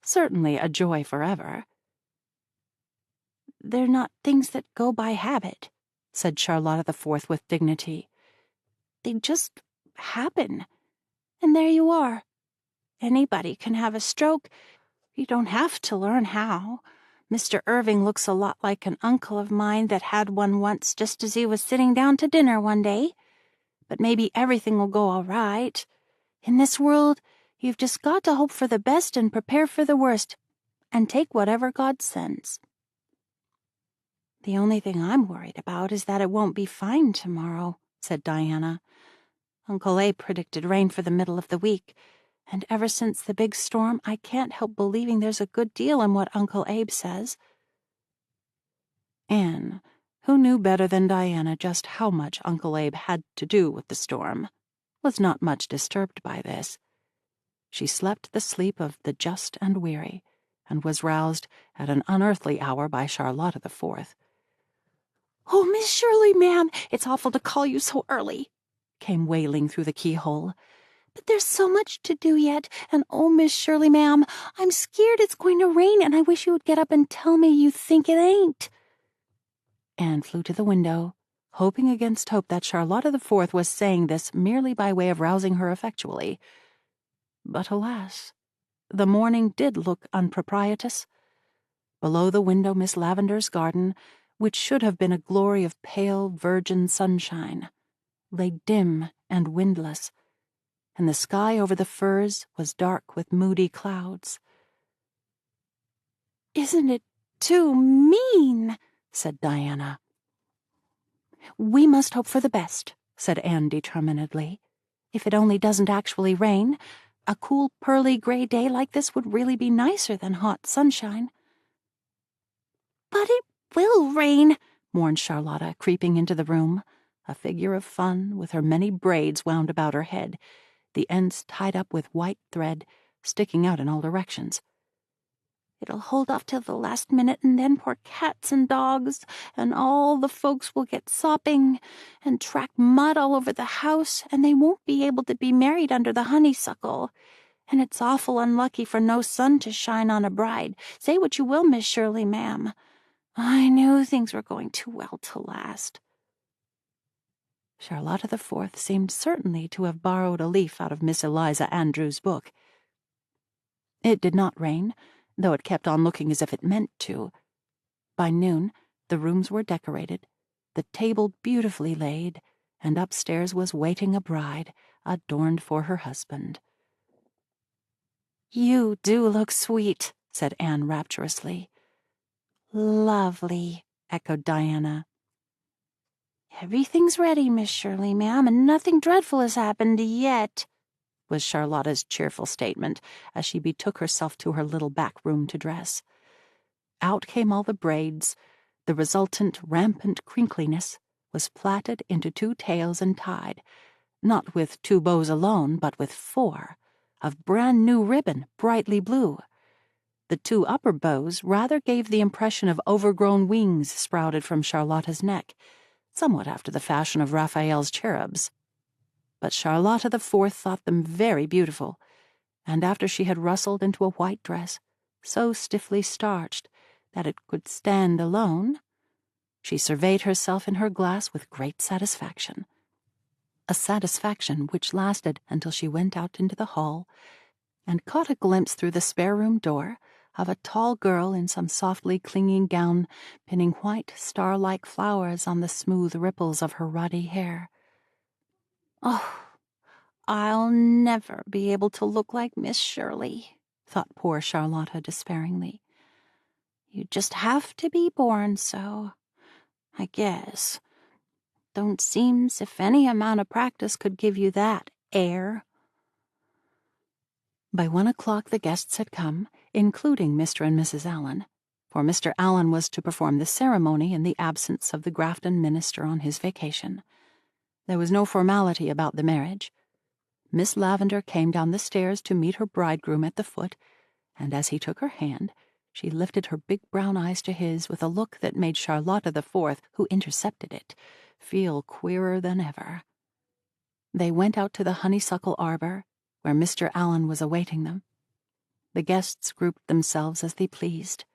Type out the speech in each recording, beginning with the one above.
certainly a joy forever. "They're not things that go by habit," said Charlotta the Fourth with dignity. "They just happen. And there you are. Anybody can have a stroke. You don't have to learn how. Mr. Irving looks a lot like an uncle of mine that had one once just as he was sitting down to dinner one day. But maybe everything will go all right. In this world, you've just got to hope for the best and prepare for the worst, and take whatever God sends." "The only thing I'm worried about is that it won't be fine tomorrow," said Diana. "Uncle Abe predicted rain for the middle of the week, and ever since the big storm, I can't help believing there's a good deal in what Uncle Abe says." Anne, who knew better than Diana just how much Uncle Abe had to do with the storm, was not much disturbed by this. She slept the sleep of the just and weary, and was roused at an unearthly hour by Charlotta the Fourth. "Oh, Miss Shirley, ma'am, it's awful to call you so early," came wailing through the keyhole. "But there's so much to do yet, and oh, Miss Shirley, ma'am, I'm scared it's going to rain, and I wish you would get up and tell me you think it ain't." Anne flew to the window, hoping against hope that Charlotta the Fourth was saying this merely by way of rousing her effectually. But alas, the morning did look unpropitious. Below the window Miss Lavendar's garden, which should have been a glory of pale virgin sunshine, lay dim and windless, and the sky over the firs was dark with moody clouds. "Isn't it too mean?" said Diana. "We must hope for the best," said Anne determinedly. "If it only doesn't actually rain, a cool, pearly gray day like this would really be nicer than hot sunshine." "But it will rain," mourned Charlotta, creeping into the room, a figure of fun with her many braids wound about her head, the ends tied up with white thread, sticking out in all directions. "It'll hold off till the last minute, and then poor cats and dogs and all the folks will get sopping and track mud all over the house, and they won't be able to be married under the honeysuckle. And it's awful unlucky for no sun to shine on a bride. Say what you will, Miss Shirley, ma'am. I knew things were going too well to last." Charlotta the Fourth seemed certainly to have borrowed a leaf out of Miss Eliza Andrews' book. It did not rain, though it kept on looking as if it meant to. By noon, the rooms were decorated, the table beautifully laid, and upstairs was waiting a bride, adorned for her husband. "You do look sweet," said Anne rapturously. "Lovely," echoed Diana. "Everything's ready, Miss Shirley, ma'am, and nothing dreadful has happened yet," was Charlotta's cheerful statement as she betook herself to her little back room to dress. Out came all the braids. The resultant rampant crinkliness was plaited into 2 tails and tied, not with 2 bows alone, but with 4, of brand-new ribbon, brightly blue. The 2 upper bows rather gave the impression of overgrown wings sprouted from Charlotta's neck, somewhat after the fashion of Raphael's cherubs. But Charlotta the Fourth thought them very beautiful, and after she had rustled into a white dress, so stiffly starched that it could stand alone, she surveyed herself in her glass with great satisfaction. A satisfaction which lasted until she went out into the hall and caught a glimpse through the spare-room door of a tall girl in some softly clinging gown, pinning white star-like flowers on the smooth ripples of her ruddy hair. "Oh, I'll never be able to look like Miss Shirley," thought poor Charlotta despairingly. "You just have to be born so, I guess. Don't seem's if any amount of practice could give you that air." By 1 o'clock the guests had come, including Mr. and Mrs. Allen, for Mr. Allen was to perform the ceremony in the absence of the Grafton minister on his vacation. There was no formality about the marriage. Miss Lavendar came down the stairs to meet her bridegroom at the foot, and as he took her hand, she lifted her big brown eyes to his with a look that made Charlotta the Fourth, who intercepted it, feel queerer than ever. They went out to the honeysuckle arbor, where Mr. Allen was awaiting them. The guests grouped themselves as they pleased.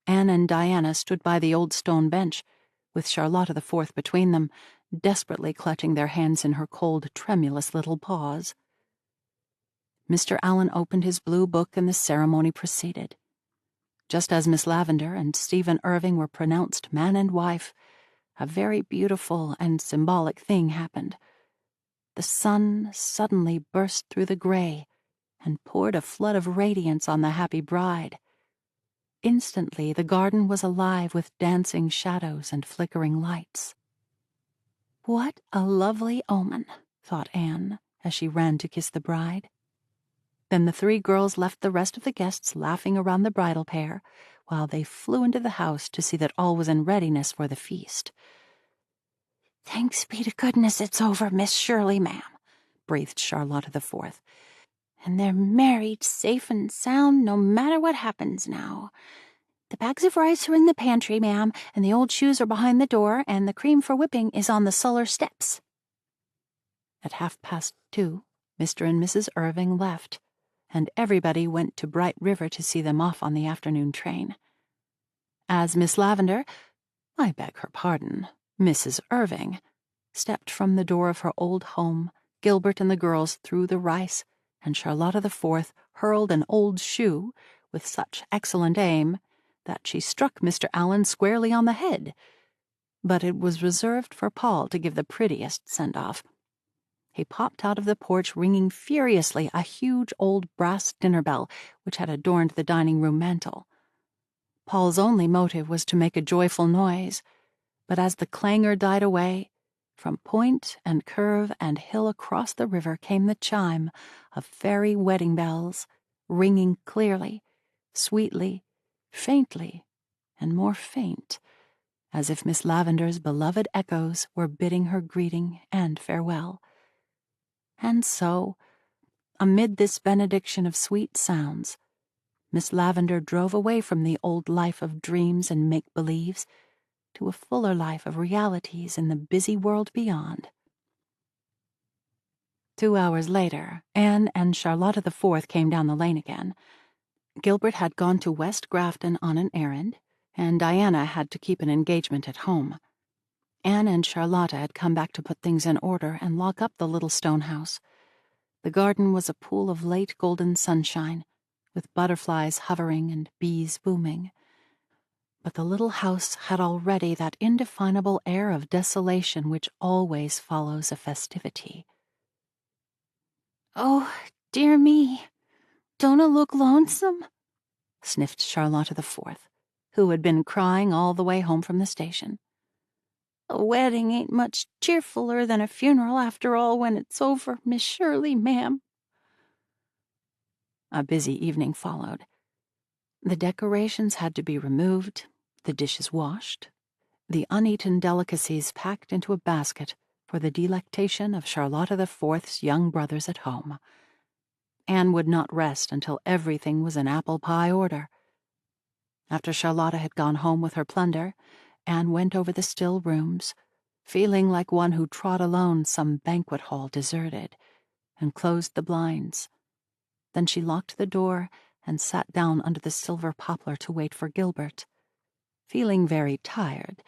Anne and Diana stood by the old stone bench, with Charlotta the Fourth between them, desperately clutching their hands in her cold, tremulous little paws. Mr. Allen opened his blue book and the ceremony proceeded. Just as Miss Lavendar and Stephen Irving were pronounced man and wife, a very beautiful and symbolic thing happened. The sun suddenly burst through the gray and poured a flood of radiance on the happy bride. Instantly, the garden was alive with dancing shadows and flickering lights. What a lovely omen, thought Anne, as she ran to kiss the bride. Then the three girls left the rest of the guests laughing around the bridal pair, while they flew into the house to see that all was in readiness for the feast. "Thanks be to goodness it's over, Miss Shirley, ma'am," breathed Charlotta the Fourth. "And they're married safe and sound no matter what happens now. The bags of rice are in the pantry, ma'am, and the old shoes are behind the door, and the cream for whipping is on the sullar steps." At 2:30, Mr. and Mrs. Irving left, and everybody went to Bright River to see them off on the afternoon train. As Miss Lavendar, I beg her pardon, Mrs. Irving, stepped from the door of her old home, Gilbert and the girls threw the rice, and Charlotta the Fourth hurled an old shoe with such excellent aim that she struck Mr. Allen squarely on the head. But it was reserved for Paul to give the prettiest send-off. He popped out of the porch ringing furiously a huge old brass dinner bell which had adorned the dining-room mantel. Paul's only motive was to make a joyful noise, but as the clangor died away, from point and curve and hill across the river came the chime of fairy wedding bells, ringing clearly, sweetly, faintly, and more faint, as if Miss Lavendar's beloved echoes were bidding her greeting and farewell. And so, amid this benediction of sweet sounds, Miss Lavendar drove away from the old life of dreams and make-believes to a fuller life of realities in the busy world beyond. 2 hours later, Anne and Charlotta the Fourth came down the lane again. Gilbert had gone to West Grafton on an errand, and Diana had to keep an engagement at home. Anne and Charlotta had come back to put things in order and lock up the little stone house. The garden was a pool of late golden sunshine, with butterflies hovering and bees booming. But the little house had already that indefinable air of desolation which always follows a festivity. "Oh, dear me, don't it look lonesome?" sniffed Charlotta the Fourth, who had been crying all the way home from the station. "A wedding ain't much cheerfuller than a funeral after all when it's over, Miss Shirley, ma'am." A busy evening followed. The decorations had to be removed, the dishes washed, the uneaten delicacies packed into a basket for the delectation of Charlotta the Fourth's young brothers at home. Anne would not rest until everything was in apple pie order. After Charlotta had gone home with her plunder, Anne went over the still rooms, feeling like one who trod alone some banquet hall deserted, and closed the blinds. Then she locked the door and sat down under the silver poplar to wait for Gilbert, feeling very tired,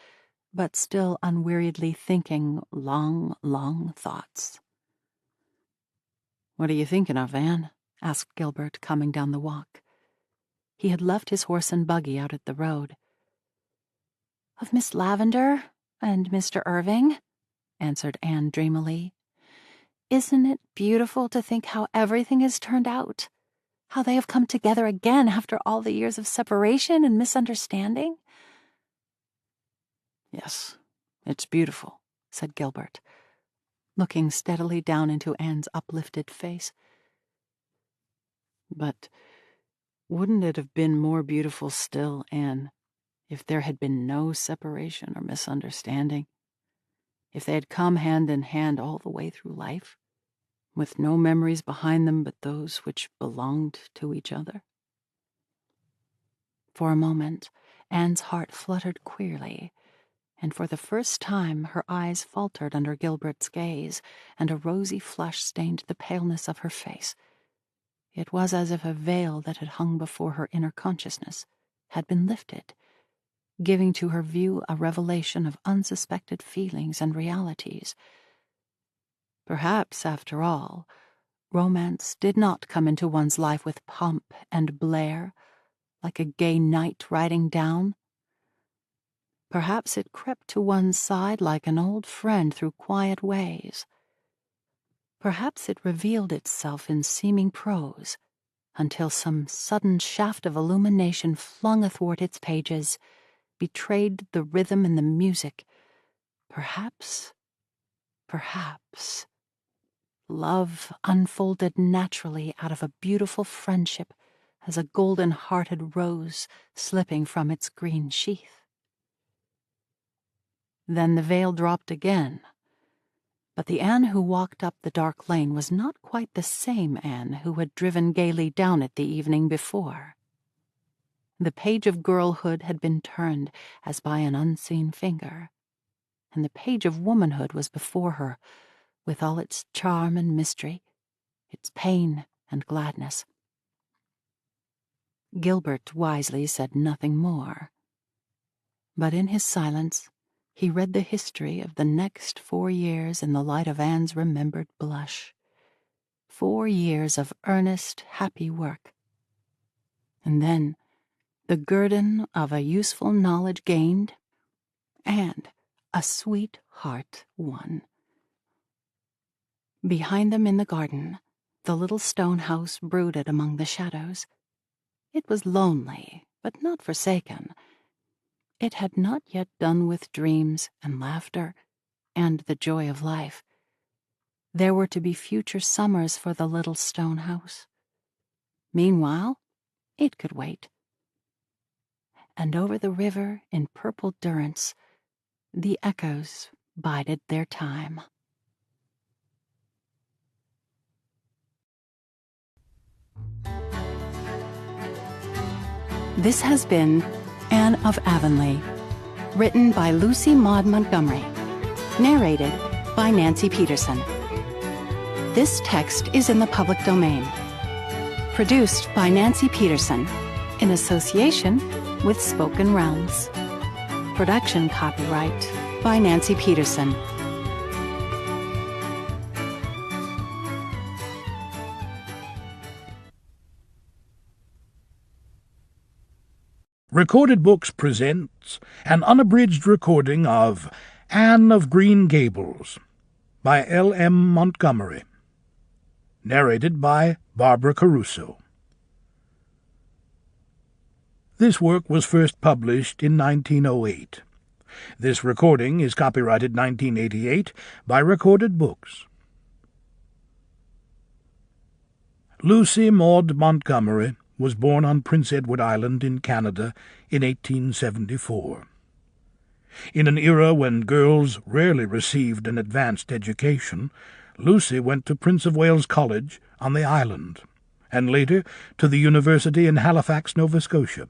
but still unweariedly thinking long, long thoughts. "What are you thinking of, Anne?" asked Gilbert, coming down the walk. He had left his horse and buggy out at the road. "Of Miss Lavendar and Mr. Irving," answered Anne dreamily. "Isn't it beautiful to think how everything has turned out? How they have come together again after all the years of separation and misunderstanding?" "Yes, it's beautiful," said Gilbert, looking steadily down into Anne's uplifted face. "But wouldn't it have been more beautiful still, Anne, if there had been no separation or misunderstanding? If they had come hand in hand all the way through life, with no memories behind them but those which belonged to each other?" For a moment, Anne's heart fluttered queerly, and for the first time her eyes faltered under Gilbert's gaze, and a rosy flush stained the paleness of her face. It was as if a veil that had hung before her inner consciousness had been lifted, giving to her view a revelation of unsuspected feelings and realities. Perhaps, after all, romance did not come into one's life with pomp and blare, like a gay knight riding down. Perhaps it crept to one's side like an old friend through quiet ways. Perhaps it revealed itself in seeming prose, until some sudden shaft of illumination flung athwart its pages betrayed the rhythm and the music. Perhaps, love unfolded naturally out of a beautiful friendship as a golden-hearted rose slipping from its green sheath. Then the veil dropped again. But the Anne who walked up the dark lane was not quite the same Anne who had driven gaily down it the evening before. The page of girlhood had been turned as by an unseen finger, and the page of womanhood was before her, with all its charm and mystery, its pain and gladness. Gilbert wisely said nothing more, but in his silence he read the history of the next 4 years in the light of Anne's remembered blush. 4 years of earnest, happy work. And then the guerdon of a useful knowledge gained, and a sweet heart won. Behind them in the garden, the little stone house brooded among the shadows. It was lonely, but not forsaken. It had not yet done with dreams and laughter and the joy of life. There were to be future summers for the little stone house. Meanwhile, it could wait. And over the river in purple durance, the echoes bided their time. This has been Anne of Avonlea, written by Lucy Maud Montgomery, narrated by Nancy Peterson. This text is in the public domain. Produced by Nancy Peterson, in association with Spoken Realms. Production copyright by Nancy Peterson. Recorded Books presents an unabridged recording of Anne of Green Gables by L.M. Montgomery, narrated by Barbara Caruso. This work was first published in 1908. This recording is copyrighted 1988 by Recorded Books. Lucy Maud Montgomery was born on Prince Edward Island in Canada in 1874. In an era when girls rarely received an advanced education, Lucy went to Prince of Wales College on the island, and later to the University in Halifax, Nova Scotia.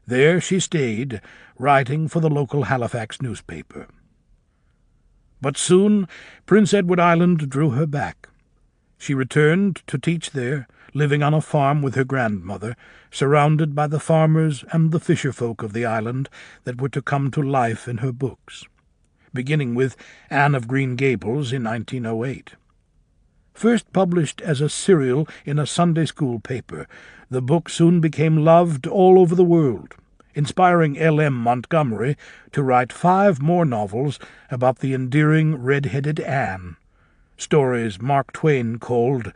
There she stayed, writing for the local Halifax newspaper. But soon Prince Edward Island drew her back. She returned to teach there, living on a farm with her grandmother, surrounded by the farmers and the fisher-folk of the island that were to come to life in her books, beginning with Anne of Green Gables in 1908. First published as a serial in a Sunday school paper, the book soon became loved all over the world, inspiring L.M. Montgomery to write 5 more novels about the endearing red-headed Anne, stories Mark Twain called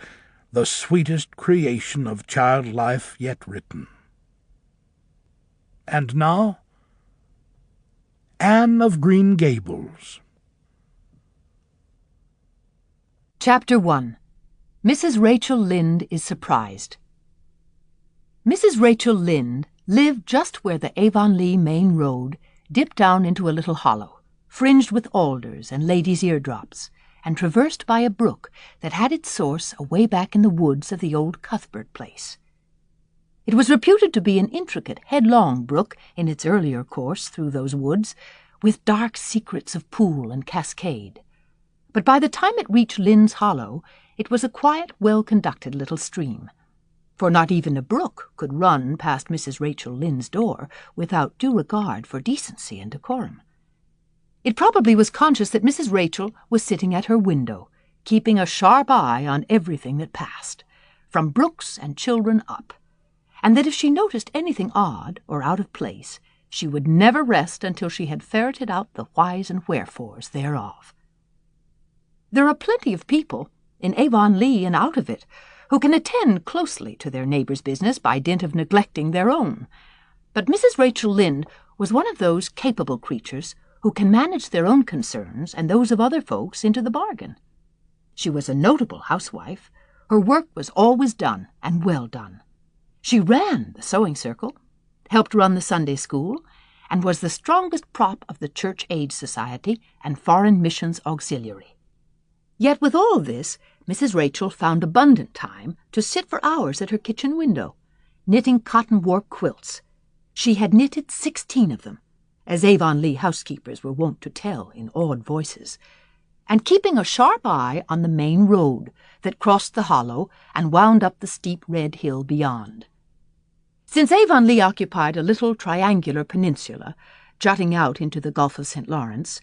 the sweetest creation of child life yet written. And now, Anne of Green Gables. Chapter 1. Mrs. Rachel Lynde is surprised. Mrs. Rachel Lynde lived just where the Avonlea main road dipped down into a little hollow, fringed with alders and ladies' eardrops, and traversed by a brook that had its source away back in the woods of the old Cuthbert place. It was reputed to be an intricate, headlong brook in its earlier course through those woods, with dark secrets of pool and cascade. But by the time it reached Lynn's Hollow, it was a quiet, well-conducted little stream, for not even a brook could run past Mrs. Rachel Lynde's door without due regard for decency and decorum. It probably was conscious that Mrs. Rachel was sitting at her window, keeping a sharp eye on everything that passed, from brooks and children up, and that if she noticed anything odd or out of place, she would never rest until she had ferreted out the whys and wherefores thereof. There are plenty of people, in Avonlea and out of it, who can attend closely to their neighbours' business by dint of neglecting their own. But Mrs. Rachel Lynde was one of those capable creatures who can manage their own concerns and those of other folks into the bargain. She was a notable housewife. Her work was always done, and well done. She ran the sewing circle, helped run the Sunday school, and was the strongest prop of the Church Aid Society and Foreign Missions Auxiliary. Yet with all this, Mrs. Rachel found abundant time to sit for hours at her kitchen window, knitting cotton warp quilts. She had knitted 16 of them, as Avonlea housekeepers were wont to tell in awed voices, and keeping a sharp eye on the main road that crossed the hollow and wound up the steep red hill beyond. Since Avonlea occupied a little triangular peninsula jutting out into the Gulf of St. Lawrence,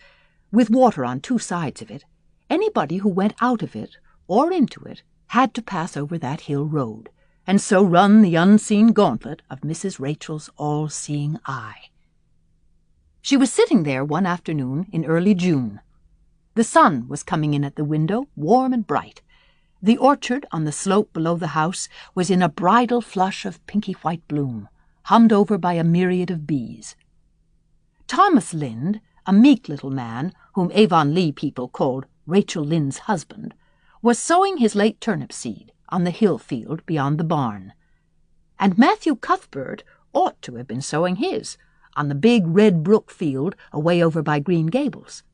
with water on 2 sides of it, anybody who went out of it or into it had to pass over that hill road, and so run the unseen gauntlet of Mrs. Rachel's all-seeing eye. She was sitting there one afternoon in early June. The sun was coming in at the window, warm and bright. The orchard on the slope below the house was in a bridal flush of pinky-white bloom, hummed over by a myriad of bees. Thomas Lynde, a meek little man whom Avonlea people called Rachel Lynde's husband, was sowing his late turnip seed on the hill field beyond the barn, and Matthew Cuthbert ought to have been sowing his on the big Red Brook field away over by Green Gables.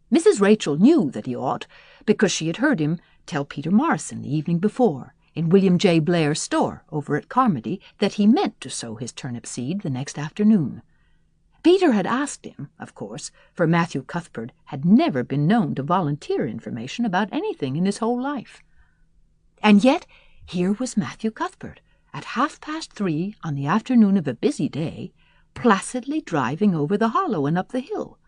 Mrs. Rachel knew that he ought, because she had heard him tell Peter Morrison the evening before, in William J. Blair's store over at Carmody, that he meant to sow his turnip seed the next afternoon. Peter had asked him, of course, for Matthew Cuthbert had never been known to volunteer information about anything in his whole life. And yet here was Matthew Cuthbert, at 3:30 on the afternoon of a busy day, placidly driving over the hollow and up the hill.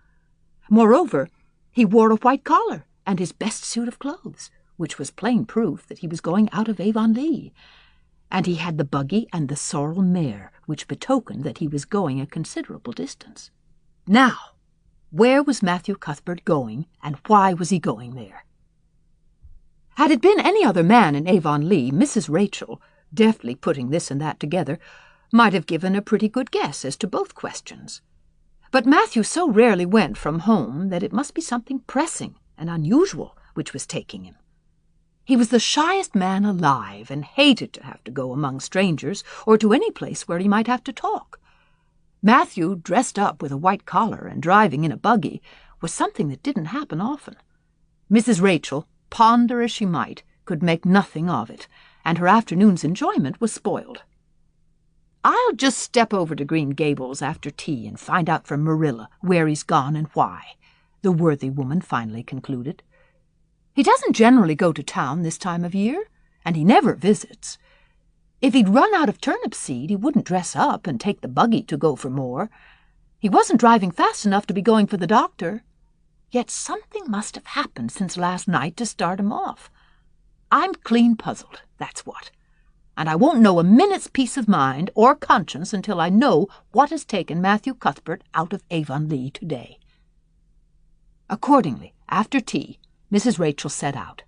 Moreover, he wore a white collar and his best suit of clothes, which was plain proof that he was going out of Avonlea, and he had the buggy and the sorrel mare, which betokened that he was going a considerable distance. Now, where was Matthew Cuthbert going, and why was he going there? Had it been any other man in Avonlea, Mrs. Rachel, deftly putting this and that together, might have given a pretty good guess as to both questions. But Matthew so rarely went from home that it must be something pressing and unusual which was taking him. He was the shyest man alive, and hated to have to go among strangers or to any place where he might have to talk. Matthew, dressed up with a white collar and driving in a buggy, was something that didn't happen often. Mrs. Rachel, ponder as she might, could make nothing of it, and her afternoon's enjoyment was spoiled. "I'll just step over to Green Gables after tea and find out from Marilla where he's gone and why," the worthy woman finally concluded. "He doesn't generally go to town this time of year, and he never visits. If he'd run out of turnip seed, he wouldn't dress up and take the buggy to go for more. He wasn't driving fast enough to be going for the doctor. Yet something must have happened since last night to start him off. I'm clean puzzled, that's what. And I won't know a minute's peace of mind or conscience until I know what has taken Matthew Cuthbert out of Avonlea today." Accordingly, after tea, Mrs. Rachel set out.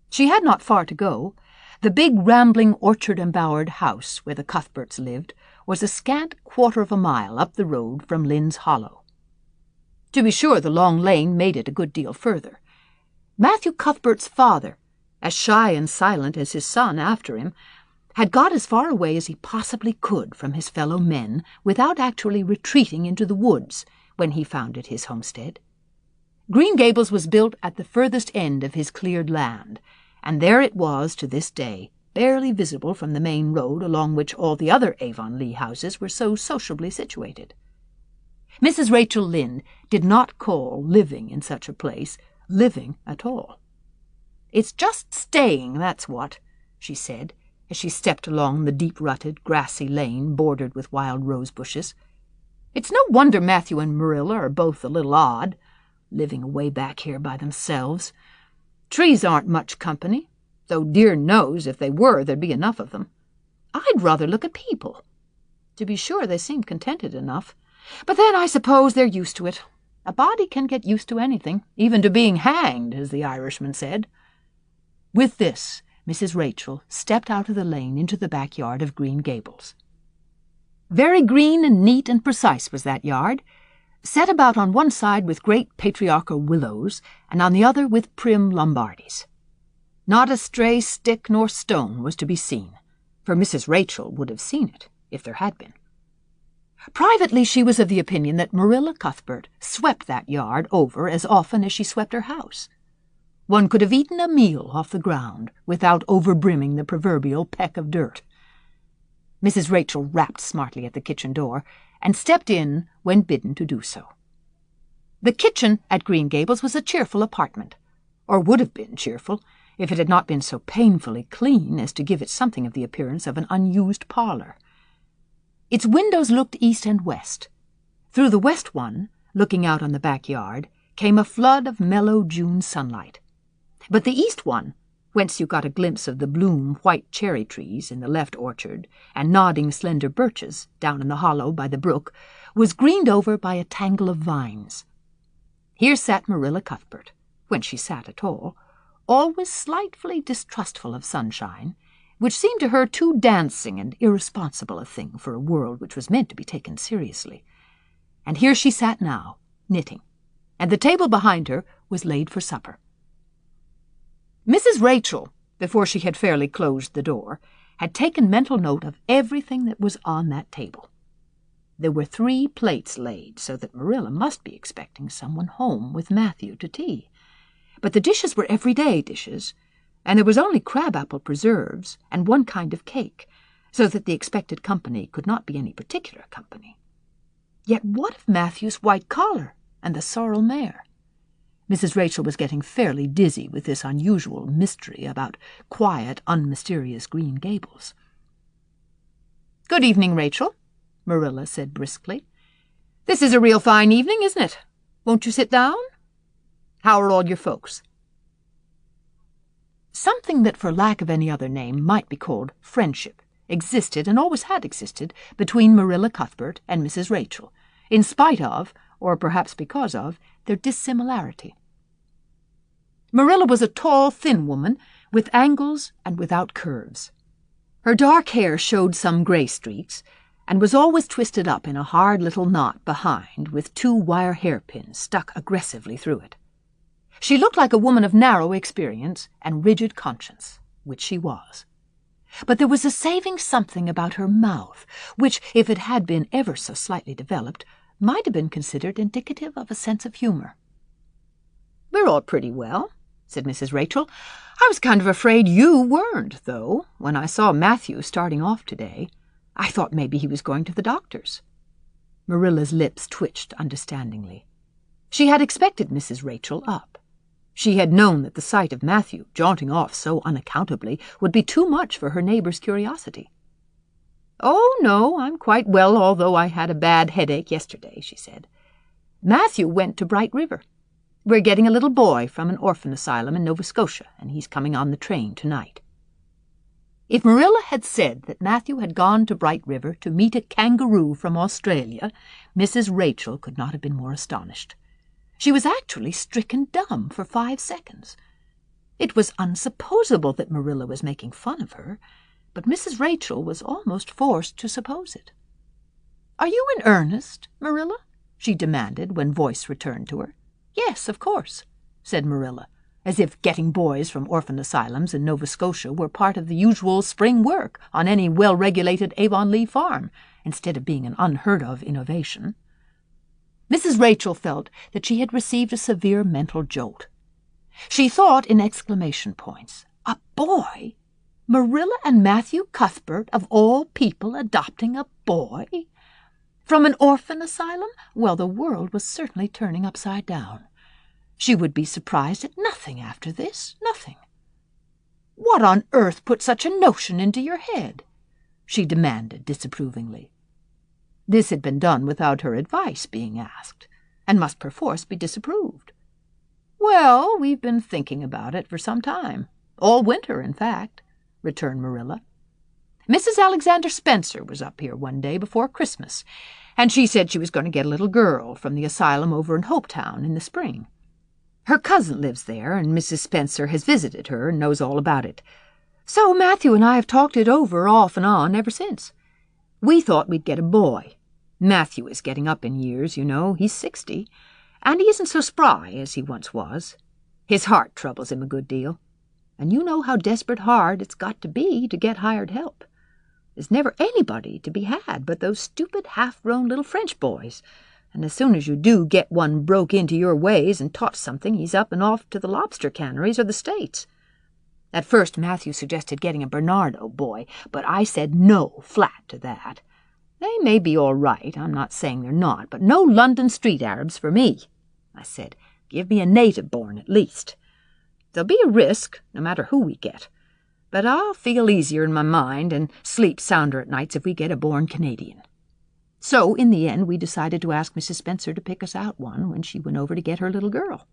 She had not far to go. The big rambling orchard-embowered house where the Cuthberts lived was a scant quarter of a mile up the road from Lynde's Hollow. To be sure, the long lane made it a good deal further. Matthew Cuthbert's father, as shy and silent as his son after him, had got as far away as he possibly could from his fellow men without actually retreating into the woods when he founded his homestead. Green Gables was built at the furthest end of his cleared land, and there it was to this day, barely visible from the main road along which all the other Avonlea houses were so sociably situated. Mrs. Rachel Lynde did not call living in such a place living at all. "It's just staying, that's what," she said, as she stepped along the deep-rutted, grassy lane bordered with wild rose bushes. "It's no wonder Matthew and Marilla are both a little odd, living away back here by themselves. Trees aren't much company, though dear knows if they were there'd be enough of them. I'd rather look at people. To be sure, they seem contented enough, but then I suppose they're used to it. A body can get used to anything, even to being hanged, as the Irishman said." With this, Mrs. Rachel stepped out of the lane into the backyard of Green Gables. Very green and neat and precise was that yard, set about on one side with great patriarchal willows, and on the other with prim Lombardies. Not a stray stick nor stone was to be seen, for Mrs. Rachel would have seen it if there had been. Privately, she was of the opinion that Marilla Cuthbert swept that yard over as often as she swept her house. One could have eaten a meal off the ground without overbrimming the proverbial peck of dirt. Mrs. Rachel rapped smartly at the kitchen door and stepped in when bidden to do so. The kitchen at Green Gables was a cheerful apartment, or would have been cheerful if it had not been so painfully clean as to give it something of the appearance of an unused parlor. Its windows looked east and west. Through the west one, looking out on the backyard, came a flood of mellow June sunlight. But the east one, whence you got a glimpse of the bloom white cherry trees in the left orchard and nodding slender birches down in the hollow by the brook, was greened over by a tangle of vines. Here sat Marilla Cuthbert, when she sat at all, always slightly distrustful of sunshine, which seemed to her too dancing and irresponsible a thing for a world which was meant to be taken seriously. And here she sat now, knitting, and the table behind her was laid for supper. Mrs. Rachel, before she had fairly closed the door, had taken mental note of everything that was on that table. There were 3 plates laid, so that Marilla must be expecting someone home with Matthew to tea. But the dishes were everyday dishes, and there was only crab-apple preserves and 1 kind of cake, so that the expected company could not be any particular company. Yet what of Matthew's white collar and the sorrel mare? Mrs. Rachel was getting fairly dizzy with this unusual mystery about quiet, unmysterious Green Gables. "Good evening, Rachel," Marilla said briskly. "This is a real fine evening, isn't it? Won't you sit down? How are all your folks?" Something that, for lack of any other name, might be called friendship existed and always had existed between Marilla Cuthbert and Mrs. Rachel, in spite of, or perhaps because of, their dissimilarity. Marilla was a tall, thin woman, with angles and without curves. Her dark hair showed some gray streaks, and was always twisted up in a hard little knot behind, with 2 wire hairpins stuck aggressively through it. She looked like a woman of narrow experience and rigid conscience, which she was. But there was a saving something about her mouth, which, if it had been ever so slightly developed, might have been considered indicative of a sense of humor. "We're all pretty well," said Mrs. Rachel. "I was kind of afraid you weren't, though, when I saw Matthew starting off today. I thought maybe he was going to the doctor's." Marilla's lips twitched understandingly. She had expected Mrs. Rachel up. She had known that the sight of Matthew jaunting off so unaccountably would be too much for her neighbor's curiosity. "Oh, no, I'm quite well, although I had a bad headache yesterday," she said. "Matthew went to Bright River. We're getting a little boy from an orphan asylum in Nova Scotia, and he's coming on the train tonight." If Marilla had said that Matthew had gone to Bright River to meet a kangaroo from Australia, Mrs. Rachel could not have been more astonished. She was actually stricken dumb for 5 seconds. It was unsupposable that Marilla was making fun of her, but Mrs. Rachel was almost forced to suppose it. "Are you in earnest, Marilla?" she demanded when voice returned to her. "Yes, of course," said Marilla, as if getting boys from orphan asylums in Nova Scotia were part of the usual spring work on any well-regulated Avonlea farm, instead of being an unheard-of innovation. Mrs. Rachel felt that she had received a severe mental jolt. She thought in exclamation points. A boy? Marilla and Matthew Cuthbert, of all people, adopting a boy? From an orphan asylum? Well, the world was certainly turning upside down. She would be surprised at nothing after this, nothing. What on earth put such a notion into your head?" she demanded disapprovingly. This had been done without her advice being asked, and must perforce be disapproved. "Well, we've been thinking about it for some time. All winter, in fact," returned Marilla. "Mrs. Alexander Spencer was up here one day before Christmas, and she said she was going to get a little girl from the asylum over in Hopetown in the spring. Her cousin lives there, and Mrs. Spencer has visited her and knows all about it. So Matthew and I have talked it over off and on ever since. We thought we'd get a boy. Matthew is getting up in years, you know. He's 60, and he isn't so spry as he once was. His heart troubles him a good deal, and you know how desperate hard it's got to be to get hired help. There's never anybody to be had but those stupid half-grown little French boys, and as soon as you do get one broke into your ways and taught something, he's up and off to the lobster canneries or the States. At first Matthew suggested getting a Bernardo boy, but I said no flat to that. They may be all right, I'm not saying they're not, but no London street Arabs for me. I said, give me a native born at least. There'll be a risk, no matter who we get, but I'll feel easier in my mind and sleep sounder at nights if we get a born Canadian. So, in the end, we decided to ask Mrs. Spencer to pick us out one when she went over to get her little girl.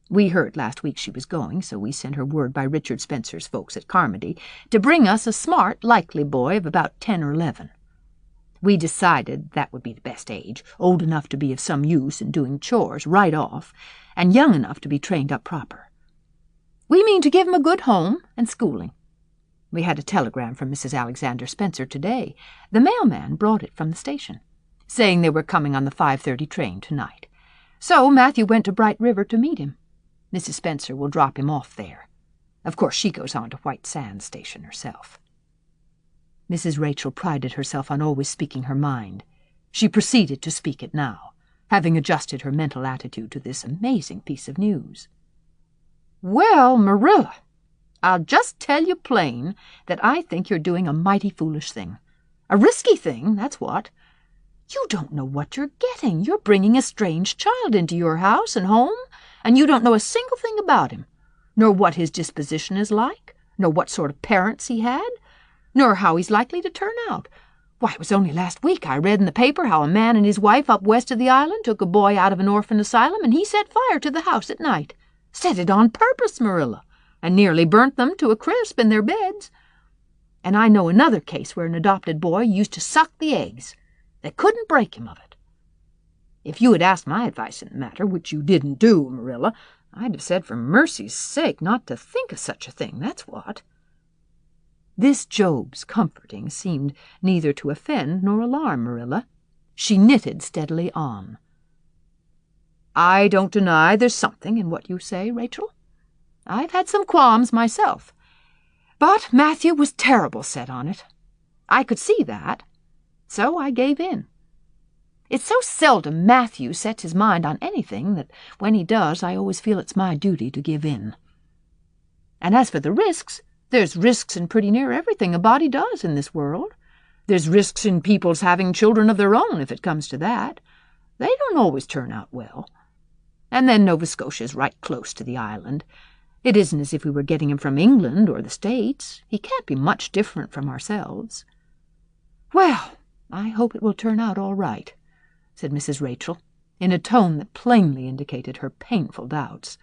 We heard last week she was going, so we sent her word by Richard Spencer's folks at Carmody to bring us a smart, likely boy of about 10 or 11. We decided that would be the best age, old enough to be of some use in doing chores right off, and young enough to be trained up proper. We mean to give him a good home and schooling. We had a telegram from Mrs. Alexander Spencer today. The mailman brought it from the station, saying they were coming on the 5:30 train tonight. So Matthew went to Bright River to meet him. Mrs. Spencer will drop him off there. Of course, she goes on to White Sands Station herself. Mrs. Rachel prided herself on always speaking her mind. She proceeded to speak it now, having adjusted her mental attitude to this amazing piece of news. "Well, Marilla, I'll just tell you plain that I think you're doing a mighty foolish thing. A risky thing, that's what. You don't know what you're getting. You're bringing a strange child into your house and home, and you don't know a single thing about him, nor what his disposition is like, nor what sort of parents he had, nor how he's likely to turn out. Why, it was only last week I read in the paper how a man and his wife up west of the island took a boy out of an orphan asylum, and he set fire to the house at night. Set it on purpose, Marilla, and nearly burnt them to a crisp in their beds. And I know another case where an adopted boy used to suck the eggs. They couldn't break him of it. If you had asked my advice in the matter, which you didn't do, Marilla, I'd have said for mercy's sake not to think of such a thing, that's what." This Job's comforting seemed neither to offend nor alarm Marilla. She knitted steadily on. "I don't deny there's something in what you say, Rachel. I've had some qualms myself. But Matthew was terrible set on it. I could see that. So I gave in. It's so seldom Matthew sets his mind on anything that when he does, I always feel it's my duty to give in. And as for the risks, there's risks in pretty near everything a body does in this world. There's risks in people's having children of their own, if it comes to that. They don't always turn out well. And then Nova Scotia's right close to the island. It isn't as if we were getting him from England or the States. He can't be much different from ourselves." "Well, I hope it will turn out all right," said Mrs. Rachel, in a tone that plainly indicated her painful doubts.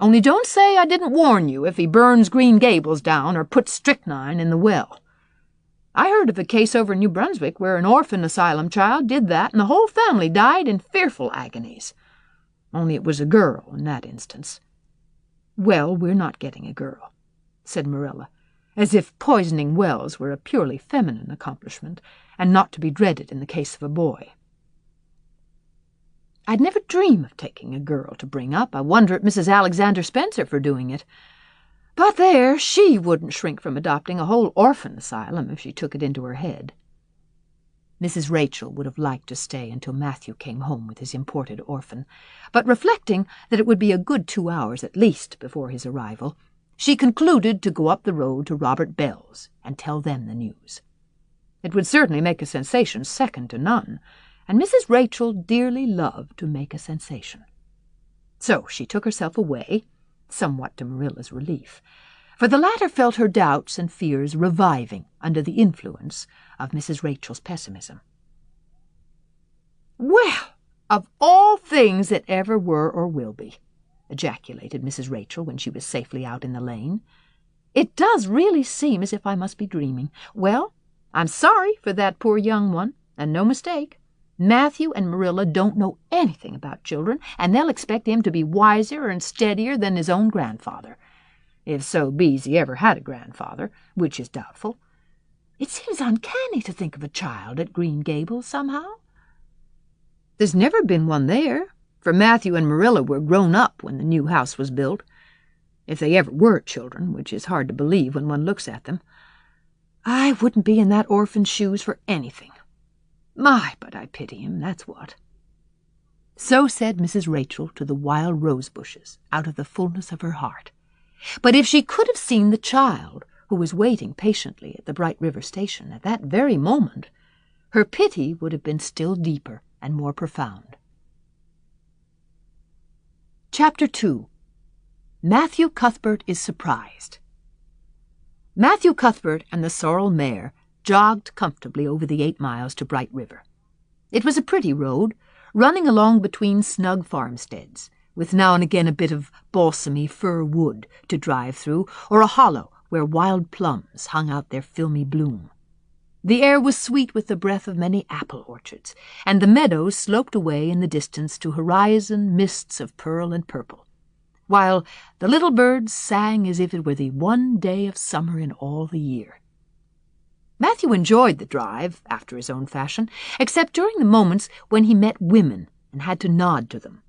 "Only don't say I didn't warn you if he burns Green Gables down or puts strychnine in the well. I heard of a case over in New Brunswick where an orphan asylum child did that and the whole family died in fearful agonies. Only it was a girl in that instance." "Well, we're not getting a girl," said Marilla, as if poisoning wells were a purely feminine accomplishment and not to be dreaded in the case of a boy. "I'd never dream of taking a girl to bring up. I wonder at Mrs. Alexander Spencer for doing it. But there, she wouldn't shrink from adopting a whole orphan asylum if she took it into her head." Mrs. Rachel would have liked to stay until Matthew came home with his imported orphan, but reflecting that it would be a good 2 hours at least before his arrival, she concluded to go up the road to Robert Bell's and tell them the news. It would certainly make a sensation second to none, and Mrs. Rachel dearly loved to make a sensation. So she took herself away, somewhat to Marilla's relief, for the latter felt her doubts and fears reviving under the influence of Mrs. Rachel's pessimism. "Well, of all things that ever were or will be," ejaculated Mrs. Rachel when she was safely out in the lane. "It does really seem as if I must be dreaming. Well, I'm sorry for that poor young one, and no mistake. Matthew and Marilla don't know anything about children, and they'll expect him to be wiser and steadier than his own grandfather, if so be's he ever had a grandfather, which is doubtful. It seems uncanny to think of a child at Green Gables, somehow. There's never been one there, for Matthew and Marilla were grown up when the new house was built, if they ever were children, which is hard to believe when one looks at them. I wouldn't be in that orphan's shoes for anything. My, but I pity him, that's what." So said Mrs. Rachel to the wild rose bushes out of the fullness of her heart. But if she could have seen the child who was waiting patiently at the Bright River station at that very moment, her pity would have been still deeper and more profound. Chapter 2. Matthew Cuthbert is Surprised. Matthew Cuthbert and the sorrel mare jogged comfortably over the 8 miles to Bright River. It was a pretty road, running along between snug farmsteads, with now and again a bit of balsamy fir wood to drive through, or a hollow where wild plums hung out their filmy bloom. The air was sweet with the breath of many apple orchards, and the meadows sloped away in the distance to horizon mists of pearl and purple, while the little birds sang as if it were the one day of summer in all the year. Matthew enjoyed the drive, after his own fashion, except during the moments when he met women and had to nod to them.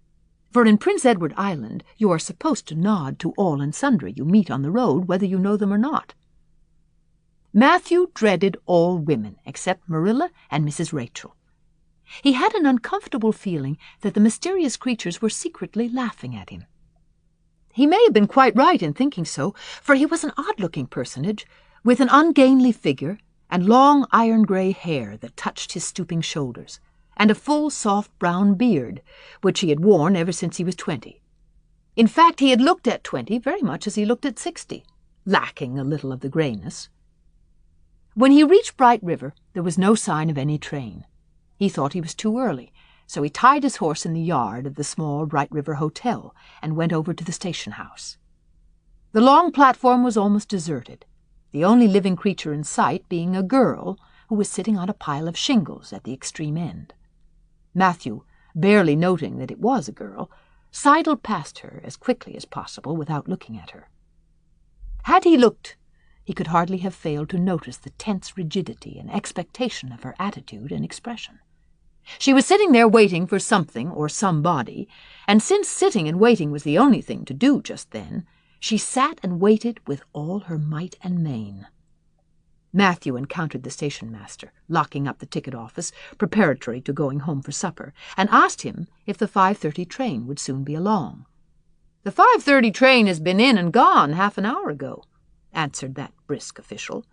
For in Prince Edward Island you are supposed to nod to all and sundry you meet on the road, whether you know them or not. Matthew dreaded all women except Marilla and Mrs. Rachel. He had an uncomfortable feeling that the mysterious creatures were secretly laughing at him. He may have been quite right in thinking so, for he was an odd-looking personage, with an ungainly figure and long iron-gray hair that touched his stooping shoulders, and a full, soft brown beard, which he had worn ever since he was 20. In fact, he had looked at 20 very much as he looked at 60, lacking a little of the grayness. When he reached Bright River, there was no sign of any train. He thought he was too early, so he tied his horse in the yard of the small Bright River Hotel and went over to the station house. The long platform was almost deserted, the only living creature in sight being a girl who was sitting on a pile of shingles at the extreme end. Matthew, barely noting that it was a girl, sidled past her as quickly as possible without looking at her. Had he looked, he could hardly have failed to notice the tense rigidity and expectation of her attitude and expression. She was sitting there waiting for something or somebody, and since sitting and waiting was the only thing to do just then, she sat and waited with all her might and main. Matthew encountered the station master, locking up the ticket office, preparatory to going home for supper, and asked him if the 5:30 train would soon be along. "The 5:30 train has been in and gone half an hour ago," answered that brisk official.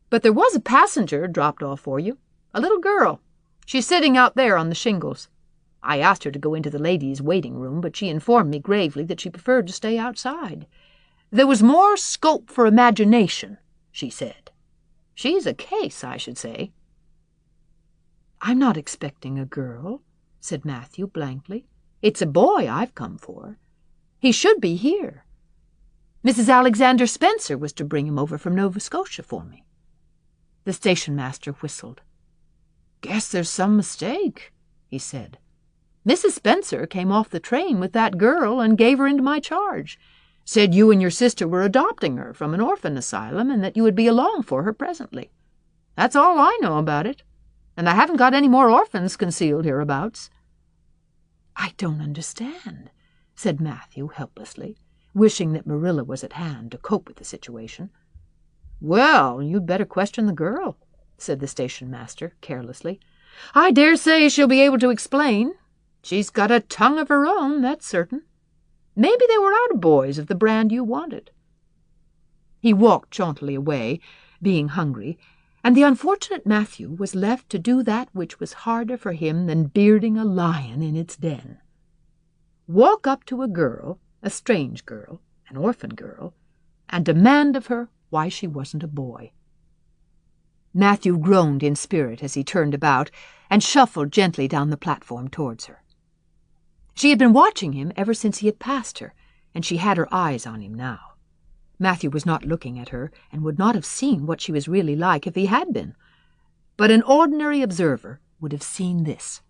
"But there was a passenger dropped off for you, a little girl. She's sitting out there on the shingles. I asked her to go into the ladies' waiting room, but she informed me gravely that she preferred to stay outside. There was more scope for imagination, she said. She's a case, I should say." "I'm not expecting a girl," said Matthew blankly. "It's a boy I've come for. He should be here. Mrs. Alexander Spencer was to bring him over from Nova Scotia for me." The station master whistled. "Guess there's some mistake," he said. "Mrs. Spencer came off the train with that girl and gave her into my charge. Said you and your sister were adopting her from an orphan asylum and that you would be along for her presently. That's all I know about it, and I haven't got any more orphans concealed hereabouts." "I don't understand," said Matthew helplessly, wishing that Marilla was at hand to cope with the situation. "Well, you'd better question the girl," said the station master carelessly. "I dare say she'll be able to explain. She's got a tongue of her own, that's certain. Maybe they were out of boys of the brand you wanted." He walked jauntily away, being hungry, and the unfortunate Matthew was left to do that which was harder for him than bearding a lion in its den. Walk up to a girl, a strange girl, an orphan girl, and demand of her why she wasn't a boy. Matthew groaned in spirit as he turned about and shuffled gently down the platform towards her. She had been watching him ever since he had passed her, and she had her eyes on him now. Matthew was not looking at her, and would not have seen what she was really like if he had been. But an ordinary observer would have seen this.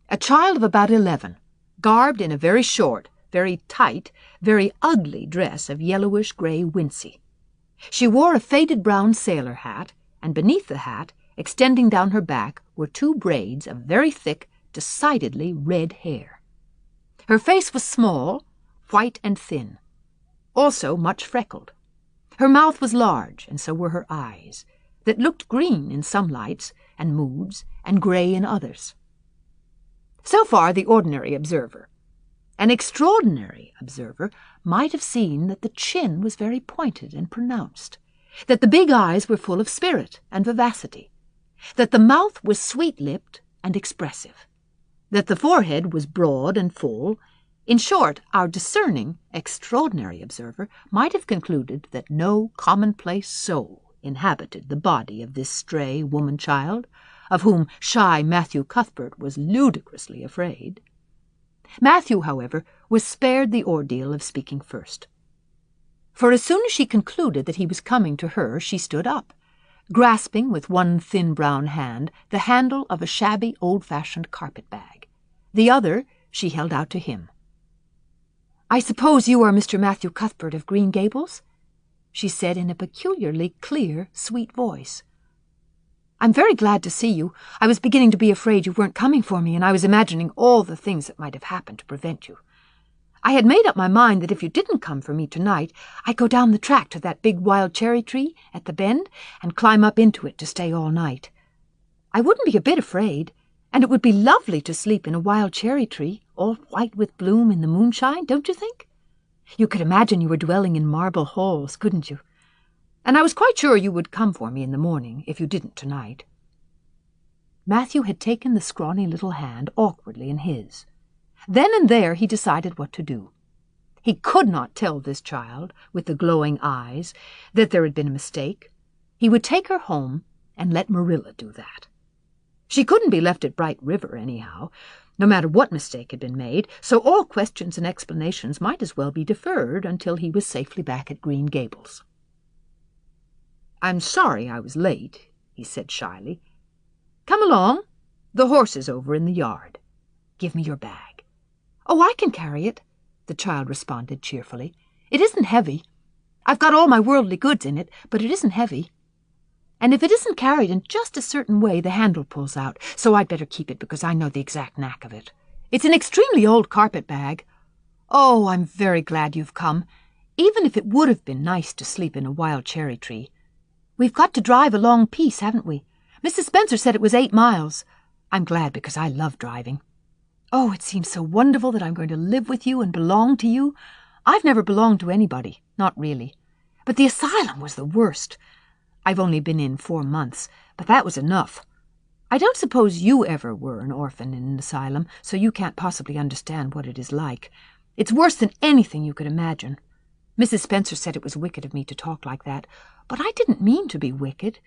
A child of about 11, garbed in a very short, very tight, very ugly dress of yellowish-grey wincey. She wore a faded brown sailor hat, and beneath the hat, extending down her back, were 2 braids of very thick, decidedly red hair. Her face was small, white and thin, also much freckled. Her mouth was large, and so were her eyes, that looked green in some lights and moods and grey in others. So far the ordinary observer. An extraordinary observer might have seen that the chin was very pointed and pronounced, that the big eyes were full of spirit and vivacity, that the mouth was sweet-lipped and expressive, that the forehead was broad and full. In short, our discerning, extraordinary observer might have concluded that no commonplace soul inhabited the body of this stray woman-child, of whom shy Matthew Cuthbert was ludicrously afraid. Matthew, however, was spared the ordeal of speaking first. For as soon as she concluded that he was coming to her, she stood up, grasping with one thin brown hand the handle of a shabby old-fashioned carpet-bag. The other she held out to him. "I suppose you are Mr. Matthew Cuthbert of Green Gables?" she said in a peculiarly clear, sweet voice. "I'm very glad to see you. I was beginning to be afraid you weren't coming for me, and I was imagining all the things that might have happened to prevent you. I had made up my mind that if you didn't come for me tonight, I'd go down the track to that big wild cherry tree at the bend and climb up into it to stay all night. I wouldn't be a bit afraid, and it would be lovely to sleep in a wild cherry tree, all white with bloom in the moonshine, don't you think? You could imagine you were dwelling in marble halls, couldn't you? And I was quite sure you would come for me in the morning, if you didn't tonight." Matthew had taken the scrawny little hand awkwardly in his. Then and there he decided what to do. He could not tell this child, with the glowing eyes, that there had been a mistake. He would take her home and let Marilla do that. She couldn't be left at Bright River, anyhow, no matter what mistake had been made, so all questions and explanations might as well be deferred until he was safely back at Green Gables. "I'm sorry I was late," he said shyly. "Come along. The horse is over in the yard. Give me your bag." "Oh, I can carry it," the child responded cheerfully. "It isn't heavy. I've got all my worldly goods in it, but it isn't heavy. And if it isn't carried in just a certain way, the handle pulls out, so I'd better keep it because I know the exact knack of it. It's an extremely old carpet bag. Oh, I'm very glad you've come, even if it would have been nice to sleep in a wild cherry tree. We've got to drive a long piece, haven't we? Mrs. Spencer said it was 8 miles. I'm glad because I love driving. Oh, it seems so wonderful that I'm going to live with you and belong to you. I've never belonged to anybody, not really. But the asylum was the worst. I've only been in 4 months, but that was enough. I don't suppose you ever were an orphan in an asylum, so you can't possibly understand what it is like. It's worse than anything you could imagine. Mrs. Spencer said it was wicked of me to talk like that, but I didn't mean to be wicked.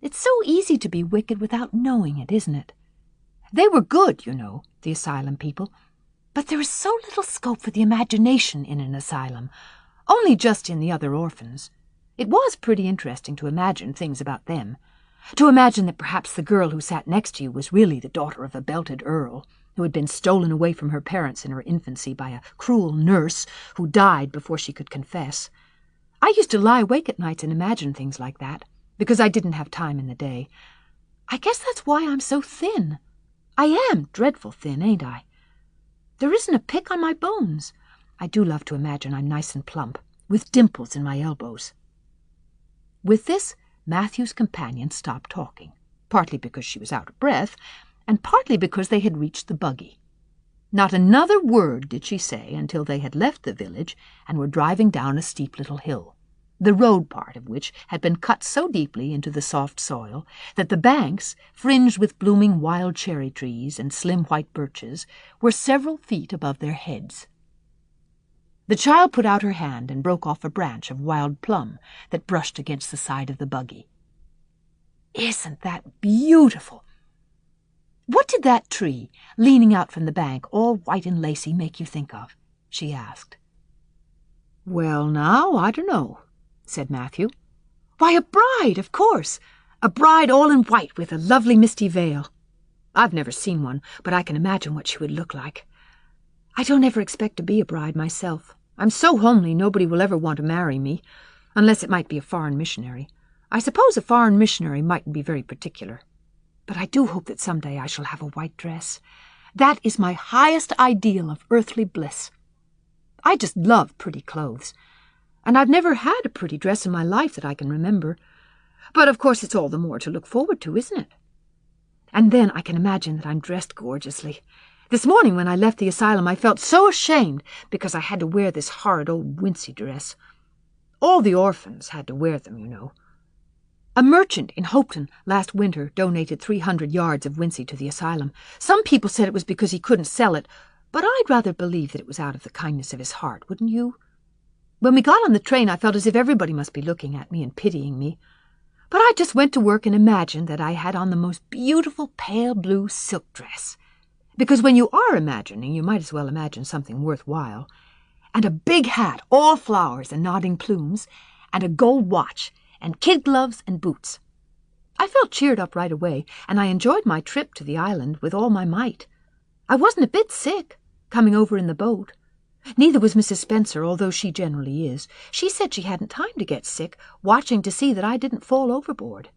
It's so easy to be wicked without knowing it, isn't it? They were good, you know, the asylum people, but there is so little scope for the imagination in an asylum, only just in the other orphans. It was pretty interesting to imagine things about them, to imagine that perhaps the girl who sat next to you was really the daughter of a belted earl, who had been stolen away from her parents in her infancy by a cruel nurse who died before she could confess. I used to lie awake at nights and imagine things like that, because I didn't have time in the day. I guess that's why I'm so thin. I am dreadful thin, ain't I? There isn't a pick on my bones. I do love to imagine I'm nice and plump, with dimples in my elbows." With this, Matthew's companion stopped talking, partly because she was out of breath, and partly because they had reached the buggy. Not another word did she say until they had left the village and were driving down a steep little hill, the road part of which had been cut so deeply into the soft soil that the banks, fringed with blooming wild cherry trees and slim white birches, were several feet above their heads. The child put out her hand and broke off a branch of wild plum that brushed against the side of the buggy. "Isn't that beautiful? What did that tree, leaning out from the bank, all white and lacy, make you think of?" she asked. "Well, now, I don't know," said Matthew. "Why, a bride, of course. A bride all in white with a lovely misty veil. I've never seen one, but I can imagine what she would look like. I don't ever expect to be a bride myself. I'm so homely nobody will ever want to marry me, unless it might be a foreign missionary. I suppose a foreign missionary mightn't be very particular. But I do hope that someday I shall have a white dress. That is my highest ideal of earthly bliss. I just love pretty clothes, and I've never had a pretty dress in my life that I can remember. But of course it's all the more to look forward to, isn't it? And then I can imagine that I'm dressed gorgeously. This morning when I left the asylum I felt so ashamed because I had to wear this horrid old wincey dress. All the orphans had to wear them, you know. A merchant in Hopeton last winter donated 300 yards of wincey to the asylum. Some people said it was because he couldn't sell it, but I'd rather believe that it was out of the kindness of his heart, wouldn't you? When we got on the train I felt as if everybody must be looking at me and pitying me. But I just went to work and imagined that I had on the most beautiful pale blue silk dress. Because when you are imagining, you might as well imagine something worthwhile. And a big hat, all flowers and nodding plumes, and a gold watch, and kid gloves and boots. I felt cheered up right away, and I enjoyed my trip to the island with all my might. I wasn't a bit sick, coming over in the boat. Neither was Mrs. Spencer, although she generally is. She said she hadn't time to get sick, watching to see that I didn't fall overboard.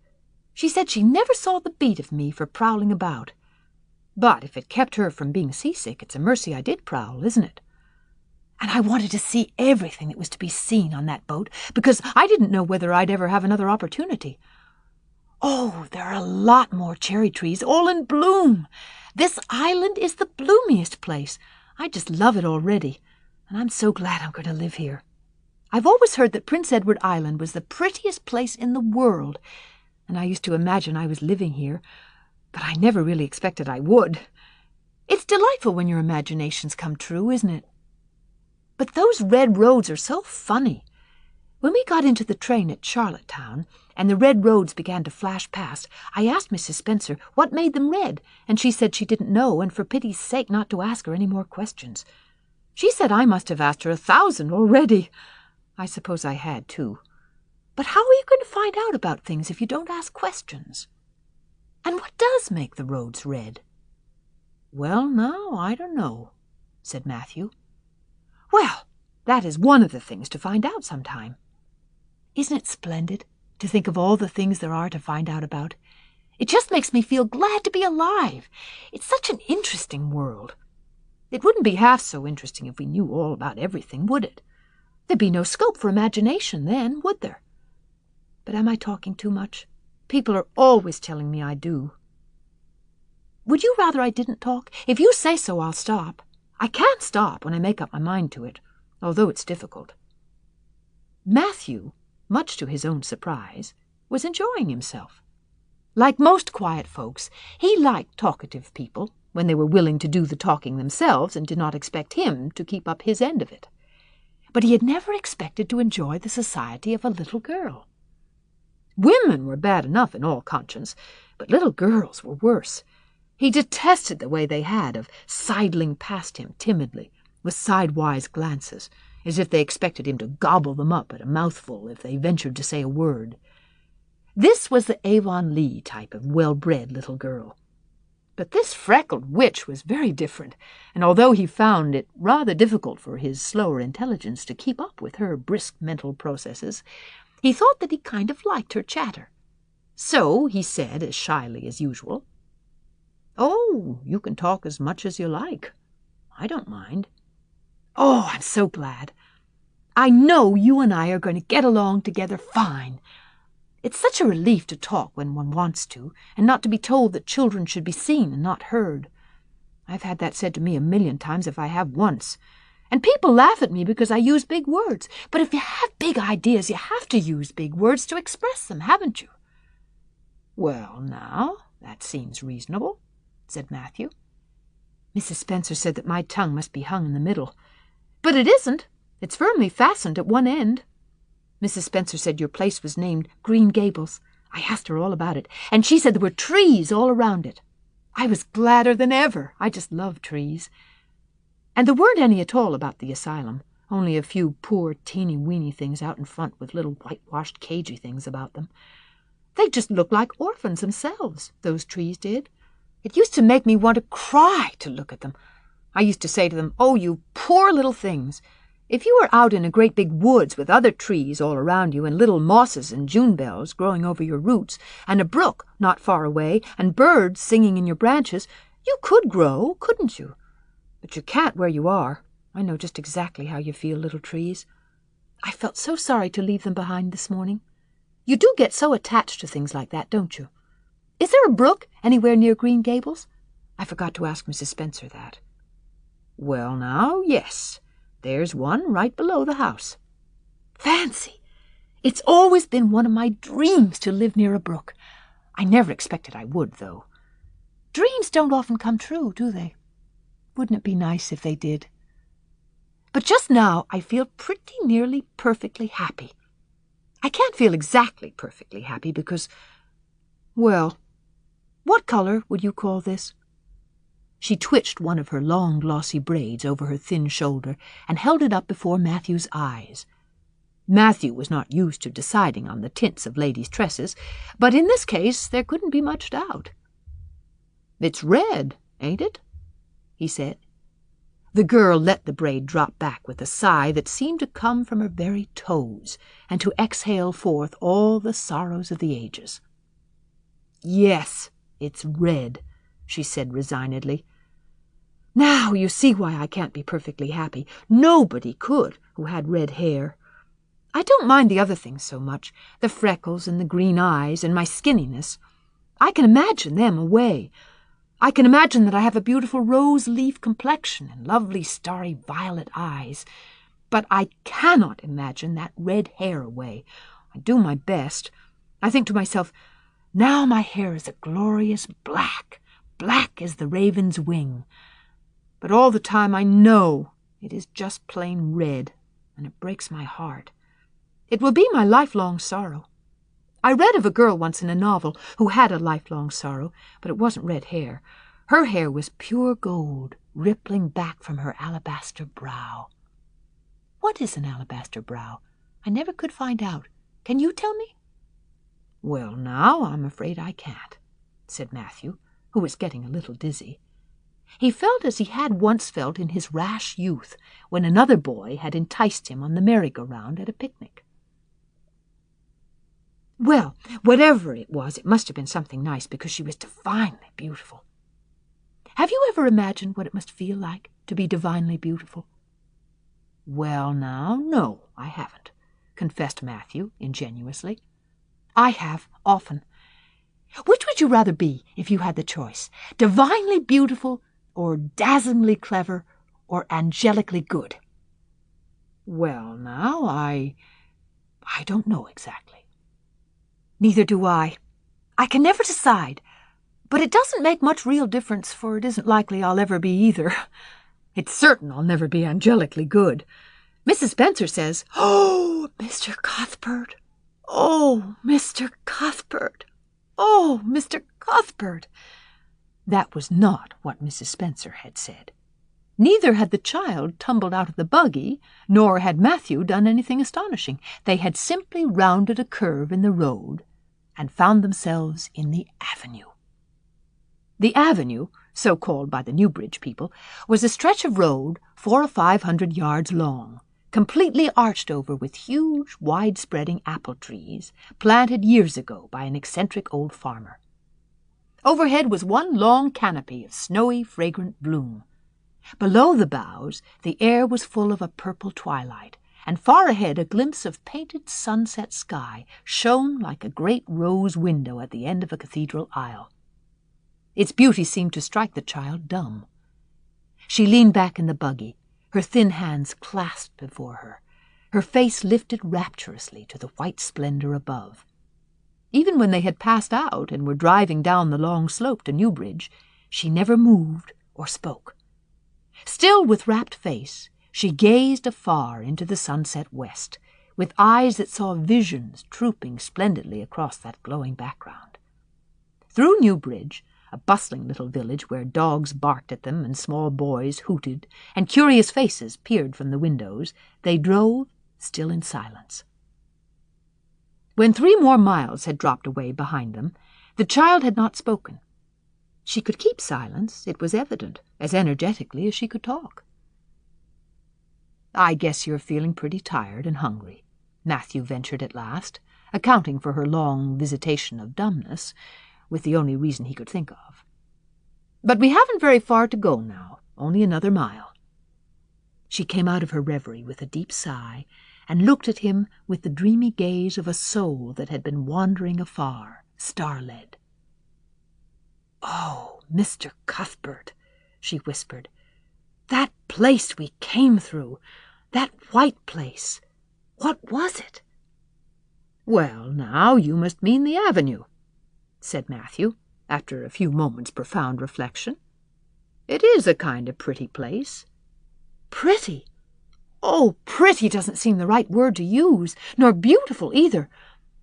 She said she never saw the beat of me for prowling about. But if it kept her from being seasick, it's a mercy I did prowl, isn't it? And I wanted to see everything that was to be seen on that boat, because I didn't know whether I'd ever have another opportunity. Oh, there are a lot more cherry trees, all in bloom. This island is the bloomiest place. I just love it already. And I'm so glad I'm going to live here. I've always heard that Prince Edward Island was the prettiest place in the world, and I used to imagine I was living here, but I never really expected I would. It's delightful when your imaginations come true, isn't it? But those red roads are so funny. When we got into the train at Charlottetown, and the red roads began to flash past, I asked Mrs. Spencer what made them red, and she said she didn't know, and for pity's sake not to ask her any more questions. She said I must have asked her 1,000 already. I suppose I had, too. But how are you going to find out about things if you don't ask questions? And what does make the roads red? Well, now, I don't know, said Matthew. Well, that is one of the things to find out sometime. Isn't it splendid to think of all the things there are to find out about? It just makes me feel glad to be alive. It's such an interesting world. It wouldn't be half so interesting if we knew all about everything, would it? There'd be no scope for imagination then, would there? But am I talking too much? People are always telling me I do. Would you rather I didn't talk? If you say so, I'll stop. I can't stop when I make up my mind to it, although it's difficult. Matthew, much to his own surprise, was enjoying himself. Like most quiet folks, he liked talkative people when they were willing to do the talking themselves and did not expect him to keep up his end of it. But he had never expected to enjoy the society of a little girl. Women were bad enough in all conscience, but little girls were worse. He detested the way they had of sidling past him timidly, with sidewise glances, as if they expected him to gobble them up at a mouthful if they ventured to say a word. This was the Avonlea type of well-bred little girl. But this freckled witch was very different, and although he found it rather difficult for his slower intelligence to keep up with her brisk mental processes, he thought that he kind of liked her chatter. So he said, as shyly as usual, "Oh, you can talk as much as you like. I don't mind." "Oh, I'm so glad. I know you and I are going to get along together fine. It's such a relief to talk when one wants to, and not to be told that children should be seen and not heard. I've had that said to me 1,000,000 times if I have once. And people laugh at me because I use big words. But if you have big ideas, you have to use big words to express them, haven't you?" "Well, now, that seems reasonable," said Matthew. "Mrs. Spencer said that my tongue must be hung in the middle. But it isn't. It's firmly fastened at one end. Mrs. Spencer said your place was named Green Gables. I asked her all about it, and she said there were trees all around it. I was gladder than ever. I just love trees. And there weren't any at all about the asylum, only a few poor teeny-weeny things out in front with little whitewashed cagey things about them. They just looked like orphans themselves, those trees did. It used to make me want to cry to look at them. I used to say to them, "Oh, you poor little things. If you were out in a great big woods with other trees all around you and little mosses and June bells growing over your roots and a brook not far away and birds singing in your branches, you could grow, couldn't you? But you can't where you are. I know just exactly how you feel, little trees. I felt so sorry to leave them behind this morning. You do get so attached to things like that, don't you? Is there a brook anywhere near Green Gables? I forgot to ask Mrs. Spencer that." "Well, now, yes. There's one right below the house." "Fancy! It's always been one of my dreams to live near a brook. I never expected I would, though. Dreams don't often come true, do they? Wouldn't it be nice if they did? But just now I feel pretty nearly perfectly happy. I can't feel exactly perfectly happy because, well, what color would you call this?" She twitched one of her long, glossy braids over her thin shoulder and held it up before Matthew's eyes. Matthew was not used to deciding on the tints of ladies' tresses, but in this case there couldn't be much doubt. "It's red, ain't it?" he said. The girl let the braid drop back with a sigh that seemed to come from her very toes and to exhale forth all the sorrows of the ages. "Yes, it's red," she said resignedly. "Now you see why I can't be perfectly happy. Nobody could who had red hair. I don't mind the other things so much, the freckles and the green eyes and my skinniness. I can imagine them away. I can imagine that I have a beautiful rose-leaf complexion and lovely starry violet eyes. But I cannot imagine that red hair away. I do my best. I think to myself, now my hair is a glorious black, black as the raven's wing. But all the time I know it is just plain red, and it breaks my heart. It will be my lifelong sorrow. I read of a girl once in a novel who had a lifelong sorrow, but it wasn't red hair. Her hair was pure gold, rippling back from her alabaster brow. What is an alabaster brow? I never could find out. Can you tell me?" "Well, now, I'm afraid I can't," said Matthew, who was getting a little dizzy. He felt as he had once felt in his rash youth, when another boy had enticed him on the merry-go-round at a picnic. Well, whatever it was, it must have been something nice, because she was divinely beautiful. Have you ever imagined what it must feel like to be divinely beautiful? "Well, now, no, I haven't," confessed Matthew ingenuously. "I have, often. Which would you rather be if you had the choice? Divinely beautiful, or dazzlingly clever, or angelically good?" "Well, now, I don't know exactly." "Neither do I. I can never decide. But it doesn't make much real difference, for it isn't likely I'll ever be either. It's certain I'll never be angelically good. Mrs. Spencer says, 'Oh, Mr. Cuthbert! Oh, Mr. Cuthbert! Oh, Mr. Cuthbert!'" That was not what Mrs. Spencer had said. Neither had the child tumbled out of the buggy, nor had Matthew done anything astonishing. They had simply rounded a curve in the road and found themselves in the avenue. The avenue, so called by the Newbridge people, was a stretch of road 400 or 500 yards long, completely arched over with huge, wide-spreading apple trees, planted years ago by an eccentric old farmer. Overhead was one long canopy of snowy, fragrant bloom. Below the boughs, the air was full of a purple twilight, and far ahead a glimpse of painted sunset sky shone like a great rose window at the end of a cathedral aisle. Its beauty seemed to strike the child dumb. She leaned back in the buggy, her thin hands clasped before her, her face lifted rapturously to the white splendor above. Even when they had passed out and were driving down the long slope to Newbridge, she never moved or spoke. Still with rapt face, She gazed afar into the sunset west, with eyes that saw visions trooping splendidly across that glowing background. Through Newbridge, a bustling little village where dogs barked at them and small boys hooted and curious faces peered from the windows, they drove, still in silence. When 3 more miles had dropped away behind them, the child had not spoken. She could keep silence, it was evident, as energetically as she could talk. "I guess you're feeling pretty tired and hungry," Matthew ventured at last, accounting for her long visitation of dumbness, with the only reason he could think of. "But we haven't very far to go now, only another mile." She came out of her reverie with a deep sigh, and looked at him with the dreamy gaze of a soul that had been wandering afar, star-led. "Oh, Mr. Cuthbert," she whispered, "that place we came through, that white place, what was it?" "Well, now, you must mean the avenue," said Matthew, after a few moments' profound reflection. "It is a kind of pretty place." "Pretty? Oh, pretty doesn't seem the right word to use, nor beautiful either.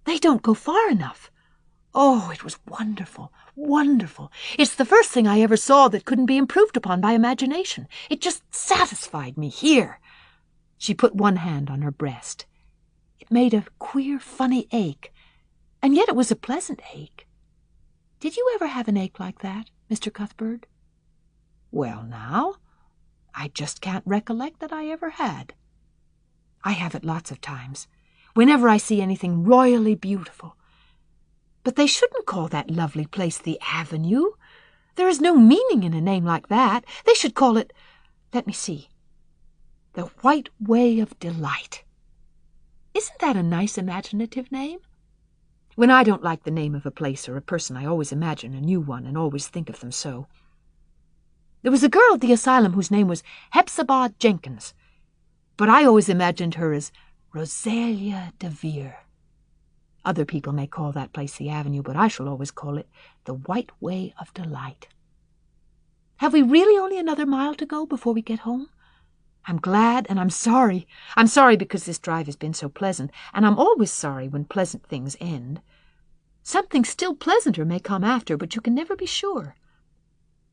They don't go far enough. Oh, it was wonderful, wonderful. It's the first thing I ever saw that couldn't be improved upon by imagination. It just satisfied me here." She put one hand on her breast. It made a queer, funny ache, and yet it was a pleasant ache. "Did you ever have an ache like that, Mr. Cuthbert?" "Well, now, I just can't recollect that I ever had." "I have it lots of times, whenever I see anything royally beautiful. But they shouldn't call that lovely place the Avenue. There is no meaning in a name like that. They should call it, let me see, the White Way of Delight. Isn't that a nice imaginative name? When I don't like the name of a place or a person, I always imagine a new one and always think of them so. There was a girl at the asylum whose name was Hepzibah Jenkins, but I always imagined her as Rosalia de Vere. Other people may call that place the Avenue, but I shall always call it the White Way of Delight. Have we really only another mile to go before we get home? I'm glad and I'm sorry. I'm sorry because this drive has been so pleasant, and I'm always sorry when pleasant things end. Something still pleasanter may come after, but you can never be sure.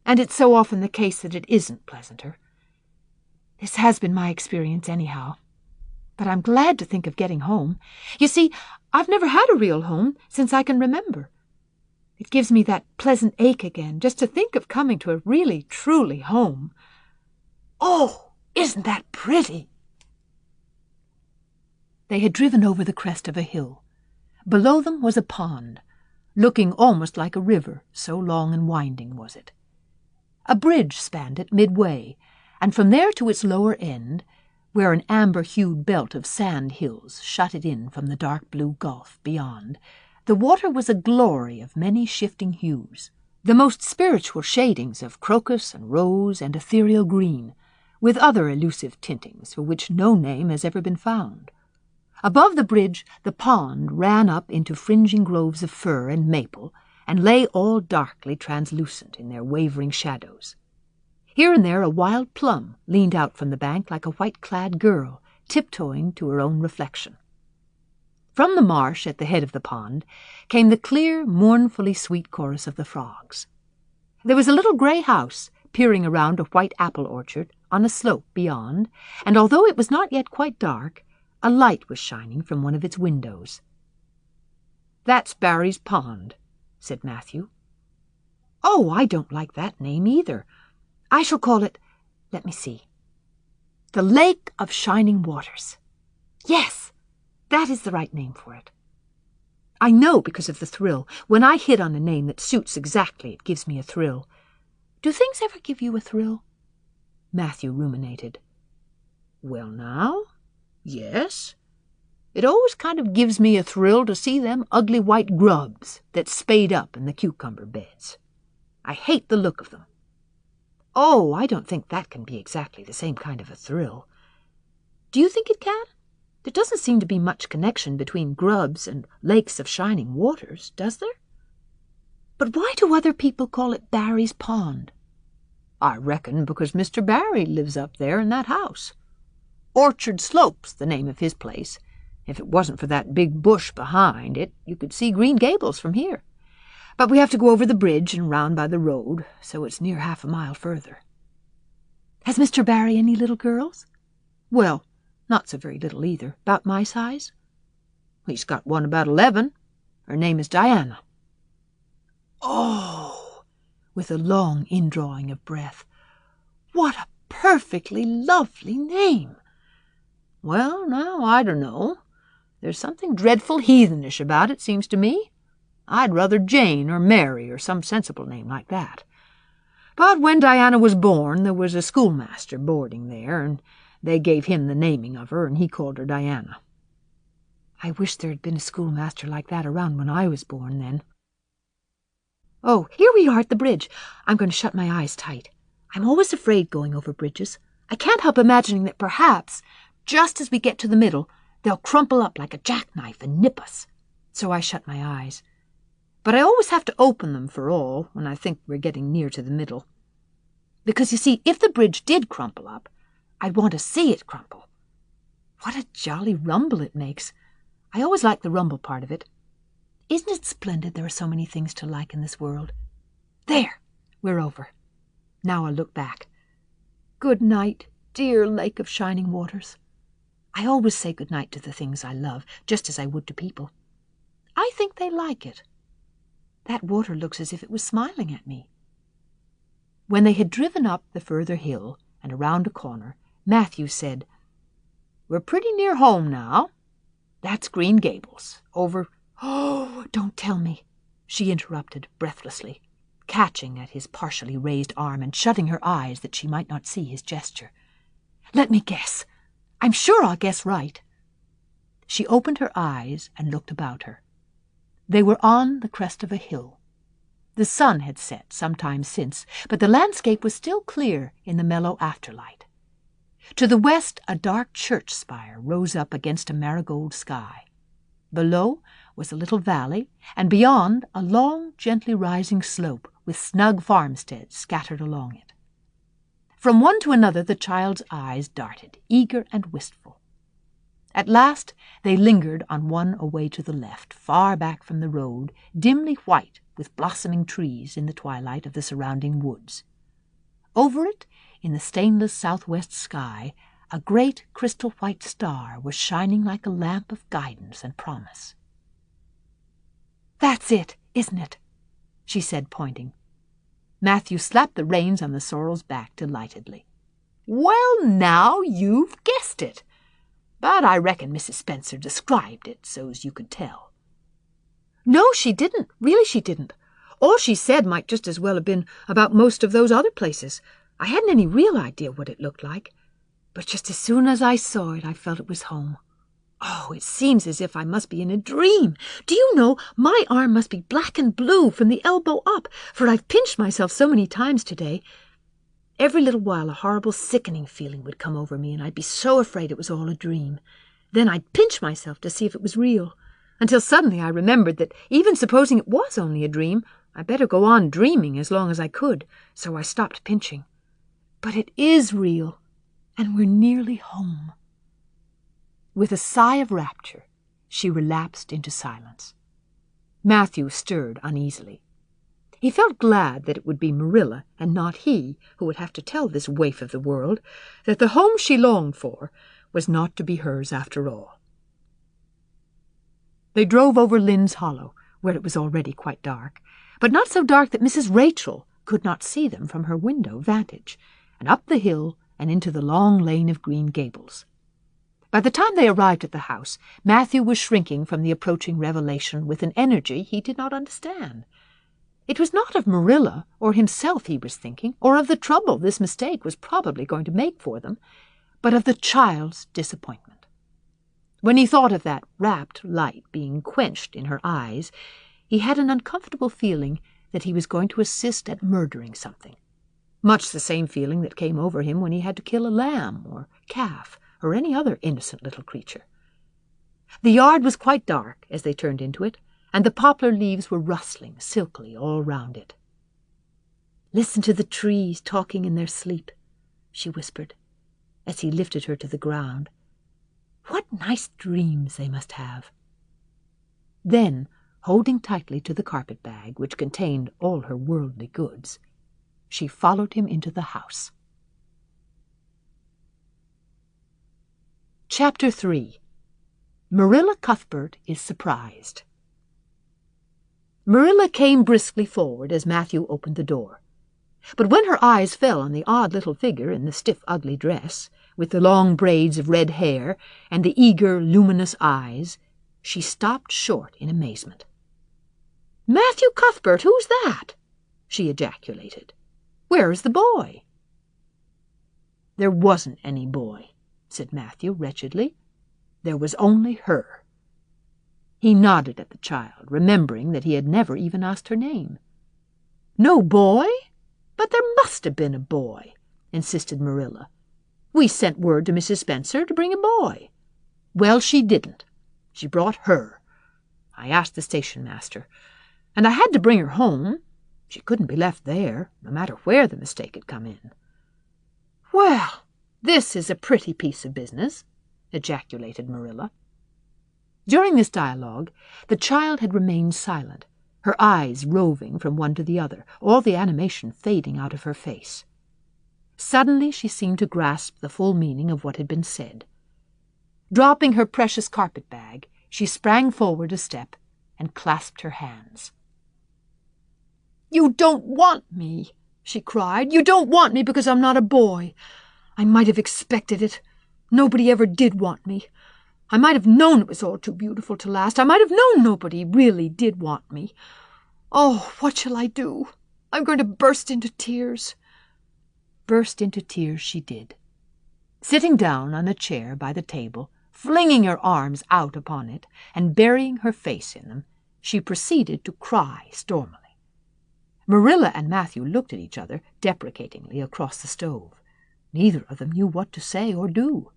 And it's so often the case that it isn't pleasanter. This has been my experience anyhow. But I'm glad to think of getting home. You see, I've never had a real home since I can remember. It gives me that pleasant ache again, just to think of coming to a really, truly home. Oh, isn't that pretty? They had driven over the crest of a hill. Below them was a pond, looking almost like a river, so long and winding was it. A bridge spanned it midway, and from there to its lower end, where an amber-hued belt of sand hills shut it in from the dark blue gulf beyond, the water was a glory of many shifting hues, the most spiritual shadings of crocus and rose and ethereal green, with other elusive tintings for which no name has ever been found. Above the bridge the pond ran up into fringing groves of fir and maple, and lay all darkly translucent in their wavering shadows. Here and there a wild plum leaned out from the bank like a white-clad girl, tiptoeing to her own reflection. From the marsh at the head of the pond came the clear, mournfully sweet chorus of the frogs. There was a little grey house peering around a white apple orchard on a slope beyond, and although it was not yet quite dark, a light was shining from one of its windows. "That's Barry's Pond," said Matthew. "Oh, I don't like that name either. I shall call it, let me see, the Lake of Shining Waters. Yes, that is the right name for it. I know because of the thrill. When I hit on a name that suits exactly, it gives me a thrill. Do things ever give you a thrill?" Matthew ruminated. "Well, now, yes. It always kind of gives me a thrill to see them ugly white grubs that spade up in the cucumber beds. I hate the look of them. Oh, I don't think that can be exactly the same kind of a thrill. Do you think it can? There doesn't seem to be much connection between grubs and lakes of shining waters, does there? But why do other people call it Barry's Pond?" "I reckon because Mr. Barry lives up there in that house." Orchard Slope's the name of his place. If it wasn't for that big bush behind it, you could see Green Gables from here. But we have to go over the bridge and round by the road, so it's near half a mile further. Has Mr. Barry any little girls? Well, not so very little either. About my size? He's got one about 11. Her name is Diana. Oh, with a long indrawing of breath. What a perfectly lovely name. Well, now, I don't know. There's something dreadful heathenish about it, seems to me. I'd rather Jane or Mary or some sensible name like that. But when Diana was born, there was a schoolmaster boarding there, and they gave him the naming of her, and he called her Diana. I wish there had been a schoolmaster like that around when I was born then. Oh, here we are at the bridge. I'm going to shut my eyes tight. I'm always afraid going over bridges. I can't help imagining that perhaps, just as we get to the middle, they'll crumple up like a jackknife and nip us. So I shut my eyes. But I always have to open them for all when I think we're getting near to the middle. Because, you see, if the bridge did crumple up, I'd want to see it crumple. What a jolly rumble it makes. I always like the rumble part of it. Isn't it splendid there are so many things to like in this world? There, we're over. Now I'll look back. Good night, dear lake of shining waters. I always say good night to the things I love, just as I would to people. I think they like it. That water looks as if it was smiling at me. When they had driven up the further hill and around a corner, Matthew said, We're pretty near home now. That's Green Gables, over— Oh, don't tell me, she interrupted breathlessly, catching at his partially raised arm and shutting her eyes that she might not see his gesture. Let me guess. I'm sure I'll guess right. She opened her eyes and looked about her. They were on the crest of a hill. The sun had set some time since, but the landscape was still clear in the mellow afterlight. To the west, a dark church spire rose up against a marigold sky. Below was a little valley, and beyond a long, gently rising slope with snug farmsteads scattered along it. From one to another the child's eyes darted, eager and wistful. At last they lingered on one away to the left, far back from the road, dimly white with blossoming trees in the twilight of the surrounding woods. Over it, in the stainless southwest sky, a great crystal-white star was shining like a lamp of guidance and promise. That's it, isn't it? She said, pointing. Matthew slapped the reins on the sorrel's back delightedly. Well, now you've guessed it. But I reckon Mrs. Spencer described it so's you could tell. No, she didn't. Really she didn't. All she said might just as well have been about most of those other places. I hadn't any real idea what it looked like. But just as soon as I saw it, I felt it was home. Oh, it seems as if I must be in a dream. Do you know, my arm must be black and blue from the elbow up, for I've pinched myself so many times today. Every little while a horrible sickening feeling would come over me, and I'd be so afraid it was all a dream. Then I'd pinch myself to see if it was real, until suddenly I remembered that even supposing it was only a dream, I'd better go on dreaming as long as I could, so I stopped pinching. But it is real, and we're nearly home. With a sigh of rapture, she relapsed into silence. Matthew stirred uneasily. He felt glad that it would be Marilla and not he who would have to tell this waif of the world that the home she longed for was not to be hers after all. They drove over Lynn's Hollow, where it was already quite dark, but not so dark that Mrs. Rachel could not see them from her window vantage, and up the hill and into the long lane of Green Gables. By the time they arrived at the house, Matthew was shrinking from the approaching revelation with an energy he did not understand. It was not of Marilla or himself he was thinking, or of the trouble this mistake was probably going to make for them, but of the child's disappointment. When he thought of that rapt light being quenched in her eyes, he had an uncomfortable feeling that he was going to assist at murdering something, much the same feeling that came over him when he had to kill a lamb or calf or any other innocent little creature. The yard was quite dark as they turned into it, and the poplar leaves were rustling silkily all round it. "Listen to the trees talking in their sleep," she whispered. as he lifted her to the ground. "What nice dreams they must have." Then, holding tightly to the carpet-bag, which contained all her worldly goods, she followed him into the house. Chapter 3. Marilla Cuthbert is Surprised. Marilla came briskly forward as Matthew opened the door. But when her eyes fell on the odd little figure in the stiff, ugly dress, with the long braids of red hair and the eager, luminous eyes, she stopped short in amazement. "Matthew Cuthbert, who's that?" she ejaculated. "Where is the boy?" "There wasn't any boy," said Matthew wretchedly. "There was only her." He nodded at the child, remembering that he had never even asked her name. "No boy? But there must have been a boy," insisted Marilla. "We sent word to Mrs. Spencer to bring a boy." "Well, she didn't. She brought her. I asked the station master, and I had to bring her home. She couldn't be left there, no matter where the mistake had come in." "Well, this is a pretty piece of business," ejaculated Marilla. During this dialogue, the child had remained silent, her eyes roving from one to the other, all the animation fading out of her face. Suddenly she seemed to grasp the full meaning of what had been said. Dropping her precious carpet-bag, she sprang forward a step and clasped her hands. "You don't want me," she cried. "You don't want me because I'm not a boy. I might have expected it. Nobody ever did want me. I might have known it was all too beautiful to last. I might have known nobody really did want me. Oh, what shall I do? I'm going to burst into tears." Burst into tears she did. Sitting down on a chair by the table, flinging her arms out upon it, and burying her face in them, she proceeded to cry stormily. Marilla and Matthew looked at each other deprecatingly across the stove. Neither of them knew what to say or do.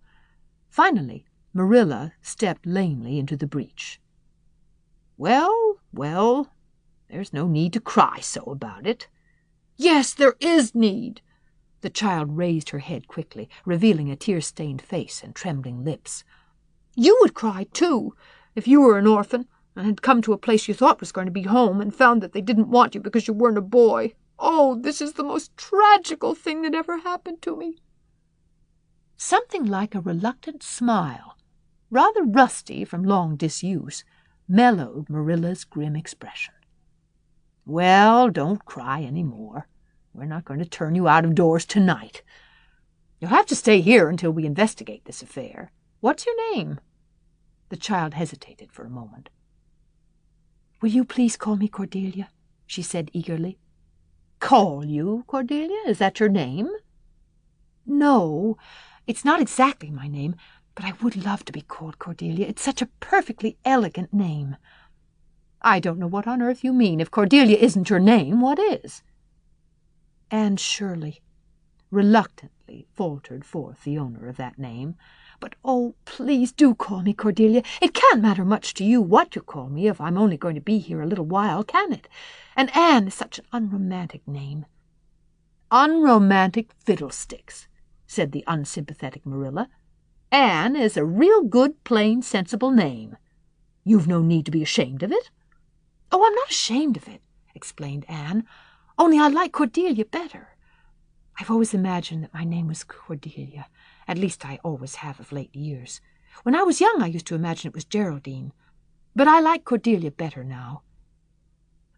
Finally, Marilla stepped lamely into the breach. "Well, well, there's no need to cry so about it." "Yes, there is need." The child raised her head quickly, revealing a tear-stained face and trembling lips. "You would cry, too, if you were an orphan and had come to a place you thought was going to be home and found that they didn't want you because you weren't a boy. Oh, this is the most tragical thing that ever happened to me." Something like a reluctant smile, rather rusty from long disuse, mellowed Marilla's grim expression. "Well, don't cry any more. We're not going to turn you out of doors tonight. You'll have to stay here until we investigate this affair. What's your name?" The child hesitated for a moment. "Will you please call me Cordelia?" she said eagerly. "Call you Cordelia? Is that your name?" "No, it's not exactly my name, but I would love to be called Cordelia. It's such a perfectly elegant name." "I don't know what on earth you mean. If Cordelia isn't your name, what is?" "Anne Shirley," reluctantly faltered forth the owner of that name. "But, oh, please do call me Cordelia. It can't matter much to you what you call me if I'm only going to be here a little while, can it? And Anne is such an unromantic name." "Unromantic fiddlesticks," said the unsympathetic Marilla. "Anne is a real good, plain, sensible name. You've no need to be ashamed of it." "Oh, I'm not ashamed of it," explained Anne. "Only I like Cordelia better. I've always imagined that my name was Cordelia. At least I always have of late years. When I was young I used to imagine it was Geraldine. But I like Cordelia better now.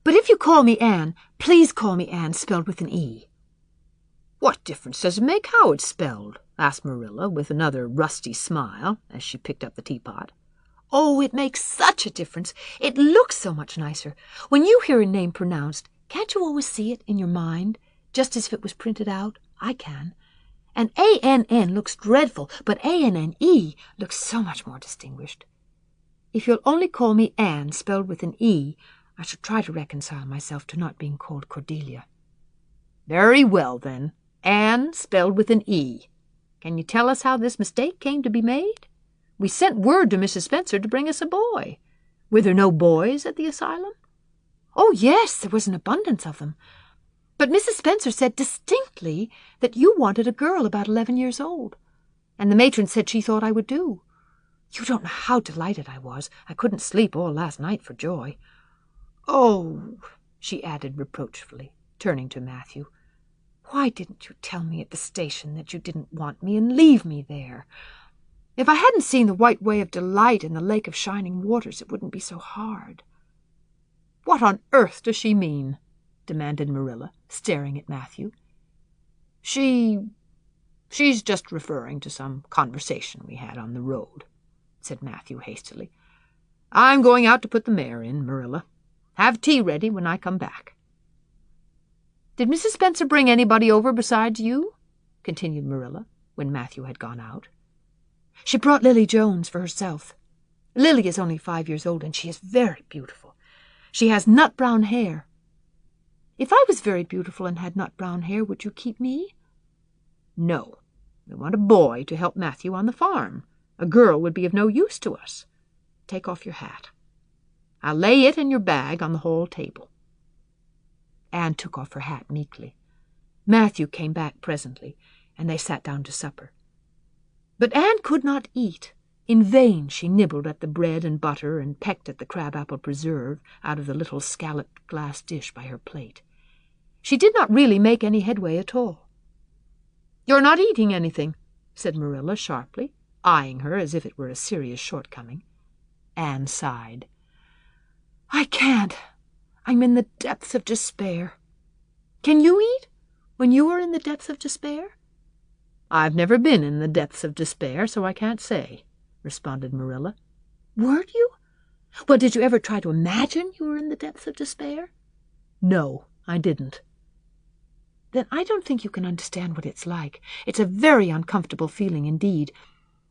But if you call me Anne, please call me Anne spelled with an E." "What difference does it make how it's spelled?" asked Marilla with another rusty smile as she picked up the teapot. "Oh, it makes such a difference. It looks so much nicer. When you hear a name pronounced, can't you always see it in your mind, just as if it was printed out? I can. And A-N-N looks dreadful, but A-N-N-E looks so much more distinguished. If you'll only call me Anne spelled with an E, I shall try to reconcile myself to not being called Cordelia." "Very well, then. Anne spelled with an E. Can you tell us how this mistake came to be made? We sent word to Mrs. Spencer to bring us a boy. Were there no boys at the asylum?" "Oh, yes, there was an abundance of them. But Mrs. Spencer said distinctly that you wanted a girl about 11 years old. and the matron said she thought I would do. You don't know how delighted I was. I couldn't sleep all last night for joy. Oh," she added reproachfully, turning to Matthew, "why didn't you tell me at the station that you didn't want me and leave me there? If I hadn't seen the white way of delight in the lake of shining waters, it wouldn't be so hard." "What on earth does she mean?" demanded Marilla, staring at Matthew. She's just referring to some conversation we had on the road," said Matthew hastily. "I'm going out to put the mare in, Marilla. Have tea ready when I come back." "Did Mrs. Spencer bring anybody over besides you?" continued Marilla, when Matthew had gone out. "She brought Lily Jones for herself. Lily is only 5 years old, and she is very beautiful. She has nut-brown hair. If I was very beautiful and had nut-brown hair, would you keep me?" "No. We want a boy to help Matthew on the farm. A girl would be of no use to us. Take off your hat. I'll lay it and your bag on the hall table." Anne took off her hat meekly. Matthew came back presently, and they sat down to supper. But Anne could not eat. In vain she nibbled at the bread and butter and pecked at the crab-apple preserve out of the little scalloped glass dish by her plate. She did not really make any headway at all. "You're not eating anything," said Marilla sharply, eyeing her as if it were a serious shortcoming. Anne sighed. "I can't. I'm in the depths of despair. Can you eat when you are in the depths of despair?" "I've never been in the depths of despair, so I can't say," responded Marilla. "Weren't you? Well, did you ever try to imagine you were in the depths of despair?" "No, I didn't." "Then I don't think you can understand what it's like. It's a very uncomfortable feeling indeed.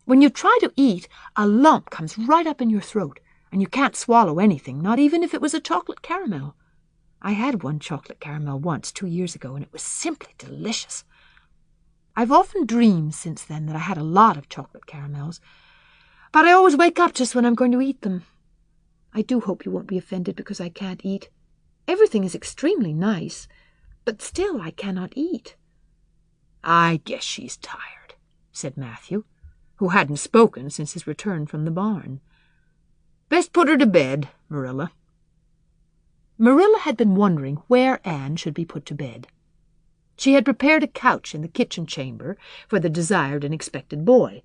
When you try to eat, a lump comes right up in your throat, and you can't swallow anything, not even if it was a chocolate caramel. I had one chocolate caramel once 2 years ago, and it was simply delicious. I've often dreamed since then that I had a lot of chocolate caramels, but I always wake up just when I'm going to eat them. I do hope you won't be offended because I can't eat. Everything is extremely nice, but still I cannot eat." "I guess she's tired," said Matthew, who hadn't spoken since his return from the barn. "Best put her to bed, Marilla." Marilla had been wondering where Anne should be put to bed. She had prepared a couch in the kitchen chamber for the desired and expected boy,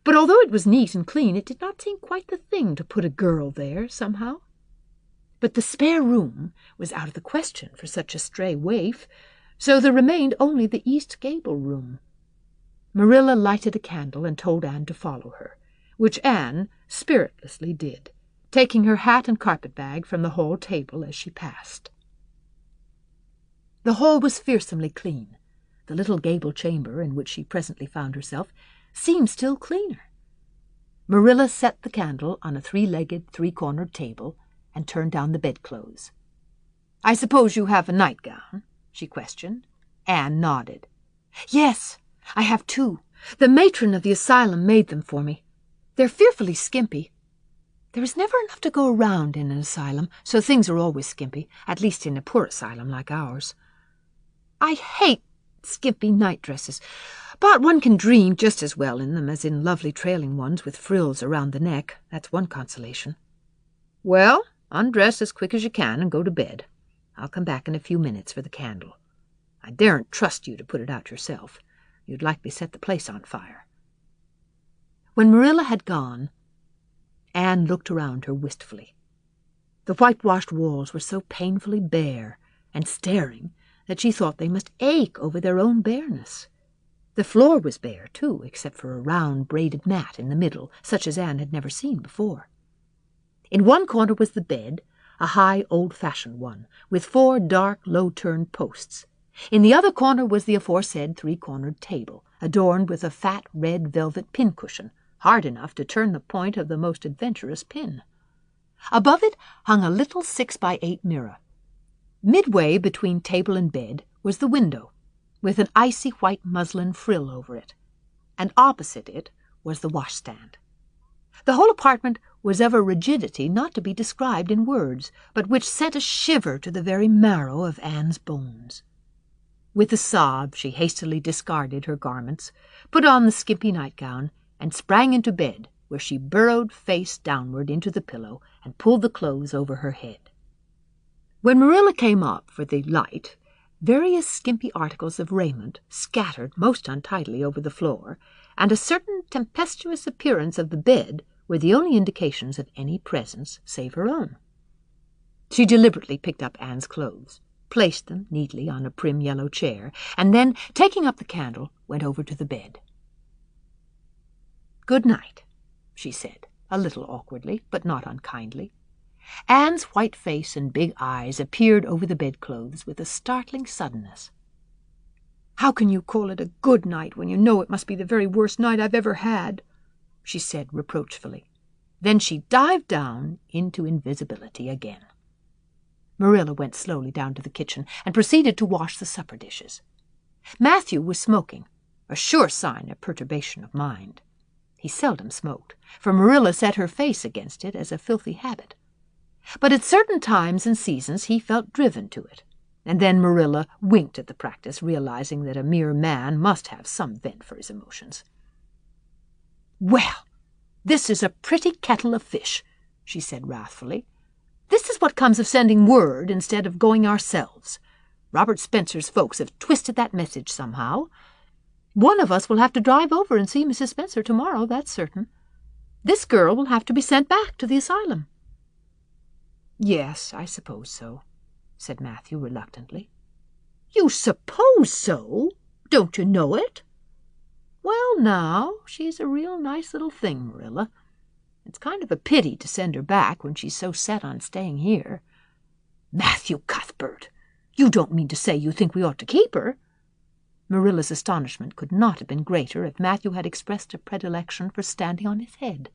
but although it was neat and clean, it did not seem quite the thing to put a girl there somehow. But the spare room was out of the question for such a stray waif, so there remained only the east gable room. Marilla lighted a candle and told Anne to follow her, which Anne spiritlessly did, taking her hat and carpet-bag from the hall table as she passed. The hall was fearsomely clean. The little gable chamber in which she presently found herself seemed still cleaner. Marilla set the candle on a 3-legged, 3-cornered table and turned down the bedclothes. "I suppose you have a nightgown?" she questioned. Anne nodded. "Yes, I have 2. The matron of the asylum made them for me. They're fearfully skimpy. There is never enough to go around in an asylum, so things are always skimpy, at least in a poor asylum like ours. I hate skimpy night-dresses, but one can dream just as well in them as in lovely trailing ones with frills around the neck. That's one consolation." "Well, undress as quick as you can and go to bed. I'll come back in a few minutes for the candle. I daren't trust you to put it out yourself. You'd likely set the place on fire." When Marilla had gone, Anne looked around her wistfully. The whitewashed walls were so painfully bare and staring that she thought they must ache over their own bareness. The floor was bare, too, except for a round braided mat in the middle, such as Anne had never seen before. In one corner was the bed, a high, old-fashioned one, with 4 dark, low-turned posts. In the other corner was the aforesaid 3-cornered table, adorned with a fat red velvet pincushion, hard enough to turn the point of the most adventurous pin. Above it hung a little 6-by-8 mirror. Midway between table and bed was the window, with an icy white muslin frill over it, and opposite it was the washstand. The whole apartment was of a rigidity not to be described in words, but which sent a shiver to the very marrow of Anne's bones. With a sob, she hastily discarded her garments, put on the skimpy nightgown, and sprang into bed, where she burrowed face downward into the pillow and pulled the clothes over her head. When Marilla came up for the light, various skimpy articles of raiment scattered most untidily over the floor, and a certain tempestuous appearance of the bed were the only indications of any presence save her own. She deliberately picked up Anne's clothes, placed them neatly on a prim yellow chair, and then, taking up the candle, went over to the bed. "Good night," she said, a little awkwardly, but not unkindly. Anne's white face and big eyes appeared over the bedclothes with a startling suddenness. "How can you call it a good night when you know it must be the very worst night I've ever had?" she said reproachfully. Then she dived down into invisibility again. Marilla went slowly down to the kitchen and proceeded to wash the supper dishes. Matthew was smoking, a sure sign of perturbation of mind. He seldom smoked, for Marilla set her face against it as a filthy habit. But at certain times and seasons he felt driven to it, and then Marilla winked at the practice, realizing that a mere man must have some vent for his emotions. "Well, this is a pretty kettle of fish," she said wrathfully. "This is what comes of sending word instead of going ourselves. Robert Spencer's folks have twisted that message somehow. One of us will have to drive over and see Mrs. Spencer tomorrow, that's certain. This girl will have to be sent back to the asylum." "Yes, I suppose so," said Matthew reluctantly. "You suppose so? Don't you know it?" "Well, now, she's a real nice little thing, Marilla. It's kind of a pity to send her back when she's so set on staying here." "Matthew Cuthbert, you don't mean to say you think we ought to keep her?" Marilla's astonishment could not have been greater if Matthew had expressed a predilection for standing on his head.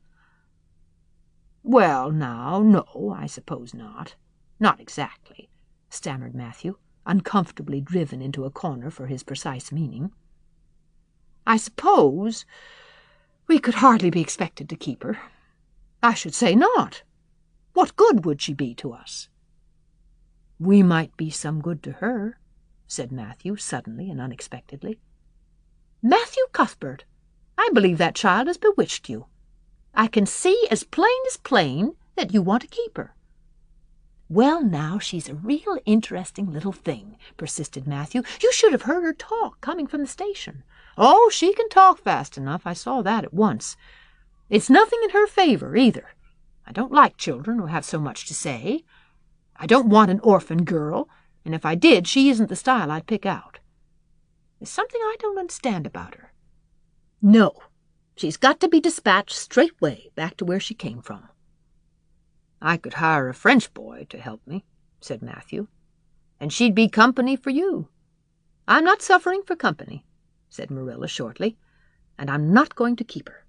"Well, now, no, I suppose not. Not exactly," stammered Matthew, uncomfortably driven into a corner for his precise meaning. "I suppose we could hardly be expected to keep her. I should say not. What good would she be to us?" "We might be some good to her," said Matthew suddenly and unexpectedly. "Matthew Cuthbert, I believe that child has bewitched you. I can see as plain that you want to keep her." "Well, now, she's a real interesting little thing," persisted Matthew. "You should have heard her talk coming from the station." "Oh, she can talk fast enough. I saw that at once. It's nothing in her favor, either. I don't like children who have so much to say. I don't want an orphan girl, and if I did, she isn't the style I'd pick out. There's something I don't understand about her. No, she's got to be dispatched straightway back to where she came from." "I could hire a French boy to help me," said Matthew, "and she'd be company for you." "I'm not suffering for company," said Marilla shortly, "and I'm not going to keep her."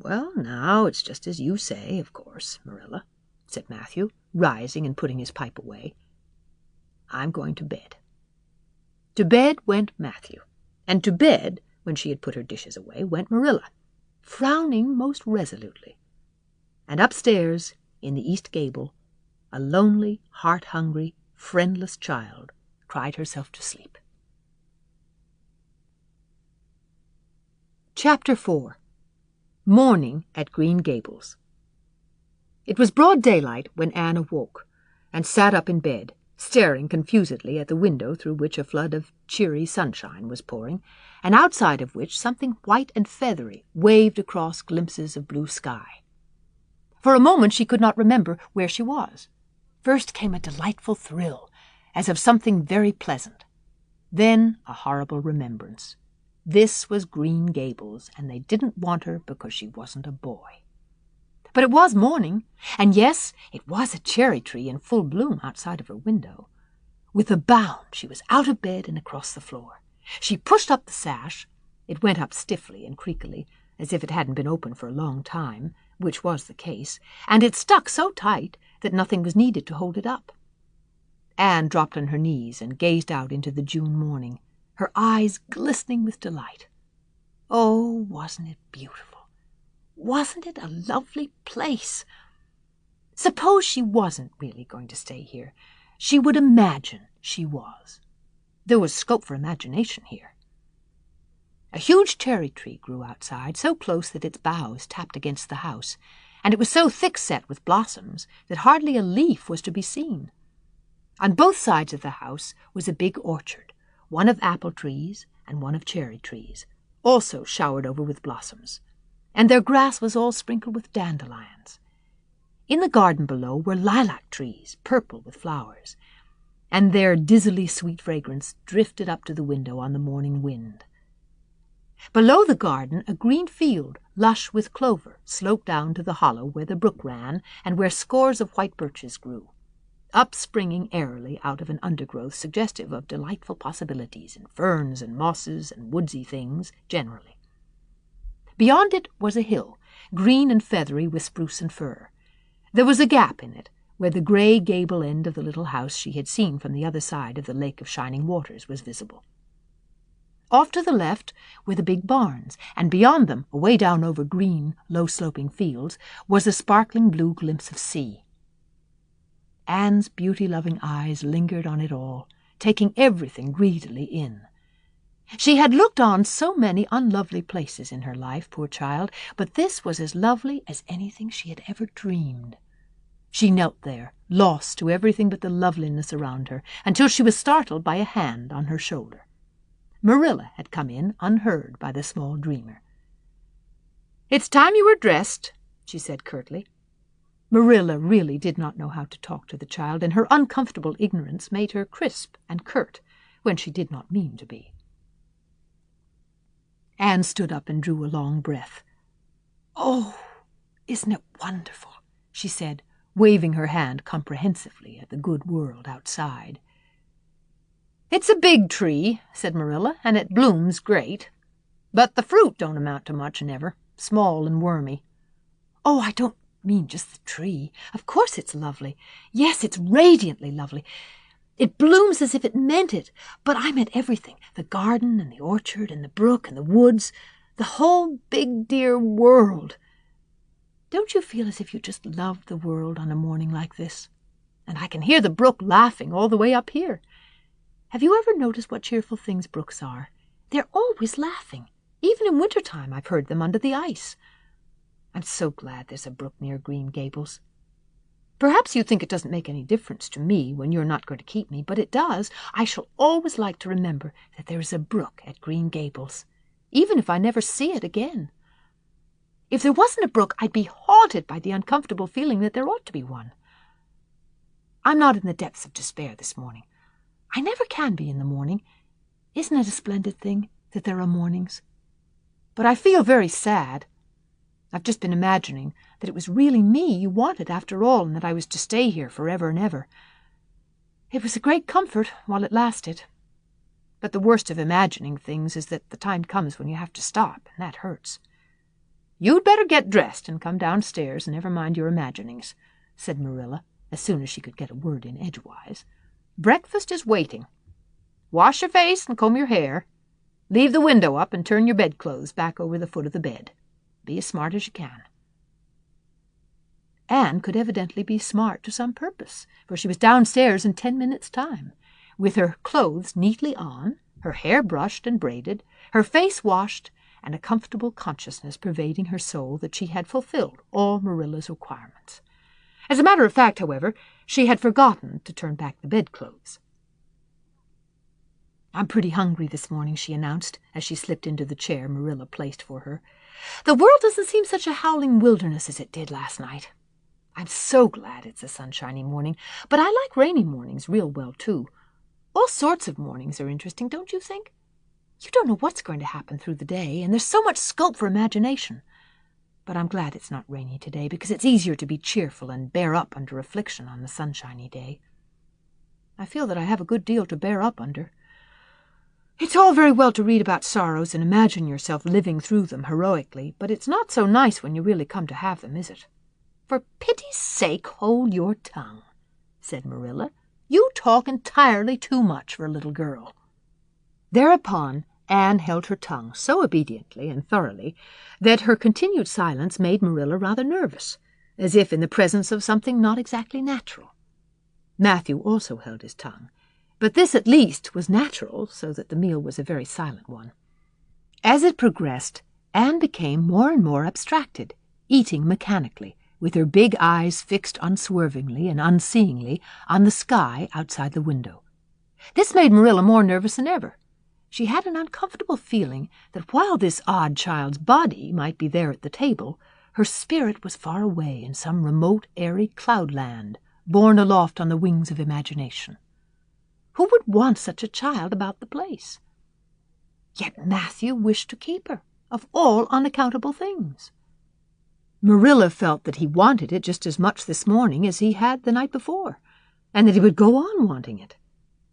"Well, now, it's just as you say, of course, Marilla," said Matthew, rising and putting his pipe away. "I'm going to bed." To bed went Matthew, and to bed, when she had put her dishes away, went Marilla, frowning most resolutely. And upstairs, in the east gable, a lonely, heart-hungry, friendless child cried herself to sleep. Chapter 4. Morning at Green Gables. It was broad daylight when Anne awoke, and sat up in bed, staring confusedly at the window through which a flood of cheery sunshine was pouring, and outside of which something white and feathery waved across glimpses of blue sky. For a moment she could not remember where she was. First came a delightful thrill, as of something very pleasant. Then a horrible remembrance. This was Green Gables, and they didn't want her because she wasn't a boy. But it was morning, and yes, it was a cherry tree in full bloom outside of her window. With a bound she was out of bed and across the floor. She pushed up the sash. It went up stiffly and creakily, as if it hadn't been open for a long time, which was the case, and it stuck so tight that nothing was needed to hold it up. Anne dropped on her knees and gazed out into the June morning, her eyes glistening with delight. Oh, wasn't it beautiful? Wasn't it a lovely place? Suppose she wasn't really going to stay here. She would imagine she was. There was scope for imagination here. A huge cherry tree grew outside, so close that its boughs tapped against the house, and it was so thick-set with blossoms that hardly a leaf was to be seen. On both sides of the house was a big orchard, one of apple trees and one of cherry trees, also showered over with blossoms, and their grass was all sprinkled with dandelions. In the garden below were lilac trees, purple with flowers, and their dizzily sweet fragrance drifted up to the window on the morning wind. Below the garden a green field, lush with clover, sloped down to the hollow where the brook ran and where scores of white birches grew, upspringing airily out of an undergrowth suggestive of delightful possibilities in ferns and mosses and woodsy things generally. Beyond it was a hill, green and feathery with spruce and fir. There was a gap in it, where the grey gable end of the little house she had seen from the other side of the lake of shining waters was visible. Off to the left were the big barns, and beyond them, away down over green, low-sloping fields, was a sparkling blue glimpse of sea. Anne's beauty-loving eyes lingered on it all, taking everything greedily in. She had looked on so many unlovely places in her life, poor child, but this was as lovely as anything she had ever dreamed. She knelt there, lost to everything but the loveliness around her, until she was startled by a hand on her shoulder. Marilla had come in unheard by the small dreamer. "It's time you were dressed," she said curtly. Marilla really did not know how to talk to the child, and her uncomfortable ignorance made her crisp and curt when she did not mean to be. Anne stood up and drew a long breath. "Oh, isn't it wonderful?" she said, waving her hand comprehensively at the good world outside. "It's a big tree," said Marilla, "and it blooms great. But the fruit don't amount to much never, small and wormy." "Oh, I don't mean just the tree. Of course it's lovely. Yes, it's radiantly lovely. It blooms as if it meant it. But I meant everything, the garden and the orchard and the brook and the woods, the whole big dear world. Don't you feel as if you just loved the world on a morning like this? And I can hear the brook laughing all the way up here. Have you ever noticed what cheerful things brooks are? They're always laughing. Even in winter-time I've heard them under the ice. I'm so glad there's a brook near Green Gables. Perhaps you think it doesn't make any difference to me when you're not going to keep me, but it does. I shall always like to remember that there is a brook at Green Gables, even if I never see it again. If there wasn't a brook, I'd be haunted by the uncomfortable feeling that there ought to be one. I'm not in the depths of despair this morning. I never can be in the morning. Isn't it a splendid thing that there are mornings? But I feel very sad. I've just been imagining that it was really me you wanted after all, and that I was to stay here forever and ever. It was a great comfort while it lasted. But the worst of imagining things is that the time comes when you have to stop, and that hurts. "You'd better get dressed and come downstairs and never mind your imaginings," said Marilla, as soon as she could get a word in edgewise. "Breakfast is waiting. Wash your face and comb your hair. Leave the window up and turn your bedclothes back over the foot of the bed. Be as smart as you can." Anne could evidently be smart to some purpose, for she was downstairs in 10 minutes' time, with her clothes neatly on, her hair brushed and braided, her face washed, and a comfortable consciousness pervading her soul that she had fulfilled all Marilla's requirements. As a matter of fact, however, she had forgotten to turn back the bedclothes. "I'm pretty hungry this morning," she announced, as she slipped into the chair Marilla placed for her. "The world doesn't seem such a howling wilderness as it did last night. I'm so glad it's a sunshiny morning, but I like rainy mornings real well, too. All sorts of mornings are interesting, don't you think? You don't know what's going to happen through the day, and there's so much scope for imagination. But I'm glad it's not rainy today, because it's easier to be cheerful and bear up under affliction on the sunshiny day. I feel that I have a good deal to bear up under. It's all very well to read about sorrows and imagine yourself living through them heroically, but it's not so nice when you really come to have them, is it?" "For pity's sake, hold your tongue," said Marilla. "You talk entirely too much for a little girl." Thereupon Anne held her tongue so obediently and thoroughly that her continued silence made Marilla rather nervous, as if in the presence of something not exactly natural. Matthew also held his tongue, But this at least was natural, so that the meal was a very silent one. As it progressed, Anne became more and more abstracted, eating mechanically, with her big eyes fixed unswervingly and unseeingly on the sky outside the window. This made Marilla more nervous than ever. She had an uncomfortable feeling that while this odd child's body might be there at the table, her spirit was far away in some remote, airy cloudland, borne aloft on the wings of imagination. Who would want such a child about the place? Yet Matthew wished to keep her, of all unaccountable things. Marilla felt that he wanted it just as much this morning as he had the night before, and that he would go on wanting it.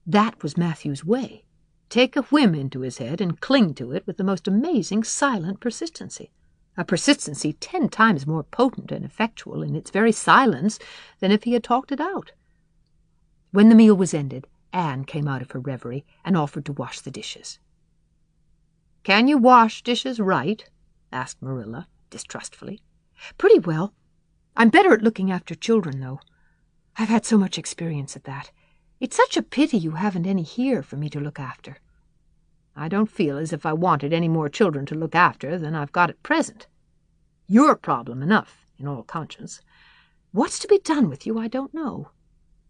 That was Matthew's way. Take a whim into his head and cling to it with the most amazing silent persistency, a persistency 10 times more potent and effectual in its very silence than if he had talked it out. When the meal was ended, Anne came out of her reverie and offered to wash the dishes. "Can you wash dishes right?" asked Marilla, distrustfully. "Pretty well. I'm better at looking after children, though. I've had so much experience at that. It's such a pity you haven't any here for me to look after." "I don't feel as if I wanted any more children to look after than I've got at present. You're a problem enough, in all conscience. What's to be done with you, I don't know.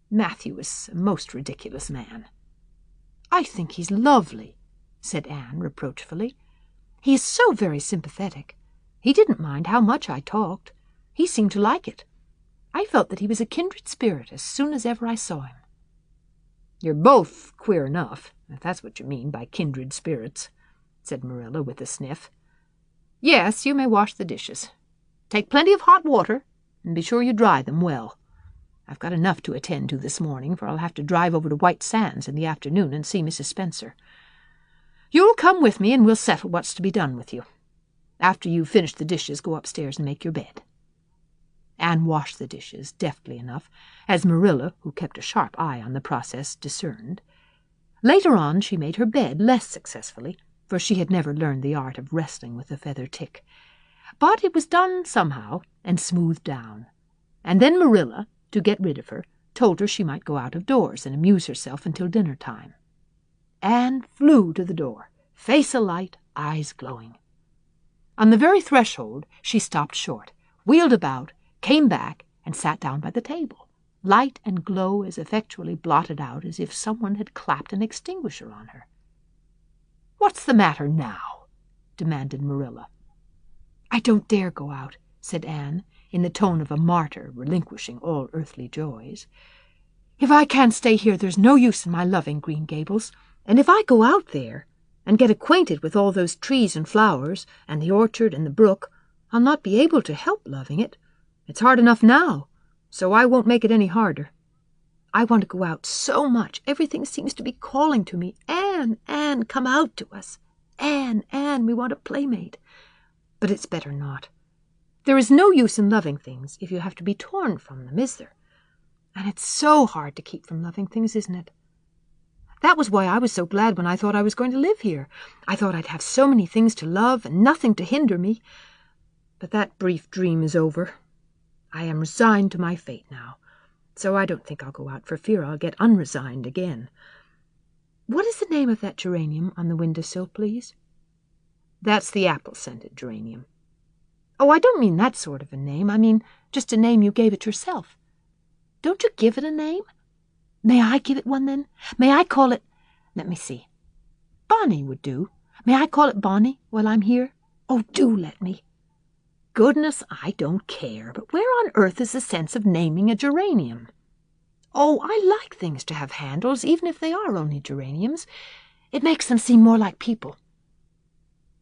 Matthew is a most ridiculous man." "I think he's lovely," said Anne reproachfully. "He is so very sympathetic. He didn't mind how much I talked. He seemed to like it. I felt that he was a kindred spirit as soon as ever I saw him." "You're both queer enough, if that's what you mean by kindred spirits," said Marilla with a sniff. "Yes, you may wash the dishes. Take plenty of hot water, and be sure you dry them well. I've got enough to attend to this morning, for I'll have to drive over to White Sands in the afternoon and see Mrs. Spencer. You'll come with me and we'll settle what's to be done with you. After you've finished the dishes, go upstairs and make your bed." Anne washed the dishes deftly enough, as Marilla, who kept a sharp eye on the process, discerned. Later on she made her bed less successfully, for she had never learned the art of wrestling with the feather tick. But it was done somehow and smoothed down. And then Marilla, to get rid of her, told her she might go out of doors and amuse herself until dinner time. Anne flew to the door, face alight, eyes glowing. On the very threshold she stopped short, wheeled about, came back, and sat down by the table, light and glow as effectually blotted out as if someone had clapped an extinguisher on her. "What's the matter now?" demanded Marilla. "I don't dare go out," said Anne, in the tone of a martyr relinquishing all earthly joys. "If I can't stay here, there's no use in my loving Green Gables, and if I go out there and get acquainted with all those trees and flowers and the orchard and the brook, I'll not be able to help loving it. It's hard enough now, so I won't make it any harder. I want to go out so much. Everything seems to be calling to me. Anne, Anne, come out to us. Anne, Anne, we want a playmate. But it's better not. There is no use in loving things if you have to be torn from them, is there? And it's so hard to keep from loving things, isn't it? That was why I was so glad when I thought I was going to live here. I thought I'd have so many things to love and nothing to hinder me. But that brief dream is over. I am resigned to my fate now, so I don't think I'll go out for fear I'll get unresigned again. What is the name of that geranium on the windowsill, please?" "That's the apple-scented geranium." "Oh, I don't mean that sort of a name. I mean just a name you gave it yourself. Don't you give it a name? May I give it one, then? May I call it, let me see, Bonnie would do. May I call it Bonnie while I'm here? Oh, do let me." "Goodness, I don't care, but where on earth is the sense of naming a geranium?" "Oh, I like things to have handles, even if they are only geraniums. It makes them seem more like people."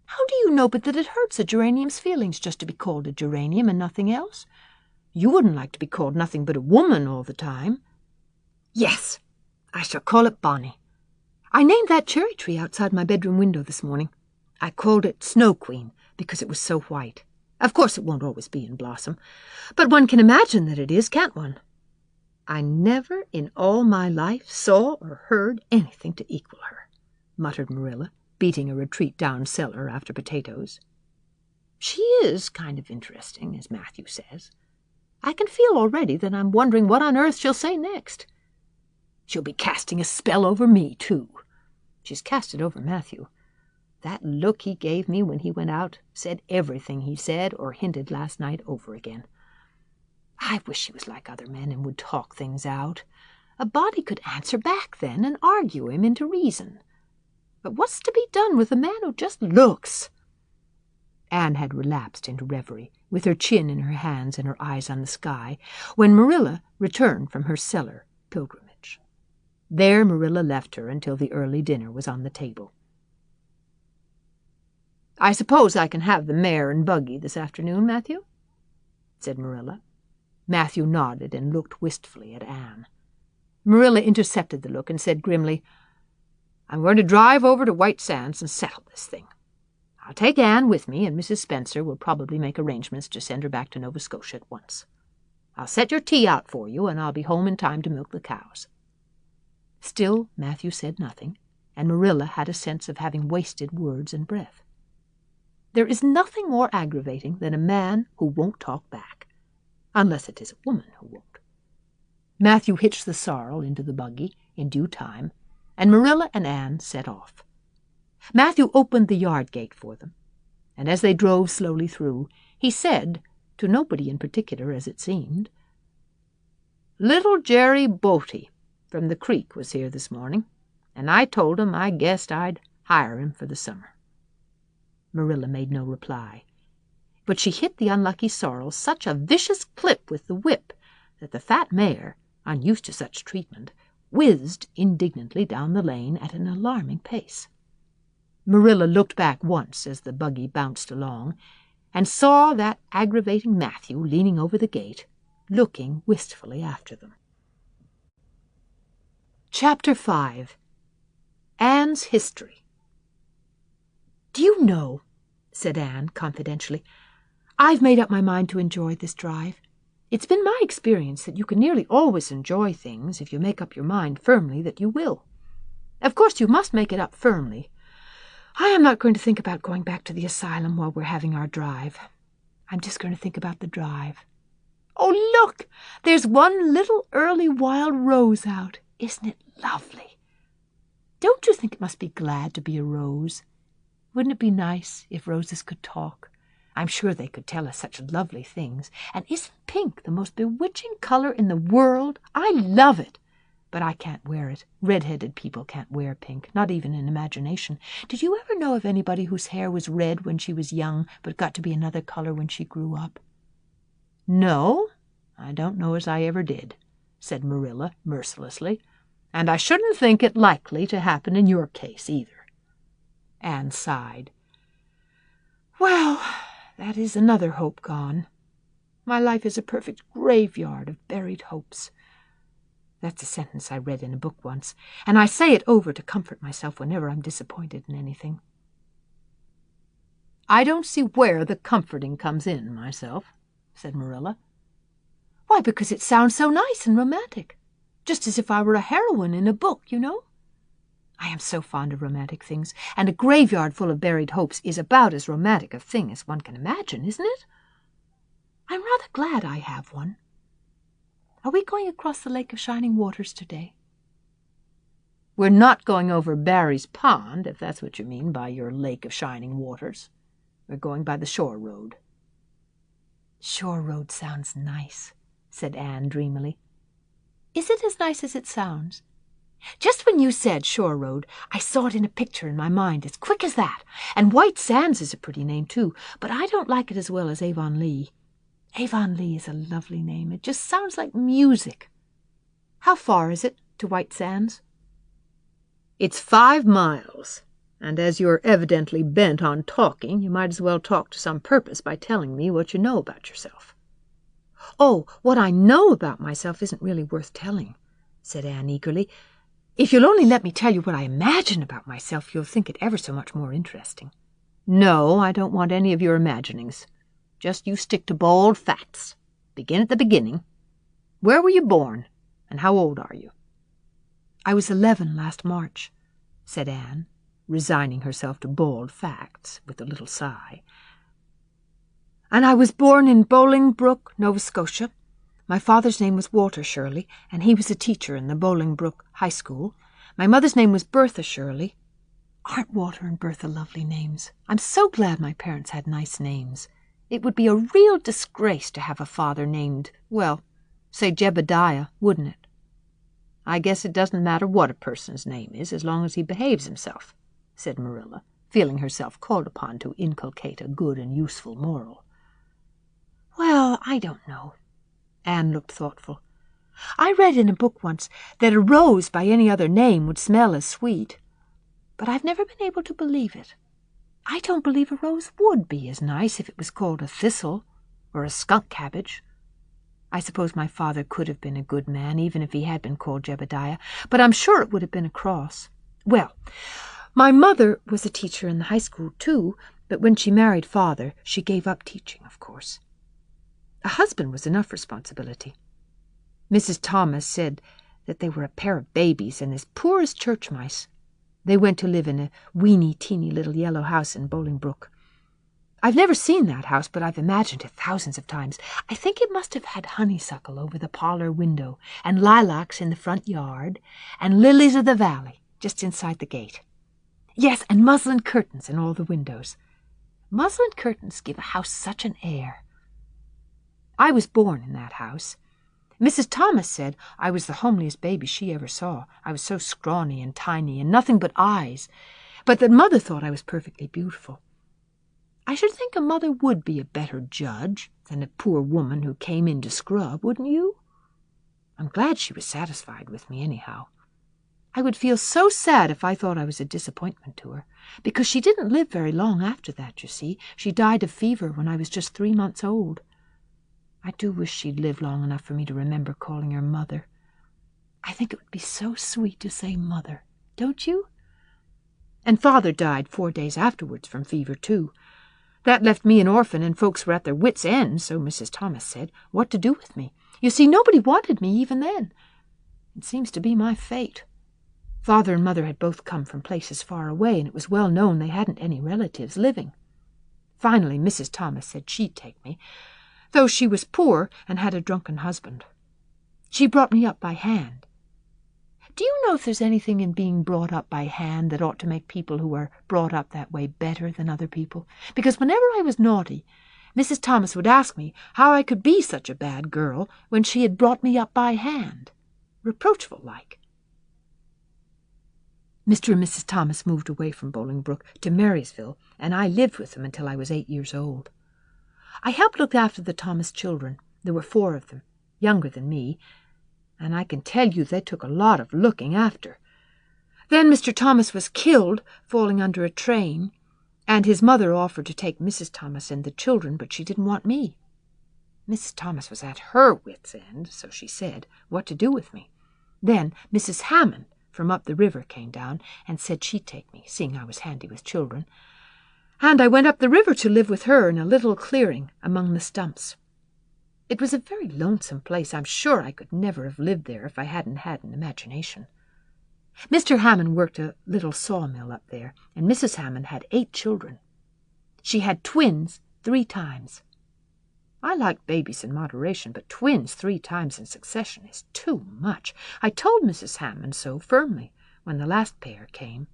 "How do you know but that it hurts a geranium's feelings just to be called a geranium and nothing else? You wouldn't like to be called nothing but a woman all the time." "Yes, I shall call it Bonnie. I named that cherry tree outside my bedroom window this morning. I called it Snow Queen because it was so white. Of course it won't always be in blossom, but one can imagine that it is, can't one? I never in all my life saw or heard anything to equal her," muttered Marilla, beating a retreat down cellar after potatoes. "She is kind of interesting, as Matthew says. I can feel already that I'm wondering what on earth she'll say next. She'll be casting a spell over me, too. She's cast it over Matthew. That look he gave me when he went out said everything he said or hinted last night over again. I wish she was like other men and would talk things out. A body could answer back then and argue him into reason. But what's to be done with a man who just looks? Anne had relapsed into reverie, with her chin in her hands and her eyes on the sky, when Marilla returned from her cellar pilgrimage. There Marilla left her until the early dinner was on the table. "I suppose I can have the mare and buggy this afternoon, Matthew?" said Marilla. Matthew nodded and looked wistfully at Anne. Marilla intercepted the look and said grimly, "I'm going to drive over to White Sands and settle this thing. I'll take Anne with me, and Mrs. Spencer will probably make arrangements to send her back to Nova Scotia at once. I'll set your tea out for you, and I'll be home in time to milk the cows." Still Matthew said nothing, and Marilla had a sense of having wasted words and breath. There is nothing more aggravating than a man who won't talk back, unless it is a woman who won't. Matthew hitched the sorrel into the buggy in due time, and Marilla and Anne set off. Matthew opened the yard gate for them, and as they drove slowly through, he said, to nobody in particular as it seemed, "Little Jerry Boaty from the creek was here this morning, and I told him I guessed I'd hire him for the summer." Marilla made no reply, but she hit the unlucky sorrel such a vicious clip with the whip that the fat mare, unused to such treatment, whizzed indignantly down the lane at an alarming pace. Marilla looked back once as the buggy bounced along, and saw that aggravating Matthew leaning over the gate, looking wistfully after them. Chapter 5. Anne's History. "Do you know," said Anne confidentially, "I've made up my mind to enjoy this drive. It's been my experience that you can nearly always enjoy things if you make up your mind firmly that you will. Of course, you must make it up firmly. I am not going to think about going back to the asylum while we're having our drive. I'm just going to think about the drive. Oh, look! There's one little early wild rose out. Isn't it lovely? Don't you think it must be glad to be a rose? Wouldn't it be nice if roses could talk? I'm sure they could tell us such lovely things. And isn't pink the most bewitching color in the world? I love it. But I can't wear it. Red-headed people can't wear pink, not even in imagination. Did you ever know of anybody whose hair was red when she was young, but got to be another color when she grew up?" "No, I don't know as I ever did," said Marilla mercilessly, "and I shouldn't think it likely to happen in your case either." Anne sighed. "Well, that is another hope gone. My life is a perfect graveyard of buried hopes. That's a sentence I read in a book once, and I say it over to comfort myself whenever I'm disappointed in anything." "I don't see where the comforting comes in, myself," said Marilla. "Why, because it sounds so nice and romantic, just as if I were a heroine in a book, you know. I am so fond of romantic things, and a graveyard full of buried hopes is about as romantic a thing as one can imagine, isn't it? I'm rather glad I have one. Are we going across the Lake of Shining Waters today?" "We're not going over Barry's Pond, if that's what you mean by your Lake of Shining Waters. We're going by the shore road." "Shore road sounds nice," said Anne dreamily. "Is it as nice as it sounds? Just when you said shore road, I saw it in a picture in my mind as quick as that. And White Sands is a pretty name, too, but I don't like it as well as Avonlea. Avonlea is a lovely name. It just sounds like music. How far is it to White Sands?" "It's 5 miles, and as you're evidently bent on talking, you might as well talk to some purpose by telling me what you know about yourself." "Oh, what I know about myself isn't really worth telling," said Anne eagerly. "If you'll only let me tell you what I imagine about myself, you'll think it ever so much more interesting." "No, I don't want any of your imaginings. Just you stick to bald facts. Begin at the beginning. Where were you born, and how old are you?" "I was 11 last March," said Anne, resigning herself to bald facts with a little sigh. "And I was born in Bolingbroke, Nova Scotia, My father's name was Walter Shirley, and he was a teacher in the Bolingbroke High School. My mother's name was Bertha Shirley. Aren't Walter and Bertha lovely names? I'm so glad my parents had nice names. It would be a real disgrace to have a father named, well, say Jebediah, wouldn't it? I guess it doesn't matter what a person's name is as long as he behaves himself, said Marilla, feeling herself called upon to inculcate a good and useful moral. Well, I don't know. Anne looked thoughtful. I read in a book once that a rose by any other name would smell as sweet, but I've never been able to believe it. I don't believe a rose would be as nice if it was called a thistle or a skunk cabbage. I suppose my father could have been a good man even if he had been called Jebediah, but I'm sure it would have been a cross. Well, my mother was a teacher in the high school too, but when she married Father, she gave up teaching, of course. A husband was enough responsibility. Mrs. Thomas said that they were a pair of babies and as poor as church mice. They went to live in a weeny-teeny little yellow house in Bolingbroke. I've never seen that house, but I've imagined it thousands of times. I think it must have had honeysuckle over the parlor window, and lilacs in the front yard, and lilies of the valley just inside the gate. Yes, and muslin curtains in all the windows. Muslin curtains give a house such an air. I was born in that house. Mrs. Thomas said I was the homeliest baby she ever saw. I was so scrawny and tiny and nothing but eyes, but that Mother thought I was perfectly beautiful. I should think a mother would be a better judge than a poor woman who came in to scrub, wouldn't you? I'm glad she was satisfied with me anyhow. I would feel so sad if I thought I was a disappointment to her, because she didn't live very long after that, you see. She died of fever when I was just 3 months old. I do wish she'd lived long enough for me to remember calling her Mother. I think it would be so sweet to say Mother, don't you? And Father died 4 days afterwards from fever, too. That left me an orphan, and folks were at their wits' end, so Mrs. Thomas said, what to do with me. You see, nobody wanted me even then. It seems to be my fate. Father and Mother had both come from places far away, and it was well known they hadn't any relatives living. Finally, Mrs. Thomas said she'd take me, though she was poor and had a drunken husband. She brought me up by hand. Do you know if there's anything in being brought up by hand that ought to make people who are brought up that way better than other people? Because whenever I was naughty, Mrs. Thomas would ask me how I could be such a bad girl when she had brought me up by hand, reproachful-like. Mr. and Mrs. Thomas moved away from Bolingbroke to Marysville, and I lived with them until I was 8 years old. I helped look after the Thomas children. There were 4 of them, younger than me, and I can tell you they took a lot of looking after. Then Mr. Thomas was killed falling under a train, and his mother offered to take Mrs. Thomas and the children, but she didn't want me. Mrs. Thomas was at her wits' end, so she said, what to do with me. Then Mrs. Hammond from up the river came down and said she'd take me, seeing I was handy with children. And I went up the river to live with her in a little clearing among the stumps. It was a very lonesome place. I'm sure I could never have lived there if I hadn't had an imagination. Mr. Hammond worked a little sawmill up there, and Mrs. Hammond had 8 children. She had twins 3 times. I like babies in moderation, but twins 3 times in succession is too much. I told Mrs. Hammond so firmly when the last pair came.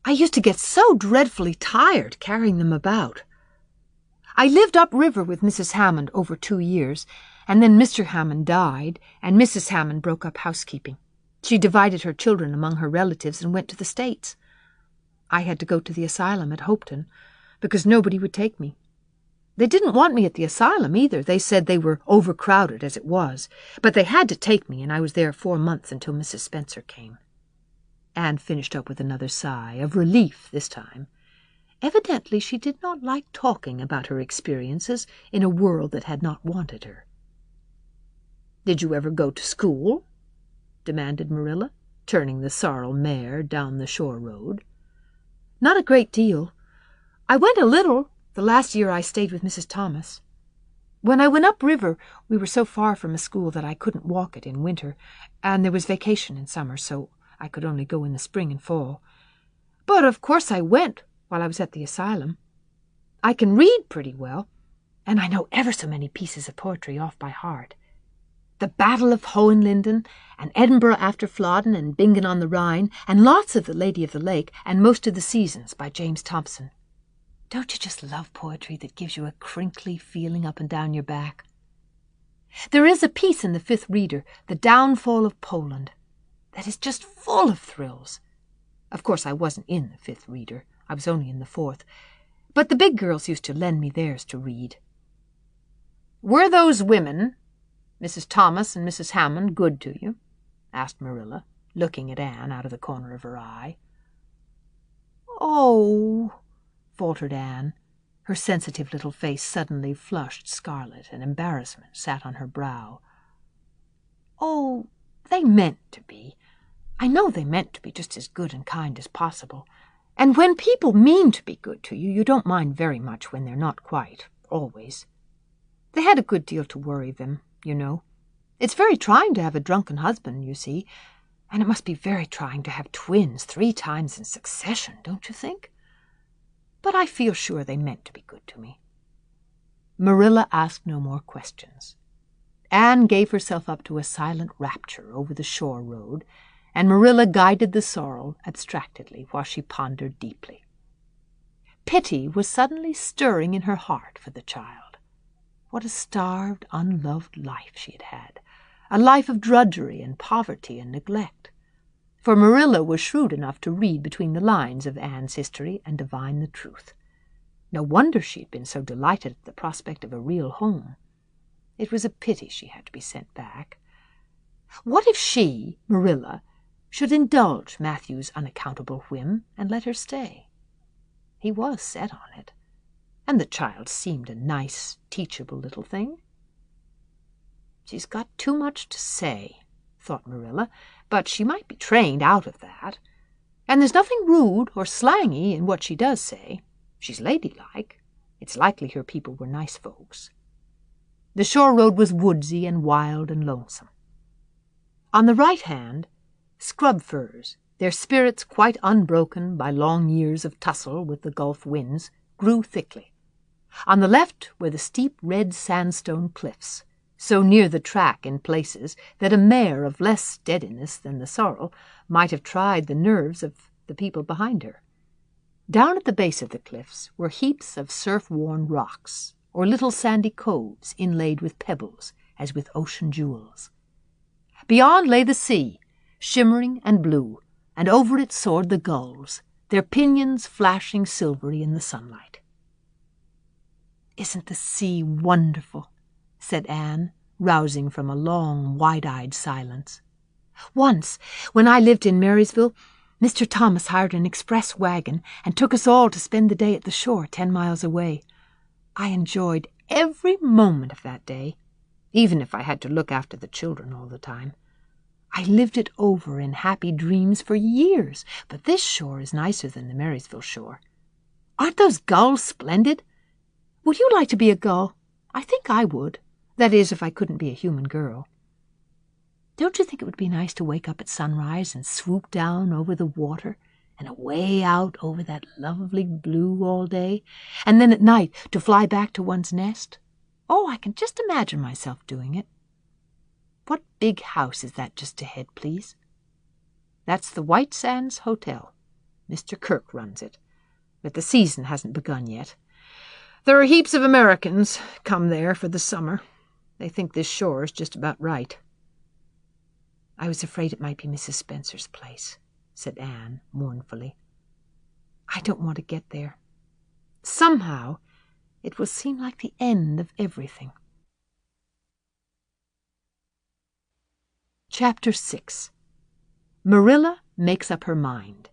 I used to get so dreadfully tired carrying them about. I lived upriver with Mrs. Hammond over 2 years, and then Mr. Hammond died, and Mrs. Hammond broke up housekeeping. She divided her children among her relatives and went to the States. I had to go to the asylum at Hopeton, because nobody would take me. They didn't want me at the asylum either. They said they were overcrowded as it was, but they had to take me, and I was there 4 months until Mrs. Spencer came. Anne finished up with another sigh, of relief this time. Evidently she did not like talking about her experiences in a world that had not wanted her. "Did you ever go to school?" demanded Marilla, turning the sorrel mare down the shore road. "Not a great deal. I went a little the last year I stayed with Mrs. Thomas. When I went upriver, we were so far from a school that I couldn't walk it in winter, and there was vacation in summer, so I could only go in the spring and fall. But of course I went while I was at the asylum. I can read pretty well, and I know ever so many pieces of poetry off by heart. The Battle of Hohenlinden, and Edinburgh after Flodden, and Bingen on the Rhine, and lots of The Lady of the Lake, and Most of the Seasons by James Thomson. Don't you just love poetry that gives you a crinkly feeling up and down your back? There is a piece in the Fifth Reader, The Downfall of Poland, that is just full of thrills. Of course, I wasn't in the Fifth Reader. I was only in the Fourth. But the big girls used to lend me theirs to read. "Were those women, Mrs. Thomas and Mrs. Hammond, good to you?" asked Marilla, looking at Anne out of the corner of her eye. "Oh," faltered Anne. Her sensitive little face suddenly flushed scarlet, and embarrassment sat on her brow. "Oh, they meant to be. I know they meant to be just as good and kind as possible. And when people mean to be good to you, you don't mind very much when they're not quite, always. They had a good deal to worry them, you know. It's very trying to have a drunken husband, you see, and it must be very trying to have twins 3 times in succession, don't you think? But I feel sure they meant to be good to me." Marilla asked no more questions. Anne gave herself up to a silent rapture over the shore road, and Marilla guided the sorrel abstractedly while she pondered deeply. Pity was suddenly stirring in her heart for the child. What a starved, unloved life she had had, a life of drudgery and poverty and neglect. For Marilla was shrewd enough to read between the lines of Anne's history and divine the truth. No wonder she had been so delighted at the prospect of a real home. It was a pity she had to be sent back. What if she, Marilla, should indulge Matthew's unaccountable whim and let her stay? He was set on it, and the child seemed a nice, teachable little thing. "She's got too much to say," thought Marilla, "but she might be trained out of that. And there's nothing rude or slangy in what she does say. She's ladylike. It's likely her people were nice folks." The shore road was woodsy and wild and lonesome. On the right hand, scrub firs, their spirits quite unbroken by long years of tussle with the Gulf winds, grew thickly. On the left were the steep red sandstone cliffs, so near the track in places that a mare of less steadiness than the sorrel might have tried the nerves of the people behind her. Down at the base of the cliffs were heaps of surf-worn rocks, or little sandy coves inlaid with pebbles as with ocean jewels. Beyond lay the sea, shimmering and blue, and over it soared the gulls, their pinions flashing silvery in the sunlight. "Isn't the sea wonderful?" said Anne, rousing from a long, wide-eyed silence. "Once, when I lived in Marysville, Mr. Thomas hired an express wagon and took us all to spend the day at the shore 10 miles away. I enjoyed every moment of that day, even if I had to look after the children all the time. I lived it over in happy dreams for years, but this shore is nicer than the Marysville shore. Aren't those gulls splendid? Would you like to be a gull? I think I would. That is, if I couldn't be a human girl. Don't you think it would be nice to wake up at sunrise and swoop down over the water and away out over that lovely blue all day, and then at night to fly back to one's nest? Oh, I can just imagine myself doing it. What big house is that just ahead, please?" "That's the White Sands Hotel. Mr. Kirk runs it, but the season hasn't begun yet. There are heaps of Americans come there for the summer. They think this shore is just about right." "I was afraid it might be Mrs. Spencer's place," said Anne mournfully. "I don't want to get there. Somehow it will seem like the end of everything." Chapter 6. Marilla Makes Up Her Mind.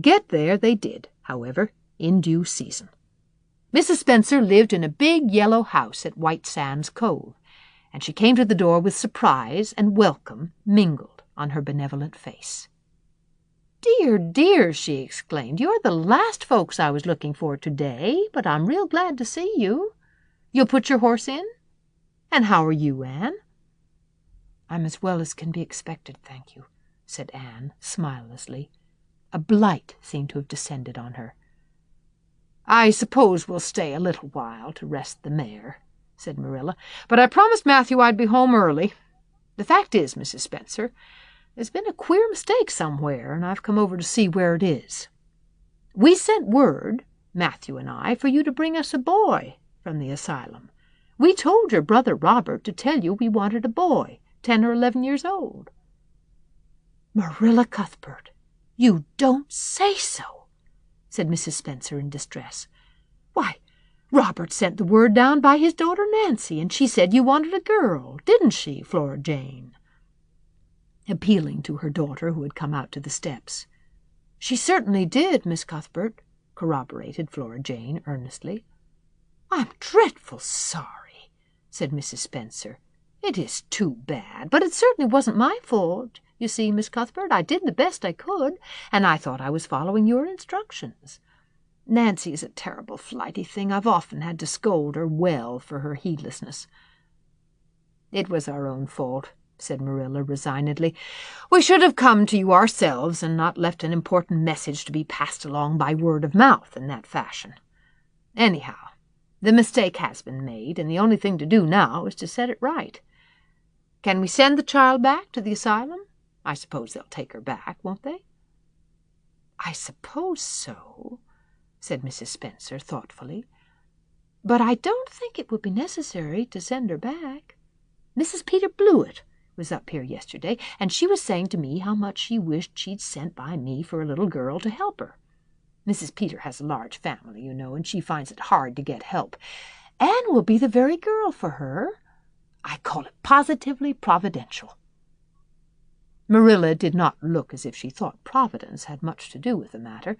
Get there they did, however, in due season. Mrs. Spencer lived in a big yellow house at White Sands Cove, and she came to the door with surprise and welcome mingled on her benevolent face. "Dear, dear," she exclaimed, "you're the last folks I was looking for today, but I'm real glad to see you. You'll put your horse in? And how are you, Anne?" "I'm as well as can be expected, thank you," said Anne smilelessly. A blight seemed to have descended on her. "I suppose we'll stay a little while to rest the mare," said Marilla, "but I promised Matthew I'd be home early. The fact is, Mrs. Spencer, there's been a queer mistake somewhere, and I've come over to see where it is. We sent word, Matthew and I, for you to bring us a boy from the asylum. We told your brother Robert to tell you we wanted a boy, 10 or 11 years old." "Marilla Cuthbert, you don't say so," said Mrs. Spencer in distress. "Why, Robert sent the word down by his daughter Nancy, and she said you wanted a girl, didn't she, Flora Jane?" Appealing to her daughter, who had come out to the steps. "She certainly did, Miss Cuthbert," corroborated Flora Jane earnestly. "I'm dreadful sorry," said Mrs. Spencer. "It is too bad, but it certainly wasn't my fault. You see, Miss Cuthbert, I did the best I could, and I thought I was following your instructions. Nancy is a terrible flighty thing. I've often had to scold her well for her heedlessness." "It was our own fault," said Marilla resignedly. "We should have come to you ourselves and not left an important message to be passed along by word of mouth in that fashion. Anyhow, the mistake has been made, and the only thing to do now is to set it right. Can we send the child back to the asylum? I suppose they'll take her back, won't they?" "I suppose so," said Mrs. Spencer thoughtfully. "But I don't think it would be necessary to send her back. Mrs. Peter Blewett was up here yesterday, and she was saying to me how much she wished she'd sent by me for a little girl to help her. Mrs. Peter has a large family, you know, and she finds it hard to get help. Anne will be the very girl for her. I call it positively providential." Marilla did not look as if she thought Providence had much to do with the matter.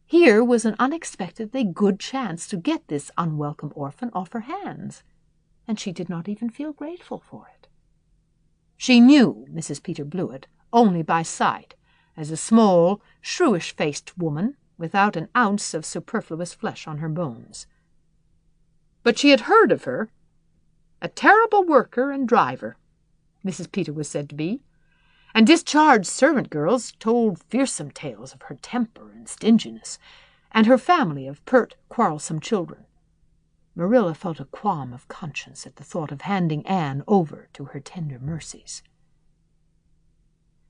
Here was an unexpectedly good chance to get this unwelcome orphan off her hands, and she did not even feel grateful for it. She knew Mrs. Peter Blewett only by sight as a small, shrewish-faced woman without an ounce of superfluous flesh on her bones. But she had heard of her. A terrible worker and driver, Mrs. Peter was said to be, and discharged servant girls told fearsome tales of her temper and stinginess, and her family of pert, quarrelsome children. Marilla felt a qualm of conscience at the thought of handing Anne over to her tender mercies.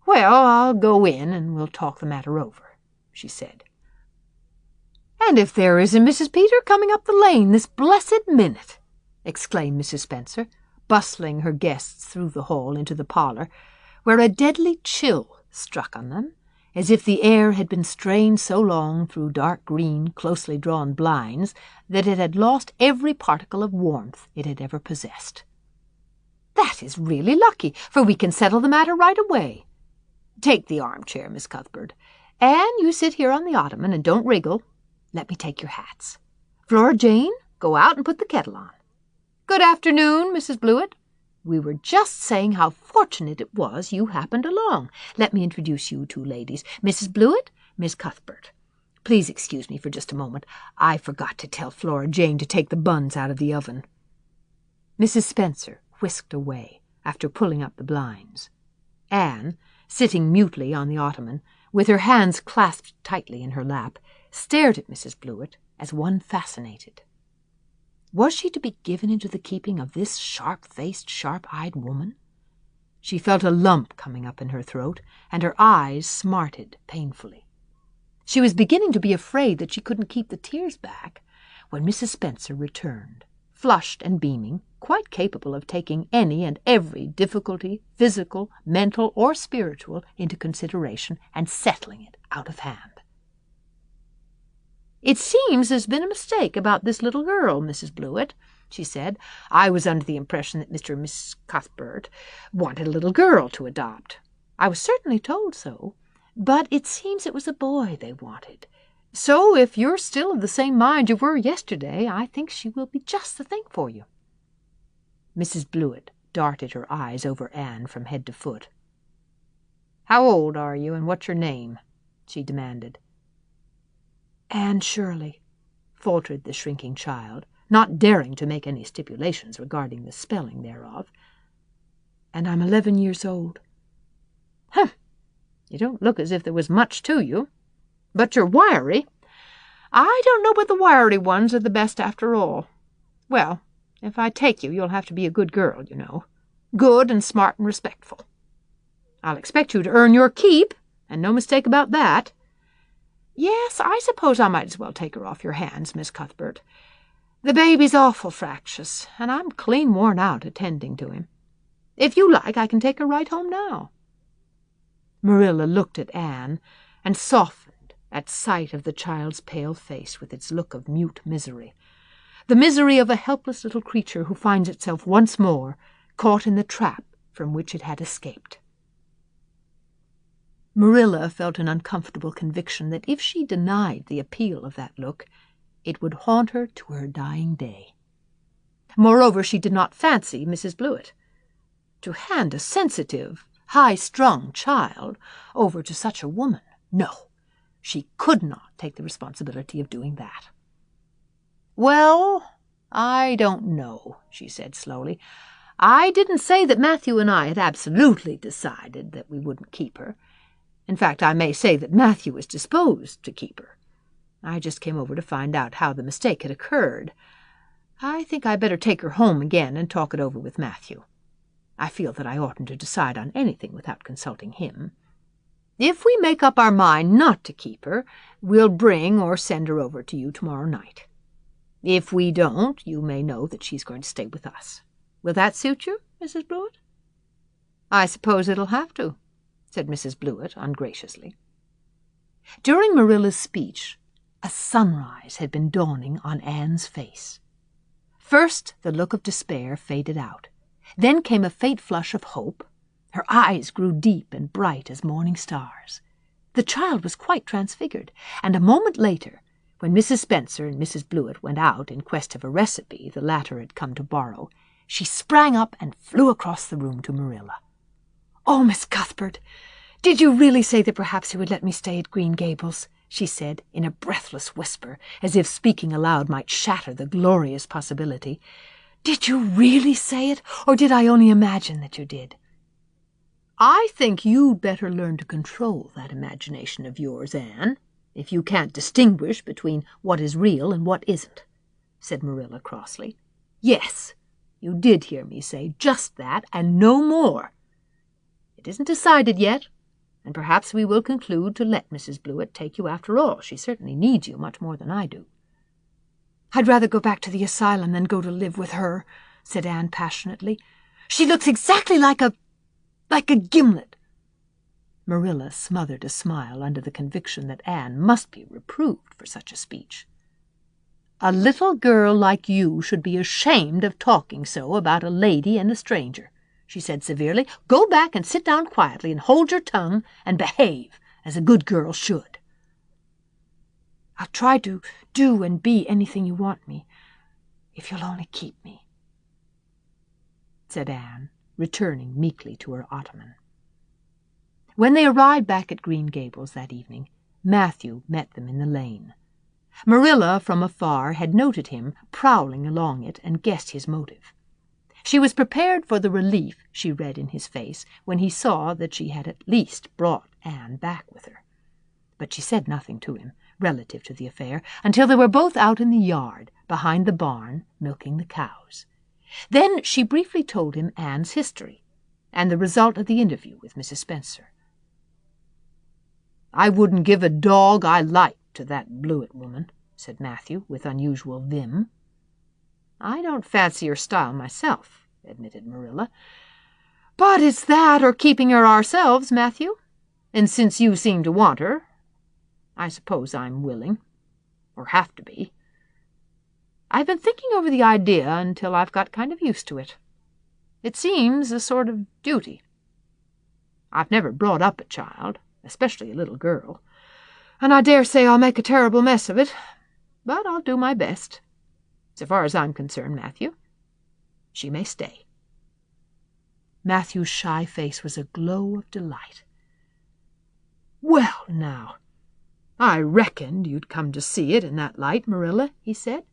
"Well, I'll go in and we'll talk the matter over," she said. "And if there isn't Mrs. Peter coming up the lane this blessed minute!" exclaimed Mrs. Spencer, bustling her guests through the hall into the parlor, where a deadly chill struck on them, as if the air had been strained so long through dark green, closely drawn blinds that it had lost every particle of warmth it had ever possessed. "That is really lucky, for we can settle the matter right away. Take the armchair, Miss Cuthbert. Anne, you sit here on the ottoman and don't wriggle. Let me take your hats. Flora Jane, go out and put the kettle on. Good afternoon, Mrs. Blewett. We were just saying how fortunate it was you happened along. Let me introduce you two ladies. Mrs. Blewett, Miss Cuthbert. Please excuse me for just a moment. I forgot to tell Flora Jane to take the buns out of the oven." Mrs. Spencer whisked away after pulling up the blinds. Anne, sitting mutely on the ottoman, with her hands clasped tightly in her lap, stared at Mrs. Blewett as one fascinated. Was she to be given into the keeping of this sharp-faced, sharp-eyed woman? She felt a lump coming up in her throat, and her eyes smarted painfully. She was beginning to be afraid that she couldn't keep the tears back when Mrs. Spencer returned, flushed and beaming, quite capable of taking any and every difficulty, physical, mental, or spiritual, into consideration and settling it out of hand. "It seems there's been a mistake about this little girl, Mrs. Blewett," she said. "I was under the impression that Mr. and Miss Cuthbert wanted a little girl to adopt. I was certainly told so, but it seems it was a boy they wanted. So if you're still of the same mind you were yesterday, I think she will be just the thing for you." Mrs. Blewett darted her eyes over Anne from head to foot. "How old are you, and what's your name?" she demanded. "Anne Shirley," faltered the shrinking child, not daring to make any stipulations regarding the spelling thereof. "And I'm 11 years old." "Humph! You don't look as if there was much to you. But you're wiry. I don't know but the wiry ones are the best after all. Well, If I take you, you'll have to be a good girl, you know. Good and smart and respectful. I'll expect you to earn your keep, and no mistake about that. Yes, I suppose I might as well take her off your hands, Miss Cuthbert. The baby's awful fractious, and I'm clean worn out attending to him. If you like, I can take her right home now." Marilla looked at Anne and softened at sight of the child's pale face with its look of mute misery, the misery of a helpless little creature who finds itself once more caught in the trap from which it had escaped. Marilla felt an uncomfortable conviction that if she denied the appeal of that look, it would haunt her to her dying day. Moreover, she did not fancy Mrs. Blewett. To hand a sensitive, high-strung child over to such a woman, no, she could not take the responsibility of doing that. "Well, I don't know," she said slowly. "I didn't say that Matthew and I had absolutely decided that we wouldn't keep her. In fact, I may say that Matthew was disposed to keep her. I just came over to find out how the mistake had occurred. I think I'd better take her home again and talk it over with Matthew. I feel that I oughtn't to decide on anything without consulting him. If we make up our mind not to keep her, we'll bring or send her over to you tomorrow night. If we don't, you may know that she's going to stay with us. Will that suit you, Mrs. Blewett?" "I suppose it'll have to," said Mrs. Blewett ungraciously. During Marilla's speech, a sunrise had been dawning on Anne's face. First, the look of despair faded out. Then came a faint flush of hope. Her eyes grew deep and bright as morning stars. The child was quite transfigured, and a moment later, when Mrs. Spencer and Mrs. Blewett went out in quest of a recipe the latter had come to borrow, she sprang up and flew across the room to Marilla. "Oh, Miss Cuthbert, did you really say that perhaps you would let me stay at Green Gables?" she said in a breathless whisper, as if speaking aloud might shatter the glorious possibility. "Did you really say it, or did I only imagine that you did?" "I think you'd better learn to control that imagination of yours, Anne, if you can't distinguish between what is real and what isn't," said Marilla crossly. "Yes, you did hear me say just that, and no more. It isn't decided yet, and perhaps we will conclude to let Mrs. Blewett take you after all. She certainly needs you much more than I do." "I'd rather go back to the asylum than go to live with her," said Anne passionately. "She looks exactly like a gimlet." Marilla smothered a smile under the conviction that Anne must be reproved for such a speech. "A little girl like you should be ashamed of talking so about a lady and a stranger," she said severely. "Go back and sit down quietly and hold your tongue and behave as a good girl should." "I'll try to do and be anything you want me, if you'll only keep me," said Anne, returning meekly to her ottoman. When they arrived back at Green Gables that evening, Matthew met them in the lane. Marilla, from afar, had noted him prowling along it and guessed his motive. She was prepared for the relief she read in his face when he saw that she had at least brought Anne back with her. But she said nothing to him relative to the affair until they were both out in the yard behind the barn milking the cows. Then she briefly told him Anne's history and the result of the interview with Mrs. Spencer. "I wouldn't give a dog I liked to that Blewett woman," said Matthew with unusual vim. "I don't fancy her style myself," admitted Marilla. "But it's that or keeping her ourselves, Matthew. And since you seem to want her, I suppose I'm willing, or have to be. I've been thinking over the idea until I've got kind of used to it. It seems a sort of duty. I've never brought up a child, especially a little girl, and I dare say I'll make a terrible mess of it, but I'll do my best. So far as I'm concerned, Matthew, she may stay." Matthew's shy face was a glow of delight. "Well, now, I reckoned you'd come to see it in that light, Marilla," he said.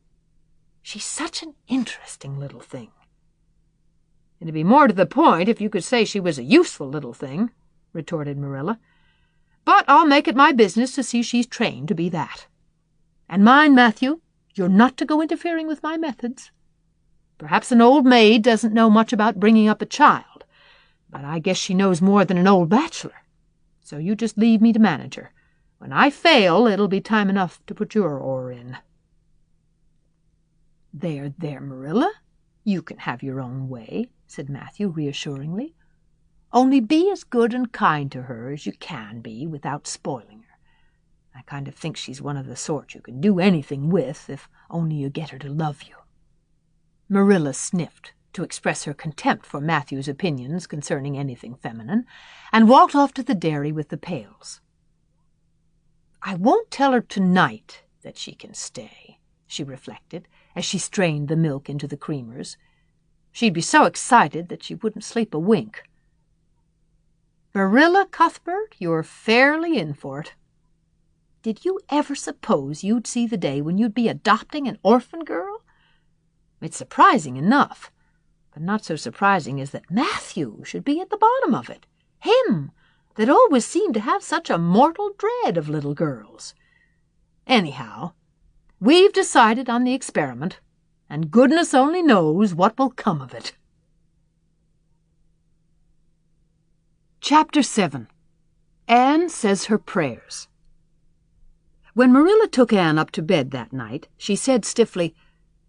"She's such an interesting little thing." "It'd be more to the point if you could say she was a useful little thing," retorted Marilla. "But I'll make it my business to see she's trained to be that. And mind, Matthew, you're not to go interfering with my methods." Perhaps an old maid doesn't know much about bringing up a child, but I guess she knows more than an old bachelor. So you just leave me to manage her. When I fail, it'll be time enough to put your oar in." There, Marilla. You can have your own way," said Matthew reassuringly. "Only be as good and kind to her as you can be without spoiling her. I kind of think she's one of the sort you can do anything with if only you get her to love you." Marilla sniffed to express her contempt for Matthew's opinions concerning anything feminine, and walked off to the dairy with the pails. "I won't tell her tonight that she can stay," she reflected, as she strained the milk into the creamers. "She'd be so excited that she wouldn't sleep a wink. Marilla Cuthbert, you're fairly in for it. Did you ever suppose you'd see the day when you'd be adopting an orphan girl? It's surprising enough, but not so surprising as that Matthew should be at the bottom of it. Him, that always seemed to have such a mortal dread of little girls. Anyhow, we've decided on the experiment, and goodness only knows what will come of it." Chapter 7. Anne Says Her Prayers. When Marilla took Anne up to bed that night, she said stiffly,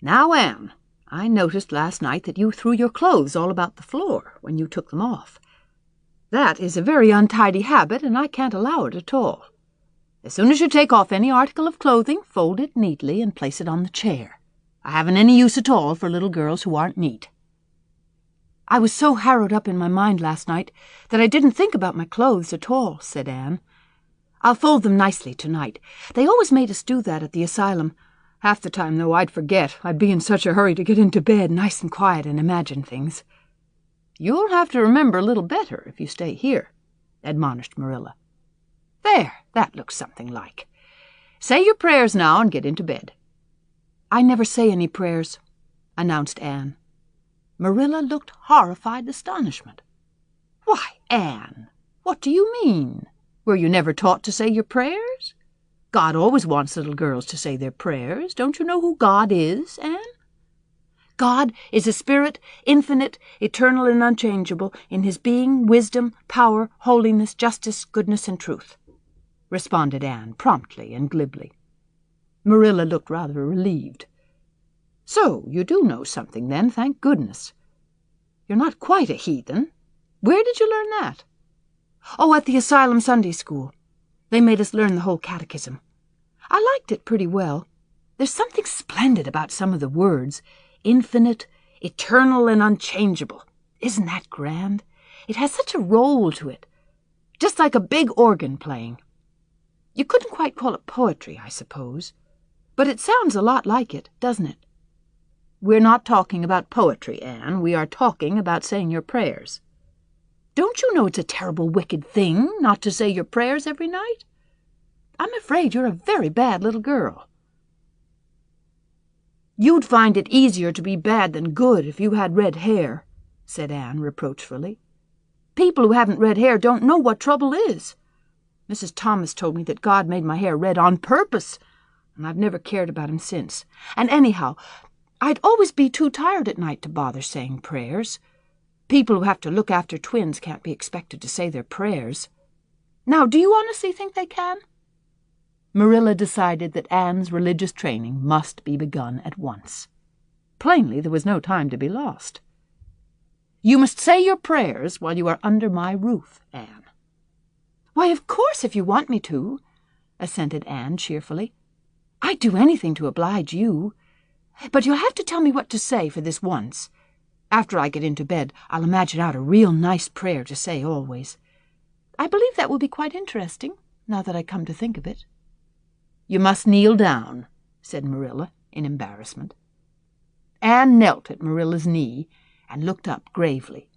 "Now, Anne, I noticed last night that you threw your clothes all about the floor when you took them off. That is a very untidy habit, and I can't allow it at all. As soon as you take off any article of clothing, fold it neatly and place it on the chair. I haven't any use at all for little girls who aren't neat." "I was so harrowed up in my mind last night that I didn't think about my clothes at all," said Anne. "I'll fold them nicely tonight. They always made us do that at the asylum. Half the time, though, I'd forget. I'd be in such a hurry to get into bed, nice and quiet, and imagine things." "You'll have to remember a little better if you stay here," admonished Marilla. "There, that looks something like. Say your prayers now and get into bed." "I never say any prayers," announced Anne. Marilla looked horrified astonishment. "Why, Anne, what do you mean? Were you never taught to say your prayers? God always wants little girls to say their prayers. Don't you know who God is, Anne?" "God is a spirit, infinite, eternal, and unchangeable, in his being, wisdom, power, holiness, justice, goodness, and truth," responded Anne promptly and glibly. Marilla looked rather relieved. "So you do know something, then, thank goodness. You're not quite a heathen. Where did you learn that?" "Oh, at the asylum Sunday school. They made us learn the whole catechism. I liked it pretty well. There's something splendid about some of the words. Infinite, eternal, and unchangeable. Isn't that grand? It has such a roll to it, just like a big organ playing. You couldn't quite call it poetry, I suppose, but it sounds a lot like it, doesn't it?" "We're not talking about poetry, Anne. We are talking about saying your prayers. Don't you know it's a terrible wicked thing not to say your prayers every night? I'm afraid you're a very bad little girl." "You'd find it easier to be bad than good if you had red hair," said Anne reproachfully. "People who haven't red hair don't know what trouble is. Mrs. Thomas told me that God made my hair red on purpose, and I've never cared about him since. And anyhow, I'd always be too tired at night to bother saying prayers. People who have to look after twins can't be expected to say their prayers. Now, do you honestly think they can?" Marilla decided that Anne's religious training must be begun at once. Plainly, there was no time to be lost. "You must say your prayers while you are under my roof, Anne." "Why, of course, if you want me to," assented Anne cheerfully. "I'd do anything to oblige you. But you'll have to tell me what to say for this once. After I get into bed, I'll imagine out a real nice prayer to say always. I believe that will be quite interesting, now that I come to think of it." "You must kneel down," said Marilla in embarrassment. Anne knelt at Marilla's knee and looked up gravely.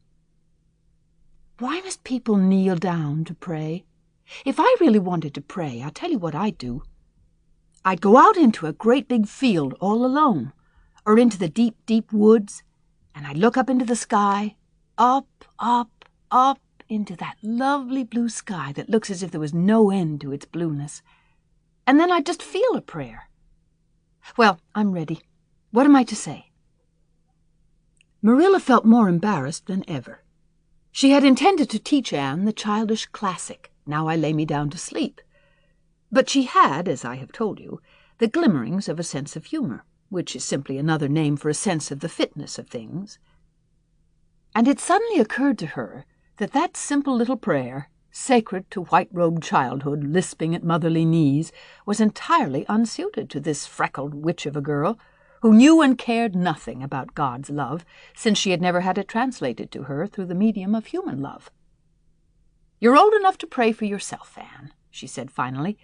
"Why must people kneel down to pray? If I really wanted to pray, I'll tell you what I'd do. I'd go out into a great big field all alone, or into the deep, deep woods, and I'd look up into the sky, up, up, up into that lovely blue sky that looks as if there was no end to its blueness. And then I'd just feel a prayer. Well, I'm ready. What am I to say?" Marilla felt more embarrassed than ever. She had intended to teach Anne the childish classic, Now I Lay Me Down to Sleep. But she had, as I have told you, the glimmerings of a sense of humor, which is simply another name for a sense of the fitness of things. And it suddenly occurred to her that that simple little prayer, sacred to white-robed childhood lisping at motherly knees, was entirely unsuited to this freckled witch of a girl, who knew and cared nothing about God's love, since she had never had it translated to her through the medium of human love. "You're old enough to pray for yourself, Anne," she said finally.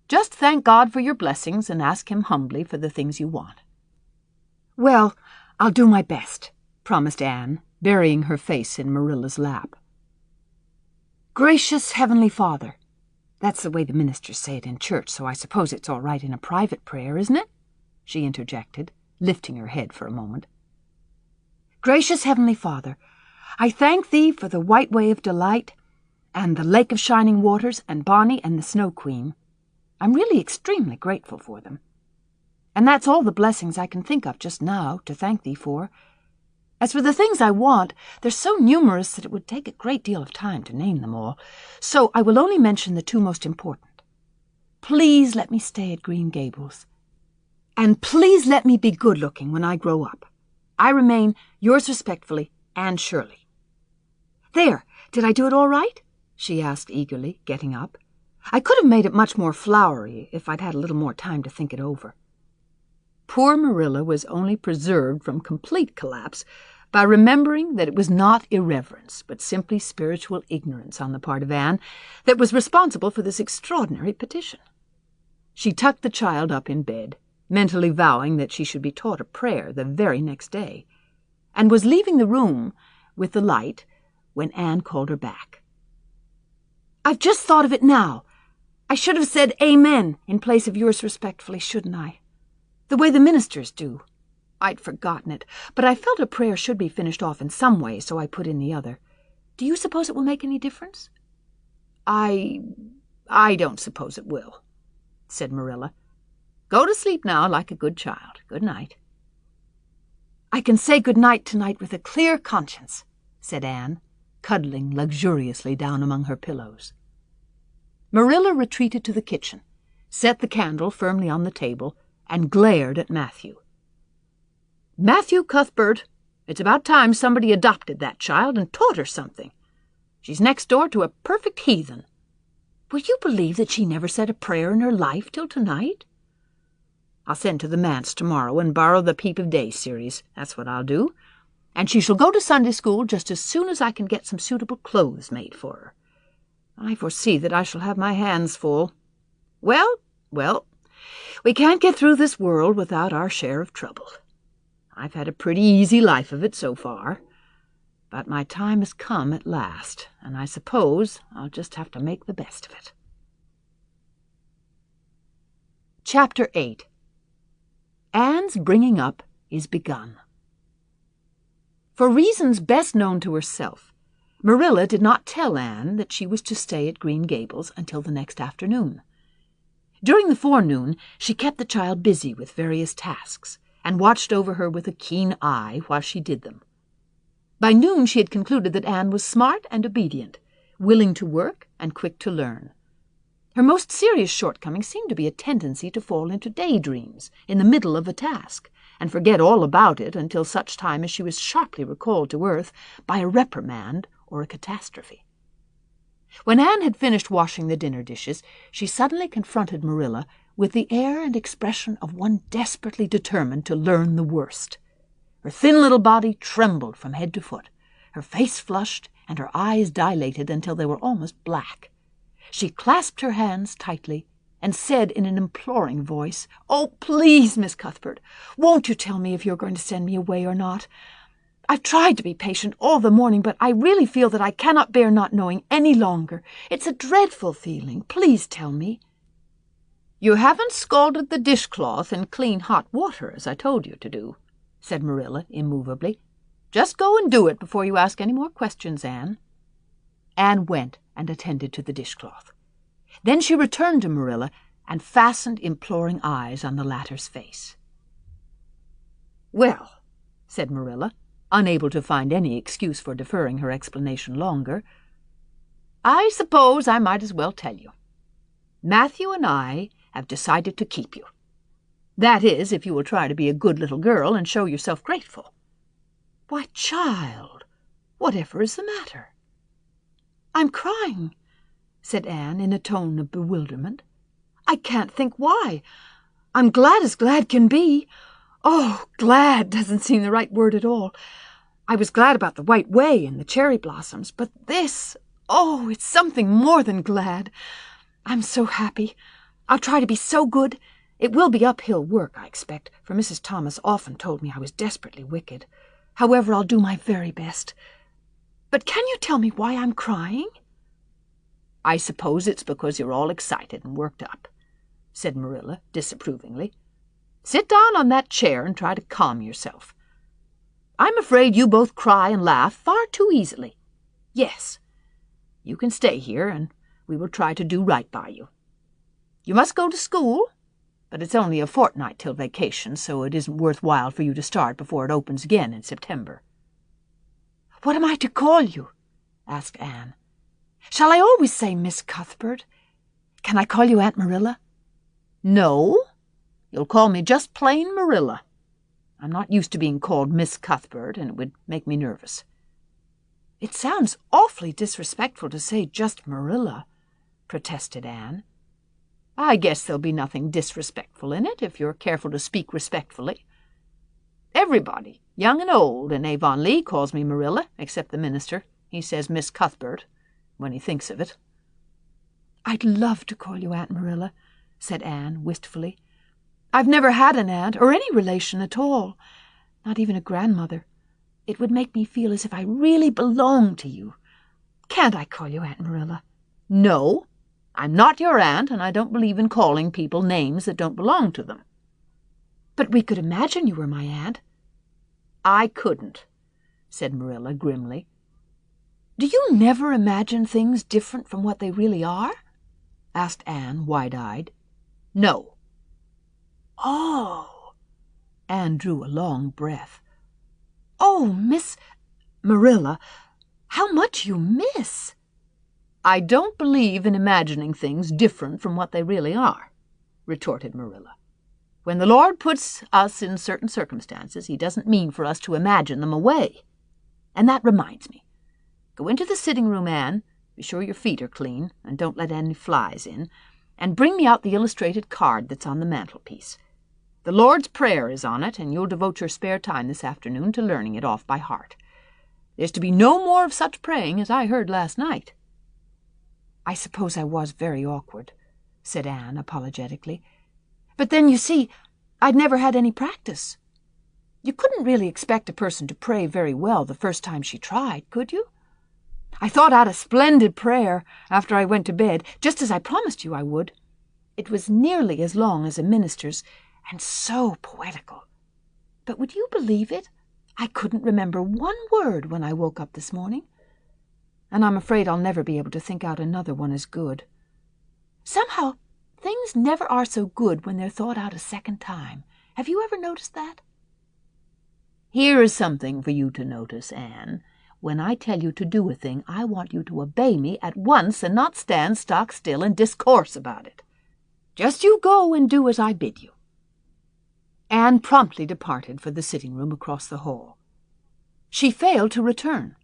"Just thank God for your blessings and ask him humbly for the things you want." Well, I'll do my best, promised Anne, burying her face in Marilla's lap. Gracious Heavenly Father. That's the way the ministers say it in church, so I suppose it's all right in a private prayer, isn't it? She interjected, lifting her head for a moment. Gracious Heavenly Father, I thank thee for the White Way of Delight, and the Lake of Shining Waters, and Bonnie and the Snow Queen. I'm really extremely grateful for them. And that's all the blessings I can think of just now to thank thee for. As for the things I want, they're so numerous that it would take a great deal of time to name them all, so I will only mention the two most important. Please let me stay at Green Gables. And please let me be good-looking when I grow up. I remain, yours respectfully, Anne Shirley. There, did I do it all right? She asked eagerly, getting up. I could have made it much more flowery if I'd had a little more time to think it over. Poor Marilla was only preserved from complete collapse by remembering that it was not irreverence, but simply spiritual ignorance on the part of Anne that was responsible for this extraordinary petition. She tucked the child up in bed, mentally vowing that she should be taught a prayer the very next day, and was leaving the room with the light when Anne called her back. I've just thought of it now. I should have said amen in place of yours respectfully, shouldn't I? The way the ministers do. I'd forgotten it, but I felt a prayer should be finished off in some way, so I put in the other. Do you suppose it will make any difference? I don't suppose it will, said Marilla. Go to sleep now like a good child. Good night. I can say good night tonight with a clear conscience, said Anne, cuddling luxuriously down among her pillows. Marilla retreated to the kitchen, set the candle firmly on the table, and glared at Matthew. Matthew Cuthbert, it's about time somebody adopted that child and taught her something. She's next door to a perfect heathen. Will you believe that she never said a prayer in her life till tonight? I'll send to the manse tomorrow and borrow the Peep of Day series. That's what I'll do. And she shall go to Sunday school just as soon as I can get some suitable clothes made for her. I foresee that I shall have my hands full. Well, we can't get through this world without our share of trouble. I've had a pretty easy life of it so far, but my time has come at last, and I suppose I'll just have to make the best of it. Chapter 8. Anne's bringing up is begun. For reasons best known to herself, Marilla did not tell Anne that she was to stay at Green Gables until the next afternoon. During the forenoon, she kept the child busy with various tasks and watched over her with a keen eye while she did them. By noon she had concluded that Anne was smart and obedient, willing to work and quick to learn. Her most serious shortcoming seemed to be a tendency to fall into daydreams in the middle of a task and forget all about it until such time as she was sharply recalled to earth by a reprimand or a catastrophe. When Anne had finished washing the dinner dishes, she suddenly confronted Marilla with the air and expression of one desperately determined to learn the worst. Her thin little body trembled from head to foot, her face flushed, and her eyes dilated until they were almost black. She clasped her hands tightly and said in an imploring voice, "Oh, please, Miss Cuthbert, won't you tell me if you're going to send me away or not? I've tried to be patient all the morning, but I really feel that I cannot bear not knowing any longer. It's a dreadful feeling. Please tell me." "You haven't scalded the dishcloth in clean hot water, as I told you to do," said Marilla immovably. "Just go and do it before you ask any more questions, Anne." Anne went and attended to the dishcloth. Then she returned to Marilla and fastened imploring eyes on the latter's face. "Well," said Marilla, unable to find any excuse for deferring her explanation longer. "I suppose I might as well tell you. Matthew and I have decided to keep you. That is, if you will try to be a good little girl and show yourself grateful." "Why, child, whatever is the matter?" "I'm crying," said Anne in a tone of bewilderment. "I can't think why. I'm glad as glad can be. Oh, glad doesn't seem the right word at all. I was glad about the White Way and the cherry blossoms, but this, oh, it's something more than glad. I'm so happy. I'll try to be so good. It will be uphill work, I expect, for Mrs. Thomas often told me I was desperately wicked. However, I'll do my very best. But can you tell me why I'm crying?" "I suppose it's because you're all excited and worked up," said Marilla disapprovingly. "Sit down on that chair and try to calm yourself. I'm afraid you both cry and laugh far too easily. Yes, you can stay here, and we will try to do right by you. You must go to school, but it's only a fortnight till vacation, so it isn't worthwhile for you to start before it opens again in September." "What am I to call you?" asked Anne. "Shall I always say Miss Cuthbert? Can I call you Aunt Marilla?" "No, you'll call me just plain Marilla. I'm not used to being called Miss Cuthbert, and it would make me nervous." "It sounds awfully disrespectful to say just Marilla," protested Anne. "I guess there'll be nothing disrespectful in it if you're careful to speak respectfully. Everybody, young and old, in Avonlea calls me Marilla, except the minister. He says Miss Cuthbert when he thinks of it." "I'd love to call you Aunt Marilla," said Anne wistfully. "I've never had an aunt or any relation at all, not even a grandmother. It would make me feel as if I really belonged to you. Can't I call you Aunt Marilla?" "No, I'm not your aunt, and I don't believe in calling people names that don't belong to them." "But we could imagine you were my aunt." "I couldn't," said Marilla grimly. "Do you never imagine things different from what they really are?" asked Anne, wide-eyed. "No." "Oh!" Anne drew a long breath. "Oh, Miss Marilla, how much you miss!" "I don't believe in imagining things different from what they really are," retorted Marilla. "When the Lord puts us in certain circumstances, he doesn't mean for us to imagine them away. And that reminds me. Go into the sitting room, Anne. Be sure your feet are clean, and don't let any flies in. And bring me out the illustrated card that's on the mantelpiece. The Lord's Prayer is on it, and you'll devote your spare time this afternoon to learning it off by heart. There's to be no more of such praying as I heard last night." "I suppose I was very awkward," said Anne apologetically. "But then, you see, I'd never had any practice. You couldn't really expect a person to pray very well the first time she tried, could you? I thought out a splendid prayer after I went to bed, just as I promised you I would. It was nearly as long as a minister's, and so poetical. But would you believe it? I couldn't remember one word when I woke up this morning. And I'm afraid I'll never be able to think out another one as good. Somehow, things never are so good when they're thought out a second time. Have you ever noticed that?" "Here is something for you to notice, Anne. When I tell you to do a thing, I want you to obey me at once and not stand stock still and discourse about it. Just you go and do as I bid you." Anne promptly departed for the sitting room across the hall. She failed to return.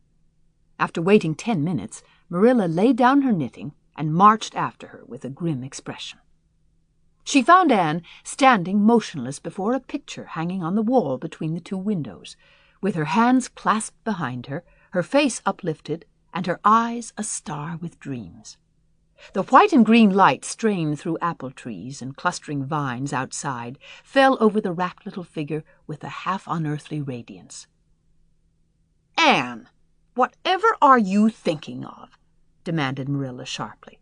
After waiting 10 minutes, Marilla laid down her knitting and marched after her with a grim expression. She found Anne standing motionless before a picture hanging on the wall between the two windows, with her hands clasped behind her face uplifted, and her eyes a star with dreams. The white and green light strained through apple trees and clustering vines outside fell over the rapt little figure with a half-unearthly radiance. "Anne, whatever are you thinking of?" demanded Marilla sharply.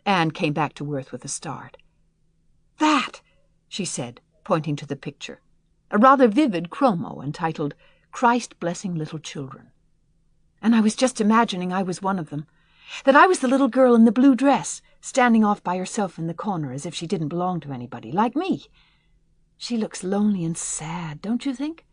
Anne came back to earth with a start. "That," she said, pointing to the picture, a rather vivid chromo entitled "Christ Blessing Little Children. And I was just imagining I was one of them, that I was the little girl in the blue dress, standing off by herself in the corner as if she didn't belong to anybody, like me. She looks lonely and sad, don't you think?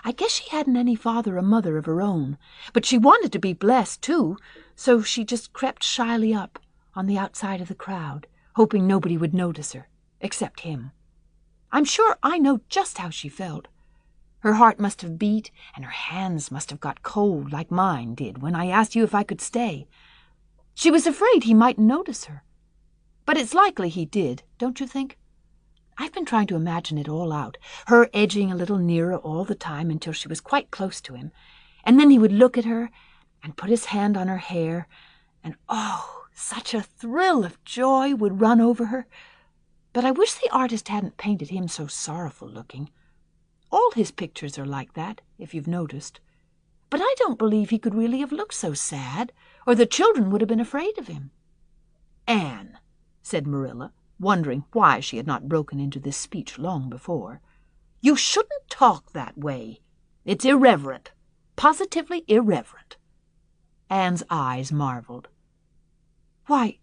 I guess she hadn't any father or mother of her own, but she wanted to be blessed, too, so she just crept shyly up on the outside of the crowd, hoping nobody would notice her, except him. I'm sure I know just how she felt. Her heart must have beat, and her hands must have got cold like mine did when I asked you if I could stay. She was afraid he mightn't notice her. But it's likely he did, don't you think? I've been trying to imagine it all out, her edging a little nearer all the time until she was quite close to him, and then he would look at her and put his hand on her hair, and oh, such a thrill of joy would run over her. But I wish the artist hadn't painted him so sorrowful-looking. All his pictures are like that, if you've noticed. But I don't believe he could really have looked so sad, or the children would have been afraid of him. Anne, said Marilla, wondering why she had not broken into this speech long before, you shouldn't talk that way. It's irreverent, positively irreverent. Anne's eyes marveled. Why,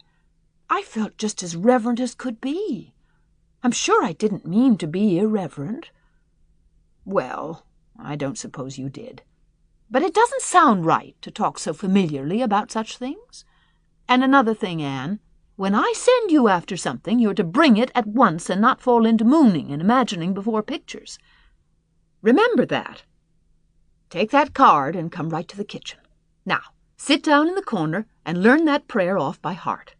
I felt just as reverent as could be. I'm sure I didn't mean to be irreverent. Well, I don't suppose you did. But it doesn't sound right to talk so familiarly about such things. And another thing, Anne, when I send you after something, you're to bring it at once and not fall into mooning and imagining before pictures. Remember that. Take that card and come right to the kitchen. Now, sit down in the corner and learn that prayer off by heart.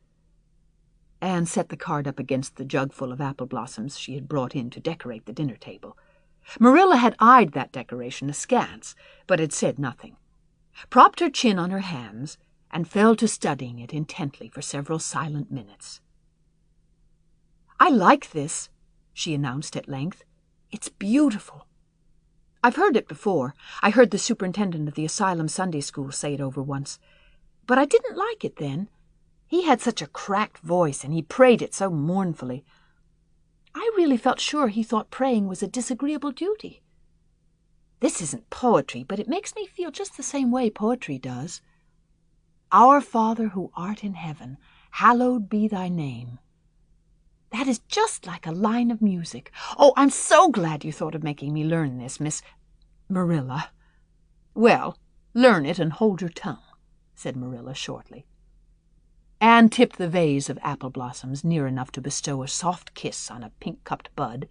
Anne set the card up against the jug full of apple blossoms she had brought in to decorate the dinner table. Marilla had eyed that decoration askance, but had said nothing, propped her chin on her hands, and fell to studying it intently for several silent minutes. I like this, she announced at length. It's beautiful. I've heard it before. I heard the superintendent of the asylum Sunday school say it over once. But I didn't like it then. He had such a cracked voice, and he prayed it so mournfully. I really felt sure he thought praying was a disagreeable duty. This isn't poetry, but it makes me feel just the same way poetry does. Our Father who art in heaven, hallowed be thy name. That is just like a line of music. Oh, I'm so glad you thought of making me learn this, Miss Marilla. Well, learn it and hold your tongue, said Marilla shortly. Anne tipped the vase of apple blossoms near enough to bestow a soft kiss on a pink-cupped bud,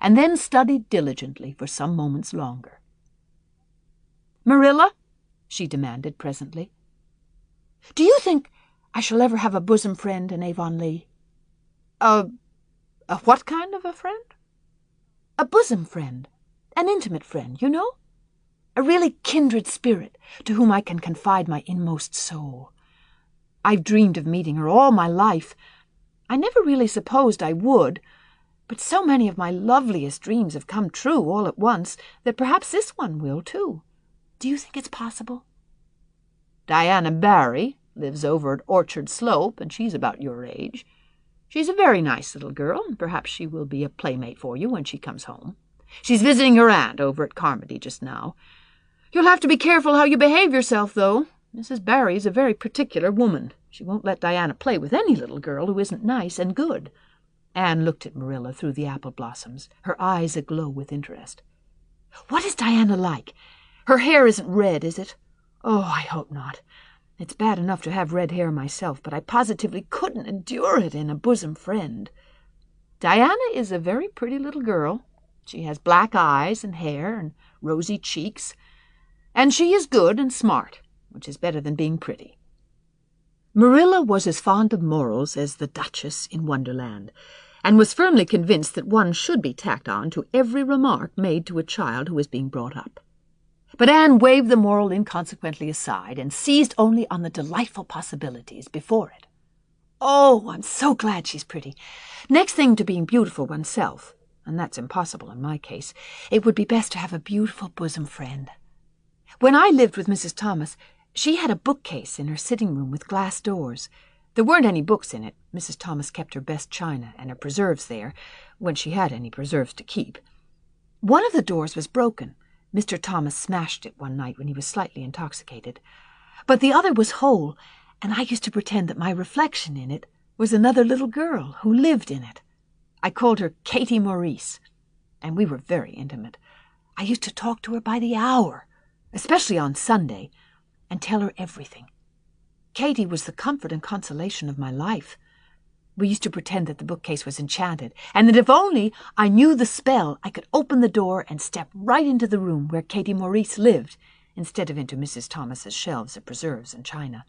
and then studied diligently for some moments longer. Marilla, she demanded presently, do you think I shall ever have a bosom friend in Avonlea? A what kind of a friend? A bosom friend, an intimate friend, you know? A really kindred spirit to whom I can confide my inmost soul. I've dreamed of meeting her all my life. I never really supposed I would, but so many of my loveliest dreams have come true all at once that perhaps this one will, too. Do you think it's possible? Diana Barry lives over at Orchard Slope, and she's about your age. She's a very nice little girl, and perhaps she will be a playmate for you when she comes home. She's visiting her aunt over at Carmody just now. You'll have to be careful how you behave yourself, though. Mrs. Barry's a very particular woman. She won't let Diana play with any little girl who isn't nice and good. Anne looked at Marilla through the apple blossoms, her eyes aglow with interest. What is Diana like? Her hair isn't red, is it? Oh, I hope not. It's bad enough to have red hair myself, but I positively couldn't endure it in a bosom friend. Diana is a very pretty little girl. She has black eyes and hair and rosy cheeks, and she is good and smart, which is better than being pretty. Marilla was as fond of morals as the Duchess in Wonderland, and was firmly convinced that one should be tacked on to every remark made to a child who is being brought up. But Anne waved the moral inconsequently aside and seized only on the delightful possibilities before it. Oh, I'm so glad she's pretty. Next thing to being beautiful oneself, and that's impossible in my case, it would be best to have a beautiful bosom friend. When I lived with Mrs. Thomas, she had a bookcase in her sitting room with glass doors. There weren't any books in it. Mrs. Thomas kept her best china and her preserves there, when she had any preserves to keep. One of the doors was broken. Mr. Thomas smashed it one night when he was slightly intoxicated. But the other was whole, and I used to pretend that my reflection in it was another little girl who lived in it. I called her Katie Maurice, and we were very intimate. I used to talk to her by the hour, especially on Sunday, and tell her everything. Katie was the comfort and consolation of my life. We used to pretend that the bookcase was enchanted, and that if only I knew the spell, I could open the door and step right into the room where Katie Maurice lived, instead of into Mrs. Thomas's shelves of preserves and china.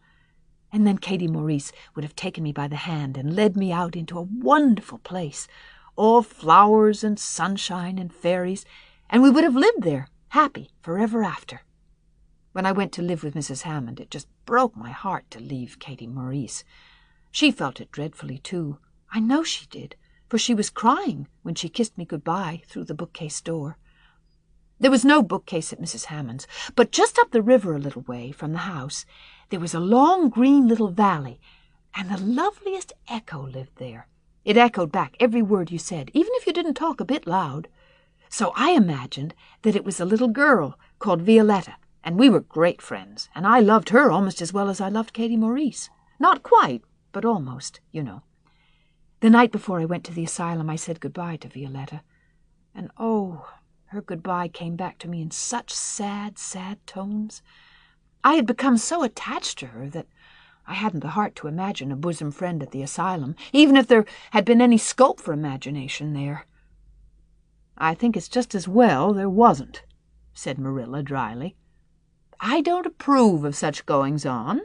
And then Katie Maurice would have taken me by the hand and led me out into a wonderful place, all flowers and sunshine and fairies, and we would have lived there, happy, forever after. When I went to live with Mrs. Hammond, it just broke my heart to leave Katie Maurice. She felt it dreadfully, too. I know she did, for she was crying when she kissed me good-bye through the bookcase door. There was no bookcase at Mrs. Hammond's, but just up the river a little way from the house there was a long green little valley, and the loveliest echo lived there. It echoed back every word you said, even if you didn't talk a bit loud. So I imagined that it was a little girl called Violetta, and we were great friends, and I loved her almost as well as I loved Katie Maurice. Not quite, but almost, you know. The night before I went to the asylum, I said goodbye to Violetta, and oh, her goodbye came back to me in such sad, sad tones. I had become so attached to her that I hadn't the heart to imagine a bosom friend at the asylum, even if there had been any scope for imagination there. "I think it's just as well there wasn't," said Marilla dryly. "I don't approve of such goings-on.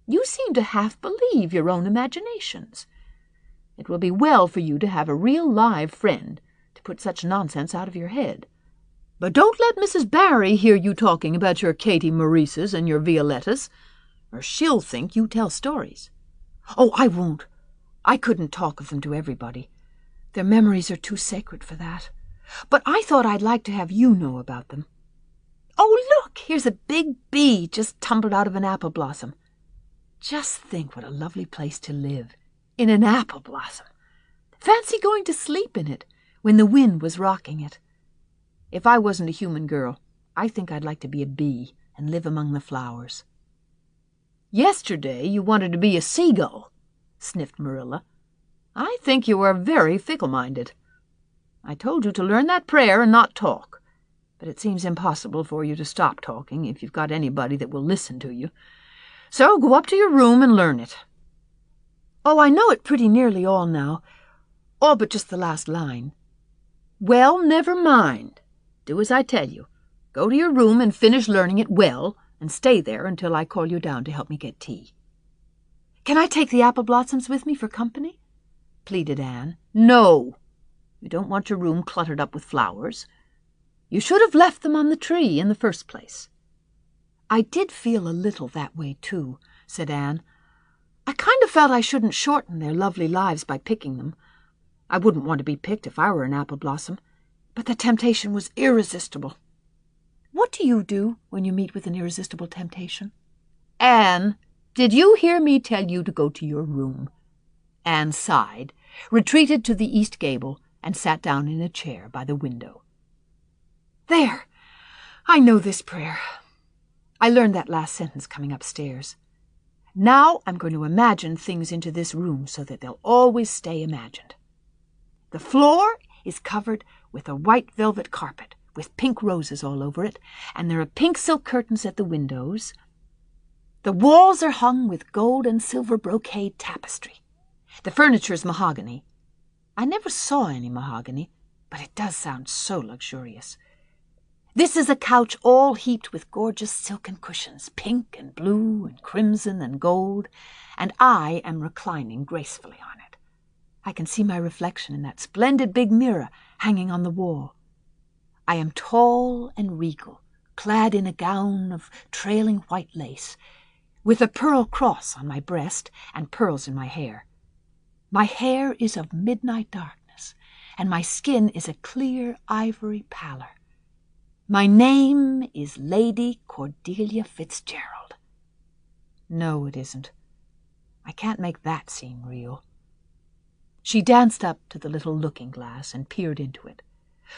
You seem to half believe your own imaginations. It will be well for you to have a real live friend to put such nonsense out of your head. But don't let Mrs. Barry hear you talking about your Katie Maurices and your Violettas, or she'll think you tell stories." "Oh, I won't. I couldn't talk of them to everybody. Their memories are too sacred for that. But I thought I'd like to have you know about them. Oh, look, here's a big bee just tumbled out of an apple blossom. Just think what a lovely place to live, in an apple blossom. Fancy going to sleep in it when the wind was rocking it. If I wasn't a human girl, I think I'd like to be a bee and live among the flowers." "Yesterday you wanted to be a seagull," sniffed Marilla. "I think you are very fickle-minded. I told you to learn that prayer and not talk, but it seems impossible for you to stop talking if you've got anybody that will listen to you. So go up to your room and learn it." "Oh, I know it pretty nearly all now, all but just the last line." "Well, never mind. Do as I tell you. Go to your room and finish learning it well, and stay there until I call you down to help me get tea." "Can I take the apple blossoms with me for company?" pleaded Anne. "No. You don't want your room cluttered up with flowers. You should have left them on the tree in the first place." "I did feel a little that way, too," said Anne. "I kind of felt I shouldn't shorten their lovely lives by picking them. I wouldn't want to be picked if I were an apple blossom, but the temptation was irresistible." "What do you do when you meet with an irresistible temptation?" "Anne, did you hear me tell you to go to your room?" Anne sighed, retreated to the east gable, and sat down in a chair by the window. "There! I know this prayer. I learned that last sentence coming upstairs. Now I'm going to imagine things into this room so that they'll always stay imagined. The floor is covered with a white velvet carpet with pink roses all over it, and there are pink silk curtains at the windows. The walls are hung with gold and silver brocade tapestry. The furniture is mahogany. I never saw any mahogany, but it does sound so luxurious. This is a couch all heaped with gorgeous silken cushions, pink and blue and crimson and gold, and I am reclining gracefully on it. I can see my reflection in that splendid big mirror hanging on the wall. I am tall and regal, clad in a gown of trailing white lace, with a pearl cross on my breast and pearls in my hair. My hair is of midnight darkness, and my skin is a clear ivory pallor. My name is Lady Cordelia Fitzgerald. No, it isn't. I can't make that seem real." She danced up to the little looking-glass and peered into it.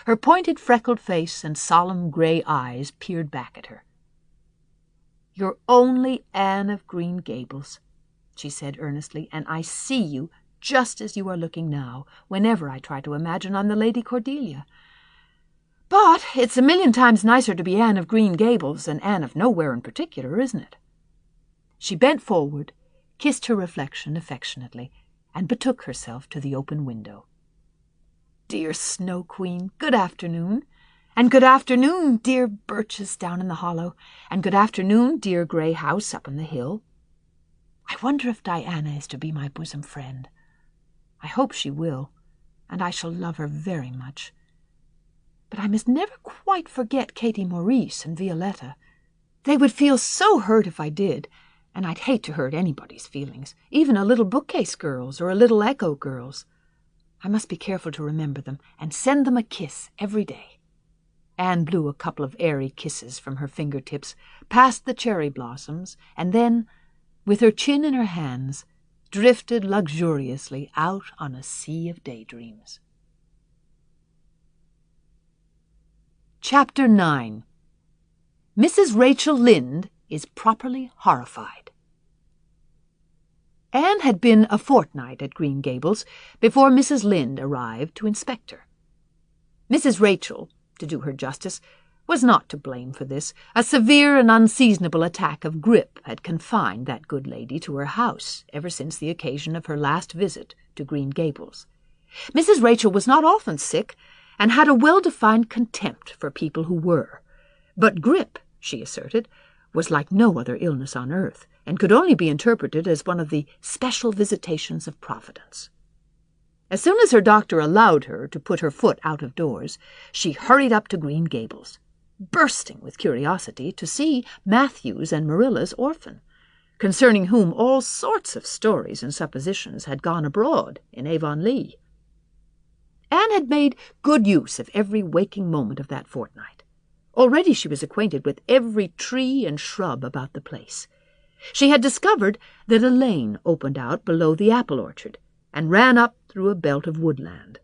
Her pointed freckled face and solemn gray eyes peered back at her. "You're only Anne of Green Gables," she said earnestly, "and I see you just as you are looking now, whenever I try to imagine I'm the Lady Cordelia. But it's a million times nicer to be Anne of Green Gables than Anne of Nowhere in particular, isn't it? She bent forward, kissed her reflection affectionately, and betook herself to the open window. Dear Snow Queen, good afternoon. And good afternoon, dear birches down in the hollow, and good afternoon, dear grey house up on the hill. I wonder if Diana is to be my bosom friend. I hope she will, and I shall love her very much. But I must never quite forget Katie Maurice and Violetta. They would feel so hurt if I did, and I'd hate to hurt anybody's feelings, even a little bookcase girl's or a little echo girl's. I must be careful to remember them and send them a kiss every day. Anne blew a couple of airy kisses from her fingertips, past the cherry blossoms, and then, with her chin in her hands, drifted luxuriously out on a sea of daydreams. Chapter 9. Mrs. Rachel Lynde is properly horrified. Anne had been a fortnight at Green Gables before Mrs. Lynde arrived to inspect her. Mrs. Rachel, to do her justice, was not to blame for this. A severe and unseasonable attack of grippe had confined that good lady to her house ever since the occasion of her last visit to Green Gables. Mrs. Rachel was not often sick, and had a well-defined contempt for people who were. But grippe, she asserted, was like no other illness on earth, and could only be interpreted as one of the special visitations of Providence. As soon as her doctor allowed her to put her foot out of doors, she hurried up to Green Gables, bursting with curiosity to see Matthew's and Marilla's orphan, concerning whom all sorts of stories and suppositions had gone abroad in Avonlea. Anne had made good use of every waking moment of that fortnight. Already she was acquainted with every tree and shrub about the place. She had discovered that a lane opened out below the apple orchard, and ran up through a belt of woodland,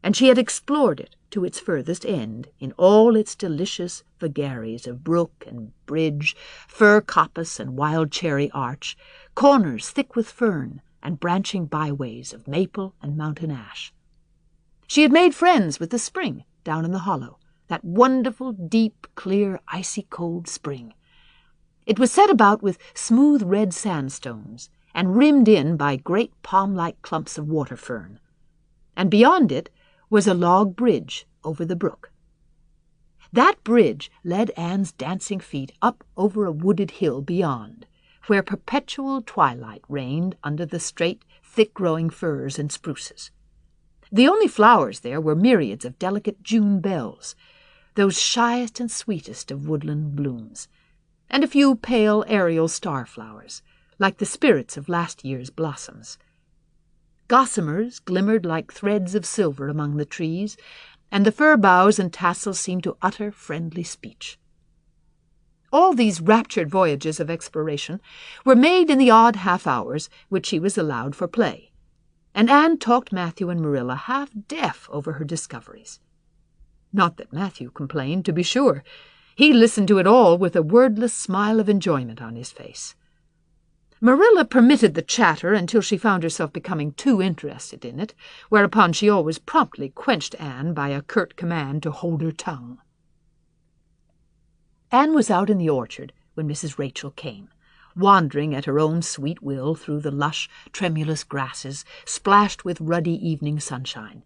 and she had explored it to its furthest end in all its delicious vagaries of brook and bridge, fir coppice and wild cherry arch, corners thick with fern, and branching byways of maple and mountain ash. She had made friends with the spring down in the hollow, that wonderful, deep, clear, icy-cold spring. It was set about with smooth red sandstones, and rimmed in by great palm-like clumps of water fern, and beyond it was a log bridge over the brook. That bridge led Anne's dancing feet up over a wooded hill beyond, where perpetual twilight reigned under the straight, thick-growing firs and spruces. The only flowers there were myriads of delicate June bells, those shyest and sweetest of woodland blooms, and a few pale aerial starflowers, like the spirits of last year's blossoms. Gossamers glimmered like threads of silver among the trees, and the fir boughs and tassels seemed to utter friendly speech. All these raptured voyages of exploration were made in the odd half-hours which she was allowed for play, and Anne talked Matthew and Marilla half-deaf over her discoveries. Not that Matthew complained, to be sure. He listened to it all with a wordless smile of enjoyment on his face. Marilla permitted the chatter until she found herself becoming too interested in it, whereupon she always promptly quenched Anne by a curt command to hold her tongue. Anne was out in the orchard when Mrs. Rachel came, wandering at her own sweet will through the lush, tremulous grasses, splashed with ruddy evening sunshine.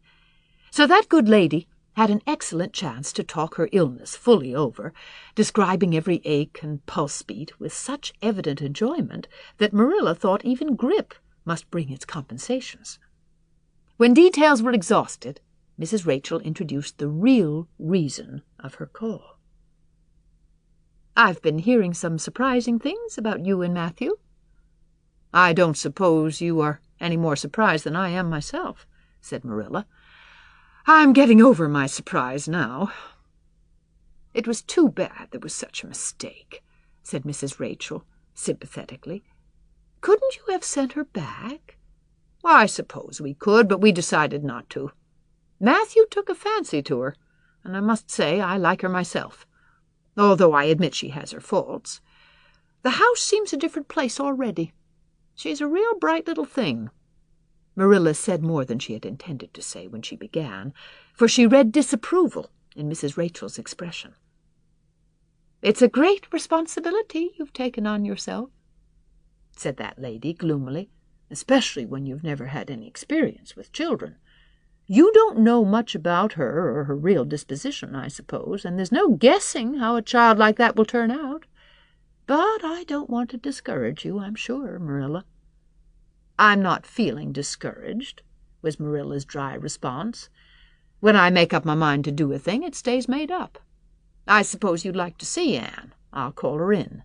So that good lady had an excellent chance to talk her illness fully over, describing every ache and pulse-beat with such evident enjoyment that Marilla thought even grippe must bring its compensations. When details were exhausted, Mrs. Rachel introduced the real reason of her call. "I've been hearing some surprising things about you and Matthew." "I don't suppose you are any more surprised than I am myself," said Marilla. "I'm getting over my surprise now." "It was too bad there was such a mistake," said Mrs. Rachel sympathetically. "Couldn't you have sent her back?" "I suppose we could, but we decided not to. Matthew took a fancy to her, and I must say I like her myself, although I admit she has her faults. The house seems a different place already. She's a real bright little thing." Marilla said more than she had intended to say when she began, for she read disapproval in Mrs. Rachel's expression. "It's a great responsibility you've taken on yourself," said that lady gloomily, "especially when you've never had any experience with children. You don't know much about her or her real disposition, I suppose, and there's no guessing how a child like that will turn out. But I don't want to discourage you, I'm sure, Marilla." "I'm not feeling discouraged," was Marilla's dry response. "When I make up my mind to do a thing, it stays made up. I suppose you'd like to see Anne. I'll call her in."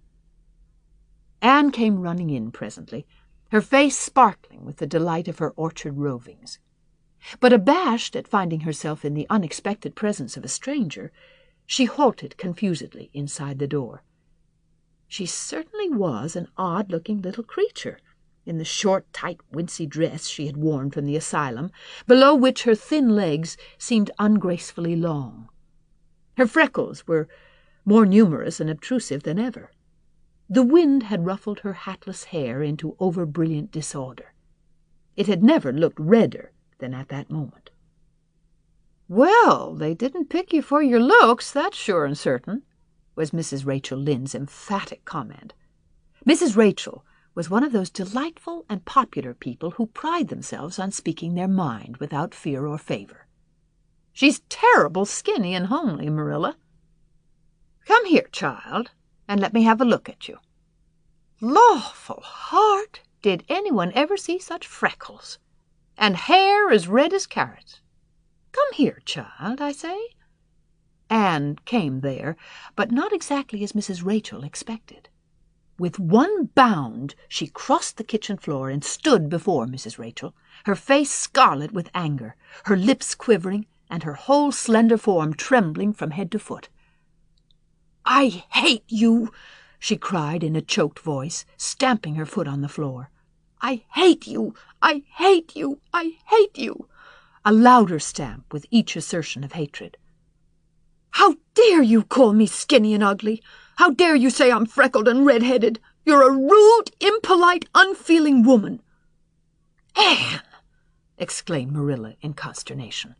Anne came running in presently, her face sparkling with the delight of her orchard rovings. But abashed at finding herself in the unexpected presence of a stranger, she halted confusedly inside the door. She certainly was an odd-looking little creature, in the short, tight, wincey dress she had worn from the asylum, below which her thin legs seemed ungracefully long. Her freckles were more numerous and obtrusive than ever. The wind had ruffled her hatless hair into over-brilliant disorder. It had never looked redder than at that moment. "Well, they didn't pick you for your looks, that's sure and certain," was Mrs. Rachel Lynde's emphatic comment. Mrs. Rachel was one of those delightful and popular people who pride themselves on speaking their mind without fear or favor. "She's terrible skinny and homely, Marilla. Come here, child, and let me have a look at you. Lawful heart, did anyone ever see such freckles? And hair as red as carrots. Come here, child, I say." Anne came there, but not exactly as Mrs. Rachel expected. With one bound she crossed the kitchen floor and stood before Mrs. Rachel, her face scarlet with anger, her lips quivering, and her whole slender form trembling from head to foot. "I hate you!" she cried in a choked voice, stamping her foot on the floor. "I hate you! I hate you! I hate you!" A louder stamp with each assertion of hatred. "How dare you call me skinny and ugly? How dare you say I'm freckled and red-headed? You're a rude, impolite, unfeeling woman." "Anne!" exclaimed Marilla in consternation.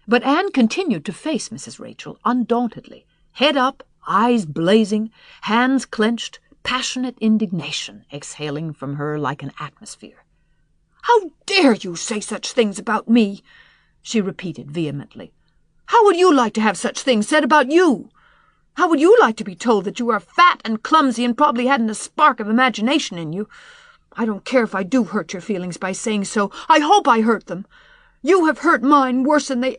But Anne continued to face Mrs. Rachel undauntedly, head up, eyes blazing, hands clenched, passionate indignation exhaling from her like an atmosphere. "How dare you say such things about me?" she repeated vehemently. "How would you like to have such things said about you? How would you like to be told that you are fat and clumsy and probably hadn't a spark of imagination in you? I don't care if I do hurt your feelings by saying so. I hope I hurt them. You have hurt mine worse than they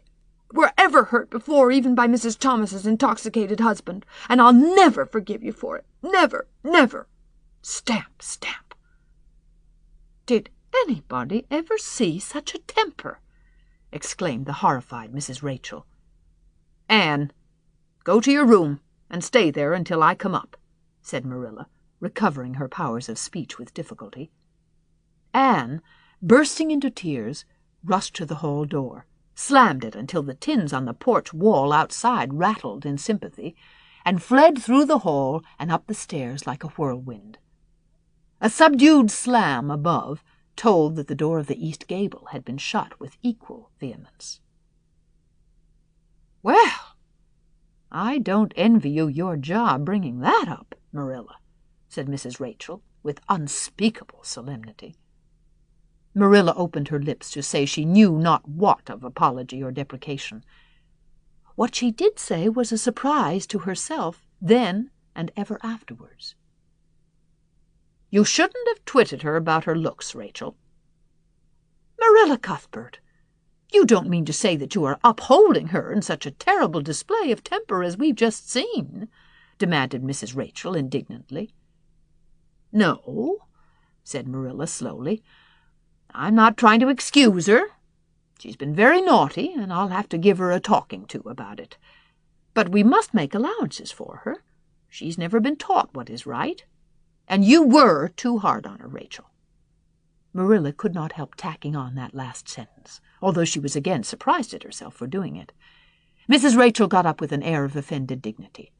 were ever hurt before, even by Mrs. Thomas's intoxicated husband, and I'll never forgive you for it. Never, never. Stamp, stamp." "Did anybody ever see such a temper?" exclaimed the horrified Mrs. Rachel. "Anne, go to your room and stay there until I come up," said Marilla, recovering her powers of speech with difficulty. Anne, bursting into tears, rushed to the hall door, slammed it until the tins on the porch wall outside rattled in sympathy, and fled through the hall and up the stairs like a whirlwind. A subdued slam above told that the door of the east gable had been shut with equal vehemence. "Well, I don't envy you your job bringing that up, Marilla," said Mrs. Rachel with unspeakable solemnity. Marilla opened her lips to say she knew not what of apology or deprecation. What she did say was a surprise to herself then and ever afterwards. "You shouldn't have twitted her about her looks, Rachel." "Marilla Cuthbert, you don't mean to say that you are upholding her in such a terrible display of temper as we've just seen?" demanded Mrs. Rachel indignantly. "No," said Marilla slowly. "I'm not trying to excuse her. She's been very naughty, and I'll have to give her a talking to about it. But we must make allowances for her. She's never been taught what is right. And you were too hard on her, Rachel." Marilla could not help tacking on that last sentence, although she was again surprised at herself for doing it. Mrs. Rachel got up with an air of offended dignity.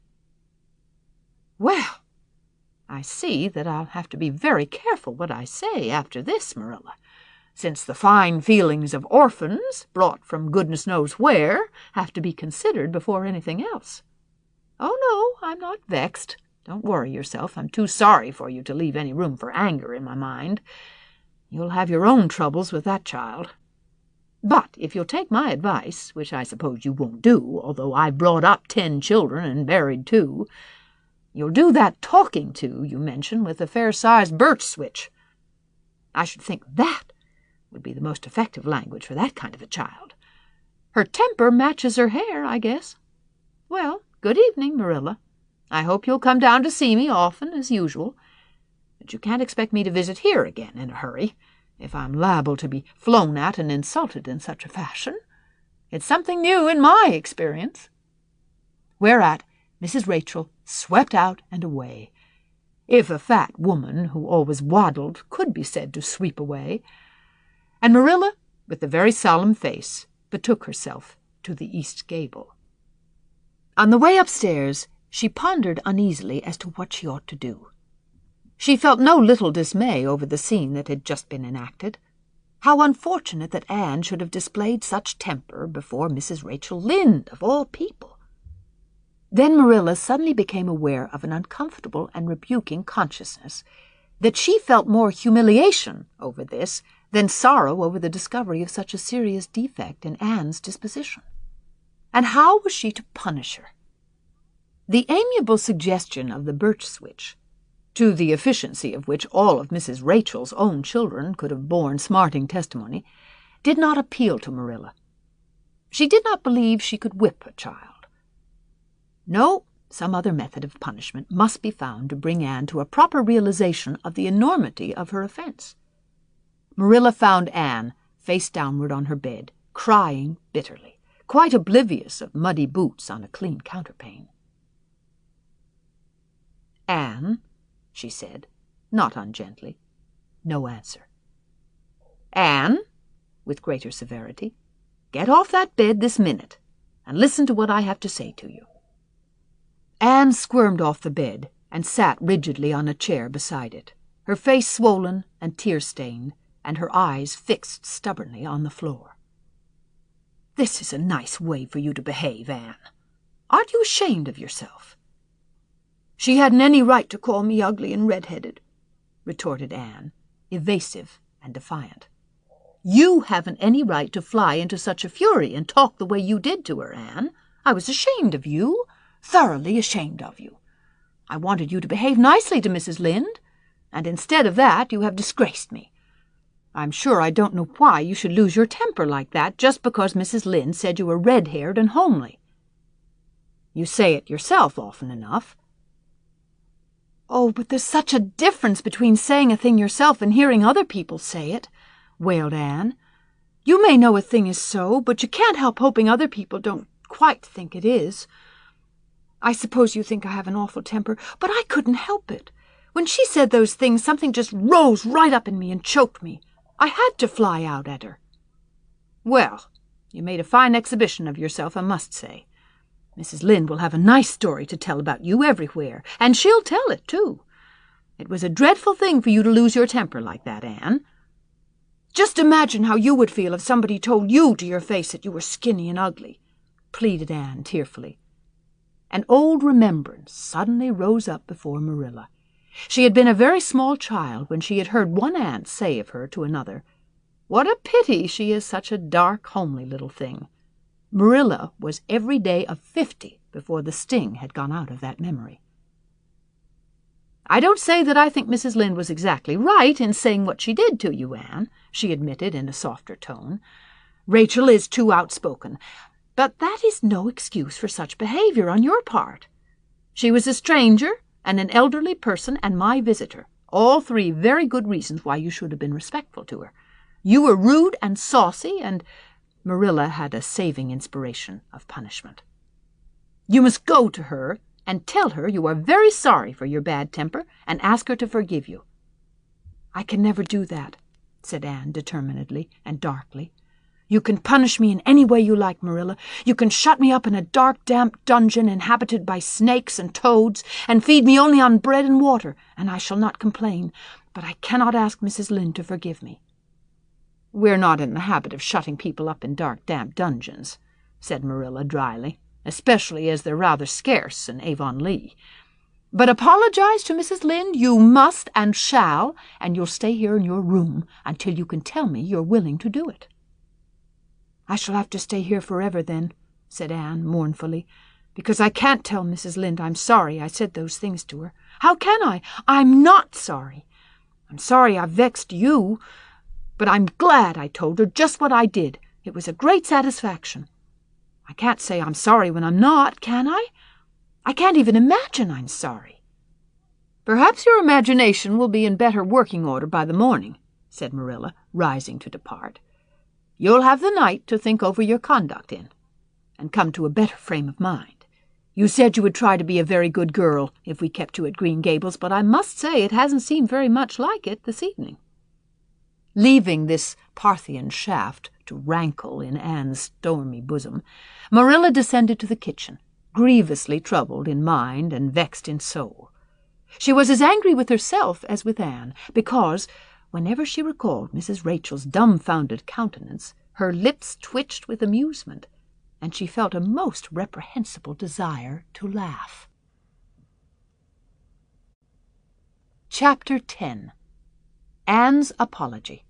"Well, I see that I'll have to be very careful what I say after this, Marilla, since the fine feelings of orphans, brought from goodness knows where, have to be considered before anything else. Oh, no, I'm not vexed. Don't worry yourself. I'm too sorry for you to leave any room for anger in my mind. You'll have your own troubles with that child. But if you'll take my advice, which I suppose you won't do, although I've brought up 10 children and buried 2, you'll do that talking to you mention with a fair-sized birch switch. I should think that would be the most effective language for that kind of a child. Her temper matches her hair, I guess. Well, good evening, Marilla. I hope you'll come down to see me often, as usual. But you can't expect me to visit here again in a hurry, if I'm liable to be flown at and insulted in such a fashion. It's something new in my experience. Whereat Mrs. Rachel swept out and away, if a fat woman who always waddled could be said to sweep away, and Marilla, with a very solemn face, betook herself to the east gable. On the way upstairs, she pondered uneasily as to what she ought to do. She felt no little dismay over the scene that had just been enacted. How unfortunate that Anne should have displayed such temper before Mrs. Rachel Lynde, of all people. Then Marilla suddenly became aware of an uncomfortable and rebuking consciousness that she felt more humiliation over this than sorrow over the discovery of such a serious defect in Anne's disposition. And how was she to punish her? The amiable suggestion of the birch switch, to the efficiency of which all of Mrs. Rachel's own children could have borne smarting testimony, did not appeal to Marilla. She did not believe she could whip a child. No, some other method of punishment must be found to bring Anne to a proper realization of the enormity of her offense. Marilla found Anne face downward on her bed, crying bitterly, quite oblivious of muddy boots on a clean counterpane. "Anne," she said, not ungently. No answer. "Anne," with greater severity, "get off that bed this minute, and listen to what I have to say to you." Anne squirmed off the bed and sat rigidly on a chair beside it, her face swollen and tear-stained, and her eyes fixed stubbornly on the floor. "This is a nice way for you to behave, Anne. Aren't you ashamed of yourself?" "She hadn't any right to call me ugly and red-headed," retorted Anne, evasive and defiant. "You haven't any right to fly into such a fury and talk the way you did to her, Anne. I was ashamed of you, thoroughly ashamed of you. I wanted you to behave nicely to Mrs. Lynde, and instead of that you have disgraced me. I'm sure I don't know why you should lose your temper like that just because Mrs. Lynde said you were red-haired and homely. You say it yourself often enough." "Oh, but there's such a difference between saying a thing yourself and hearing other people say it," wailed Anne. "You may know a thing is so, but you can't help hoping other people don't quite think it is. I suppose you think I have an awful temper, but I couldn't help it. When she said those things, something just rose right up in me and choked me. I had to fly out at her." "Well, you made a fine exhibition of yourself, I must say. Mrs. Lynde will have a nice story to tell about you everywhere, and she'll tell it, too. It was a dreadful thing for you to lose your temper like that, Anne. Just imagine how you would feel if somebody told you to your face that you were skinny and ugly," pleaded Anne tearfully. An old remembrance suddenly rose up before Marilla. She had been a very small child when she had heard one aunt say of her to another, "What a pity she is such a dark, homely little thing." Marilla was every day of 50 before the sting had gone out of that memory. "I don't say that I think Mrs. Lynde was exactly right in saying what she did to you, Anne," she admitted in a softer tone. "Rachel is too outspoken, but that is no excuse for such behavior on your part. She was a stranger and an elderly person and my visitor, all 3 very good reasons why you should have been respectful to her. You were rude and saucy, and—" Marilla had a saving inspiration of punishment. "You must go to her and tell her you are very sorry for your bad temper and ask her to forgive you." "I can never do that," said Anne determinedly and darkly. "You can punish me in any way you like, Marilla. You can shut me up in a dark, damp dungeon inhabited by snakes and toads and feed me only on bread and water, and I shall not complain, but I cannot ask Mrs. Lynde to forgive me." "We're not in the habit of shutting people up in dark, damp dungeons," said Marilla dryly, "especially as they're rather scarce in Avonlea. But apologize to Mrs. Lynde you must and shall, and you'll stay here in your room until you can tell me you're willing to do it." "I shall have to stay here forever then," said Anne mournfully, "because I can't tell Mrs. Lynde I'm sorry I said those things to her. How can I? I'm not sorry. I'm sorry I vexed you, but I'm glad I told her just what I did. It was a great satisfaction. I can't say I'm sorry when I'm not, can I? I can't even imagine I'm sorry." "Perhaps your imagination will be in better working order by the morning," said Marilla, rising to depart. "You'll have the night to think over your conduct in, and come to a better frame of mind. You said you would try to be a very good girl if we kept you at Green Gables, but I must say it hasn't seemed very much like it this evening." Leaving this Parthian shaft to rankle in Anne's stormy bosom, Marilla descended to the kitchen, grievously troubled in mind and vexed in soul. She was as angry with herself as with Anne, because, whenever she recalled Mrs. Rachel's dumbfounded countenance, her lips twitched with amusement, and she felt a most reprehensible desire to laugh. Chapter 10. Anne's Apology.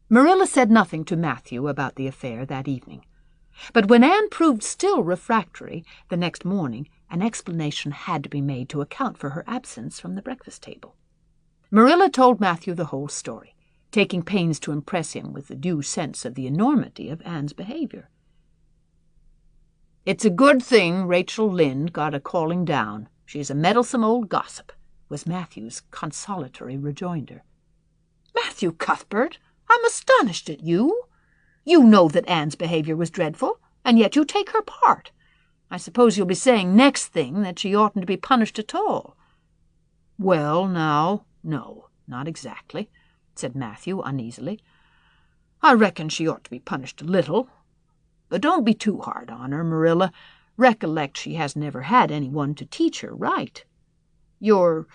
Marilla said nothing to Matthew about the affair that evening. But when Anne proved still refractory the next morning, an explanation had to be made to account for her absence from the breakfast table. Marilla told Matthew the whole story, taking pains to impress him with the due sense of the enormity of Anne's behavior. "It's a good thing Rachel Lynde got a calling down. She's a meddlesome old gossip," was Matthew's consolatory rejoinder. "Matthew Cuthbert, I'm astonished at you. You know that Anne's behavior was dreadful, and yet you take her part. I suppose you'll be saying next thing that she oughtn't to be punished at all." "Well, now, no, not exactly," said Matthew uneasily. "I reckon she ought to be punished a little. But don't be too hard on her, Marilla. Recollect she has never had anyone to teach her right. You're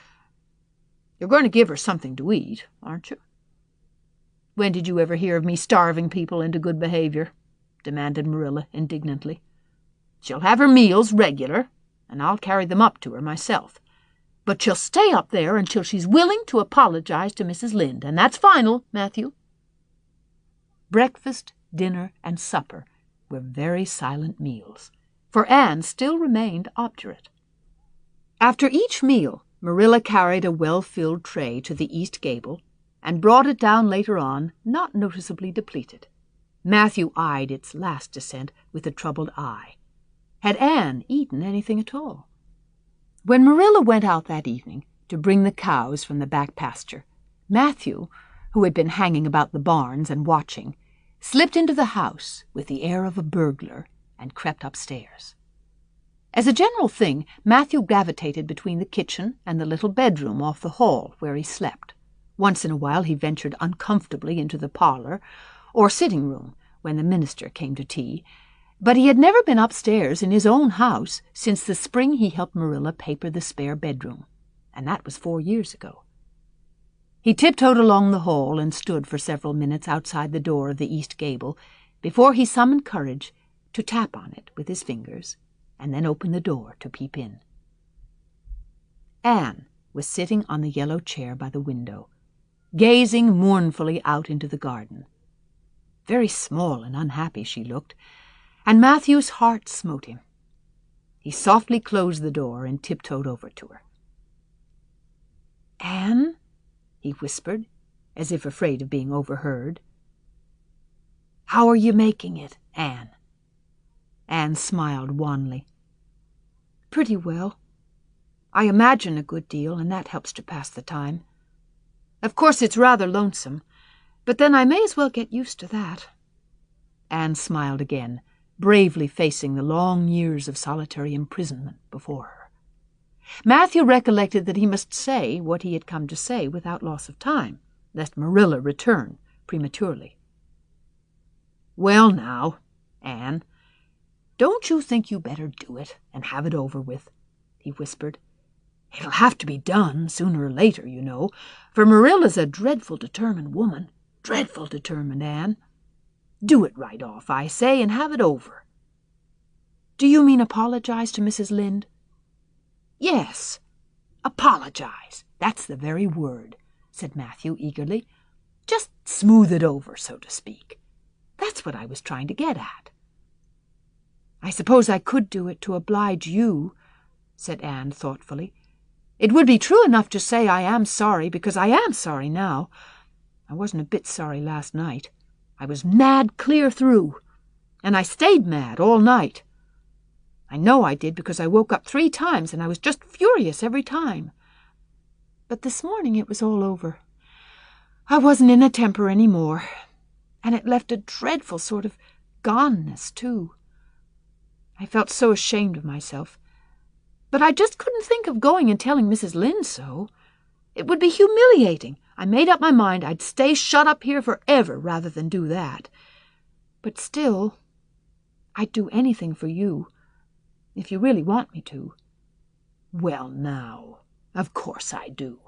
going to give her something to eat, aren't you?" "When did you ever hear of me starving people into good behavior?" demanded Marilla indignantly. "She'll have her meals regular, and I'll carry them up to her myself. But she'll stay up there until she's willing to apologize to Mrs. Lynde, and that's final, Matthew." Breakfast, dinner, and supper were very silent meals, for Anne still remained obdurate. After each meal, Marilla carried a well-filled tray to the east gable and brought it down later on, not noticeably depleted. Matthew eyed its last descent with a troubled eye. Had Anne eaten anything at all? When Marilla went out that evening to bring the cows from the back pasture, Matthew, who had been hanging about the barns and watching, slipped into the house with the air of a burglar and crept upstairs. As a general thing, Matthew gravitated between the kitchen and the little bedroom off the hall where he slept. Once in a while he ventured uncomfortably into the parlor or sitting-room when the minister came to tea, but he had never been upstairs in his own house since the spring he helped Marilla paper the spare bedroom, and that was 4 years ago. He tiptoed along the hall and stood for several minutes outside the door of the east gable before he summoned courage to tap on it with his fingers and then open the door to peep in. Anne was sitting on the yellow chair by the window, gazing mournfully out into the garden. Very small and unhappy she looked, and Matthew's heart smote him. He softly closed the door and tiptoed over to her. "Anne?" he whispered, as if afraid of being overheard. "How are you making it, Anne?" Anne smiled wanly. "Pretty well. I imagine a good deal, and that helps to pass the time. Of course it's rather lonesome, but then I may as well get used to that." Anne smiled again, bravely facing the long years of solitary imprisonment before her. Matthew recollected that he must say what he had come to say without loss of time, lest Marilla return prematurely. "Well now, Anne, don't you think you better do it and have it over with?" he whispered. "It'll have to be done sooner or later, you know, for Marilla's a dreadful determined woman. Dreadful determined, Anne. Do it right off, I say, and have it over." "Do you mean apologize to Mrs. Lynde?" "Yes, apologize. That's the very word," said Matthew eagerly. "Just smooth it over, so to speak. That's what I was trying to get at." "I suppose I could do it to oblige you," said Anne thoughtfully. "It would be true enough to say I am sorry, because I am sorry now. I wasn't a bit sorry last night. I was mad clear through, and I stayed mad all night. I know I did, because I woke up 3 times, and I was just furious every time. But this morning it was all over. I wasn't in a temper any more, and it left a dreadful sort of goneness, too. I felt so ashamed of myself, but I just couldn't think of going and telling Mrs. Lynde so. It would be humiliating. I made up my mind I'd stay shut up here forever rather than do that. But still, I'd do anything for you, if you really want me to." "Well, now, of course I do.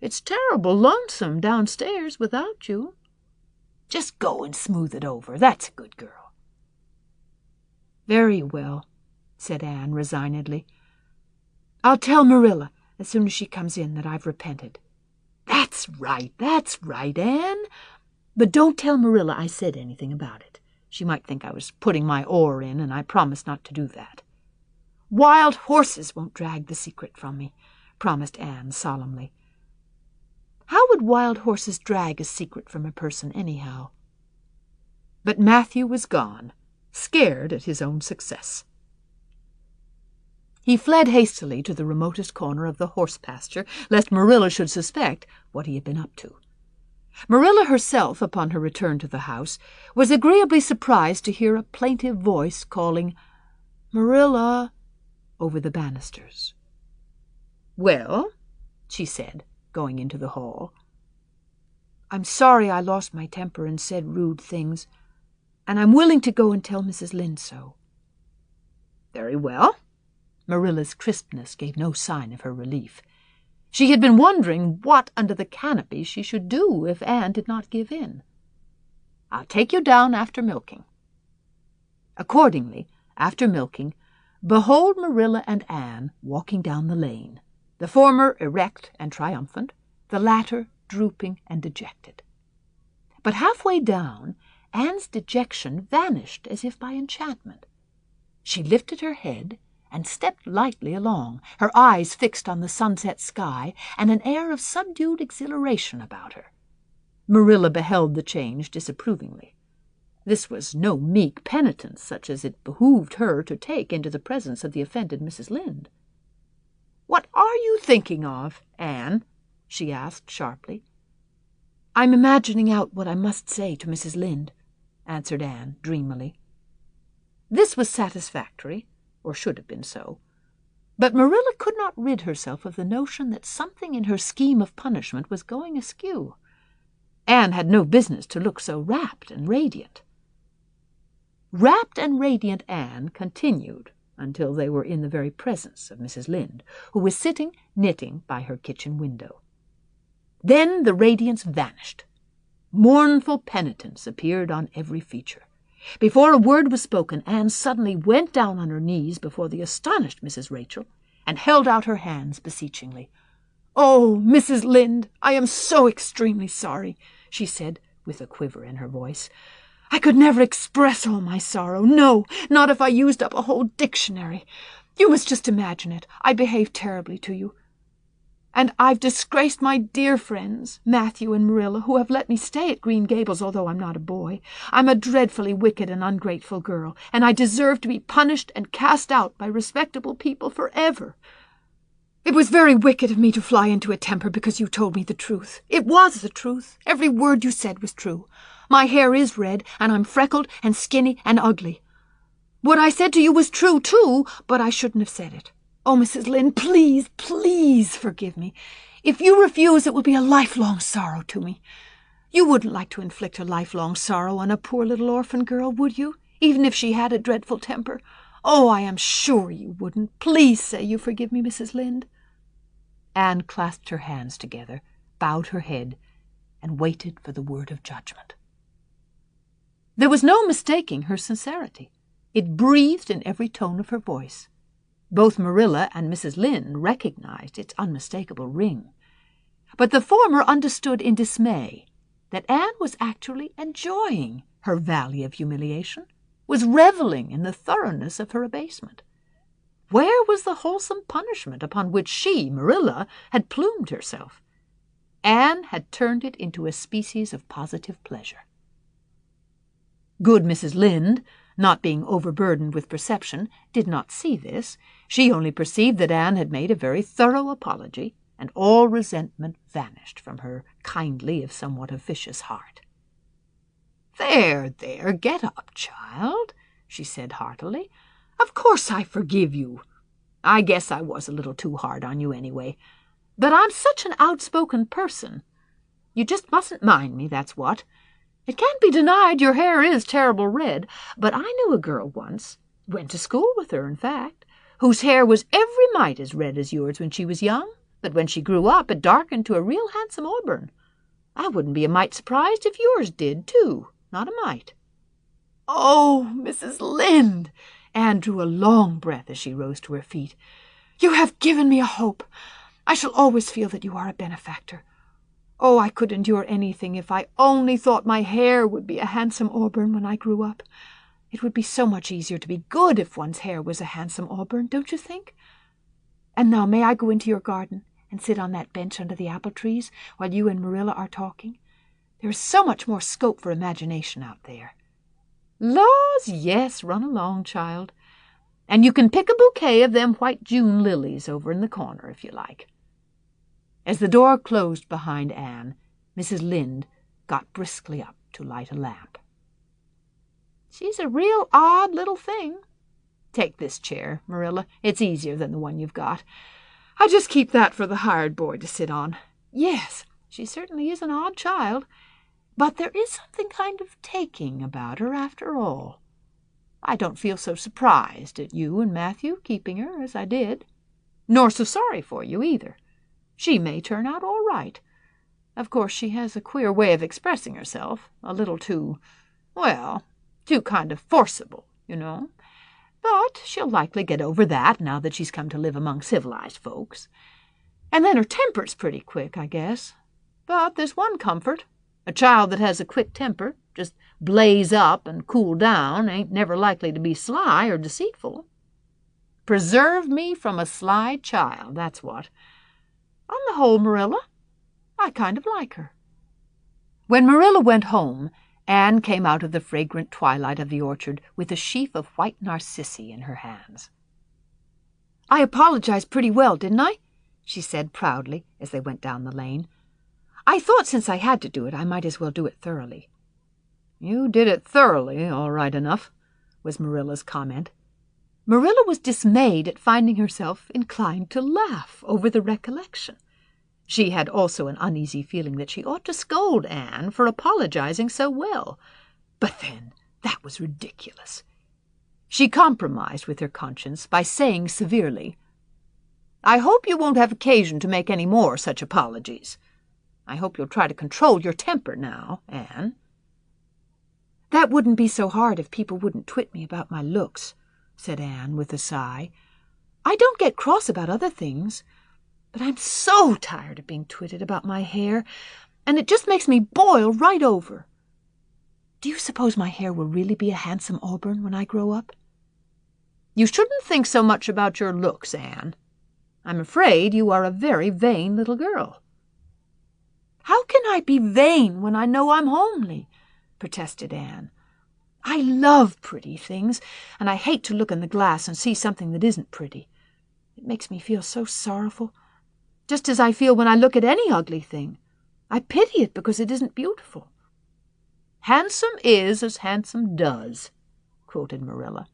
It's terrible lonesome downstairs without you. Just go and smooth it over. That's a good girl." "Very well," said Anne resignedly. "I'll tell Marilla as soon as she comes in that I've repented." That's right, Anne. But don't tell Marilla I said anything about it. She might think I was putting my oar in, and I promised not to do that." "Wild horses won't drag the secret from me," promised Anne solemnly. "How would wild horses drag a secret from a person anyhow?" But Matthew was gone, scared at his own success. He fled hastily to the remotest corner of the horse pasture, lest Marilla should suspect what he had been up to. Marilla herself, upon her return to the house, was agreeably surprised to hear a plaintive voice calling, "Marilla," over the banisters. "Well," she said, going into the hall. "I'm sorry I lost my temper and said rude things, and I'm willing to go and tell Mrs. Lynde so." "Very well." Marilla's crispness gave no sign of her relief. She had been wondering what under the canopy she should do if Anne did not give in. "I'll take you down after milking." Accordingly, after milking, behold Marilla and Anne walking down the lane, the former erect and triumphant, the latter drooping and dejected. But halfway down, Anne's dejection vanished as if by enchantment. She lifted her head and stepped lightly along, her eyes fixed on the sunset sky and an air of subdued exhilaration about her. Marilla beheld the change disapprovingly. This was no meek penitence such as it behooved her to take into the presence of the offended Mrs. Lynde. "What are you thinking of, Anne?" she asked sharply. "I'm imagining out what I must say to Mrs. Lynde," answered Anne dreamily. This was satisfactory, or should have been so. But Marilla could not rid herself of the notion that something in her scheme of punishment was going askew. Anne had no business to look so rapt and radiant. Rapt and radiant Anne continued until they were in the very presence of Mrs. Lynde, who was sitting knitting by her kitchen window. Then the radiance vanished. Mournful penitence appeared on every feature. Before a word was spoken, Anne suddenly went down on her knees before the astonished Mrs. Rachel and held out her hands beseechingly. "Oh, Mrs. Lynde, I am so extremely sorry," she said, with a quiver in her voice. "I could never express all my sorrow. No, not if I used up a whole dictionary. You must just imagine it. I behaved terribly to you. And I've disgraced my dear friends, Matthew and Marilla, who have let me stay at Green Gables, although I'm not a boy. I'm a dreadfully wicked and ungrateful girl, and I deserve to be punished and cast out by respectable people forever. It was very wicked of me to fly into a temper because you told me the truth. It was the truth. Every word you said was true. My hair is red, and I'm freckled and skinny and ugly. What I said to you was true, too, but I shouldn't have said it. Oh, Mrs. Lynde, please, please forgive me. If you refuse, it will be a lifelong sorrow to me. You wouldn't like to inflict a lifelong sorrow on a poor little orphan girl, would you, even if she had a dreadful temper? Oh, I am sure you wouldn't. Please say you forgive me, Mrs. Lynde." Anne clasped her hands together, bowed her head, and waited for the word of judgment. There was no mistaking her sincerity. It breathed in every tone of her voice. Both Marilla and Mrs. Lynde recognized its unmistakable ring. But the former understood in dismay that Anne was actually enjoying her valley of humiliation, was reveling in the thoroughness of her abasement. Where was the wholesome punishment upon which she, Marilla, had plumed herself? Anne had turned it into a species of positive pleasure. Good Mrs. Lynde, not being overburdened with perception, did not see this. She only perceived that Anne had made a very thorough apology, and all resentment vanished from her kindly if somewhat officious heart. "There, there, get up, child," she said heartily. "Of course I forgive you. I guess I was a little too hard on you anyway. But I'm such an outspoken person. You just mustn't mind me, that's what. It can't be denied your hair is terrible red, but I knew a girl once, went to school with her, in fact, whose hair was every mite as red as yours when she was young, but when she grew up it darkened to a real handsome auburn. I wouldn't be a mite surprised if yours did, too, not a mite." "Oh, Mrs. Lynde!" Anne drew a long breath as she rose to her feet. "You have given me a hope. I shall always feel that you are a benefactor. Oh, I could endure anything if I only thought my hair would be a handsome auburn when I grew up. It would be so much easier to be good if one's hair was a handsome auburn, don't you think? And now may I go into your garden and sit on that bench under the apple trees while you and Marilla are talking? There is so much more scope for imagination out there." "Laws, yes, run along, child. And you can pick a bouquet of them white June lilies over in the corner if you like." As the door closed behind Anne, Mrs. Lynde got briskly up to light a lamp. "She's a real odd little thing. Take this chair, Marilla. It's easier than the one you've got. I just keep that for the hired boy to sit on. Yes, she certainly is an odd child, but there is something kind of taking about her after all. I don't feel so surprised at you and Matthew keeping her as I did, nor so sorry for you either. She may turn out all right. Of course, she has a queer way of expressing herself, a little too kind of forcible, you know. But she'll likely get over that now that she's come to live among civilized folks. And then her temper's pretty quick, I guess. But there's one comfort. A child that has a quick temper, just blaze up and cool down, ain't never likely to be sly or deceitful. Preserve me from a sly child, that's what. On the whole, Marilla, I kind of like her." When Marilla went home, Anne came out of the fragrant twilight of the orchard with a sheaf of white narcissi in her hands. "I apologized pretty well, didn't I?" she said proudly as they went down the lane. "I thought since I had to do it, I might as well do it thoroughly." "You did it thoroughly, all right enough," was Marilla's comment. Marilla was dismayed at finding herself inclined to laugh over the recollection. She had also an uneasy feeling that she ought to scold Anne for apologizing so well. But then, that was ridiculous. She compromised with her conscience by saying severely, "I hope you won't have occasion to make any more such apologies. I hope you'll try to control your temper now, Anne." "That wouldn't be so hard if people wouldn't twit me about my looks," said Anne with a sigh. "I don't get cross about other things, but I'm so tired of being twitted about my hair, and it just makes me boil right over. Do you suppose my hair will really be a handsome auburn when I grow up?" "You shouldn't think so much about your looks, Anne. I'm afraid you are a very vain little girl." "How can I be vain when I know I'm homely?" protested Anne. "I love pretty things, and I hate to look in the glass and see something that isn't pretty. It makes me feel so sorrowful, just as I feel when I look at any ugly thing. I pity it because it isn't beautiful." "Handsome is as handsome does," quoted Marilla.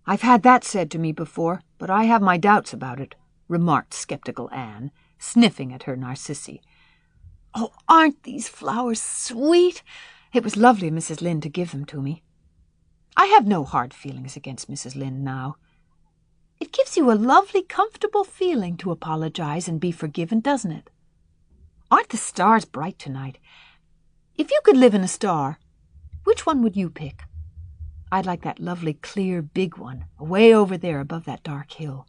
"I've had that said to me before, but I have my doubts about it," remarked skeptical Anne, sniffing at her narcissi. "Oh, aren't these flowers sweet? It was lovely of Mrs. Lynde to give them to me. I have no hard feelings against Mrs. Lynde now. It gives you a lovely, comfortable feeling to apologize and be forgiven, doesn't it?" Aren't the stars bright tonight? If you could live in a star, which one would you pick? I'd like that lovely, clear, big one, away over there above that dark hill.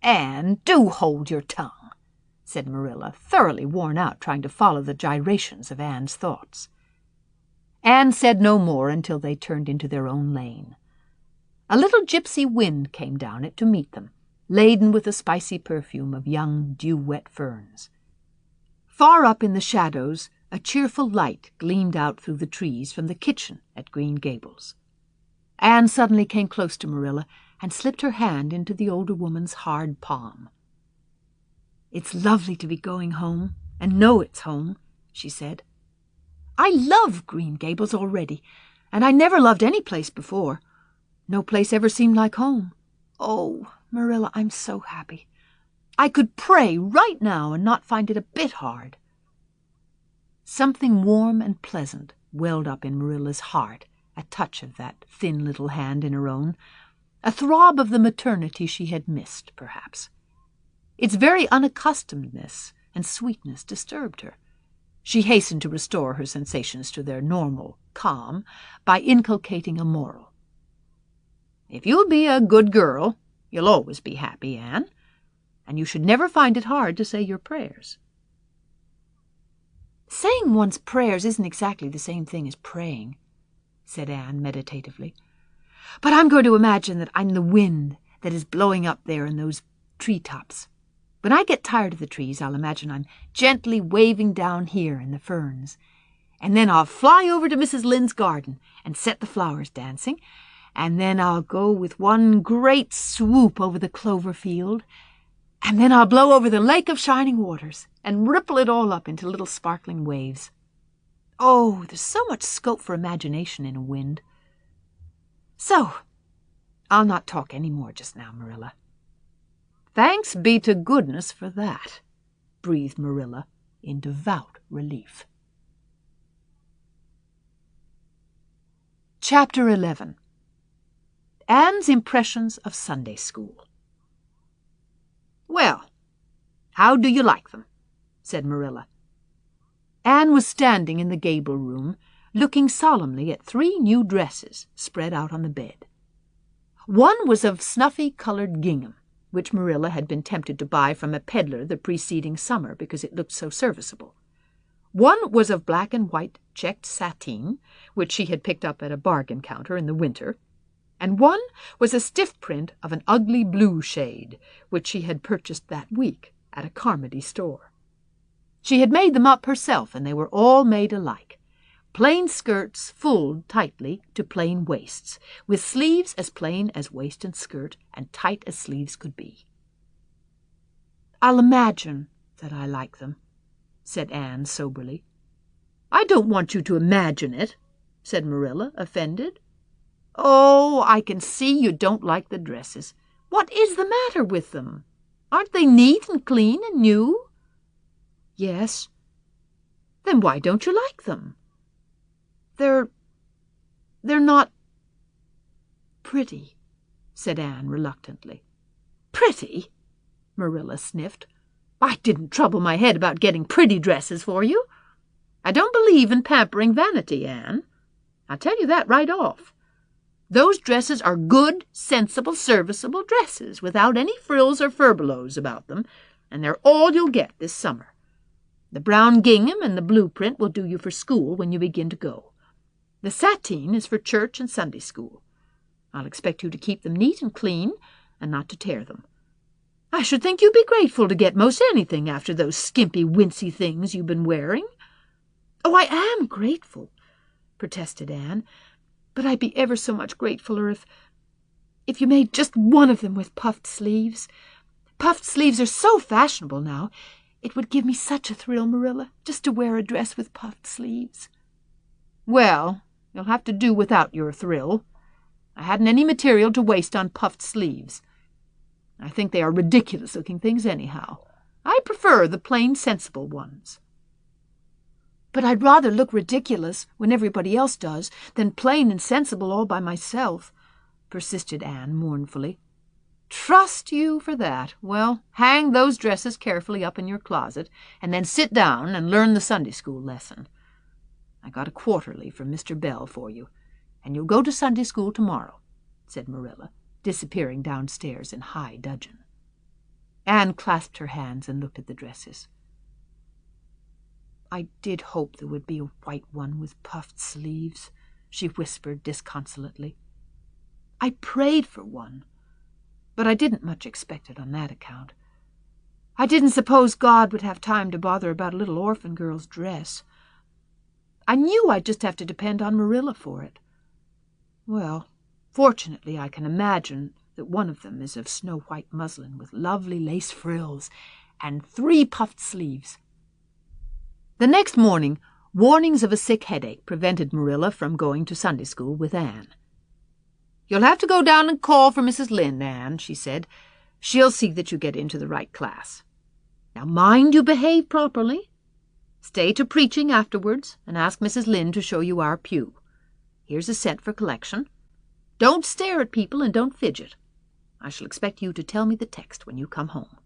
Anne, do hold your tongue, said Marilla, thoroughly worn out trying to follow the gyrations of Anne's thoughts. Anne said no more until they turned into their own lane. A little gypsy wind came down it to meet them, laden with the spicy perfume of young, dew-wet ferns. Far up in the shadows, a cheerful light gleamed out through the trees from the kitchen at Green Gables. Anne suddenly came close to Marilla and slipped her hand into the older woman's hard palm. "It's lovely to be going home and know it's home," she said. "I love Green Gables already, and I never loved any place before. No place ever seemed like home. Oh, Marilla, I'm so happy. I could pray right now and not find it a bit hard." Something warm and pleasant welled up in Marilla's heart at touch of that thin little hand in her own, a throb of the maternity she had missed, perhaps. Its very unaccustomedness and sweetness disturbed her. She hastened to restore her sensations to their normal calm by inculcating a moral. "If you'll be a good girl, you'll always be happy, Anne, and you should never find it hard to say your prayers." "Saying one's prayers isn't exactly the same thing as praying," said Anne meditatively. "But I'm going to imagine that I'm the wind that is blowing up there in those treetops. When I get tired of the trees, I'll imagine I'm gently waving down here in the ferns. And then I'll fly over to Mrs. Lynde's garden and set the flowers dancing. And then I'll go with one great swoop over the clover field. And then I'll blow over the lake of shining waters and ripple it all up into little sparkling waves. Oh, there's so much scope for imagination in a wind. So, I'll not talk any more just now, Marilla." "Thanks be to goodness for that," breathed Marilla in devout relief. Chapter 11. Anne's Impressions of Sunday School. "Well, how do you like them?" said Marilla. Anne was standing in the gable room, looking solemnly at 3 new dresses spread out on the bed. One was of snuffy-colored gingham, which Marilla had been tempted to buy from a peddler the preceding summer because it looked so serviceable. One was of black and white checked sateen, which she had picked up at a bargain counter in the winter, and one was a stiff print of an ugly blue shade, which she had purchased that week at a Carmody store. She had made them up herself, and they were all made alike. Plain skirts fulled tightly to plain waists, with sleeves as plain as waist and skirt, and tight as sleeves could be. "I'll imagine that I like them," said Anne soberly. "I don't want you to imagine it," said Marilla, offended. "Oh, I can see you don't like the dresses. What is the matter with them? Aren't they neat and clean and new?" "Yes." "Then why don't you like them?" They're not pretty," said Anne reluctantly. "Pretty?" Marilla sniffed. "I didn't trouble my head about getting pretty dresses for you. I don't believe in pampering vanity, Anne. I'll tell you that right off. Those dresses are good, sensible, serviceable dresses, without any frills or furbelows about them, and they're all you'll get this summer. The brown gingham and the blue print will do you for school when you begin to go. The sateen is for church and Sunday school. I'll expect you to keep them neat and clean, and not to tear them. I should think you'd be grateful to get most anything after those skimpy, wincy things you've been wearing." "Oh, I am grateful," protested Anne, "but I'd be ever so much gratefuler if you made just one of them with puffed sleeves. Puffed sleeves are so fashionable now. It would give me such a thrill, Marilla, just to wear a dress with puffed sleeves." "Well, you'll have to do without your thrill. I hadn't any material to waste on puffed sleeves. I think they are ridiculous-looking things anyhow. I prefer the plain, sensible ones." "But I'd rather look ridiculous when everybody else does than plain and sensible all by myself," persisted Anne mournfully. Trust you for that. Well, hang those dresses carefully up in your closet, and then sit down and learn the Sunday school lesson. I got a quarterly from Mr. Bell for you, and you'll go to Sunday school tomorrow," said Marilla, disappearing downstairs in high dudgeon. Anne clasped her hands and looked at the dresses. "I did hope there would be a white one with puffed sleeves," she whispered disconsolately. "I prayed for one, but I didn't much expect it on that account. I didn't suppose God would have time to bother about a little orphan girl's dress. I knew I'd just have to depend on Marilla for it. Well, fortunately I can imagine that one of them is of snow-white muslin with lovely lace frills and 3 puffed sleeves." The next morning, warnings of a sick headache prevented Marilla from going to Sunday school with Anne. "You'll have to go down and call for Mrs. Lynde, Anne," she said. "She'll see that you get into the right class. Now mind you behave properly. Stay to preaching afterwards and ask Mrs. Lynde to show you our pew. Here's a cent for collection. Don't stare at people and don't fidget. I shall expect you to tell me the text when you come home."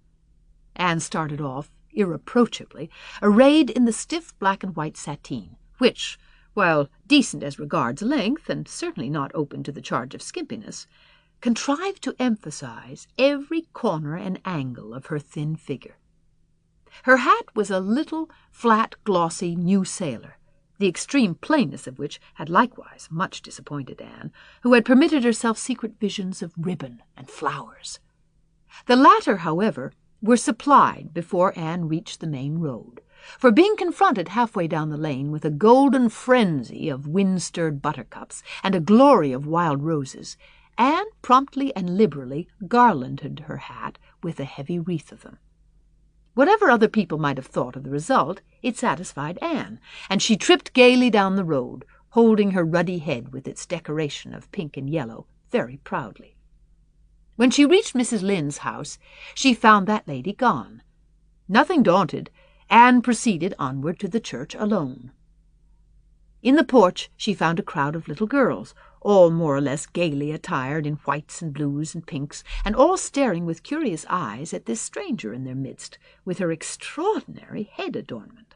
Anne started off irreproachably, arrayed in the stiff black and white sateen, which, while decent as regards length and certainly not open to the charge of skimpiness, contrived to emphasize every corner and angle of her thin figure. Her hat was a little, flat, glossy new sailor, the extreme plainness of which had likewise much disappointed Anne, who had permitted herself secret visions of ribbon and flowers. The latter, however, were supplied before Anne reached the main road, for being confronted halfway down the lane with a golden frenzy of wind-stirred buttercups and a glory of wild roses, Anne promptly and liberally garlanded her hat with a heavy wreath of them. Whatever other people might have thought of the result, it satisfied Anne, and she tripped gaily down the road, holding her ruddy head with its decoration of pink and yellow very proudly. When she reached Mrs. Lynde's house, she found that lady gone. Nothing daunted, Anne proceeded onward to the church alone. In the porch she found a crowd of little girls, all more or less gaily attired in whites and blues and pinks, and all staring with curious eyes at this stranger in their midst, with her extraordinary head adornment.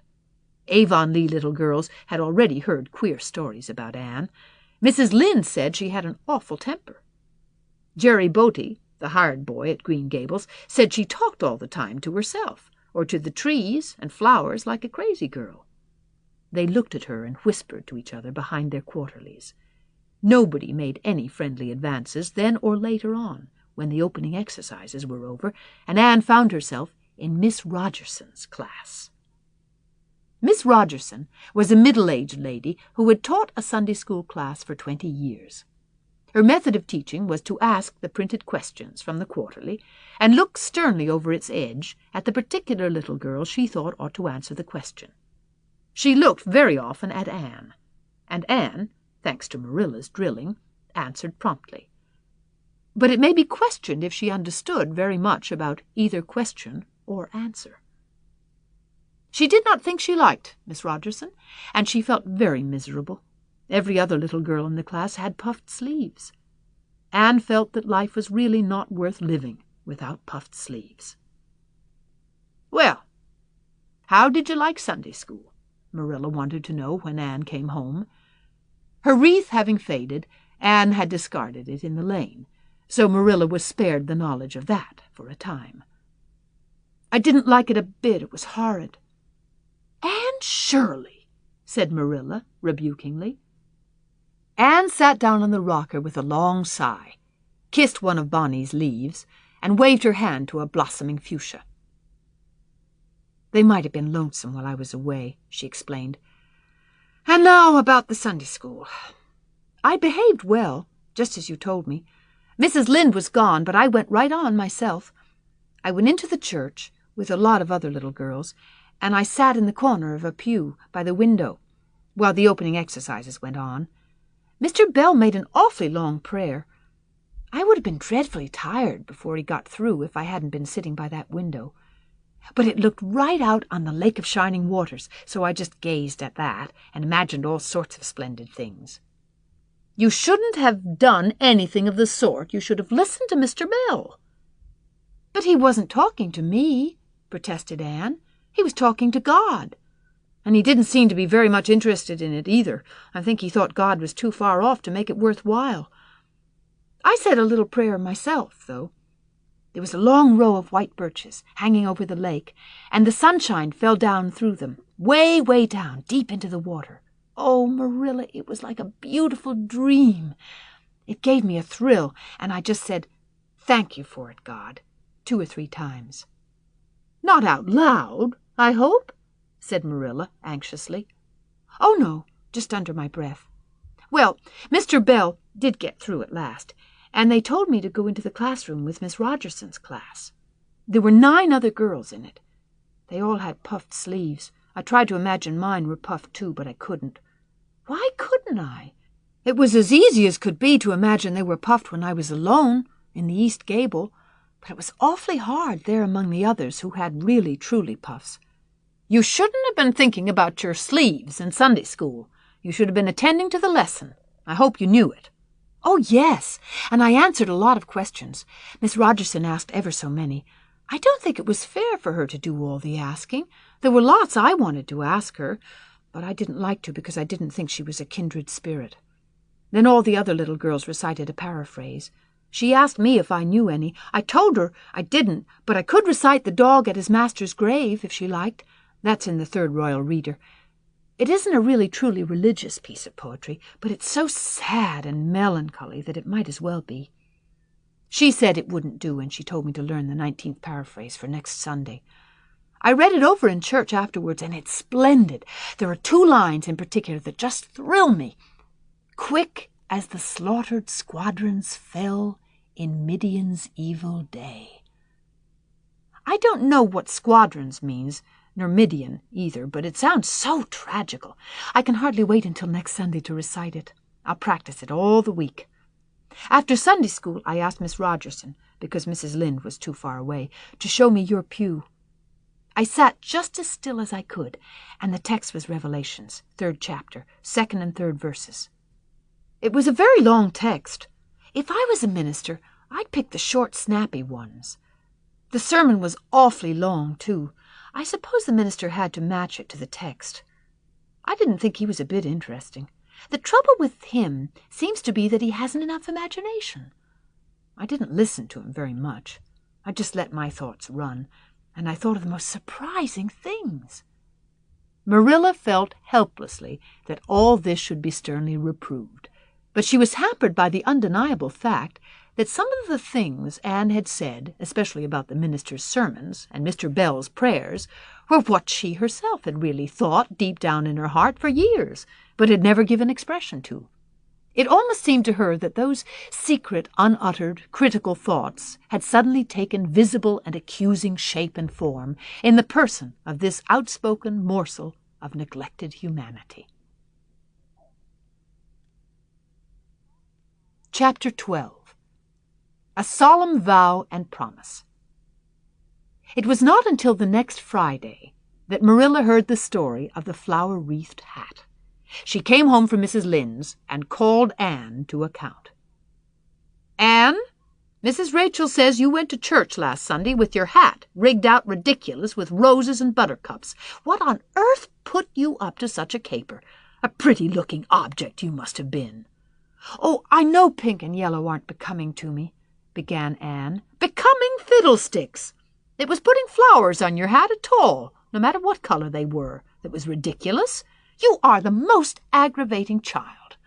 Avonlea little girls had already heard queer stories about Anne. Mrs. Lynde said she had an awful temper. Jerry Boaty, the hired boy at Green Gables, said she talked all the time to herself, or to the trees and flowers like a crazy girl. They looked at her and whispered to each other behind their quarterlies. Nobody made any friendly advances then or later on, when the opening exercises were over, and Anne found herself in Miss Rogerson's class. Miss Rogerson was a middle-aged lady who had taught a Sunday school class for 20 years. Her method of teaching was to ask the printed questions from the quarterly and look sternly over its edge at the particular little girl she thought ought to answer the question. She looked very often at Anne, and Anne, thanks to Marilla's drilling, answered promptly. But it may be questioned if she understood very much about either question or answer. She did not think she liked Miss Rogerson, and she felt very miserable. Every other little girl in the class had puffed sleeves. Anne felt that life was really not worth living without puffed sleeves. "Well, how did you like Sunday school?" Marilla wanted to know when Anne came home. Her wreath having faded, Anne had discarded it in the lane, so Marilla was spared the knowledge of that for a time. "I didn't like it a bit. It was horrid." "Anne Shirley," said Marilla rebukingly. Anne sat down on the rocker with a long sigh, kissed one of Bonny's leaves, and waved her hand to a blossoming fuchsia. "They might have been lonesome while I was away," she explained. "And now about the Sunday school. I behaved well, just as you told me. Mrs. Lynde was gone, but I went right on myself. I went into the church with a lot of other little girls, and I sat in the corner of a pew by the window while the opening exercises went on. Mr. Bell made an awfully long prayer. I would have been dreadfully tired before he got through if I hadn't been sitting by that window. But it looked right out on the Lake of Shining Waters, so I just gazed at that and imagined all sorts of splendid things." "You shouldn't have done anything of the sort. You should have listened to Mr. Bell," "But he wasn't talking to me," protested Anne. "He was talking to God. And he didn't seem to be very much interested in it either. I think he thought God was too far off to make it worthwhile. I said a little prayer myself, though. There was a long row of white birches hanging over the lake, and the sunshine fell down through them, way, way down, deep into the water. Oh, Marilla, it was like a beautiful dream. It gave me a thrill, and I just said, 'Thank you for it, God,' 2 or 3 times. Not out loud, I hope?" said Marilla anxiously. "Oh, no, just under my breath. Well, Mr. Bell did get through at last, and they told me to go into the classroom with Miss Rogerson's class. There were 9 other girls in it. They all had puffed sleeves. I tried to imagine mine were puffed too, but I couldn't. Why couldn't I? It was as easy as could be to imagine they were puffed when I was alone in the east gable, but it was awfully hard there among the others who had really truly puffs. You shouldn't have been thinking about your sleeves in Sunday school. You should have been attending to the lesson. I hope you knew it." "Oh, yes, and I answered a lot of questions. Miss Rogerson asked ever so many. I don't think it was fair for her to do all the asking. There were lots I wanted to ask her, but I didn't like to because I didn't think she was a kindred spirit." Then all the other little girls recited a paraphrase. She asked me if I knew any. I told her I didn't, but I could recite The Dog at His Master's Grave if she liked. That's in the Third Royal Reader. It isn't a really truly religious piece of poetry, but it's so sad and melancholy that it might as well be. She said it wouldn't do, and she told me to learn the 19th paraphrase for next Sunday. I read it over in church afterwards, and it's splendid. There are 2 lines in particular that just thrill me. "Quick as the slaughtered squadrons fell in Midian's evil day." I don't know what squadrons means, nor Midian either, but it sounds so tragical. I can hardly wait until next Sunday to recite it. I'll practice it all the week. After Sunday school, I asked Miss Rogerson, because Mrs. Lynde was too far away, to show me your pew. I sat just as still as I could, and the text was Revelations, 3rd chapter, 2nd and 3rd verses. It was a very long text. If I was a minister, I'd pick the short, snappy ones. The sermon was awfully long, too. I suppose the minister had to match it to the text. I didn't think he was a bit interesting. The trouble with him seems to be that he hasn't enough imagination. I didn't listen to him very much. I just let my thoughts run, and I thought of the most surprising things. Marilla felt helplessly that all this should be sternly reproved, but she was hampered by the undeniable fact that some of the things Anne had said, especially about the minister's sermons and Mr. Bell's prayers, were what she herself had really thought deep down in her heart for years, but had never given expression to. It almost seemed to her that those secret, unuttered, critical thoughts had suddenly taken visible and accusing shape and form in the person of this outspoken morsel of neglected humanity. Chapter 12. A Solemn Vow and Promise. It was not until the next Friday that Marilla heard the story of the flower-wreathed hat. She came home from Mrs. Lynde's and called Anne to account. "Anne, Mrs. Rachel says you went to church last Sunday with your hat rigged out ridiculous with roses and buttercups. What on earth put you up to such a caper? A pretty-looking object you must have been." "Oh, I know pink and yellow aren't becoming to me," began Anne. "Becoming fiddlesticks! It was putting flowers on your hat at all, no matter what color they were, that was ridiculous. You are the most aggravating child."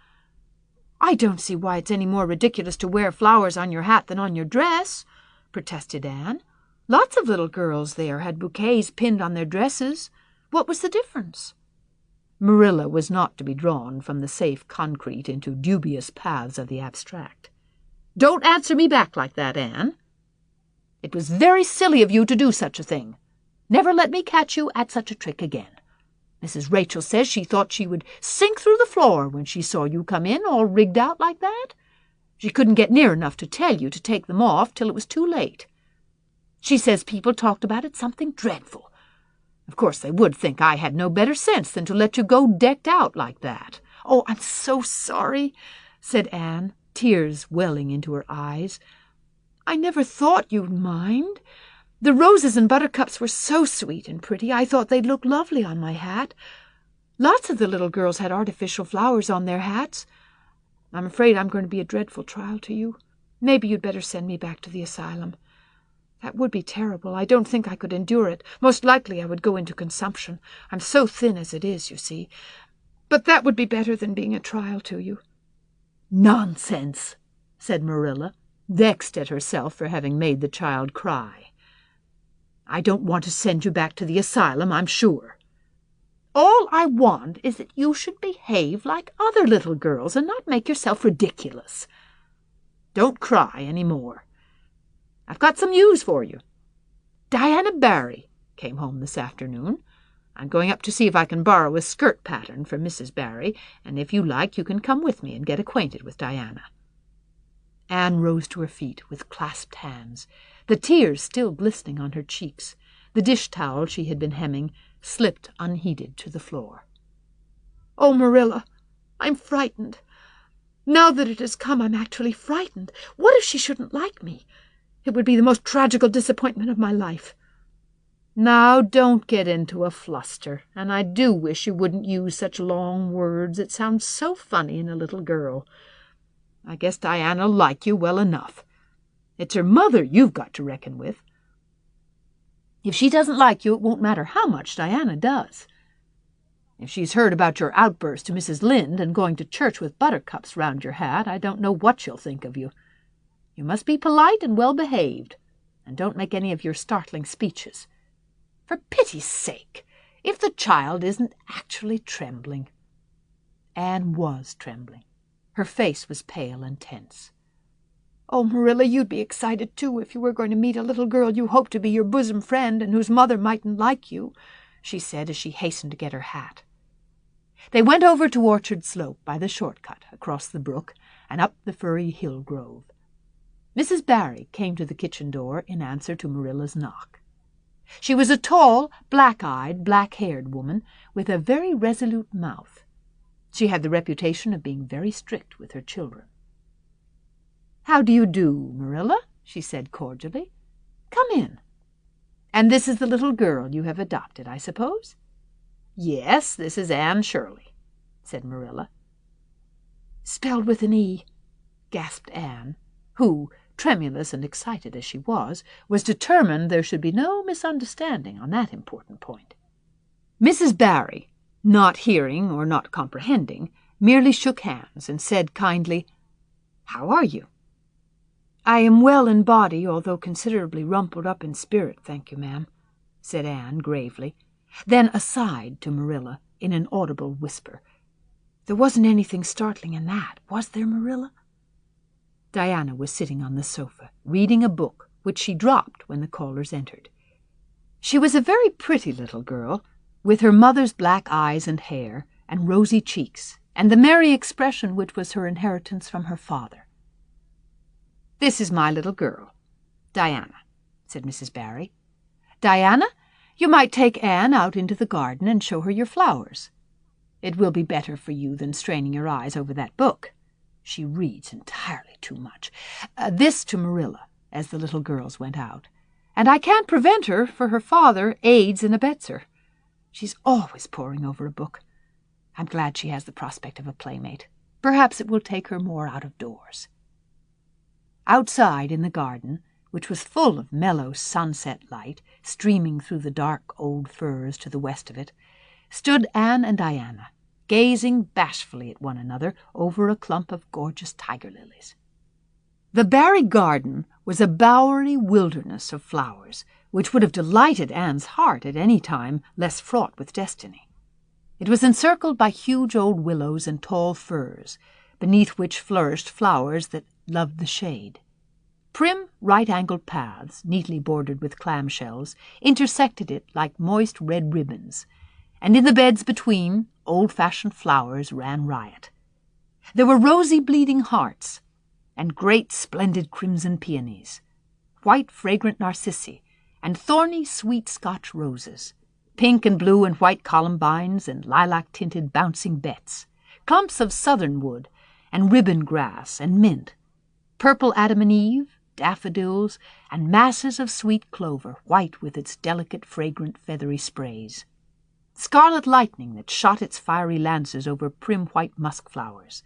"I don't see why it's any more ridiculous to wear flowers on your hat than on your dress," protested Anne. "Lots of little girls there had bouquets pinned on their dresses. What was the difference?" Marilla was not to be drawn from the safe concrete into dubious paths of the abstract. "Don't answer me back like that, Anne. It was very silly of you to do such a thing. Never let me catch you at such a trick again. Mrs. Rachel says she thought she would sink through the floor when she saw you come in all rigged out like that. She couldn't get near enough to tell you to take them off till it was too late. She says people talked about it something dreadful. Of course they would think I had no better sense than to let you go decked out like that." "Oh, I'm so sorry," said Anne, tears welling into her eyes. I never thought you'd mind. The roses and buttercups were so sweet and pretty, I thought they'd look lovely on my hat. Lots of the little girls had artificial flowers on their hats. I'm afraid I'm going to be a dreadful trial to you. Maybe you'd better send me back to the asylum. That would be terrible. I don't think I could endure it. Most likely I would go into consumption. I'm so thin as it is, you see. But that would be better than being a trial to you." "Nonsense," said Marilla, vexed at herself for having made the child cry. "I don't want to send you back to the asylum, I'm sure. All I want is that you should behave like other little girls and not make yourself ridiculous. Don't cry any more. I've got some news for you. Diana Barry came home this afternoon. I'm going up to see if I can borrow a skirt pattern from Mrs. Barry, and if you like you can come with me and get acquainted with Diana." Anne rose to her feet with clasped hands, the tears still glistening on her cheeks. The dish towel she had been hemming slipped unheeded to the floor. "Oh, Marilla, I'm frightened. Now that it has come, I'm actually frightened. What if she shouldn't like me? It would be the most tragical disappointment of my life." "Now, don't get into a fluster, and I do wish you wouldn't use such long words. It sounds so funny in a little girl. I guess Diana'll like you well enough. It's her mother you've got to reckon with. If she doesn't like you, it won't matter how much Diana does. If she's heard about your outburst to Mrs. Lynde and going to church with buttercups round your hat, I don't know what she'll think of you. You must be polite and well-behaved, and don't make any of your startling speeches. For pity's sake, if the child isn't actually trembling." Anne was trembling. Her face was pale and tense. "Oh, Marilla, you'd be excited too if you were going to meet a little girl you hoped to be your bosom friend and whose mother mightn't like you," she said as she hastened to get her hat. They went over to Orchard Slope by the shortcut across the brook and up the firry hill grove. Mrs. Barry came to the kitchen door in answer to Marilla's knock. She was a tall, black-eyed, black-haired woman with a very resolute mouth. She had the reputation of being very strict with her children. "How do you do, Marilla?" she said cordially. "Come in. And this is the little girl you have adopted, I suppose?" "Yes, this is Anne Shirley," said Marilla. "Spelled with an E," gasped Anne, who, tremulous and excited as she was determined there should be no misunderstanding on that important point. Mrs. Barry, not hearing or not comprehending, merely shook hands and said kindly, "How are you?" "I am well in body, although considerably rumpled up in spirit, thank you, ma'am," said Anne gravely, then aside to Marilla in an audible whisper. "There wasn't anything startling in that, was there, Marilla?" Diana was sitting on the sofa, reading a book, which she dropped when the callers entered. She was a very pretty little girl, with her mother's black eyes and hair, and rosy cheeks, and the merry expression which was her inheritance from her father. "This is my little girl, Diana," said Mrs. Barry. "Diana, you might take Anne out into the garden and show her your flowers. It will be better for you than straining your eyes over that book. She reads entirely too much." This to Marilla, as the little girls went out. "And I can't prevent her, for her father aids and abets her. She's always poring over a book. I'm glad she has the prospect of a playmate. Perhaps it will take her more out of doors." Outside in the garden, which was full of mellow sunset light streaming through the dark old firs to the west of it, stood Anne and Diana, gazing bashfully at one another over a clump of gorgeous tiger lilies. The Barry garden was a bowery wilderness of flowers, which would have delighted Anne's heart at any time less fraught with destiny. It was encircled by huge old willows and tall firs, beneath which flourished flowers that loved the shade. Prim, right-angled paths, neatly bordered with clamshells, intersected it like moist red ribbons, and in the beds between, old-fashioned flowers ran riot. There were rosy bleeding hearts, and great splendid crimson peonies, white fragrant narcissi, and thorny sweet Scotch roses, pink and blue and white columbines and lilac-tinted bouncing bets, clumps of southernwood and ribbon grass and mint, purple Adam and Eve, daffodils, and masses of sweet clover, white with its delicate, fragrant, feathery sprays. Scarlet lightning that shot its fiery lances over prim white musk flowers.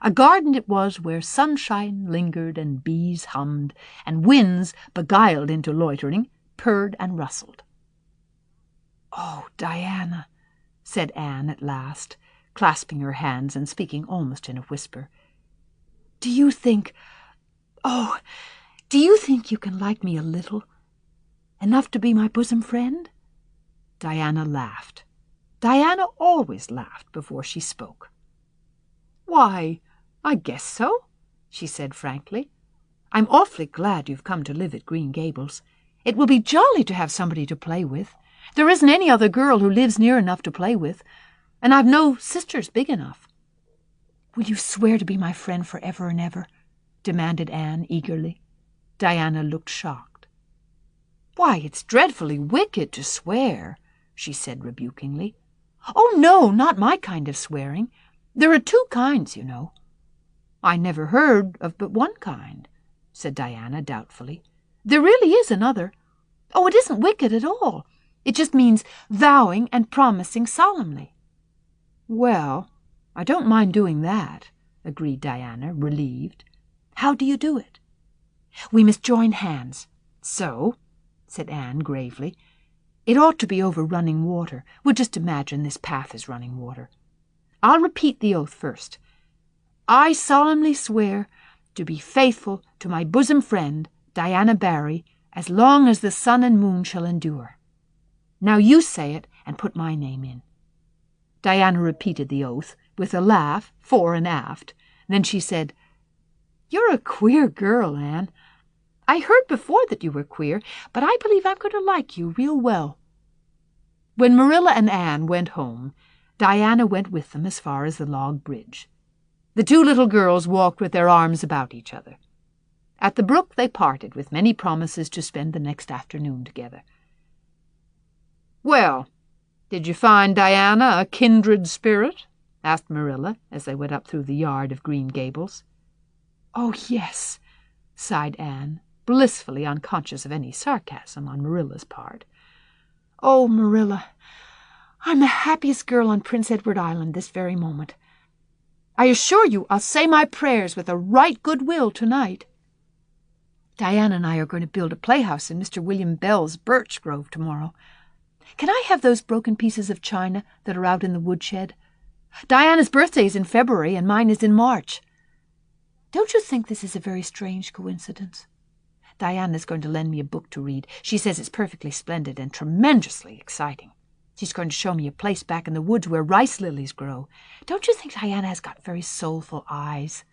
A garden it was where sunshine lingered and bees hummed, and winds, beguiled into loitering, purred and rustled. "Oh, Diana," said Anne at last, clasping her hands and speaking almost in a whisper, do you think you can like me a little? Enough to be my bosom friend?" Diana laughed. Diana always laughed before she spoke. "Why, I guess so," she said frankly. "I'm awfully glad you've come to live at Green Gables. It will be jolly to have somebody to play with. There isn't any other girl who lives near enough to play with, and I've no sisters big enough." "Will you swear to be my friend forever and ever?" demanded Anne eagerly. Diana looked shocked. "Why, it's dreadfully wicked to swear," she said rebukingly. "Oh, no, not my kind of swearing. There are two kinds, you know." "I never heard of but one kind," said Diana doubtfully. "There really is another. Oh, it isn't wicked at all. It just means vowing and promising solemnly." "Well, I don't mind doing that," agreed Diana, relieved. "How do you do it?" "We must join hands. So," said Anne gravely, "it ought to be over running water. We'll just imagine this path is running water. I'll repeat the oath first. I solemnly swear to be faithful to my bosom friend, Diana Barry, as long as the sun and moon shall endure. Now you say it and put my name in." Diana repeated the oath, with a laugh, fore and aft. Then she said, "You're a queer girl, Anne. I heard before that you were queer, but I believe I'm going to like you real well." When Marilla and Anne went home, Diana went with them as far as the log bridge. The two little girls walked with their arms about each other. At the brook they parted with many promises to spend the next afternoon together. "Well, did you find Diana a kindred spirit?" asked Marilla as they went up through the yard of Green Gables. "Oh, yes," sighed Anne, blissfully unconscious of any sarcasm on Marilla's part. "Oh, Marilla, I'm the happiest girl on Prince Edward Island this very moment. I assure you I'll say my prayers with a right good will tonight. Diana and I are going to build a playhouse in Mr. William Bell's birch grove tomorrow. Can I have those broken pieces of china that are out in the woodshed? Diana's birthday is in February and mine is in March. Don't you think this is a very strange coincidence? Diana's going to lend me a book to read. She says it's perfectly splendid and tremendously exciting. She's going to show me a place back in the woods where rice lilies grow. Don't you think Diana has got very soulful eyes?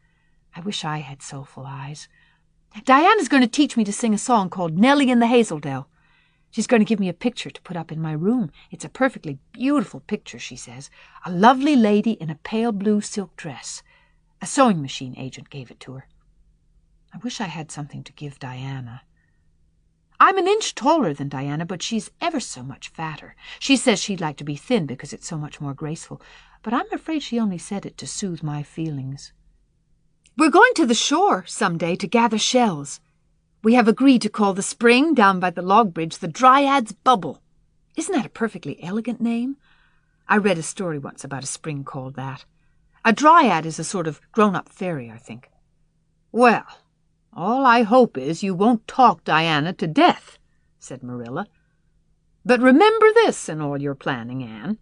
I wish I had soulful eyes. Diana's going to teach me to sing a song called Nellie in the Hazeldale. She's going to give me a picture to put up in my room. It's a perfectly beautiful picture, she says. A lovely lady in a pale blue silk dress. A sewing machine agent gave it to her. I wish I had something to give Diana. I'm an inch taller than Diana, but she's ever so much fatter. She says she'd like to be thin because it's so much more graceful, but I'm afraid she only said it to soothe my feelings. We're going to the shore some day to gather shells. We have agreed to call the spring down by the log bridge the Dryad's Bubble. Isn't that a perfectly elegant name? I read a story once about a spring called that. A dryad is a sort of grown-up fairy, I think. Well, all I hope is you won't talk Diana to death, said Marilla. But remember this in all your planning, Anne.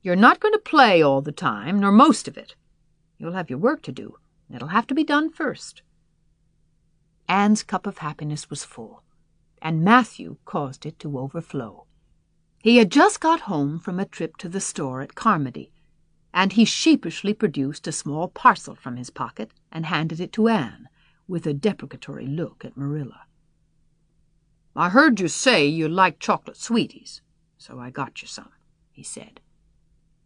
You're not going to play all the time, nor most of it. You'll have your work to do. It'll have to be done first. Anne's cup of happiness was full, and Matthew caused it to overflow. He had just got home from a trip to the store at Carmody, and he sheepishly produced a small parcel from his pocket and handed it to Anne, with a deprecatory look at Marilla. I heard you say you liked chocolate sweeties, so I got you some, he said.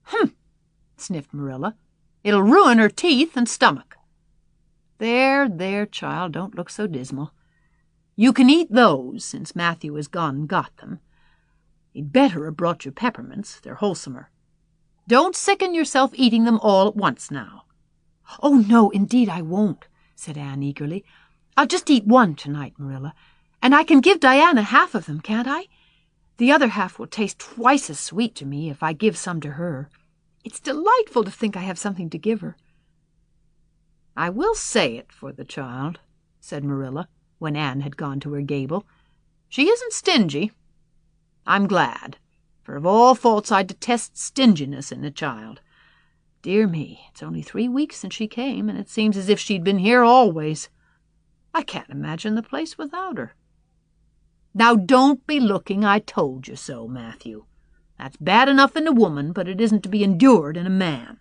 Humph, sniffed Marilla. It'll ruin her teeth and stomach. There, child, don't look so dismal. You can eat those, since Matthew has gone and got them. He'd better have brought you peppermints. They're wholesomer. Don't sicken yourself eating them all at once now. Oh, no, indeed I won't, said Anne eagerly. I'll just eat one tonight, Marilla, and I can give Diana half of them, can't I? The other half will taste twice as sweet to me if I give some to her. It's delightful to think I have something to give her." "I will say it for the child," said Marilla, when Anne had gone to her gable. "She isn't stingy. I'm glad, for of all faults I detest stinginess in a child. Dear me, it's only 3 weeks since she came, and it seems as if she'd been here always. I can't imagine the place without her. Now don't be looking 'I told you so,' Matthew. That's bad enough in a woman, but it isn't to be endured in a man.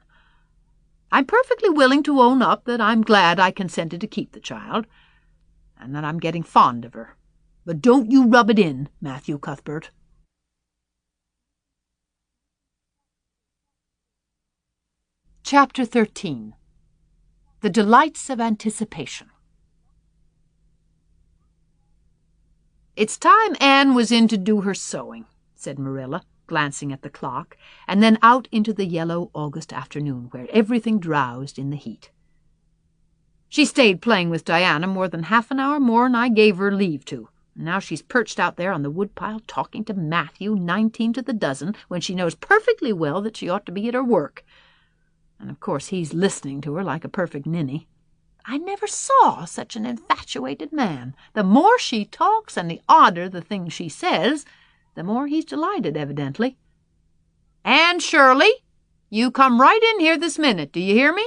I'm perfectly willing to own up that I'm glad I consented to keep the child, and that I'm getting fond of her. But don't you rub it in, Matthew Cuthbert." Chapter 13. The Delights of Anticipation. "It's time Anne was in to do her sewing," said Marilla, glancing at the clock, and then out into the yellow August afternoon where everything drowsed in the heat. "She stayed playing with Diana more than half an hour more'n I gave her leave to, and now she's perched out there on the woodpile talking to Matthew 19 to the dozen when she knows perfectly well that she ought to be at her work. And of course he's listening to her like a perfect ninny. I never saw such an infatuated man. The more she talks and the odder the things she says, the more he's delighted, evidently. Anne Shirley, you come right in here this minute, do you hear me?"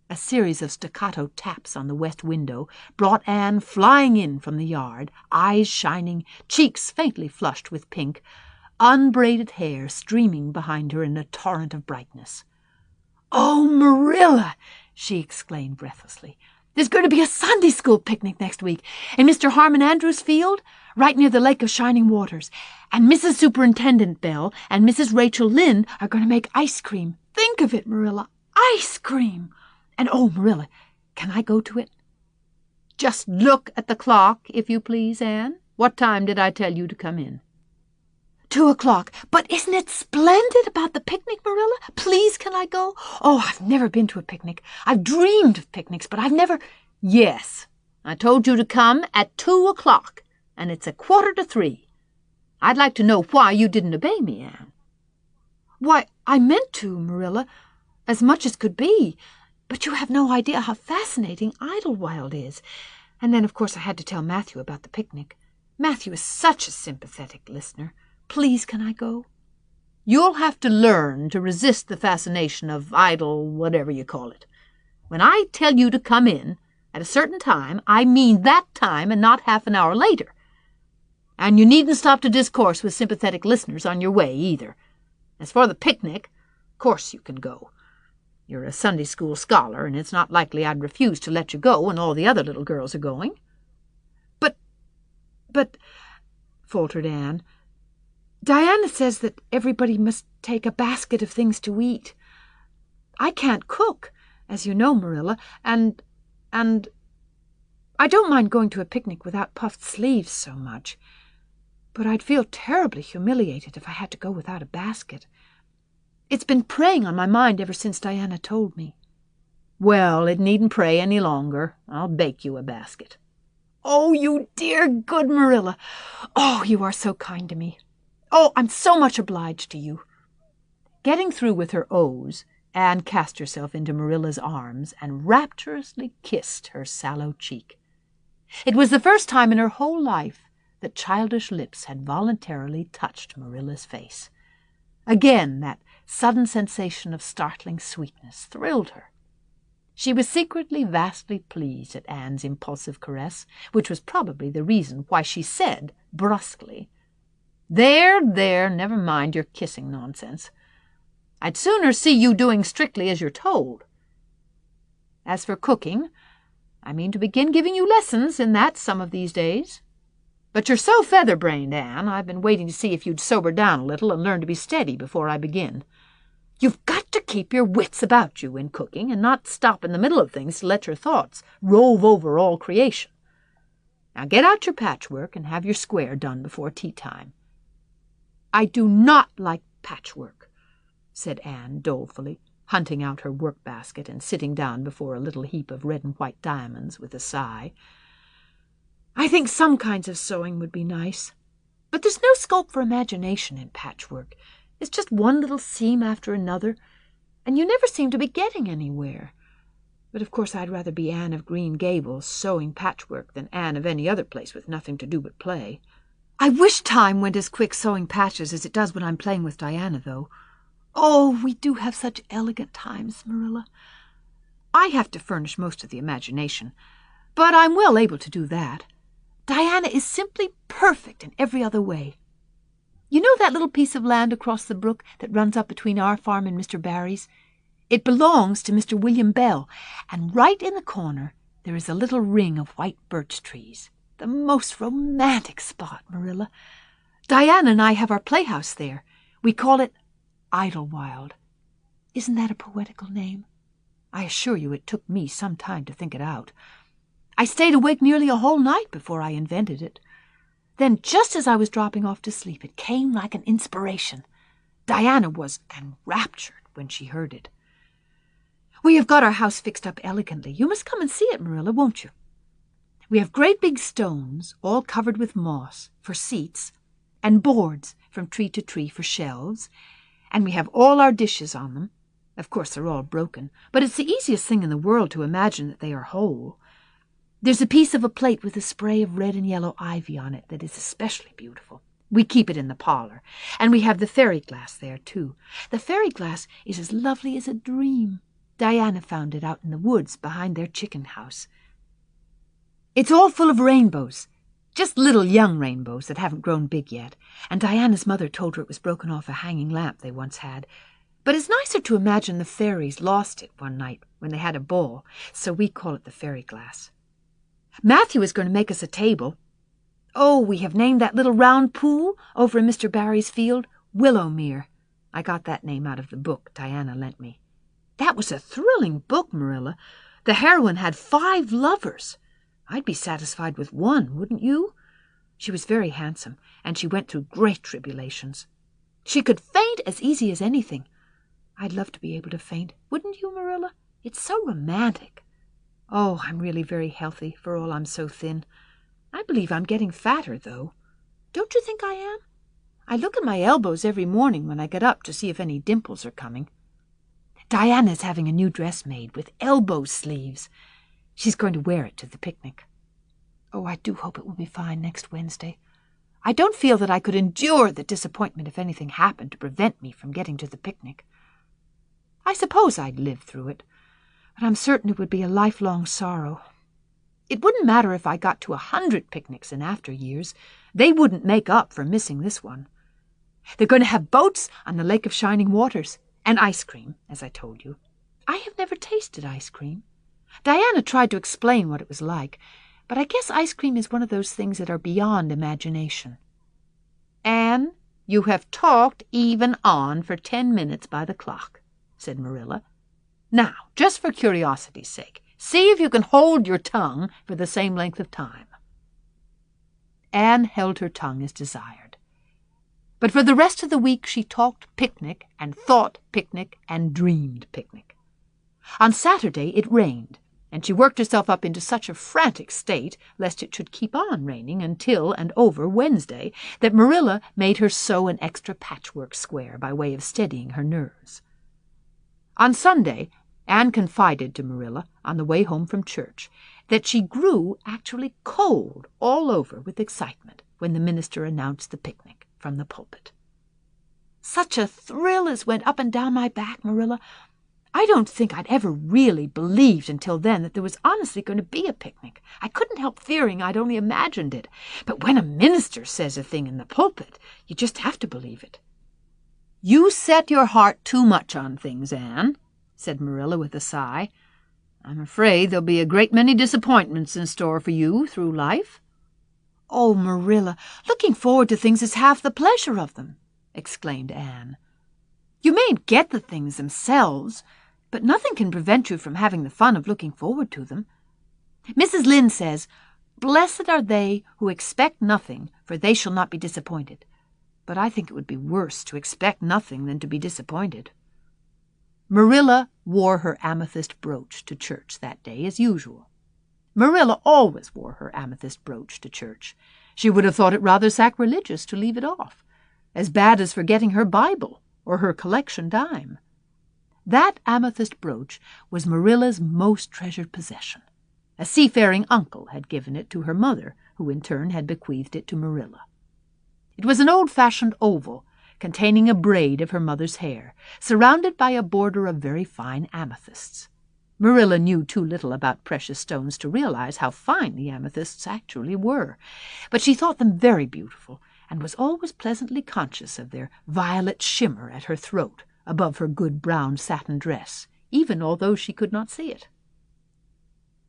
A series of staccato taps on the west window brought Anne flying in from the yard, eyes shining, cheeks faintly flushed with pink, unbraided hair streaming behind her in a torrent of brightness. "Oh, Marilla!" she exclaimed breathlessly. "There's going to be a Sunday school picnic next week in Mr. Harmon Andrews' field, right near the Lake of Shining Waters. And Mrs. Superintendent Bell and Mrs. Rachel Lynde are going to make ice cream. Think of it, Marilla, ice cream! And oh, Marilla, can I go to it?" "Just look at the clock, if you please, Anne. What time did I tell you to come in?" 2 o'clock. But isn't it splendid about the picnic, Marilla? Please, can I go? Oh, I've never been to a picnic. I've dreamed of picnics, but I've never— "Yes, I told you to come at 2 o'clock, and it's 2:45. I'd like to know why you didn't obey me, Anne." "Why, I meant to, Marilla, as much as could be. But you have no idea how fascinating Idlewild is. And then, of course, I had to tell Matthew about the picnic. Matthew is such a sympathetic listener. Please, can I go?" "You'll have to learn to resist the fascination of whatever you call it. When I tell you to come in at a certain time, I mean that time and not half an hour later. And you needn't stop to discourse with sympathetic listeners on your way, either. As for the picnic, of course you can go. You're a Sunday school scholar, and it's not likely I'd refuse to let you go when all the other little girls are going." But, faltered Anne, "Diana says that everybody must take a basket of things to eat. I can't cook, as you know, Marilla, and I don't mind going to a picnic without puffed sleeves so much, but I'd feel terribly humiliated if I had to go without a basket. It's been preying on my mind ever since Diana told me." "Well, it needn't prey any longer. I'll bake you a basket." "Oh, you dear good Marilla. Oh, you are so kind to me. Oh, I'm so much obliged to you." Getting through with her O's, Anne cast herself into Marilla's arms and rapturously kissed her sallow cheek. It was the first time in her whole life that childish lips had voluntarily touched Marilla's face. Again that sudden sensation of startling sweetness thrilled her. She was secretly vastly pleased at Anne's impulsive caress, which was probably the reason why she said, brusquely, There, never mind your kissing nonsense. I'd sooner see you doing strictly as you're told. As for cooking, I mean to begin giving you lessons in that some of these days. But you're so feather-brained, Anne, I've been waiting to see if you'd sober down a little and learn to be steady before I begin. You've got to keep your wits about you in cooking and not stop in the middle of things to let your thoughts rove over all creation. Now get out your patchwork and have your square done before tea time." "I do not like patchwork," said Anne dolefully. hunting out her work-basket and sitting down before a little heap of red and white diamonds with a sigh. "I think some kinds of sewing would be nice. But there's no scope for imagination in patchwork. It's just one little seam after another, and you never seem to be getting anywhere. But of course I'd rather be Anne of Green Gables sewing patchwork than Anne of any other place with nothing to do but play. I wish time went as quick sewing patches as it does when I'm playing with Diana, though. Oh, we do have such elegant times, Marilla. I have to furnish most of the imagination, but I'm well able to do that. Diana is simply perfect in every other way. You know that little piece of land across the brook that runs up between our farm and Mr. Barry's? It belongs to Mr. William Bell, and right in the corner there is a little ring of white birch trees. The most romantic spot, Marilla. Diana and I have our playhouse there. We call it Idlewild. Isn't that a poetical name? I assure you it took me some time to think it out. I stayed awake nearly a whole night before I invented it. Then, just as I was dropping off to sleep, it came like an inspiration. Diana was enraptured when she heard it. We have got our house fixed up elegantly. You must come and see it, Marilla, won't you? We have great big stones, all covered with moss, for seats, and boards from tree to tree for shelves, and we have all our dishes on them. Of course, they're all broken, but it's the easiest thing in the world to imagine that they are whole. There's a piece of a plate with a spray of red and yellow ivy on it that is especially beautiful. We keep it in the parlor, and we have the fairy glass there, too. The fairy glass is as lovely as a dream. Diana found it out in the woods behind their chicken house. It's all full of rainbows, just little young rainbows that haven't grown big yet, and Diana's mother told her it was broken off a hanging lamp they once had. But it's nicer to imagine the fairies lost it one night when they had a ball, so we call it the fairy glass. Matthew is going to make us a table. Oh, we have named that little round pool over in Mr. Barry's field Willowmere. I got that name out of the book Diana lent me. That was a thrilling book, Marilla. The heroine had 5 lovers. I'd be satisfied with one, wouldn't you? She was very handsome, and she went through great tribulations. She could faint as easy as anything. I'd love to be able to faint, wouldn't you, Marilla? It's so romantic. Oh, I'm really very healthy, for all I'm so thin. I believe I'm getting fatter, though. Don't you think I am? I look at my elbows every morning when I get up to see if any dimples are coming. Diana's having a new dress made with elbow sleeves. She's going to wear it to the picnic. Oh, I do hope it will be fine next Wednesday. I don't feel that I could endure the disappointment if anything happened to prevent me from getting to the picnic. I suppose I'd live through it, but I'm certain it would be a lifelong sorrow. It wouldn't matter if I got to 100 picnics in after years. They wouldn't make up for missing this one. They're going to have boats on the Lake of Shining Waters, and ice cream, as I told you. I have never tasted ice cream. Diana tried to explain what it was like, but I guess ice cream is one of those things that are beyond imagination. Anne, you have talked even on for 10 minutes by the clock, said Marilla. Now, just for curiosity's sake, see if you can hold your tongue for the same length of time. Anne held her tongue as desired. But for the rest of the week she talked picnic and thought picnic and dreamed picnic. On Saturday it rained, and she worked herself up into such a frantic state, lest it should keep on raining until and over Wednesday, that Marilla made her sew an extra patchwork square by way of steadying her nerves. On Sunday, Anne confided to Marilla, on the way home from church, that she grew actually cold all over with excitement when the minister announced the picnic from the pulpit. Such a thrill as went up and down my back, Marilla. I don't think I'd ever really believed until then that there was honestly going to be a picnic. I couldn't help fearing I'd only imagined it. But when a minister says a thing in the pulpit, you just have to believe it. You set your heart too much on things, Anne, said Marilla with a sigh. I'm afraid there'll be a great many disappointments in store for you through life. Oh, Marilla, looking forward to things is half the pleasure of them, exclaimed Anne. You mayn't get the things themselves, but nothing can prevent you from having the fun of looking forward to them. Mrs. Lynde says, "Blessed are they who expect nothing, for they shall not be disappointed." But I think it would be worse to expect nothing than to be disappointed. Marilla wore her amethyst brooch to church that day as usual. Marilla always wore her amethyst brooch to church. She would have thought it rather sacrilegious to leave it off, as bad as forgetting her Bible or her collection dime. That amethyst brooch was Marilla's most treasured possession. A seafaring uncle had given it to her mother, who in turn had bequeathed it to Marilla. It was an old-fashioned oval containing a braid of her mother's hair, surrounded by a border of very fine amethysts. Marilla knew too little about precious stones to realize how fine the amethysts actually were, but she thought them very beautiful and was always pleasantly conscious of their violet shimmer at her throat above her good brown satin dress, even although she could not see it.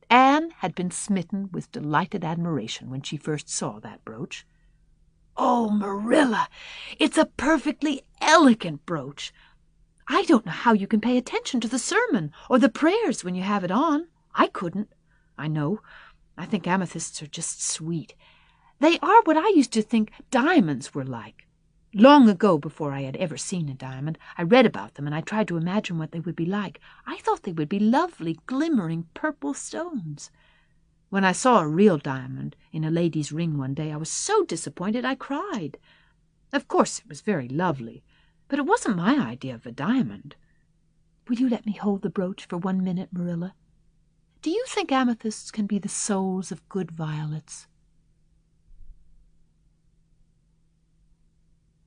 Anne had been smitten with delighted admiration when she first saw that brooch. "Oh, Marilla, it's a perfectly elegant brooch. I don't know how you can pay attention to the sermon or the prayers when you have it on. I couldn't. I know. I think amethysts are just sweet. They are what I used to think diamonds were like. Long ago, before I had ever seen a diamond, I read about them and I tried to imagine what they would be like. I thought they would be lovely, glimmering purple stones. When I saw a real diamond in a lady's ring one day, I was so disappointed I cried. Of course, it was very lovely, but it wasn't my idea of a diamond. Will you let me hold the brooch for 1 minute, Marilla? Do you think amethysts can be the souls of good violets?"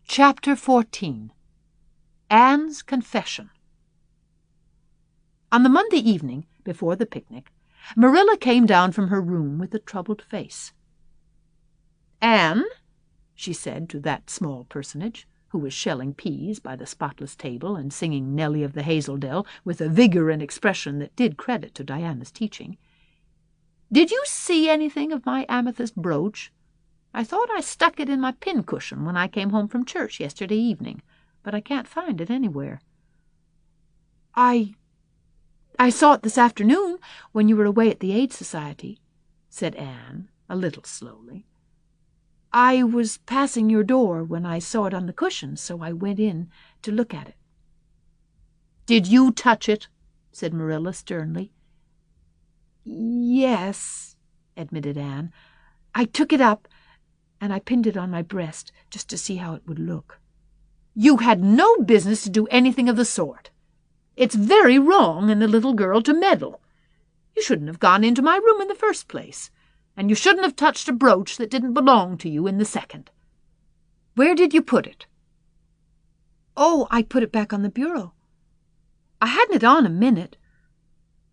Chapter 14. Anne's Confession. On the Monday evening, before the picnic, Marilla came down from her room with a troubled face. "Anne," she said to that small personage, who was shelling peas by the spotless table and singing Nellie of the Hazeldell with a vigor and expression that did credit to Diana's teaching, "did you see anything of my amethyst brooch? I thought I stuck it in my pincushion when I came home from church yesterday evening, but I can't find it anywhere." I saw it this afternoon when you were away at the Aid Society," said Anne, a little slowly. "I was passing your door when I saw it on the cushion, so I went in to look at it." "Did you touch it?" said Marilla sternly. "Yes," admitted Anne. "I took it up and I pinned it on my breast just to see how it would look." "You had no business to do anything of the sort. It's very wrong in a little girl to meddle. You shouldn't have gone into my room in the first place, and you shouldn't have touched a brooch that didn't belong to you in the second. Where did you put it?" "Oh, I put it back on the bureau. I hadn't it on a minute.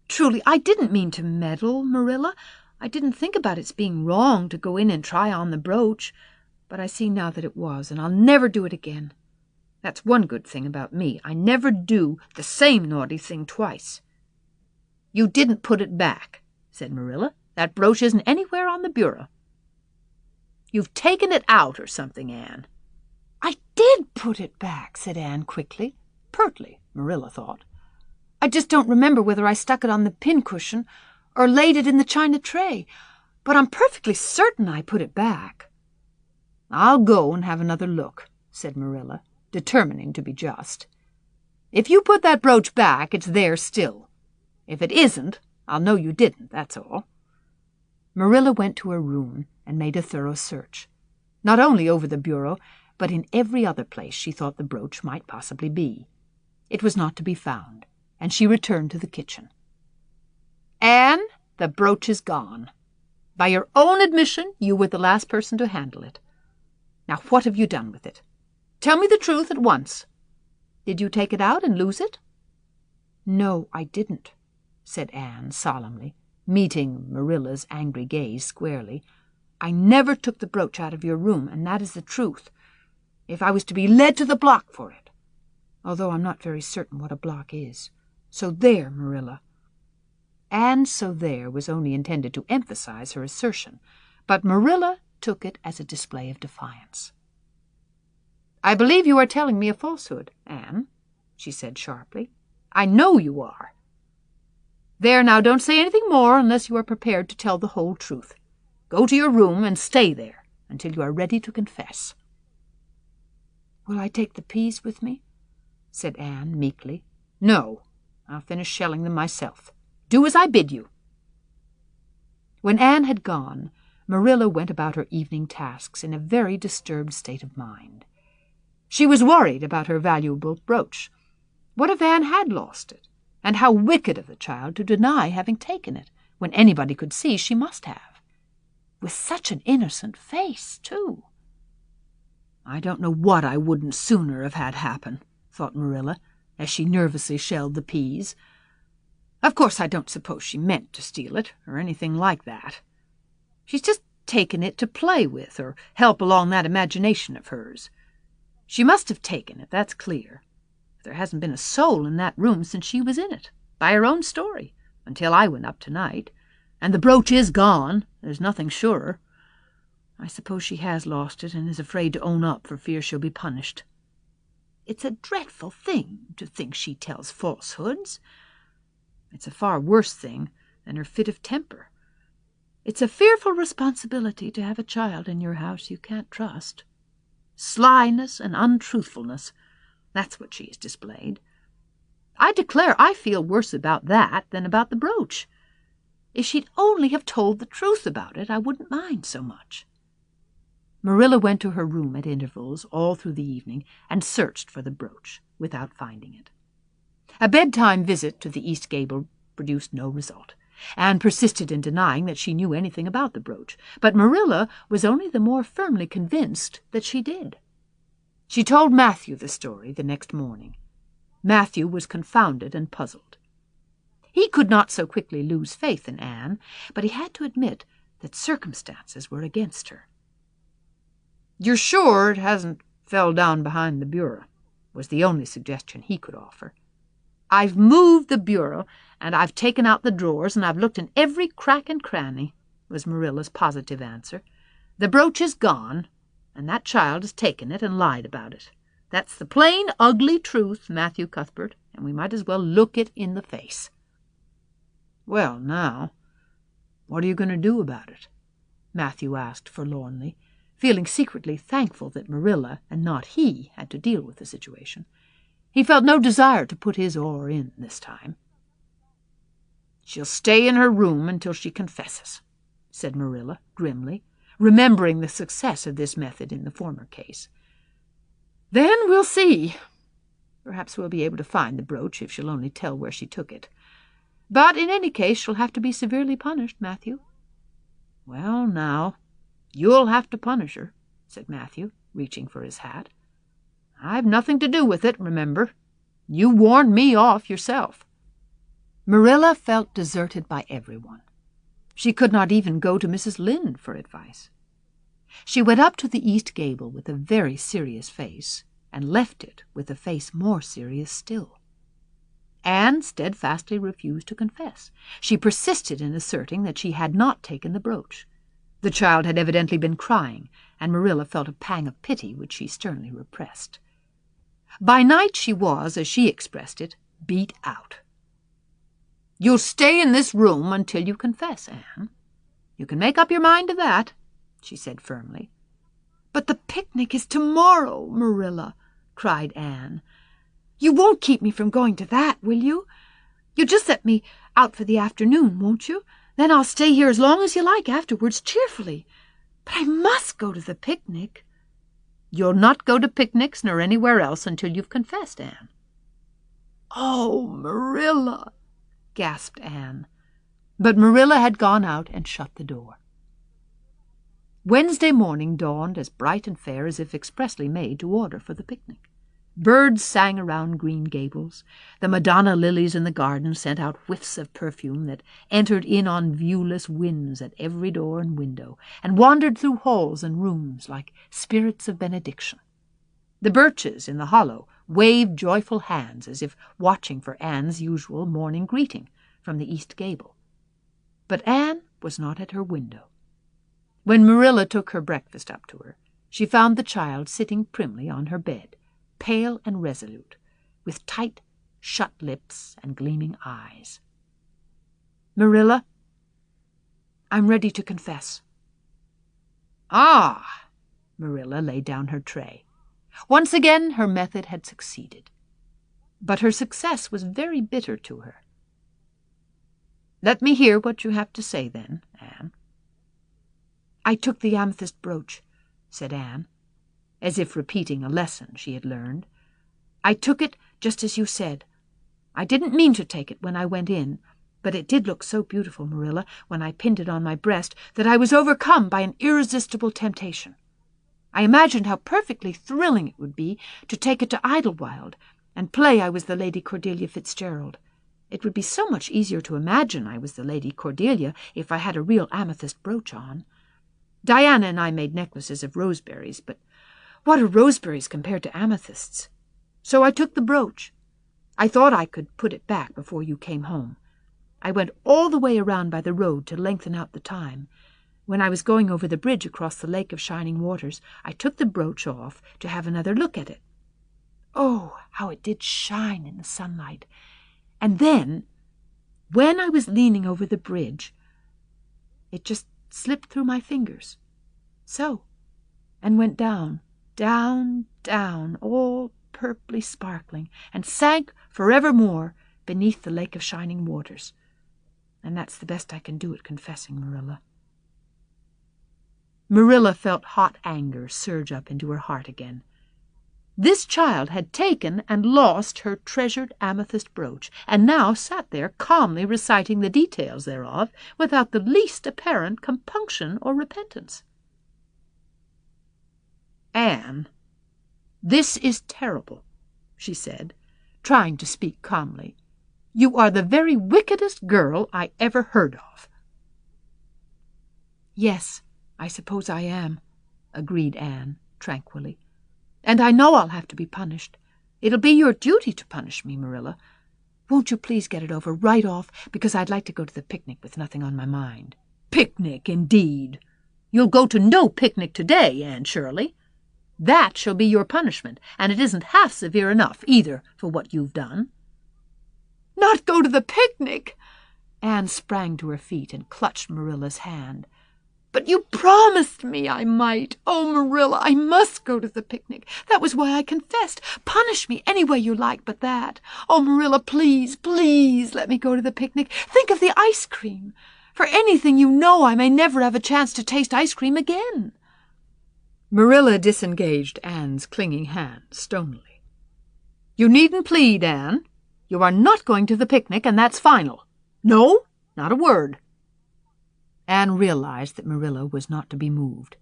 Truly, I didn't mean to meddle, Marilla. I didn't think about its being wrong to go in and try on the brooch, but I see now that it was, and I'll never do it again. That's one good thing about me. I never do the same naughty thing twice." "You didn't put it back," said Marilla. "That brooch isn't anywhere on the bureau. You've taken it out or something, Anne." "I did put it back," said Anne quickly, pertly, Marilla thought. "I just don't remember whether I stuck it on the pincushion or laid it in the china tray, but I'm perfectly certain I put it back." "I'll go and have another look," said Marilla, determining to be just. "If you put that brooch back, it's there still. If it isn't, I'll know you didn't, that's all." Marilla went to her room and made a thorough search, not only over the bureau, but in every other place she thought the brooch might possibly be. It was not to be found, and she returned to the kitchen. "Anne, the brooch is gone. By your own admission, you were the last person to handle it. Now, what have you done with it? Tell me the truth at once. Did you take it out and lose it?" "No, I didn't," said Anne solemnly, meeting Marilla's angry gaze squarely. "I never took the brooch out of your room, and that is the truth, if I was to be led to the block for it, although I'm not very certain what a block is. So there, Marilla." Anne's "so there" was only intended to emphasize her assertion, but Marilla took it as a display of defiance. "I believe you are telling me a falsehood, Anne," she said sharply. "I know you are. There, now, don't say anything more unless you are prepared to tell the whole truth. Go to your room and stay there until you are ready to confess." "Will I take the peas with me?" said Anne meekly. "No, I'll finish shelling them myself. Do as I bid you." When Anne had gone, Marilla went about her evening tasks in a very disturbed state of mind. She was worried about her valuable brooch. What if Anne had lost it? And how wicked of the child to deny having taken it, when anybody could see she must have. With such an innocent face, too. "I don't know what I wouldn't sooner have had happen," thought Marilla, as she nervously shelled the peas. "Of course I don't suppose she meant to steal it, or anything like that. She's just taken it to play with, or help along that imagination of hers. She must have taken it, that's clear. There hasn't been a soul in that room since she was in it, by her own story, until I went up tonight. And the brooch is gone, there's nothing surer. I suppose she has lost it and is afraid to own up for fear she'll be punished. It's a dreadful thing to think she tells falsehoods. It's a far worse thing than her fit of temper. It's a fearful responsibility to have a child in your house you can't trust. Slyness and untruthfulness, that's what she has displayed. I declare I feel worse about that than about the brooch. If she'd only have told the truth about it, I wouldn't mind so much." Marilla went to her room at intervals all through the evening and searched for the brooch, without finding it. A bedtime visit to the east gable produced no result. Anne persisted in denying that she knew anything about the brooch, but Marilla was only the more firmly convinced that she did. She told Matthew the story the next morning. Matthew was confounded and puzzled. He could not so quickly lose faith in Anne, but he had to admit that circumstances were against her. "You're sure it hasn't fell down behind the bureau?" was the only suggestion he could offer. "I've moved the bureau, and I've taken out the drawers, and I've looked in every crack and cranny," was Marilla's positive answer. "The brooch is gone, and that child has taken it and lied about it. That's the plain, ugly truth, Matthew Cuthbert, and we might as well look it in the face." "Well, now, what are you going to do about it?" Matthew asked forlornly, feeling secretly thankful that Marilla and not he had to deal with the situation. He felt no desire to put his oar in this time. "She'll stay in her room until she confesses," said Marilla grimly, remembering the success of this method in the former case. "Then we'll see. Perhaps we'll be able to find the brooch if she'll only tell where she took it. But in any case she'll have to be severely punished, Matthew." "Well, now, you'll have to punish her," said Matthew, reaching for his hat. "I've nothing to do with it, remember. You warned me off yourself." Marilla felt deserted by everyone. She could not even go to Mrs. Lynde for advice. She went up to the east gable with a very serious face, and left it with a face more serious still. Anne steadfastly refused to confess. She persisted in asserting that she had not taken the brooch. The child had evidently been crying, and Marilla felt a pang of pity which she sternly repressed. By night she was, as she expressed it, beat out. "You'll stay in this room until you confess, Anne. You can make up your mind to that," she said firmly. "But the picnic is tomorrow, Marilla," cried Anne. "You won't keep me from going to that, will you? You'll just let me out for the afternoon, won't you? Then I'll stay here as long as you like afterwards, cheerfully. But I must go to the picnic." "You'll not go to picnics nor anywhere else until you've confessed, Anne." "Oh, Marilla," gasped Anne. But Marilla had gone out and shut the door. Wednesday morning dawned as bright and fair as if expressly made to order for the picnic. Birds sang around Green Gables. The Madonna lilies in the garden sent out whiffs of perfume that entered in on viewless winds at every door and window, and wandered through halls and rooms like spirits of benediction. The birches in the hollow waved joyful hands as if watching for Anne's usual morning greeting from the east gable. But Anne was not at her window. When Marilla took her breakfast up to her, she found the child sitting primly on her bed, pale and resolute, with tight, shut lips and gleaming eyes. "Marilla, I'm ready to confess." "Ah!" Marilla laid down her tray. Once again her method had succeeded. But her success was very bitter to her. "Let me hear what you have to say, then, Anne." "I took the amethyst brooch," said Anne, as if repeating a lesson she had learned. "I took it just as you said. I didn't mean to take it when I went in, but it did look so beautiful, Marilla, when I pinned it on my breast, that I was overcome by an irresistible temptation. I imagined how perfectly thrilling it would be to take it to Idlewild and play I was the Lady Cordelia Fitzgerald. It would be so much easier to imagine I was the Lady Cordelia if I had a real amethyst brooch on. Diana and I made necklaces of roseberries, but what are roseberries compared to amethysts? So I took the brooch. I thought I could put it back before you came home. I went all the way around by the road to lengthen out the time. When I was going over the bridge across the Lake of Shining Waters, I took the brooch off to have another look at it. Oh, how it did shine in the sunlight! And then, when I was leaning over the bridge, it just slipped through my fingers, so, and went down, down, down, all purply sparkling, and sank forevermore beneath the Lake of Shining Waters. And that's the best I can do at confessing, Marilla." Marilla felt hot anger surge up into her heart again. This child had taken and lost her treasured amethyst brooch, and now sat there calmly reciting the details thereof without the least apparent compunction or repentance. "Anne, this is terrible," she said, trying to speak calmly. "You are the very wickedest girl I ever heard of." "Yes, I suppose I am," agreed Anne tranquilly. "And I know I'll have to be punished. It'll be your duty to punish me, Marilla. Won't you please get it over right off, because I'd like to go to the picnic with nothing on my mind." "Picnic, indeed! You'll go to no picnic today, Anne Shirley. That shall be your punishment, and it isn't half severe enough, either, for what you've done." "Not go to the picnic!" Anne sprang to her feet and clutched Marilla's hand. "But you promised me I might. Oh, Marilla, I must go to the picnic. That was why I confessed. Punish me any way you like but that. Oh, Marilla, please, please let me go to the picnic. Think of the ice cream. For anything you know, I may never have a chance to taste ice cream again." Marilla disengaged Anne's clinging hand stonily. "You needn't plead, Anne. You are not going to the picnic, and that's final. No, not a word." Anne realized that Marilla was not to be moved.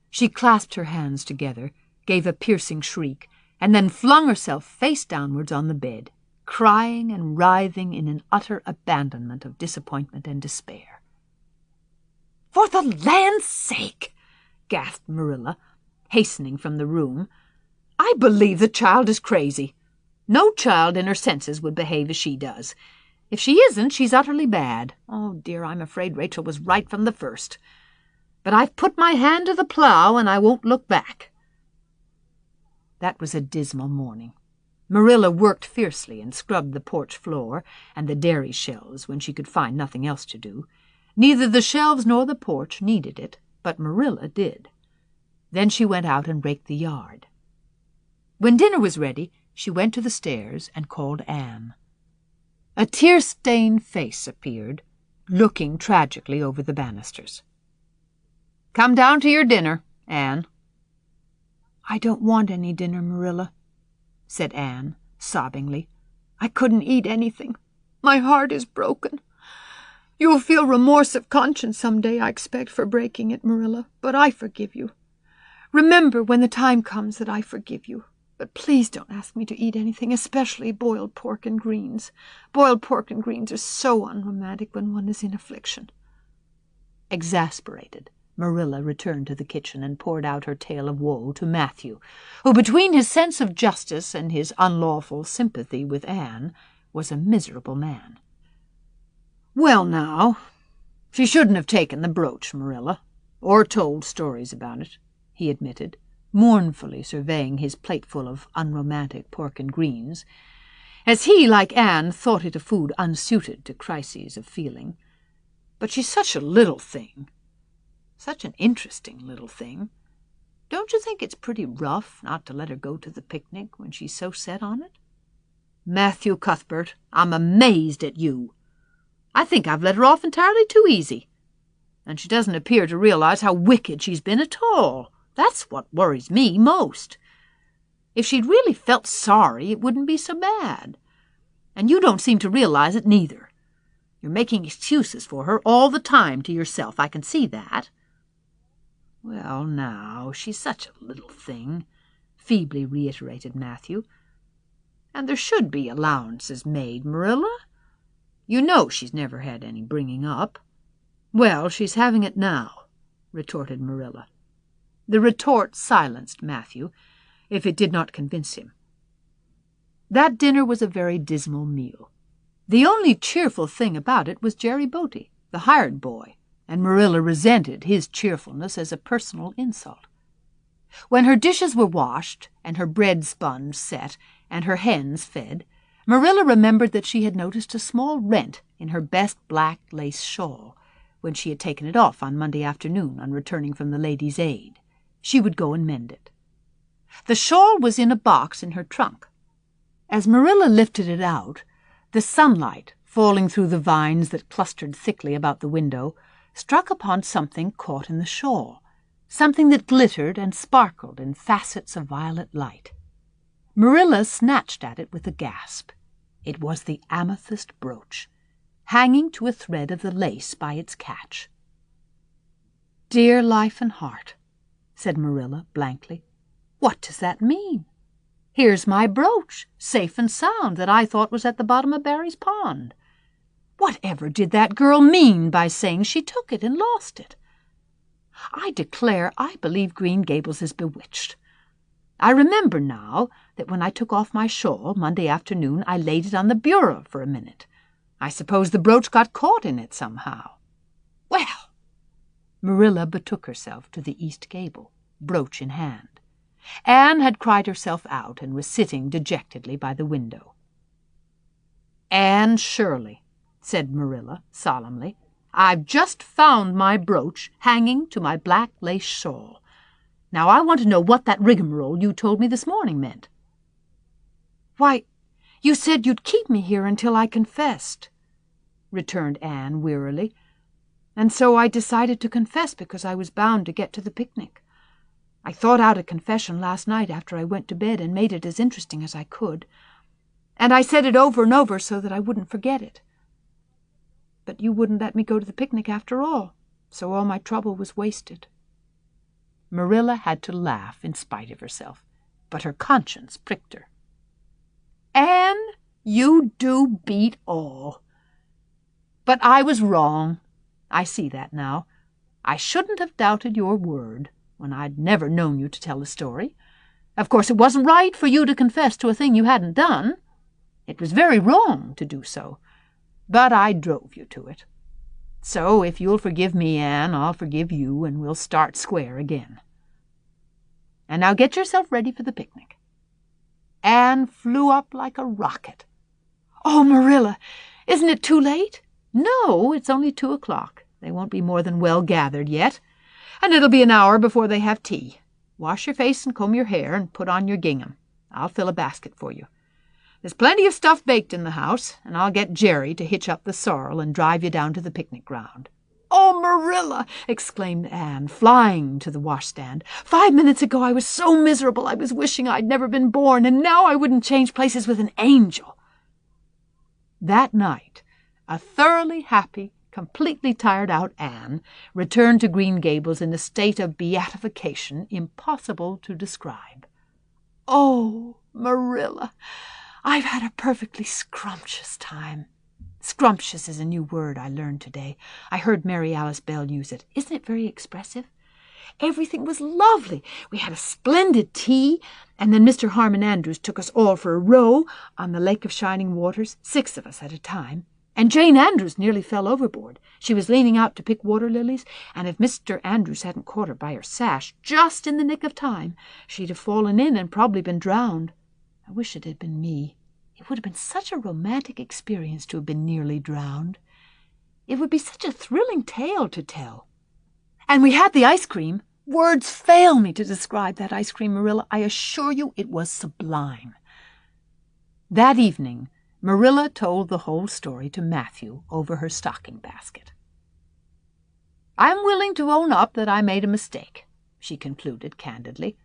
She clasped her hands together, gave a piercing shriek, and then flung herself face downwards on the bed, crying and writhing in an utter abandonment of disappointment and despair. "For the land's sake!" gasped Marilla, hastening from the room. "I believe the child is crazy. No child in her senses would behave as she does. If she isn't, she's utterly bad. Oh, dear, I'm afraid Rachel was right from the first. But I've put my hand to the plow, and I won't look back." That was a dismal morning. Marilla worked fiercely and scrubbed the porch floor and the dairy shelves when she could find nothing else to do. Neither the shelves nor the porch needed it, but Marilla did. Then she went out and raked the yard. When dinner was ready, she went to the stairs and called Anne. A tear-stained face appeared, looking tragically over the banisters. "Come down to your dinner, Anne." "I don't want any dinner, Marilla," said Anne, sobbingly. "I couldn't eat anything. My heart is broken. You'll feel remorse of conscience some day, I expect, for breaking it, Marilla, but I forgive you. Remember when the time comes that I forgive you. But please don't ask me to eat anything, especially boiled pork and greens. Boiled pork and greens are so unromantic when one is in affliction." Exasperated, Marilla returned to the kitchen and poured out her tale of woe to Matthew, who, between his sense of justice and his unlawful sympathy with Anne, was a miserable man. "Well, now, she shouldn't have taken the brooch, Marilla, or told stories about it," he admitted, mournfully surveying his plateful of unromantic pork and greens, as he, like Anne, thought it a food unsuited to crises of feeling. "But she's such a little thing, such an interesting little thing. Don't you think it's pretty rough not to let her go to the picnic when she's so set on it?" Matthew Cuthbert, I'm amazed at you. I think I've let her off entirely too easy. And she doesn't appear to realize how wicked she's been at all. That's what worries me most. If she'd really felt sorry, it wouldn't be so bad. And you don't seem to realize it neither. You're making excuses for her all the time to yourself. I can see that. Well, now, she's such a little thing, feebly reiterated Matthew. And there should be allowances made, Marilla. You know she's never had any bringing up. Well, she's having it now, retorted Marilla. The retort silenced Matthew, if it did not convince him. That dinner was a very dismal meal. The only cheerful thing about it was Jerry Boaty, the hired boy, and Marilla resented his cheerfulness as a personal insult. When her dishes were washed, and her bread sponge set, and her hens fed, Marilla remembered that she had noticed a small rent in her best black lace shawl when she had taken it off on Monday afternoon on returning from the Ladies' Aid. She would go and mend it. The shawl was in a box in her trunk. As Marilla lifted it out, the sunlight, falling through the vines that clustered thickly about the window, struck upon something caught in the shawl, something that glittered and sparkled in facets of violet light. Marilla snatched at it with a gasp. It was the amethyst brooch, hanging to a thread of the lace by its catch. "Dear life and heart," said Marilla blankly, "what does that mean? Here's my brooch, safe and sound, that I thought was at the bottom of Barry's pond. Whatever did that girl mean by saying she took it and lost it? I declare I believe Green Gables is bewitched. I remember now that when I took off my shawl Monday afternoon I laid it on the bureau for a minute. I suppose the brooch got caught in it somehow. Well!" Marilla betook herself to the east gable, brooch in hand. Anne had cried herself out and was sitting dejectedly by the window. "Anne Shirley," said Marilla solemnly, "I've just found my brooch hanging to my black lace shawl. Now I want to know what that rigmarole you told me this morning meant." "Why, you said you'd keep me here until I confessed," returned Anne wearily, "and so I decided to confess because I was bound to get to the picnic. I thought out a confession last night after I went to bed and made it as interesting as I could, and I said it over and over so that I wouldn't forget it. But you wouldn't let me go to the picnic after all, so all my trouble was wasted." Marilla had to laugh in spite of herself, but her conscience pricked her. "Anne, you do beat all. But I was wrong. I see that now. I shouldn't have doubted your word when I'd never known you to tell a story. Of course, it wasn't right for you to confess to a thing you hadn't done. It was very wrong to do so, but I drove you to it. So if you'll forgive me, Anne, I'll forgive you, and we'll start square again. And now get yourself ready for the picnic." Anne flew up like a rocket. "Oh, Marilla, isn't it too late?" "No, it's only 2:00. They won't be more than well gathered yet, and it'll be an hour before they have tea. Wash your face and comb your hair and put on your gingham. I'll fill a basket for you. There's plenty of stuff baked in the house, and I'll get Jerry to hitch up the sorrel and drive you down to the picnic ground." "Oh, Marilla!" exclaimed Anne, flying to the washstand. "5 minutes ago I was so miserable I was wishing I'd never been born, and now I wouldn't change places with an angel." That night, a thoroughly happy, completely tired-out Anne returned to Green Gables in a state of beatification impossible to describe. "Oh, Marilla, I've had a perfectly scrumptious time." Scrumptious is a new word I learned today. I heard Mary Alice Bell use it. Isn't it very expressive? Everything was lovely. We had a splendid tea, and then Mr. Harmon Andrews took us all for a row on the Lake of Shining Waters, 6 of us at a time. And Jane Andrews nearly fell overboard. She was leaning out to pick water lilies, and if Mr. Andrews hadn't caught her by her sash just in the nick of time, she'd have fallen in and probably been drowned. I wish it had been me. It would have been such a romantic experience to have been nearly drowned. It would be such a thrilling tale to tell. And we had the ice cream. Words fail me to describe that ice cream, Marilla. I assure you it was sublime. That evening, Marilla told the whole story to Matthew over her stocking basket. "I'm willing to own up that I made a mistake," she concluded candidly,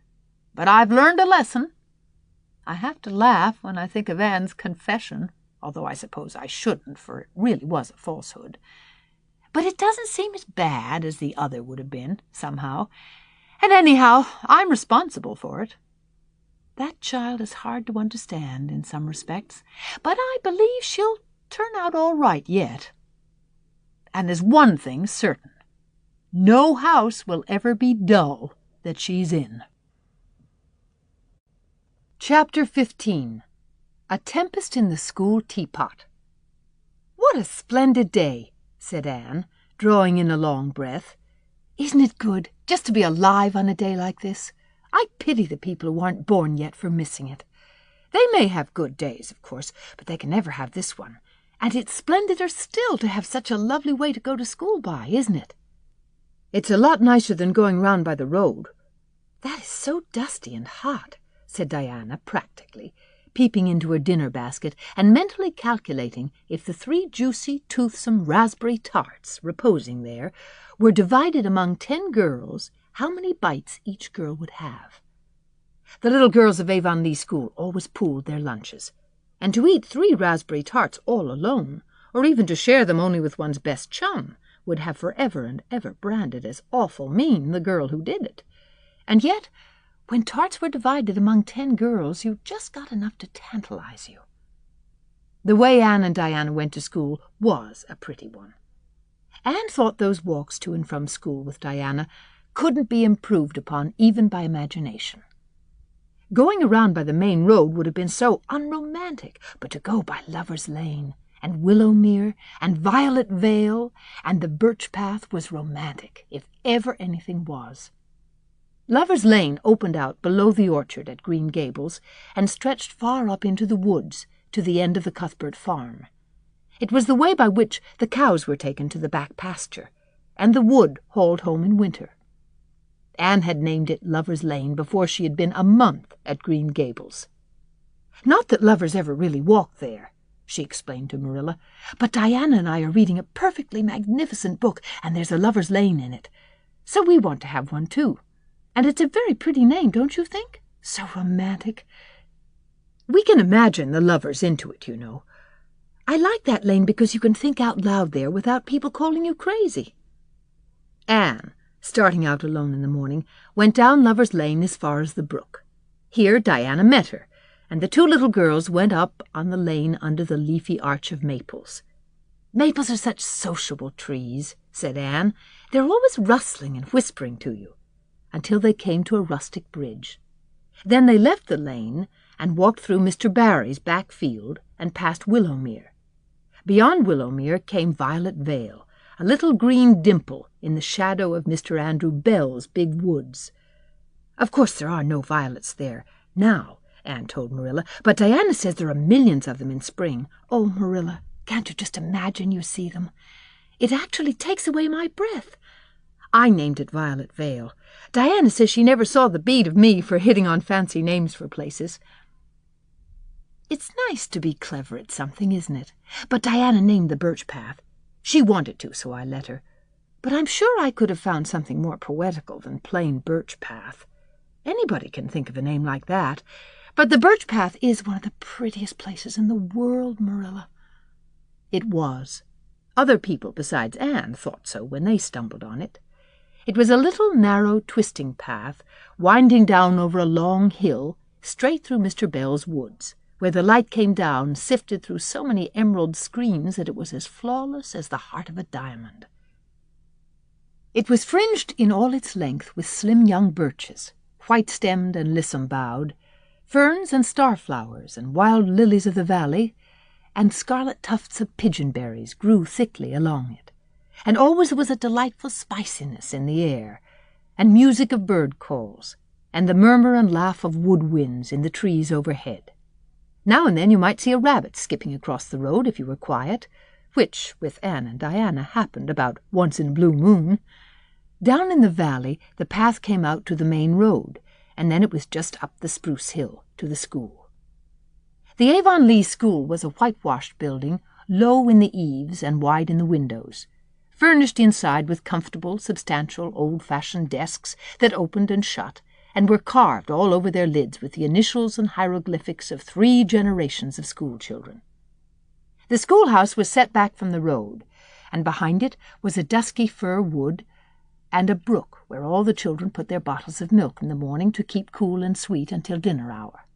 "but I've learned a lesson. I have to laugh when I think of Anne's confession, although I suppose I shouldn't, for it really was a falsehood. But it doesn't seem as bad as the other would have been, somehow, and anyhow, I'm responsible for it. That child is hard to understand in some respects, but I believe she'll turn out all right yet. And there's one thing certain. No house will ever be dull that she's in." Chapter 15. A Tempest in the School Teapot. "What a splendid day," said Anne, drawing in a long breath. "Isn't it good just to be alive on a day like this? I pity the people who aren't born yet for missing it. They may have good days, of course, but they can never have this one. And it's splendeder still to have such a lovely way to go to school by, isn't it?" "It's a lot nicer than going round by the road." "That is so dusty and hot," said Diana practically, peeping into her dinner basket and mentally calculating if the 3 juicy, toothsome raspberry tarts reposing there were divided among 10 girls, how many bites each girl would have. The little girls of Avonlea School always pooled their lunches, and to eat 3 raspberry tarts all alone, or even to share them only with one's best chum, would have forever and ever branded as awful mean the girl who did it. And yet, when tarts were divided among 10 girls, you just got enough to tantalize you. The way Anne and Diana went to school was a pretty one. Anne thought those walks to and from school with Diana couldn't be improved upon even by imagination. Going around by the main road would have been so unromantic, but to go by Lover's Lane and Willowmere and Violet Vale and the Birch Path was romantic, if ever anything was. Lover's Lane opened out below the orchard at Green Gables and stretched far up into the woods to the end of the Cuthbert farm. It was the way by which the cows were taken to the back pasture, and the wood hauled home in winter. Anne had named it Lover's Lane before she had been a month at Green Gables. "Not that lovers ever really walk there," she explained to Marilla, "but Diana and I are reading a perfectly magnificent book, and there's a Lover's Lane in it. So we want to have one too. And it's a very pretty name, don't you think? So romantic. We can imagine the lovers into it, you know. I like that lane because you can think out loud there without people calling you crazy." Anne, starting out alone in the morning, went down Lover's Lane as far as the brook. Here Diana met her, and the 2 little girls went up on the lane under the leafy arch of maples. "Maples are such sociable trees," said Anne. "They're always rustling and whispering to you," until they came to a rustic bridge. Then they left the lane and walked through Mr. Barry's back field and past Willowmere. Beyond Willowmere came Violet Vale, a little green dimple in the shadow of Mr. Andrew Bell's big woods. "Of course there are no violets there now," Anne told Marilla, "but Diana says there are millions of them in spring. Oh, Marilla, can't you just imagine you see them? It actually takes away my breath. I named it Violet Vale. Diana says she never saw the beat of me for hitting on fancy names for places." It's nice to be clever at something, isn't it? But Diana named the Birch Path. She wanted to, so I let her. But I'm sure I could have found something more poetical than plain Birch Path. Anybody can think of a name like that. But the Birch Path is one of the prettiest places in the world, Marilla. It was. Other people besides Anne thought so when they stumbled on it. It was a little narrow twisting path winding down over a long hill straight through Mr. Bell's woods, where the light came down, sifted through so many emerald screens that it was as flawless as the heart of a diamond. It was fringed in all its length with slim young birches, white-stemmed and lissom-boughed, ferns and starflowers and wild lilies of the valley, and scarlet tufts of pigeonberries grew thickly along it. And always there was a delightful spiciness in the air, and music of bird calls, and the murmur and laugh of wood winds in the trees overhead. Now and then you might see a rabbit skipping across the road if you were quiet, which, with Anne and Diana, happened about once in a blue moon. Down in the valley the path came out to the main road, and then it was just up the spruce hill to the school. The Avonlea school was a whitewashed building, low in the eaves and wide in the windows, furnished inside with comfortable, substantial, old-fashioned desks that opened and shut, and were carved all over their lids with the initials and hieroglyphics of 3 generations of schoolchildren. The schoolhouse was set back from the road, and behind it was a dusky fir wood and a brook where all the children put their bottles of milk in the morning to keep cool and sweet until dinner hour.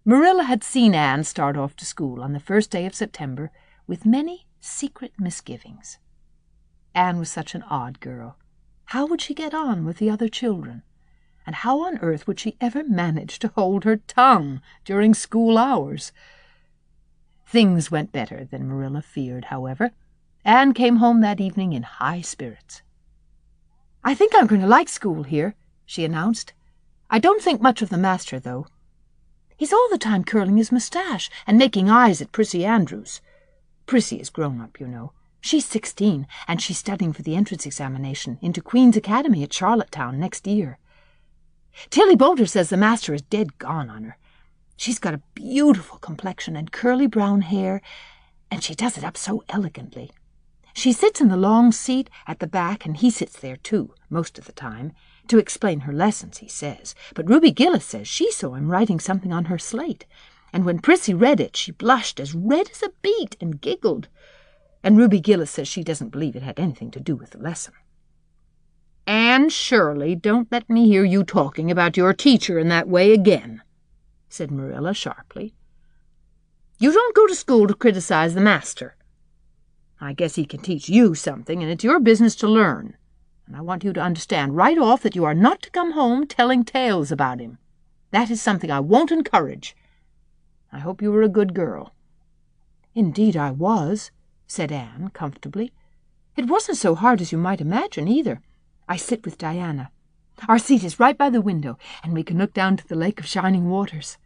Marilla had seen Anne start off to school on the first day of September with many secret misgivings. Anne was such an odd girl. How would she get on with the other children? And how on earth would she ever manage to hold her tongue during school hours? Things went better than Marilla feared, however. Anne came home that evening in high spirits. "I think I'm going to like school here," she announced. "I don't think much of the master, though. He's all the time curling his moustache and making eyes at Prissy Andrews. Prissy is grown up, you know. She's 16, and she's studying for the entrance examination into Queen's Academy at Charlottetown next year. Tilly Boulter says the master is dead gone on her. She's got a beautiful complexion and curly brown hair, and she does it up so elegantly. She sits in the long seat at the back, and he sits there too, most of the time, to explain her lessons, he says. But Ruby Gillis says she saw him writing something on her slate, and when Prissy read it, she blushed as red as a beet and giggled. And Ruby Gillis says she doesn't believe it had anything to do with the lesson." "Anne Shirley, don't let me hear you talking about your teacher in that way again," said Marilla sharply. "You don't go to school to criticize the master. I guess he can teach you something, and it's your business to learn. And I want you to understand right off that you are not to come home telling tales about him. That is something I won't encourage. I hope you were a good girl." "Indeed I was," said Anne comfortably. "It wasn't so hard as you might imagine, either. I sit with Diana. Our seat is right by the window, and we can look down to the Lake of Shining Waters.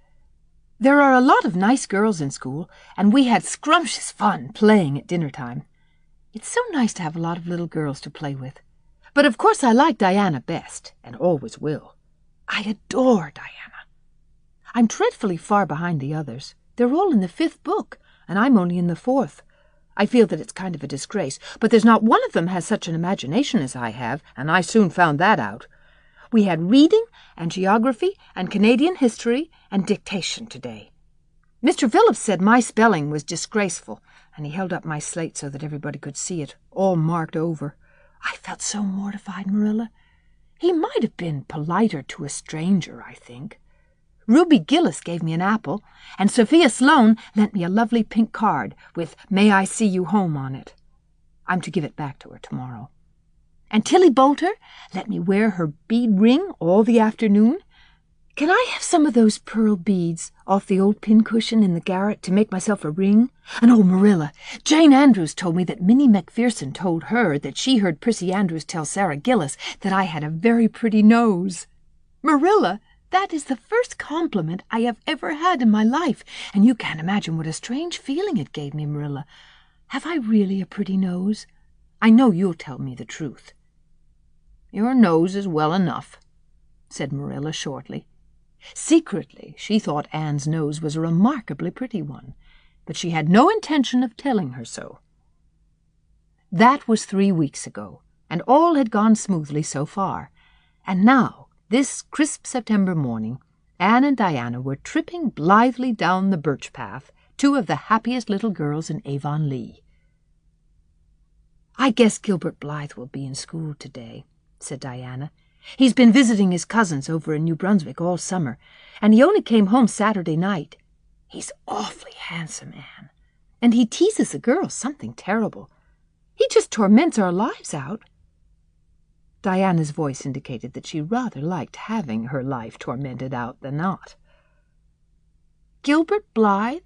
There are a lot of nice girls in school, and we had scrumptious fun playing at dinner time. It's so nice to have a lot of little girls to play with. But of course I like Diana best, and always will. I adore Diana. I'm dreadfully far behind the others. They're all in the 5th book, and I'm only in the 4th. I feel that it's kind of a disgrace, but there's not one of them has such an imagination as I have, and I soon found that out. We had reading and geography and Canadian history and dictation today. Mr. Phillips said my spelling was disgraceful, and he held up my slate so that everybody could see it, all marked over. I felt so mortified, Marilla. He might have been politer to a stranger, I think. Ruby Gillis gave me an apple, and Sophia Sloane lent me a lovely pink card with "May I see you home" on it. I'm to give it back to her tomorrow. And Tilly Boulter let me wear her bead ring all the afternoon. Can I have some of those pearl beads off the old pincushion in the garret to make myself a ring? And oh, Marilla, Jane Andrews told me that Minnie Macpherson told her that she heard Prissy Andrews tell Sarah Gillis that I had a very pretty nose. Marilla, that is the first compliment I have ever had in my life, and you can't imagine what a strange feeling it gave me, Marilla. Have I really a pretty nose? I know you'll tell me the truth. Your nose is well enough, said Marilla shortly. Secretly, she thought Anne's nose was a remarkably pretty one, but she had no intention of telling her so. That was 3 weeks ago, and all had gone smoothly so far. And now, this crisp September morning, Anne and Diana were tripping blithely down the birch path, 2 of the happiest little girls in Avonlea. "I guess Gilbert Blythe will be in school today," said Diana. "He's been visiting his cousins over in New Brunswick all summer, and he only came home Saturday night. He's awfully handsome, Anne, and he teases the girls something terrible. He just torments our lives out." Diana's voice indicated that she rather liked having her life tormented out than not. "Gilbert Blythe?"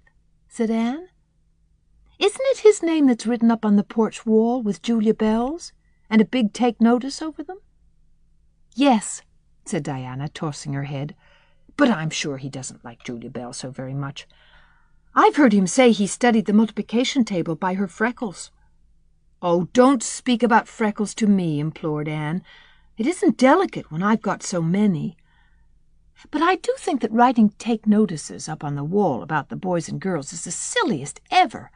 said Anne. "Isn't it his name that's written up on the porch wall with Julia Bell's, and a big take notice over them?" "Yes," said Diana, tossing her head, "but I'm sure he doesn't like Julia Bell so very much. I've heard him say he studied the multiplication table by her freckles." "Oh, don't speak about freckles to me," implored Anne. "It isn't delicate when I've got so many." But I do think that writing take notices up on the wall about the boys and girls is the silliest ever.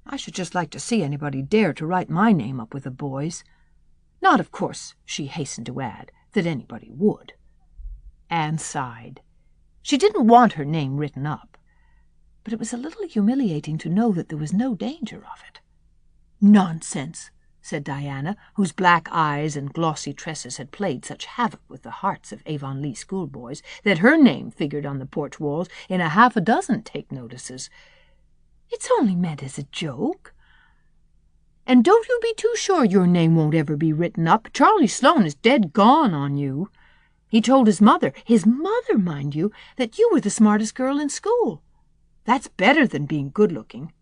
I should just like to see anybody dare to write my name up with the boys. Not, of course, she hastened to add, that anybody would. Anne sighed. She didn't want her name written up, but it was a little humiliating to know that there was no danger of it. "Nonsense," said Diana, whose black eyes and glossy tresses had played such havoc with the hearts of Avonlea schoolboys that her name figured on the porch walls in a half a dozen take-notices. "It's only meant as a joke. And don't you be too sure your name won't ever be written up. Charlie Sloane is dead gone on you. He told his mother, mind you, that you were the smartest girl in school. That's better than being good-looking."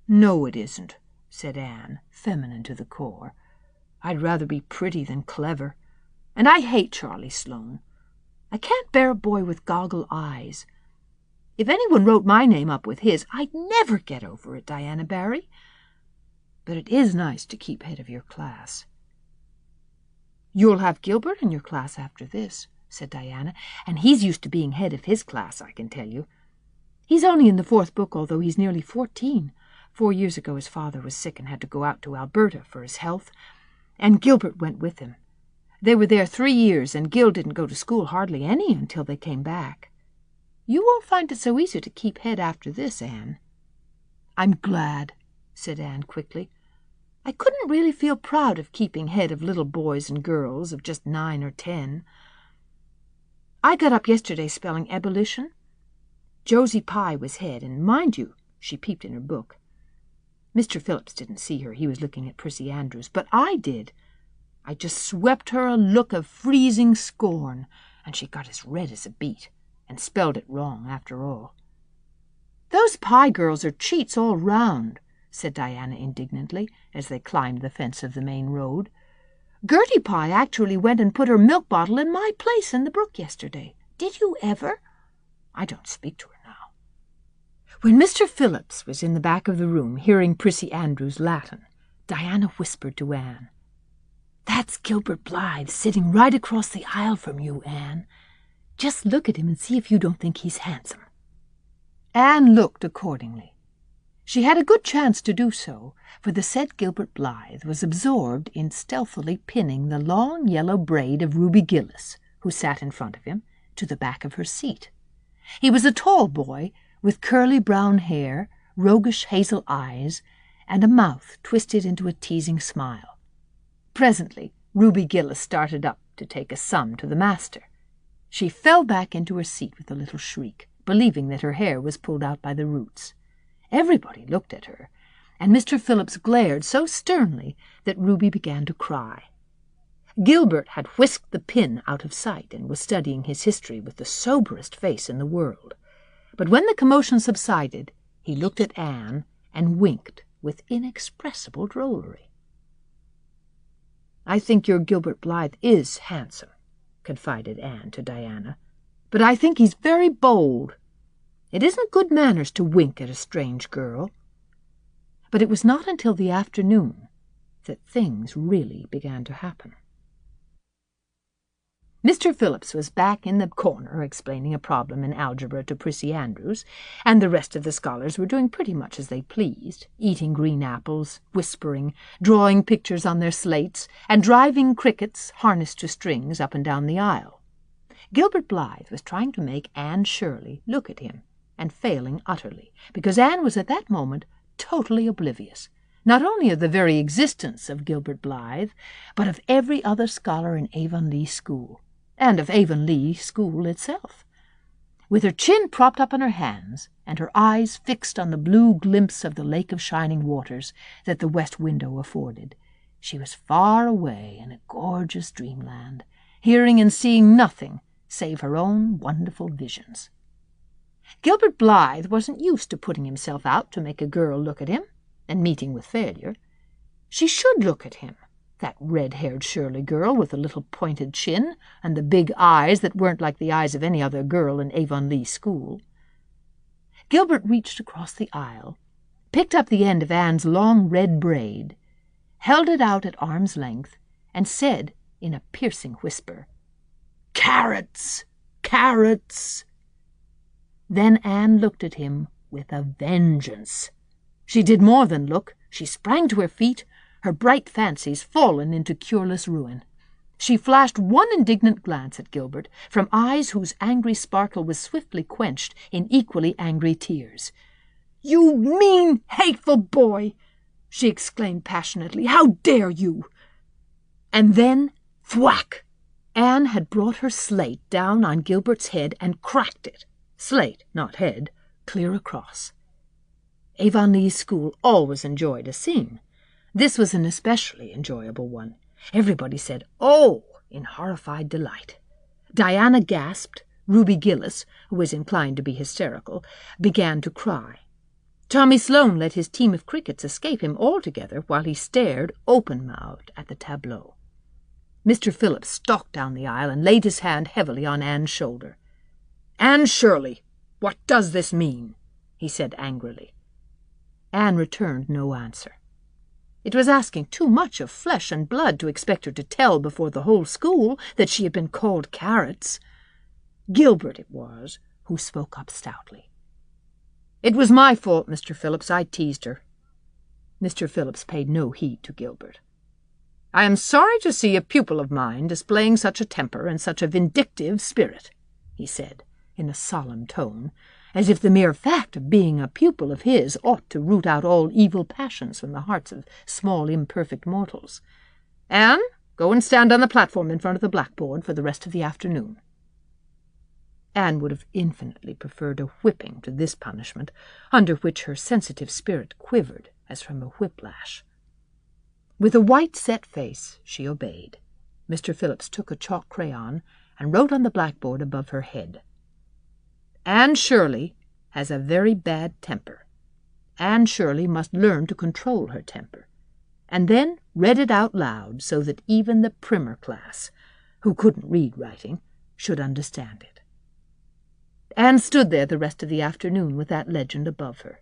"No, it isn't," said Anne, feminine to the core. "I'd rather be pretty than clever. And I hate Charlie Sloane. I can't bear a boy with goggle eyes. If anyone wrote my name up with his, I'd never get over it, Diana Barry. But it is nice to keep head of your class." "You'll have Gilbert in your class after this," said Diana, "and he's used to being head of his class, I can tell you. He's only in the 4th book, although he's nearly 14. 4 years ago his father was sick and had to go out to Alberta for his health, and Gilbert went with him. They were there 3 years, and Gil didn't go to school hardly any until they came back. You won't find it so easy to keep head after this, Anne." "I'm glad," said Anne quickly. "I couldn't really feel proud of keeping head of little boys and girls of just 9 or 10. I got up yesterday spelling ebullition. Josie Pye was head, and mind you, she peeped in her book. Mr. Phillips didn't see her, he was looking at Prissy Andrews, but I did. I just swept her a look of freezing scorn, and she got as red as a beet, and spelled it wrong after all. "Those Pye girls are cheats all round," said Diana indignantly, as they climbed the fence of the main road. "Gertie Pye actually went and put her milk bottle in my place in the brook yesterday. Did you ever? I don't speak to her now." When Mr. Phillips was in the back of the room hearing Prissy Andrews' Latin, Diana whispered to Anne, "That's Gilbert Blythe sitting right across the aisle from you, Anne. Just look at him and see if you don't think he's handsome." Anne looked accordingly. She had a good chance to do so, for the said Gilbert Blythe was absorbed in stealthily pinning the long yellow braid of Ruby Gillis, who sat in front of him, to the back of her seat. He was a tall boy, with curly brown hair, roguish hazel eyes, and a mouth twisted into a teasing smile. Presently, Ruby Gillis started up to take a sum to the master. She fell back into her seat with a little shriek, believing that her hair was pulled out by the roots. Everybody looked at her, and Mr. Phillips glared so sternly that Ruby began to cry. Gilbert had whisked the pin out of sight and was studying his history with the soberest face in the world. But when the commotion subsided, he looked at Anne and winked with inexpressible drollery. "I think your Gilbert Blythe is handsome," confided Anne to Diana, "but I think he's very bold. It isn't good manners to wink at a strange girl." But it was not until the afternoon that things really began to happen. Mr. Phillips was back in the corner explaining a problem in algebra to Prissy Andrews, and the rest of the scholars were doing pretty much as they pleased, eating green apples, whispering, drawing pictures on their slates, and driving crickets, harnessed to strings, up and down the aisle. Gilbert Blythe was trying to make Anne Shirley look at him, and failing utterly, because Anne was at that moment totally oblivious, not only of the very existence of Gilbert Blythe, but of every other scholar in Avonlea School, and of Avonlea School itself. With her chin propped up on her hands, and her eyes fixed on the blue glimpse of the lake of shining waters that the west window afforded, she was far away in a gorgeous dreamland, hearing and seeing nothing save her own wonderful visions. Gilbert Blythe wasn't used to putting himself out to make a girl look at him, and meeting with failure. She should look at him, that red-haired Shirley girl with the little pointed chin and the big eyes that weren't like the eyes of any other girl in Avonlea School. Gilbert reached across the aisle, picked up the end of Anne's long red braid, held it out at arm's length, and said in a piercing whisper, "Carrots! carrots." Then Anne looked at him with a vengeance. She did more than look. She sprang to her feet, her bright fancies fallen into cureless ruin. She flashed one indignant glance at Gilbert, from eyes whose angry sparkle was swiftly quenched in equally angry tears. "You mean, hateful boy!" she exclaimed passionately. "How dare you!" And then, thwack! Anne had brought her slate down on Gilbert's head and cracked it, slate, not head, clear across. Avonlea School always enjoyed a scene. This was an especially enjoyable one. Everybody said, "Oh!" in horrified delight. Diana gasped. Ruby Gillis, who was inclined to be hysterical, began to cry. Tommy Sloane let his team of crickets escape him altogether while he stared open-mouthed at the tableau. Mr. Phillips stalked down the aisle and laid his hand heavily on Anne's shoulder. "Anne Shirley, what does this mean?" he said angrily. Anne returned no answer. It was asking too much of flesh and blood to expect her to tell before the whole school that she had been called carrots. Gilbert it was who spoke up stoutly. "It was my fault, Mr. Phillips. I teased her." Mr. Phillips paid no heed to Gilbert. "I am sorry to see a pupil of mine displaying such a temper and such a vindictive spirit," he said, in a solemn tone, as if the mere fact of being a pupil of his ought to root out all evil passions from the hearts of small imperfect mortals. "Anne, go and stand on the platform in front of the blackboard for the rest of the afternoon." Anne would have infinitely preferred a whipping to this punishment, under which her sensitive spirit quivered as from a whiplash. With a white set face she obeyed. Mr. Phillips took a chalk crayon and wrote on the blackboard above her head, "Anne Shirley has a very bad temper. Anne Shirley must learn to control her temper," and then read it out loud so that even the primer class, who couldn't read writing, should understand it. Anne stood there the rest of the afternoon with that legend above her.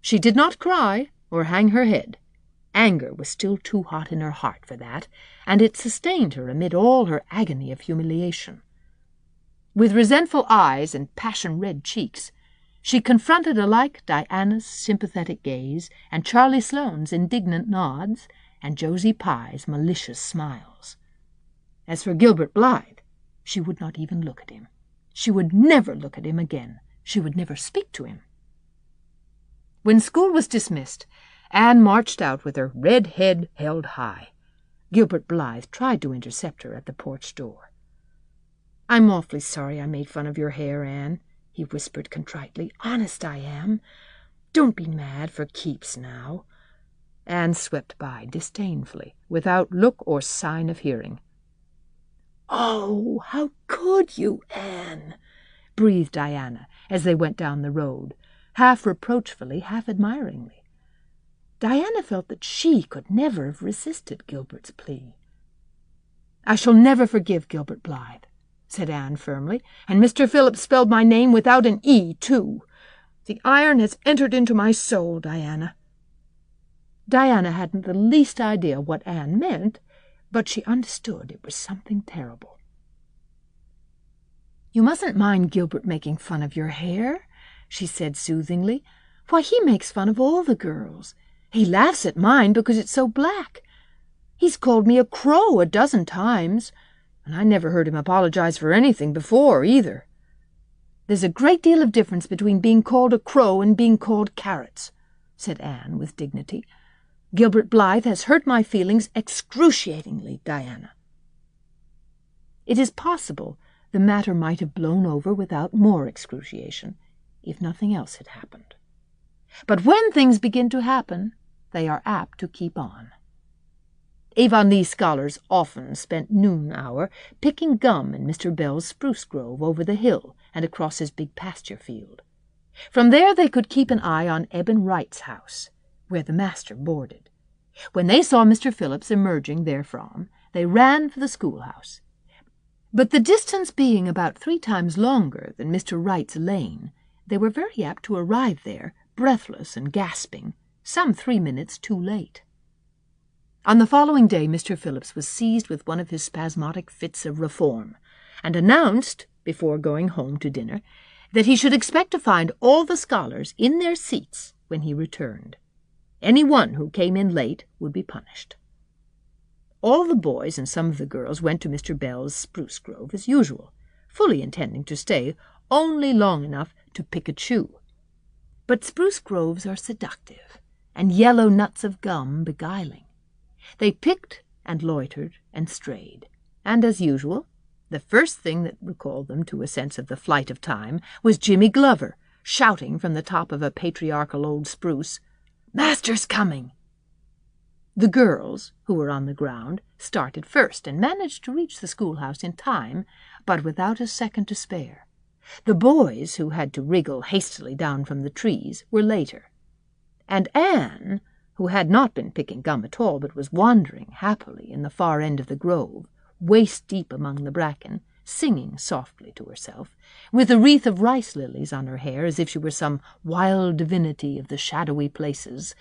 She did not cry or hang her head. Anger was still too hot in her heart for that, and it sustained her amid all her agony of humiliation. With resentful eyes and passion-red cheeks, she confronted alike Diana's sympathetic gaze and Charlie Sloane's indignant nods and Josie Pye's malicious smiles. As for Gilbert Blythe, she would not even look at him. She would never look at him again. She would never speak to him. When school was dismissed, Anne marched out with her red head held high. Gilbert Blythe tried to intercept her at the porch door. "I'm awfully sorry I made fun of your hair, Anne," he whispered contritely. "Honest I am. Don't be mad for keeps now." Anne swept by disdainfully, without look or sign of hearing. "Oh, how could you, Anne?" breathed Diana as they went down the road, half reproachfully, half admiringly. Diana felt that she could never have resisted Gilbert's plea. "I shall never forgive Gilbert Blythe," said Anne firmly, "and Mr. Phillips spelled my name without an E, too. The iron has entered into my soul, Diana." Diana hadn't the least idea what Anne meant, but she understood it was something terrible. "You mustn't mind Gilbert making fun of your hair," she said soothingly. "Why, he makes fun of all the girls. He laughs at mine because it's so black. He's called me a crow a dozen times, and I never heard him apologize for anything before, either. There's a great deal of difference between being called a crow and being called carrots," said Anne with dignity. "Gilbert Blythe has hurt my feelings excruciatingly, Diana." It is possible the matter might have blown over without more excruciation, if nothing else had happened. But when things begin to happen, they are apt to keep on. Avonlea scholars often spent noon hour picking gum in Mr. Bell's spruce grove over the hill and across his big pasture field. From there they could keep an eye on Eben Wright's house, where the master boarded. When they saw Mr. Phillips emerging therefrom, they ran for the schoolhouse. But the distance being about 3 times longer than Mr. Wright's lane, they were very apt to arrive there, breathless and gasping, some 3 minutes too late. On the following day Mr. Phillips was seized with one of his spasmodic fits of reform, and announced, before going home to dinner, that he should expect to find all the scholars in their seats when he returned. Any one who came in late would be punished. All the boys and some of the girls went to Mr. Bell's spruce grove as usual, fully intending to stay only long enough to pick a chew. But spruce groves are seductive, and yellow nuts of gum beguiling. They picked and loitered and strayed, and as usual, the first thing that recalled them to a sense of the flight of time was Jimmy Glover, shouting from the top of a patriarchal old spruce, "Master's coming!" The girls, who were on the ground, started first and managed to reach the schoolhouse in time, but without a second to spare. The boys, who had to wriggle hastily down from the trees, were later. And Anne, who had not been picking gum at all, but was wandering happily in the far end of the grove, waist-deep among the bracken, singing softly to herself, with a wreath of rice-lilies on her hair as if she were some wild divinity of the shadowy places,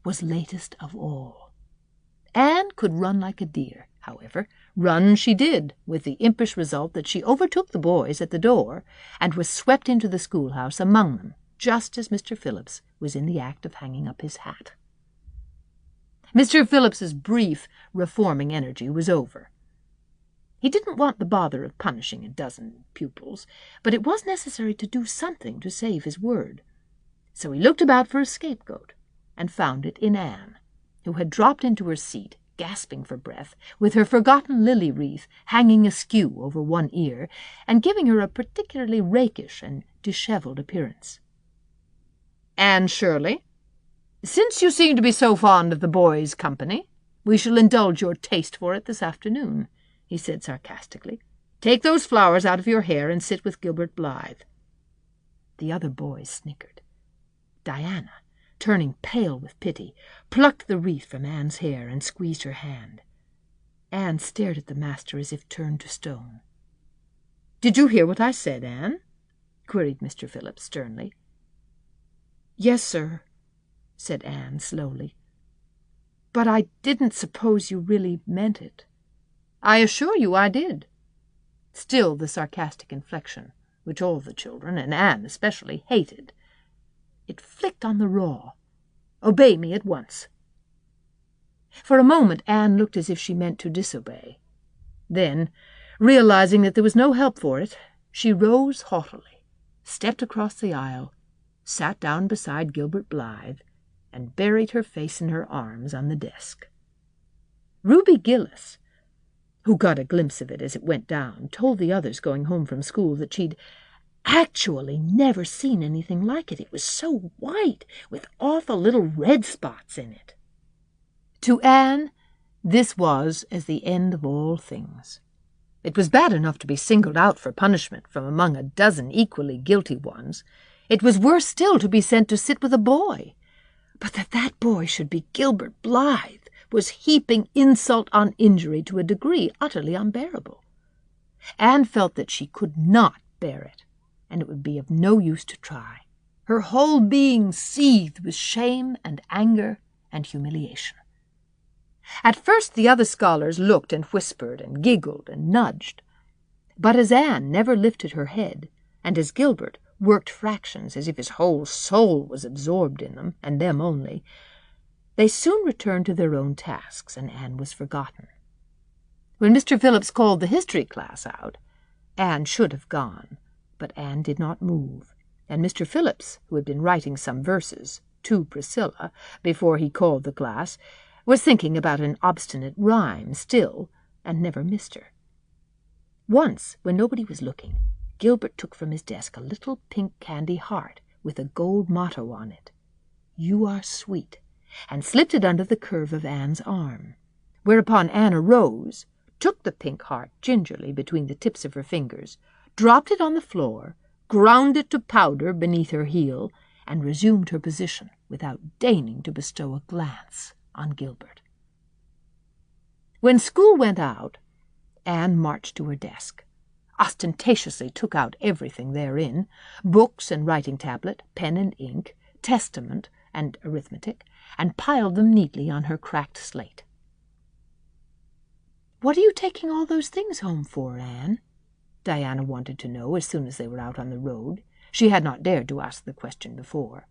was latest of all. Anne could run like a deer, however. Run she did, with the impish result that she overtook the boys at the door and was swept into the schoolhouse among them, just as Mr. Phillips was in the act of hanging up his hat. Mr. Phillips's brief reforming energy was over. He didn't want the bother of punishing a dozen pupils, but it was necessary to do something to save his word. So he looked about for a scapegoat and found it in Anne, who had dropped into her seat, gasping for breath, with her forgotten lily wreath hanging askew over one ear, and giving her a particularly rakish and dishevelled appearance. "Anne Shirley, since you seem to be so fond of the boys' company, we shall indulge your taste for it this afternoon," he said sarcastically. "Take those flowers out of your hair and sit with Gilbert Blythe." The other boys snickered. Diana, turning pale with pity, plucked the wreath from Anne's hair and squeezed her hand. Anne stared at the master as if turned to stone. "Did you hear what I said, Anne?" queried Mr. Phillips sternly. "Yes, sir," said Anne slowly. "But I didn't suppose you really meant it." "I assure you I did." Still the sarcastic inflection, which all the children, and Anne especially, hated. It flicked on the raw. "Obey me at once." For a moment Anne looked as if she meant to disobey. Then, realizing that there was no help for it, she rose haughtily, stepped across the aisle, sat down beside Gilbert Blythe, and buried her face in her arms on the desk. Ruby Gillis, who got a glimpse of it as it went down, told the others going home from school that she'd actually never seen anything like it. It was so white, with awful little red spots in it. To Anne, this was as the end of all things. It was bad enough to be singled out for punishment from among a dozen equally guilty ones. It was worse still to be sent to sit with a boy. But that boy should be Gilbert Blythe was heaping insult on injury to a degree utterly unbearable. Anne felt that she could not bear it, and it would be of no use to try. Her whole being seethed with shame and anger and humiliation. At first the other scholars looked and whispered and giggled and nudged. But as Anne never lifted her head, and as Gilbert worked fractions as if his whole soul was absorbed in them, and them only, they soon returned to their own tasks, and Anne was forgotten. When Mr. Phillips called the history class out, Anne should have gone, but Anne did not move, and Mr. Phillips, who had been writing some verses to Priscilla before he called the class, was thinking about an obstinate rhyme still, and never missed her. Once, when nobody was looking, Gilbert took from his desk a little pink candy heart with a gold motto on it, "You are sweet," and slipped it under the curve of Anne's arm, whereupon Anne arose, took the pink heart gingerly between the tips of her fingers, dropped it on the floor, ground it to powder beneath her heel, and resumed her position without deigning to bestow a glance on Gilbert. When school went out, Anne marched to her desk, ostentatiously took out everything therein, books and writing tablet, pen and ink, testament and arithmetic, and piled them neatly on her cracked slate. "What are you taking all those things home for, Anne?" Diana wanted to know as soon as they were out on the road. She had not dared to ask the question before.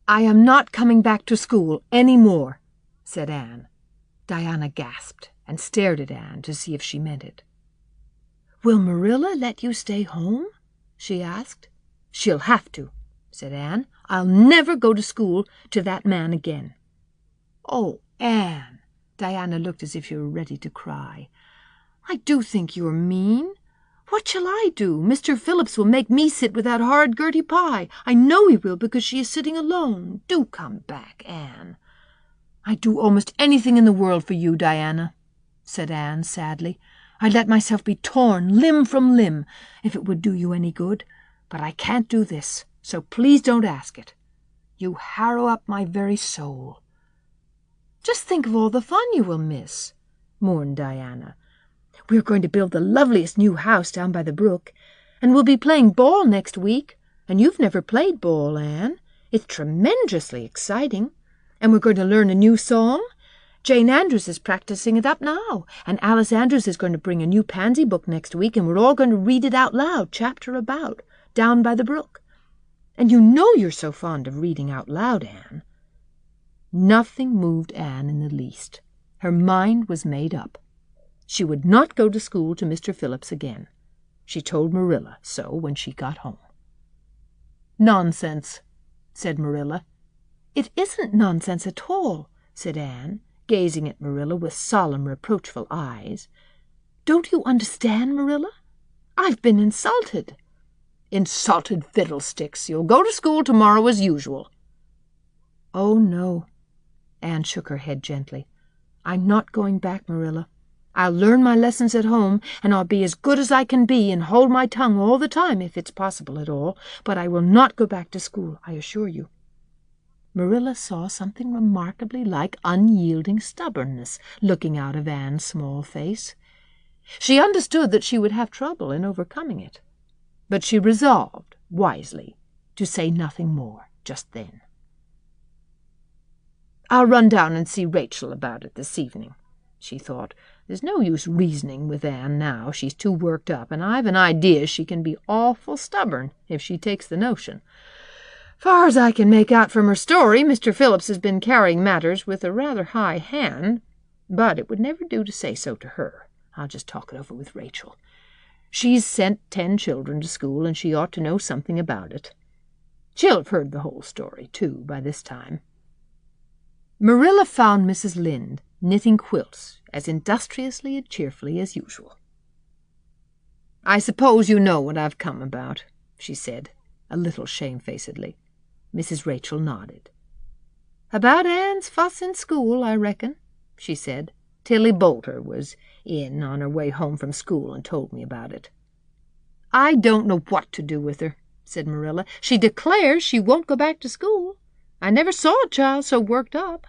"I am not coming back to school any more," said Anne. Diana gasped and stared at Anne to see if she meant it. "Will Marilla let you stay home?" she asked. "She'll have to," said Anne. "I'll never go to school to that man again." "Oh, Anne," Diana looked as if she were ready to cry. "I do think you're mean. What shall I do? Mr. Phillips will make me sit with that horrid Gertie Pye. I know he will, because she is sitting alone. Do come back, Anne." "I'd do almost anything in the world for you, Diana," said Anne sadly. "I'd let myself be torn limb from limb if it would do you any good. But I can't do this, so please don't ask it. You harrow up my very soul." "Just think of all the fun you will miss," mourned Diana. "We're going to build the loveliest new house down by the brook, and we'll be playing ball next week, and you've never played ball, Anne. It's tremendously exciting. And we're going to learn a new song. Jane Andrews is practicing it up now, and Alice Andrews is going to bring a new pansy book next week, and we're all going to read it out loud, chapter about, down by the brook. And you know you're so fond of reading out loud, Anne." Nothing moved Anne in the least. Her mind was made up. She would not go to school to Mr. Phillips again. She told Marilla so when she got home. "Nonsense," said Marilla. "It isn't nonsense at all," said Anne, gazing at Marilla with solemn, reproachful eyes. "Don't you understand, Marilla? I've been insulted." "Insulted fiddlesticks! You'll go to school tomorrow as usual." "Oh, no." Anne shook her head gently. "I'm not going back, Marilla. I'll learn my lessons at home, and I'll be as good as I can be and hold my tongue all the time if it's possible at all, but I will not go back to school, I assure you." Marilla saw something remarkably like unyielding stubbornness looking out of Anne's small face. She understood that she would have trouble in overcoming it, but she resolved, wisely, to say nothing more just then. "I'll run down and see Rachel about it this evening," she thought. "There's no use reasoning with Anne now. She's too worked up, and I've an idea she can be awful stubborn if she takes the notion. Far as I can make out from her story, Mr. Phillips has been carrying matters with a rather high hand, but it would never do to say so to her. I'll just talk it over with Rachel. She's sent 10 children to school, and she ought to know something about it. She'll have heard the whole story, too, by this time." Marilla found Mrs. Lynde knitting quilts as industriously and cheerfully as usual. "I suppose you know what I've come about," she said, a little shamefacedly. Mrs. Rachel nodded. "About Anne's fuss in school, I reckon," she said. "Tilly Boulter was in on her way home from school and told me about it." "I don't know what to do with her," said Marilla. "She declares she won't go back to school. I never saw a child so worked up.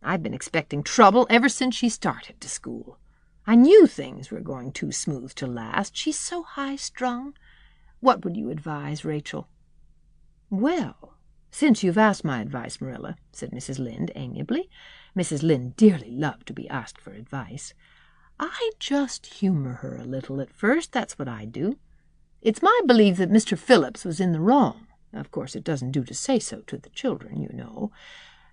I've been expecting trouble ever since she started to school. I knew things were going too smooth to last. She's so high-strung. What would you advise, Rachel?" "Well, since you've asked my advice, Marilla," said Mrs. Lynde amiably. Mrs. Lynde dearly loved to be asked for advice. "I'd just humor her a little at first, that's what I'd do. It's my belief that Mr. Phillips was in the wrong. Of course, it doesn't do to say so to the children, you know.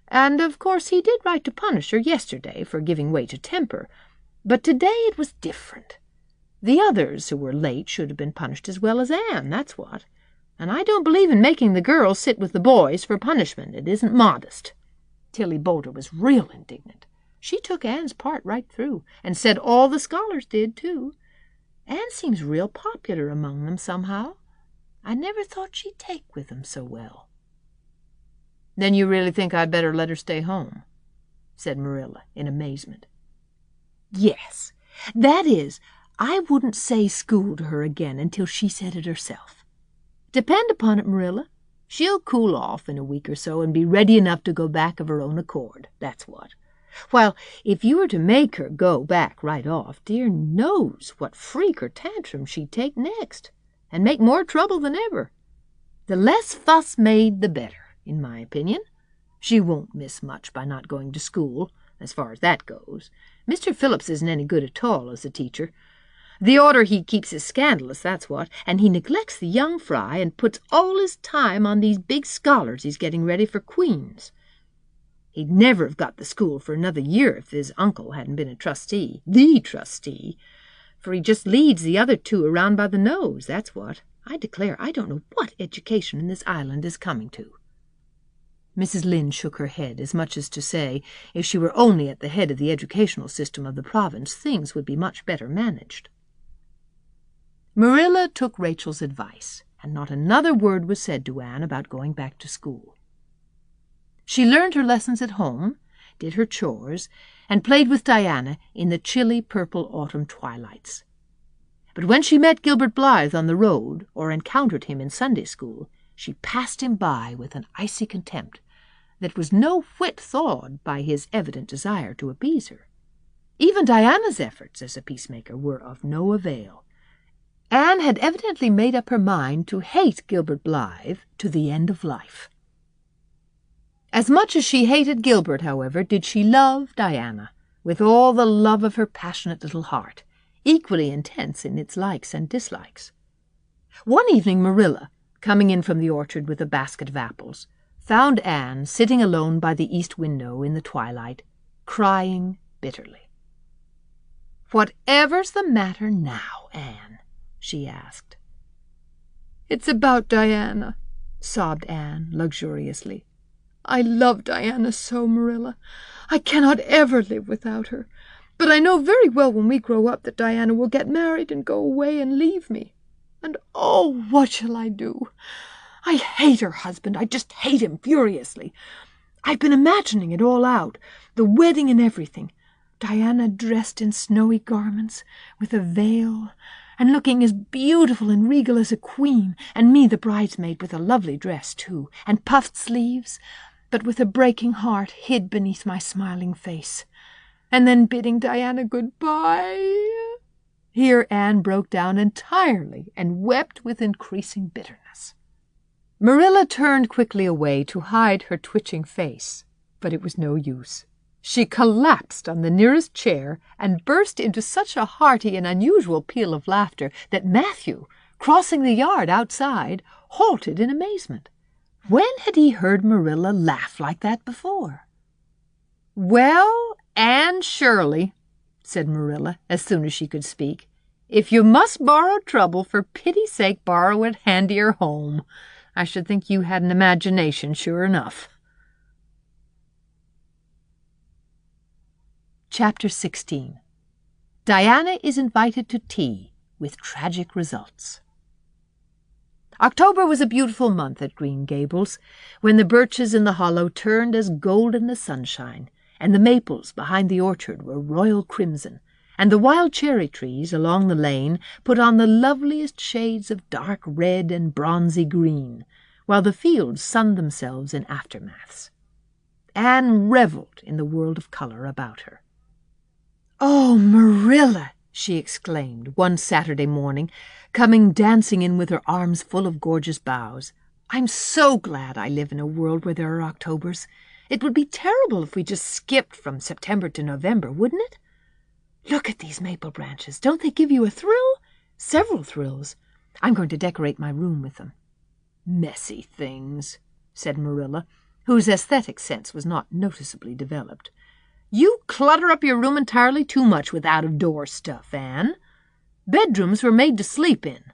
And, of course, he did right to punish her yesterday for giving way to temper. But today it was different. The others who were late should have been punished as well as Anne, that's what. And I don't believe in making the girls sit with the boys for punishment. It isn't modest." Tilly Boulter was real indignant. She took Anne's part right through, and said all the scholars did, too. Anne seems real popular among them somehow. I never thought she'd take with them so well. "Then you really think I'd better let her stay home?" said Marilla in amazement. "Yes. That is, I wouldn't say school to her again until she said it herself. Depend upon it, Marilla, she'll cool off in a week or so and be ready enough to go back of her own accord, that's what. While if you were to make her go back right off, dear knows what freak or tantrum she'd take next, and make more trouble than ever. The less fuss made, the better, in my opinion. She won't miss much by not going to school, as far as that goes. Mr. Phillips isn't any good at all as a teacher. The order he keeps is scandalous, that's what, and he neglects the young fry and puts all his time on these big scholars he's getting ready for queens. He'd never have got the school for another year if his uncle hadn't been a trustee, the trustee, for he just leads the other two around by the nose, that's what. I declare I don't know what education in this island is coming to. Mrs. Lynde shook her head, as much as to say, if she were only at the head of the educational system of the province, things would be much better managed. Marilla took Rachel's advice, and not another word was said to Anne about going back to school. She learned her lessons at home, did her chores, and played with Diana in the chilly purple autumn twilights. But when she met Gilbert Blythe on the road or encountered him in Sunday school, she passed him by with an icy contempt that was no whit thawed by his evident desire to appease her. Even Diana's efforts as a peacemaker were of no avail. Anne had evidently made up her mind to hate Gilbert Blythe to the end of life. As much as she hated Gilbert, however, did she love Diana, with all the love of her passionate little heart, equally intense in its likes and dislikes. One evening Marilla, coming in from the orchard with a basket of apples, found Anne sitting alone by the east window in the twilight, crying bitterly. "Whatever's the matter now, Anne?" she asked. "It's about Diana," sobbed Anne luxuriously. "I love Diana so, Marilla. I cannot ever live without her. But I know very well when we grow up that Diana will get married and go away and leave me. And oh, what shall I do? I hate her husband. I just hate him furiously. I've been imagining it all out, the wedding and everything. Diana dressed in snowy garments, with a veil, and looking as beautiful and regal as a queen, and me the bridesmaid with a lovely dress, too, and puffed sleeves, but with a breaking heart hid beneath my smiling face. And then bidding Diana goodbye." Here Anne broke down entirely and wept with increasing bitterness. Marilla turned quickly away to hide her twitching face, but it was no use. She collapsed on the nearest chair and burst into such a hearty and unusual peal of laughter that Matthew, crossing the yard outside, halted in amazement. When had he heard Marilla laugh like that before? "Well, Anne Shirley," said Marilla as soon as she could speak, "if you must borrow trouble, for pity's sake borrow it handier home. I should think you had an imagination, sure enough." Chapter 16. Diana is invited to tea, with tragic results. October was a beautiful month at Green Gables, when the birches in the hollow turned as gold in the sunshine, and the maples behind the orchard were royal crimson, and the wild cherry trees along the lane put on the loveliest shades of dark red and bronzy green, while the fields sunned themselves in aftermaths. Anne revelled in the world of colour about her. "Oh, Marilla!" she exclaimed one Saturday morning, coming dancing in with her arms full of gorgeous boughs. "I'm so glad I live in a world where there are Octobers. It would be terrible if we just skipped from September to November, wouldn't it? Look at these maple branches. Don't they give you a thrill? Several thrills. I'm going to decorate my room with them." "Messy things," said Marilla, whose aesthetic sense was not noticeably developed. "You clutter up your room entirely too much with out-of-door stuff, Anne. Bedrooms were made to sleep in."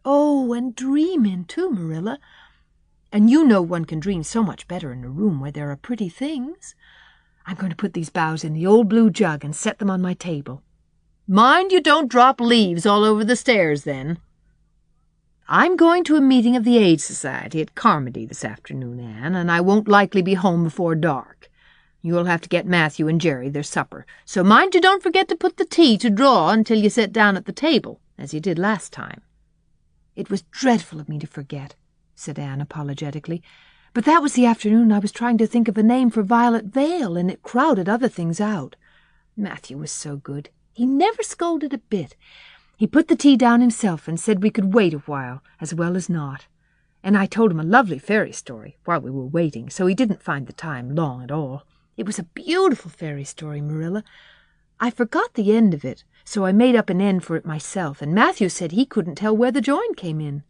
"Oh, and dream in, too, Marilla. And you know one can dream so much better in a room where there are pretty things. I'm going to put these boughs in the old blue jug and set them on my table." "Mind you don't drop leaves all over the stairs, then." "I'm going to a meeting of the Aid Society at Carmody this afternoon, Anne, and I won't likely be home before dark. You'll have to get Matthew and Jerry their supper, so mind you don't forget to put the tea to draw until you sit down at the table, as you did last time." "It was dreadful of me to forget," said Anne apologetically, "but that was the afternoon I was trying to think of a name for Violet Vale, and it crowded other things out. Matthew was so good. He never scolded a bit. He put the tea down himself and said we could wait a while, as well as not. And I told him a lovely fairy story while we were waiting, so he didn't find the time long at all. It was a beautiful fairy story, Marilla. I forgot the end of it, so I made up an end for it myself, and Matthew said he couldn't tell where the joint came in."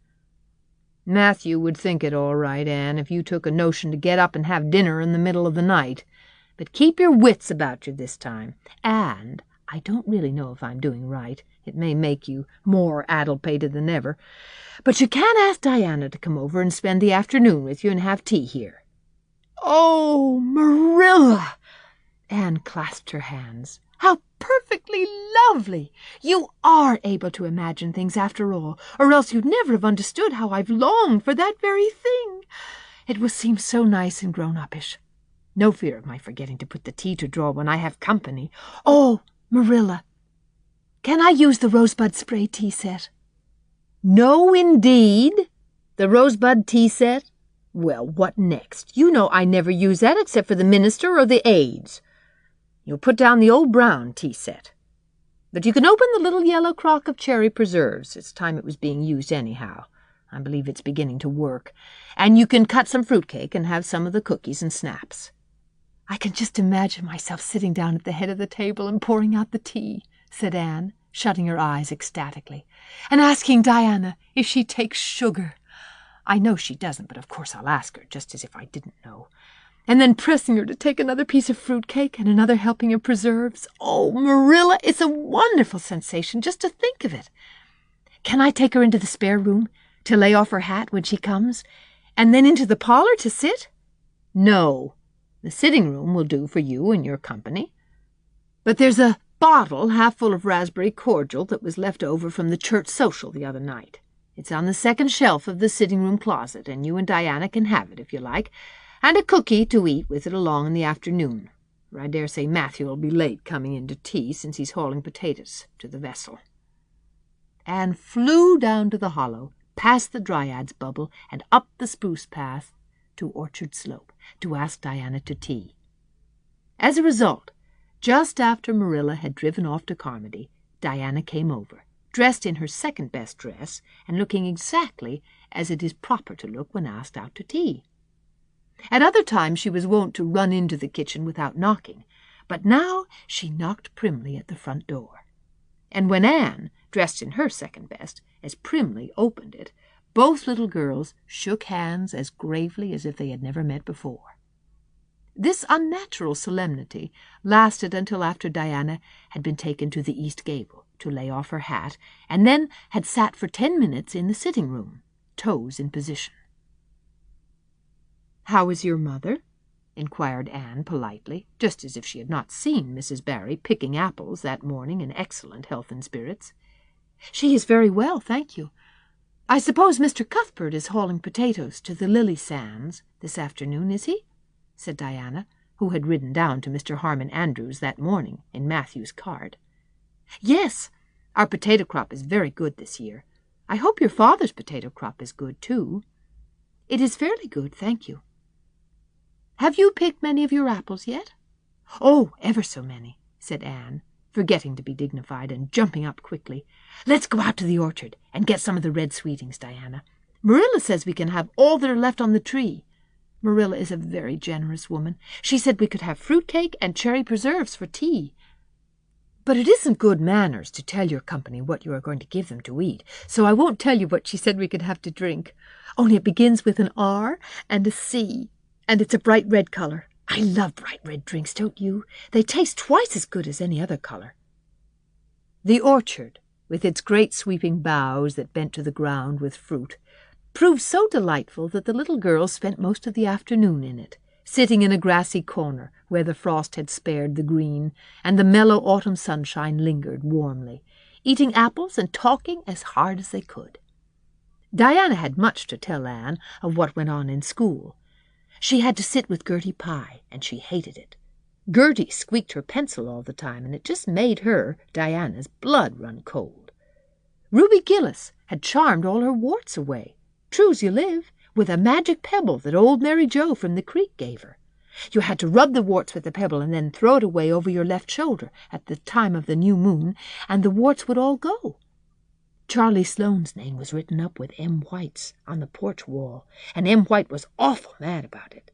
"Matthew would think it all right, Anne, if you took a notion to get up and have dinner in the middle of the night. But keep your wits about you this time. And I don't really know if I'm doing right. It may make you more addlepated than ever. But you can ask Diana to come over and spend the afternoon with you and have tea here." "Oh, Marilla!" Anne clasped her hands. "How perfectly lovely! You are able to imagine things after all, or else you'd never have understood how I've longed for that very thing. It will seem so nice and grown-uppish. No fear of my forgetting to put the tea to draw when I have company. Oh, Marilla, can I use the rosebud spray tea set?" "No, indeed. The rosebud tea set? Well, what next? You know I never use that except for the minister or the aides. You'll put down the old brown tea set. But you can open the little yellow crock of cherry preserves. It's time it was being used anyhow. I believe it's beginning to work. And you can cut some fruitcake and have some of the cookies and snaps." "I can just imagine myself sitting down at the head of the table and pouring out the tea," said Anne, shutting her eyes ecstatically, "and asking Diana if she takes sugar. I know she doesn't, but of course I'll ask her, just as if I didn't know. And then pressing her to take another piece of fruitcake and another helping of preserves. Oh, Marilla, it's a wonderful sensation just to think of it. Can I take her into the spare room to lay off her hat when she comes, and then into the parlor to sit?" "No. The sitting room will do for you and your company. But there's a bottle half full of raspberry cordial that was left over from the church social the other night. It's on the second shelf of the sitting-room closet, and you and Diana can have it if you like, and a cookie to eat with it along in the afternoon, for I dare say Matthew will be late coming in to tea since he's hauling potatoes to the vessel." Anne flew down to the hollow, past the Dryad's bubble, and up the spruce path to Orchard Slope to ask Diana to tea. As a result, just after Marilla had driven off to Carmody, Diana came over, dressed in her second-best dress and looking exactly as it is proper to look when asked out to tea. At other times she was wont to run into the kitchen without knocking, but now she knocked primly at the front door. And when Anne, dressed in her second-best, as primly opened it, both little girls shook hands as gravely as if they had never met before. This unnatural solemnity lasted until after Diana had been taken to the east gable to lay off her hat, and then had sat for 10 minutes in the sitting-room, toes in position. "How is your mother?" inquired Anne politely, just as if she had not seen Mrs. Barry picking apples that morning in excellent health and spirits. "She is very well, thank you. I suppose Mr. Cuthbert is hauling potatoes to the lily sands this afternoon, is he?" said Diana, who had ridden down to Mr. Harmon Andrews that morning in Matthew's cart. "Yes, our potato crop is very good this year. I hope your father's potato crop is good, too." "It is fairly good, thank you." "Have you picked many of your apples yet?" "Oh, ever so many," said Anne, forgetting to be dignified and jumping up quickly. "Let's go out to the orchard and get some of the red sweetings, Diana. Marilla says we can have all that are left on the tree. Marilla is a very generous woman. She said we could have fruitcake and cherry preserves for tea. But it isn't good manners to tell your company what you are going to give them to eat, so I won't tell you what she said we could have to drink. Only it begins with an R and a C, and it's a bright red color. I love bright red drinks, don't you? They taste twice as good as any other color." The orchard, with its great sweeping boughs that bent to the ground with fruit, proved so delightful that the little girls spent most of the afternoon in it, sitting in a grassy corner where the frost had spared the green, and the mellow autumn sunshine lingered warmly, eating apples and talking as hard as they could. Diana had much to tell Anne of what went on in school. She had to sit with Gertie Pye, and she hated it. Gertie squeaked her pencil all the time, and it just made her, Diana's, blood run cold. Ruby Gillis had charmed all her warts away, true's you live, with a magic pebble that old Mary Joe from the creek gave her. You had to rub the warts with the pebble and then throw it away over your left shoulder at the time of the new moon, and the warts would all go. Charlie Sloane's name was written up with M. White's on the porch wall, and M. White was awful mad about it.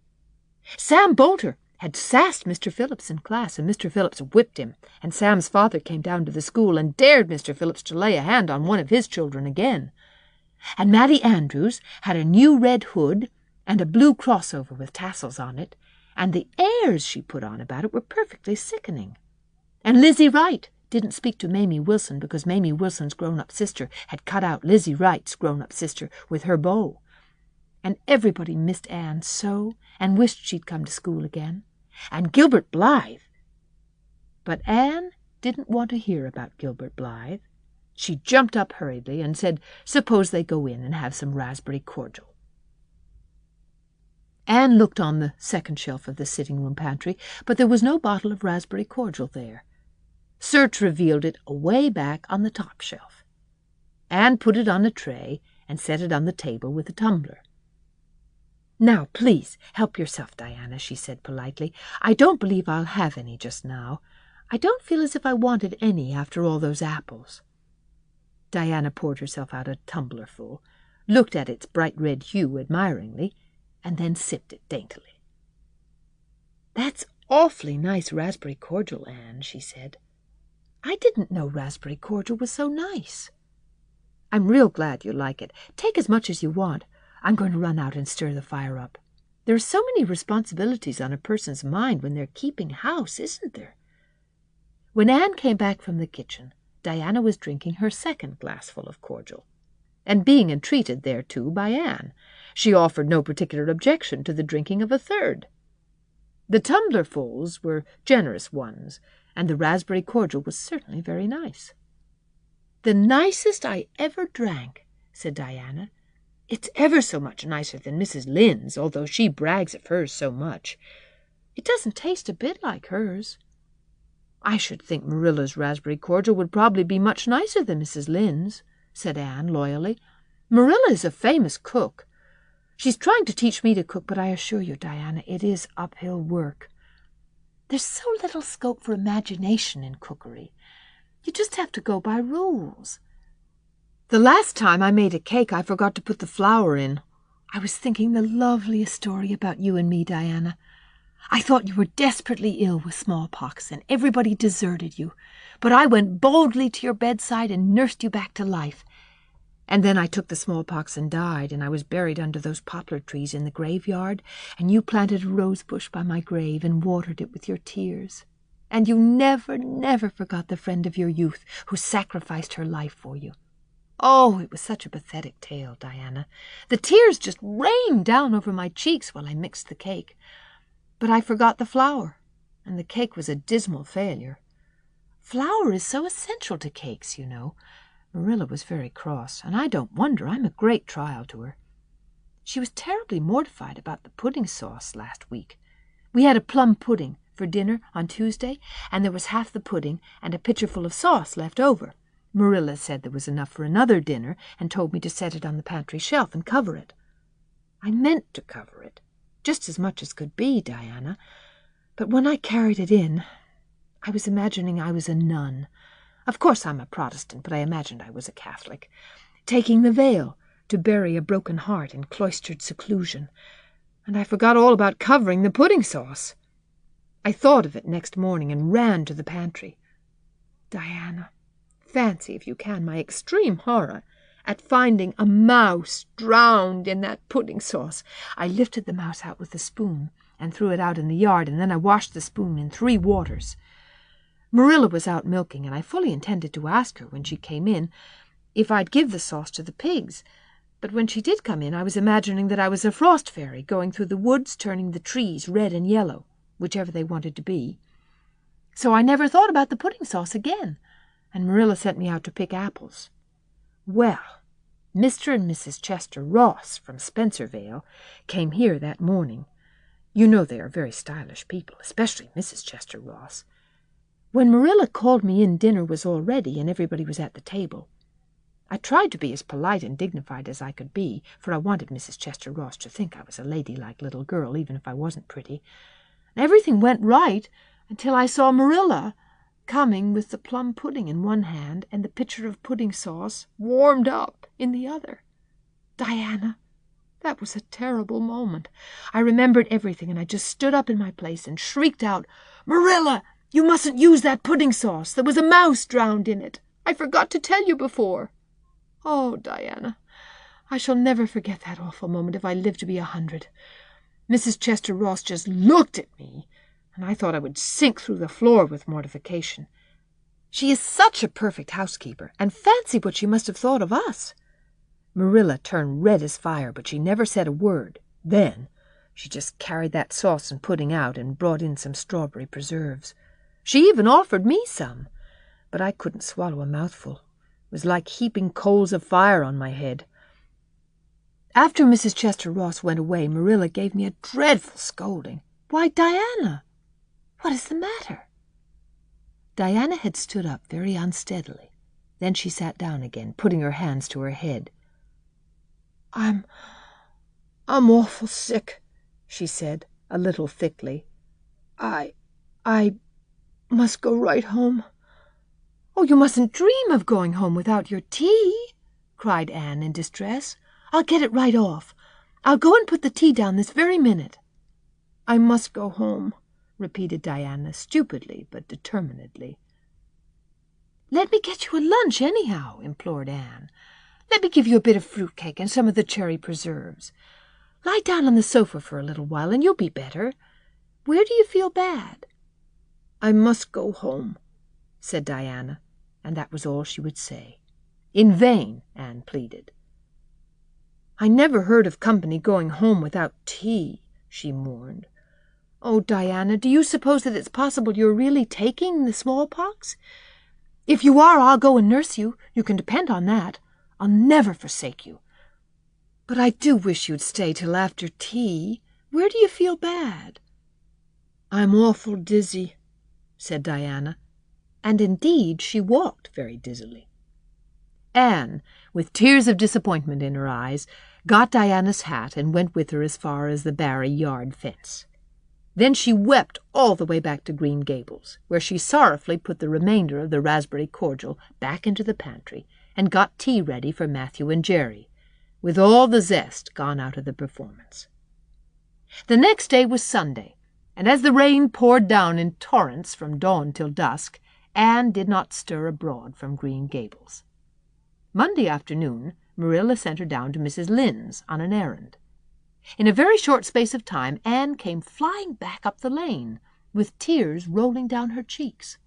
Sam Bolter had sassed Mr. Phillips in class, and Mr. Phillips whipped him, and Sam's father came down to the school and dared Mr. Phillips to lay a hand on one of his children again. And Mattie Andrews had a new red hood and a blue crossover with tassels on it, and the airs she put on about it were perfectly sickening. And Lizzie Wright didn't speak to Mamie Wilson because Mamie Wilson's grown-up sister had cut out Lizzie Wright's grown-up sister with her bow. And everybody missed Anne so and wished she'd come to school again. And Gilbert Blythe. But Anne didn't want to hear about Gilbert Blythe. She jumped up hurriedly and said, suppose they go in and have some raspberry cordial. Anne looked on the second shelf of the sitting-room pantry, but there was no bottle of raspberry cordial there. Search revealed it away back on the top shelf. Anne put it on a tray and set it on the table with a tumbler. "Now, please, help yourself, Diana," she said politely. "I don't believe I'll have any just now. I don't feel as if I wanted any after all those apples." Diana poured herself out a tumblerful, looked at its bright red hue admiringly, and then sipped it daintily. "That's awfully nice raspberry cordial, Anne," she said. "I didn't know raspberry cordial was so nice." "I'm real glad you like it. Take as much as you want. I'm going to run out and stir the fire up. There are so many responsibilities on a person's mind when they're keeping house, isn't there?" When Anne came back from the kitchen, Diana was drinking her second glassful of cordial, and being entreated thereto by Anne. She offered no particular objection to the drinking of a third. The tumblerfuls were generous ones, and the raspberry cordial was certainly very nice. "The nicest I ever drank," said Diana. "It's ever so much nicer than Mrs. Lynde's, although she brags of hers so much. It doesn't taste a bit like hers." "I should think Marilla's raspberry cordial would probably be much nicer than Mrs. Lynde's," said Anne loyally. "Marilla is a famous cook. She's trying to teach me to cook, but I assure you, Diana, it is uphill work. There's so little scope for imagination in cookery. You just have to go by rules. The last time I made a cake, I forgot to put the flour in. I was thinking the loveliest story about you and me, Diana. I thought you were desperately ill with smallpox, and everybody deserted you. But I went boldly to your bedside and nursed you back to life. And then I took the smallpox and died, and I was buried under those poplar trees in the graveyard, and you planted a rose bush by my grave and watered it with your tears. And you never, never forgot the friend of your youth who sacrificed her life for you. Oh, it was such a pathetic tale, Diana. The tears just rained down over my cheeks while I mixed the cake. But I forgot the flour, and the cake was a dismal failure. Flour is so essential to cakes, you know. Marilla was very cross, and I don't wonder. I'm a great trial to her. She was terribly mortified about the pudding sauce last week. We had a plum pudding for dinner on Tuesday, and there was half the pudding and a pitcherful of sauce left over. Marilla said there was enough for another dinner and told me to set it on the pantry shelf and cover it. I meant to cover it, just as much as could be, Diana, but when I carried it in, I was imagining I was a nun. Of course I'm a Protestant, but I imagined I was a Catholic, taking the veil to bury a broken heart in cloistered seclusion, and I forgot all about covering the pudding sauce. I thought of it next morning and ran to the pantry. Diana, fancy, if you can, my extreme horror at finding a mouse drowned in that pudding sauce. I lifted the mouse out with a spoon and threw it out in the yard, and then I washed the spoon in 3 waters. Marilla was out milking, and I fully intended to ask her when she came in if I'd give the sauce to the pigs. But when she did come in, I was imagining that I was a frost fairy going through the woods, turning the trees red and yellow, whichever they wanted to be. So I never thought about the pudding sauce again, and Marilla sent me out to pick apples. Well, Mr. and Mrs. Chester Ross from Spencervale came here that morning. You know they are very stylish people, especially Mrs. Chester Ross. When Marilla called me in, dinner was all ready and everybody was at the table. I tried to be as polite and dignified as I could be, for I wanted Mrs. Chester Ross to think I was a ladylike little girl, even if I wasn't pretty. And everything went right until I saw Marilla coming with the plum pudding in one hand and the pitcher of pudding sauce warmed up in the other. Diana, That was a terrible moment. I remembered everything, and I just stood up in my place and shrieked out, "Marilla, you mustn't use that pudding sauce. There was a mouse drowned in it. I forgot to tell you before." Oh, Diana, I shall never forget that awful moment if I live to be 100. Mrs. Chester Ross just looked at me, and I thought I would sink through the floor with mortification. She is such a perfect housekeeper, and fancy what she must have thought of us. Marilla turned red as fire, but she never said a word. Then she just carried that sauce and pudding out and brought in some strawberry preserves. She even offered me some, but I couldn't swallow a mouthful. It was like heaping coals of fire on my head. After Mrs. Chester Ross went away, Marilla gave me a dreadful scolding. "Why, Diana, what is the matter?" Diana had stood up very unsteadily. Then she sat down again, putting her hands to her head. I'm awful sick," she said, a little thickly. I must go right home." "Oh, you mustn't dream of going home without your tea," cried Anne in distress. "I'll get it right off. I'll go and put the tea down this very minute." "I must go home," repeated Diana, stupidly but determinedly. "Let me get you a lunch anyhow," implored Anne. "Let me give you a bit of fruit cake and some of the cherry preserves. Lie down on the sofa for a little while and you'll be better. Where do you feel bad?" "I must go home," said Diana, and that was all she would say. In vain Anne pleaded. "I never heard of company going home without tea," she mourned. "Oh, Diana, do you suppose that it's possible you're really taking the smallpox? If you are, I'll go and nurse you. You can depend on that. I'll never forsake you. But I do wish you'd stay till after tea. Where do you feel bad?" "I'm awful dizzy," said Diana, and indeed she walked very dizzily. Anne, with tears of disappointment in her eyes, got Diana's hat and went with her as far as the Barry yard fence. Then she wept all the way back to Green Gables, where she sorrowfully put the remainder of the raspberry cordial back into the pantry and got tea ready for Matthew and Jerry, with all the zest gone out of the performance. The next day was Sunday, and as the rain poured down in torrents from dawn till dusk, Anne did not stir abroad from Green Gables. Monday afternoon, Marilla sent her down to Mrs. Lynde's on an errand. In a very short space of time, Anne came flying back up the lane, with tears rolling down her cheeks.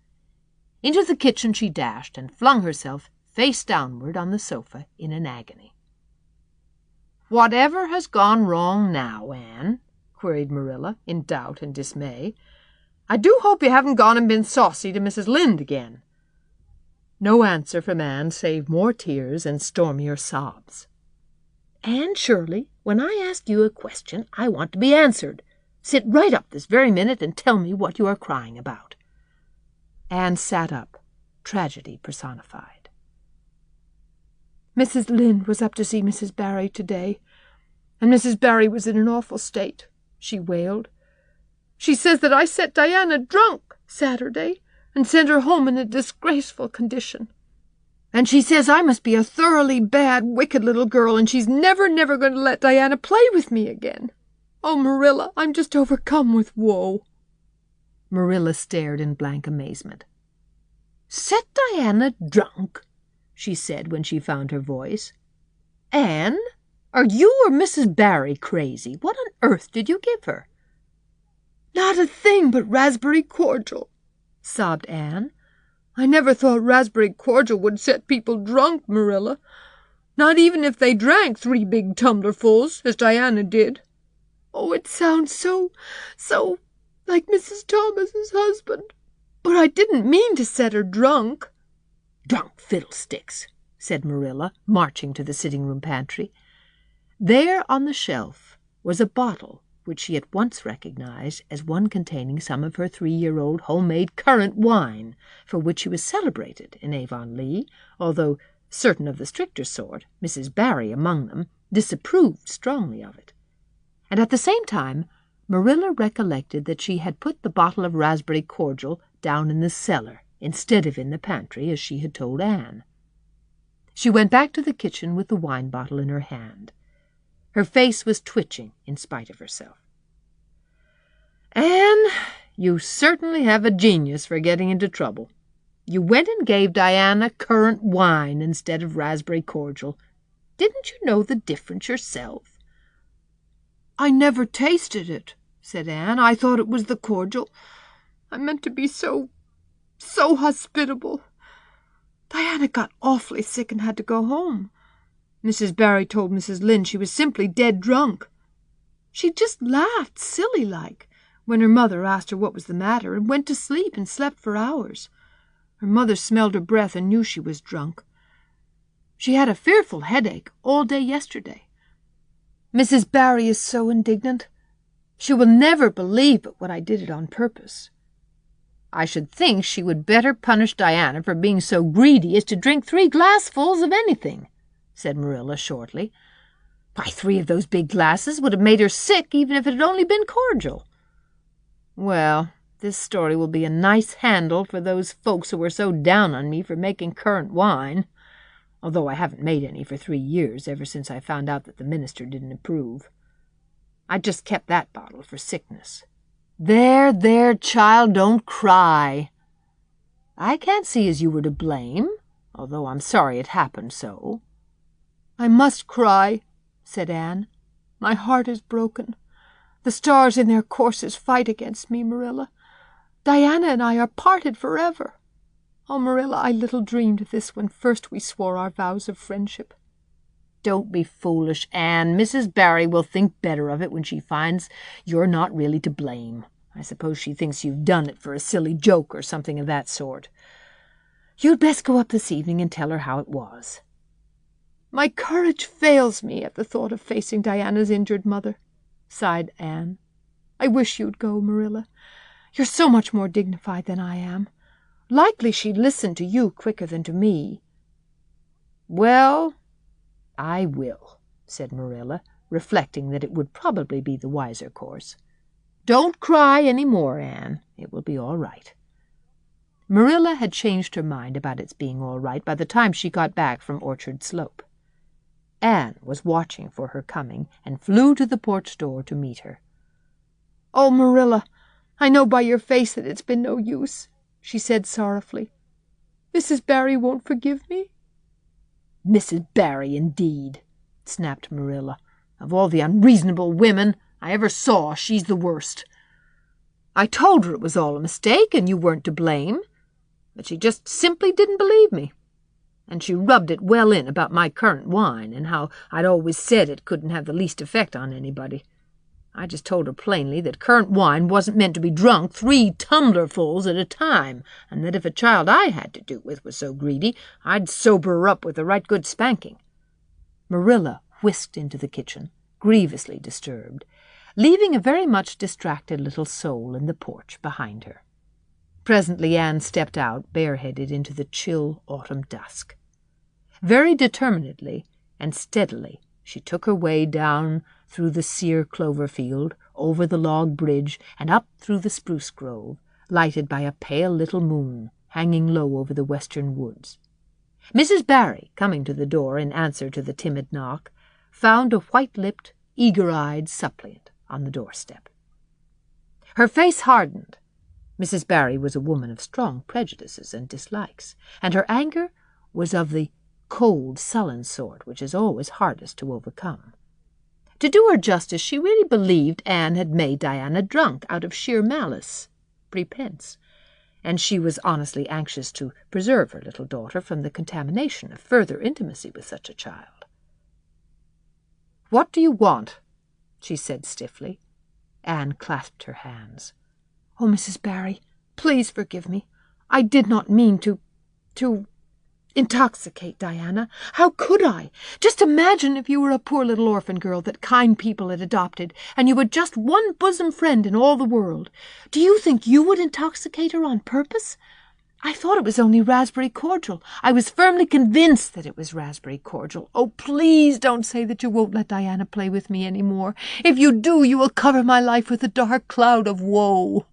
Into the kitchen she dashed and flung herself face downward on the sofa in an agony. "Whatever has gone wrong now, Anne?" queried Marilla, in doubt and dismay. "I do hope you haven't gone and been saucy to Mrs. Lynde again." No answer from Anne save more tears and stormier sobs. "Anne Shirley, when I ask you a question, I want to be answered. Sit right up this very minute and tell me what you are crying about." Anne sat up, tragedy personified. "Mrs. Lynde was up to see Mrs. Barry today, and Mrs. Barry was in an awful state," she wailed. "She says that I set Diana drunk Saturday and sent her home in a disgraceful condition. And she says I must be a thoroughly bad, wicked little girl, and she's never going to let Diana play with me again. Oh, Marilla, I'm just overcome with woe." Marilla stared in blank amazement. "Set Diana drunk?" she said when she found her voice. "Anne, are you or Mrs. Barry crazy? What on earth did you give her?" "Not a thing but raspberry cordial," sobbed Anne. "I never thought raspberry cordial would set people drunk, Marilla. Not even if they drank 3 big tumblerfuls, as Diana did. Oh, it sounds so like Mrs. Thomas's husband. But I didn't mean to set her drunk." "Drunk fiddlesticks," said Marilla, marching to the sitting-room pantry. There on the shelf was a bottle which she at once recognized as one containing some of her 3-year-old homemade currant wine, for which she was celebrated in Avonlea, although certain of the stricter sort, Mrs. Barry among them, disapproved strongly of it. And at the same time Marilla recollected that she had put the bottle of raspberry cordial down in the cellar instead of in the pantry, as she had told Anne. She went back to the kitchen with the wine bottle in her hand. Her face was twitching in spite of herself. "Anne, you certainly have a genius for getting into trouble. You went and gave Diana currant wine instead of raspberry cordial. Didn't you know the difference yourself?" "I never tasted it," said Anne. "I thought it was the cordial. I meant to be so hospitable. Diana got awfully sick and had to go home. Mrs. Barry told Mrs. Lynde she was simply dead drunk. She just laughed silly-like when her mother asked her what was the matter, and went to sleep and slept for hours. Her mother smelled her breath and knew she was drunk. She had a fearful headache all day yesterday. Mrs. Barry is so indignant. She will never believe but what I did it on purpose." "I should think she would better punish Diana for being so greedy as to drink 3 glassfuls of anything," said Marilla shortly. "Why, 3 of those big glasses would have made her sick even if it had only been cordial. Well, this story will be a nice handle for those folks who were so down on me for making currant wine, although I haven't made any for 3 years, ever since I found out that the minister didn't approve. I just kept that bottle for sickness." "There, there, child, don't cry. I can't see as you were to blame, although I'm sorry it happened so." "I must cry," said Anne. "My heart is broken. The stars in their courses fight against me, Marilla. Diana and I are parted forever. Oh, Marilla, I little dreamed of this when first we swore our vows of friendship." "Don't be foolish, Anne. Mrs. Barry will think better of it when she finds you're not really to blame. I suppose she thinks you've done it for a silly joke or something of that sort. You'd best go up this evening and tell her how it was." "My courage fails me at the thought of facing Diana's injured mother," sighed Anne. "I wish you'd go, Marilla. You're so much more dignified than I am. Likely she'd listen to you quicker than to me." "Well, I will," said Marilla, reflecting that it would probably be the wiser course. "Don't cry any more, Anne. It will be all right." Marilla had changed her mind about its being all right by the time she got back from Orchard Slope. Anne was watching for her coming and flew to the porch door to meet her. "Oh, Marilla, I know by your face that it's been no use," she said sorrowfully. "Mrs. Barry won't forgive me?" "Mrs. Barry, indeed," snapped Marilla. "Of all the unreasonable women I ever saw, she's the worst. I told her it was all a mistake and you weren't to blame, but she just simply didn't believe me. And she rubbed it well in about my currant wine and how I'd always said it couldn't have the least effect on anybody. I just told her plainly that currant wine wasn't meant to be drunk 3 tumblerfuls at a time, and that if a child I had to do with was so greedy, I'd sober her up with a right good spanking." Marilla whisked into the kitchen, grievously disturbed, leaving a very much distracted little soul in the porch behind her. Presently Anne stepped out, bareheaded, into the chill autumn dusk. Very determinedly and steadily she took her way down through the sere clover field, over the log bridge, and up through the spruce grove, lighted by a pale little moon hanging low over the western woods. Mrs. Barry, coming to the door in answer to the timid knock, found a white-lipped, eager-eyed suppliant on the doorstep. Her face hardened. Mrs. Barry was a woman of strong prejudices and dislikes, and her anger was of the cold, sullen sort which is always hardest to overcome. To do her justice, she really believed Anne had made Diana drunk out of sheer malice prepense, and she was honestly anxious to preserve her little daughter from the contamination of further intimacy with such a child. "What do you want?" she said stiffly. Anne clasped her hands. "Oh, Mrs. Barry, please forgive me. I did not mean to intoxicate Diana. How could I? Just imagine if you were a poor little orphan girl that kind people had adopted, and you had just one bosom friend in all the world. Do you think you would intoxicate her on purpose? I thought it was only raspberry cordial. I was firmly convinced that it was raspberry cordial. Oh, please don't say that you won't let Diana play with me any more. If you do, you will cover my life with a dark cloud of woe."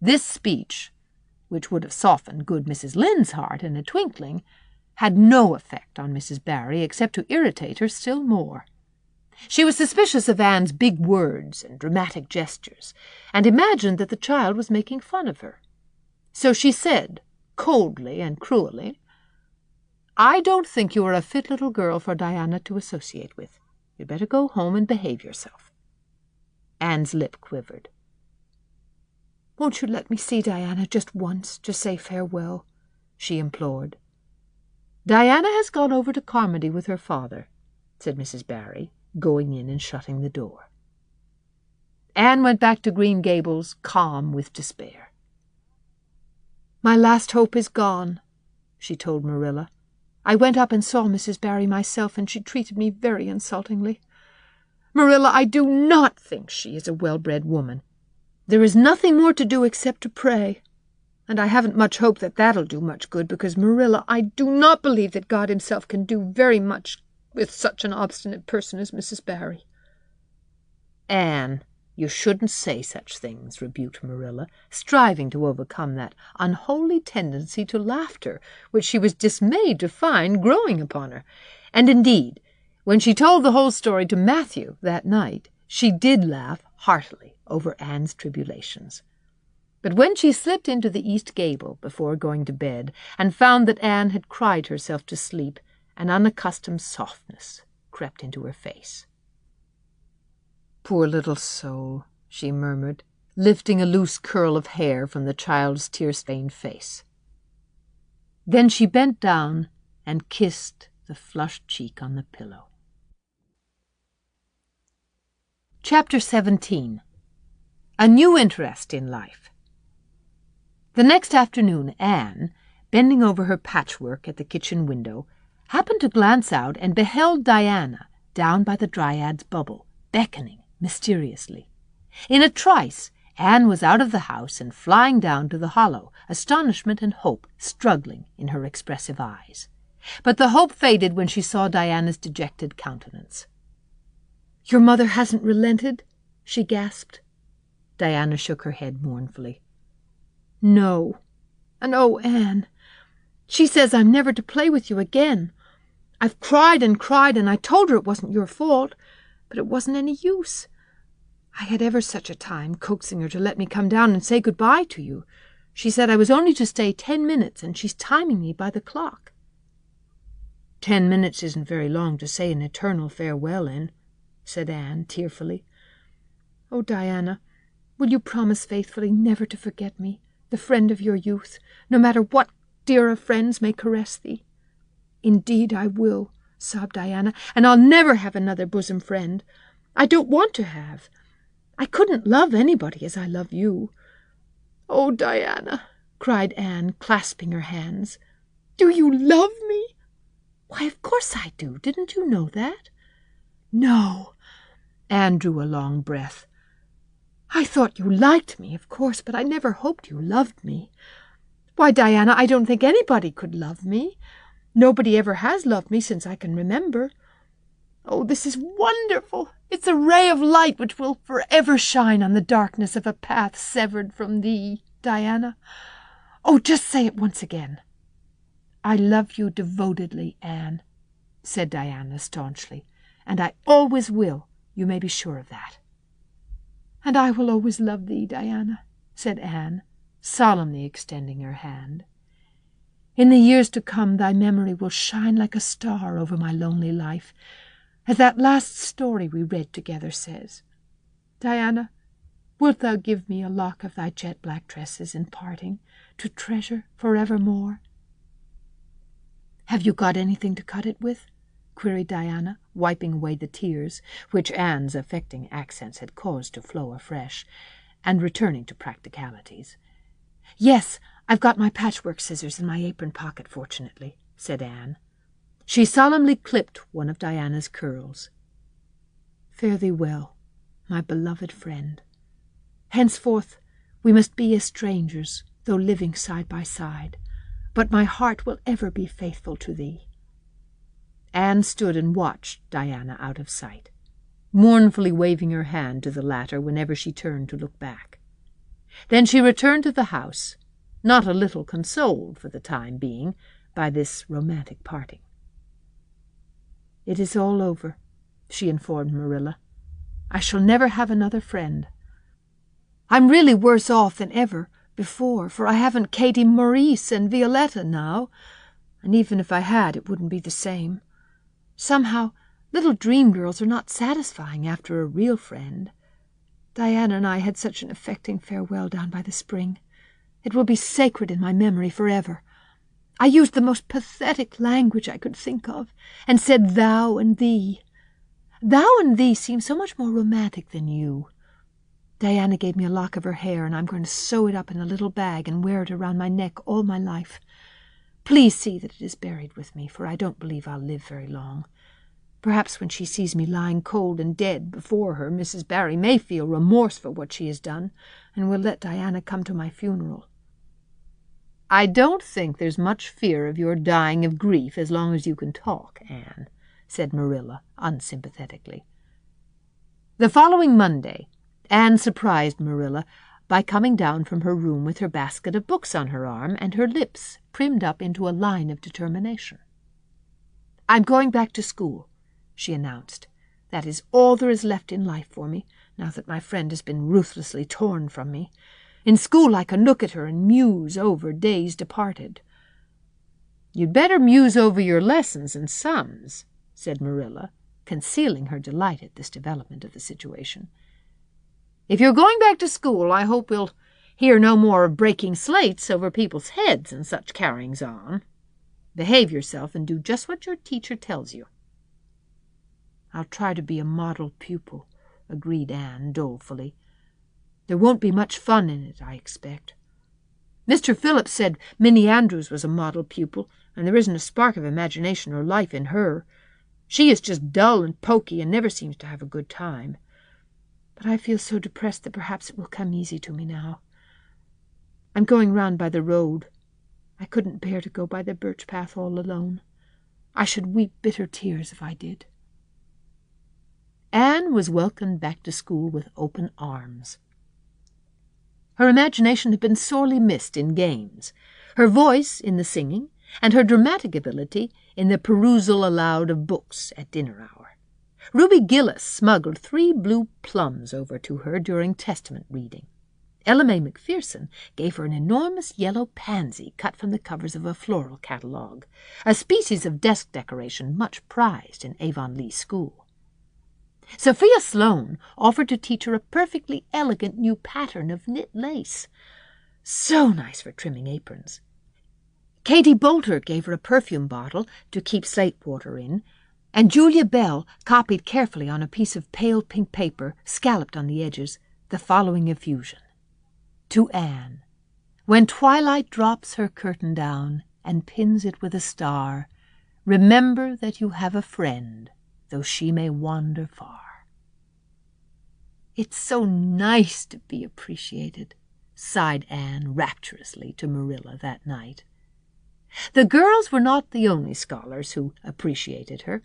This speech, which would have softened good Mrs. Lynde's heart in a twinkling, had no effect on Mrs. Barry except to irritate her still more. She was suspicious of Anne's big words and dramatic gestures, and imagined that the child was making fun of her. So she said, coldly and cruelly, "I don't think you are a fit little girl for Diana to associate with. You'd better go home and behave yourself." Anne's lip quivered. "Won't you let me see Diana just once, to say farewell?" she implored. "Diana has gone over to Carmody with her father," said Mrs. Barry, going in and shutting the door. Anne went back to Green Gables, calm with despair. "My last hope is gone," she told Marilla. "I went up and saw Mrs. Barry myself, and she treated me very insultingly. Marilla, I do not think she is a well-bred woman. There is nothing more to do except to pray. And I haven't much hope that that'll do much good, because, Marilla, I do not believe that God himself can do very much with such an obstinate person as Mrs. Barry." "Anne, you shouldn't say such things," rebuked Marilla, striving to overcome that unholy tendency to laughter which she was dismayed to find growing upon her. And indeed, when she told the whole story to Matthew that night, she did laugh heartily over Anne's tribulations. But when she slipped into the east gable before going to bed and found that Anne had cried herself to sleep, an unaccustomed softness crept into her face. "Poor little soul," she murmured, lifting a loose curl of hair from the child's tear-stained face. Then she bent down and kissed the flushed cheek on the pillow. Chapter 17. A New Interest in Life. The next afternoon, Anne, bending over her patchwork at the kitchen window, happened to glance out and beheld Diana down by the Dryad's bubble, beckoning mysteriously. In a trice, Anne was out of the house and flying down to the hollow, astonishment and hope struggling in her expressive eyes. But the hope faded when she saw Diana's dejected countenance. "Your mother hasn't relented?" she gasped. Diana shook her head mournfully. "No. And oh, Anne, she says I'm never to play with you again. I've cried, and I told her it wasn't your fault, but it wasn't any use. I had ever such a time coaxing her to let me come down and say goodbye to you. She said I was only to stay 10 minutes, and she's timing me by the clock." 10 minutes isn't very long to say an eternal farewell in," said Anne tearfully. "Oh, Diana, will you promise faithfully never to forget me, the friend of your youth, no matter what dearer friends may caress thee?" "Indeed I will," sobbed Diana, "and I'll never have another bosom friend. I don't want to have. I couldn't love anybody as I love you." "Oh, Diana," cried Anne, clasping her hands, "do you love me?" "Why, of course I do. Didn't you know that?" "No." Anne drew a long breath. "I thought you liked me, of course, but I never hoped you loved me. Why, Diana, I don't think anybody could love me. Nobody ever has loved me since I can remember. Oh, this is wonderful. It's a ray of light which will forever shine on the darkness of a path severed from thee, Diana. Oh, just say it once again." "I love you devotedly, Anne," said Diana staunchly, "and I always will. You may be sure of that." "And I will always love thee, Diana," said Anne, solemnly extending her hand. "In the years to come thy memory will shine like a star over my lonely life, as that last story we read together says. Diana, wilt thou give me a lock of thy jet-black tresses in parting, to treasure forevermore?" "Have you got anything to cut it with?" queried Diana, wiping away the tears which Anne's affecting accents had caused to flow afresh, and returning to practicalities. "Yes, I've got my patchwork scissors in my apron pocket, fortunately," said Anne. She solemnly clipped one of Diana's curls. "Fare thee well, my beloved friend. Henceforth we must be as strangers, though living side by side, but my heart will ever be faithful to thee." Anne stood and watched Diana out of sight, mournfully waving her hand to the latter whenever she turned to look back. Then she returned to the house, not a little consoled for the time being by this romantic parting. "It is all over, she informed Marilla. "I shall never have another friend. I'm really worse off than ever before, for I haven't Katie Maurice and Violetta now, and even if I had, it wouldn't be the same. Somehow, little dream girls are not satisfying after a real friend. Diana and I had such an affecting farewell down by the spring. It will be sacred in my memory forever. I used the most pathetic language I could think of, and said thou and thee. Thou and thee seem so much more romantic than you. Diana gave me a lock of her hair, and I'm going to sew it up in a little bag and wear it around my neck all my life. Please see that it is buried with me, for I don't believe I'll live very long. Perhaps when she sees me lying cold and dead before her, Mrs. Barry may feel remorse for what she has done, and will let Diana come to my funeral." "I don't think there's much fear of your dying of grief as long as you can talk, Anne," said Marilla unsympathetically. The following Monday, Anne surprised Marilla by coming down from her room with her basket of books on her arm and her lips primmed up into a line of determination. "I'm going back to school," she announced. "That is all there is left in life for me, now that my friend has been ruthlessly torn from me. In school I can look at her and muse over days departed." "You'd better muse over your lessons and sums," said Marilla, concealing her delight at this development of the situation. "If you're going back to school, I hope we'll hear no more of breaking slates over people's heads and such carryings on. Behave yourself and do just what your teacher tells you." "I'll try to be a model pupil," agreed Anne dolefully. "There won't be much fun in it, I expect. Mr. Phillips said Minnie Andrews was a model pupil, and there isn't a spark of imagination or life in her. She is just dull and poky and never seems to have a good time. But I feel so depressed that perhaps it will come easy to me now. I'm going round by the road. I couldn't bear to go by the birch path all alone. I should weep bitter tears if I did." Anne was welcomed back to school with open arms. Her imagination had been sorely missed in games, her voice in the singing, and her dramatic ability in the perusal aloud of books at dinner hour. Ruby Gillis smuggled 3 blue plums over to her during Testament reading. Ella May Macpherson gave her an enormous yellow pansy cut from the covers of a floral catalogue, a species of desk decoration much prized in Avonlea school. Sophia Sloane offered to teach her a perfectly elegant new pattern of knit lace, so nice for trimming aprons. Katie Bolter gave her a perfume bottle to keep slate water in, and Julia Bell copied carefully on a piece of pale pink paper, scalloped on the edges, the following effusion. To Anne, when twilight drops her curtain down and pins it with a star, remember that you have a friend, though she may wander far. "It's so nice to be appreciated," sighed Anne rapturously to Marilla that night. The girls were not the only scholars who appreciated her.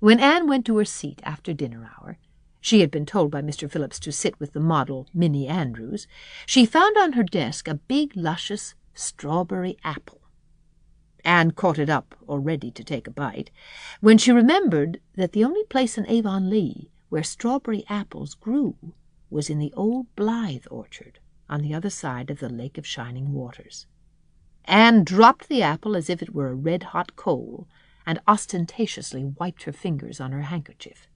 When Anne went to her seat after dinner hour, she had been told by Mr. Phillips to sit with the model Minnie Andrews, she found on her desk a big, luscious strawberry apple. Anne caught it up, all ready to take a bite, when she remembered that the only place in Avonlea where strawberry apples grew was in the old Blythe orchard on the other side of the Lake of Shining Waters. Anne dropped the apple as if it were a red-hot coal, and ostentatiously wiped her fingers on her handkerchief.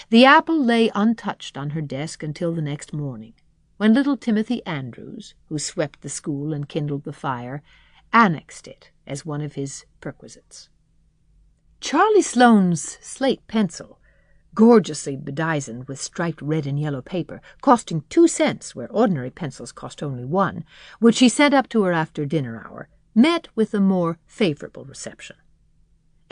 The apple lay untouched on her desk until the next morning, when little Timothy Andrews, who swept the school and kindled the fire, annexed it as one of his perquisites. Charlie Sloane's slate pencil, gorgeously bedizened with striped red and yellow paper, costing 2 cents where ordinary pencils cost only 1, which he sent up to her after dinner hour, met with a more favorable reception.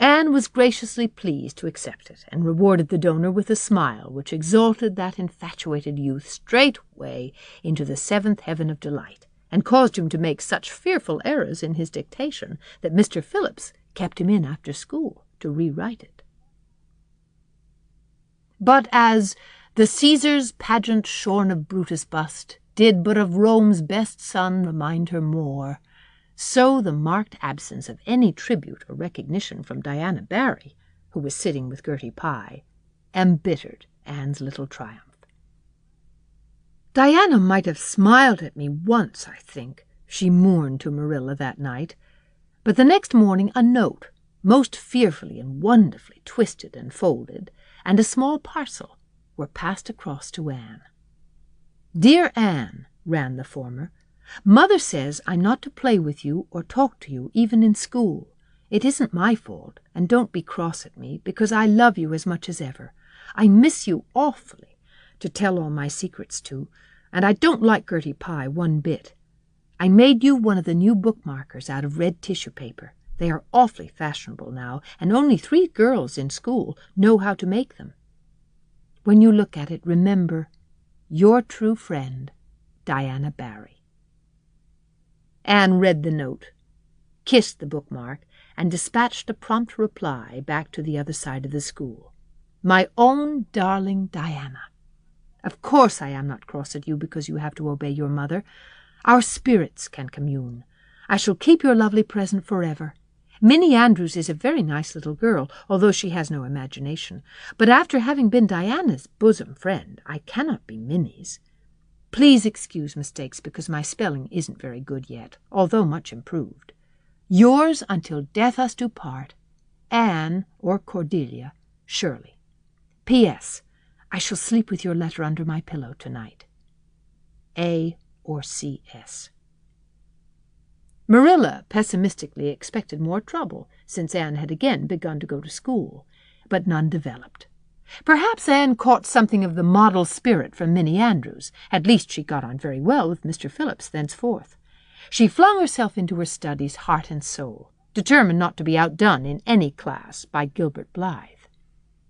Anne was graciously pleased to accept it, and rewarded the donor with a smile which exalted that infatuated youth straightway into the 7th heaven of delight, and caused him to make such fearful errors in his dictation that Mr. Phillips kept him in after school to rewrite it. But as the Caesar's pageant shorn of Brutus' bust did but of Rome's best son remind her more, so the marked absence of any tribute or recognition from Diana Barry, who was sitting with Gertie Pye, embittered Anne's little triumph. "Diana might have smiled at me once, I think," she mourned to Marilla that night. But the next morning a note, most fearfully and wonderfully twisted and folded, and a small parcel were passed across to Anne. "Dear Anne," ran the former, "Mother says I'm not to play with you or talk to you even in school. It isn't my fault, and don't be cross at me, because I love you as much as ever. I miss you awfully, to tell all my secrets to, and I don't like Gertie Pye one bit. I made you one of the new bookmarkers out of red tissue paper. They are awfully fashionable now, and only 3 girls in school know how to make them. When you look at it, remember, your true friend, Diana Barry." Anne read the note, kissed the bookmark, and dispatched a prompt reply back to the other side of the school. "My own darling Diana, of course I am not cross at you because you have to obey your mother. Our spirits can commune. I shall keep your lovely present forever. Minnie Andrews is a very nice little girl, although she has no imagination. But after having been Diana's bosom friend, I cannot be Minnie's. Please excuse mistakes because my spelling isn't very good yet, although much improved. Yours until death us do part, Anne or Cordelia Shirley. P.S. I shall sleep with your letter under my pillow tonight. A. or C.S." Marilla pessimistically expected more trouble, since Anne had again begun to go to school, but none developed. Perhaps Anne caught something of the model spirit from Minnie Andrews. At least she got on very well with Mr. Phillips thenceforth. She flung herself into her studies heart and soul, determined not to be outdone in any class by Gilbert Blythe.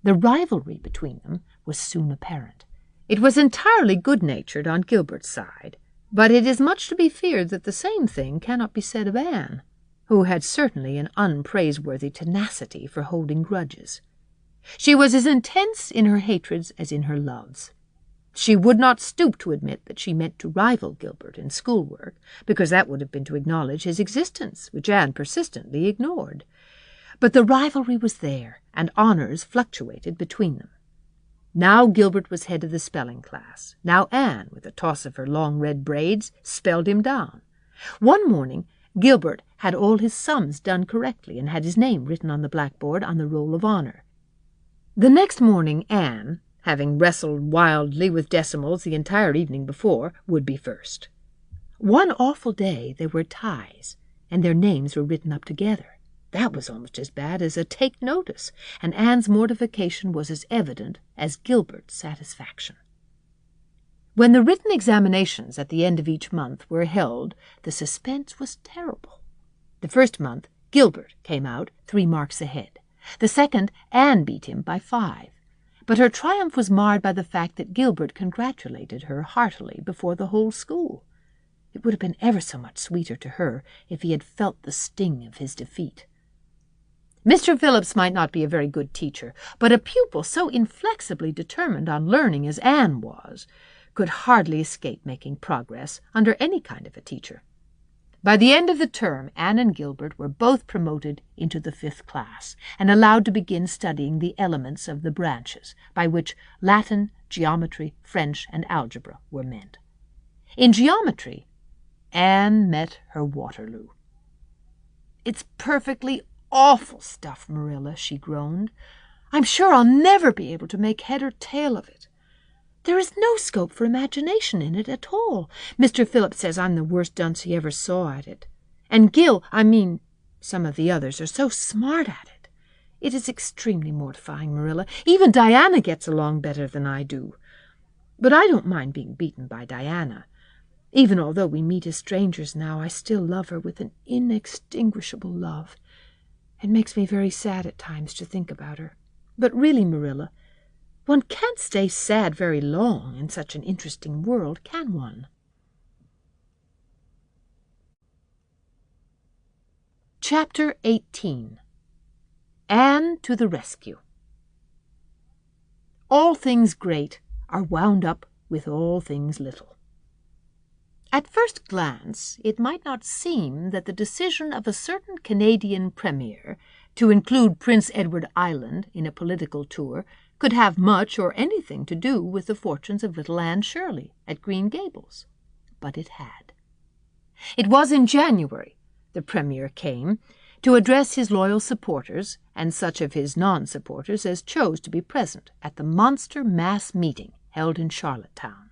The rivalry between them was soon apparent. It was entirely good-natured on Gilbert's side, but it is much to be feared that the same thing cannot be said of Anne, who had certainly an unpraiseworthy tenacity for holding grudges. She was as intense in her hatreds as in her loves. She would not stoop to admit that she meant to rival Gilbert in schoolwork, because that would have been to acknowledge his existence, which Anne persistently ignored. But the rivalry was there, and honors fluctuated between them. Now Gilbert was head of the spelling class. Now Anne, with a toss of her long red braids, spelled him down. One morning Gilbert had all his sums done correctly and had his name written on the blackboard on the roll of honor. The next morning Anne, having wrestled wildly with decimals the entire evening before, would be first. One awful day there were ties, and their names were written up together. That was almost as bad as a take notice, and Anne's mortification was as evident as Gilbert's satisfaction. When the written examinations at the end of each month were held, the suspense was terrible. The first month, Gilbert came out 3 marks ahead. The second, Anne beat him by 5. But her triumph was marred by the fact that Gilbert congratulated her heartily before the whole school. It would have been ever so much sweeter to her if he had felt the sting of his defeat. Mr. Phillips might not be a very good teacher, but a pupil so inflexibly determined on learning as Anne was could hardly escape making progress under any kind of a teacher. By the end of the term, Anne and Gilbert were both promoted into the 5th class and allowed to begin studying the elements of the branches, by which Latin, geometry, French, and algebra were meant. In geometry, Anne met her Waterloo. "It's perfectly awful stuff, Marilla," she groaned. "I'm sure I'll never be able to make head or tail of it. There is no scope for imagination in it at all. Mr. Phillips says I'm the worst dunce he ever saw at it. And some of the others are so smart at it. It is extremely mortifying, Marilla. Even Diana gets along better than I do. But I don't mind being beaten by Diana. Even although we meet as strangers now, I still love her with an inextinguishable love. It makes me very sad at times to think about her. But really, Marilla, one can't stay sad very long in such an interesting world, can one?" Chapter 18. Anne to the Rescue. All things great are wound up with all things little. At first glance, it might not seem that the decision of a certain Canadian premier to include Prince Edward Island in a political tour could have much or anything to do with the fortunes of little Anne Shirley at Green Gables. But it had. It was in January the Premier came to address his loyal supporters and such of his non-supporters as chose to be present at the monster mass meeting held in Charlottetown.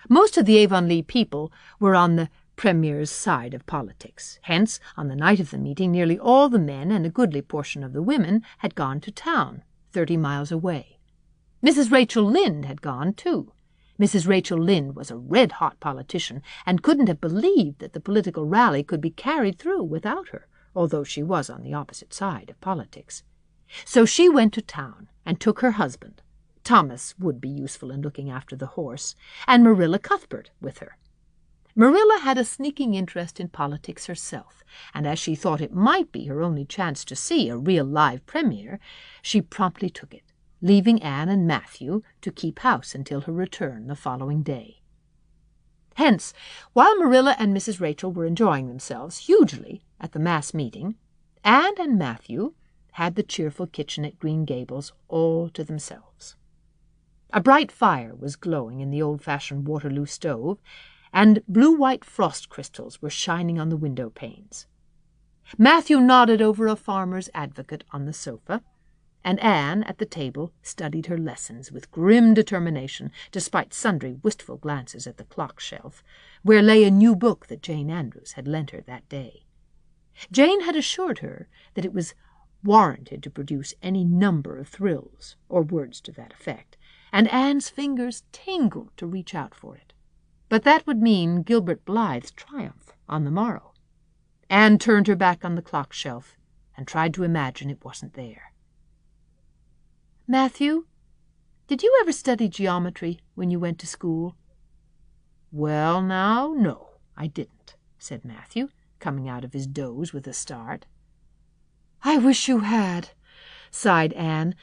Most of the Avonlea people were on the Premier's side of politics. Hence, on the night of the meeting, nearly all the men and a goodly portion of the women had gone to town, 30 miles away. Mrs. Rachel Lynde had gone, too. Mrs. Rachel Lynde was a red-hot politician and couldn't have believed that the political rally could be carried through without her, although she was on the opposite side of politics. So she went to town and took her husband, Thomas would be useful in looking after the horse, and Marilla Cuthbert with her. Marilla had a sneaking interest in politics herself, and as she thought it might be her only chance to see a real live Premier, she promptly took it, leaving Anne and Matthew to keep house until her return the following day. Hence, while Marilla and Mrs. Rachel were enjoying themselves hugely at the mass meeting, Anne and Matthew had the cheerful kitchen at Green Gables all to themselves. A bright fire was glowing in the old-fashioned Waterloo stove, and blue-white frost crystals were shining on the window panes. Matthew nodded over a Farmer's Advocate on the sofa, and Anne, at the table, studied her lessons with grim determination, despite sundry wistful glances at the clock shelf, where lay a new book that Jane Andrews had lent her that day. Jane had assured her that it was warranted to produce any number of thrills, or words to that effect, and Anne's fingers tingled to reach out for it. But that would mean Gilbert Blythe's triumph on the morrow. Anne turned her back on the clock shelf and tried to imagine it wasn't there. "Matthew, did you ever study geometry when you went to school?" "Well, now, no, I didn't," said Matthew, coming out of his doze with a start. "I wish you had," sighed Anne,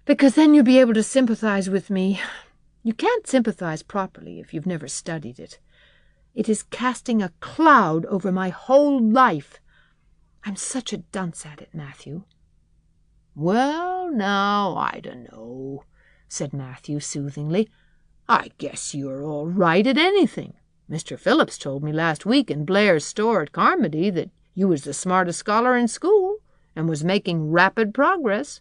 "because then you'd be able to sympathize with me. You can't sympathize properly if you've never studied it. It is casting a cloud over my whole life. I'm such a dunce at it, Matthew." "Well, now, I dunno," said Matthew soothingly. "I guess you're all right at anything. Mr. Phillips told me last week in Blair's store at Carmody that you was the smartest scholar in school and was making rapid progress.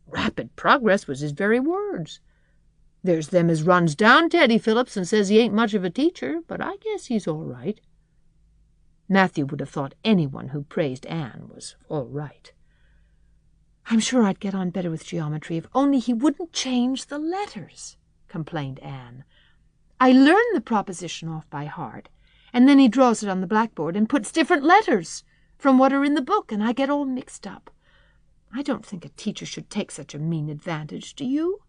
Rapid progress was his very words. There's them as runs down Teddy Phillips and says he ain't much of a teacher, but I guess he's all right." Matthew would have thought anyone who praised Anne was all right. "I'm sure I'd get on better with geometry if only he wouldn't change the letters," complained Anne. "I learn the proposition off by heart, and then he draws it on the blackboard and puts different letters from what are in the book, and I get all mixed up. I don't think a teacher should take such a mean advantage, do you?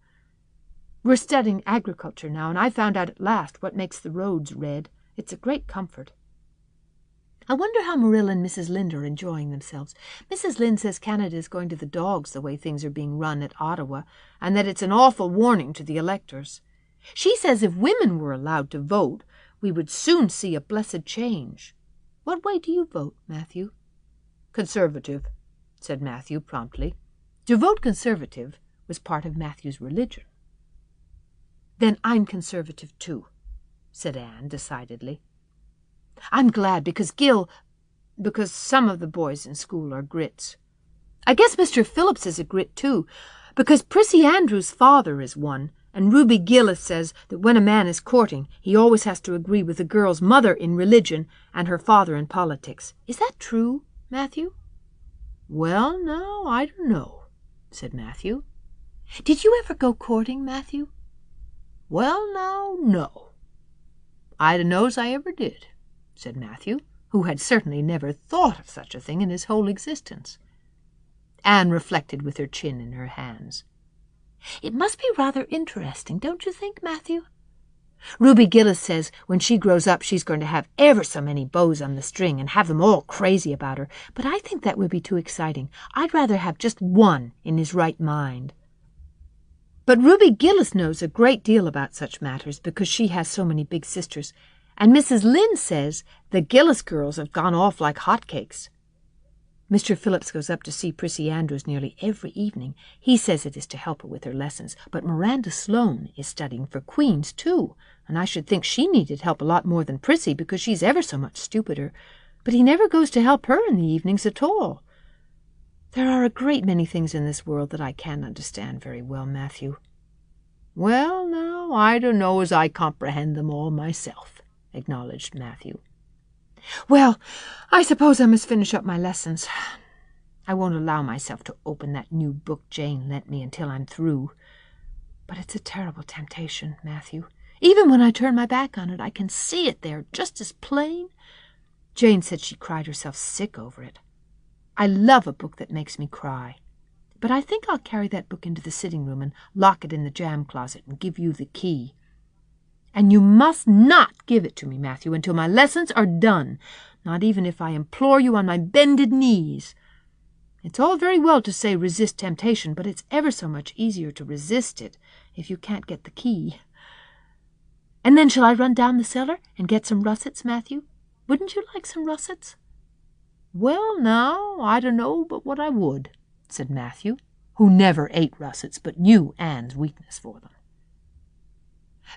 We're studying agriculture now, and I found out at last what makes the roads red. It's a great comfort. I wonder how Marilla and Mrs. Lynde are enjoying themselves. Mrs. Lynde says Canada is going to the dogs the way things are being run at Ottawa, and that it's an awful warning to the electors. She says if women were allowed to vote, we would soon see a blessed change. What way do you vote, Matthew?" "Conservative," said Matthew promptly. To vote Conservative was part of Matthew's religion. "Then I'm Conservative too," said Anne decidedly. "I'm glad because some of the boys in school are grits. I guess Mr. Phillips is a grit too, because Prissy Andrews' father is one, and Ruby Gillis says that when a man is courting, he always has to agree with the girl's mother in religion and her father in politics. Is that true, Matthew?" "Well, now, I don't know," said Matthew. "Did you ever go courting, Matthew?" "Well, now, no. I dunno's I ever did," said Matthew, who had certainly never thought of such a thing in his whole existence. Anne reflected with her chin in her hands. "It must be rather interesting, don't you think, Matthew? Ruby Gillis says when she grows up she's going to have ever so many bows on the string and have them all crazy about her, but I think that would be too exciting. I'd rather have just one in his right mind." "But Ruby Gillis knows a great deal about such matters because she has so many big sisters, and Mrs. Lynde says the Gillis girls have gone off like hotcakes." Mr. Phillips goes up to see Prissy Andrews nearly every evening. He says it is to help her with her lessons. But Miranda Sloane is studying for Queen's, too, and I should think she needed help a lot more than Prissy because she's ever so much stupider. But he never goes to help her in the evenings at all. There are a great many things in this world that I can't understand very well, Matthew. Well, now, I don't know as I comprehend them all myself, acknowledged Matthew. Well, I suppose I must finish up my lessons. I won't allow myself to open that new book Jane lent me until I'm through. But it's a terrible temptation, Matthew. Even when I turn my back on it, I can see it there just as plain. Jane said she cried herself sick over it. I love a book that makes me cry. But I think I'll carry that book into the sitting room and lock it in the jam closet and give you the key. And you must not give it to me, Matthew, until my lessons are done, not even if I implore you on my bended knees. It's all very well to say resist temptation, but it's ever so much easier to resist it if you can't get the key. And then shall I run down the cellar and get some russets, Matthew? Wouldn't you like some russets? Well, now, I don't know but what I would, said Matthew, who never ate russets but knew Anne's weakness for them.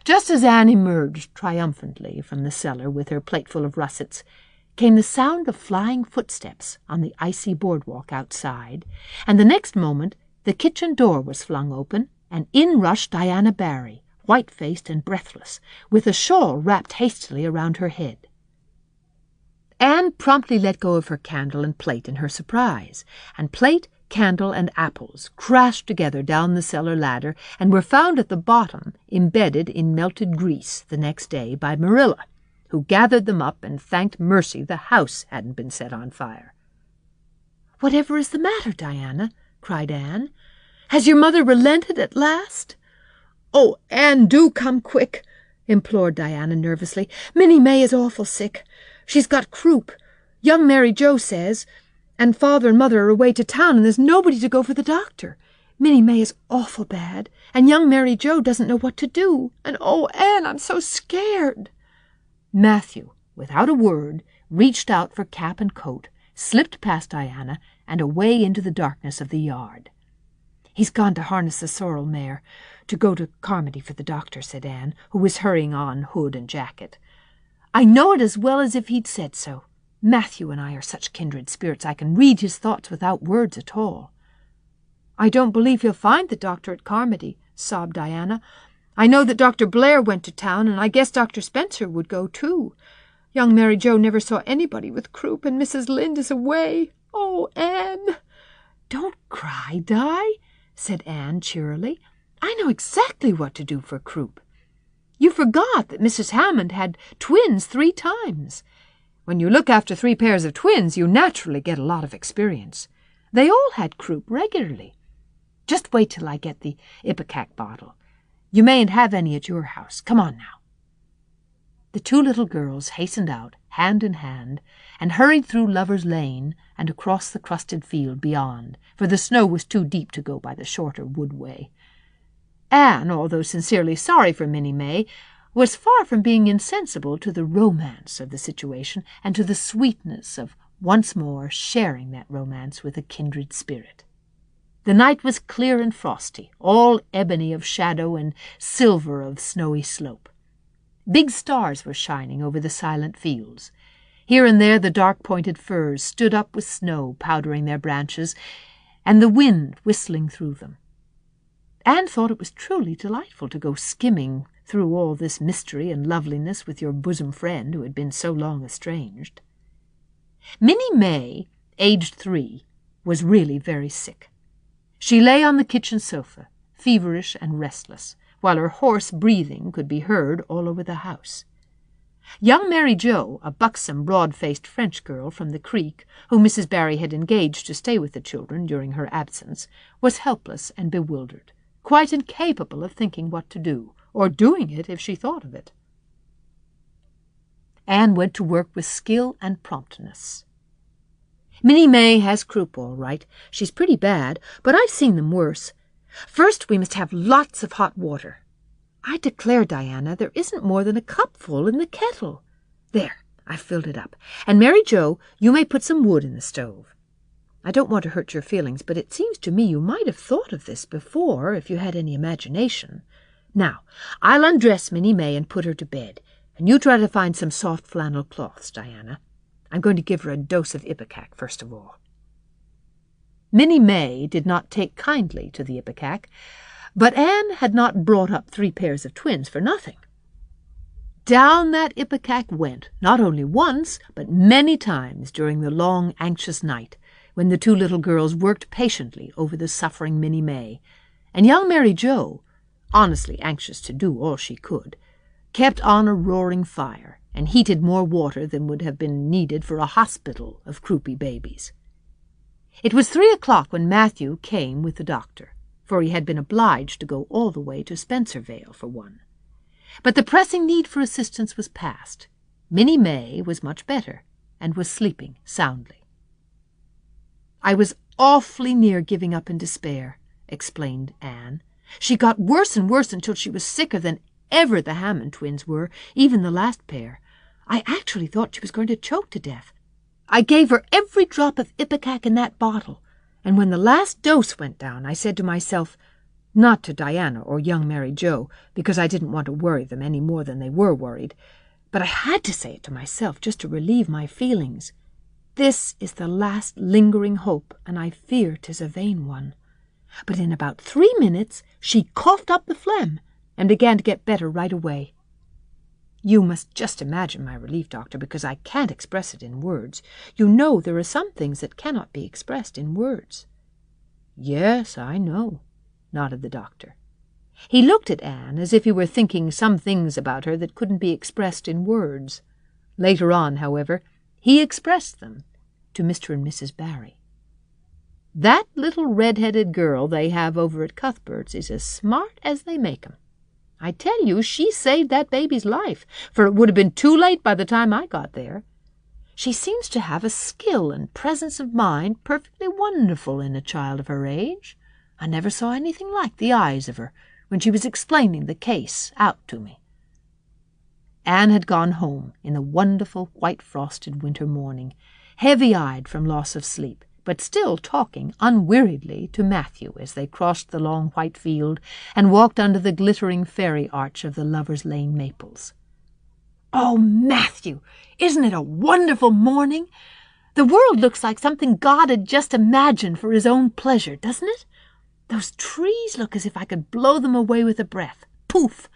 Just as Anne emerged triumphantly from the cellar with her plateful of russets, came the sound of flying footsteps on the icy boardwalk outside, and the next moment the kitchen door was flung open, and in rushed Diana Barry, white-faced and breathless, with a shawl wrapped hastily around her head. Anne promptly let go of her candle and plate in her surprise, and plate, candle, and apples crashed together down the cellar ladder and were found at the bottom, embedded in melted grease, the next day by Marilla, who gathered them up and thanked mercy the house hadn't been set on fire. "Whatever is the matter, Diana?" cried Anne. "Has your mother relented at last?" "Oh, Anne, do come quick," implored Diana nervously. "Minnie May is awful sick. She's got croup. Young Mary Joe says, and Father and Mother are away to town, and there's nobody to go for the doctor. Minnie May is awful bad, and young Mary Joe doesn't know what to do. And oh, Anne, I'm so scared." Matthew, without a word, reached out for cap and coat, slipped past Diana, and away into the darkness of the yard. "He's gone to harness the sorrel mare, to go to Carmody for the doctor," said Anne, who was hurrying on hood and jacket. "I know it as well as if he'd said so. Matthew and I are such kindred spirits I can read his thoughts without words at all." "I don't believe he'll find the doctor at Carmody," sobbed Diana. "I know that Dr. Blair went to town, and I guess Dr. Spencer would go too. Young Mary Joe never saw anybody with croup, and Mrs. Lynde is away. Oh, Anne!" "Don't cry, Di," said Anne cheerily. "I know exactly what to do for croup. You forgot that Mrs. Hammond had twins 3 times. When you look after 3 pairs of twins, you naturally get a lot of experience. They all had croup regularly. Just wait till I get the ipecac bottle. You mayn't have any at your house. Come on now." The 2 little girls hastened out, hand in hand, and hurried through Lover's Lane and across the crusted field beyond, for the snow was too deep to go by the shorter wood way. Anne, although sincerely sorry for Minnie May, was far from being insensible to the romance of the situation and to the sweetness of once more sharing that romance with a kindred spirit. The night was clear and frosty, all ebony of shadow and silver of snowy slope. Big stars were shining over the silent fields. Here and there the dark-pointed firs stood up with snow powdering their branches, and the wind whistling through them. Anne thought it was truly delightful to go skimming through all this mystery and loveliness with your bosom friend who had been so long estranged. Minnie May, aged 3, was really very sick. She lay on the kitchen sofa, feverish and restless, while her hoarse breathing could be heard all over the house. Young Mary Joe, a buxom, broad-faced French girl from the creek, whom Mrs. Barry had engaged to stay with the children during her absence, was helpless and bewildered, quite incapable of thinking what to do, or doing it if she thought of it. Anne went to work with skill and promptness. "Minnie May has croup all right. She's pretty bad, but I've seen them worse. First we must have lots of hot water. I declare, Diana, there isn't more than a cupful in the kettle. There, I've filled it up. And Mary Joe, you may put some wood in the stove. I don't want to hurt your feelings, but it seems to me you might have thought of this before if you had any imagination. Now, I'll undress Minnie May and put her to bed, and you try to find some soft flannel cloths, Diana. I'm going to give her a dose of ipecac first of all." Minnie May did not take kindly to the ipecac, but Anne had not brought up 3 pairs of twins for nothing. Down that ipecac went, not only once, but many times during the long, anxious night, when the 2 little girls worked patiently over the suffering Minnie May, and young Mary Joe, honestly anxious to do all she could, kept on a roaring fire and heated more water than would have been needed for a hospital of croupy babies. It was 3 o'clock when Matthew came with the doctor, for he had been obliged to go all the way to Spencervale for one. But the pressing need for assistance was past. Minnie May was much better and was sleeping soundly. "I was awfully near giving up in despair," explained Anne. "She got worse and worse until she was sicker than ever the Hammond twins were, even the last pair. I actually thought she was going to choke to death. I gave her every drop of ipecac in that bottle, and when the last dose went down, I said to myself, not to Diana or young Mary Joe, because I didn't want to worry them any more than they were worried, but I had to say it to myself just to relieve my feelings. This is the last lingering hope, and I fear 'tis a vain one. But in about 3 minutes she coughed up the phlegm and began to get better right away. You must just imagine my relief, Doctor, because I can't express it in words. You know there are some things that cannot be expressed in words." "Yes, I know," nodded the doctor. He looked at Anne as if he were thinking some things about her that couldn't be expressed in words. Later on, however, he expressed them to Mr. and Mrs. Barry. "That little red-headed girl they have over at Cuthbert's is as smart as they make 'em. I tell you, she saved that baby's life, for it would have been too late by the time I got there. She seems to have a skill and presence of mind perfectly wonderful in a child of her age. I never saw anything like the eyes of her when she was explaining the case out to me." Anne had gone home in the wonderful white-frosted winter morning, heavy-eyed from loss of sleep, but still talking unweariedly to Matthew as they crossed the long white field and walked under the glittering fairy arch of the Lovers' Lane maples. "Oh, Matthew, isn't it a wonderful morning? The world looks like something God had just imagined for his own pleasure, doesn't it? Those trees look as if I could blow them away with a breath. Poof!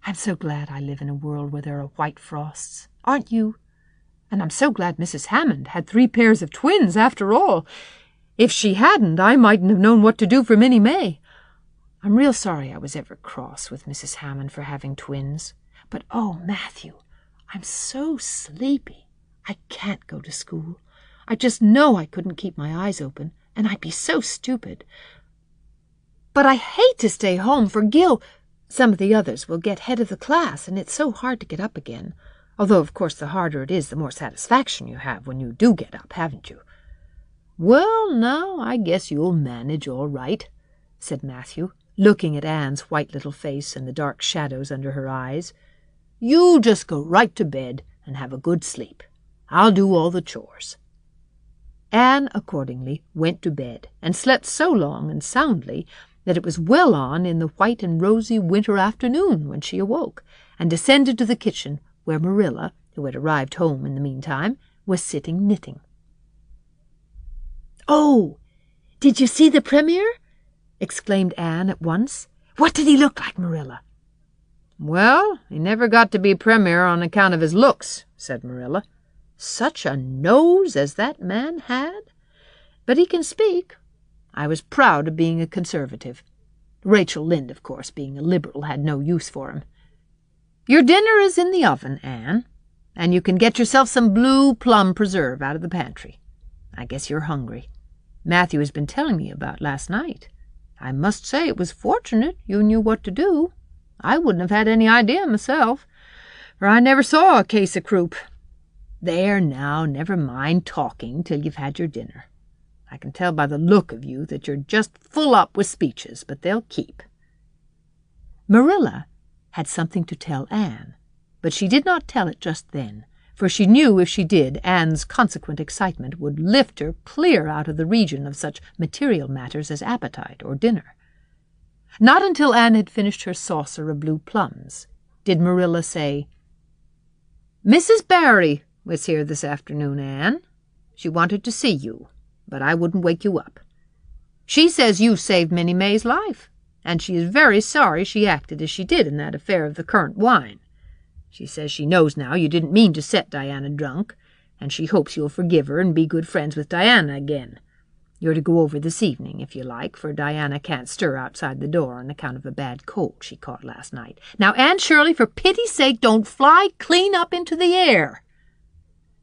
I'm so glad I live in a world where there are white frosts. Aren't you? And I'm so glad Mrs. Hammond had 3 pairs of twins after all. If she hadn't, I mightn't have known what to do for Minnie May. I'm real sorry I was ever cross with Mrs. Hammond for having twins. But, oh, Matthew, I'm so sleepy. I can't go to school. I just know I couldn't keep my eyes open, and I'd be so stupid. But I hate to stay home, for Gil, some of the others, will get head of the class, and it's so hard to get up again. Although, of course, the harder it is, the more satisfaction you have when you do get up, haven't you?" "Well, now, I guess you'll manage all right," said Matthew, looking at Anne's white little face and the dark shadows under her eyes. "You just go right to bed and have a good sleep. I'll do all the chores." Anne accordingly went to bed and slept so long and soundly that it was well on in the white and rosy winter afternoon when she awoke and descended to the kitchen, where Marilla, who had arrived home in the meantime, was sitting knitting. "Oh, did you see the Premier?" exclaimed Anne at once. "What did he look like, Marilla?" "Well, he never got to be Premier on account of his looks," said Marilla. "Such a nose as that man had! But he can speak. I was proud of being a Conservative. Rachel Lynde, of course, being a Liberal, had no use for him. Your dinner is in the oven, Anne, and you can get yourself some blue plum preserve out of the pantry. I guess you're hungry. Matthew has been telling me about last night. I must say it was fortunate you knew what to do. I wouldn't have had any idea myself, for I never saw a case of croup. There now, never mind talking till you've had your dinner. I can tell by the look of you that you're just full up with speeches, but they'll keep." Marilla had something to tell Anne, but she did not tell it just then, for she knew if she did, Anne's consequent excitement would lift her clear out of the region of such material matters as appetite or dinner. Not until Anne had finished her saucer of blue plums did Marilla say, "Mrs. Barry was here this afternoon, Anne. She wanted to see you, but I wouldn't wake you up. She says you saved Minnie May's life, and she is very sorry she acted as she did in that affair of the currant wine. She says she knows now you didn't mean to set Diana drunk, and she hopes you'll forgive her and be good friends with Diana again. You're to go over this evening, if you like, for Diana can't stir outside the door on account of a bad cold she caught last night. Now, Anne Shirley, for pity's sake, don't fly clean up into the air."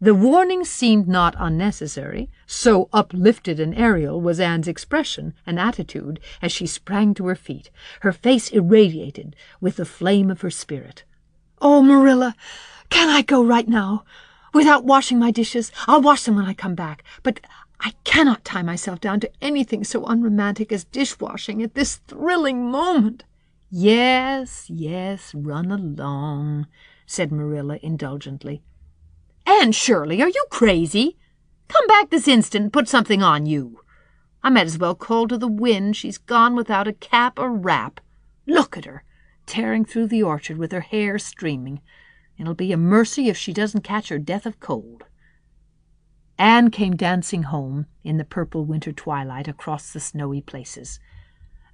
The warning seemed not unnecessary, so uplifted and aerial was Anne's expression and attitude as she sprang to her feet, her face irradiated with the flame of her spirit. "Oh, Marilla, can I go right now? Without washing my dishes? I'll wash them when I come back. But I cannot tie myself down to anything so unromantic as dishwashing at this thrilling moment." "Yes, yes, run along," said Marilla indulgently. "Anne Shirley, are you crazy? Come back this instant and put something on you. I might as well call to the wind. She's gone without a cap or wrap. Look at her, tearing through the orchard with her hair streaming. It'll be a mercy if she doesn't catch her death of cold." Anne came dancing home in the purple winter twilight across the snowy places.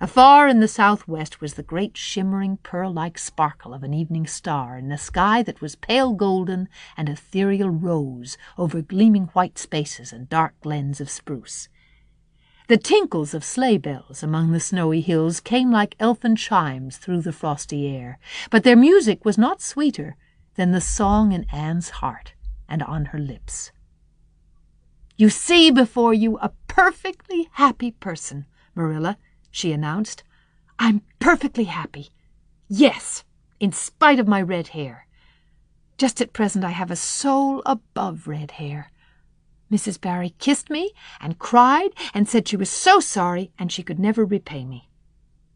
Afar in the southwest was the great shimmering pearl-like sparkle of an evening star in a sky that was pale golden and ethereal rose over gleaming white spaces and dark glens of spruce. The tinkles of sleigh bells among the snowy hills came like elfin chimes through the frosty air, but their music was not sweeter than the song in Anne's heart and on her lips. "You see before you a perfectly happy person, Marilla," she announced. "I'm perfectly happy. Yes, in spite of my red hair. Just at present I have a soul above red hair. Mrs. Barry kissed me and cried and said she was so sorry and she could never repay me.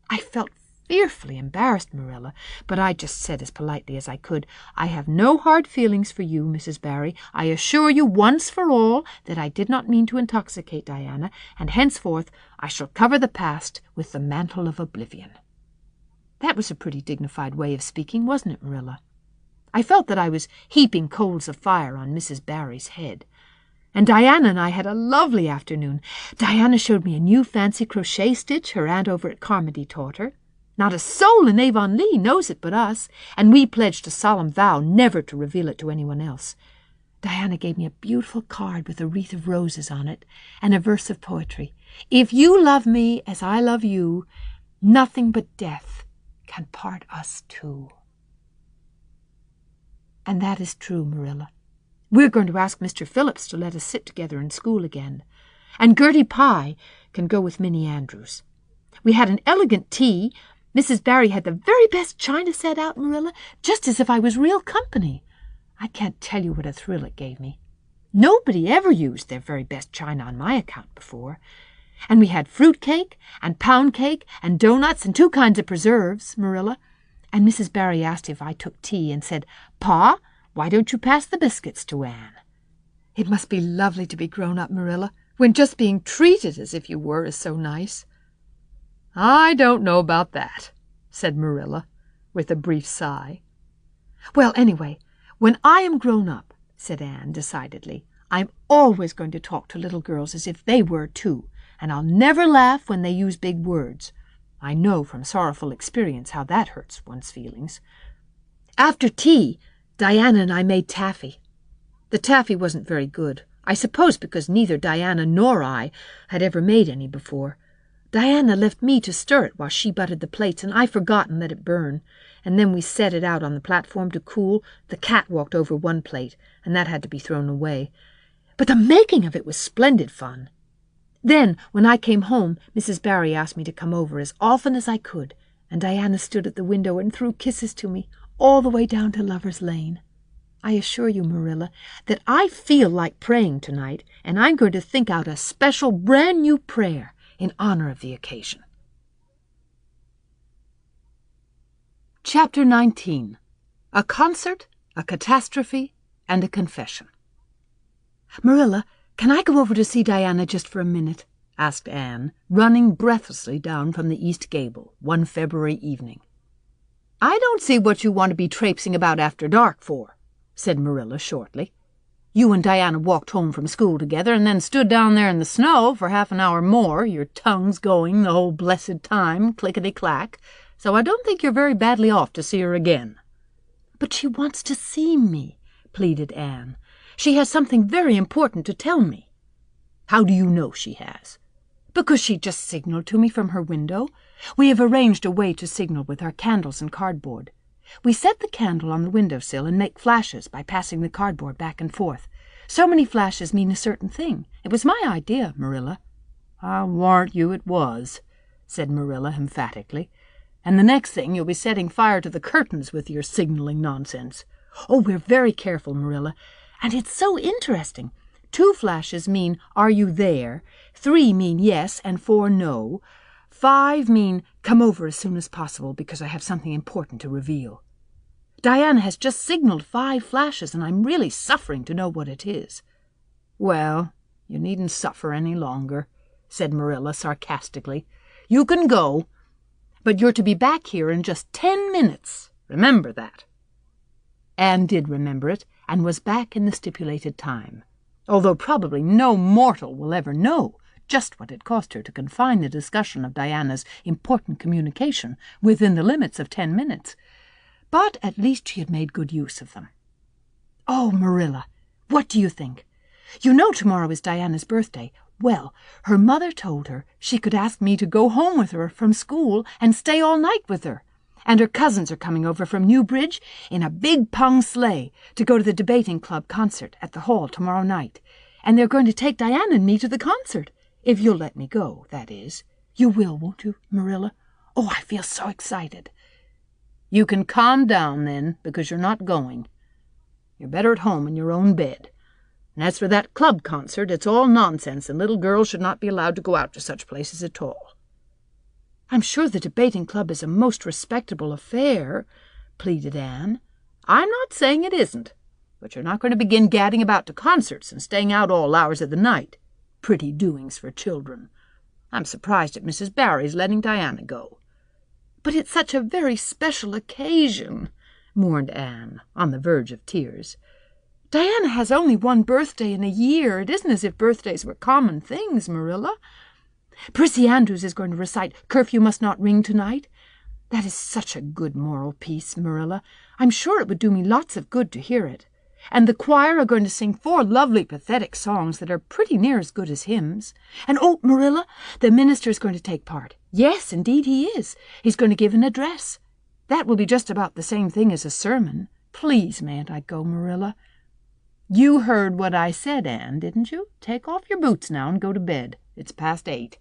I felt fearfully embarrassed, Marilla, but I just said as politely as I could, 'I have no hard feelings for you, Mrs. Barry. I assure you once for all that I did not mean to intoxicate Diana, and henceforth I shall cover the past with the mantle of oblivion.' That was a pretty dignified way of speaking, wasn't it, Marilla? I felt that I was heaping coals of fire on Mrs. Barry's head. And Diana and I had a lovely afternoon. Diana showed me a new fancy crochet stitch her aunt over at Carmody taught her. Not a soul in Avonlea knows it but us, and we pledged a solemn vow never to reveal it to anyone else. Diana gave me a beautiful card with a wreath of roses on it, and a verse of poetry. 'If you love me as I love you, nothing but death can part us two.' And that is true, Marilla. We're going to ask Mr. Phillips to let us sit together in school again, and Gertie Pye can go with Minnie Andrews. We had an elegant tea. Mrs. Barry had the very best china set out, Marilla, just as if I was real company. I can't tell you what a thrill it gave me. Nobody ever used their very best china on my account before. And we had fruit cake and pound cake and doughnuts and 2 kinds of preserves, Marilla. And Mrs. Barry asked if I took tea and said, 'Pa, why don't you pass the biscuits to Anne?' It must be lovely to be grown up, Marilla, when just being treated as if you were is so nice." "I don't know about that," said Marilla, with a brief sigh. "Well, anyway, when I am grown up," said Anne decidedly, "I'm always going to talk to little girls as if they were too, and I'll never laugh when they use big words. I know from sorrowful experience how that hurts one's feelings. After tea, Diana and I made taffy. The taffy wasn't very good, I suppose because neither Diana nor I had ever made any before. Diana left me to stir it while she buttered the plates, and I forgot and let it burn. And then we set it out on the platform to cool. The cat walked over one plate, and that had to be thrown away. But the making of it was splendid fun. Then, when I came home, Mrs. Barry asked me to come over as often as I could, and Diana stood at the window and threw kisses to me, all the way down to Lover's Lane. I assure you, Marilla, that I feel like praying tonight, and I'm going to think out a special brand-new prayer in honor of the occasion." Chapter 19. A Concert, a Catastrophe, and a confession. "Marilla, can I go over to see Diana just for a minute?" asked Anne, running breathlessly down from the east gable one February evening. "I don't see what you want to be traipsing about after dark for," said Marilla shortly. "You and Diana walked home from school together and then stood down there in the snow for half an hour more, your tongues going the whole blessed time, clickety-clack, so I don't think you're very badly off to see her again." "But she wants to see me," pleaded Anne. "She has something very important to tell me." "How do you know she has?" "Because she just signaled to me from her window. We have arranged a way to signal with our candles and cardboard. We set the candle on the windowsill and make flashes by passing the cardboard back and forth. So many flashes mean a certain thing. It was my idea, Marilla." "I'll warrant you it was," said Marilla emphatically. "And the next thing you'll be setting fire to the curtains with your signaling nonsense." "Oh, we're very careful, Marilla. And it's so interesting. 2 flashes mean, 'Are you there?' 3 mean yes, and 4 no. 5 mean, 'Come over as soon as possible because I have something important to reveal.' Diana has just signaled 5 flashes, and I'm really suffering to know what it is." "Well, you needn't suffer any longer," said Marilla sarcastically. "You can go, but you're to be back here in just 10 minutes. Remember that." Anne did remember it, and was back in the stipulated time, although probably no mortal will ever know just what it cost her to confine the discussion of Diana's important communication within the limits of 10 minutes. But at least she had made good use of them. "Oh, Marilla, what do you think? You know tomorrow is Diana's birthday. Well, her mother told her she could ask me to go home with her from school and stay all night with her. And her cousins are coming over from Newbridge in a big pung sleigh to go to the debating club concert at the hall tomorrow night. And they're going to take Diana and me to the concert. If you'll let me go, that is. You will, won't you, Marilla? Oh, I feel so excited." "You can calm down, then, because you're not going. You're better at home in your own bed. And as for that club concert, it's all nonsense, and little girls should not be allowed to go out to such places at all." "I'm sure the debating club is a most respectable affair," pleaded Anne. "I'm not saying it isn't, but you're not going to begin gadding about to concerts and staying out all hours of the night. Pretty doings for children. I'm surprised at Mrs. Barry's letting Diana go." "But it's such a very special occasion," mourned Anne, on the verge of tears. "Diana has only one birthday in a year. It isn't as if birthdays were common things, Marilla. Prissy Andrews is going to recite 'Curfew Must Not Ring' tonight. That is such a good moral piece, Marilla. I'm sure it would do me lots of good to hear it. And the choir are going to sing 4 lovely pathetic songs that are pretty near as good as hymns. And, oh, Marilla, the minister is going to take part. Yes, indeed he is. He's going to give an address. That will be just about the same thing as a sermon. Please, mayn't I go, Marilla?" "You heard what I said, Anne, didn't you? Take off your boots now and go to bed. It's past 8.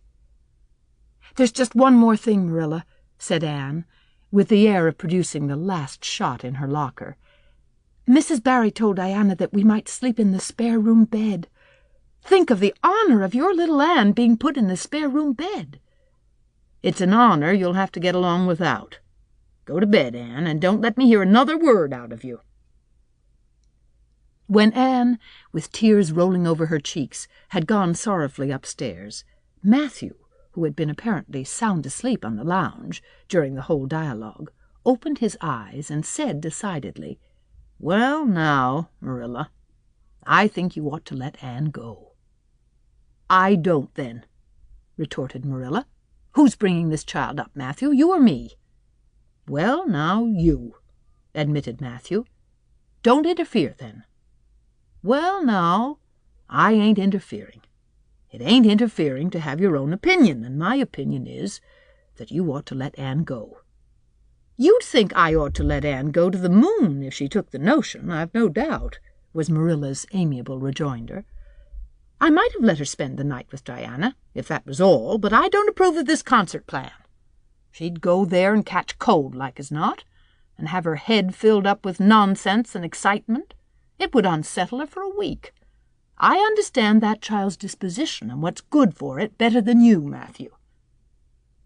"There's just one more thing, Marilla," said Anne, with the air of producing the last shot in her locker. "Mrs. Barry told Diana that we might sleep in the spare-room bed. Think of the honor of your little Anne being put in the spare-room bed." "It's an honor you'll have to get along without. Go to bed, Anne, and don't let me hear another word out of you." When Anne, with tears rolling over her cheeks, had gone sorrowfully upstairs, Matthew, who had been apparently sound asleep on the lounge during the whole dialogue, opened his eyes and said decidedly, "Well, now, Marilla, I think you ought to let Anne go." "I don't, then," retorted Marilla. "Who's bringing this child up, Matthew, you or me?" "Well, now, you," admitted Matthew. "Don't interfere, then." "Well, now, I ain't interfering. It ain't interfering to have your own opinion, and my opinion is that you ought to let Anne go." "You'd think I ought to let Anne go to the moon if she took the notion, I've no doubt," was Marilla's amiable rejoinder. "I might have let her spend the night with Diana, if that was all, but I don't approve of this concert plan. She'd go there and catch cold like as not, and have her head filled up with nonsense and excitement. It would unsettle her for a week. I understand that child's disposition and what's good for it better than you, Matthew."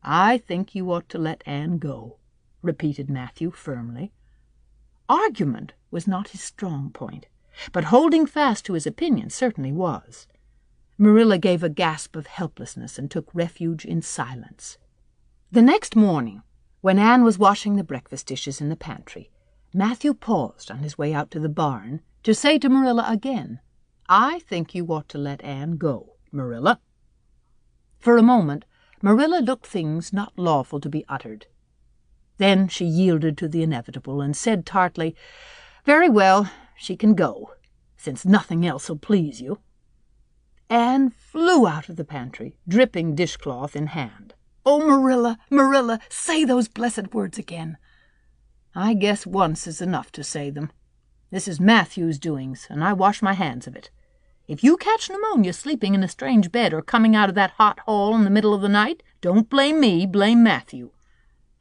"I think you ought to let Anne go," repeated Matthew firmly. Argument was not his strong point, but holding fast to his opinion certainly was. Marilla gave a gasp of helplessness and took refuge in silence. The next morning, when Anne was washing the breakfast dishes in the pantry, Matthew paused on his way out to the barn to say to Marilla again, "I think you ought to let Anne go, Marilla." For a moment, Marilla looked things not lawful to be uttered. Then she yielded to the inevitable and said tartly, "Very well, she can go, since nothing else will please you." Anne flew out of the pantry, dripping dishcloth in hand. "Oh, Marilla, Marilla, say those blessed words again." "I guess once is enough to say them. This is Matthew's doings, and I wash my hands of it. If you catch pneumonia sleeping in a strange bed or coming out of that hot hall in the middle of the night, don't blame me, blame Matthew.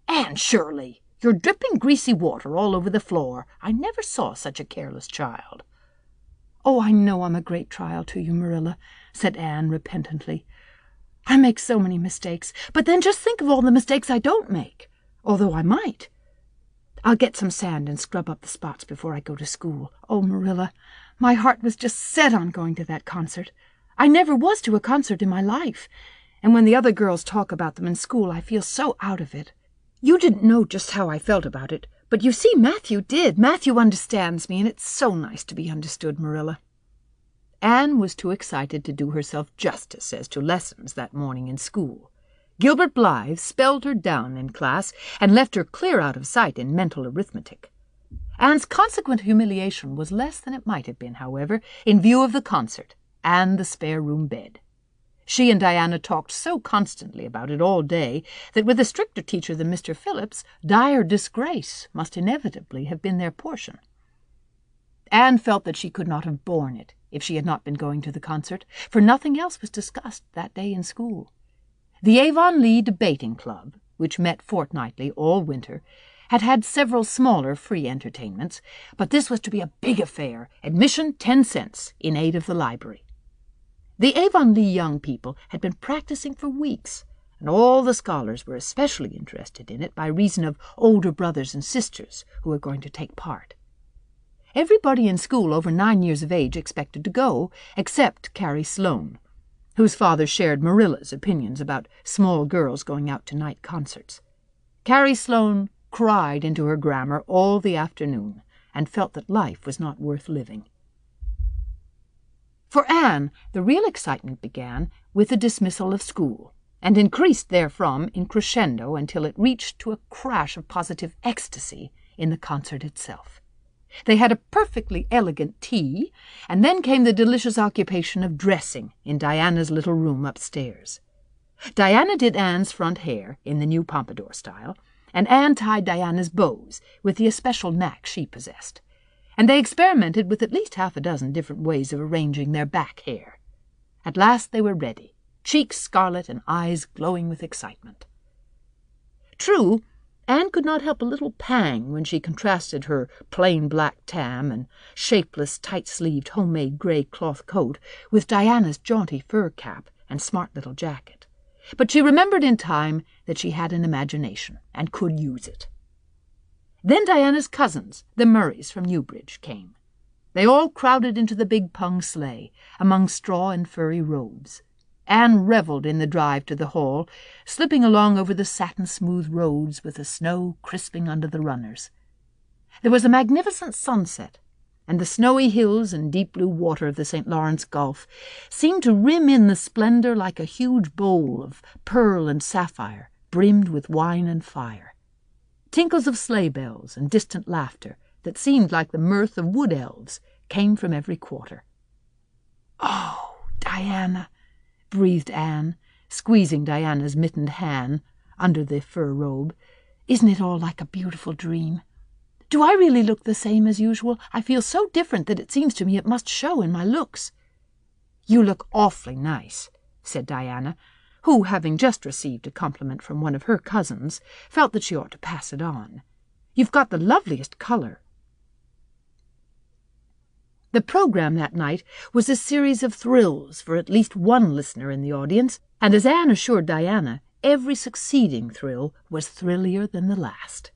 Anne Shirley, you're dripping greasy water all over the floor. I never saw such a careless child." "Oh, I know I'm a great trial to you, Marilla," said Anne repentantly. "I make so many mistakes, but then just think of all the mistakes I don't make, although I might. I'll get some sand and scrub up the spots before I go to school. Oh, Marilla, my heart was just set on going to that concert. I never was to a concert in my life, and when the other girls talk about them in school, I feel so out of it. You didn't know just how I felt about it, but you see Matthew did. Matthew understands me, and it's so nice to be understood, Marilla." Anne was too excited to do herself justice as to lessons that morning in school. Gilbert Blythe spelled her down in class and left her clear out of sight in mental arithmetic. Anne's consequent humiliation was less than it might have been, however, in view of the concert and the spare-room bed. She and Diana talked so constantly about it all day that with a stricter teacher than Mr. Phillips, dire disgrace must inevitably have been their portion. Anne felt that she could not have borne it if she had not been going to the concert, for nothing else was discussed that day in school. The Avonlea Debating Club, which met fortnightly all winter, had had several smaller free entertainments, but this was to be a big affair, admission 10 cents, in aid of the library. The Avonlea young people had been practicing for weeks, and all the scholars were especially interested in it by reason of older brothers and sisters who were going to take part. Everybody in school over 9 years of age expected to go, except Carrie Sloane, whose father shared Marilla's opinions about small girls going out to night concerts. Carrie Sloane cried into her grammar all the afternoon and felt that life was not worth living. For Anne, the real excitement began with the dismissal of school, and increased therefrom in crescendo until it reached to a crash of positive ecstasy in the concert itself. They had a perfectly elegant tea, and then came the delicious occupation of dressing in Diana's little room upstairs. Diana did Anne's front hair in the new pompadour style, and Anne tied Diana's bows with the especial knack she possessed, and they experimented with at least 6 different ways of arranging their back hair. At last they were ready, cheeks scarlet and eyes glowing with excitement. True, Anne could not help a little pang when she contrasted her plain black tam and shapeless, tight-sleeved, homemade grey cloth coat with Diana's jaunty fur cap and smart little jacket. But she remembered in time that she had an imagination and could use it. Then Diana's cousins, the Murrays from Newbridge, came. They all crowded into the big pung sleigh, among straw and furry robes. Anne revelled in the drive to the hall, slipping along over the satin-smooth roads with the snow crisping under the runners. There was a magnificent sunset, and the snowy hills and deep blue water of the St. Lawrence Gulf seemed to rim in the splendor like a huge bowl of pearl and sapphire, brimmed with wine and fire. Tinkles of sleigh bells and distant laughter that seemed like the mirth of wood elves came from every quarter. "Oh, Diana," breathed Anne, squeezing Diana's mittened hand under the fur robe. "Isn't it all like a beautiful dream? Do I really look the same as usual? I feel so different that it seems to me it must show in my looks." "You look awfully nice," said Diana, who, having just received a compliment from one of her cousins, felt that she ought to pass it on. "You've got the loveliest color." The program that night was a series of thrills for at least one listener in the audience, and as Anne assured Diana, every succeeding thrill was thrillier than the last.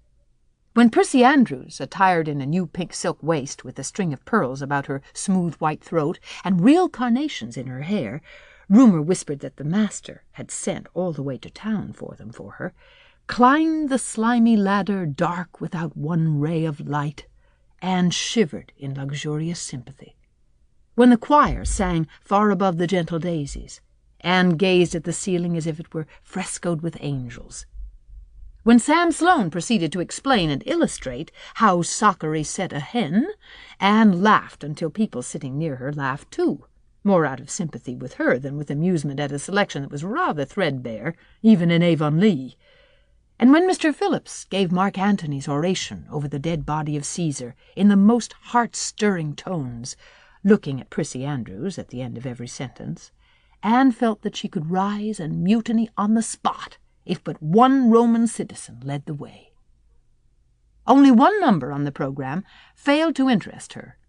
When Prissy Andrews, attired in a new pink silk waist with a string of pearls about her smooth white throat and real carnations in her hair, rumour whispered that the master had sent all the way to town for them for her, climbed the slimy ladder dark without one ray of light, Anne shivered in luxurious sympathy. When the choir sang Far Above the Gentle Daisies, Anne gazed at the ceiling as if it were frescoed with angels. When Sam Sloane proceeded to explain and illustrate how Sockery set a hen, Anne laughed until people sitting near her laughed too, more out of sympathy with her than with amusement at a selection that was rather threadbare, even in Avonlea. And when Mr. Phillips gave Mark Antony's oration over the dead body of Caesar in the most heart-stirring tones, looking at Prissy Andrews at the end of every sentence, Anne felt that she could rise and mutiny on the spot if but one Roman citizen led the way. Only one number on the program failed to interest her.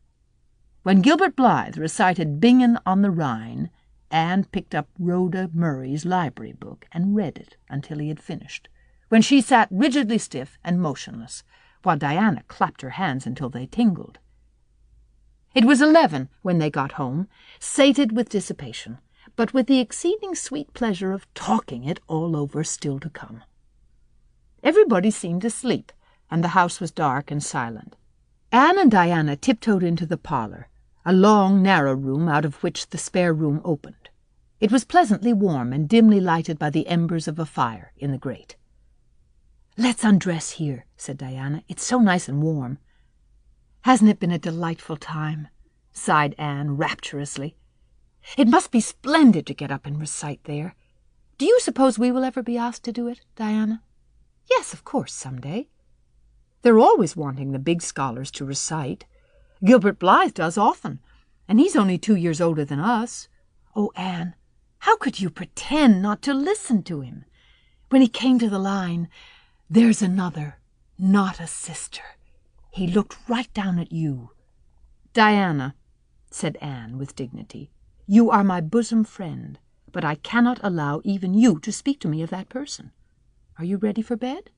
When Gilbert Blythe recited Bingen on the Rhine, Anne picked up Rhoda Murray's library book and read it until he had finished, when she sat rigidly stiff and motionless, while Diana clapped her hands until they tingled. It was 11 when they got home, sated with dissipation, but with the exceeding sweet pleasure of talking it all over still to come. Everybody seemed asleep, and the house was dark and silent. Anne and Diana tiptoed into the parlour, a long, narrow room out of which the spare room opened. It was pleasantly warm and dimly lighted by the embers of a fire in the grate. "Let's undress here," said Diana. "It's so nice and warm." "Hasn't it been a delightful time?" sighed Anne rapturously. "It must be splendid to get up and recite there. Do you suppose we will ever be asked to do it, Diana?" "Yes, of course, some day. They're always wanting the big scholars to recite. Gilbert Blythe does often, and he's only 2 years older than us. Oh, Anne, how could you pretend not to listen to him? When he came to the line, 'There's another, not a sister,' he looked right down at you." "Diana," said Anne with dignity, "you are my bosom friend, but I cannot allow even you to speak to me of that person. Are you ready for bed?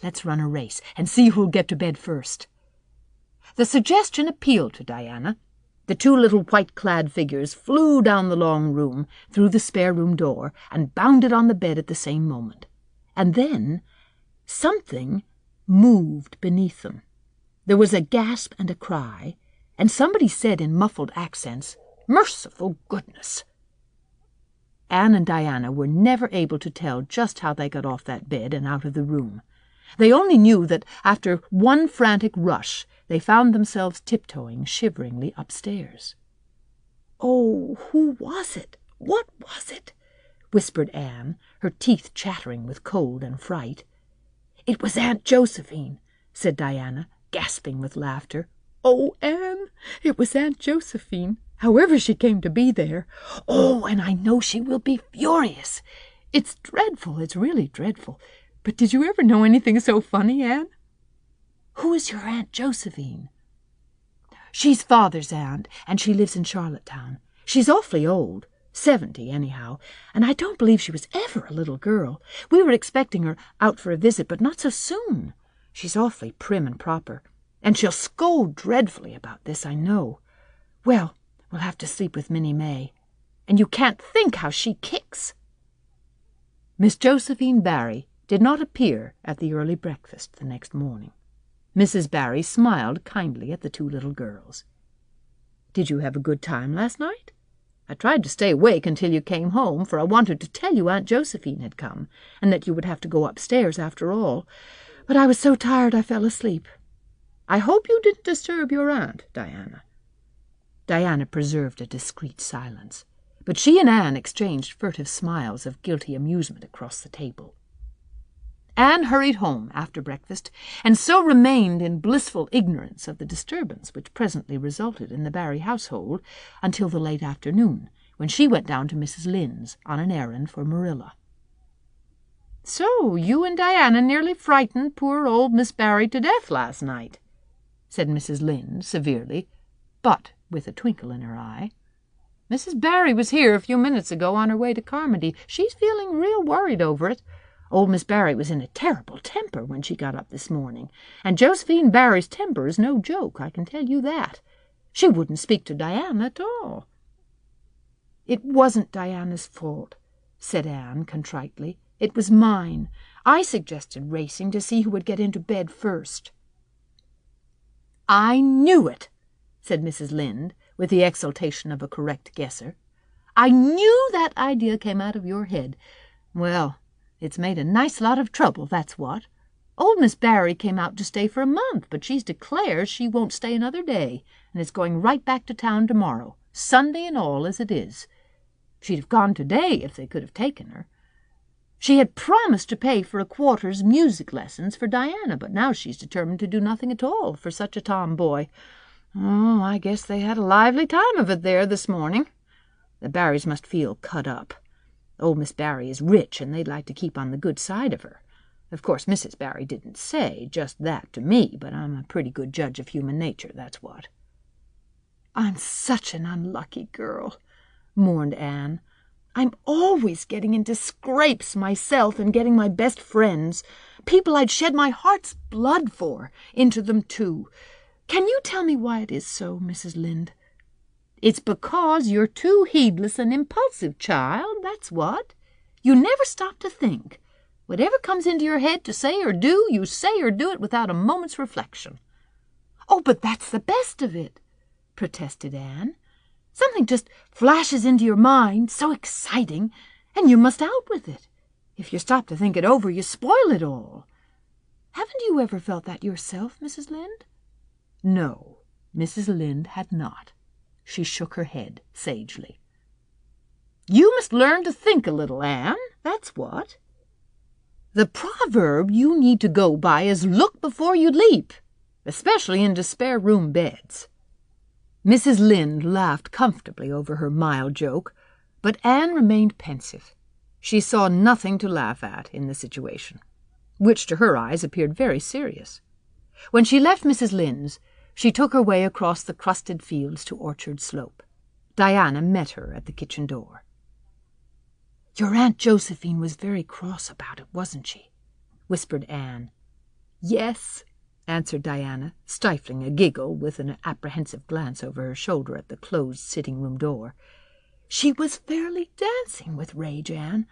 Let's run a race and see who'll get to bed first." The suggestion appealed to Diana. The 2 little white-clad figures flew down the long room, through the spare-room door, and bounded on the bed at the same moment. And then something moved beneath them. There was a gasp and a cry, and somebody said in muffled accents, "Merciful goodness!" Anne and Diana were never able to tell just how they got off that bed and out of the room. They only knew that after one frantic rush they found themselves tiptoeing shiveringly upstairs. "Oh, who was it? What was it?" whispered Anne, her teeth chattering with cold and fright. "It was Aunt Josephine," said Diana, gasping with laughter. "Oh, Anne, it was Aunt Josephine, however she came to be there. Oh, and I know she will be furious. It's dreadful, it's really dreadful. But did you ever know anything so funny, Anne?" "Who is your Aunt Josephine?" "She's Father's aunt, and she lives in Charlottetown. She's awfully old, 70 anyhow, and I don't believe she was ever a little girl. We were expecting her out for a visit, but not so soon. She's awfully prim and proper, and she'll scold dreadfully about this, I know. Well, we'll have to sleep with Minnie May, and you can't think how she kicks." Miss Josephine Barry did not appear at the early breakfast the next morning. Mrs. Barry smiled kindly at the 2 little girls. "Did you have a good time last night? I tried to stay awake until you came home, for I wanted to tell you Aunt Josephine had come, and that you would have to go upstairs after all. But I was so tired I fell asleep. I hope you didn't disturb your aunt, Diana." Diana preserved a discreet silence, but she and Anne exchanged furtive smiles of guilty amusement across the table. Anne hurried home after breakfast, and so remained in blissful ignorance of the disturbance which presently resulted in the Barry household until the late afternoon, when she went down to Mrs. Lynde's on an errand for Marilla. "So you and Diana nearly frightened poor old Miss Barry to death last night," said Mrs. Lynde severely, but with a twinkle in her eye. "Mrs. Barry was here a few minutes ago on her way to Carmody. She's feeling real worried over it. Old Miss Barry was in a terrible temper when she got up this morning, and Josephine Barry's temper is no joke, I can tell you that. She wouldn't speak to Diana at all." "It wasn't Diana's fault," said Anne contritely. "It was mine. I suggested racing to see who would get into bed first." "I knew it," said Mrs. Lynde, with the exultation of a correct guesser. "I knew that idea came out of your head. Well, it's made a nice lot of trouble, that's what. Old Miss Barry came out to stay for a month, but she's declared she won't stay another day, and is going right back to town tomorrow, Sunday and all as it is. She'd have gone today if they could have taken her. She had promised to pay for a quarter's music lessons for Diana, but now she's determined to do nothing at all for such a tomboy. Oh, I guess they had a lively time of it there this morning. The Barrys must feel cut up. Old Miss Barry is rich, and they'd like to keep on the good side of her. Of course, Mrs. Barry didn't say just that to me, but I'm a pretty good judge of human nature, that's what." "I'm such an unlucky girl," mourned Anne. "I'm always getting into scrapes myself and getting my best friends, people I'd shed my heart's blood for, into them too. Can you tell me why it is so, Mrs. Lynde?" "It's because you're too heedless and impulsive, child, that's what. You never stop to think. Whatever comes into your head to say or do, you say or do it without a moment's reflection." "Oh, but that's the best of it," protested Anne. "Something just flashes into your mind, so exciting, and you must out with it. If you stop to think it over, you spoil it all. Haven't you ever felt that yourself, Mrs. Lynde?" No, Mrs. Lynde had not. She shook her head sagely. "You must learn to think a little, Anne, that's what. The proverb you need to go by is look before you leap, especially into spare-room beds." Mrs. Lynde laughed comfortably over her mild joke, but Anne remained pensive. She saw nothing to laugh at in the situation, which to her eyes appeared very serious. When she left Mrs. Lynde's, she took her way across the crusted fields to Orchard Slope. Diana met her at the kitchen door. "Your Aunt Josephine was very cross about it, wasn't she?" whispered Anne. "Yes," answered Diana, stifling a giggle with an apprehensive glance over her shoulder at the closed sitting-room door. "She was fairly dancing with rage, Anne.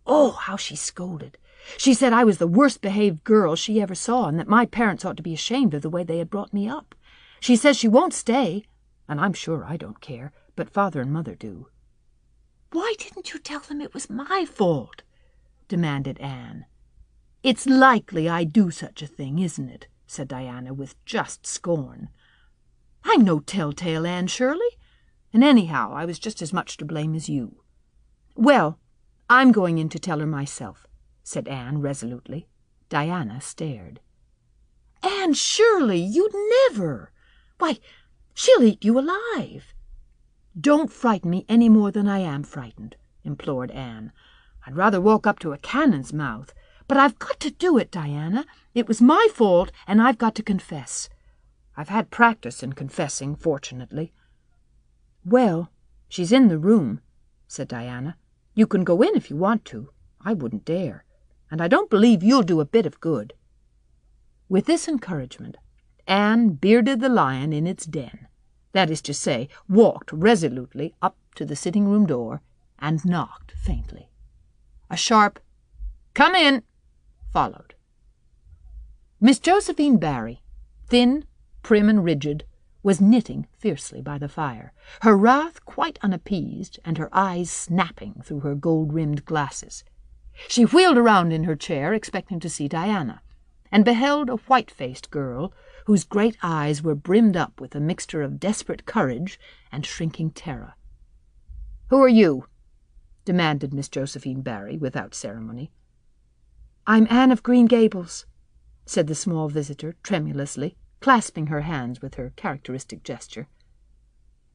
Oh, how she scolded! She said I was the worst-behaved girl she ever saw, and that my parents ought to be ashamed of the way they had brought me up. She says she won't stay, and I'm sure I don't care, but Father and Mother do." "Why didn't you tell them it was my fault?" demanded Anne. "It's likely I'd do such a thing, isn't it?" said Diana with just scorn. "I'm no telltale, Anne Shirley, and anyhow I was just as much to blame as you." "Well, I'm going in to tell her myself," said Anne resolutely. Diana stared. "Anne Shirley, you'd never! Why, she'll eat you alive." "Don't frighten me any more than I am frightened," implored Anne. "I'd rather walk up to a cannon's mouth. But I've got to do it, Diana. It was my fault, and I've got to confess. I've had practice in confessing, fortunately." "Well, she's in the room," said Diana. "You can go in if you want to. I wouldn't dare. And I don't believe you'll do a bit of good." With this encouragement, Anne bearded the lion in its den. That is to say, walked resolutely up to the sitting-room door and knocked faintly. A sharp "Come in!" followed. Miss Josephine Barry, thin, prim and rigid, was knitting fiercely by the fire, her wrath quite unappeased and her eyes snapping through her gold-rimmed glasses. She wheeled around in her chair, expecting to see Diana, and beheld a white-faced girl whose great eyes were brimmed up with a mixture of desperate courage and shrinking terror. "Who are you?" demanded Miss Josephine Barry without ceremony. "I'm Anne of Green Gables," said the small visitor tremulously, clasping her hands with her characteristic gesture.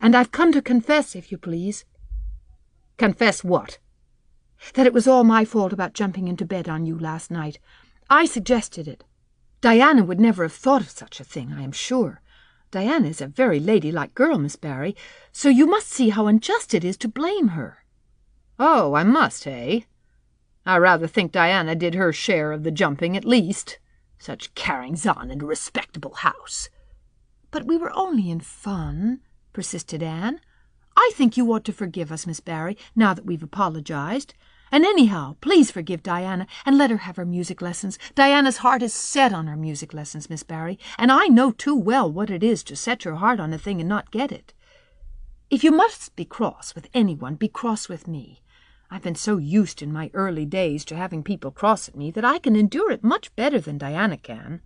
"And I've come to confess, if you please." "Confess what?" "That it was all my fault about jumping into bed on you last night. I suggested it. Diana would never have thought of such a thing, I am sure. Diana is a very ladylike girl, Miss Barry, so you must see how unjust it is to blame her." "Oh, I must, eh? I rather think Diana did her share of the jumping at least. Such carryings-on in a respectable house." "But we were only in fun," persisted Anne. "I think you ought to forgive us, Miss Barry, now that we've apologized. And anyhow, please forgive Diana and let her have her music lessons. Diana's heart is set on her music lessons, Miss Barry, and I know too well what it is to set your heart on a thing and not get it. If you must be cross with anyone, be cross with me. I've been so used in my early days to having people cross at me that I can endure it much better than Diana can."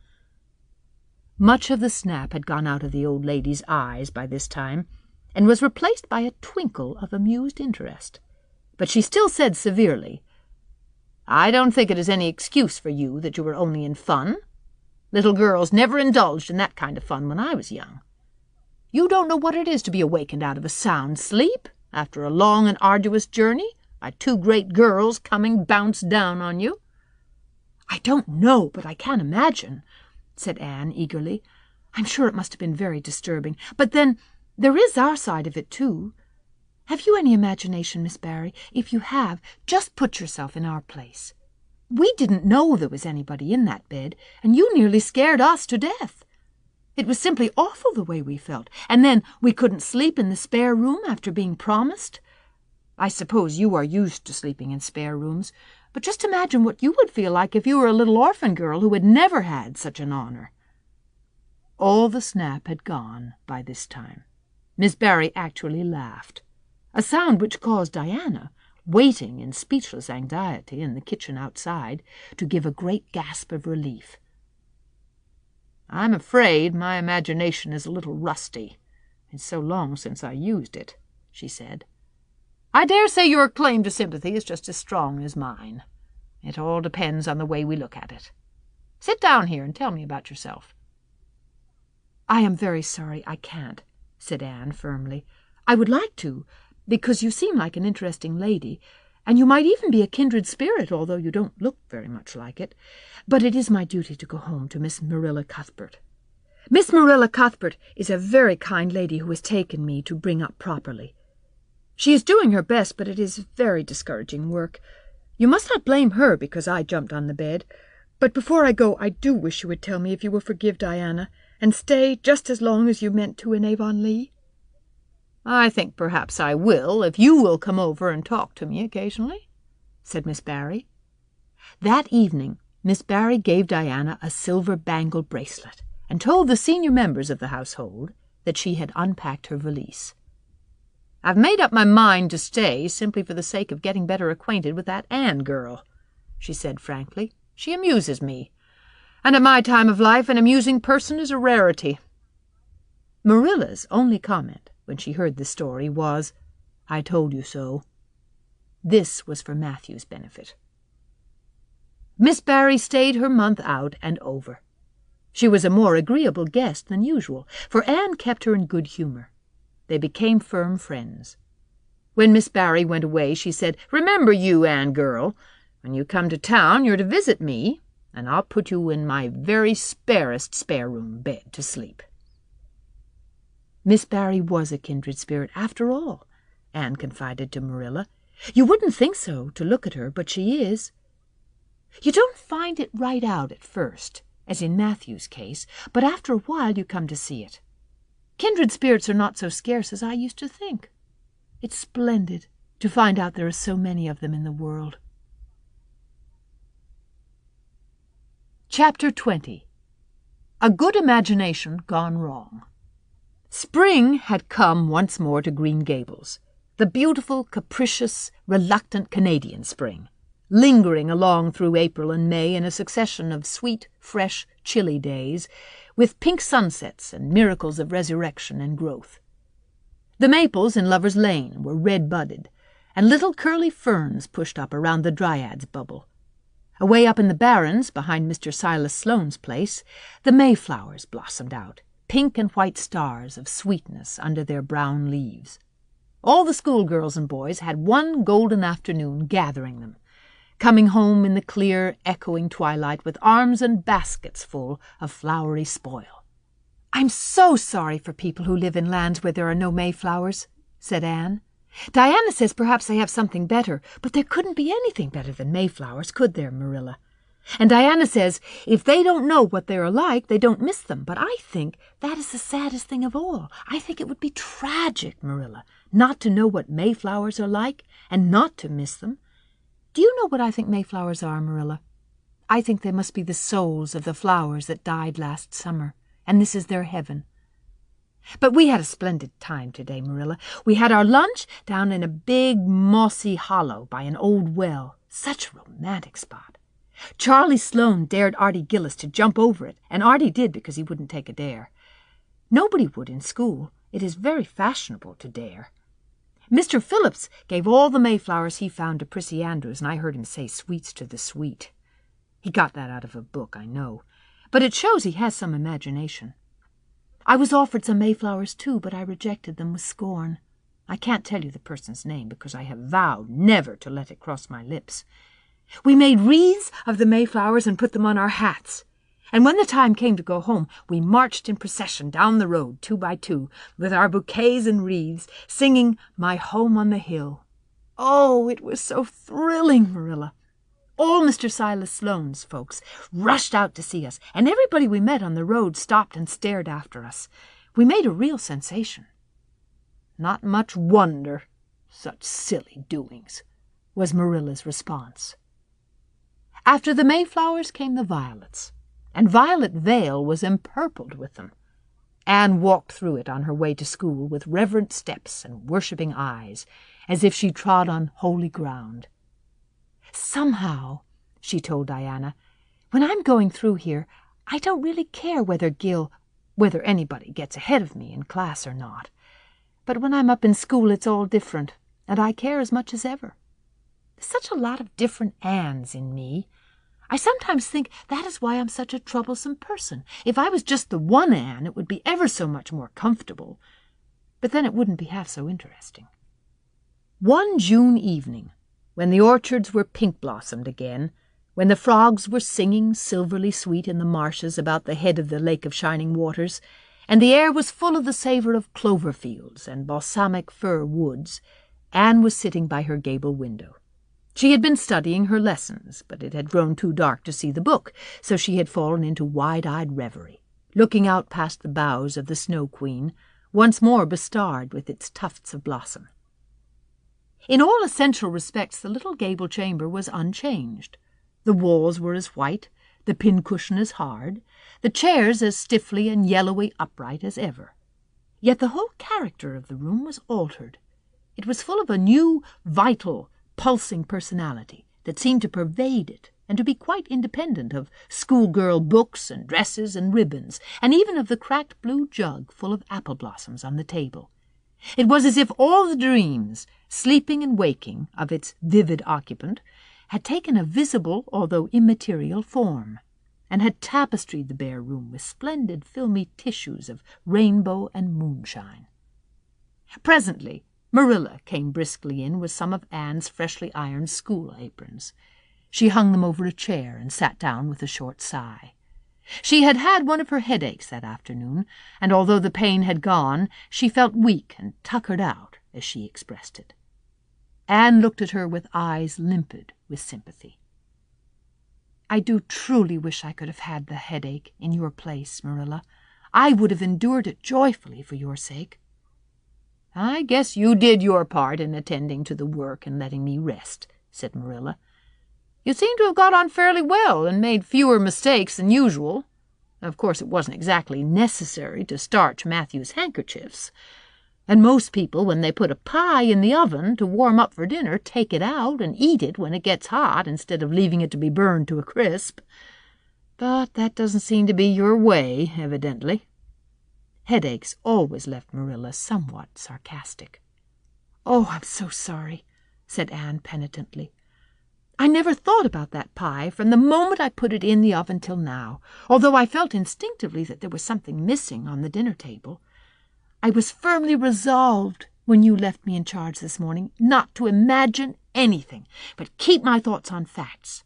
Much of the snap had gone out of the old lady's eyes by this time, and was replaced by a twinkle of amused interest. But she still said severely, "I don't think it is any excuse for you that you were only in fun. Little girls never indulged in that kind of fun when I was young. You don't know what it is to be awakened out of a sound sleep, after a long and arduous journey, by two great girls coming bounce down on you." "I don't know, but I can imagine," said Anne eagerly. "I'm sure it must have been very disturbing. But then there is our side of it, too. Have you any imagination, Miss Barry? If you have, just put yourself in our place. We didn't know there was anybody in that bed, and you nearly scared us to death. It was simply awful the way we felt, and then we couldn't sleep in the spare room after being promised. I suppose you are used to sleeping in spare rooms, but just imagine what you would feel like if you were a little orphan girl who had never had such an honor." All the snap had gone by this time. Miss Barry actually laughed, a sound which caused Diana, waiting in speechless anxiety in the kitchen outside, to give a great gasp of relief. "I'm afraid my imagination is a little rusty. It's so long since I used it," she said. "I dare say your claim to sympathy is just as strong as mine. It all depends on the way we look at it. Sit down here and tell me about yourself." "I am very sorry I can't," said Anne firmly. "I would like to, because you seem like an interesting lady, and you might even be a kindred spirit, although you don't look very much like it. But it is my duty to go home to Miss Marilla Cuthbert. Miss Marilla Cuthbert is a very kind lady who has taken me to bring up properly. She is doing her best, but it is very discouraging work. You must not blame her because I jumped on the bed. But before I go, I do wish you would tell me if you will forgive Diana, and stay just as long as you meant to in Avonlea." "I think perhaps I will, if you will come over and talk to me occasionally," said Miss Barry. That evening Miss Barry gave Diana a silver bangle bracelet, and told the senior members of the household that she had unpacked her valise. "I've made up my mind to stay simply for the sake of getting better acquainted with that Anne girl," she said frankly. "She amuses me, and at my time of life an amusing person is a rarity." Marilla's only comment when she heard the story was, "I told you so." This was for Matthew's benefit. Miss Barry stayed her month out and over. She was a more agreeable guest than usual, for Anne kept her in good humor. They became firm friends. When Miss Barry went away, she said, "Remember you, Anne girl, when you come to town you're to visit me, and I'll put you in my very sparest spare-room bed to sleep." Miss Barry was a kindred spirit after all, Anne confided to Marilla. "You wouldn't think so to look at her, but she is. You don't find it right out at first, as in Matthew's case, but after a while you come to see it. Kindred spirits are not so scarce as I used to think. It's splendid to find out there are so many of them in the world." Chapter 20. A Good Imagination Gone Wrong. Spring had come once more to Green Gables, the beautiful, capricious, reluctant Canadian spring, lingering along through April and May in a succession of sweet, fresh, chilly days, with pink sunsets and miracles of resurrection and growth. The maples in Lover's Lane were red-budded, and little curly ferns pushed up around the Dryad's bubble. Away up in the barrens, behind Mr. Silas Sloane's place, the mayflowers blossomed out, pink and white stars of sweetness under their brown leaves. All the schoolgirls and boys had one golden afternoon gathering them, coming home in the clear, echoing twilight with arms and baskets full of flowery spoil. "I'm so sorry for people who live in lands where there are no mayflowers," said Anne. Diana says perhaps they have something better, but there couldn't be anything better than mayflowers, could there, Marilla? And Diana says if they don't know what they are like, they don't miss them. But I think that is the saddest thing of all. I think it would be tragic, Marilla, not to know what mayflowers are like and not to miss them. Do you know what I think mayflowers are, Marilla? I think they must be the souls of the flowers that died last summer, and this is their heaven. But we had a splendid time today, Marilla. We had our lunch down in a big mossy hollow by an old well. Such a romantic spot. Charlie Sloane dared Artie Gillis to jump over it, and Artie did because he wouldn't take a dare. Nobody would in school. It is very fashionable to dare. Mr. Phillips gave all the mayflowers he found to Prissy Andrews, and I heard him say sweets to the sweet. He got that out of a book, I know, but it shows he has some imagination. I was offered some mayflowers too, but I rejected them with scorn. I can't tell you the person's name because I have vowed never to let it cross my lips. We made wreaths of the mayflowers and put them on our hats. And when the time came to go home, we marched in procession down the road, 2 by 2, with our bouquets and wreaths, singing My Home on the Hill. Oh, it was so thrilling, Marilla. All Mr. Silas Sloane's folks rushed out to see us, and everybody we met on the road stopped and stared after us. We made a real sensation. Not much wonder. Such silly doings, was Marilla's response. After the mayflowers came the violets, and Violet Vale was empurpled with them. Anne walked through it on her way to school with reverent steps and worshipping eyes, as if she trod on holy ground. Somehow, she told Diana, when I'm going through here, I don't really care whether anybody gets ahead of me in class or not. But when I'm up in school, it's all different, and I care as much as ever. There's such a lot of different Annes in me. I sometimes think that is why I'm such a troublesome person. If I was just the one Anne, it would be ever so much more comfortable. But then it wouldn't be half so interesting. One June evening, when the orchards were pink-blossomed again, when the frogs were singing silverly sweet in the marshes about the head of the Lake of Shining Waters, and the air was full of the savour of clover fields and balsamic fir woods, Anne was sitting by her gable window. She had been studying her lessons, but it had grown too dark to see the book, so she had fallen into wide-eyed reverie, looking out past the boughs of the Snow Queen, once more bestarred with its tufts of blossom. In all essential respects, the little gable chamber was unchanged. The walls were as white, the pincushion as hard, the chairs as stiffly and yellowy upright as ever. Yet the whole character of the room was altered. It was full of a new, vital, pulsing personality that seemed to pervade it and to be quite independent of schoolgirl books and dresses and ribbons, and even of the cracked blue jug full of apple blossoms on the table. It was as if all the dreams, sleeping and waking, of its vivid occupant had taken a visible, although immaterial, form, and had tapestried the bare room with splendid filmy tissues of rainbow and moonshine. Presently, Marilla came briskly in with some of Anne's freshly ironed school aprons. She hung them over a chair and sat down with a short sigh. She had had one of her headaches that afternoon, and although the pain had gone, she felt weak and tuckered out, as she expressed it. Anne looked at her with eyes limpid with sympathy. I do truly wish I could have had the headache in your place, Marilla. I would have endured it joyfully for your sake. I guess you did your part in attending to the work and letting me rest, said Marilla. You seem to have got on fairly well and made fewer mistakes than usual. Of course, it wasn't exactly necessary to starch Matthew's handkerchiefs. And most people, when they put a pie in the oven to warm up for dinner, take it out and eat it when it gets hot instead of leaving it to be burned to a crisp. But that doesn't seem to be your way, evidently. Headaches always left Marilla somewhat sarcastic. Oh, I'm so sorry, said Anne penitently. I never thought about that pie from the moment I put it in the oven till now, although I felt instinctively that there was something missing on the dinner table. I was firmly resolved, when you left me in charge this morning, not to imagine anything, but keep my thoughts on facts.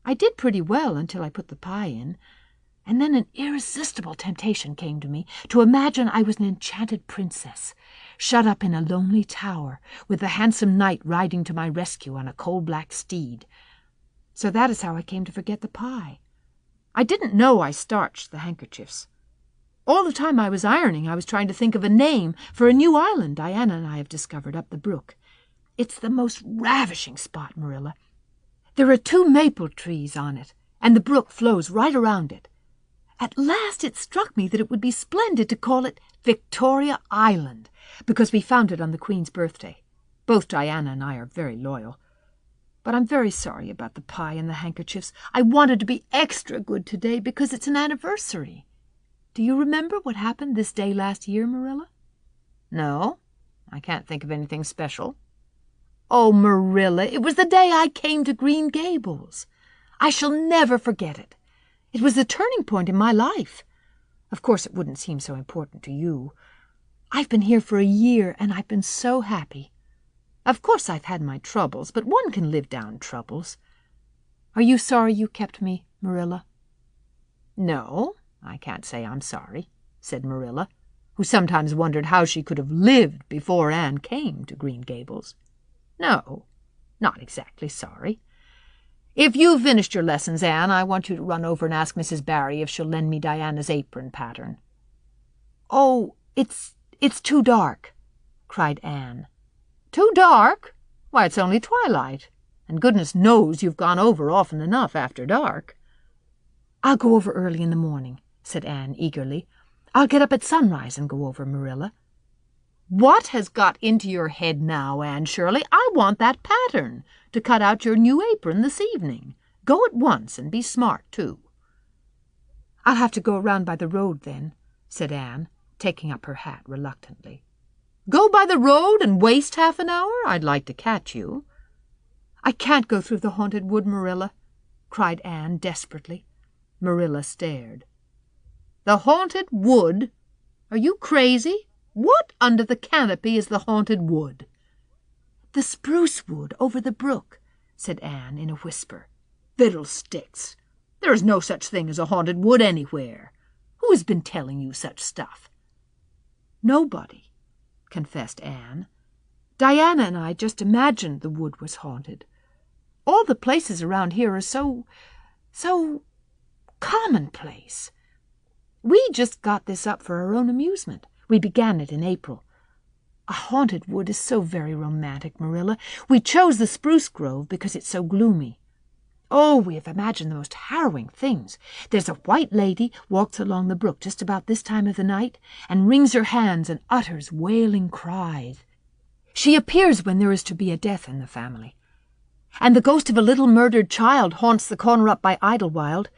I did pretty well until I put the pie in. And then an irresistible temptation came to me to imagine I was an enchanted princess, shut up in a lonely tower, with the handsome knight riding to my rescue on a coal-black steed. So that is how I came to forget the pie. I didn't know I starched the handkerchiefs. All the time I was ironing, I was trying to think of a name for a new island Diana and I have discovered up the brook. It's the most ravishing spot, Marilla. There are 2 maple trees on it, and the brook flows right around it. At last it struck me that it would be splendid to call it Victoria Island, because we found it on the Queen's birthday. Both Diana and I are very loyal. But I'm very sorry about the pie and the handkerchiefs. I wanted to be extra good today because it's an anniversary. Do you remember what happened this day last year, Marilla? No, I can't think of anything special. Oh, Marilla, it was the day I came to Green Gables. I shall never forget it. It was the turning point in my life. Of course, it wouldn't seem so important to you. I've been here for a year, and I've been so happy. Of course, I've had my troubles, but one can live down troubles. Are you sorry you kept me, Marilla? No, I can't say I'm sorry, said Marilla, who sometimes wondered how she could have lived before Anne came to Green Gables. No, not exactly sorry. If you've finished your lessons, Anne, I want you to run over and ask Mrs. Barry if she'll lend me Diana's apron pattern. Oh, it's too dark, cried Anne. Too dark? Why, it's only twilight, and goodness knows you've gone over often enough after dark. I'll go over early in the morning, said Anne eagerly. I'll get up at sunrise and go over, Marilla. What has got into your head now, Anne Shirley? I want that pattern to cut out your new apron this evening. Go at once and be smart, too. I'll have to go around by the road then, said Anne, taking up her hat reluctantly. Go by the road and waste half an hour? I'd like to catch you. I can't go through the haunted wood, Marilla, cried Anne desperately. Marilla stared. The haunted wood? Are you crazy? What under the canopy is the haunted wood? The spruce wood over the brook, said Anne in a whisper. Fiddlesticks! There is no such thing as a haunted wood anywhere. Who has been telling you such stuff? Nobody, confessed Anne. Diana and I just imagined the wood was haunted. All the places around here are so commonplace. We just got this up for our own amusement. We began it in April. A haunted wood is so very romantic, Marilla. We chose the spruce grove because it's so gloomy. Oh, we have imagined the most harrowing things. There's a white lady walks along the brook just about this time of the night and wrings her hands and utters wailing cries. She appears when there is to be a death in the family. And the ghost of a little murdered child haunts the corner up by Idlewild.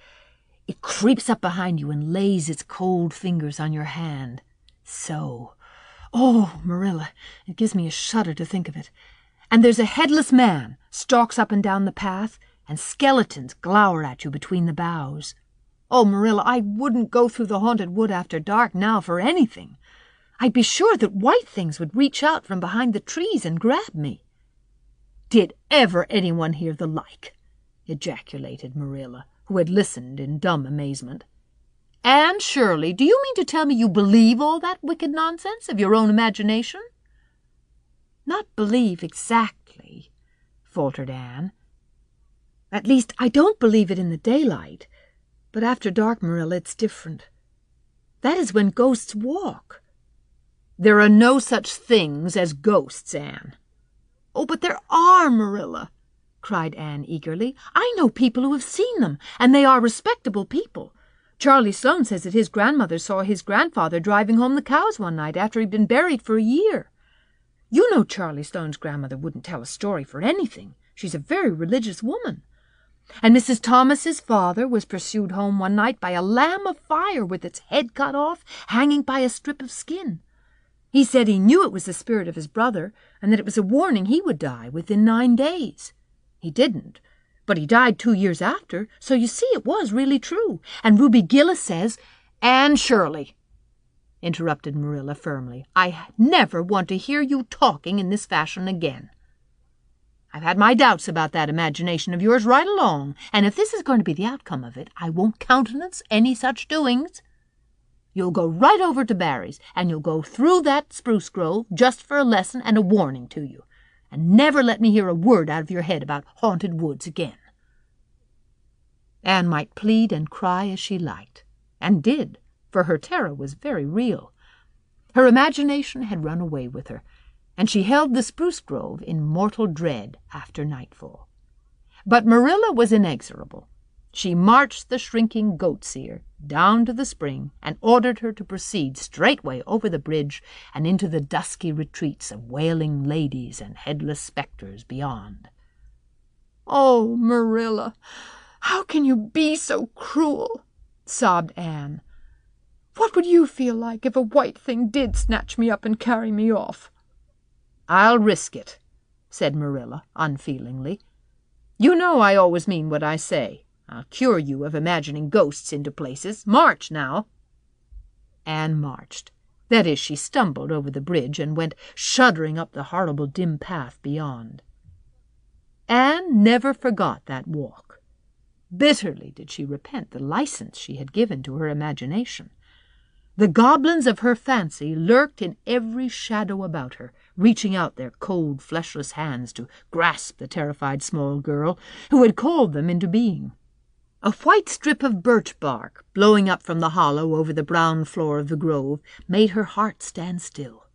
It creeps up behind you and lays its cold fingers on your hand. So. Oh, Marilla, it gives me a shudder to think of it. And there's a headless man stalks up and down the path, and skeletons glower at you between the boughs. Oh, Marilla, I wouldn't go through the haunted wood after dark now for anything. I'd be sure that white things would reach out from behind the trees and grab me. Did ever anyone hear the like? Ejaculated Marilla, who had listened in dumb amazement. Anne Shirley, do you mean to tell me you believe all that wicked nonsense of your own imagination? Not believe exactly, faltered Anne. At least, I don't believe it in the daylight, but after dark, Marilla, it's different. That is when ghosts walk. There are no such things as ghosts, Anne. Oh, but there are, Marilla, cried Anne eagerly. I know people who have seen them, and they are respectable people. Charlie Sloane says that his grandmother saw his grandfather driving home the cows one night after he'd been buried for a year. You know Charlie Sloane's grandmother wouldn't tell a story for anything. She's a very religious woman. And Mrs. Thomas's father was pursued home one night by a lamb of fire with its head cut off, hanging by a strip of skin. He said he knew it was the spirit of his brother, and that it was a warning he would die within 9 days. He didn't, but he died 2 years after, so you see it was really true. And Ruby Gillis says— Anne Shirley, interrupted Marilla firmly, I never want to hear you talking in this fashion again. I've had my doubts about that imagination of yours right along, and if this is going to be the outcome of it, I won't countenance any such doings. You'll go right over to Barry's, and you'll go through that spruce grove just for a lesson and a warning to you, and never let me hear a word out of your head about haunted woods again." Anne might plead and cry as she liked, and did, for her terror was very real. Her imagination had run away with her, and she held the spruce grove in mortal dread after nightfall. But Marilla was inexorable. She marched the shrinking goat-seer down to the spring and ordered her to proceed straightway over the bridge and into the dusky retreats of wailing ladies and headless spectres beyond. "Oh, Marilla, how can you be so cruel?" sobbed Anne. "What would you feel like if a white thing did snatch me up and carry me off?" "I'll risk it," said Marilla unfeelingly. "You know I always mean what I say. I'll cure you of imagining ghosts into places. March now." Anne marched. That is, she stumbled over the bridge and went shuddering up the horrible dim path beyond. Anne never forgot that walk. Bitterly did she repent the license she had given to her imagination. The goblins of her fancy lurked in every shadow about her, reaching out their cold, fleshless hands to grasp the terrified small girl who had called them into being. A white strip of birch bark, blowing up from the hollow over the brown floor of the grove, made her heart stand still.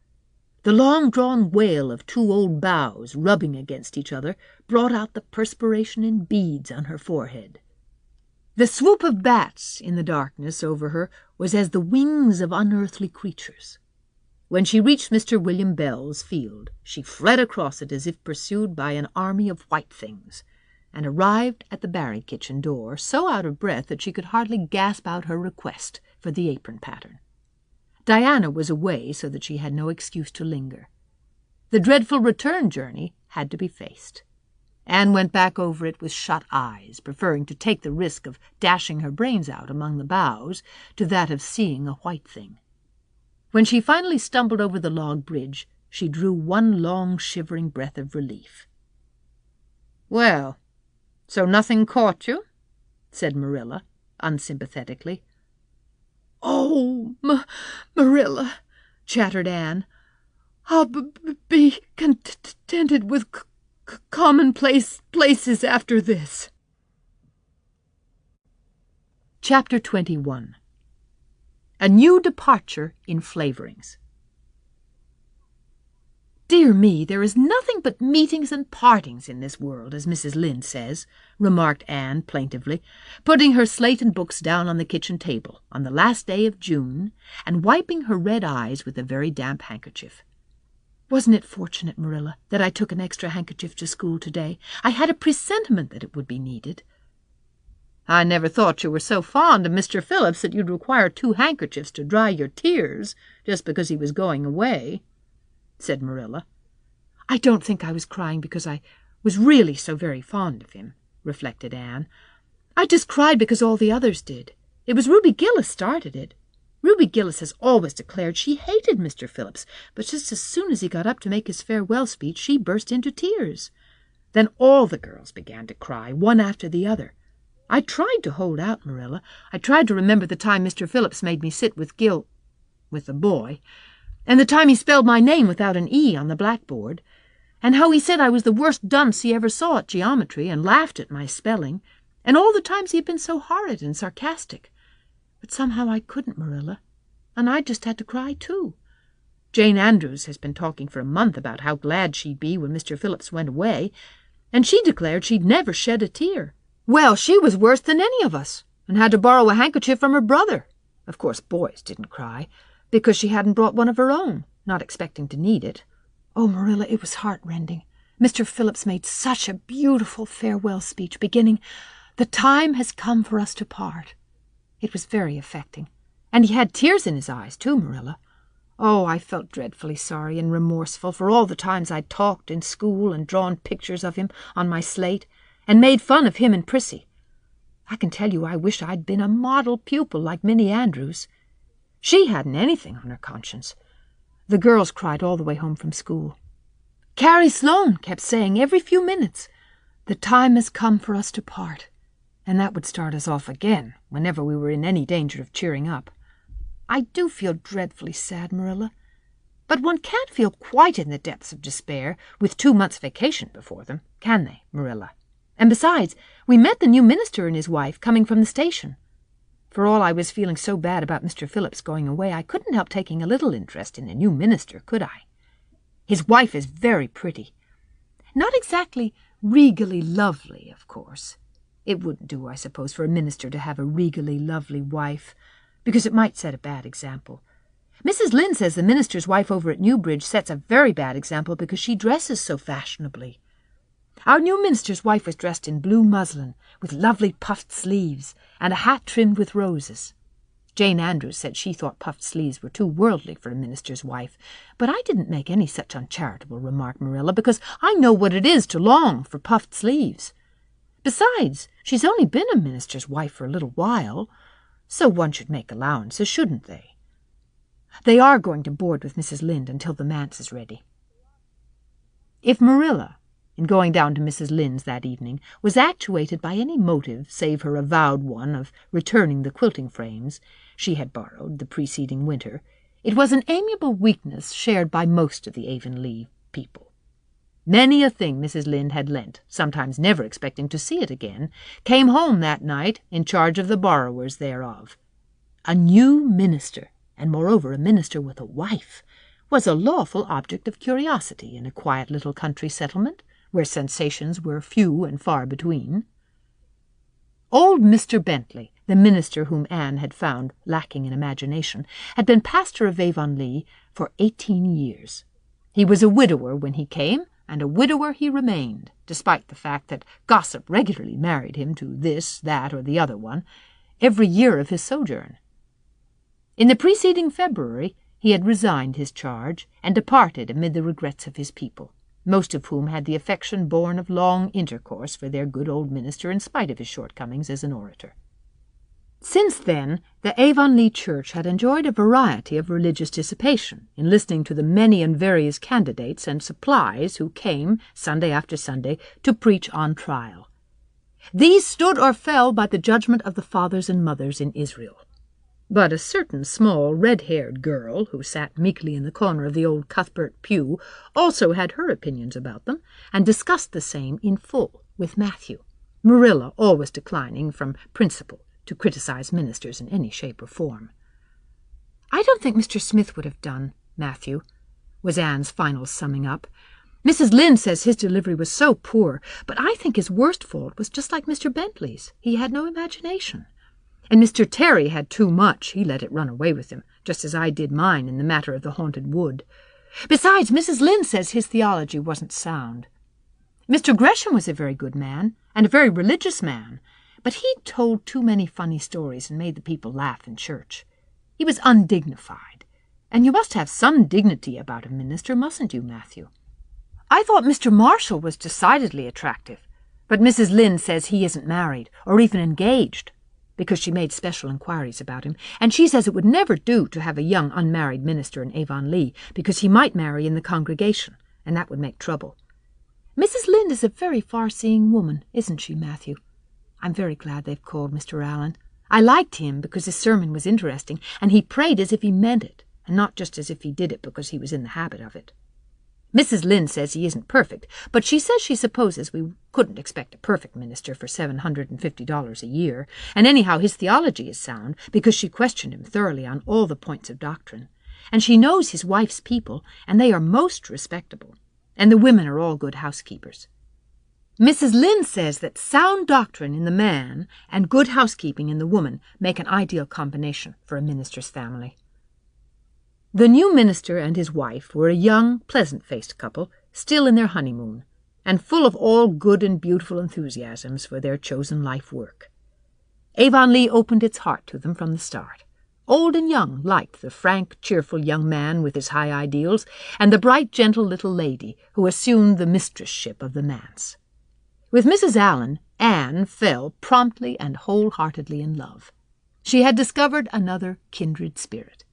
The long-drawn wail of two old boughs rubbing against each other brought out the perspiration in beads on her forehead. The swoop of bats in the darkness over her was as the wings of unearthly creatures. When she reached Mr. William Bell's field, she fled across it as if pursued by an army of white things, and arrived at the Barry kitchen door so out of breath that she could hardly gasp out her request for the apron pattern. Diana was away, so that she had no excuse to linger. The dreadful return journey had to be faced. Anne went back over it with shut eyes, preferring to take the risk of dashing her brains out among the boughs to that of seeing a white thing. When she finally stumbled over the log bridge, she drew one long shivering breath of relief. "Well, so nothing caught you?" said Marilla, unsympathetically. "Oh, Marilla," chattered Anne, "I'll be contented with commonplace places after this." Chapter 21. A New Departure in Flavorings. "Dear me, there is nothing but meetings and partings in this world, as Mrs. Lynde says," remarked Anne plaintively, putting her slate and books down on the kitchen table on the last day of June and wiping her red eyes with a very damp handkerchief. "Wasn't it fortunate, Marilla, that I took an extra handkerchief to school today? I had a presentiment that it would be needed." "I never thought you were so fond of Mr. Phillips that you'd require 2 handkerchiefs to dry your tears just because he was going away," said Marilla. "I don't think I was crying because I was really so very fond of him," reflected Anne. "I just cried because all the others did. It was Ruby Gillis started it. Ruby Gillis has always declared she hated Mr. Phillips, but just as soon as he got up to make his farewell speech, she burst into tears. Then all the girls began to cry, one after the other. I tried to hold out, Marilla. I tried to remember the time Mr. Phillips made me sit with the boy, and the time he spelled my name without an E on the blackboard, and how he said I was the worst dunce he ever saw at geometry and laughed at my spelling, and all the times he had been so horrid and sarcastic. But somehow I couldn't, Marilla, and I just had to cry too. Jane Andrews has been talking for a month about how glad she'd be when Mr. Phillips went away, and she declared she'd never shed a tear. Well, she was worse than any of us, and had to borrow a handkerchief from her brother. Of course, boys didn't cry, because she hadn't brought one of her own, not expecting to need it. Oh, Marilla, it was heart-rending. Mr. Phillips made such a beautiful farewell speech, beginning, 'The time has come for us to part.' It was very affecting, and he had tears in his eyes, too, Marilla. Oh, I felt dreadfully sorry and remorseful for all the times I'd talked in school and drawn pictures of him on my slate, and made fun of him and Prissy. I can tell you I wish I'd been a model pupil like Minnie Andrews. She hadn't anything on her conscience. The girls cried all the way home from school. Carrie Sloane kept saying every few minutes, "The time has come for us to part," and that would start us off again whenever we were in any danger of cheering up. I do feel dreadfully sad, Marilla, but one can't feel quite in the depths of despair with 2 months' vacation before them, can they, Marilla? And besides, we met the new minister and his wife coming from the station. For all I was feeling so bad about Mr. Phillips going away, I couldn't help taking a little interest in the new minister, could I? His wife is very pretty. Not exactly regally lovely, of course. It wouldn't do, I suppose, for a minister to have a regally lovely wife, because it might set a bad example. Mrs. Lynde says the minister's wife over at Newbridge sets a very bad example because she dresses so fashionably. Our new minister's wife was dressed in blue muslin, with lovely puffed sleeves, and a hat trimmed with roses. Jane Andrews said she thought puffed sleeves were too worldly for a minister's wife, but I didn't make any such uncharitable remark, Marilla, because I know what it is to long for puffed sleeves. Besides, she's only been a minister's wife for a little while, so one should make allowances, shouldn't they? They are going to board with Mrs. Lynde until the manse is ready. If Marilla, in going down to Mrs. Lynde's that evening, was actuated by any motive save her avowed one of returning the quilting frames she had borrowed the preceding winter, it was an amiable weakness shared by most of the Avonlea people. Many a thing Mrs. Lynde had lent, sometimes never expecting to see it again, came home that night in charge of the borrowers thereof. A new minister, and moreover a minister with a wife, was a lawful object of curiosity in a quiet little country settlement, where sensations were few and far between. Old Mr. Bentley, the minister whom Anne had found lacking in imagination, had been pastor of Avonlea for 18 years. He was a widower when he came, and a widower he remained, despite the fact that gossip regularly married him to this, that, or the other one, every year of his sojourn. In the preceding February he had resigned his charge and departed amid the regrets of his people, most of whom had the affection born of long intercourse for their good old minister in spite of his shortcomings as an orator. Since then, the Avonlea church had enjoyed a variety of religious dissipation in listening to the many and various candidates and supplies who came, Sunday after Sunday, to preach on trial. These stood or fell by the judgment of the fathers and mothers in Israel. But a certain small, red-haired girl, who sat meekly in the corner of the old Cuthbert pew, also had her opinions about them, and discussed the same in full with Matthew, Marilla always declining from principle to criticize ministers in any shape or form. "I don't think Mr. Smith would have done, Matthew," was Anne's final summing up. "Mrs. Lynde says his delivery was so poor, but I think his worst fault was just like Mr. Bentley's. He had no imagination. And Mr. Terry had too much. He let it run away with him, just as I did mine in the matter of the haunted wood. Besides, Mrs. Lynde says his theology wasn't sound. Mr. Gresham was a very good man, and a very religious man, but he told too many funny stories and made the people laugh in church. He was undignified, and you must have some dignity about a minister, mustn't you, Matthew? I thought Mr. Marshall was decidedly attractive, but Mrs. Lynde says he isn't married, or even engaged, because she made special inquiries about him, and she says it would never do to have a young unmarried minister in Avonlea, because he might marry in the congregation, and that would make trouble. Mrs. Lynde is a very far-seeing woman, isn't she, Matthew? I'm very glad they've called Mr. Allen. I liked him because his sermon was interesting, and he prayed as if he meant it, and not just as if he did it because he was in the habit of it. Mrs. Lynde says he isn't perfect, but she says she supposes we couldn't expect a perfect minister for $750 a year, and anyhow his theology is sound because she questioned him thoroughly on all the points of doctrine, and she knows his wife's people, and they are most respectable, and the women are all good housekeepers. Mrs. Lynde says that sound doctrine in the man and good housekeeping in the woman make an ideal combination for a minister's family. The new minister and his wife were a young, pleasant-faced couple, still in their honeymoon, and full of all good and beautiful enthusiasms for their chosen life work. Avonlea opened its heart to them from the start. Old and young liked the frank, cheerful young man with his high ideals, and the bright, gentle little lady who assumed the mistress-ship of the manse. With Mrs. Allen, Anne fell promptly and wholeheartedly in love. She had discovered another kindred spirit.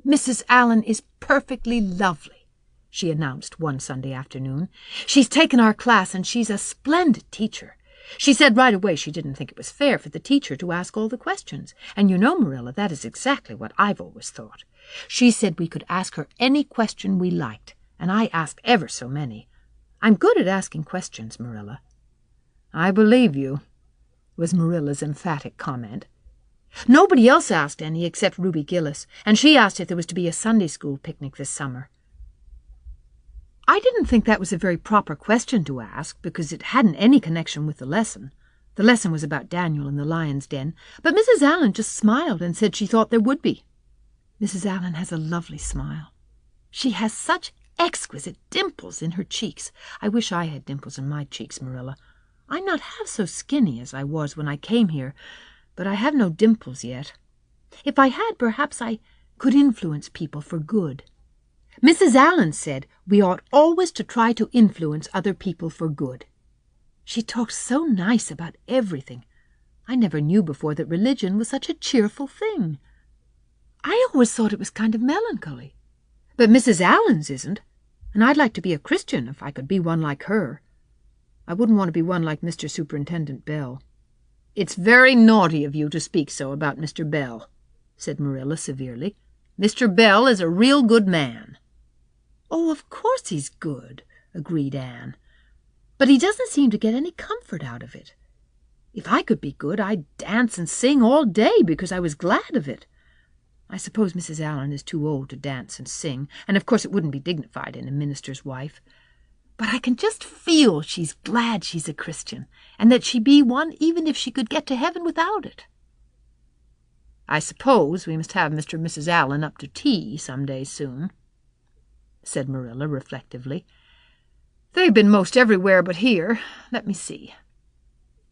"Mrs. Allen is perfectly lovely," she announced one Sunday afternoon. "She's taken our class, and she's a splendid teacher. She said right away she didn't think it was fair for the teacher to ask all the questions. And you know, Marilla, that is exactly what I've always thought. She said we could ask her any question we liked, and I asked ever so many. I'm good at asking questions, Marilla." "I believe you," was Marilla's emphatic comment. "Nobody else asked any except Ruby Gillis, and she asked if there was to be a Sunday school picnic this summer." "I didn't think that was a very proper question to ask, because it hadn't any connection with the lesson. The lesson was about Daniel in the lion's den, but Mrs. Allen just smiled and said she thought there would be. Mrs. Allen has a lovely smile. She has such exquisite dimples in her cheeks. I wish I had dimples in my cheeks, Marilla. I'm not half so skinny as I was when I came here, but I have no dimples yet. If I had, perhaps I could influence people for good. Mrs. Allen said we ought always to try to influence other people for good. She talked so nice about everything. I never knew before that religion was such a cheerful thing. I always thought it was kind of melancholy. But Mrs. Allen's isn't, and I'd like to be a Christian if I could be one like her. I wouldn't want to be one like Mr. Superintendent Bell." "It's very naughty of you to speak so about Mr. Bell," said Marilla severely. "Mr. Bell is a real good man." "Oh, of course he's good," agreed Anne. "But he doesn't seem to get any comfort out of it. If I could be good, I'd dance and sing all day because I was glad of it. I suppose Mrs. Allen is too old to dance and sing, and of course it wouldn't be dignified in a minister's wife. But I can just feel she's glad she's a Christian, and that she'd be one even if she could get to heaven without it." "I suppose we must have Mr. and Mrs. Allen up to tea some day soon," said Marilla reflectively. "They've been most everywhere but here. Let me see.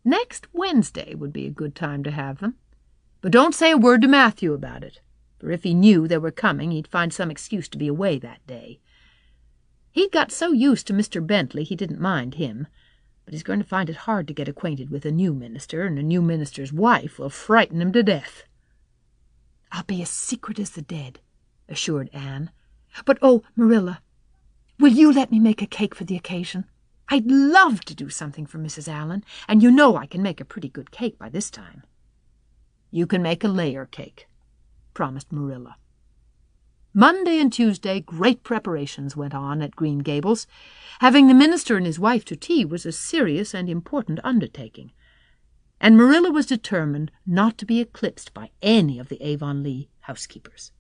Next Wednesday would be a good time to have them. But don't say a word to Matthew about it, for if he knew they were coming, he'd find some excuse to be away that day. He'd got so used to Mr. Bentley he didn't mind him, but he's going to find it hard to get acquainted with a new minister, and a new minister's wife will frighten him to death." "I'll be as secret as the dead," assured Anne. "But, oh, Marilla, will you let me make a cake for the occasion? I'd love to do something for Mrs. Allen, and you know I can make a pretty good cake by this time." "You can make a layer cake," promised Marilla. Monday and Tuesday great preparations went on at Green Gables. Having the minister and his wife to tea was a serious and important undertaking, and Marilla was determined not to be eclipsed by any of the Avonlea housekeepers.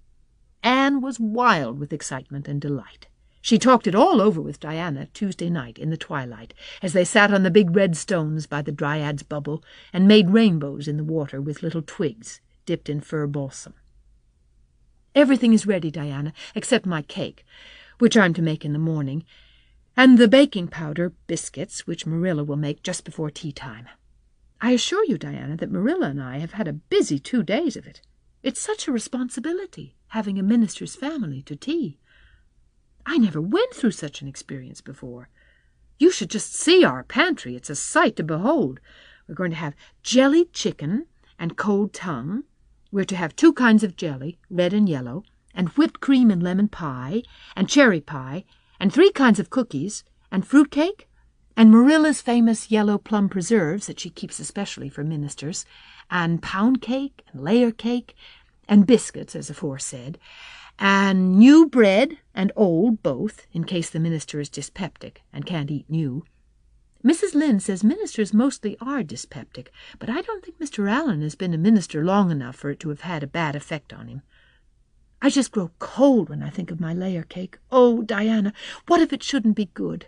Anne was wild with excitement and delight. She talked it all over with Diana Tuesday night in the twilight, as they sat on the big red stones by the Dryad's bubble and made rainbows in the water with little twigs dipped in fir balsam. "Everything is ready, Diana, except my cake, which I'm to make in the morning, and the baking powder biscuits, which Marilla will make just before tea time. I assure you, Diana, that Marilla and I have had a busy 2 days of it. It's such a responsibility, having a minister's family to tea. I never went through such an experience before. You should just see our pantry. It's a sight to behold. We're going to have jellied chicken and cold tongue. We're to have 2 kinds of jelly, red and yellow, and whipped cream and lemon pie, and cherry pie, and 3 kinds of cookies, and fruit cake, and Marilla's famous yellow plum preserves that she keeps especially for ministers, and pound cake and layer cake, and biscuits, as aforesaid, and new bread and old both, in case the minister is dyspeptic and can't eat new. Mrs. Lynde says ministers mostly are dyspeptic, but I don't think Mr. Allen has been a minister long enough for it to have had a bad effect on him. I just grow cold when I think of my layer cake. Oh, Diana, what if it shouldn't be good?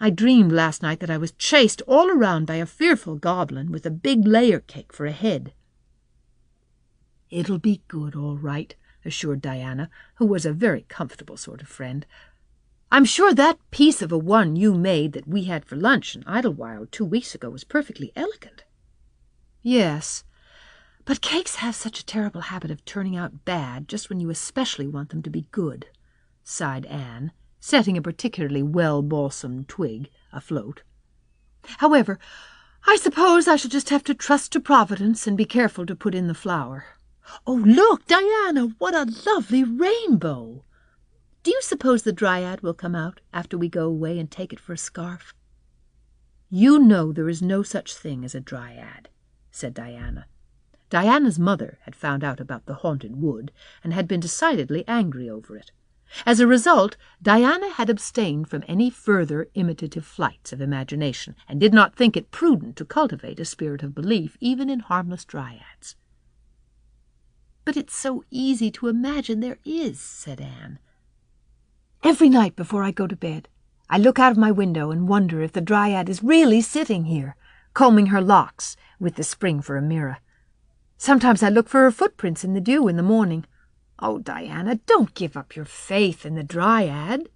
I dreamed last night that I was chased all around by a fearful goblin with a big layer cake for a head." "It'll be good, all right," assured Diana, who was a very comfortable sort of friend. "I'm sure that piece of a one you made that we had for lunch in Idlewild 2 weeks ago was perfectly elegant." "Yes, but cakes have such a terrible habit of turning out bad just when you especially want them to be good," sighed Anne, setting a particularly well-balsamed twig afloat. "However, I suppose I shall just have to trust to Providence and be careful to put in the flour. Oh, look, Diana, what a lovely rainbow!" Do you suppose the dryad will come out after we go away and take it for a scarf?" "You know there is no such thing as a dryad," said Diana. Diana's mother had found out about the haunted wood and had been decidedly angry over it. As a result, Diana had abstained from any further imitative flights of imagination and did not think it prudent to cultivate a spirit of belief even in harmless dryads. "But it's so easy to imagine there is," said Anne. "Every night before I go to bed, I look out of my window and wonder if the dryad is really sitting here, combing her locks with the spring for a mirror. Sometimes I look for her footprints in the dew in the morning. Oh, Diana, don't give up your faith in the dryad."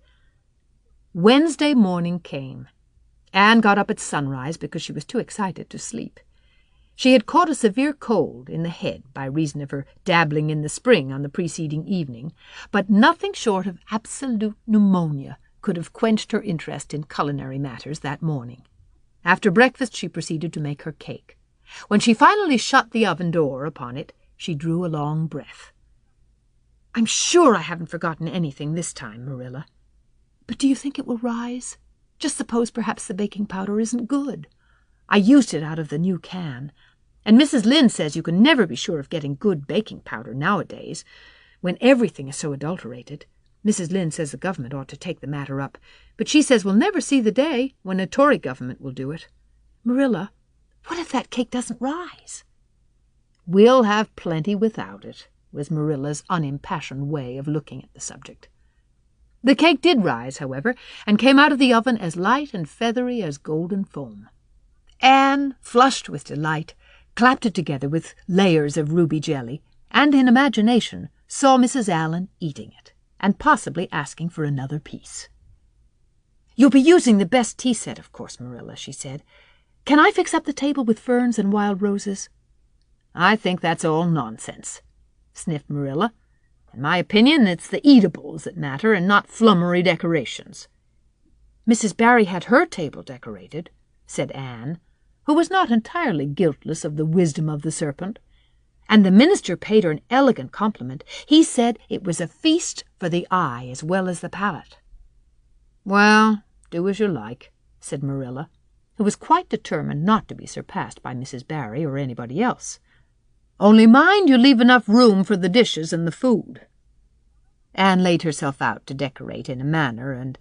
Wednesday morning came. Anne got up at sunrise because she was too excited to sleep. She had caught a severe cold in the head by reason of her dabbling in the spring on the preceding evening, but nothing short of absolute pneumonia could have quenched her interest in culinary matters that morning. After breakfast she proceeded to make her cake. When she finally shut the oven door upon it, she drew a long breath. "I'm sure I haven't forgotten anything this time, Marilla. But do you think it will rise? Just suppose perhaps the baking powder isn't good. I used it out of the new can, and Mrs. Lynde says you can never be sure of getting good baking powder nowadays, when everything is so adulterated. Mrs. Lynde says the government ought to take the matter up, but she says we'll never see the day when a Tory government will do it. Marilla, what if that cake doesn't rise?" "We'll have plenty without it," was Marilla's unimpassioned way of looking at the subject. The cake did rise, however, and came out of the oven as light and feathery as golden foam. Anne, flushed with delight, clapped it together with layers of ruby jelly, and in imagination saw Mrs. Allen eating it, and possibly asking for another piece. "You'll be using the best tea set, of course, Marilla," she said. "Can I fix up the table with ferns and wild roses?" "I think that's all nonsense," sniffed Marilla. "In my opinion, it's the eatables that matter and not flummery decorations." "Mrs. Barry had her table decorated," said Anne, who was not entirely guiltless of the wisdom of the serpent, "and the minister paid her an elegant compliment. He said it was a feast for the eye as well as the palate." "Well, do as you like," said Marilla, who was quite determined not to be surpassed by Mrs. Barry or anybody else. "Only mind you leave enough room for the dishes and the food." Anne laid herself out to decorate in a manner and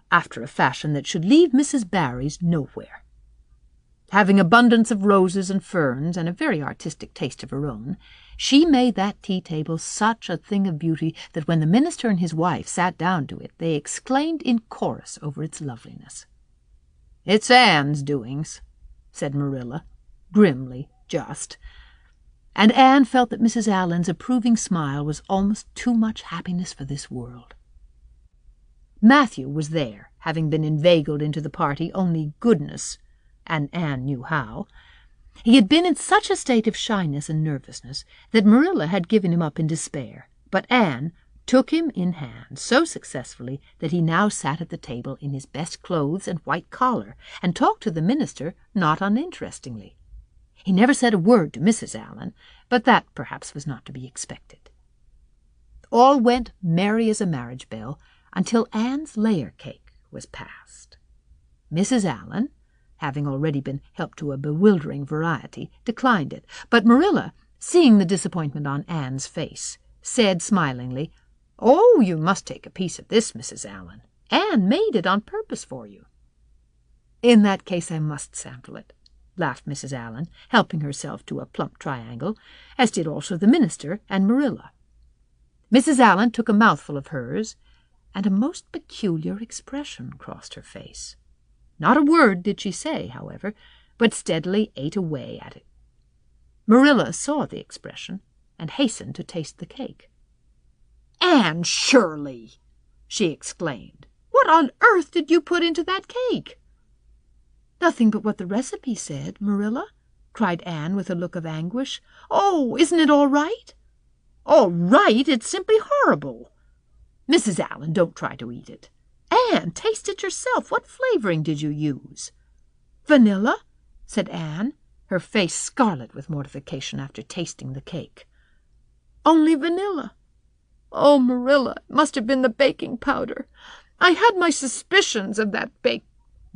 after a fashion that should leave Mrs. Barry's nowhere. Having abundance of roses and ferns and a very artistic taste of her own, she made that tea-table such a thing of beauty that when the minister and his wife sat down to it, they exclaimed in chorus over its loveliness. "It's Anne's doings," said Marilla, grimly just, and Anne felt that Mrs. Allen's approving smile was almost too much happiness for this world. Matthew was there, having been inveigled into the party only goodness, and Anne knew how. He had been in such a state of shyness and nervousness that Marilla had given him up in despair, but Anne took him in hand so successfully that he now sat at the table in his best clothes and white collar, and talked to the minister not uninterestingly. He never said a word to Mrs. Allen, but that perhaps was not to be expected. All went merry as a marriage bell until Anne's layer cake was passed. Mrs. Allen, having already been helped to a bewildering variety, declined it, but Marilla, seeing the disappointment on Anne's face, said smilingly, "Oh, you must take a piece of this, Mrs. Allen. Anne made it on purpose for you." "In that case I must sample it," laughed Mrs. Allen, helping herself to a plump triangle, as did also the minister and Marilla. Mrs. Allen took a mouthful of hers, and a most peculiar expression crossed her face. Not a word did she say, however, but steadily ate away at it. Marilla saw the expression and hastened to taste the cake. "Anne Shirley!" she exclaimed. "What on earth did you put into that cake?" "Nothing but what the recipe said, Marilla," cried Anne with a look of anguish. "Oh, isn't it all right?" "All right? It's simply horrible. Mrs. Allen, don't try to eat it. Anne, taste it yourself. What flavoring did you use?" "Vanilla," said Anne, her face scarlet with mortification after tasting the cake. "Only vanilla." Oh, Marilla, it must have been the baking powder. I had my suspicions of that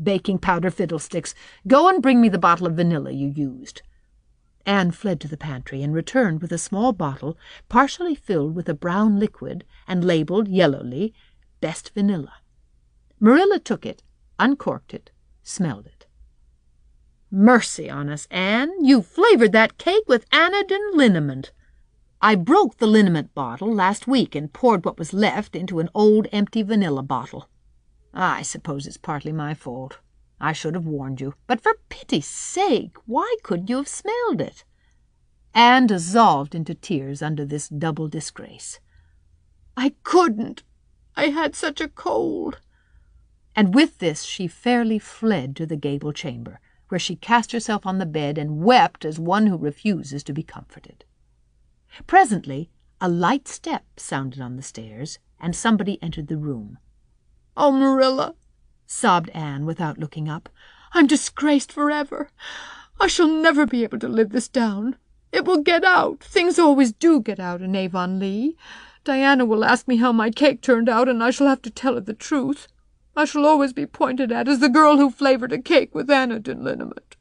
Baking powder fiddlesticks. Go and bring me the bottle of vanilla you used. Anne fled to the pantry and returned with a small bottle partially filled with a brown liquid and labeled yellowly, Best Vanilla. Marilla took it, uncorked it, smelled it. Mercy on us, Anne, you flavored that cake with anodine liniment. I broke the liniment bottle last week and poured what was left into an old empty vanilla bottle. I suppose it's partly my fault. I should have warned you. But for pity's sake, why couldn't you have smelled it? Anne dissolved into tears under this double disgrace. I couldn't. I had such a cold. And with this she fairly fled to the gable chamber, where she cast herself on the bed and wept as one who refuses to be comforted. Presently a light step sounded on the stairs, and somebody entered the room. Oh, Marilla, sobbed Anne without looking up, I'm disgraced forever. I shall never be able to live this down. It will get out. Things always do get out in Avonlea. Diana will ask me how my cake turned out, and I shall have to tell her the truth. I shall always be pointed at as the girl who flavored a cake with anodine liniment.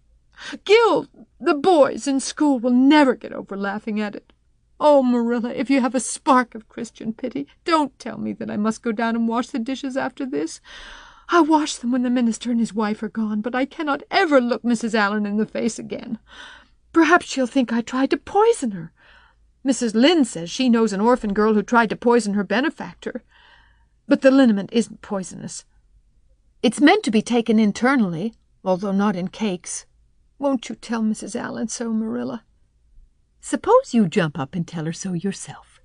Gil, the boys in school will never get over laughing at it. Oh, Marilla, if you have a spark of Christian pity, don't tell me that I must go down and wash the dishes after this. I'll wash them when the minister and his wife are gone, but I cannot ever look Mrs. Allen in the face again. Perhaps she'll think I tried to poison her. Mrs. Lynde says she knows an orphan girl who tried to poison her benefactor. But the liniment isn't poisonous. It's meant to be taken internally, although not in cakes. Won't you tell Mrs. Allen so, Marilla? Suppose you jump up and tell her so yourself,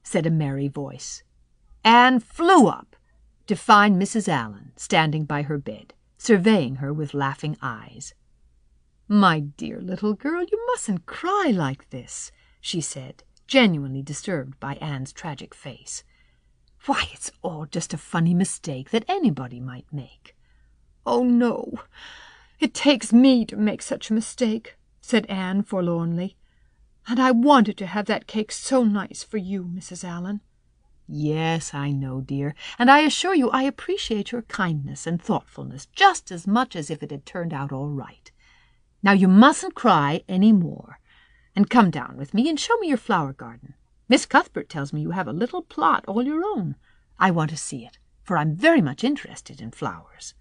said a merry voice. Anne flew up to find Mrs. Allen standing by her bed, surveying her with laughing eyes. My dear little girl, you mustn't cry like this, she said, genuinely disturbed by Anne's tragic face. Why, it's all just a funny mistake that anybody might make. Oh, no, it takes me to make such a mistake, said Anne forlornly. And I wanted to have that cake so nice for you, Mrs. Allen. Yes, I know, dear, and I assure you I appreciate your kindness and thoughtfulness just as much as if it had turned out all right. Now you mustn't cry any more, and come down with me and show me your flower garden. Miss Cuthbert tells me you have a little plot all your own. I want to see it, for I'm very much interested in flowers.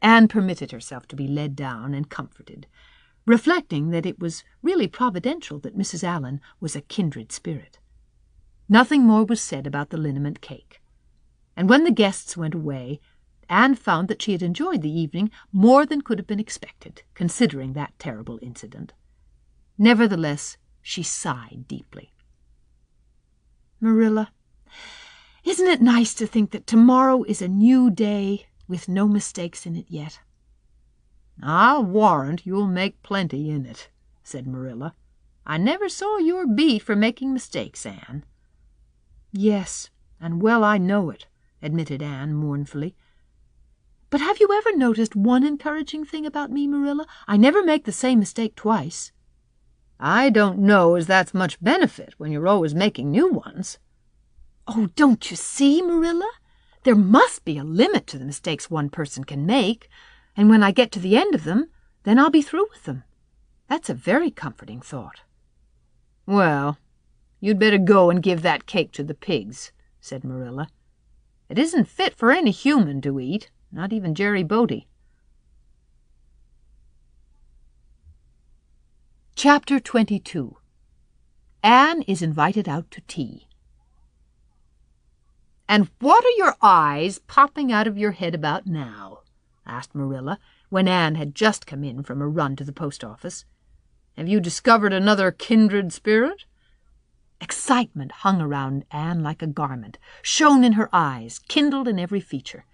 Anne permitted herself to be led down and comforted, reflecting that it was really providential that Mrs. Allen was a kindred spirit. Nothing more was said about the liniment cake, and when the guests went away, Anne found that she had enjoyed the evening more than could have been expected, considering that terrible incident. Nevertheless, she sighed deeply. Marilla, isn't it nice to think that tomorrow is a new day with no mistakes in it yet? I'll warrant you'll make plenty in it, said Marilla. I never saw your beat for making mistakes, Anne. Yes, and well I know it, admitted Anne mournfully. But have you ever noticed one encouraging thing about me, Marilla? I never make the same mistake twice. I don't know as that's much benefit when you're always making new ones. Oh, don't you see, Marilla? There must be a limit to the mistakes one person can make, and when I get to the end of them, then I'll be through with them. That's a very comforting thought. Well, you'd better go and give that cake to the pigs, said Marilla. It isn't fit for any human to eat, not even Jerry Bodie. Chapter 22. Anne is invited out to tea. And what are your eyes popping out of your head about now? Asked Marilla, when Anne had just come in from a run to the post office. Have you discovered another kindred spirit? Excitement hung around Anne like a garment, shone in her eyes, kindled in every feature.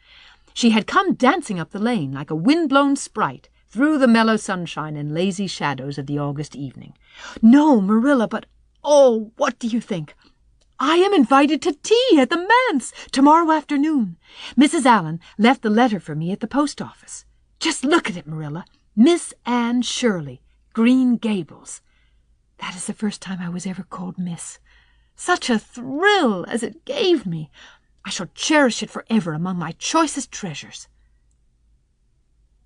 She had come dancing up the lane like a wind-blown sprite through the mellow sunshine and lazy shadows of the August evening. No, Marilla, but oh, what do you think? I am invited to tea at the manse tomorrow afternoon. Mrs. Allen left the letter for me at the post office. Just look at it, Marilla. Miss Anne Shirley, Green Gables. That is the first time I was ever called Miss. Such a thrill as it gave me! I shall cherish it forever among my choicest treasures."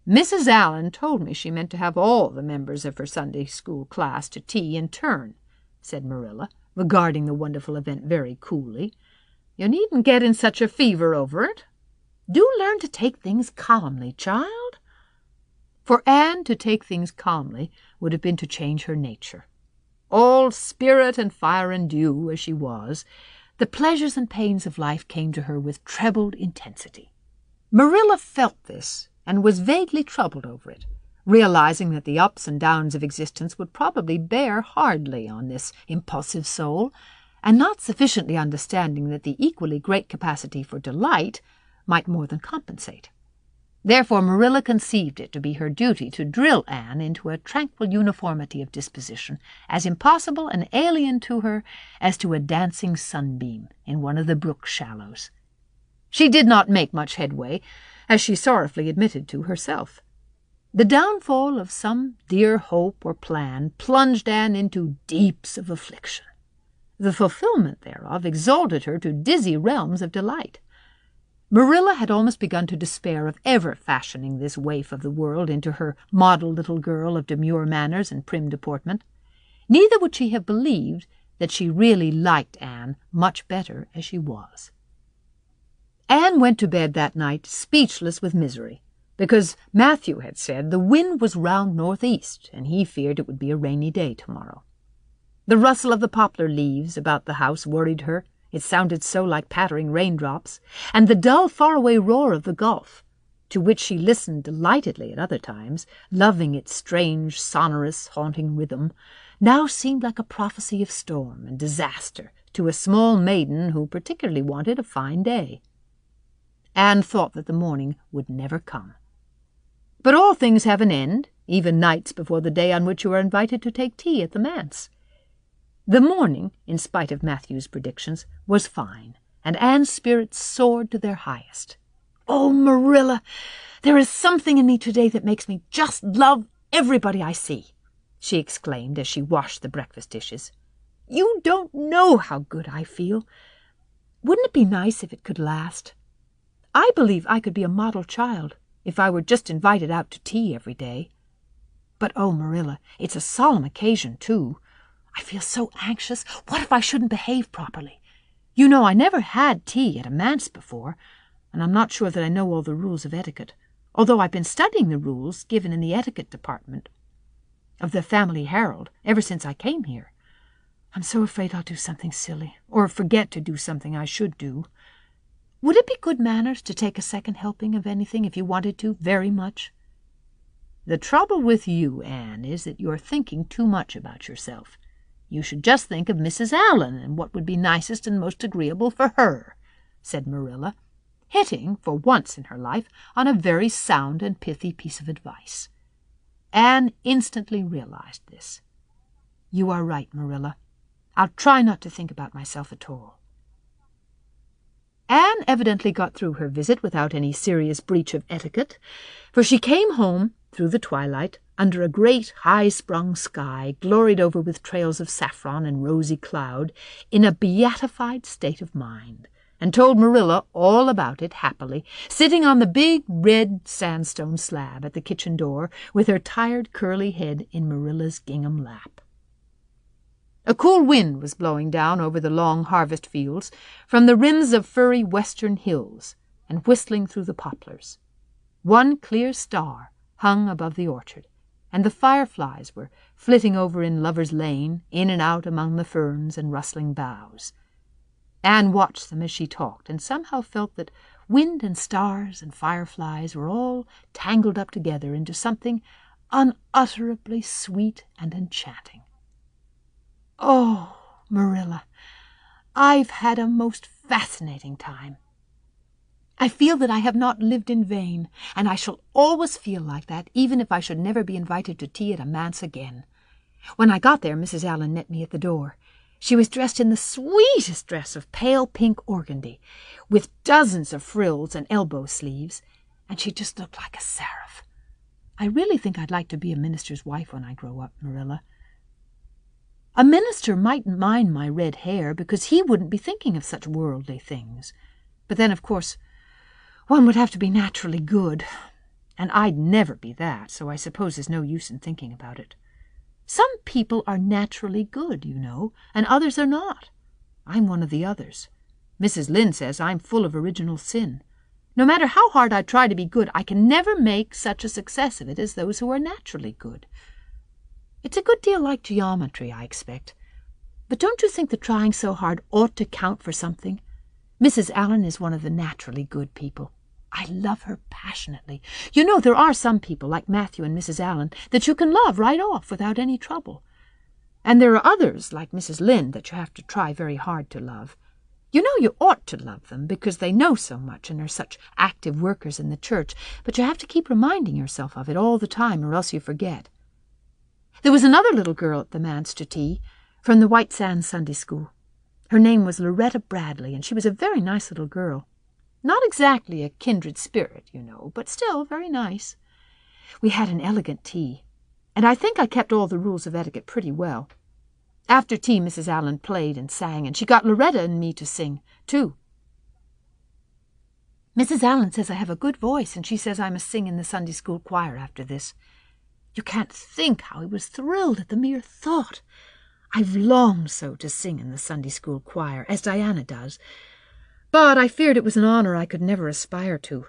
"Mrs. Allen told me she meant to have all the members of her Sunday school class to tea in turn," said Marilla, regarding the wonderful event very coolly. "You needn't get in such a fever over it. Do learn to take things calmly, child." For Anne to take things calmly would have been to change her nature. All spirit and fire and dew as she was, the pleasures and pains of life came to her with trebled intensity. Marilla felt this and was vaguely troubled over it, realizing that the ups and downs of existence would probably bear hardly on this impulsive soul, and not sufficiently understanding that the equally great capacity for delight might more than compensate. Therefore Marilla conceived it to be her duty to drill Anne into a tranquil uniformity of disposition, as impossible and alien to her as to a dancing sunbeam in one of the brook shallows. She did not make much headway, as she sorrowfully admitted to herself. The downfall of some dear hope or plan plunged Anne into deeps of affliction. The fulfillment thereof exalted her to dizzy realms of delight. Marilla had almost begun to despair of ever fashioning this waif of the world into her model little girl of demure manners and prim deportment. Neither would she have believed that she really liked Anne much better as she was. Anne went to bed that night speechless with misery, because Matthew had said the wind was round northeast, and he feared it would be a rainy day tomorrow. The rustle of the poplar leaves about the house worried her. It sounded so like pattering raindrops, and the dull faraway roar of the Gulf, to which she listened delightedly at other times, loving its strange, sonorous, haunting rhythm, now seemed like a prophecy of storm and disaster to a small maiden who particularly wanted a fine day. Anne thought that the morning would never come. But all things have an end, even nights before the day on which you are invited to take tea at the manse. The morning, in spite of Matthew's predictions, was fine, and Anne's spirits soared to their highest. "Oh, Marilla, there is something in me today that makes me just love everybody I see," she exclaimed as she washed the breakfast dishes. "You don't know how good I feel. Wouldn't it be nice if it could last? I believe I could be a model child if I were just invited out to tea every day. But, oh, Marilla, it's a solemn occasion, too. I feel so anxious. What if I shouldn't behave properly? You know I never had tea at a manse before, and I'm not sure that I know all the rules of etiquette, although I've been studying the rules given in the etiquette department of the Family Herald ever since I came here. I'm so afraid I'll do something silly, or forget to do something I should do. Would it be good manners to take a second helping of anything if you wanted to very much?" "The trouble with you, Anne, is that you're thinking too much about yourself. You should just think of Mrs. Allen and what would be nicest and most agreeable for her," said Marilla, hitting, for once in her life, on a very sound and pithy piece of advice. Anne instantly realized this. "You are right, Marilla. I'll try not to think about myself at all." Anne evidently got through her visit without any serious breach of etiquette, for she came home through the twilight under a great high-sprung sky gloried over with trails of saffron and rosy cloud, in a beatified state of mind, and told Marilla all about it happily, sitting on the big red sandstone slab at the kitchen door with her tired curly head in Marilla's gingham lap. A cool wind was blowing down over the long harvest fields from the rims of furry western hills and whistling through the poplars. One clear star hung above the orchard, and the fireflies were flitting over in Lover's Lane, in and out among the ferns and rustling boughs. Anne watched them as she talked, and somehow felt that wind and stars and fireflies were all tangled up together into something unutterably sweet and enchanting. "Oh, Marilla, I've had a most fascinating time. I feel that I have not lived in vain, and I shall always feel like that, even if I should never be invited to tea at a manse again. When I got there, Mrs. Allen met me at the door. She was dressed in the sweetest dress of pale pink organdy, with dozens of frills and elbow sleeves, and she just looked like a seraph. I really think I'd like to be a minister's wife when I grow up, Marilla." A minister mightn't mind my red hair because he wouldn't be thinking of such worldly things. But then, of course, one would have to be naturally good, and I'd never be that, so I suppose there's no use in thinking about it. Some people are naturally good, you know, and others are not. I'm one of the others. Mrs. Lynde says I'm full of original sin. No matter how hard I try to be good, I can never make such a success of it as those who are naturally good. It's a good deal like geometry, I expect. But don't you think that trying so hard ought to count for something? Mrs. Allen is one of the naturally good people. I love her passionately. You know, there are some people, like Matthew and Mrs. Allen, that you can love right off without any trouble. And there are others, like Mrs. Lynde, that you have to try very hard to love. You know you ought to love them because they know so much and are such active workers in the church, but you have to keep reminding yourself of it all the time or else you forget. There was another little girl at the manse to tea, from the White Sands Sunday School. Her name was Loretta Bradley, and she was a very nice little girl. Not exactly a kindred spirit, you know, but still very nice. We had an elegant tea, and I think I kept all the rules of etiquette pretty well. After tea, Mrs. Allen played and sang, and she got Loretta and me to sing, too. Mrs. Allen says I have a good voice, and she says I must sing in the Sunday school choir after this. You can't think how I was thrilled at the mere thought. I've longed so to sing in the Sunday school choir, as Diana does, but I feared it was an honor I could never aspire to.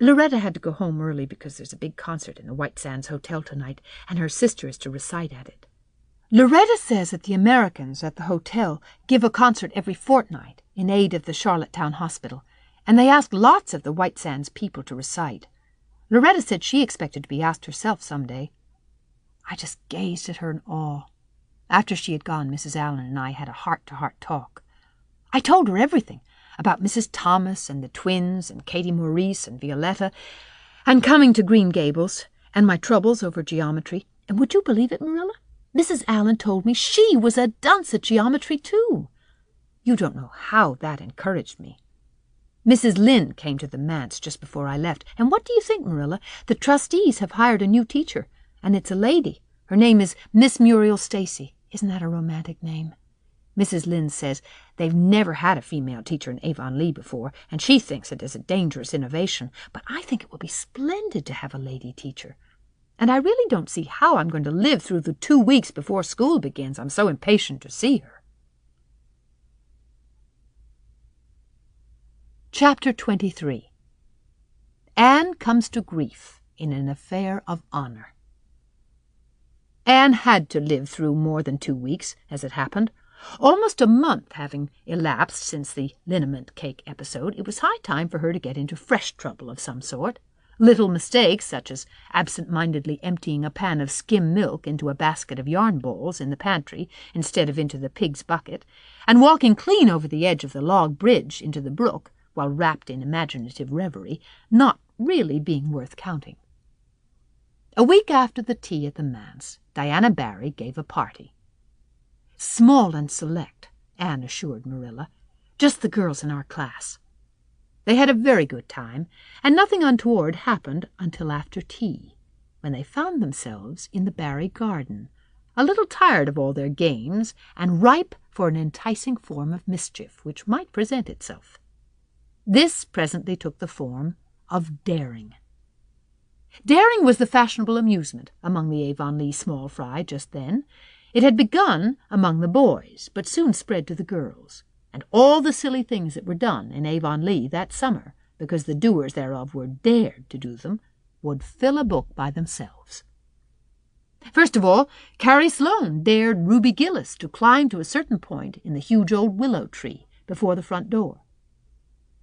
Loretta had to go home early because there's a big concert in the White Sands Hotel tonight, and her sister is to recite at it. Loretta says that the Americans at the hotel give a concert every fortnight in aid of the Charlottetown Hospital, and they ask lots of the White Sands people to recite. Loretta said she expected to be asked herself some day. I just gazed at her in awe. After she had gone, Mrs. Allen and I had a heart-to-heart talk. I told her everything about Mrs. Thomas and the twins and Katie Maurice and Violetta and coming to Green Gables and my troubles over geometry. And would you believe it, Marilla? Mrs. Allen told me she was a dunce at geometry, too. You don't know how that encouraged me. Mrs. Lynde came to the manse just before I left, and what do you think, Marilla? The trustees have hired a new teacher, and it's a lady. Her name is Miss Muriel Stacy. Isn't that a romantic name? Mrs. Lynde says they've never had a female teacher in Avonlea before, and she thinks it is a dangerous innovation, but I think it will be splendid to have a lady teacher. And I really don't see how I'm going to live through the 2 weeks before school begins. I'm so impatient to see her. Chapter 23. Anne comes to grief in an affair of honor. Anne had to live through more than 2 weeks, as it happened. Almost a month having elapsed since the liniment cake episode, it was high time for her to get into fresh trouble of some sort. Little mistakes, such as absent-mindedly emptying a pan of skim milk into a basket of yarn balls in the pantry instead of into the pig's bucket, and walking clean over the edge of the log bridge into the brook while wrapped in imaginative reverie, not really being worth counting. A week after the tea at the manse, Diana Barry gave a party. Small and select, Anne assured Marilla, just the girls in our class. They had a very good time, and nothing untoward happened until after tea, when they found themselves in the Barry garden, a little tired of all their games and ripe for an enticing form of mischief which might present itself. This presently took the form of daring. Daring was the fashionable amusement among the Avonlea small fry just then. It had begun among the boys, but soon spread to the girls, and all the silly things that were done in Avonlea that summer, because the doers thereof were dared to do them, would fill a book by themselves. First of all, Carrie Sloane dared Ruby Gillis to climb to a certain point in the huge old willow tree before the front door,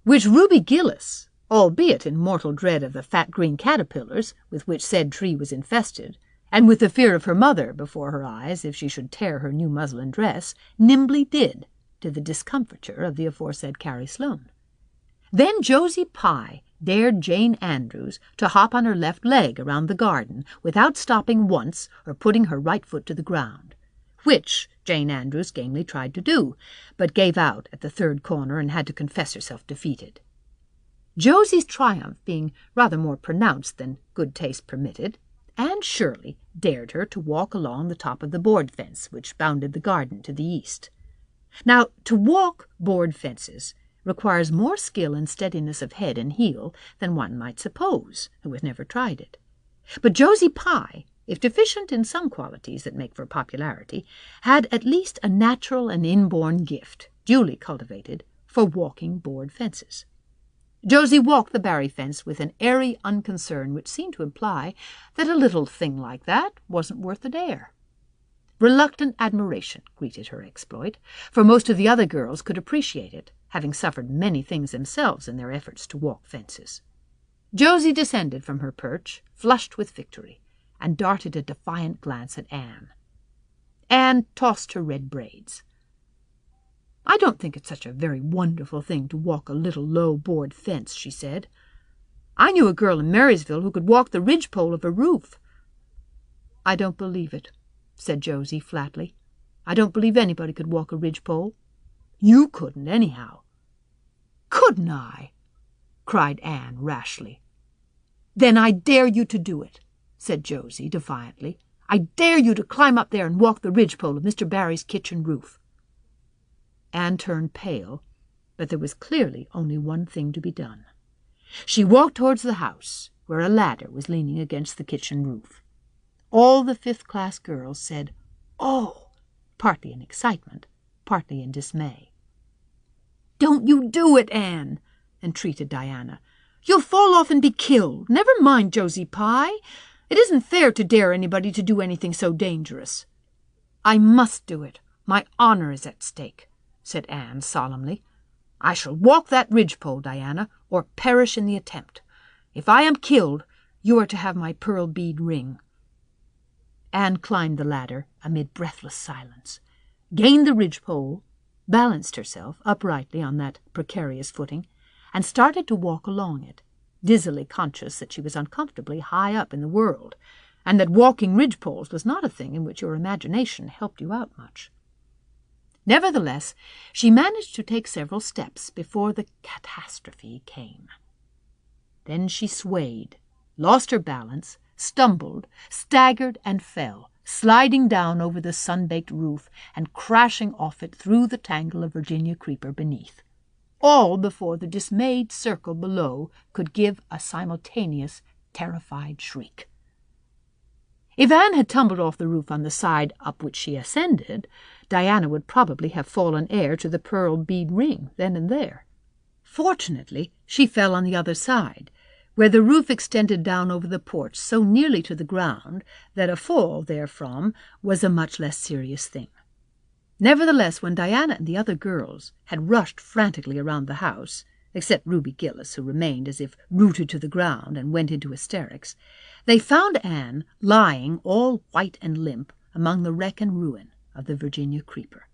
which Ruby Gillis, albeit in mortal dread of the fat green caterpillars with which said tree was infested, and with the fear of her mother before her eyes if she should tear her new muslin dress, nimbly did, to the discomfiture of the aforesaid Carrie Sloane. Then Josie Pye dared Jane Andrews to hop on her left leg around the garden without stopping once or putting her right foot to the ground, which Jane Andrews gamely tried to do, but gave out at the third corner and had to confess herself defeated. Josie's triumph being rather more pronounced than good taste permitted, Anne Shirley dared her to walk along the top of the board fence which bounded the garden to the east. Now, to walk board fences requires more skill and steadiness of head and heel than one might suppose who has never tried it. But Josie Pye, if deficient in some qualities that make for popularity, had at least a natural and inborn gift, duly cultivated, for walking board fences. Josie walked the Barry fence with an airy unconcern which seemed to imply that a little thing like that wasn't worth a dare. Reluctant admiration greeted her exploit, for most of the other girls could appreciate it, having suffered many things themselves in their efforts to walk fences. Josie descended from her perch, flushed with victory, and darted a defiant glance at Anne. Anne tossed her red braids. "I don't think it's such a very wonderful thing to walk a little low board fence," she said. "I knew a girl in Marysville who could walk the ridgepole of a roof." "I don't believe it," said Josie flatly. "I don't believe anybody could walk a ridgepole. You couldn't, anyhow." "Couldn't I?" cried Anne rashly. "Then I dare you to do it," said Josie defiantly. "I dare you to climb up there and walk the ridgepole of Mr. Barry's kitchen roof." Anne turned pale, but there was clearly only one thing to be done. She walked towards the house, where a ladder was leaning against the kitchen roof. All the fifth-class girls said, "Oh," partly in excitement, partly in dismay. "Don't you do it, Anne," entreated Diana. "You'll fall off and be killed. Never mind Josie Pye. It isn't fair to dare anybody to do anything so dangerous." "I must do it. My honor is at stake," said Anne solemnly. "I shall walk that ridgepole, Diana, or perish in the attempt. If I am killed, you are to have my pearl bead ring." Anne climbed the ladder amid breathless silence, gained the ridgepole, balanced herself uprightly on that precarious footing, and started to walk along it, dizzily conscious that she was uncomfortably high up in the world, and that walking ridgepoles was not a thing in which your imagination helped you out much. Nevertheless, she managed to take several steps before the catastrophe came. Then she swayed, lost her balance, stumbled, staggered, and fell, sliding down over the sun-baked roof and crashing off it through the tangle of Virginia creeper beneath, all before the dismayed circle below could give a simultaneous, terrified shriek. If Anne had tumbled off the roof on the side up which she ascended, Diana would probably have fallen heir to the pearl bead ring then and there. Fortunately, she fell on the other side, where the roof extended down over the porch so nearly to the ground that a fall therefrom was a much less serious thing. Nevertheless, when Diana and the other girls had rushed frantically around the house, except Ruby Gillis, who remained as if rooted to the ground and went into hysterics, they found Anne lying all white and limp among the wreck and ruin of the Virginia creeper.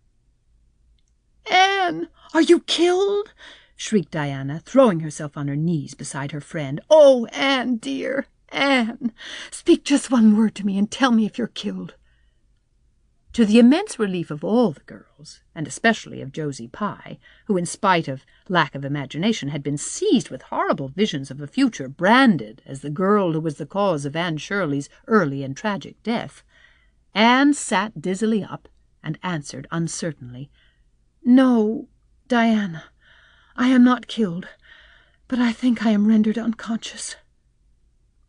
"Anne, are you killed?" shrieked Diana, throwing herself on her knees beside her friend. "Oh, Anne, dear, Anne, speak just one word to me and tell me if you're killed." To the immense relief of all the girls, and especially of Josie Pye, who in spite of lack of imagination had been seized with horrible visions of a future branded as the girl who was the cause of Anne Shirley's early and tragic death, Anne sat dizzily up and answered uncertainly, "No, Diana, I am not killed, but I think I am rendered unconscious."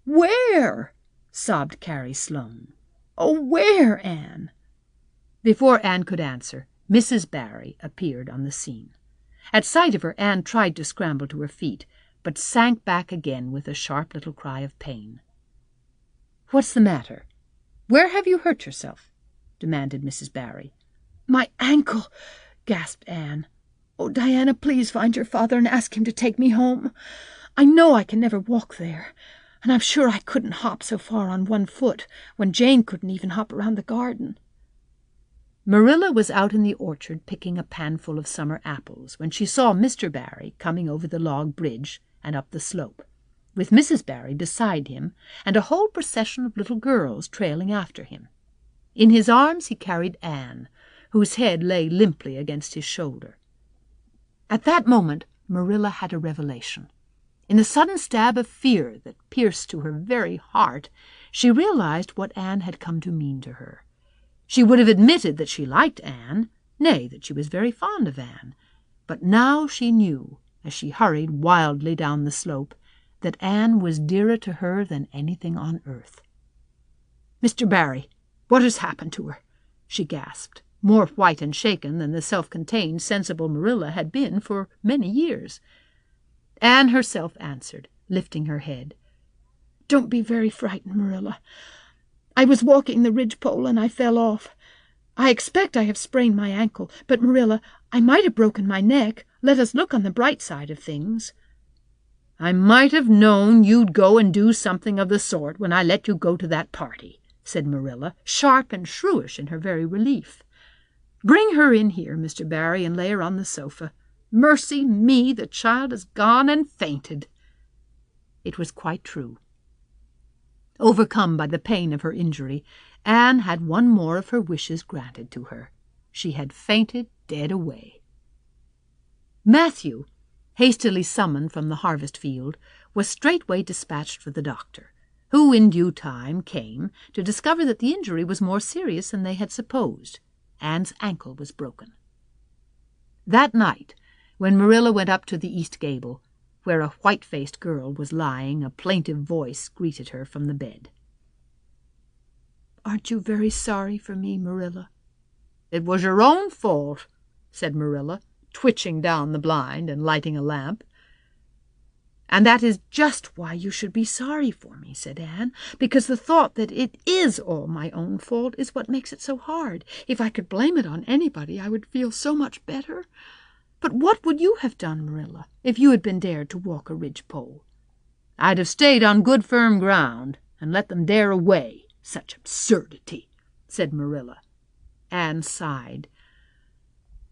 "Where?" sobbed Carrie Sloane. "Oh, where, Anne?" Before Anne could answer, Mrs. Barry appeared on the scene. At sight of her, Anne tried to scramble to her feet, but sank back again with a sharp little cry of pain. "What's the matter? Where have you hurt yourself?" demanded Mrs. Barry. "My ankle," gasped Anne. "Oh, Diana, please find your father and ask him to take me home. I know I can never walk there, and I'm sure I couldn't hop so far on one foot when Jane couldn't even hop around the garden." Marilla was out in the orchard picking a panful of summer apples when she saw Mr. Barry coming over the log bridge and up the slope, with Mrs. Barry beside him and a whole procession of little girls trailing after him. In his arms he carried Anne, whose head lay limply against his shoulder. At that moment Marilla had a revelation. In the sudden stab of fear that pierced to her very heart, she realized what Anne had come to mean to her. She would have admitted that she liked Anne, nay, that she was very fond of Anne, but now she knew, as she hurried wildly down the slope, that Anne was dearer to her than anything on earth. "Mr. Barry, what has happened to her?" she gasped, more white and shaken than the self-contained, sensible Marilla had been for many years. Anne herself answered, lifting her head. "Don't be very frightened, Marilla. I was walking the ridgepole and I fell off. I expect I have sprained my ankle, but, Marilla, I might have broken my neck. Let us look on the bright side of things." "I might have known you'd go and do something of the sort when I let you go to that party," said Marilla, sharp and shrewish in her very relief. "Bring her in here, Mr. Barry, and lay her on the sofa. Mercy me, the child has gone and fainted." It was quite true. Overcome by the pain of her injury, Anne had one more of her wishes granted to her. She had fainted dead away. Matthew, hastily summoned from the harvest field, was straightway dispatched for the doctor, who in due time came to discover that the injury was more serious than they had supposed. Anne's ankle was broken. That night, when Marilla went up to the east gable, where a white-faced girl was lying, a plaintive voice greeted her from the bed. "Aren't you very sorry for me, Marilla?" "It was your own fault," said Marilla, twitching down the blind and lighting a lamp. "And that is just why you should be sorry for me," said Anne, "because the thought that it is all my own fault is what makes it so hard. If I could blame it on anybody, I would feel so much better. But what would you have done, Marilla, if you had been dared to walk a ridgepole?" "I'd have stayed on good firm ground and let them dare away. Such absurdity," said Marilla. Anne sighed.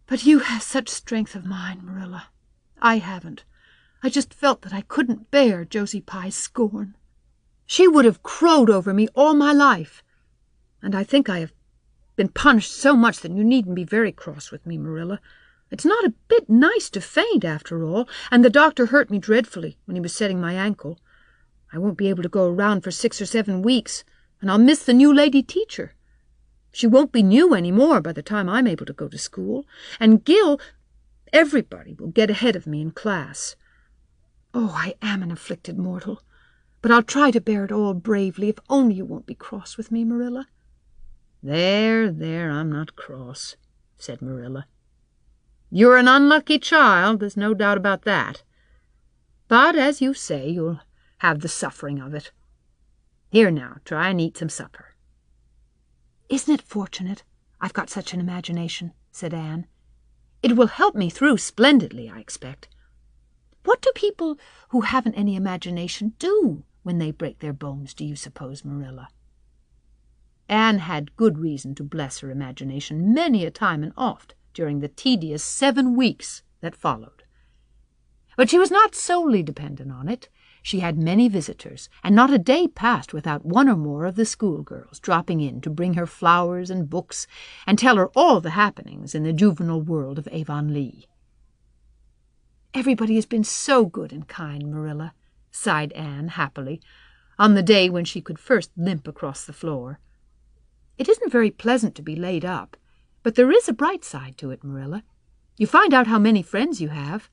"But you have such strength of mind, Marilla. I haven't. I just felt that I couldn't bear Josie Pye's scorn. She would have crowed over me all my life. And I think I have been punished so much that you needn't be very cross with me, Marilla. It's not a bit nice to faint, after all, and the doctor hurt me dreadfully when he was setting my ankle. I won't be able to go around for 6 or 7 weeks, and I'll miss the new lady teacher. She won't be new any more by the time I'm able to go to school, and Gil, everybody will get ahead of me in class. Oh, I am an afflicted mortal, but I'll try to bear it all bravely if only you won't be cross with me, Marilla." "There, I'm not cross," said Marilla. "You're an unlucky child, there's no doubt about that. But, as you say, you'll have the suffering of it. Here now, try and eat some supper." "Isn't it fortunate I've got such an imagination?" said Anne. "It will help me through splendidly, I expect. What do people who haven't any imagination do when they break their bones, do you suppose, Marilla?" Anne had good reason to bless her imagination many a time and oft during the tedious 7 weeks that followed. But she was not solely dependent on it. She had many visitors, and not a day passed without one or more of the schoolgirls dropping in to bring her flowers and books and tell her all the happenings in the juvenile world of Avonlea. "Everybody has been so good and kind, Marilla," sighed Anne happily, on the day when she could first limp across the floor. "It isn't very pleasant to be laid up, but there is a bright side to it, Marilla. You find out how many friends you have.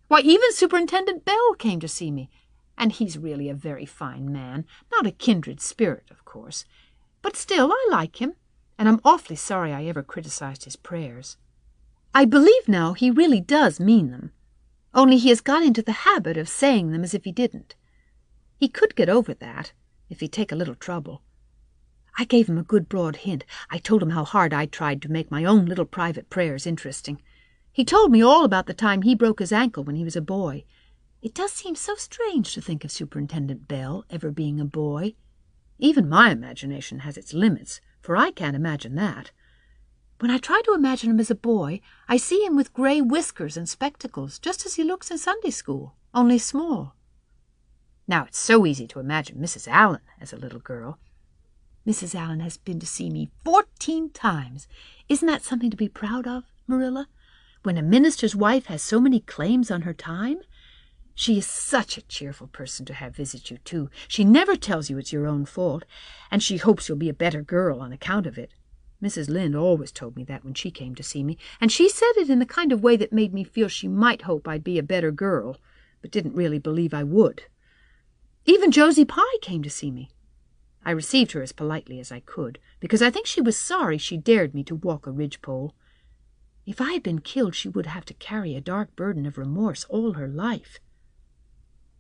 Why, even Superintendent Bell came to see me, and he's really a very fine man, not a kindred spirit, of course. But still, I like him, and I'm awfully sorry I ever criticized his prayers. I believe now he really does mean them, only he has got into the habit of saying them as if he didn't. He could get over that, if he'd take a little trouble. I gave him a good broad hint. I told him how hard I tried to make my own little private prayers interesting. He told me all about the time he broke his ankle when he was a boy. It does seem so strange to think of Superintendent Bell ever being a boy. Even my imagination has its limits, for I can't imagine that. When I try to imagine him as a boy, I see him with gray whiskers and spectacles, just as he looks in Sunday school, only small. Now, it's so easy to imagine Mrs. Allen as a little girl. Mrs. Allen has been to see me 14 times. Isn't that something to be proud of, Marilla? When a minister's wife has so many claims on her time? She is such a cheerful person to have visit you, too. She never tells you it's your own fault, and she hopes you'll be a better girl on account of it. Mrs. Lynde always told me that when she came to see me, and she said it in the kind of way that made me feel she might hope I'd be a better girl, but didn't really believe I would. Even Josie Pye came to see me. I received her as politely as I could, because I think she was sorry she dared me to walk a ridgepole. If I had been killed, she would have to carry a dark burden of remorse all her life.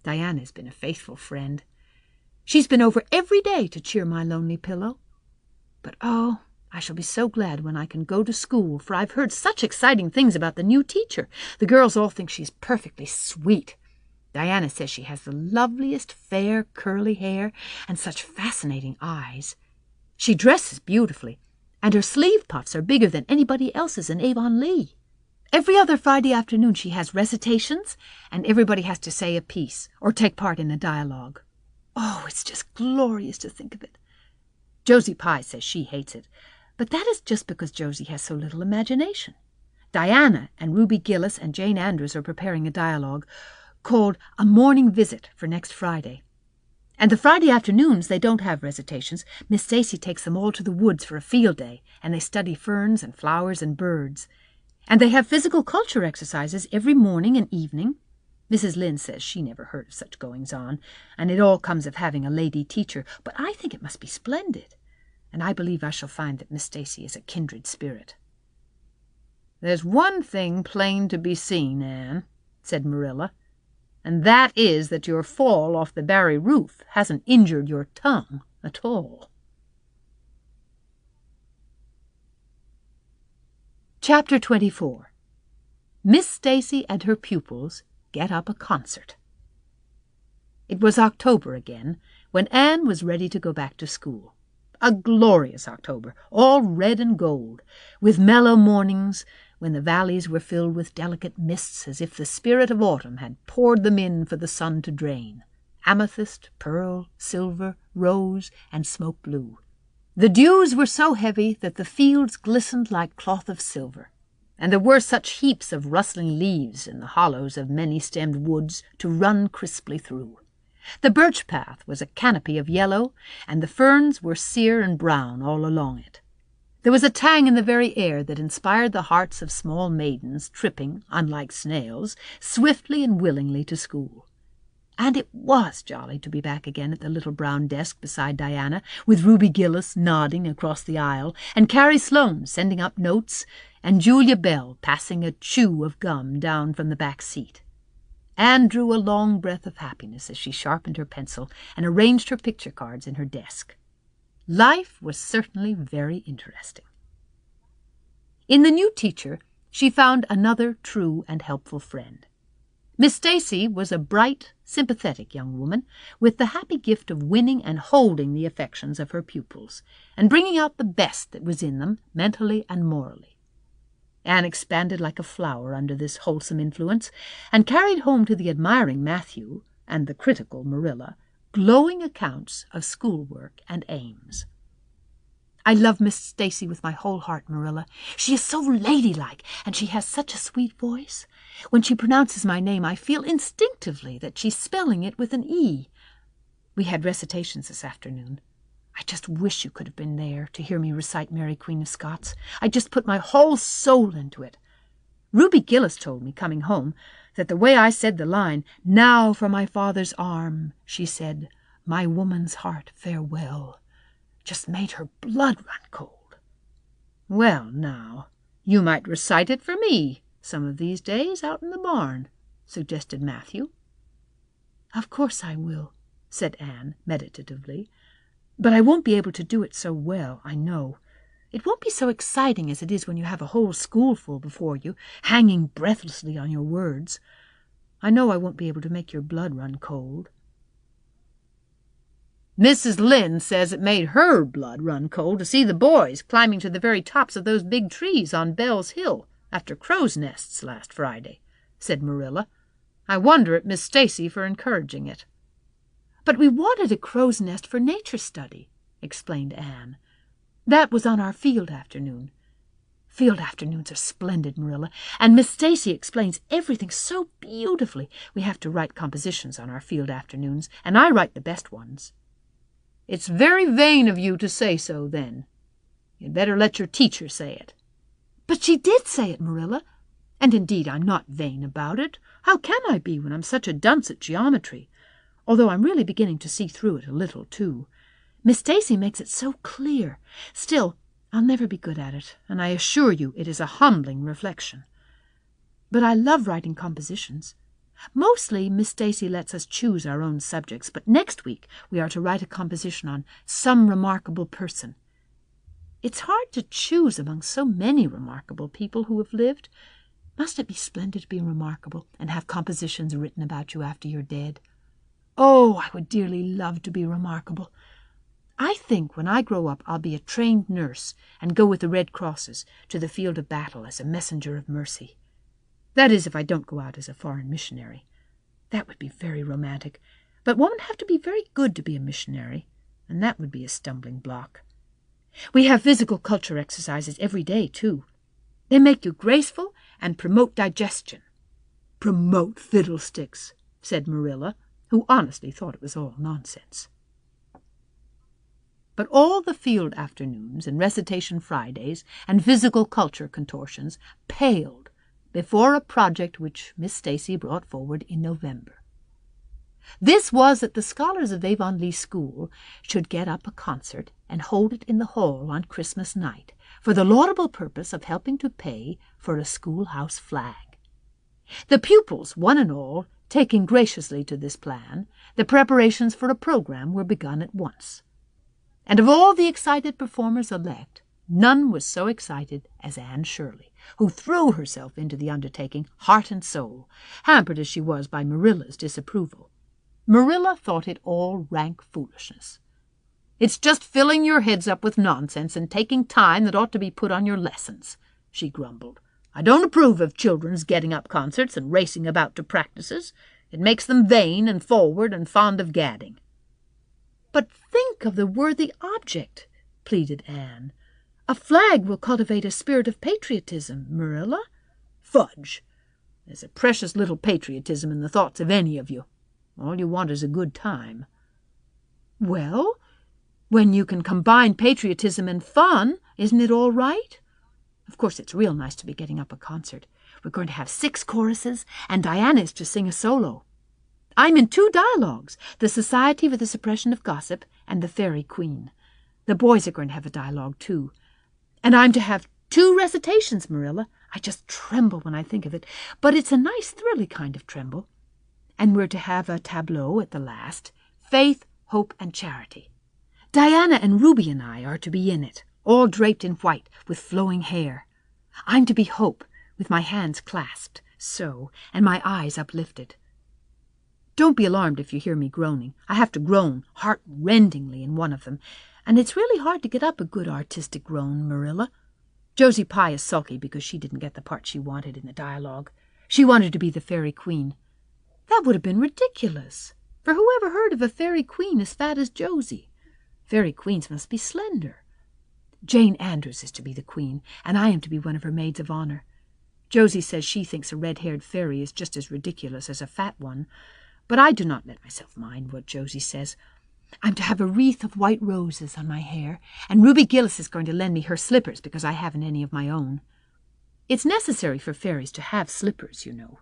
Diana's been a faithful friend. She's been over every day to cheer my lonely pillow. But oh, I shall be so glad when I can go to school, for I've heard such exciting things about the new teacher. The girls all think she's perfectly sweet. Diana says she has the loveliest fair curly hair and such fascinating eyes. She dresses beautifully, and her sleeve puffs are bigger than anybody else's in Avonlea. Every other Friday afternoon she has recitations, and everybody has to say a piece or take part in a dialogue. Oh, it's just glorious to think of it. Josie Pye says she hates it, but that is just because Josie has so little imagination. Diana and Ruby Gillis and Jane Andrews are preparing a dialogue called A Morning Visit for next Friday. And the Friday afternoons they don't have recitations. Miss Stacy takes them all to the woods for a field day, and they study ferns and flowers and birds. And they have physical culture exercises every morning and evening. Mrs. Lynde says she never heard of such goings-on, and it all comes of having a lady teacher, but I think it must be splendid, and I believe I shall find that Miss Stacy is a kindred spirit. "There's one thing plain to be seen, Anne," said Marilla, "and that is that your fall off the Barry roof hasn't injured your tongue at all." Chapter 24. Miss Stacy and her pupils get up a concert. It was October again, when Anne was ready to go back to school. A glorious October, all red and gold, with mellow mornings when the valleys were filled with delicate mists as if the spirit of autumn had poured them in for the sun to drain. Amethyst, pearl, silver, rose, and smoke blue. The dews were so heavy that the fields glistened like cloth of silver, and there were such heaps of rustling leaves in the hollows of many-stemmed woods to run crisply through. The birch path was a canopy of yellow, and the ferns were sere and brown all along it. There was a tang in the very air that inspired the hearts of small maidens tripping, unlike snails, swiftly and willingly to school. And it was jolly to be back again at the little brown desk beside Diana, with Ruby Gillis nodding across the aisle, and Carrie Sloane sending up notes, and Julia Bell passing a chew of gum down from the back seat. Anne drew a long breath of happiness as she sharpened her pencil and arranged her picture cards in her desk. Life was certainly very interesting. In the new teacher, she found another true and helpful friend. Miss Stacy was a bright, sympathetic young woman with the happy gift of winning and holding the affections of her pupils, and bringing out the best that was in them mentally and morally. Anne expanded like a flower under this wholesome influence, and carried home to the admiring Matthew and the critical Marilla glowing accounts of schoolwork and aims. "I love Miss Stacy with my whole heart, Marilla. She is so ladylike, and she has such a sweet voice. When she pronounces my name, I feel instinctively that she's spelling it with an E. We had recitations this afternoon. I just wish you could have been there to hear me recite Mary Queen of Scots. I just put my whole soul into it. Ruby Gillis told me, coming home, that the way I said the line, 'Now for my father's arm,' she said, 'my woman's heart, farewell,' just made her blood run cold." "Well, now, you might recite it for me some of these days out in the barn," suggested Matthew. "Of course I will," said Anne meditatively. "But I won't be able to do it so well, I know. It won't be so exciting as it is when you have a whole schoolful before you, hanging breathlessly on your words. I know I won't be able to make your blood run cold." "Mrs. Lynde says it made her blood run cold to see the boys climbing to the very tops of those big trees on Bell's Hill after crow's nests last Friday," said Marilla. "I wonder at Miss Stacy for encouraging it." "But we wanted a crow's nest for nature study," explained Anne. "That was on our field afternoon. Field afternoons are splendid, Marilla, and Miss Stacy explains everything so beautifully. We have to write compositions on our field afternoons, and I write the best ones." "It's very vain of you to say so, then. You'd better let your teacher say it." "But she did say it, Marilla. And indeed I'm not vain about it. How can I be when I'm such a dunce at geometry? Although I'm really beginning to see through it a little, too. Miss Stacy makes it so clear. Still, I'll never be good at it, and I assure you it is a humbling reflection. But I love writing compositions. Mostly Miss Stacy lets us choose our own subjects, but next week we are to write a composition on some remarkable person. It's hard to choose among so many remarkable people who have lived. Must it be splendid to be remarkable and have compositions written about you after you're dead? Oh, I would dearly love to be remarkable. I think when I grow up I'll be a trained nurse and go with the Red Crosses to the field of battle as a messenger of mercy. That is, if I don't go out as a foreign missionary. That would be very romantic, but one would have to be very good to be a missionary, and that would be a stumbling block. We have physical culture exercises every day, too. They make you graceful and promote digestion." "Promote fiddlesticks," said Marilla, who honestly thought it was all nonsense. But all the field afternoons and recitation Fridays and physical culture contortions paled before a project which Miss Stacy brought forward in November. This was that the scholars of Avonlea School should get up a concert and hold it in the hall on Christmas night for the laudable purpose of helping to pay for a schoolhouse flag. The pupils, one and all, taking graciously to this plan, the preparations for a program were begun at once. And of all the excited performers elect, none was so excited as Anne Shirley, who threw herself into the undertaking heart and soul, hampered as she was by Marilla's disapproval. Marilla thought it all rank foolishness. "It's just filling your heads up with nonsense and taking time that ought to be put on your lessons," she grumbled. "I don't approve of children's getting up concerts and racing about to practices. It makes them vain and forward and fond of gadding." "But think of the worthy object," pleaded Anne. "A flag will cultivate a spirit of patriotism, Marilla." "Fudge! There's a precious little patriotism in the thoughts of any of you. All you want is a good time." "Well, when you can combine patriotism and fun, isn't it all right? Of course, it's real nice to be getting up a concert. We're going to have 6 choruses, and Diana is to sing a solo. I'm in 2 dialogues, the Society for the Suppression of Gossip and the Fairy Queen. The boys are going to have a dialogue, too. And I'm to have 2 recitations, Marilla. I just tremble when I think of it, but it's a nice, thrilly kind of tremble. And we're to have a tableau at the last, Faith, Hope, and Charity. Diana and Ruby and I are to be in it, all draped in white with flowing hair. I'm to be Hope, with my hands clasped, so, and my eyes uplifted. Don't be alarmed if you hear me groaning. I have to groan heart-rendingly in one of them, and it's really hard to get up a good artistic groan, Marilla. Josie Pye is sulky because she didn't get the part she wanted in the dialogue. She wanted to be the Fairy Queen. That would have been ridiculous, for who ever heard of a Fairy Queen as fat as Josie? Fairy Queens must be slender. Jane Andrews is to be the Queen, and I am to be one of her maids of honor. Josie says she thinks a red-haired fairy is just as ridiculous as a fat one, but I do not let myself mind what Josie says. I'm to have a wreath of white roses on my hair, and Ruby Gillis is going to lend me her slippers because I haven't any of my own. It's necessary for fairies to have slippers, you know.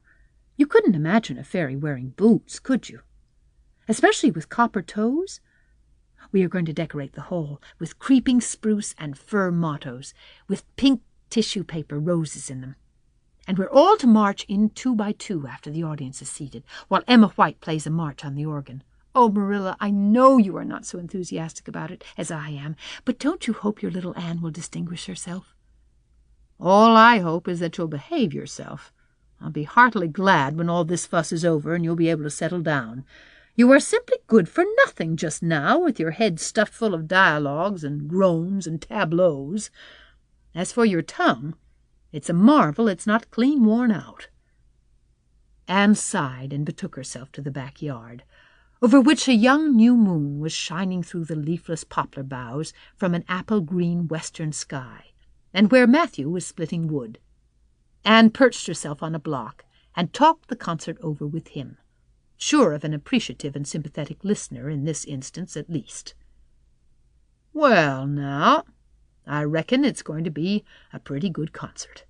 You couldn't imagine a fairy wearing boots, could you? Especially with copper toes. We are going to decorate the hall with creeping spruce and fir mottos, with pink tissue paper roses in them. And we're all to march in 2 by 2 after the audience is seated, while Emma White plays a march on the organ. Oh, Marilla, I know you are not so enthusiastic about it as I am, but don't you hope your little Anne will distinguish herself? All I hope is that you'll behave yourself. I'll be heartily glad when all this fuss is over and you'll be able to settle down. You are simply good for nothing just now, with your head stuffed full of dialogues and groans and tableaux. As for your tongue, it's a marvel it's not clean worn out." Anne sighed and betook herself to the backyard, over which a young new moon was shining through the leafless poplar boughs from an apple-green western sky, and where Matthew was splitting wood. Anne perched herself on a block and talked the concert over with him, sure of an appreciative and sympathetic listener in this instance at least. "Well, now, I reckon it's going to be a pretty good concert,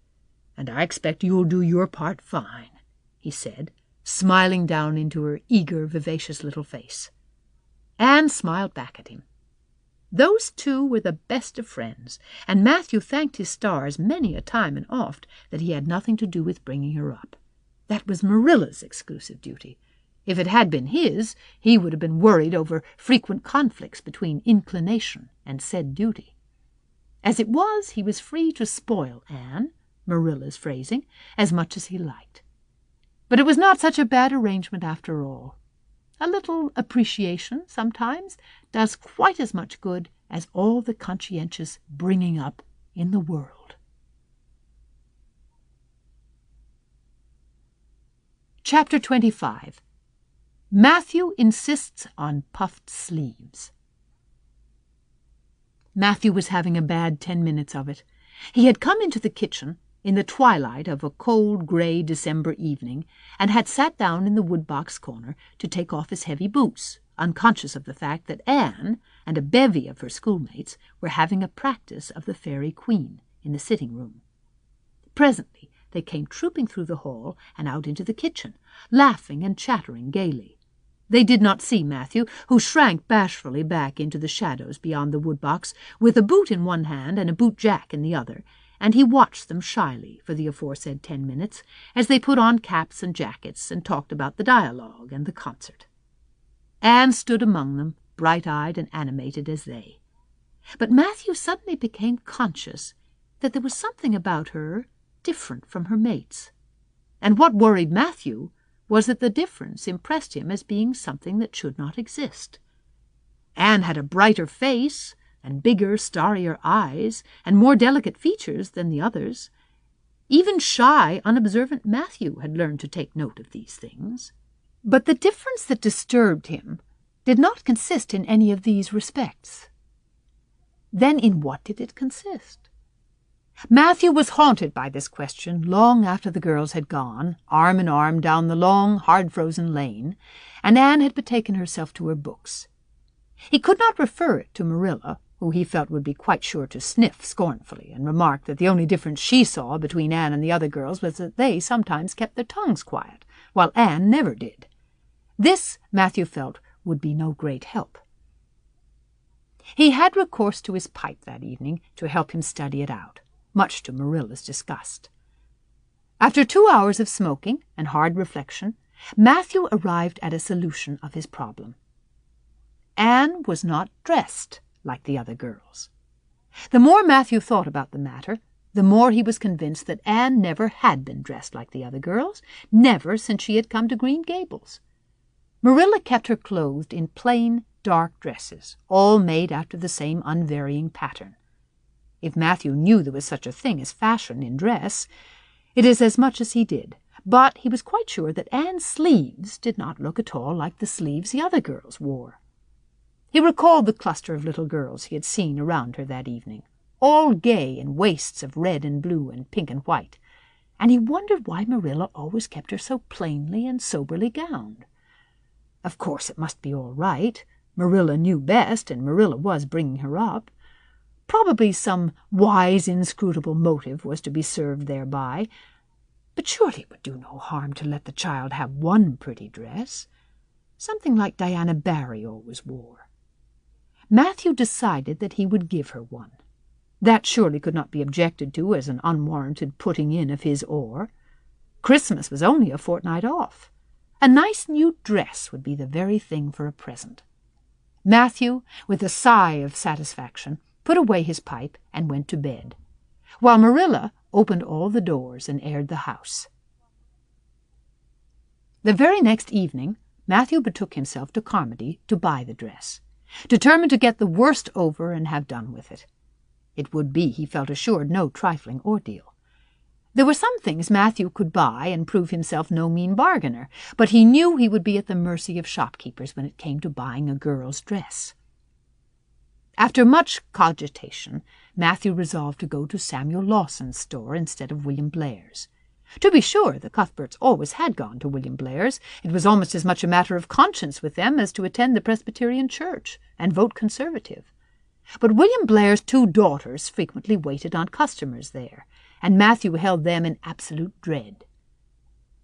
and I expect you'll do your part fine," he said, smiling down into her eager, vivacious little face. Anne smiled back at him. Those two were the best of friends, and Matthew thanked his stars many a time and oft that he had nothing to do with bringing her up. That was Marilla's exclusive duty. If it had been his, he would have been worried over frequent conflicts between inclination and said duty. As it was, he was free to spoil Anne, Marilla's phrasing, as much as he liked. But it was not such a bad arrangement after all. A little appreciation sometimes does quite as much good as all the conscientious bringing up in the world. Chapter 25. Matthew insists on puffed sleeves. Matthew was having a bad 10 minutes of it. He had come into the kitchen in the twilight of a cold, grey December evening, and had sat down in the woodbox corner to take off his heavy boots, unconscious of the fact that Anne and a bevy of her schoolmates were having a practice of the Fairy Queen in the sitting-room. Presently they came trooping through the hall and out into the kitchen, laughing and chattering gaily. They did not see Matthew, who shrank bashfully back into the shadows beyond the woodbox, with a boot in one hand and a boot-jack in the other, and he watched them shyly for the aforesaid 10 minutes, as they put on caps and jackets and talked about the dialogue and the concert. Anne stood among them, bright-eyed and animated as they. But Matthew suddenly became conscious that there was something about her different from her mates. And what worried Matthew was that the difference impressed him as being something that should not exist. Anne had a brighter face, and bigger, starrier eyes, and more delicate features than the others. Even shy, unobservant Matthew had learned to take note of these things. But the difference that disturbed him did not consist in any of these respects. Then in what did it consist? Matthew was haunted by this question long after the girls had gone, arm in arm down the long, hard-frozen lane, and Anne had betaken herself to her books. He could not refer it to Marilla, who he felt would be quite sure to sniff scornfully and remark that the only difference she saw between Anne and the other girls was that they sometimes kept their tongues quiet, while Anne never did. This, Matthew felt, would be no great help. He had recourse to his pipe that evening to help him study it out, much to Marilla's disgust. After 2 hours of smoking and hard reflection, Matthew arrived at a solution of his problem. Anne was not dressed like the other girls. The more Matthew thought about the matter, the more he was convinced that Anne never had been dressed like the other girls, never since she had come to Green Gables. Marilla kept her clothed in plain, dark dresses, all made after the same unvarying pattern. If Matthew knew there was such a thing as fashion in dress, it is as much as he did, but he was quite sure that Anne's sleeves did not look at all like the sleeves the other girls wore. He recalled the cluster of little girls he had seen around her that evening, all gay in waists of red and blue and pink and white, and he wondered why Marilla always kept her so plainly and soberly gowned. Of course it must be all right. Marilla knew best, and Marilla was bringing her up. Probably some wise, inscrutable motive was to be served thereby, but surely it would do no harm to let the child have one pretty dress, something like Diana Barry always wore. Matthew decided that he would give her one. That surely could not be objected to as an unwarranted putting in of his oar. Christmas was only a fortnight off. A nice new dress would be the very thing for a present. Matthew, with a sigh of satisfaction, put away his pipe and went to bed, while Marilla opened all the doors and aired the house. The very next evening, Matthew betook himself to Carmody to buy the dress, determined to get the worst over and have done with it. It would be, he felt assured, no trifling ordeal. There were some things Matthew could buy and prove himself no mean bargainer, but he knew he would be at the mercy of shopkeepers when it came to buying a girl's dress. After much cogitation, Matthew resolved to go to Samuel Lawson's store instead of William Blair's. To be sure, the Cuthberts always had gone to William Blair's. It was almost as much a matter of conscience with them as to attend the Presbyterian church and vote Conservative. But William Blair's 2 daughters frequently waited on customers there, and Matthew held them in absolute dread.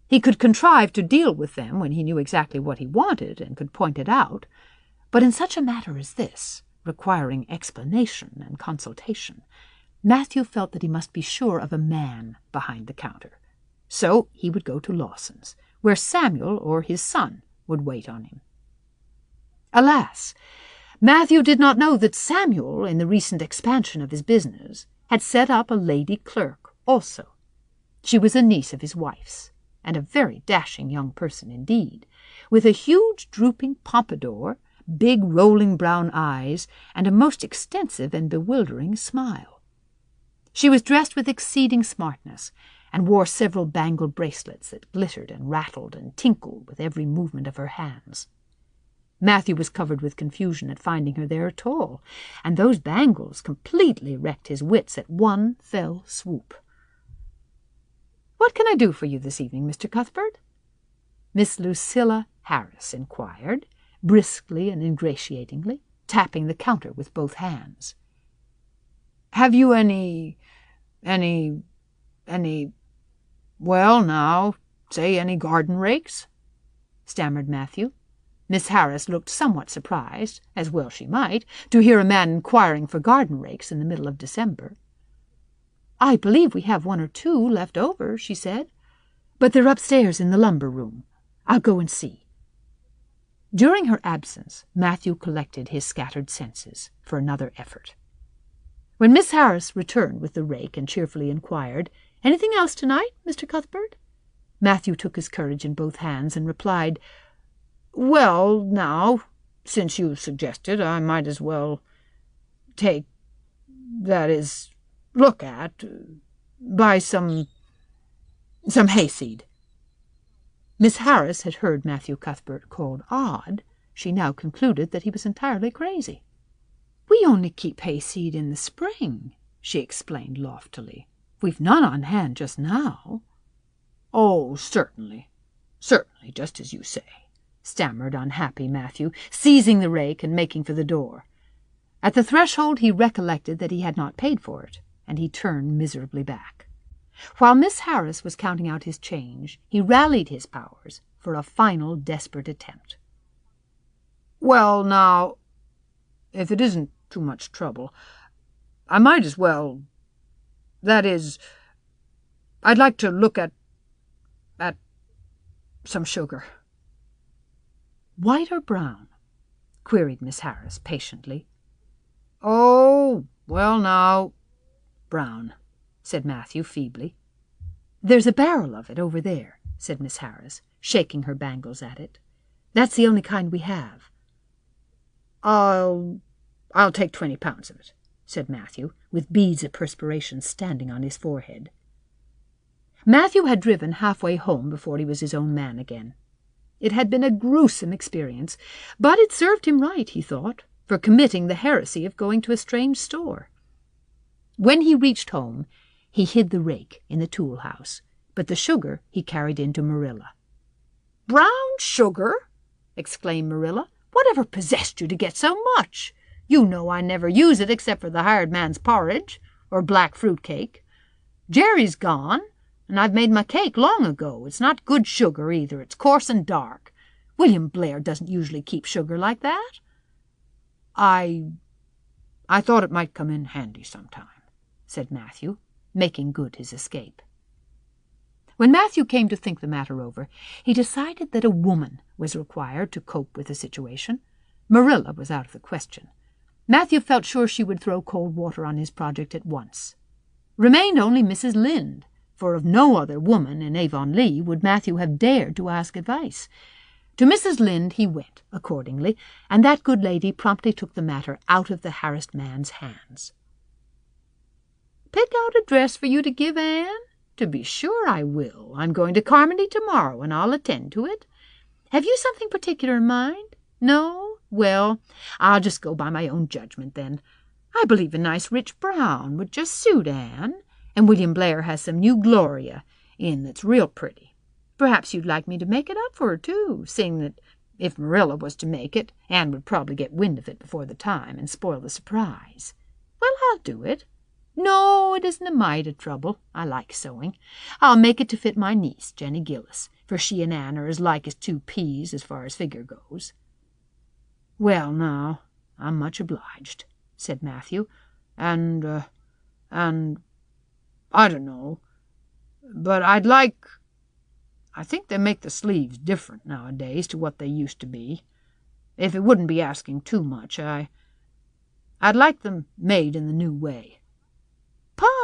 He could contrive to deal with them when he knew exactly what he wanted and could point it out, but in such a matter as this, requiring explanation and consultation, Matthew felt that he must be sure of a man behind the counter. So he would go to Lawson's, where Samuel or his son would wait on him. Alas! Matthew did not know that Samuel, in the recent expansion of his business, had set up a lady clerk also. She was a niece of his wife's, and a very dashing young person indeed, with a huge drooping pompadour, big rolling brown eyes, and a most extensive and bewildering smile. She was dressed with exceeding smartness, and wore several bangle bracelets that glittered and rattled and tinkled with every movement of her hands. Matthew was covered with confusion at finding her there at all, and those bangles completely wrecked his wits at one fell swoop. "What can I do for you this evening, Mr. Cuthbert?" Miss Lucilla Harris inquired, briskly and ingratiatingly, tapping the counter with both hands. "Have you any, well, now, say any garden rakes?" stammered Matthew. Miss Harris looked somewhat surprised, as well she might, to hear a man inquiring for garden rakes in the middle of December. "I believe we have 1 or 2 left over," she said, "but they're upstairs in the lumber room. I'll go and see." During her absence, Matthew collected his scattered senses for another effort. When Miss Harris returned with the rake and cheerfully inquired, "Anything else tonight, Mr. Cuthbert?" Matthew took his courage in both hands and replied, "Well, now, since you suggest it, I might as well buy some hayseed." Miss Harris had heard Matthew Cuthbert called odd. She now concluded that he was entirely crazy. "We only keep hayseed in the spring," she explained loftily. "We've none on hand just now." "Oh, certainly, just as you say," stammered unhappy Matthew, seizing the rake and making for the door. At the threshold he recollected that he had not paid for it, and he turned miserably back. While Miss Harris was counting out his change, he rallied his powers for a final desperate attempt. "Well, now, if it isn't too much trouble, I might as well, that is, I'd like to look at some sugar." "White or brown?" queried Miss Harris patiently. "Oh, well, now, brown," said Matthew feebly. "There's a barrel of it over there," said Miss Harris, shaking her bangles at it. "That's the only kind we have." I'll take 20 pounds of it," said Matthew, with beads of perspiration standing on his forehead. Matthew had driven halfway home before he was his own man again. It had been a gruesome experience, but it served him right, he thought, for committing the heresy of going to a strange store. When he reached home, he hid the rake in the tool house, but the sugar he carried into Marilla. "Brown sugar!" exclaimed Marilla. "Whatever possessed you to get so much? You know I never use it except for the hired man's porridge or black fruit cake. Jerry's gone, and I've made my cake long ago. It's not good sugar either. It's coarse and dark. William Blair doesn't usually keep sugar like that." I thought it might come in handy sometime," said Matthew, making good his escape. When Matthew came to think the matter over, he decided that a woman was required to cope with the situation. Marilla was out of the question. Matthew felt sure she would throw cold water on his project at once. Remained only Mrs. Lynde, for of no other woman in Avonlea would Matthew have dared to ask advice. To Mrs. Lynde he went, accordingly, and that good lady promptly took the matter out of the harassed man's hands. "Pick out a dress for you to give Anne? To be sure I will. I'm going to Carmody tomorrow, and I'll attend to it. Have you something particular in mind? No? Well, I'll just go by my own judgment then. I believe a nice rich brown would just suit Anne, and William Blair has some new Gloria in that's real pretty. Perhaps you'd like me to make it up for her, too, seeing that if Marilla was to make it, Anne would probably get wind of it before the time and spoil the surprise. Well, I'll do it. No, it isn't a mite of trouble. I like sewing. I'll make it to fit my niece, Jenny Gillis, for she and Anne are as like as two peas as far as figure goes. Well, now, I'm much obliged, said Matthew, and I don't know, but I think they make the sleeves different nowadays to what they used to be. If it wouldn't be asking too much, I'd like them made in the new way.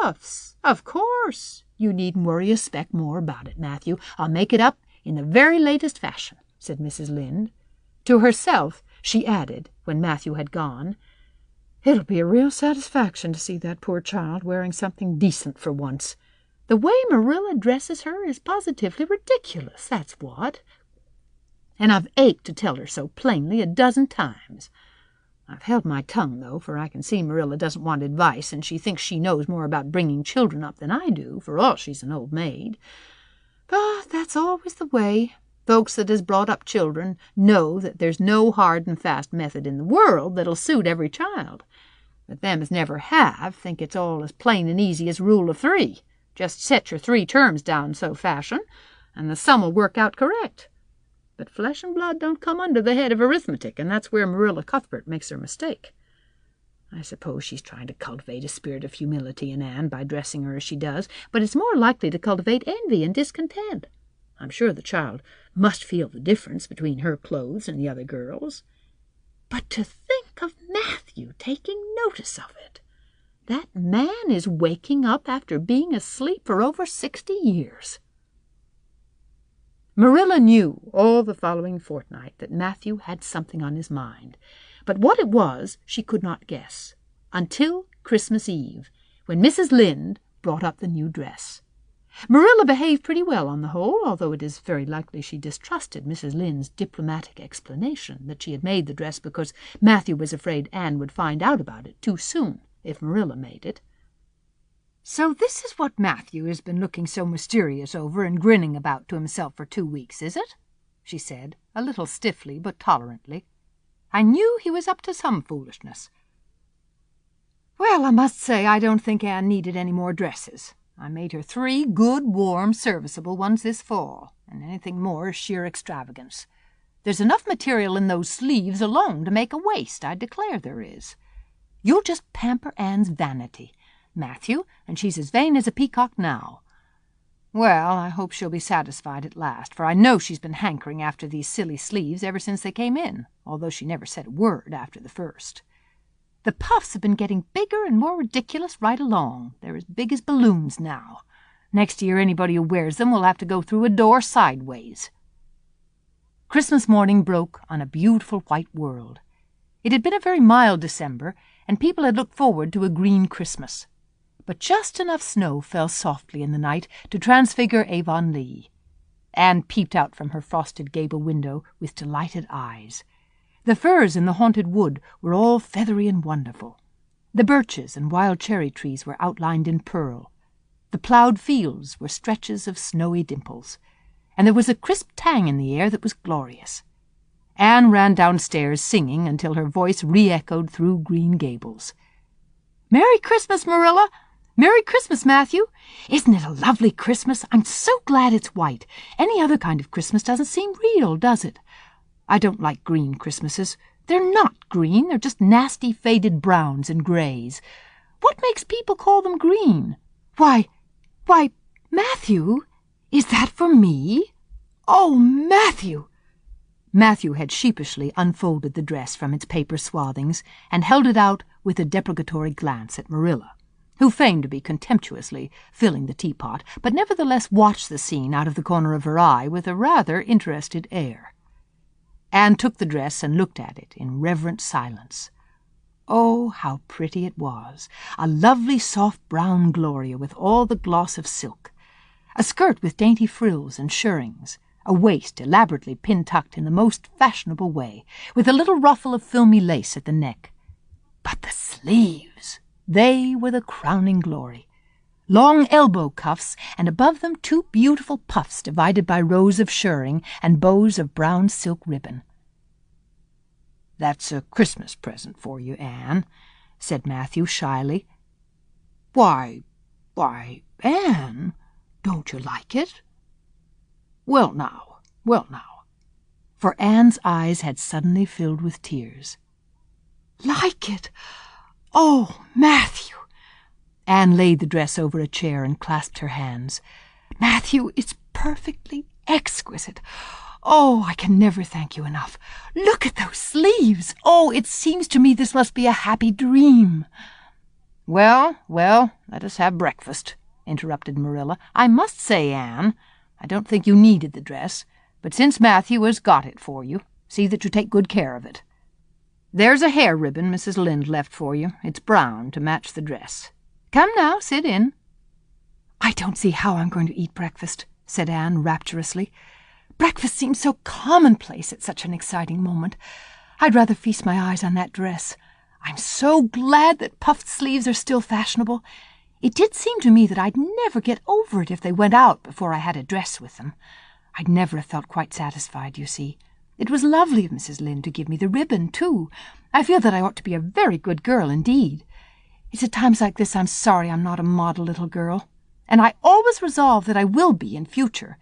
Puffs, of course. You needn't worry a speck more about it, Matthew. I'll make it up in the very latest fashion, said Mrs. Lynde. To herself, she added, when Matthew had gone, "It'll be a real satisfaction to see that poor child wearing something decent for once. The way Marilla dresses her is positively ridiculous, that's what. And I've ached to tell her so plainly a dozen times. I've held my tongue, though, for I can see Marilla doesn't want advice, and she thinks she knows more about bringing children up than I do, for all she's an old maid. But that's always the way. Folks that has brought up children know that there's no hard and fast method in the world that'll suit every child. But them as never have think it's all as plain and easy as rule of 3. Just set your 3 terms down so fashion, and the sum'll work out correct. But flesh and blood don't come under the head of arithmetic, and that's where Marilla Cuthbert makes her mistake. I suppose she's trying to cultivate a spirit of humility in Anne by dressing her as she does, but it's more likely to cultivate envy and discontent. I'm sure the child must feel the difference between her clothes and the other girls. But to think of Matthew taking notice of it! That man is waking up after being asleep for over 60 years. Marilla knew all the following fortnight that Matthew had something on his mind, but what it was she could not guess, until Christmas Eve, when Mrs. Lynde brought up the new dress. Marilla behaved pretty well on the whole, although it is very likely she distrusted Mrs. Lynde's diplomatic explanation that she had made the dress because Matthew was afraid Anne would find out about it too soon if Marilla made it. "So this is what Matthew has been looking so mysterious over and grinning about to himself for 2 weeks, is it?" she said, a little stiffly but tolerantly. "I knew he was up to some foolishness. Well, I must say I don't think Anne needed any more dresses. I made her 3 good, warm, serviceable ones this fall, and anything more is sheer extravagance. There's enough material in those sleeves alone to make a waist, I declare there is. You'll just pamper Anne's vanity, Matthew, and she's as vain as a peacock now. Well, I hope she'll be satisfied at last, for I know she's been hankering after these silly sleeves ever since they came in, although she never said a word after the first. The puffs have been getting bigger and more ridiculous right along. They're as big as balloons now. Next year anybody who wears them will have to go through a door sideways." Christmas morning broke on a beautiful white world. It had been a very mild December, and people had looked forward to a green Christmas. But just enough snow fell softly in the night to transfigure Avonlea. Anne peeped out from her frosted gable window with delighted eyes. The firs in the haunted wood were all feathery and wonderful. The birches and wild cherry trees were outlined in pearl. The ploughed fields were stretches of snowy dimples, and there was a crisp tang in the air that was glorious. Anne ran downstairs singing until her voice re-echoed through Green Gables. "Merry Christmas, Marilla! Merry Christmas, Matthew! Isn't it a lovely Christmas? I'm so glad it's white. Any other kind of Christmas doesn't seem real, does it? I don't like green Christmases. They're not green. They're just nasty faded browns and grays. What makes people call them green? Why, Matthew, is that for me? Oh, Matthew!" Matthew had sheepishly unfolded the dress from its paper swathings and held it out with a deprecatory glance at Marilla, who feigned to be contemptuously filling the teapot, but nevertheless watched the scene out of the corner of her eye with a rather interested air. Anne took the dress and looked at it in reverent silence. Oh, how pretty it was! A lovely soft brown Gloria with all the gloss of silk, a skirt with dainty frills and shirrings, a waist elaborately pin-tucked in the most fashionable way, with a little ruffle of filmy lace at the neck. But the sleeves, they were the crowning glory. Long elbow cuffs, and above them 2 beautiful puffs divided by rows of shirring and bows of brown silk ribbon. "That's a Christmas present for you, Anne," said Matthew shyly. Why, Anne, don't you like it?" Well now. For Anne's eyes had suddenly filled with tears. "Like it? Oh, Matthew!" Anne laid the dress over a chair and clasped her hands. "Matthew, it's perfectly exquisite. Oh, I can never thank you enough. Look at those sleeves. Oh, it seems to me this must be a happy dream." Well, let us have breakfast," interrupted Marilla. "I must say, Anne, I don't think you needed the dress, but since Matthew has got it for you, see that you take good care of it. There's a hair ribbon Mrs. Lynde left for you. It's brown to match the dress. Come now, sit in." "I don't see how I'm going to eat breakfast," said Anne rapturously. "Breakfast seems so commonplace at such an exciting moment. I'd rather feast my eyes on that dress. I'm so glad that puffed sleeves are still fashionable. It did seem to me that I'd never get over it if they went out before I had a dress with them. I'd never have felt quite satisfied, you see. It was lovely of Mrs. Lynde to give me the ribbon, too. I feel that I ought to be a very good girl indeed. It's at times like this I'm sorry I'm not a model little girl, and I always resolve that I will be in future.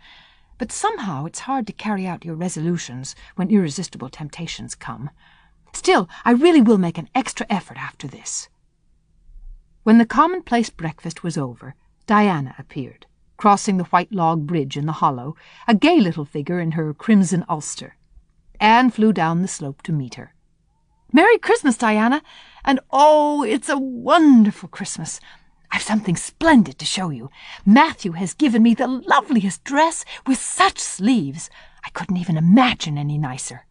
But somehow it's hard to carry out your resolutions when irresistible temptations come. Still, I really will make an extra effort after this." When the commonplace breakfast was over, Diana appeared, crossing the white log bridge in the hollow, a gay little figure in her crimson ulster. Anne flew down the slope to meet her. "Merry Christmas, Diana! And oh, it's a wonderful Christmas! I've something splendid to show you. Matthew has given me the loveliest dress with such sleeves. I couldn't even imagine any nicer."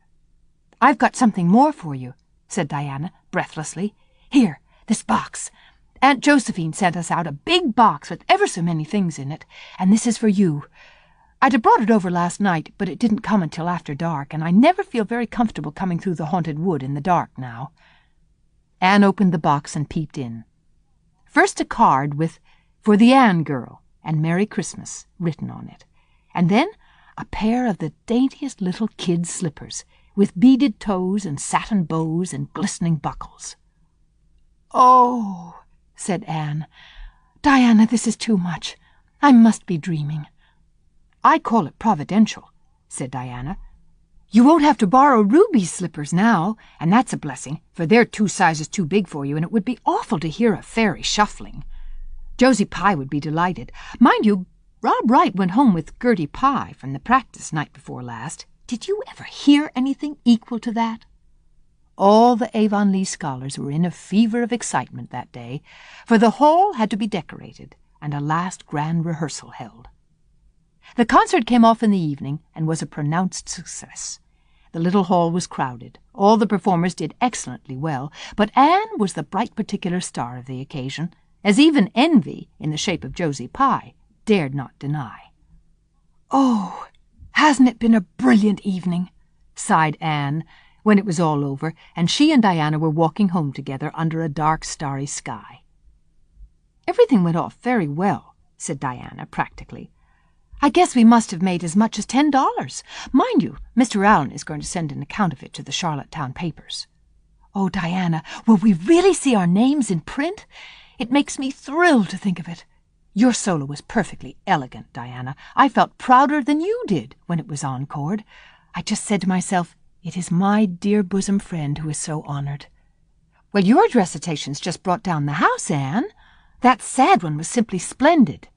"I've got something more for you," said Diana breathlessly. "Here, this box. Aunt Josephine sent us out a big box with ever so many things in it, and this is for you. I'd have brought it over last night, but it didn't come until after dark, and I never feel very comfortable coming through the haunted wood in the dark now." Anne opened the box and peeped in. First a card with "For the Anne girl" and "Merry Christmas" written on it, and then a pair of the daintiest little kid slippers, with beaded toes and satin bows and glistening buckles. "Oh," said Anne. "Diana, this is too much. I must be dreaming." "I call it providential," said Diana. "You won't have to borrow Ruby's slippers now, and that's a blessing, for they're 2 sizes too big for you, and it would be awful to hear a fairy shuffling. Josie Pye would be delighted. Mind you, Rob Wright went home with Gertie Pye from the practice night before last. Did you ever hear anything equal to that?" All the Avonlea scholars were in a fever of excitement that day, for the hall had to be decorated and a last grand rehearsal held. The concert came off in the evening and was a pronounced success. The little hall was crowded. All the performers did excellently well, but Anne was the bright particular star of the occasion, as even envy, in the shape of Josie Pye, dared not deny. "Oh, hasn't it been a brilliant evening?" sighed Anne, when it was all over, and she and Diana were walking home together under a dark, starry sky. "Everything went off very well," said Diana practically. "I guess we must have made as much as $10. Mind you, Mr. Allen is going to send an account of it to the Charlottetown papers." "Oh, Diana, will we really see our names in print? It makes me thrill to think of it. Your solo was perfectly elegant, Diana. I felt prouder than you did when it was encored. I just said to myself, it is my dear bosom friend who is so honored." "Well, your recitations just brought down the house, Anne. That sad one was simply splendid."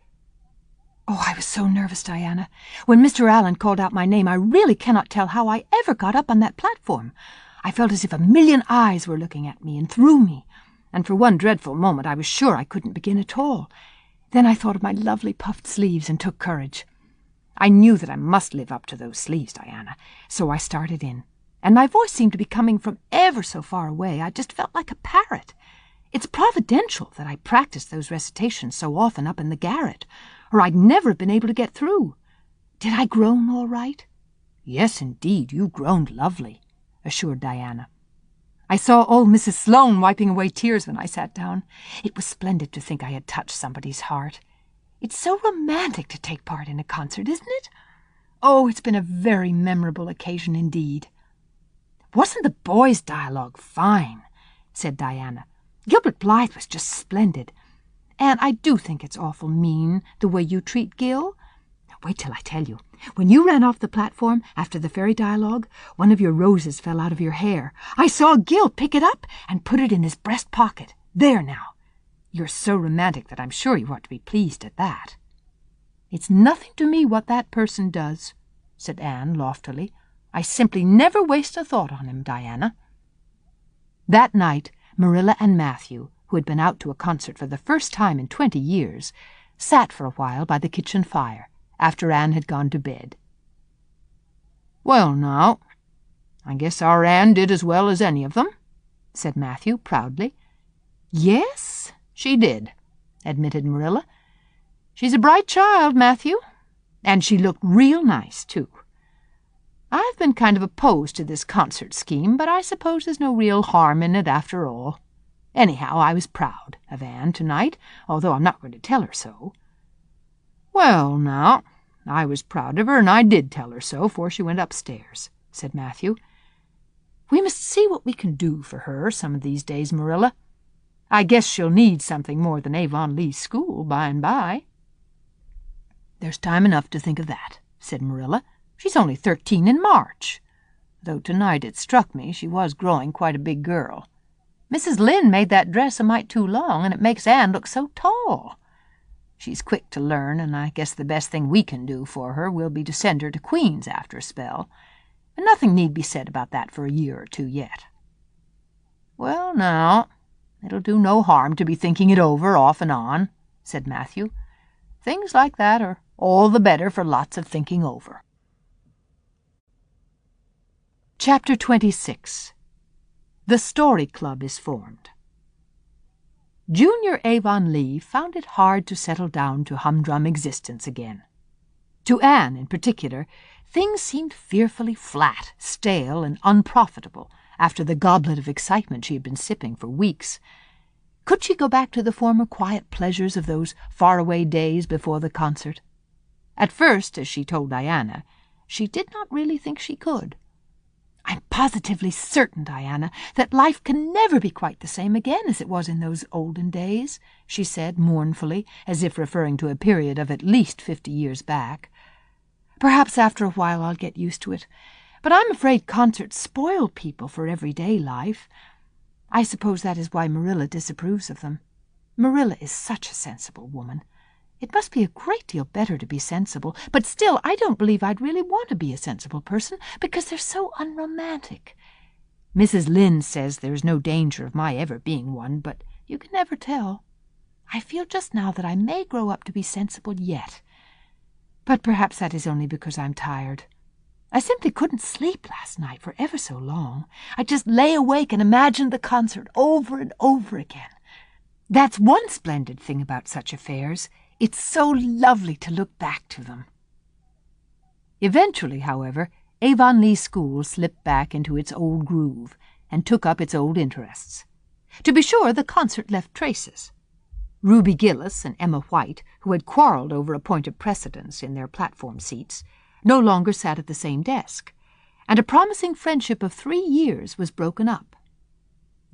"Oh, I was so nervous, Diana. When Mr. Allen called out my name, I really cannot tell how I ever got up on that platform. I felt as if a million eyes were looking at me and through me, and for one dreadful moment I was sure I couldn't begin at all. Then I thought of my lovely puffed sleeves and took courage. I knew that I must live up to those sleeves, Diana, so I started in, and my voice seemed to be coming from ever so far away. I just felt like a parrot. It's providential that I practiced those recitations so often up in the garret, or I'd never have been able to get through. Did I groan all right?" "Yes, indeed, you groaned lovely," assured Diana. I saw old Mrs. Sloane wiping away tears when I sat down. It was splendid to think I had touched somebody's heart. It's so romantic to take part in a concert, isn't it? Oh, it's been a very memorable occasion indeed. Wasn't the boys' dialogue fine? Said Diana. Gilbert Blythe was just splendid. And I do think it's awful mean, the way you treat Gil. Wait till I tell you. When you ran off the platform after the fairy dialogue, one of your roses fell out of your hair. I saw Gil pick it up and put it in his breast pocket. There now. You're so romantic that I'm sure you ought to be pleased at that. It's nothing to me what that person does, said Anne loftily. I simply never waste a thought on him, Diana. That night, Marilla and Matthew, who had been out to a concert for the first time in 20 years, sat for a while by the kitchen fire, after Anne had gone to bed. "Well, now, I guess our Anne did as well as any of them," said Matthew proudly. "Yes, she did," admitted Marilla. "She's a bright child, Matthew, and she looked real nice, too. I've been kind of opposed to this concert scheme, but I suppose there's no real harm in it after all. Anyhow, I was proud of Anne tonight, although I'm not going to tell her so." "Well, now, I was proud of her, and I did tell her so 'fore she went upstairs," said Matthew. "We must see what we can do for her some of these days, Marilla. I guess she'll need something more than Avonlea school by and by." "There's time enough to think of that," said Marilla. "She's only 13 in March, though tonight it struck me she was growing quite a big girl. Mrs. Lynde made that dress a mite too long, and it makes Anne look so tall. She's quick to learn, and I guess the best thing we can do for her will be to send her to Queen's after a spell, and nothing need be said about that for a year or two yet." "Well, now, it'll do no harm to be thinking it over off and on," said Matthew. "Things like that are all the better for lots of thinking over." Chapter 26. The Story Club is formed. Junior Avonlea found it hard to settle down to humdrum existence again. To Anne, in particular, things seemed fearfully flat, stale, and unprofitable after the goblet of excitement she had been sipping for weeks. Could she go back to the former quiet pleasures of those faraway days before the concert? At first, as she told Diana, she did not really think she could. "I'm positively certain, Diana, that life can never be quite the same again as it was in those olden days," she said mournfully, as if referring to a period of at least 50 years back. "Perhaps after a while I'll get used to it, but I'm afraid concerts spoil people for everyday life. I suppose that is why Marilla disapproves of them. Marilla is such a sensible woman. It must be a great deal better to be sensible, but still I don't believe I'd really want to be a sensible person because they're so unromantic. Mrs. Lynde says there's no danger of my ever being one, but you can never tell. I feel just now that I may grow up to be sensible yet. But perhaps that is only because I'm tired. I simply couldn't sleep last night for ever so long. I just lay awake and imagined the concert over and over again. That's one splendid thing about such affairs. It's so lovely to look back to them." Eventually, however, Avonlea School slipped back into its old groove and took up its old interests. To be sure, the concert left traces. Ruby Gillis and Emma White, who had quarrelled over a point of precedence in their platform seats, no longer sat at the same desk, and a promising friendship of 3 years was broken up.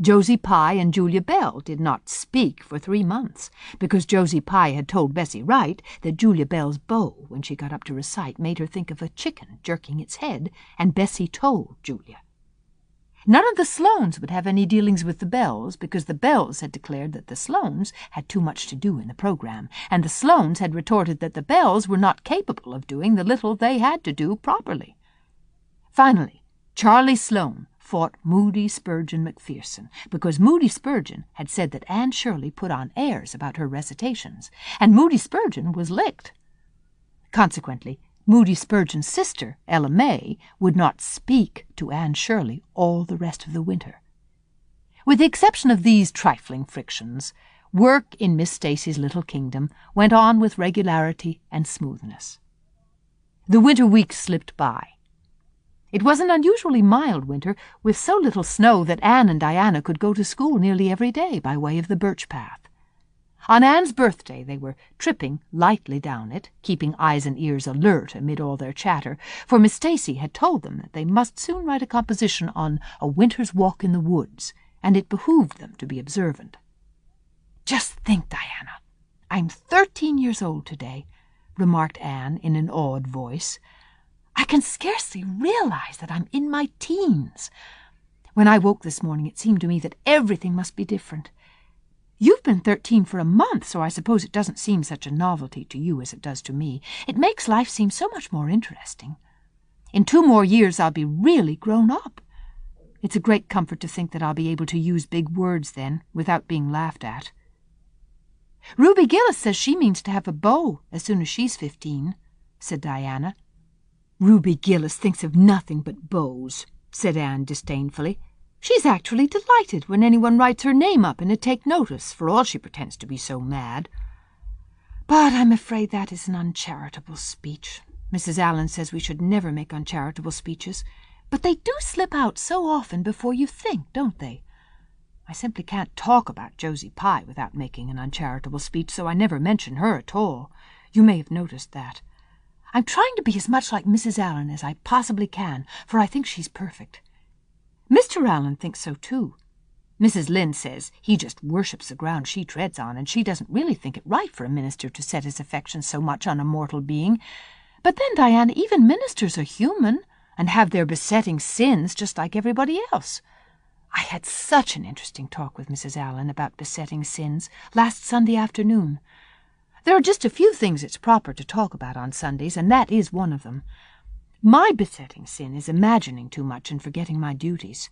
Josie Pye and Julia Bell did not speak for 3 months, because Josie Pye had told Bessie Wright that Julia Bell's bow, when she got up to recite, made her think of a chicken jerking its head, and Bessie told Julia. None of the Sloanes would have any dealings with the Bells, because the Bells had declared that the Sloanes had too much to do in the program, and the Sloanes had retorted that the Bells were not capable of doing the little they had to do properly. Finally, Charlie Sloane fought Moody Spurgeon Macpherson, because Moody Spurgeon had said that Anne Shirley put on airs about her recitations, and Moody Spurgeon was licked. Consequently, Moody Spurgeon's sister, Ella May, would not speak to Anne Shirley all the rest of the winter. With the exception of these trifling frictions, work in Miss Stacy's little kingdom went on with regularity and smoothness. The winter weeks slipped by. It was an unusually mild winter, with so little snow that Anne and Diana could go to school nearly every day by way of the birch path. On Anne's birthday they were tripping lightly down it, keeping eyes and ears alert amid all their chatter, for Miss Stacy had told them that they must soon write a composition on a winter's walk in the woods, and it behooved them to be observant. "Just think, Diana, I'm 13 years old today," remarked Anne in an awed voice. "I can scarcely realize that I'm in my teens. When I woke this morning it seemed to me that everything must be different. You've been 13 for a month, so I suppose it doesn't seem such a novelty to you as it does to me. It makes life seem so much more interesting. In 2 more years I'll be really grown up. It's a great comfort to think that I'll be able to use big words then, without being laughed at." "Ruby Gillis says she means to have a beau as soon as she's 15, said Diana. "Ruby Gillis thinks of nothing but beaux," said Anne disdainfully. "She's actually delighted when anyone writes her name up in a take notice, for all she pretends to be so mad. But I'm afraid that is an uncharitable speech. Mrs. Allen says we should never make uncharitable speeches, but they do slip out so often before you think, don't they? I simply can't talk about Josie Pye without making an uncharitable speech, so I never mention her at all. You may have noticed that. I'm trying to be as much like Mrs. Allen as I possibly can, for I think she's perfect. Mr. Allen thinks so too. Mrs. Lynde says he just worships the ground she treads on, and she doesn't really think it right for a minister to set his affections so much on a mortal being. But then, Diana, even ministers are human, and have their besetting sins just like everybody else. I had such an interesting talk with Mrs. Allen about besetting sins last Sunday afternoon. There are just a few things it's proper to talk about on Sundays, and that is one of them. My besetting sin is imagining too much and forgetting my duties.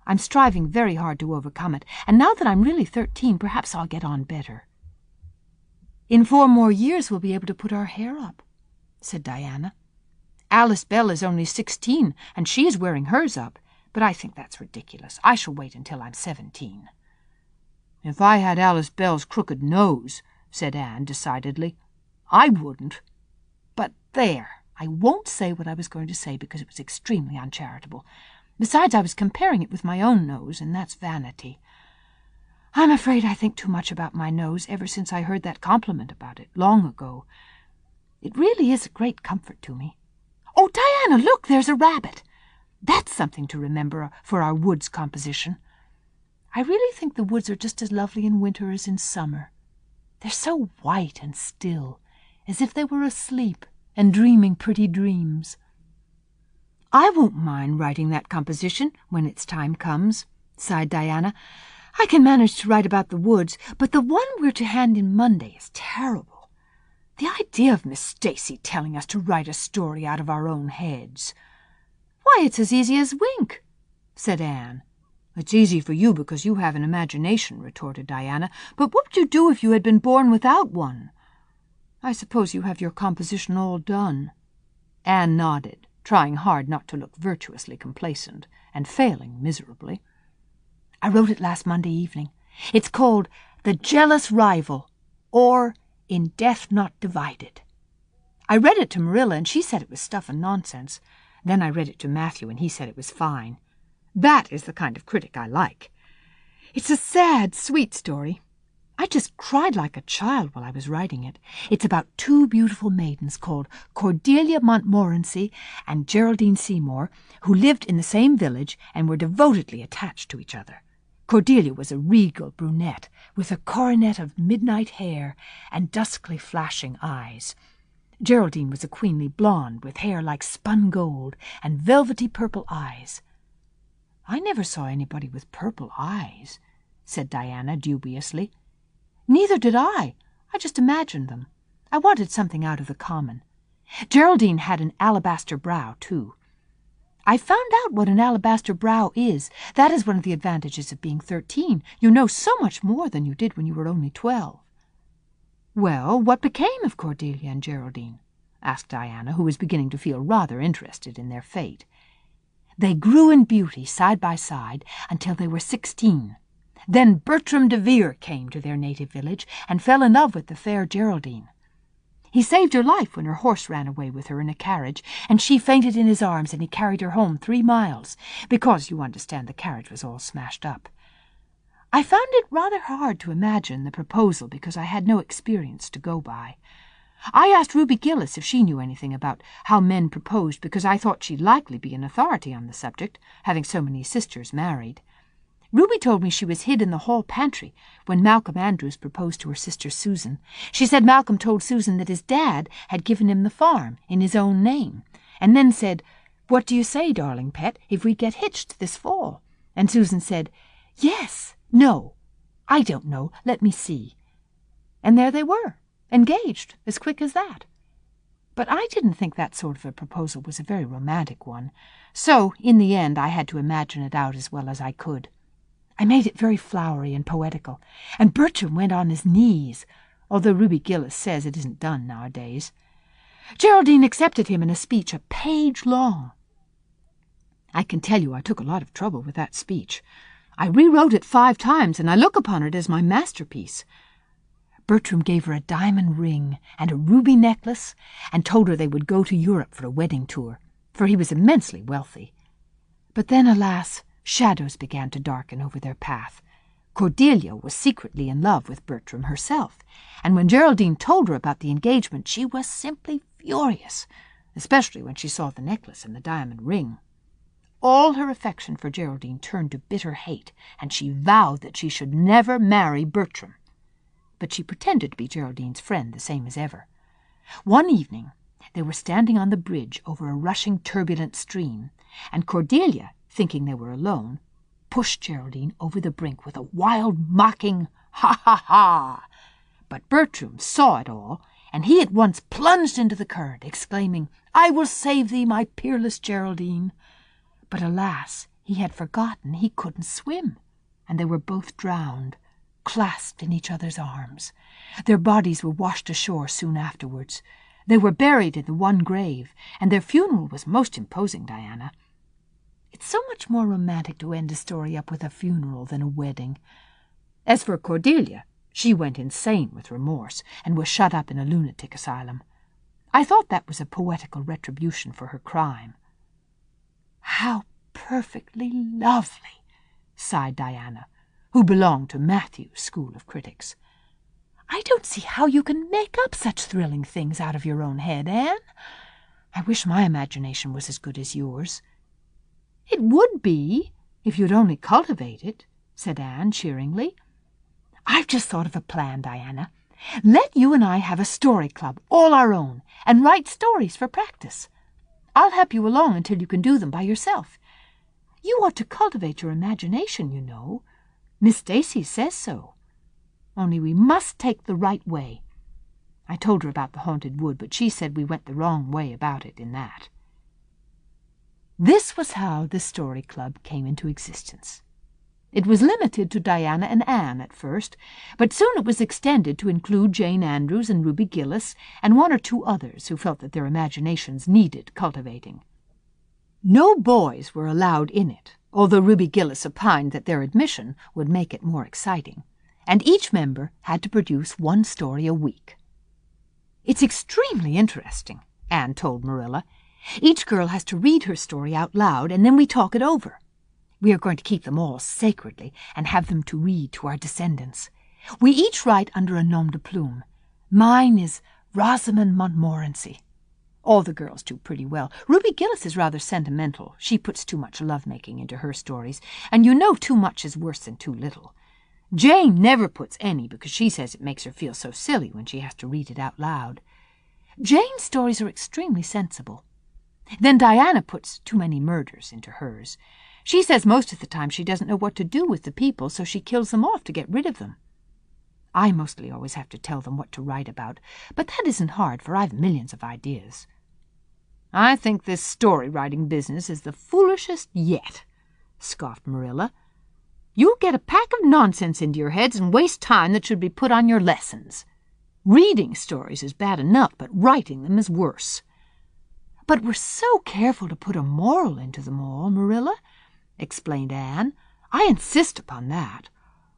I'm striving very hard to overcome it, and now that I'm really 13, perhaps I'll get on better. In 4 more years we'll be able to put our hair up, said Diana. Alice Bell is only 16, and she is wearing hers up, but I think that's ridiculous. I shall wait until I'm 17. If I had Alice Bell's crooked nose, said Anne decidedly, I wouldn't. But there, I won't say what I was going to say because it was extremely uncharitable. Besides, I was comparing it with my own nose, and that's vanity. I'm afraid I think too much about my nose ever since I heard that compliment about it long ago. It really is a great comfort to me. Oh, Diana, look, there's a rabbit. That's something to remember for our woods composition. I really think the woods are just as lovely in winter as in summer. They're so white and still, as if they were asleep and dreaming pretty dreams. I won't mind writing that composition when its time comes, sighed Diana. I can manage to write about the woods, but the one we're to hand in Monday is terrible. The idea of Miss Stacy telling us to write a story out of our own heads. Why, it's as easy as wink, said Anne. It's easy for you because you have an imagination, retorted Diana, but what would you do if you had been born without one? I suppose you have your composition all done. Anne nodded, trying hard not to look virtuously complacent, and failing miserably. I wrote it last Monday evening. It's called The Jealous Rival, or In Death Not Divided. I read it to Marilla, and she said it was stuff and nonsense. Then I read it to Matthew, and he said it was fine. That is the kind of critic I like. It's a sad, sweet story. I just cried like a child while I was writing it. It's about 2 beautiful maidens called Cordelia Montmorency and Geraldine Seymour, who lived in the same village and were devotedly attached to each other. Cordelia was a regal brunette with a coronet of midnight hair and duskly flashing eyes. Geraldine was a queenly blonde with hair like spun gold and velvety purple eyes. I never saw anybody with purple eyes, said Diana dubiously. Neither did I. I just imagined them. I wanted something out of the common. Geraldine had an alabaster brow, too. I found out what an alabaster brow is. That is one of the advantages of being 13. You know so much more than you did when you were only 12. Well, what became of Cordelia and Geraldine? Asked Diana, who was beginning to feel rather interested in their fate. They grew in beauty side by side until they were 16. Then Bertram de Vere came to their native village and fell in love with the fair Geraldine. He saved her life when her horse ran away with her in a carriage, and she fainted in his arms, and he carried her home 3 miles, because, you understand, the carriage was all smashed up. I found it rather hard to imagine the proposal because I had no experience to go by. I asked Ruby Gillis if she knew anything about how men proposed because I thought she'd likely be an authority on the subject, having so many sisters married. Ruby told me she was hid in the hall pantry when Malcolm Andrews proposed to her sister Susan. She said Malcolm told Susan that his dad had given him the farm in his own name, and then said, "What do you say, darling pet, if we get hitched this fall?" And Susan said, "Yes, no, I don't know, let me see." And there they were, engaged, as quick as that. But I didn't think that sort of a proposal was a very romantic one, so in the end I had to imagine it out as well as I could. I made it very flowery and poetical, and Bertram went on his knees, although Ruby Gillis says it isn't done nowadays. Geraldine accepted him in a speech a page long. I can tell you I took a lot of trouble with that speech. I rewrote it 5 times, and I look upon it as my masterpiece. Bertram gave her a diamond ring and a ruby necklace, and told her they would go to Europe for a wedding tour, for he was immensely wealthy. But then, alas, shadows began to darken over their path. Cordelia was secretly in love with Bertram herself, and when Geraldine told her about the engagement, she was simply furious, especially when she saw the necklace and the diamond ring. All her affection for Geraldine turned to bitter hate, and she vowed that she should never marry Bertram. But she pretended to be Geraldine's friend the same as ever. One evening they were standing on the bridge over a rushing turbulent stream, and Cordelia, thinking they were alone, pushed Geraldine over the brink with a wild, mocking "ha, ha, ha!" But Bertram saw it all, and he at once plunged into the current, exclaiming, "I will save thee, my peerless Geraldine." But alas, he had forgotten he couldn't swim, and they were both drowned, clasped in each other's arms. Their bodies were washed ashore soon afterwards. They were buried in the one grave, and their funeral was most imposing, Diana. It's so much more romantic to end a story up with a funeral than a wedding. As for Cordelia, she went insane with remorse and was shut up in a lunatic asylum. I thought that was a poetical retribution for her crime. "How perfectly lovely," sighed Diana, who belonged to Matthew's school of critics. "I don't see how you can make up such thrilling things out of your own head, Anne. I wish my imagination was as good as yours." "It would be, if you'd only cultivate it," said Anne cheeringly. "I've just thought of a plan, Diana. Let you and I have a story club, all our own, and write stories for practice. I'll help you along until you can do them by yourself. You ought to cultivate your imagination, you know. Miss Stacy says so. Only we must take the right way. I told her about the haunted wood, but she said we went the wrong way about it in that." This was how the Story Club came into existence. It was limited to Diana and Anne at first, but soon it was extended to include Jane Andrews and Ruby Gillis and 1 or 2 others who felt that their imaginations needed cultivating. No boys were allowed in it, although Ruby Gillis opined that their admission would make it more exciting, and each member had to produce 1 story a week. "It's extremely interesting," Anne told Marilla. "Each girl has to read her story out loud, and then we talk it over. We are going to keep them all sacredly and have them to read to our descendants. We each write under a nom de plume. Mine is Rosamond Montmorency. All the girls do pretty well. Ruby Gillis is rather sentimental. She puts too much love-making into her stories, and you know too much is worse than too little. Jane never puts any because she says it makes her feel so silly when she has to read it out loud. Jane's stories are extremely sensible. Then Diana puts too many murders into hers. She says most of the time she doesn't know what to do with the people, so she kills them off to get rid of them. I mostly always have to tell them what to write about, but that isn't hard, for I've millions of ideas. I think this story-writing business is the foolishest yet, scoffed Marilla. You'll get a pack of nonsense into your heads and waste time that should be put on your lessons. Reading stories is bad enough, but writing them is worse. But we're so careful to put a moral into them all, Marilla, explained Anne. I insist upon that.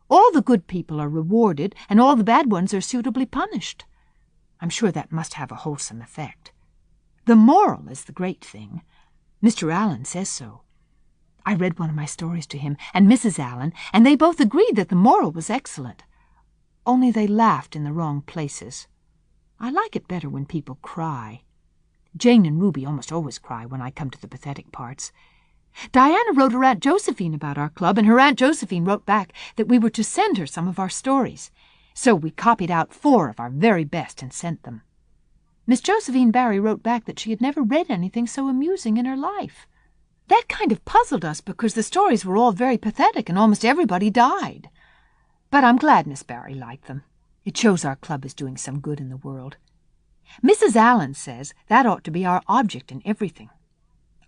All the good people are rewarded, and all the bad ones are suitably punished. I'm sure that must have a wholesome effect. The moral is the great thing. Mr. Allen says so. I read one of my stories to him and Mrs. Allen, and they both agreed that the moral was excellent. Only they laughed in the wrong places. I like it better when people cry. Jane and Ruby almost always cry when I come to the pathetic parts. Diana wrote her Aunt Josephine about our club, and her Aunt Josephine wrote back that we were to send her some of our stories. So we copied out 4 of our very best and sent them. Miss Josephine Barry wrote back that she had never read anything so amusing in her life. That kind of puzzled us because the stories were all very pathetic and almost everybody died. But I'm glad Miss Barry liked them. It shows our club is doing some good in the world. Mrs. Allen says that ought to be our object in everything.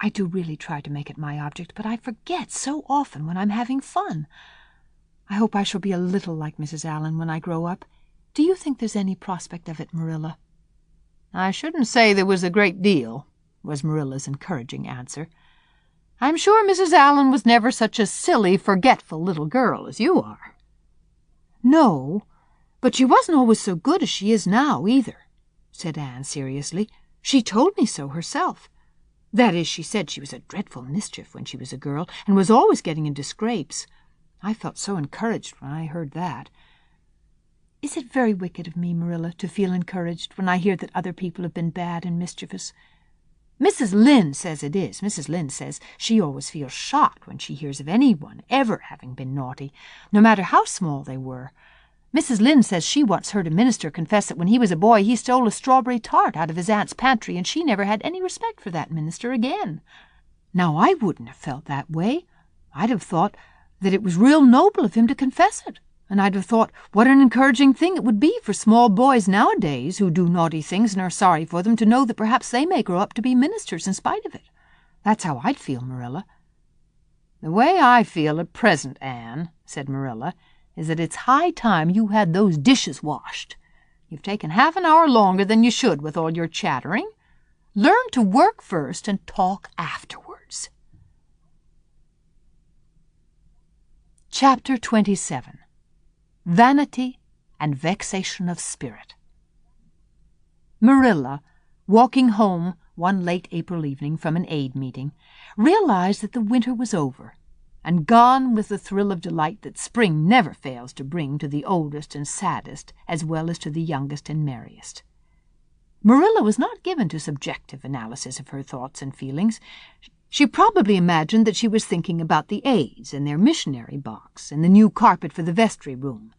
I do really try to make it my object, but I forget so often when I'm having fun. I hope I shall be a little like Mrs. Allen when I grow up. Do you think there's any prospect of it, Marilla? I shouldn't say there was a great deal, was Marilla's encouraging answer. I'm sure Mrs. Allen was never such a silly, forgetful little girl as you are. No, but she wasn't always so good as she is now, either, said Anne seriously. She told me so herself. That is, she said she was a dreadful mischief when she was a girl and was always getting into scrapes. I felt so encouraged when I heard that. Is it very wicked of me, Marilla, to feel encouraged when I hear that other people have been bad and mischievous? Mrs. Lynde says it is. Mrs. Lynde says she always feels shocked when she hears of anyone ever having been naughty, no matter how small they were. Mrs. Lynde says she once heard a minister confess that when he was a boy he stole a strawberry tart out of his aunt's pantry, and she never had any respect for that minister again. Now, I wouldn't have felt that way. I'd have thought that it was real noble of him to confess it, and I'd have thought what an encouraging thing it would be for small boys nowadays who do naughty things and are sorry for them to know that perhaps they may grow up to be ministers in spite of it. That's how I'd feel, Marilla. The way I feel at present, Anne, said Marilla, is that it's high time you had those dishes washed. You've taken half an hour longer than you should with all your chattering. Learn to work first and talk afterwards. Chapter 27. Vanity and Vexation of Spirit. Marilla, walking home one late April evening from an aid meeting, realized that the winter was over, and gone with the thrill of delight that spring never fails to bring to the oldest and saddest as well as to the youngest and merriest. Marilla was not given to subjective analysis of her thoughts and feelings. She probably imagined that she was thinking about the aids and their missionary box and the new carpet for the vestry room.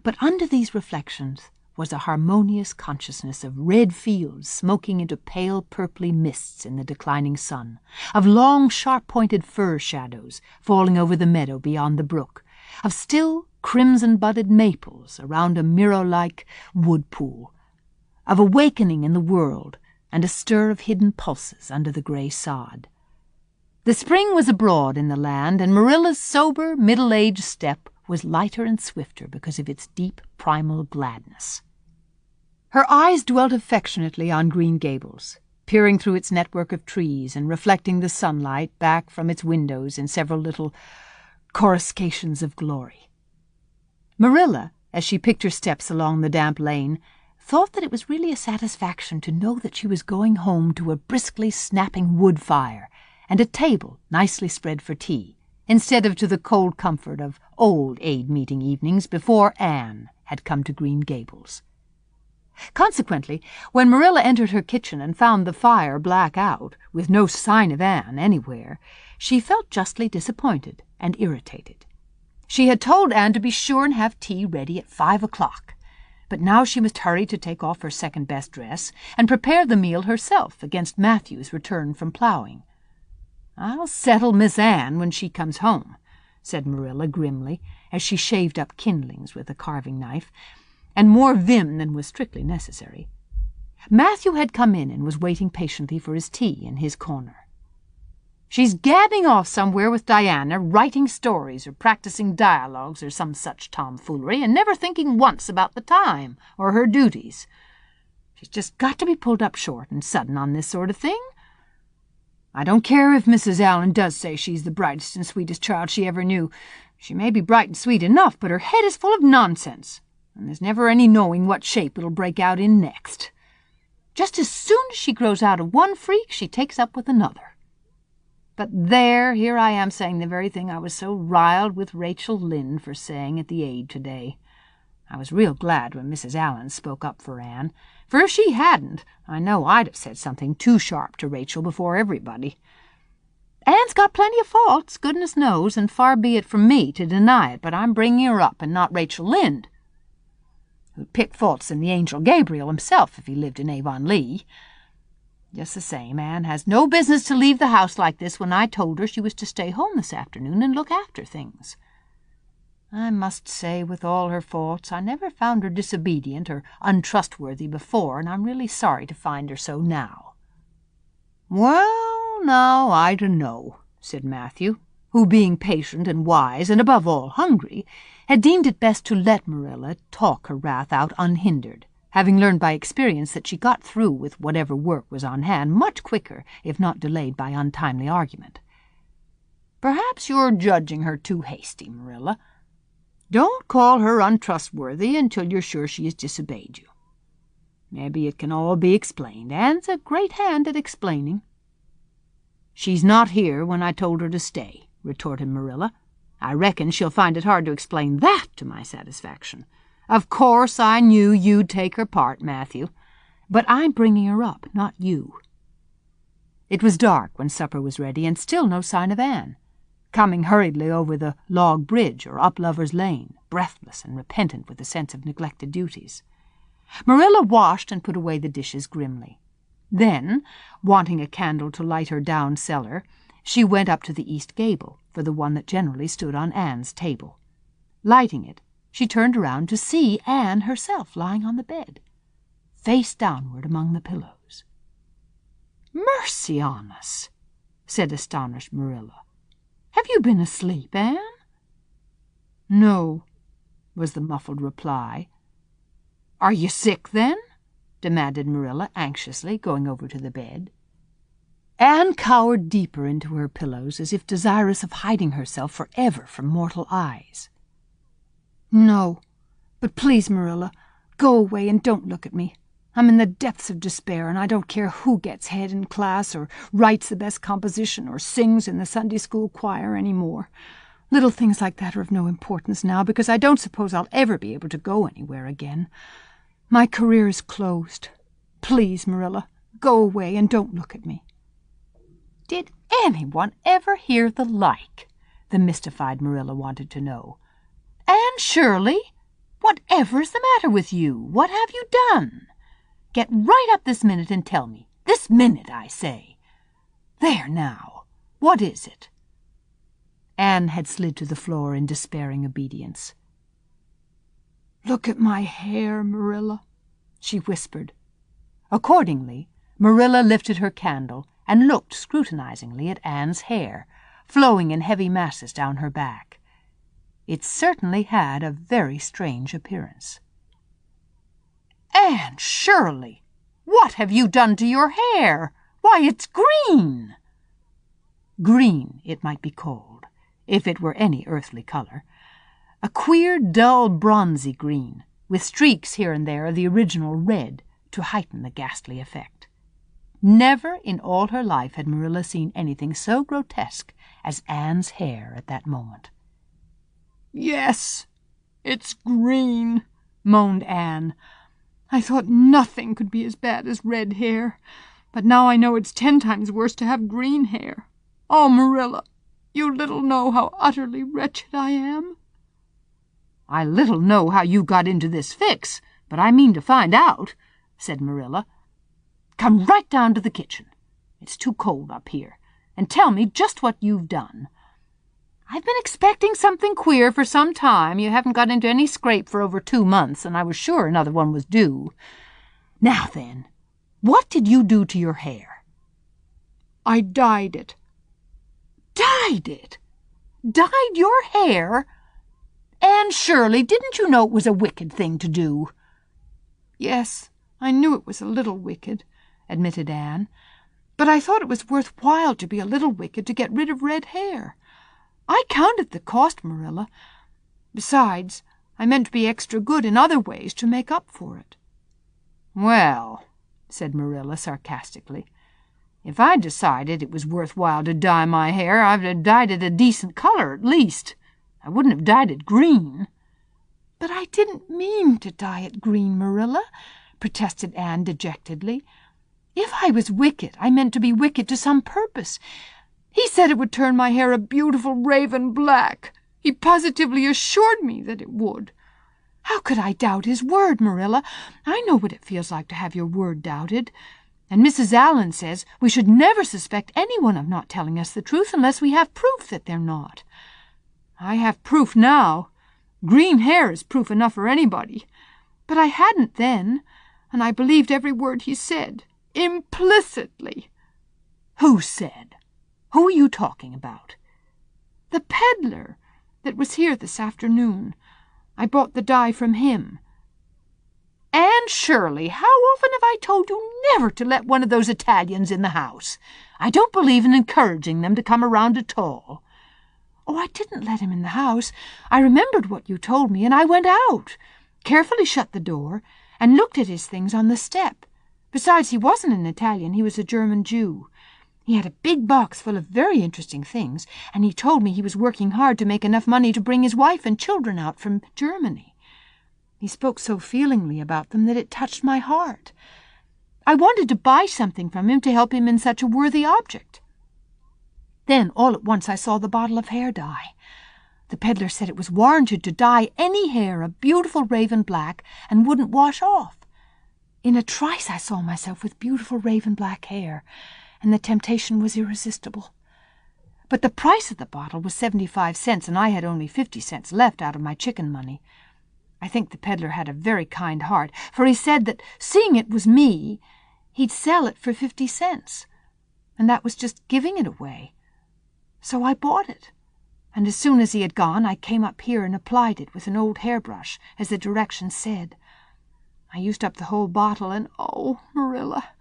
But under these reflections was a harmonious consciousness of red fields smoking into pale purply mists in the declining sun, of long sharp-pointed fir shadows falling over the meadow beyond the brook, of still crimson-budded maples around a mirror-like wood pool, of awakening in the world and a stir of hidden pulses under the grey sod. The spring was abroad in the land, and Marilla's sober, middle-aged step was lighter and swifter because of its deep, primal gladness. Her eyes dwelt affectionately on Green Gables, peering through its network of trees and reflecting the sunlight back from its windows in several little coruscations of glory. Marilla, as she picked her steps along the damp lane, thought that it was really a satisfaction to know that she was going home to a briskly snapping wood fire and a table nicely spread for tea, instead of to the cold comfort of old aid meeting evenings before Anne had come to Green Gables. Consequently, when Marilla entered her kitchen and found the fire black out, with no sign of Anne anywhere, she felt justly disappointed and irritated. She had told Anne to be sure and have tea ready at 5 o'clock, but now she must hurry to take off her second-best dress and prepare the meal herself against Matthew's return from plowing. "I'll settle Miss Anne when she comes home," said Marilla grimly, as she shaved up kindlings with a carving knife, and more vim than was strictly necessary. Matthew had come in and was waiting patiently for his tea in his corner. "She's gadding off somewhere with Diana, writing stories or practicing dialogues or some such tomfoolery, and never thinking once about the time or her duties. She's just got to be pulled up short and sudden on this sort of thing. I don't care if Mrs. Allen does say she's the brightest and sweetest child she ever knew. She may be bright and sweet enough, but her head is full of nonsense. and there's never any knowing what shape it'll break out in next. Just as soon as she grows out of one freak, she takes up with another. But there, here I am saying the very thing I was so riled with Rachel Lynde for saying at the aid today. I was real glad when Mrs. Allen spoke up for Anne, for if she hadn't, I know I'd have said something too sharp to Rachel before everybody. Anne's got plenty of faults, goodness knows, and far be it from me to deny it, but I'm bringing her up, and not Rachel Lynde, who'd pick faults in the angel Gabriel himself if he lived in Avonlea. Just the same, Anne has no business to leave the house like this when I told her she was to stay home this afternoon and look after things. I must say, with all her faults, I never found her disobedient or untrustworthy before, and I'm really sorry to find her so now. "Well, now, I dunno," said Matthew, who, being patient and wise, and above all hungry, had deemed it best to let Marilla talk her wrath out unhindered, having learned by experience that she got through with whatever work was on hand much quicker if not delayed by untimely argument. "Perhaps you're judging her too hasty, Marilla. Don't call her untrustworthy until you're sure she has disobeyed you. Maybe it can all be explained. Anne's a great hand at explaining." "She's not here when I told her to stay," retorted Marilla. "I reckon she'll find it hard to explain that to my satisfaction. Of course I knew you'd take her part, Matthew, but I'm bringing her up, not you." It was dark when supper was ready, and still no sign of Anne, coming hurriedly over the log bridge or up Lover's Lane, breathless and repentant with a sense of neglected duties. Marilla washed and put away the dishes grimly. Then, wanting a candle to light her down cellar, she went up to the east gable for the one that generally stood on Anne's table. Lighting it, she turned around to see Anne herself lying on the bed, face downward among the pillows. "Mercy on us," said astonished Marilla. "Have you been asleep, Anne?" "No," was the muffled reply. "Are you sick, then?" demanded Marilla anxiously, going over to the bed. Anne cowered deeper into her pillows, as if desirous of hiding herself forever from mortal eyes. "No, but please, Marilla, go away and don't look at me. I'm in the depths of despair, and I don't care who gets head in class or writes the best composition or sings in the Sunday school choir any more. Little things like that are of no importance now, because I don't suppose I'll ever be able to go anywhere again. My career is closed. Please, Marilla, go away and don't look at me." Did anyone ever hear the like? The mystified Marilla wanted to know. "Anne Shirley, whatever's the matter with you? What have you done? Get right up this minute and tell me. This minute, I say. There now, what is it?" Anne had slid to the floor in despairing obedience. "Look at my hair, Marilla," she whispered. Accordingly, Marilla lifted her candle and looked scrutinizingly at Anne's hair, flowing in heavy masses down her back. It certainly had a very strange appearance. "Anne Shirley, what have you done to your hair? Why, it's green!" Green, it might be called, if it were any earthly color. A queer, dull, bronzy green, with streaks here and there of the original red to heighten the ghastly effect. Never in all her life had Marilla seen anything so grotesque as Anne's hair at that moment. "Yes, it's green," moaned Anne. "I thought nothing could be as bad as red hair, but now I know it's 10 times worse to have green hair. Oh, Marilla, you little know how utterly wretched I am." "I little know how you got into this fix, but I mean to find out," said Marilla. "Come right down to the kitchen. It's too cold up here, and tell me just what you've done. I've been expecting something queer for some time. You haven't got into any scrape for over 2 months, and I was sure another one was due. Now then, what did you do to your hair?" "I dyed it." "Dyed it? Dyed your hair? Anne Shirley, didn't you know it was a wicked thing to do?" "Yes, I knew it was a little wicked," admitted Anne, "but I thought it was worth while to be a little wicked to get rid of red hair. I counted the cost, Marilla. Besides, I meant to be extra good in other ways to make up for it." "Well," said Marilla sarcastically, "if I'd decided it was worthwhile to dye my hair, I'd have dyed it a decent color at least. I wouldn't have dyed it green." "But I didn't mean to dye it green, Marilla," protested Anne dejectedly. "If I was wicked, I meant to be wicked to some purpose. He said it would turn my hair a beautiful raven black. He positively assured me that it would. How could I doubt his word, Marilla? I know what it feels like to have your word doubted. And Mrs. Allan says we should never suspect anyone of not telling us the truth unless we have proof that they're not. I have proof now. Green hair is proof enough for anybody. But I hadn't then, and I believed every word he said, implicitly." "Who said? Who are you talking about?" "The peddler that was here this afternoon. I bought the dye from him." "Anne Shirley, how often have I told you never to let one of those Italians in the house? I don't believe in encouraging them to come around at all." "Oh, I didn't let him in the house. I remembered what you told me, and I went out, carefully shut the door, and looked at his things on the step. Besides, he wasn't an Italian, he was a German Jew. He had a big box full of very interesting things, and he told me he was working hard to make enough money to bring his wife and children out from Germany. He spoke so feelingly about them that it touched my heart. I wanted to buy something from him to help him in such a worthy object. Then, all at once, I saw the bottle of hair dye. The peddler said it was warranted to dye any hair a beautiful raven black and wouldn't wash off. In a trice I saw myself with beautiful raven black hair, and the temptation was irresistible. But the price of the bottle was 75 cents, and I had only 50 cents left out of my chicken money. I think the peddler had a very kind heart, for he said that, seeing it was me, he'd sell it for 50 cents, and that was just giving it away. So I bought it, and as soon as he had gone, I came up here and applied it with an old hairbrush, as the directions said. I used up the whole bottle, and oh, Marilla,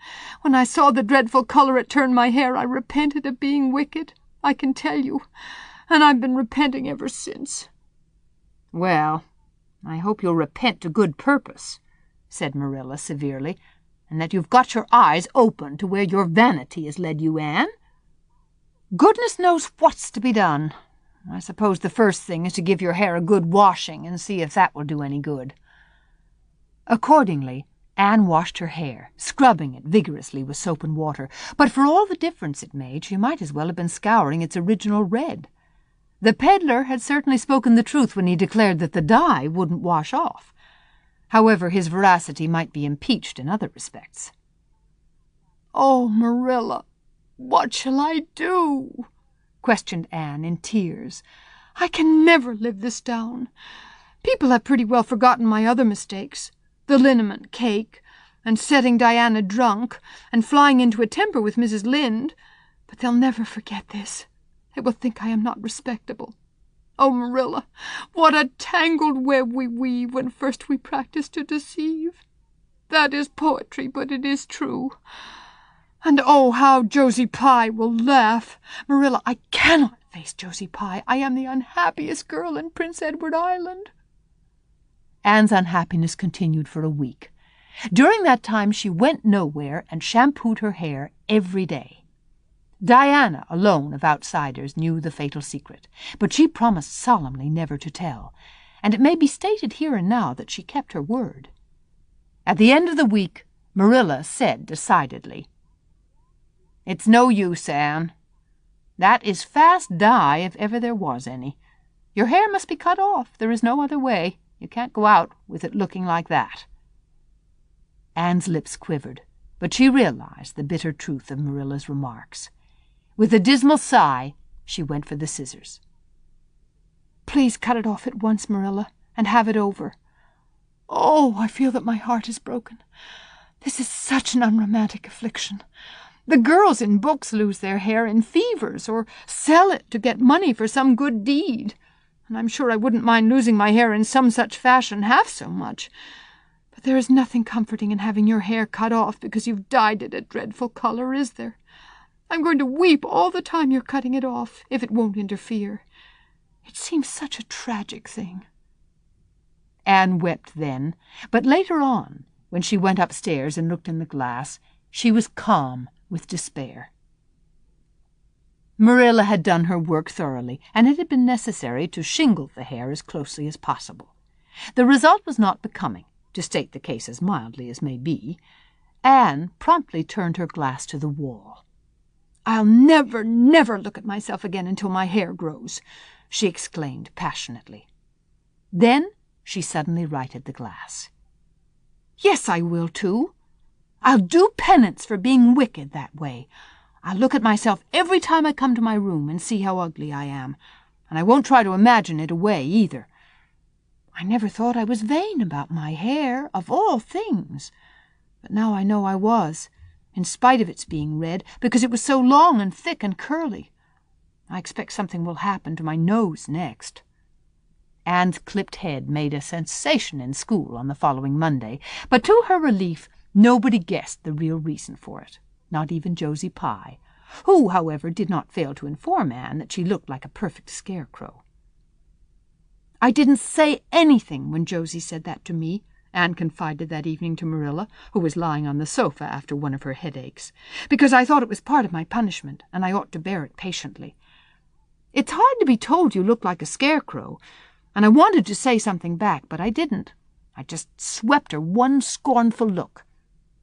when I saw the dreadful color it turned my hair, I repented of being wicked, I can tell you, and I've been repenting ever since." "Well, I hope you'll repent to good purpose," said Marilla severely, "and that you've got your eyes open to where your vanity has led you, Anne. Goodness knows what's to be done. I suppose the first thing is to give your hair a good washing and see if that will do any good." Accordingly, Anne washed her hair, scrubbing it vigorously with soap and water, but for all the difference it made, she might as well have been scouring its original red. The peddler had certainly spoken the truth when he declared that the dye wouldn't wash off. However, his veracity might be impeached in other respects. "Oh, Marilla, what shall I do?" questioned Anne in tears. "I can never live this down. People have pretty well forgotten my other mistakes. The liniment cake, and setting Diana drunk, and flying into a temper with Mrs. Lynde. But they'll never forget this. They will think I am not respectable. Oh, Marilla, what a tangled web we weave when first we practice to deceive. That is poetry, but it is true. And oh, how Josie Pye will laugh. Marilla, I cannot face Josie Pye. I am the unhappiest girl in Prince Edward Island." Anne's unhappiness continued for a week. During that time she went nowhere and shampooed her hair every day. Diana alone of outsiders knew the fatal secret, but she promised solemnly never to tell, and it may be stated here and now that she kept her word. At the end of the week, Marilla said decidedly, "It's no use, Anne. That is fast dye if ever there was any. Your hair must be cut off. There is no other way. You can't go out with it looking like that." Anne's lips quivered, but she realized the bitter truth of Marilla's remarks. With a dismal sigh, she went for the scissors. "Please cut it off at once, Marilla, and have it over. Oh, I feel that my heart is broken. This is such an unromantic affliction. The girls in books lose their hair in fevers or sell it to get money for some good deed. And I'm sure I wouldn't mind losing my hair in some such fashion half so much. But there is nothing comforting in having your hair cut off because you've dyed it a dreadful color, is there? I'm going to weep all the time you're cutting it off, if it won't interfere. It seems such a tragic thing." Anne wept then, but later on, when she went upstairs and looked in the glass, she was calm with despair. Marilla had done her work thoroughly, and it had been necessary to shingle the hair as closely as possible. The result was not becoming, to state the case as mildly as may be. Anne promptly turned her glass to the wall. "I'll never, never look at myself again until my hair grows," she exclaimed passionately. Then she suddenly righted the glass. "Yes, I will, too. I'll do penance for being wicked that way. I'll look at myself every time I come to my room and see how ugly I am, and I won't try to imagine it away either. I never thought I was vain about my hair, of all things, but now I know I was, in spite of its being red, because it was so long and thick and curly. I expect something will happen to my nose next." Anne's clipped head made a sensation in school on the following Monday, but to her relief nobody guessed the real reason for it, not even Josie Pye, who, however, did not fail to inform Anne that she looked like a perfect scarecrow. "I didn't say anything when Josie said that to me," Anne confided that evening to Marilla, who was lying on the sofa after one of her headaches, "because I thought it was part of my punishment, and I ought to bear it patiently. It's hard to be told you look like a scarecrow, and I wanted to say something back, but I didn't. I just swept her one scornful look,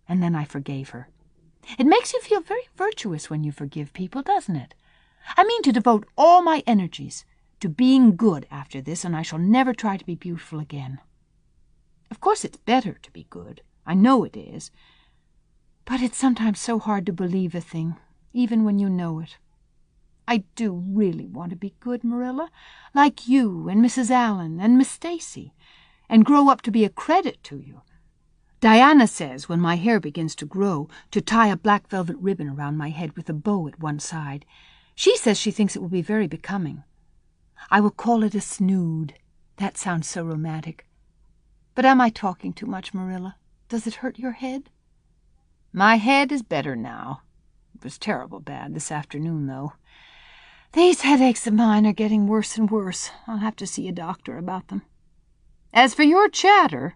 and then I forgave her. It makes you feel very virtuous when you forgive people, doesn't it? I mean to devote all my energies to being good after this, and I shall never try to be beautiful again. Of course it's better to be good. I know it is. But it's sometimes so hard to believe a thing, even when you know it. I do really want to be good, Marilla, like you and Mrs. Allan and Miss Stacy, and grow up to be a credit to you. Diana says when my hair begins to grow to tie a black velvet ribbon around my head with a bow at one side. She says she thinks it will be very becoming. I will call it a snood. That sounds so romantic. But am I talking too much, Marilla? Does it hurt your head?" "My head is better now. It was terrible bad this afternoon, though. These headaches of mine are getting worse and worse. I'll have to see a doctor about them. As for your chatter,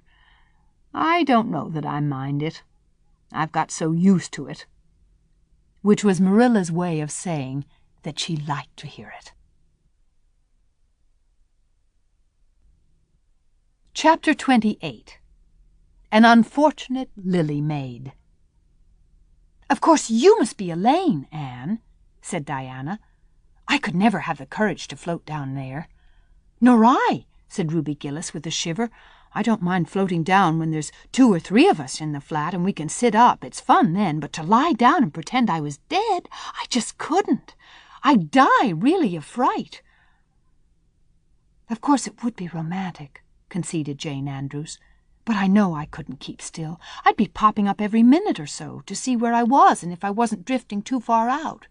I don't know that I mind it. I've got so used to it." Which was Marilla's way of saying that she liked to hear it. Chapter 28. An Unfortunate Lily Maid. "Of course you must be Elaine, Anne," said Diana. "I could never have the courage to float down there." "Nor I," said Ruby Gillis with a shiver. "I don't mind floating down when there's 2 or 3 of us in the flat and we can sit up. It's fun then, but to lie down and pretend I was dead, I just couldn't. I'd die really of fright." "Of course it would be romantic," conceded Jane Andrews, "but I know I couldn't keep still. I'd be popping up every minute or so to see where I was and if I wasn't drifting too far out.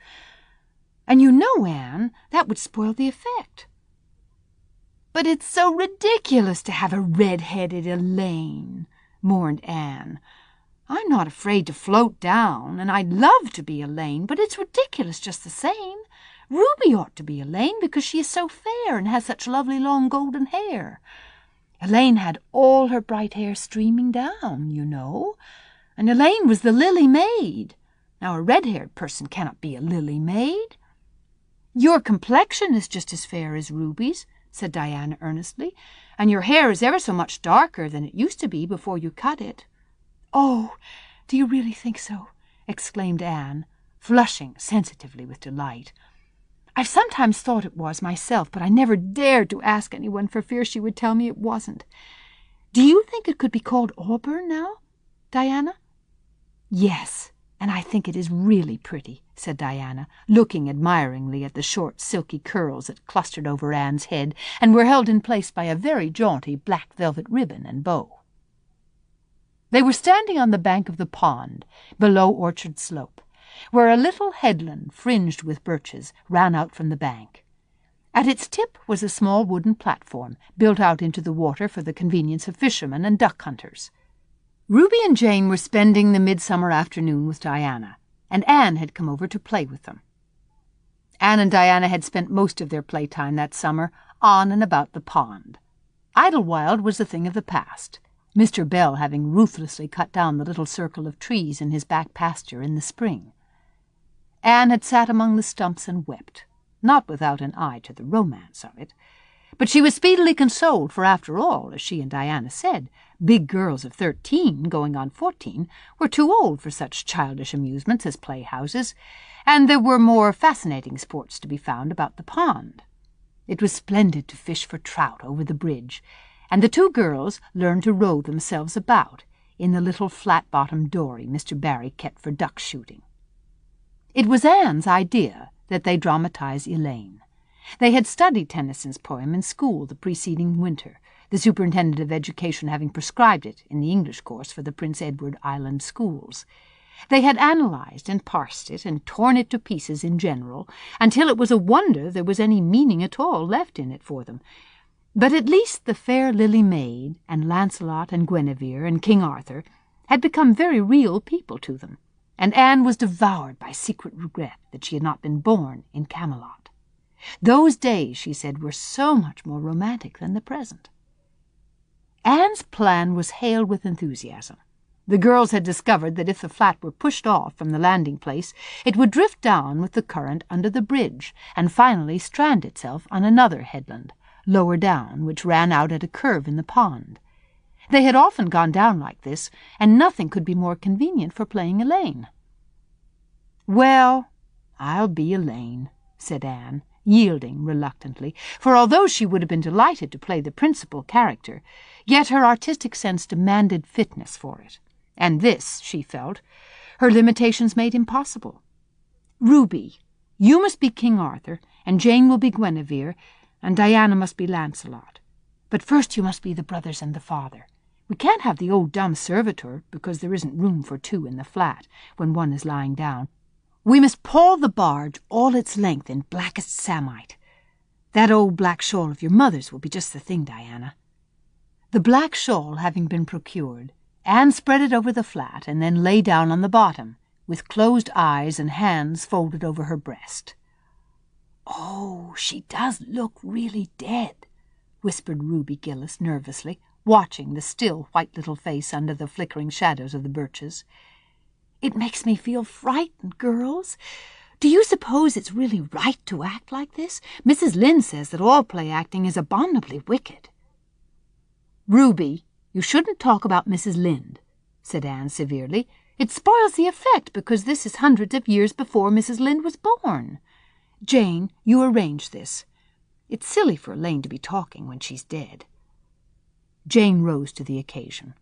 And you know, Anne, that would spoil the effect." "But it's so ridiculous to have a red-headed Elaine," mourned Anne. "I'm not afraid to float down, and I'd love to be Elaine, but it's ridiculous just the same. Ruby ought to be Elaine because she is so fair and has such lovely long golden hair. Elaine had all her bright hair streaming down, you know, and Elaine was the lily maid. Now a red-haired person cannot be a lily maid." "Your complexion is just as fair as Ruby's," said Diana earnestly, "and your hair is ever so much darker than it used to be before you cut it." "Oh, do you really think so?" exclaimed Anne, flushing sensitively with delight. "I've sometimes thought it was myself, but I never dared to ask anyone for fear she would tell me it wasn't. Do you think it could be called auburn now, Diana?" "Yes, and I think it is really pretty," said Diana, looking admiringly at the short, silky curls that clustered over Anne's head and were held in place by a very jaunty black velvet ribbon and bow. They were standing on the bank of the pond, below Orchard Slope, where a little headland fringed with birches ran out from the bank. At its tip was a small wooden platform, built out into the water for the convenience of fishermen and duck hunters. Ruby and Jane were spending the midsummer afternoon with Diana, and Anne had come over to play with them. Anne and Diana had spent most of their playtime that summer on and about the pond. Idlewild was a thing of the past, Mr. Bell having ruthlessly cut down the little circle of trees in his back pasture in the spring. Anne had sat among the stumps and wept, not without an eye to the romance of it. But she was speedily consoled, for after all, as she and Diana said, big girls of 13, going on 14, were too old for such childish amusements as playhouses, and there were more fascinating sports to be found about the pond. It was splendid to fish for trout over the bridge, and the two girls learned to row themselves about in the little flat-bottomed dory Mr. Barry kept for duck shooting. It was Anne's idea that they dramatize Elaine. They had studied Tennyson's poem in school the preceding winter, the superintendent of education having prescribed it in the English course for the Prince Edward Island schools. They had analyzed and parsed it and torn it to pieces in general, until it was a wonder there was any meaning at all left in it for them. But at least the fair Lily Maid and Lancelot and Guinevere and King Arthur had become very real people to them, and Anne was devoured by secret regret that she had not been born in Camelot. Those days, she said, were so much more romantic than the present. Anne's plan was hailed with enthusiasm. The girls had discovered that if the flat were pushed off from the landing place, it would drift down with the current under the bridge, and finally strand itself on another headland, lower down, which ran out at a curve in the pond. They had often gone down like this, and nothing could be more convenient for playing Elaine. "Well, I'll be Elaine," said Anne, yielding reluctantly, for although she would have been delighted to play the principal character, yet her artistic sense demanded fitness for it, and this, she felt, her limitations made impossible. "Ruby, you must be King Arthur, and Jane will be Guinevere, and Diana must be Lancelot. But first you must be the brothers and the father. We can't have the old dumb servitor, because there isn't room for two in the flat when one is lying down. We must pall the barge all its length in blackest samite. That old black shawl of your mother's will be just the thing, Diana." The black shawl having been procured, Anne spread it over the flat and then lay down on the bottom, with closed eyes and hands folded over her breast. "Oh, she does look really dead," whispered Ruby Gillis nervously, watching the still white little face under the flickering shadows of the birches. "It makes me feel frightened, girls. Do you suppose it's really right to act like this? Mrs. Lynde says that all play acting is abominably wicked." "Ruby, you shouldn't talk about Mrs. Lynde," said Anne severely. "It spoils the effect because this is hundreds of years before Mrs. Lynde was born. Jane, you arrange this. It's silly for Elaine to be talking when she's dead." Jane rose to the occasion.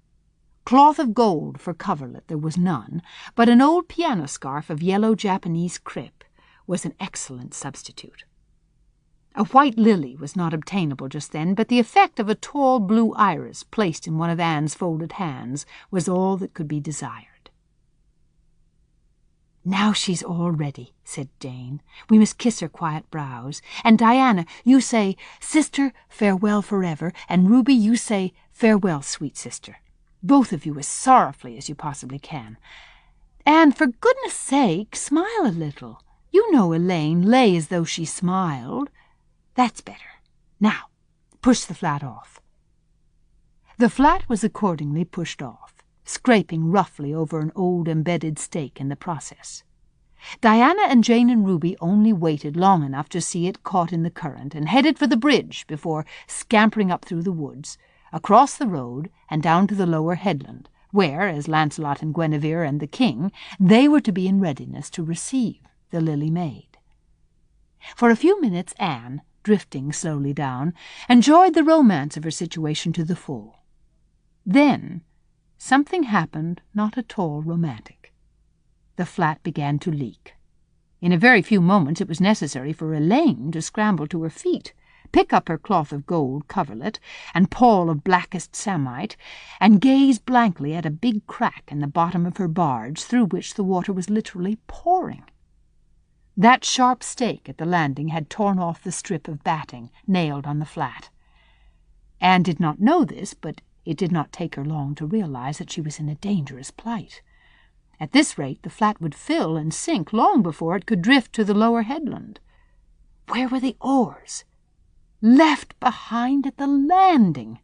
Cloth of gold for coverlet there was none, but an old piano scarf of yellow Japanese crepe was an excellent substitute. A white lily was not obtainable just then, but the effect of a tall blue iris placed in one of Anne's folded hands was all that could be desired. "Now she's all ready," said Jane. "We must kiss her quiet brows. And Diana, you say, 'Sister, farewell forever,' and Ruby, you say, 'Farewell, sweet sister.' Both of you as sorrowfully as you possibly can. And for goodness sake, smile a little. You know Elaine lay as though she smiled. That's better. Now, push the flat off." The flat was accordingly pushed off, scraping roughly over an old embedded stake in the process. Diana and Jane and Ruby only waited long enough to see it caught in the current and headed for the bridge before scampering up through the woods, across the road and down to the lower headland, where, as Lancelot and Guinevere and the king, they were to be in readiness to receive the Lily Maid. For a few minutes Anne, drifting slowly down, enjoyed the romance of her situation to the full. Then something happened not at all romantic. The flat began to leak. In a very few moments it was necessary for Elaine to scramble to her feet, pick up her cloth of gold coverlet and pall of blackest samite, and gaze blankly at a big crack in the bottom of her barge through which the water was literally pouring. That sharp stake at the landing had torn off the strip of batting nailed on the flat. Anne did not know this, but it did not take her long to realize that she was in a dangerous plight. At this rate the flat would fill and sink long before it could drift to the lower headland. Where were the oars? Left behind at the landing!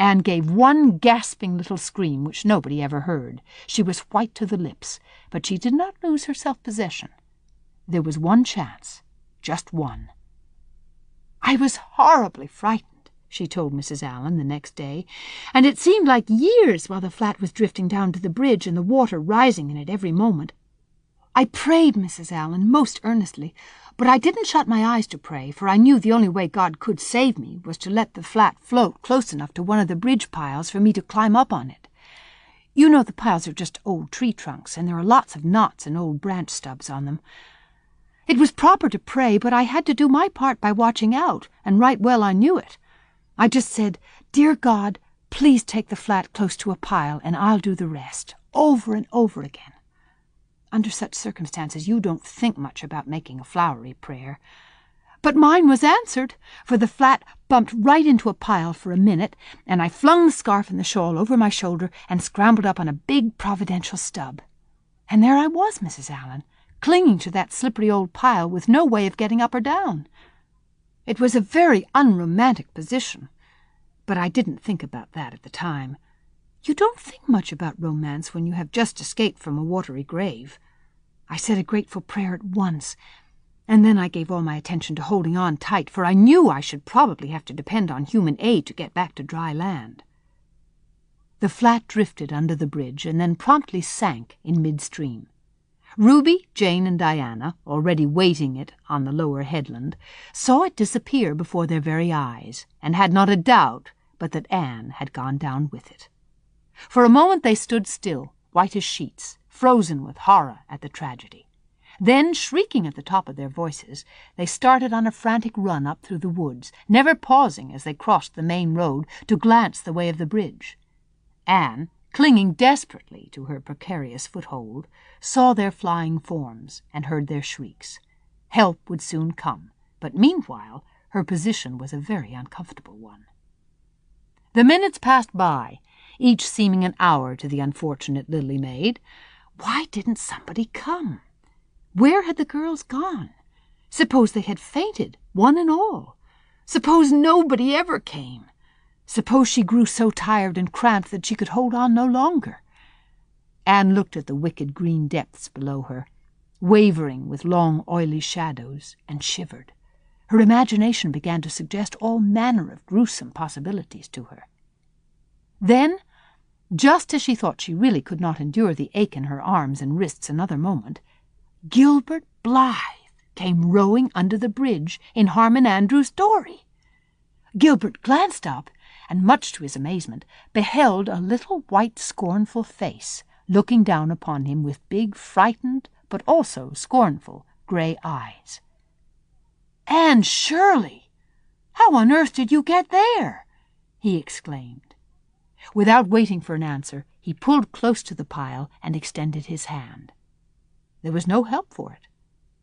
Anne gave one gasping little scream which nobody ever heard. She was white to the lips, but she did not lose her self-possession. There was one chance, just one. "I was horribly frightened," she told Mrs. Allen the next day, "and it seemed like years while the flat was drifting down to the bridge and the water rising in it every moment. I prayed, Mrs. Allen, most earnestly, but I didn't shut my eyes to pray, for I knew the only way God could save me was to let the flat float close enough to one of the bridge piles for me to climb up on it. You know the piles are just old tree trunks, and there are lots of knots and old branch stubs on them. It was proper to pray, but I had to do my part by watching out, and right well I knew it. I just said, 'Dear God, please take the flat close to a pile, and I'll do the rest,' over and over again. Under such circumstances you don't think much about making a flowery prayer. But mine was answered, for the flat bumped right into a pile for a minute, and I flung the scarf and the shawl over my shoulder and scrambled up on a big providential stub. And there I was, Mrs. Allen, clinging to that slippery old pile with no way of getting up or down. It was a very unromantic position, but I didn't think about that at the time. You don't think much about romance when you have just escaped from a watery grave. I said a grateful prayer at once, and then I gave all my attention to holding on tight, for I knew I should probably have to depend on human aid to get back to dry land. The flat drifted under the bridge and then promptly sank in midstream. Ruby, Jane, and Diana, already waiting it on the lower headland, saw it disappear before their very eyes, and had not a doubt but that Anne had gone down with it. For a moment they stood still, white as sheets, frozen with horror at the tragedy. Then, shrieking at the top of their voices, they started on a frantic run up through the woods, never pausing as they crossed the main road to glance the way of the bridge. Anne, clinging desperately to her precarious foothold, saw their flying forms and heard their shrieks. Help would soon come, but meanwhile her position was a very uncomfortable one. The minutes passed by, each seeming an hour to the unfortunate Lily Maid. Why didn't somebody come? Where had the girls gone? Suppose they had fainted, one and all? Suppose nobody ever came? Suppose she grew so tired and cramped that she could hold on no longer? Anne looked at the wicked green depths below her, wavering with long oily shadows, and shivered. Her imagination began to suggest all manner of gruesome possibilities to her. Then, just as she thought she really could not endure the ache in her arms and wrists another moment, Gilbert Blythe came rowing under the bridge in Harmon Andrew's dory. Gilbert glanced up, and much to his amazement, beheld a little white scornful face looking down upon him with big, frightened, but also scornful, grey eyes. "Anne Shirley! How on earth did you get there?" he exclaimed. Without waiting for an answer, he pulled close to the pile and extended his hand. There was no help for it.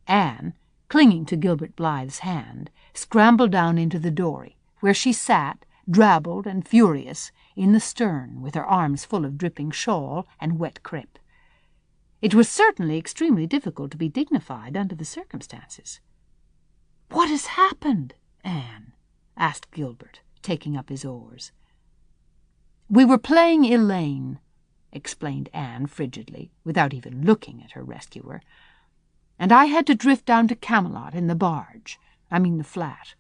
Anne, clinging to Gilbert Blythe's hand, scrambled down into the dory, where she sat, drabbled and furious, in the stern, with her arms full of dripping shawl and wet crepe. It was certainly extremely difficult to be dignified under the circumstances. "What has happened, Anne?" asked Gilbert, taking up his oars. "We were playing Elaine," explained Anne frigidly, without even looking at her rescuer, "and I had to drift down to Camelot in the barge, the flat.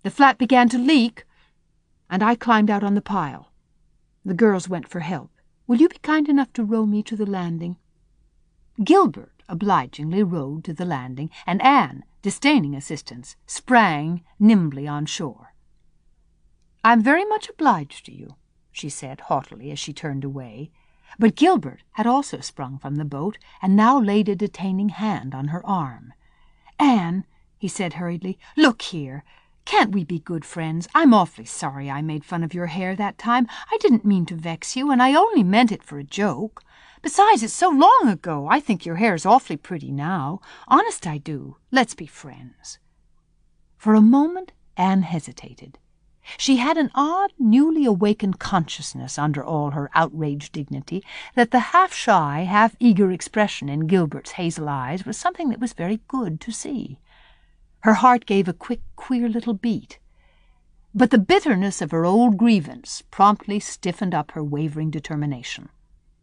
The flat began to leak, and I climbed out on the pile. The girls went for help. Will you be kind enough to row me to the landing?" Gilbert obligingly rowed to the landing, and Anne, disdaining assistance, sprang nimbly on shore. "I'm very much obliged to you," she said haughtily as she turned away. But Gilbert had also sprung from the boat, and now laid a detaining hand on her arm. "Anne," he said hurriedly, "look here. Can't we be good friends? I'm awfully sorry I made fun of your hair that time. I didn't mean to vex you, and I only meant it for a joke. Besides, it's so long ago. I think your hair's awfully pretty now. Honest I do. Let's be friends." For a moment Anne hesitated. She had an odd, newly awakened consciousness under all her outraged dignity that the half-shy, half-eager expression in Gilbert's hazel eyes was something that was very good to see. Her heart gave a quick, queer little beat. But the bitterness of her old grievance promptly stiffened up her wavering determination.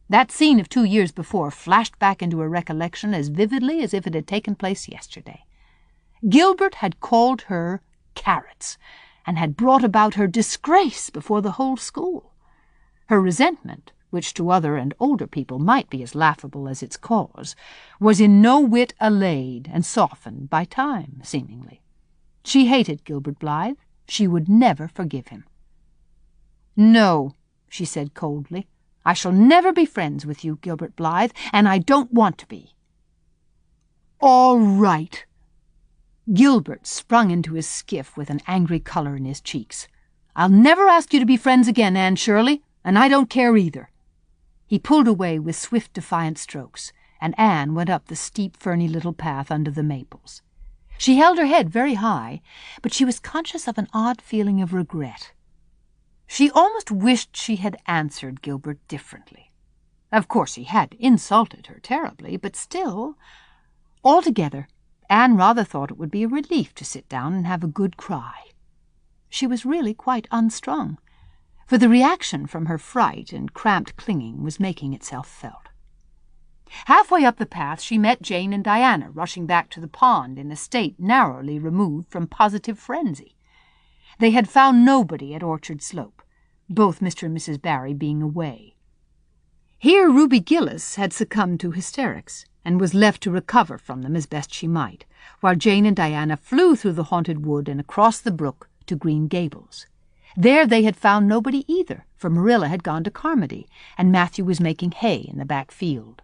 That scene of 2 years before flashed back into her recollection as vividly as if it had taken place yesterday. Gilbert had called her carrots, and had brought about her disgrace before the whole school. Her resentment, which to other and older people might be as laughable as its cause, was in no whit allayed and softened by time, seemingly. She hated Gilbert Blythe. She would never forgive him. "No," she said coldly, "I shall never be friends with you, Gilbert Blythe, and I don't want to be." "All right." Gilbert sprung into his skiff with an angry color in his cheeks. "I'll never ask you to be friends again, Anne Shirley, and I don't care either." He pulled away with swift, defiant strokes, and Anne went up the steep, ferny little path under the maples. She held her head very high, but she was conscious of an odd feeling of regret. She almost wished she had answered Gilbert differently. Of course he had insulted her terribly, but still, altogether, Anne rather thought it would be a relief to sit down and have a good cry. She was really quite unstrung, for the reaction from her fright and cramped clinging was making itself felt. Halfway up the path she met Jane and Diana rushing back to the pond in a state narrowly removed from positive frenzy. They had found nobody at Orchard Slope, both Mr. and Mrs. Barry being away. Here Ruby Gillis had succumbed to hysterics, and was left to recover from them as best she might, while Jane and Diana flew through the haunted wood and across the brook to Green Gables. There they had found nobody either, for Marilla had gone to Carmody, and Matthew was making hay in the back field.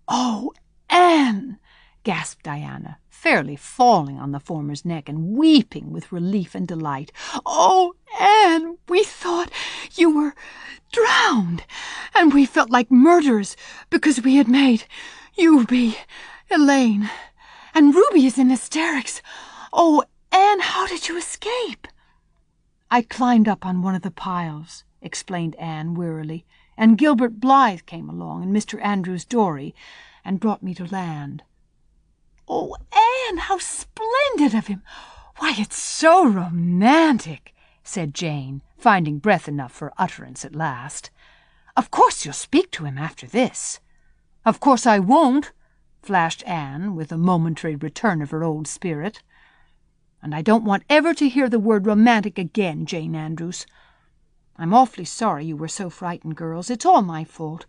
"Oh, Anne!" gasped Diana, fairly falling on the former's neck and weeping with relief and delight. "Oh, Anne, we thought you were drowned, and we felt like murderers because we had made you be Elaine. And Ruby is in hysterics. Oh, Anne, how did you escape?" "I climbed up on one of the piles," explained Anne wearily, "and Gilbert Blythe came along and Mr. Andrews Dory and brought me to land." "Oh, Anne, how splendid of him! Why, it's so romantic," said Jane, finding breath enough for utterance at last. "Of course you'll speak to him after this." "Of course I won't," flashed Anne, with a momentary return of her old spirit. "And I don't want ever to hear the word romantic again, Jane Andrews. I'm awfully sorry you were so frightened, girls. It's all my fault.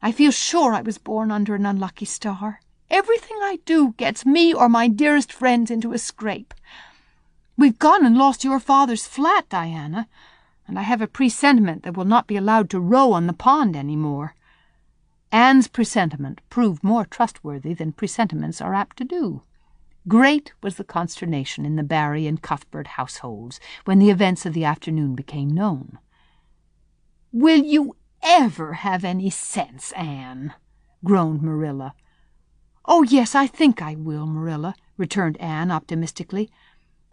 I feel sure I was born under an unlucky star. Everything I do gets me or my dearest friends into a scrape. We've gone and lost your father's flat, Diana, and I have a presentiment that we'll not be allowed to row on the pond any more." Anne's presentiment proved more trustworthy than presentiments are apt to do. Great was the consternation in the Barry and Cuthbert households when the events of the afternoon became known. "Will you ever have any sense, Anne?" groaned Marilla. "Oh, yes, I think I will, Marilla," returned Anne optimistically.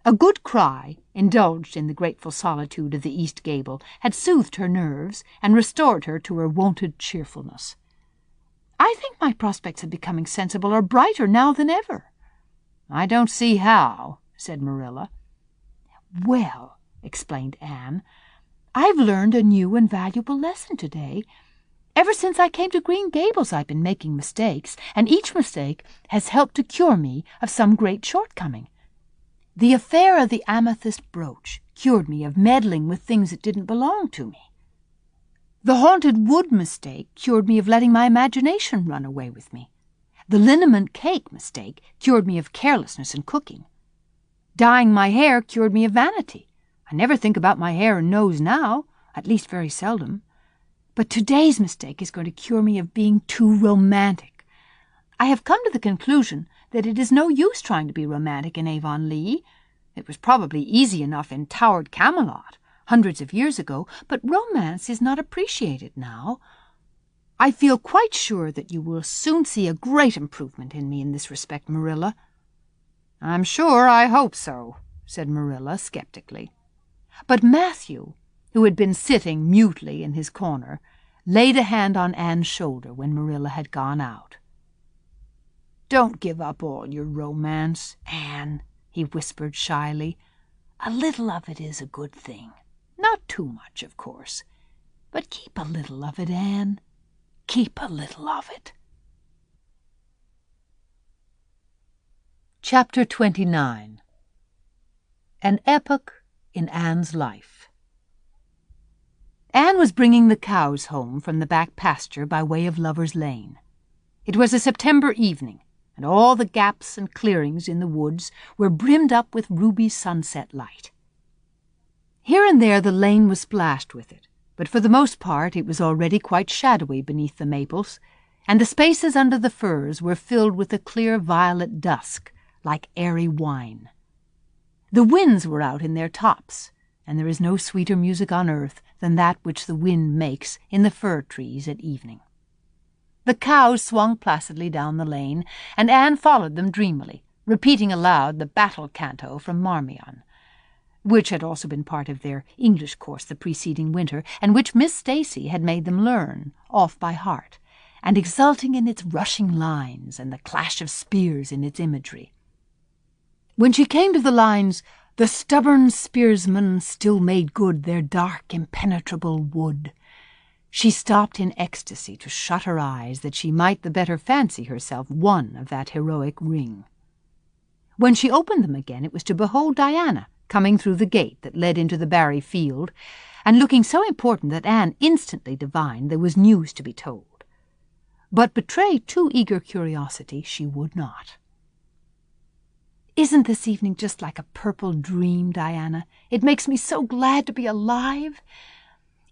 A good cry, indulged in the grateful solitude of the east gable, had soothed her nerves and restored her to her wonted cheerfulness. "I think my prospects of becoming sensible are brighter now than ever." "I don't see how," said Marilla. "Well," explained Anne, "I've learned a new and valuable lesson today. Ever since I came to Green Gables I've been making mistakes, and each mistake has helped to cure me of some great shortcoming. The affair of the amethyst brooch cured me of meddling with things that didn't belong to me. The haunted wood mistake cured me of letting my imagination run away with me. The liniment cake mistake cured me of carelessness in cooking. Dyeing my hair cured me of vanity. I never think about my hair and nose now, at least very seldom. But today's mistake is going to cure me of being too romantic. I have come to the conclusion that it is no use trying to be romantic in Avonlea. It was probably easy enough in towered Camelot, hundreds of years ago, but romance is not appreciated now. I feel quite sure that you will soon see a great improvement in me in this respect, Marilla." "I'm sure I hope so," said Marilla skeptically. But Matthew, who had been sitting mutely in his corner, laid a hand on Anne's shoulder when Marilla had gone out. "Don't give up all your romance, Anne," he whispered shyly. A little of it is a good thing. Not too much, of course. But keep a little of it, Anne. Keep a little of it. Chapter 29. An Epoch in Anne's Life. Anne was bringing the cows home from the back pasture by way of Lover's Lane. It was a September evening, and all the gaps and clearings in the woods were brimmed up with ruby sunset light. Here and there the lane was splashed with it, but for the most part it was already quite shadowy beneath the maples, and the spaces under the firs were filled with a clear violet dusk, like airy wine. The winds were out in their tops, and there is no sweeter music on earth than that which the wind makes in the fir trees at evening. The cows swung placidly down the lane, and Anne followed them dreamily, repeating aloud the battle canto from Marmion, which had also been part of their English course the preceding winter, and which Miss Stacy had made them learn off by heart, and exulting in its rushing lines and the clash of spears in its imagery. When she came to the lines, "The stubborn spearsmen still made good their dark, impenetrable wood," she stopped in ecstasy to shut her eyes that she might the better fancy herself one of that heroic ring. When she opened them again, it was to behold Diana coming through the gate that led into the Barry field, and looking so important that Anne instantly divined there was news to be told. But betray too eager curiosity she would not. "Isn't this evening just like a purple dream, Diana? It makes me so glad to be alive.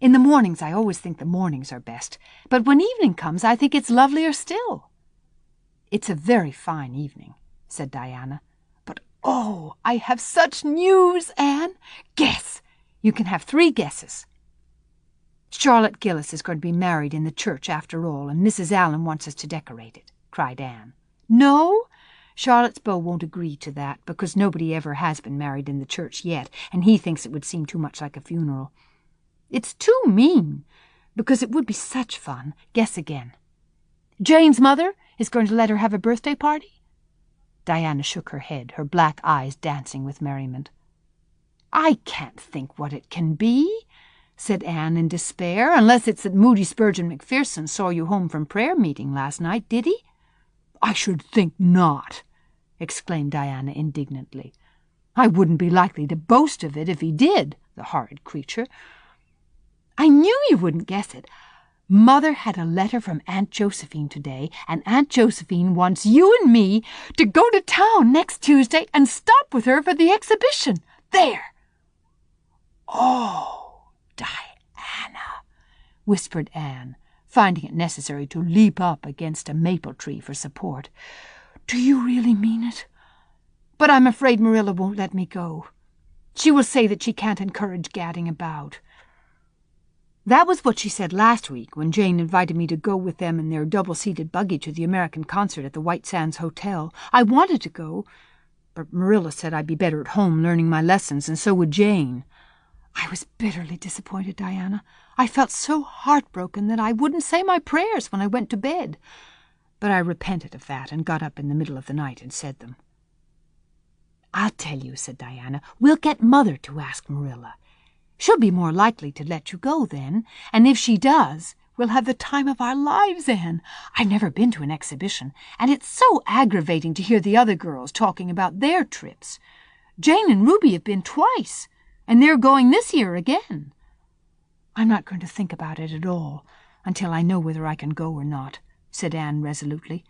In the mornings I always think the mornings are best, but when evening comes I think it's lovelier still." "It's a very fine evening," said Diana. "But oh, I have such news, Anne! Guess! You can have 3 guesses." "Charlotte Gillis is going to be married in the church after all, and Mrs. Allen wants us to decorate it," cried Anne. "No? Charlotte's beau won't agree to that, because nobody ever has been married in the church yet, and he thinks it would seem too much like a funeral. It's too mean, because it would be such fun. Guess again." "Jane's mother is going to let her have a birthday party?" Diana shook her head, her black eyes dancing with merriment. "I can't think what it can be," said Anne in despair, "unless it's that Moody Spurgeon Macpherson saw you home from prayer meeting last night, did he?" "I should think not," exclaimed Diana indignantly. "I wouldn't be likely to boast of it if he did, the horrid creature." "I knew you wouldn't guess it. Mother had a letter from Aunt Josephine today, and Aunt Josephine wants you and me to go to town next Tuesday and stop with her for the exhibition. There!" "Oh, Diana," whispered Anne, finding it necessary to leap up against a maple tree for support. "Do you really mean it? But I'm afraid Marilla won't let me go. She will say that she can't encourage gadding about. That was what she said last week when Jane invited me to go with them in their double-seated buggy to the American concert at the White Sands Hotel. I wanted to go, but Marilla said I'd be better at home learning my lessons, and so would Jane. I was bitterly disappointed, Diana. I felt so heartbroken that I wouldn't say my prayers when I went to bed. But I repented of that and got up in the middle of the night and said them. "I'll tell you," said Diana, "we'll get Mother to ask Marilla. She'll be more likely to let you go then, and if she does, we'll have the time of our lives, Anne. I've never been to an exhibition, and it's so aggravating to hear the other girls talking about their trips. Jane and Ruby have been twice, and they're going this year again." "I'm not going to think about it at all until I know whether I can go or not," said Anne resolutely.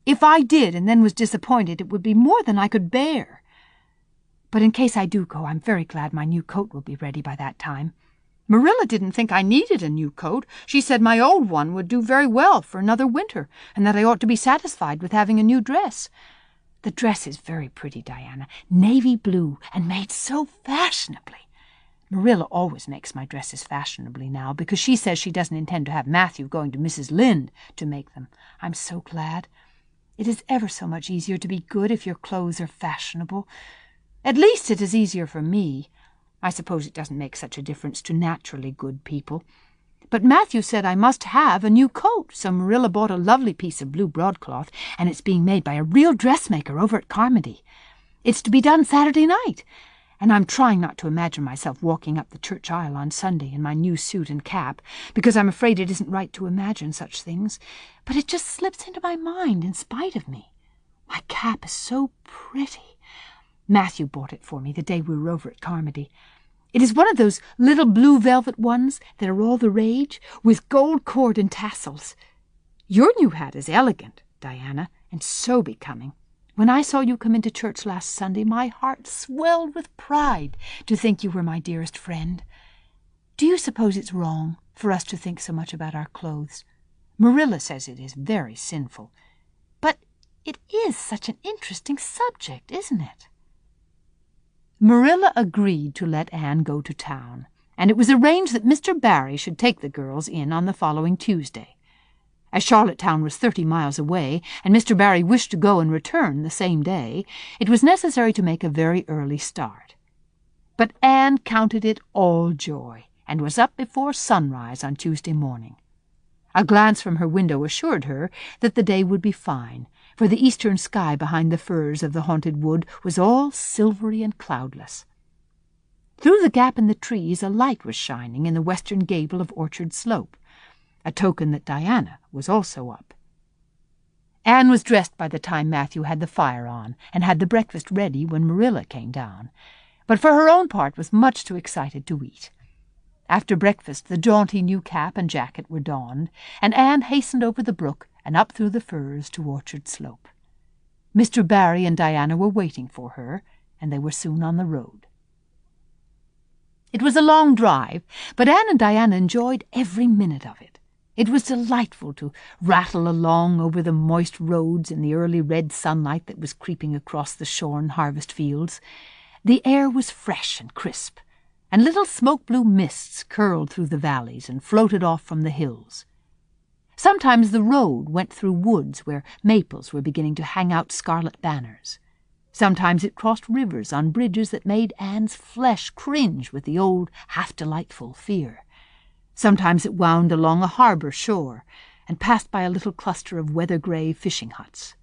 "If I did and then was disappointed, it would be more than I could bear. But in case I do go, I'm very glad my new coat will be ready by that time. Marilla didn't think I needed a new coat. She said my old one would do very well for another winter, and that I ought to be satisfied with having a new dress. The dress is very pretty, Diana, navy blue, and made so fashionably. Marilla always makes my dresses fashionably now, because she says she doesn't intend to have Matthew going to Mrs. Lynde to make them. I'm so glad. It is ever so much easier to be good if your clothes are fashionable. At least it is easier for me. I suppose it doesn't make such a difference to naturally good people. But Matthew said I must have a new coat, so Marilla bought a lovely piece of blue broadcloth, and it's being made by a real dressmaker over at Carmody. It's to be done Saturday night, and I'm trying not to imagine myself walking up the church aisle on Sunday in my new suit and cap, because I'm afraid it isn't right to imagine such things, but it just slips into my mind in spite of me. My cap is so pretty. Matthew bought it for me the day we were over at Carmody. It is one of those little blue velvet ones that are all the rage, with gold cord and tassels. Your new hat is elegant, Diana, and so becoming. When I saw you come into church last Sunday, my heart swelled with pride to think you were my dearest friend. Do you suppose it's wrong for us to think so much about our clothes? Marilla says it is very sinful. But it is such an interesting subject, isn't it? Marilla agreed to let Anne go to town, and it was arranged that Mr. Barry should take the girls in on the following Tuesday. As Charlottetown was 30 miles away, and Mr. Barry wished to go and return the same day, it was necessary to make a very early start. But Anne counted it all joy, and was up before sunrise on Tuesday morning. A glance from her window assured her that the day would be fine, for the eastern sky behind the firs of the haunted wood was all silvery and cloudless. Through the gap in the trees a light was shining in the western gable of Orchard Slope, a token that Diana was also up. Anne was dressed by the time Matthew had the fire on, and had the breakfast ready when Marilla came down, but for her own part was much too excited to eat. After breakfast the jaunty new cap and jacket were donned, and Anne hastened over the brook and up through the firs to Orchard Slope. Mr. Barry and Diana were waiting for her, and they were soon on the road. It was a long drive, but Anne and Diana enjoyed every minute of it. It was delightful to rattle along over the moist roads in the early red sunlight that was creeping across the shorn harvest fields. The air was fresh and crisp, and little smoke-blue mists curled through the valleys and floated off from the hills. Sometimes the road went through woods where maples were beginning to hang out scarlet banners. Sometimes it crossed rivers on bridges that made Anne's flesh cringe with the old, half-delightful fear. Sometimes it wound along a harbor shore and passed by a little cluster of weather-gray fishing huts.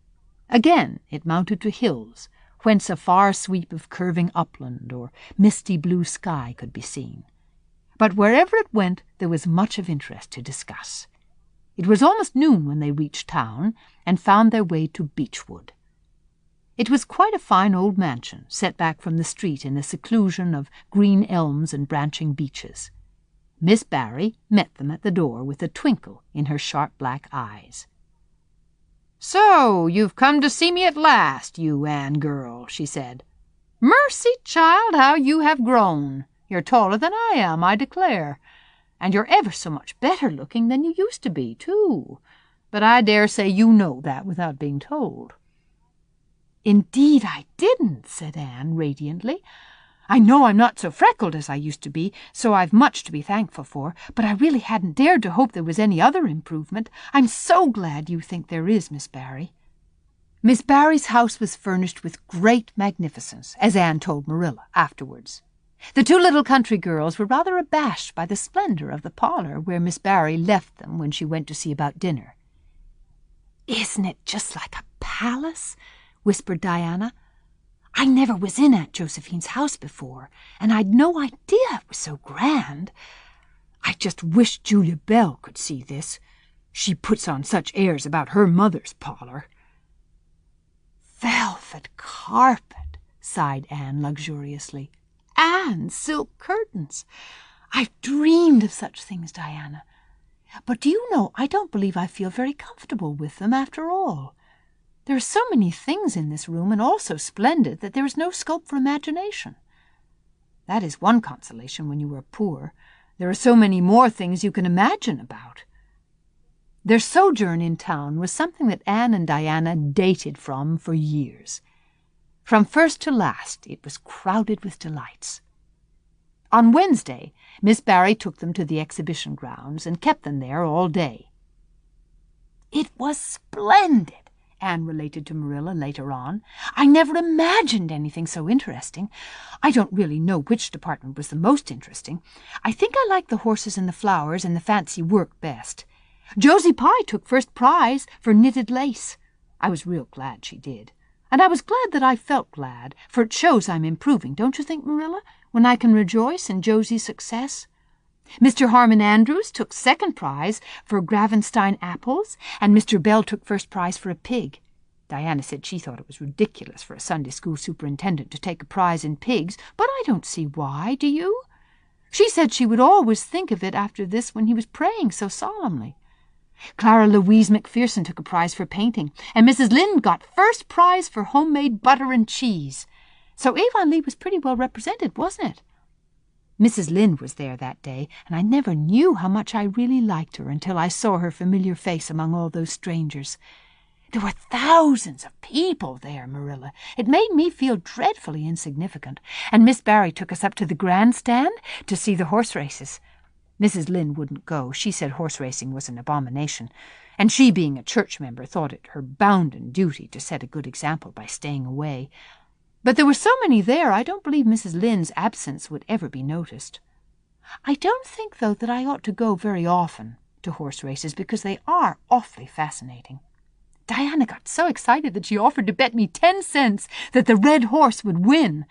Again it mounted to hills, whence a far sweep of curving upland or misty blue sky could be seen. But wherever it went there was much of interest to discuss. It was almost noon when they reached town and found their way to Beechwood. It was quite a fine old mansion, set back from the street in the seclusion of green elms and branching beeches. Miss Barry met them at the door with a twinkle in her sharp black eyes. "So you've come to see me at last, you Anne girl," she said. "Mercy, child, how you have grown! You're taller than I am, I declare. And you're ever so much better looking than you used to be, too. But I dare say you know that without being told." "Indeed I didn't," said Anne radiantly. "I know I'm not so freckled as I used to be, so I've much to be thankful for, but I really hadn't dared to hope there was any other improvement. I'm so glad you think there is, Miss Barry." Miss Barry's house was furnished with great magnificence, as Anne told Marilla afterwards. The two little country girls were rather abashed by the splendor of the parlor where Miss Barry left them when she went to see about dinner. "Isn't it just like a palace?" whispered Diana. "I never was in Aunt Josephine's house before, and I'd no idea it was so grand. I just wish Julia Bell could see this. She puts on such airs about her mother's parlor." "Velvet carpet," sighed Anne luxuriously, "and silk curtains. I've dreamed of such things, Diana. But do you know, I don't believe I feel very comfortable with them after all. There are so many things in this room, and all so splendid, that there is no scope for imagination. That is one consolation when you are poor. There are so many more things you can imagine about." Their sojourn in town was something that Anne and Diana dated from for years. From first to last it was crowded with delights. On Wednesday, Miss Barry took them to the exhibition grounds and kept them there all day. "It was splendid," Anne related to Marilla later on. "I never imagined anything so interesting. I don't really know which department was the most interesting. I think I liked the horses and the flowers and the fancy work best. Josie Pye took first prize for knitted lace. I was real glad she did. And I was glad that I felt glad, for it shows I'm improving, don't you think, Marilla, when I can rejoice in Josie's success? Mr. Harmon Andrews took second prize for Gravenstein apples, and Mr. Bell took first prize for a pig. Diana said she thought it was ridiculous for a Sunday school superintendent to take a prize in pigs, but I don't see why, do you? She said she would always think of it after this when he was praying so solemnly. Clara Louise McPherson took a prize for painting, and Mrs. Lynde got first prize for homemade butter and cheese. So Avonlea was pretty well represented, wasn't it? Mrs. Lynde was there that day, and I never knew how much I really liked her until I saw her familiar face among all those strangers. There were thousands of people there, Marilla. It made me feel dreadfully insignificant, and Miss Barry took us up to the grandstand to see the horse races. Mrs. Lynde wouldn't go. She said horse racing was an abomination, and she, being a church member, thought it her bounden duty to set a good example by staying away. But there were so many there, I don't believe Mrs. Lynde's absence would ever be noticed. I don't think, though, that I ought to go very often to horse races, because they are awfully fascinating. Diana got so excited that she offered to bet me 10 cents that the red horse would win.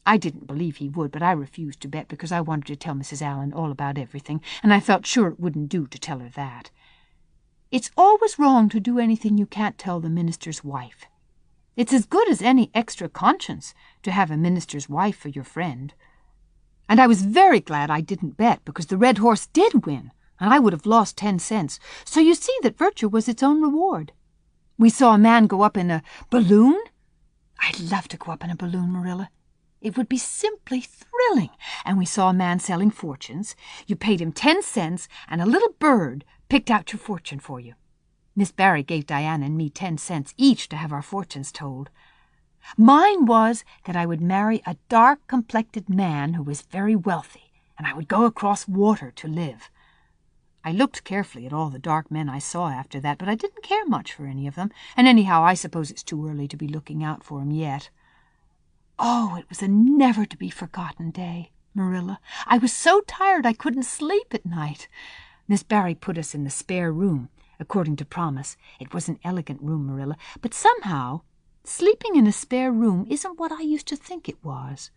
I didn't believe he would, but I refused to bet because I wanted to tell Mrs. Allen all about everything, and I felt sure it wouldn't do to tell her that. It's always wrong to do anything you can't tell the minister's wife. It's as good as any extra conscience to have a minister's wife for your friend. And I was very glad I didn't bet, because the red horse did win, and I would have lost 10 cents. So you see that virtue was its own reward. We saw a man go up in a balloon. I'd love to go up in a balloon, Marilla. It would be simply thrilling. And we saw a man selling fortunes. You paid him 10 cents, and a little bird picked out your fortune for you. Miss Barry gave Diana and me 10 cents each to have our fortunes told. Mine was that I would marry a dark-complected man who was very wealthy, and I would go across water to live. I looked carefully at all the dark men I saw after that, but I didn't care much for any of them, and anyhow I suppose it's too early to be looking out for 'em yet. Oh, it was a never-to-be-forgotten day, Marilla. I was so tired I couldn't sleep at night. Miss Barry put us in the spare room, according to promise. It was an elegant room, Marilla, but somehow sleeping in a spare room isn't what I used to think it was.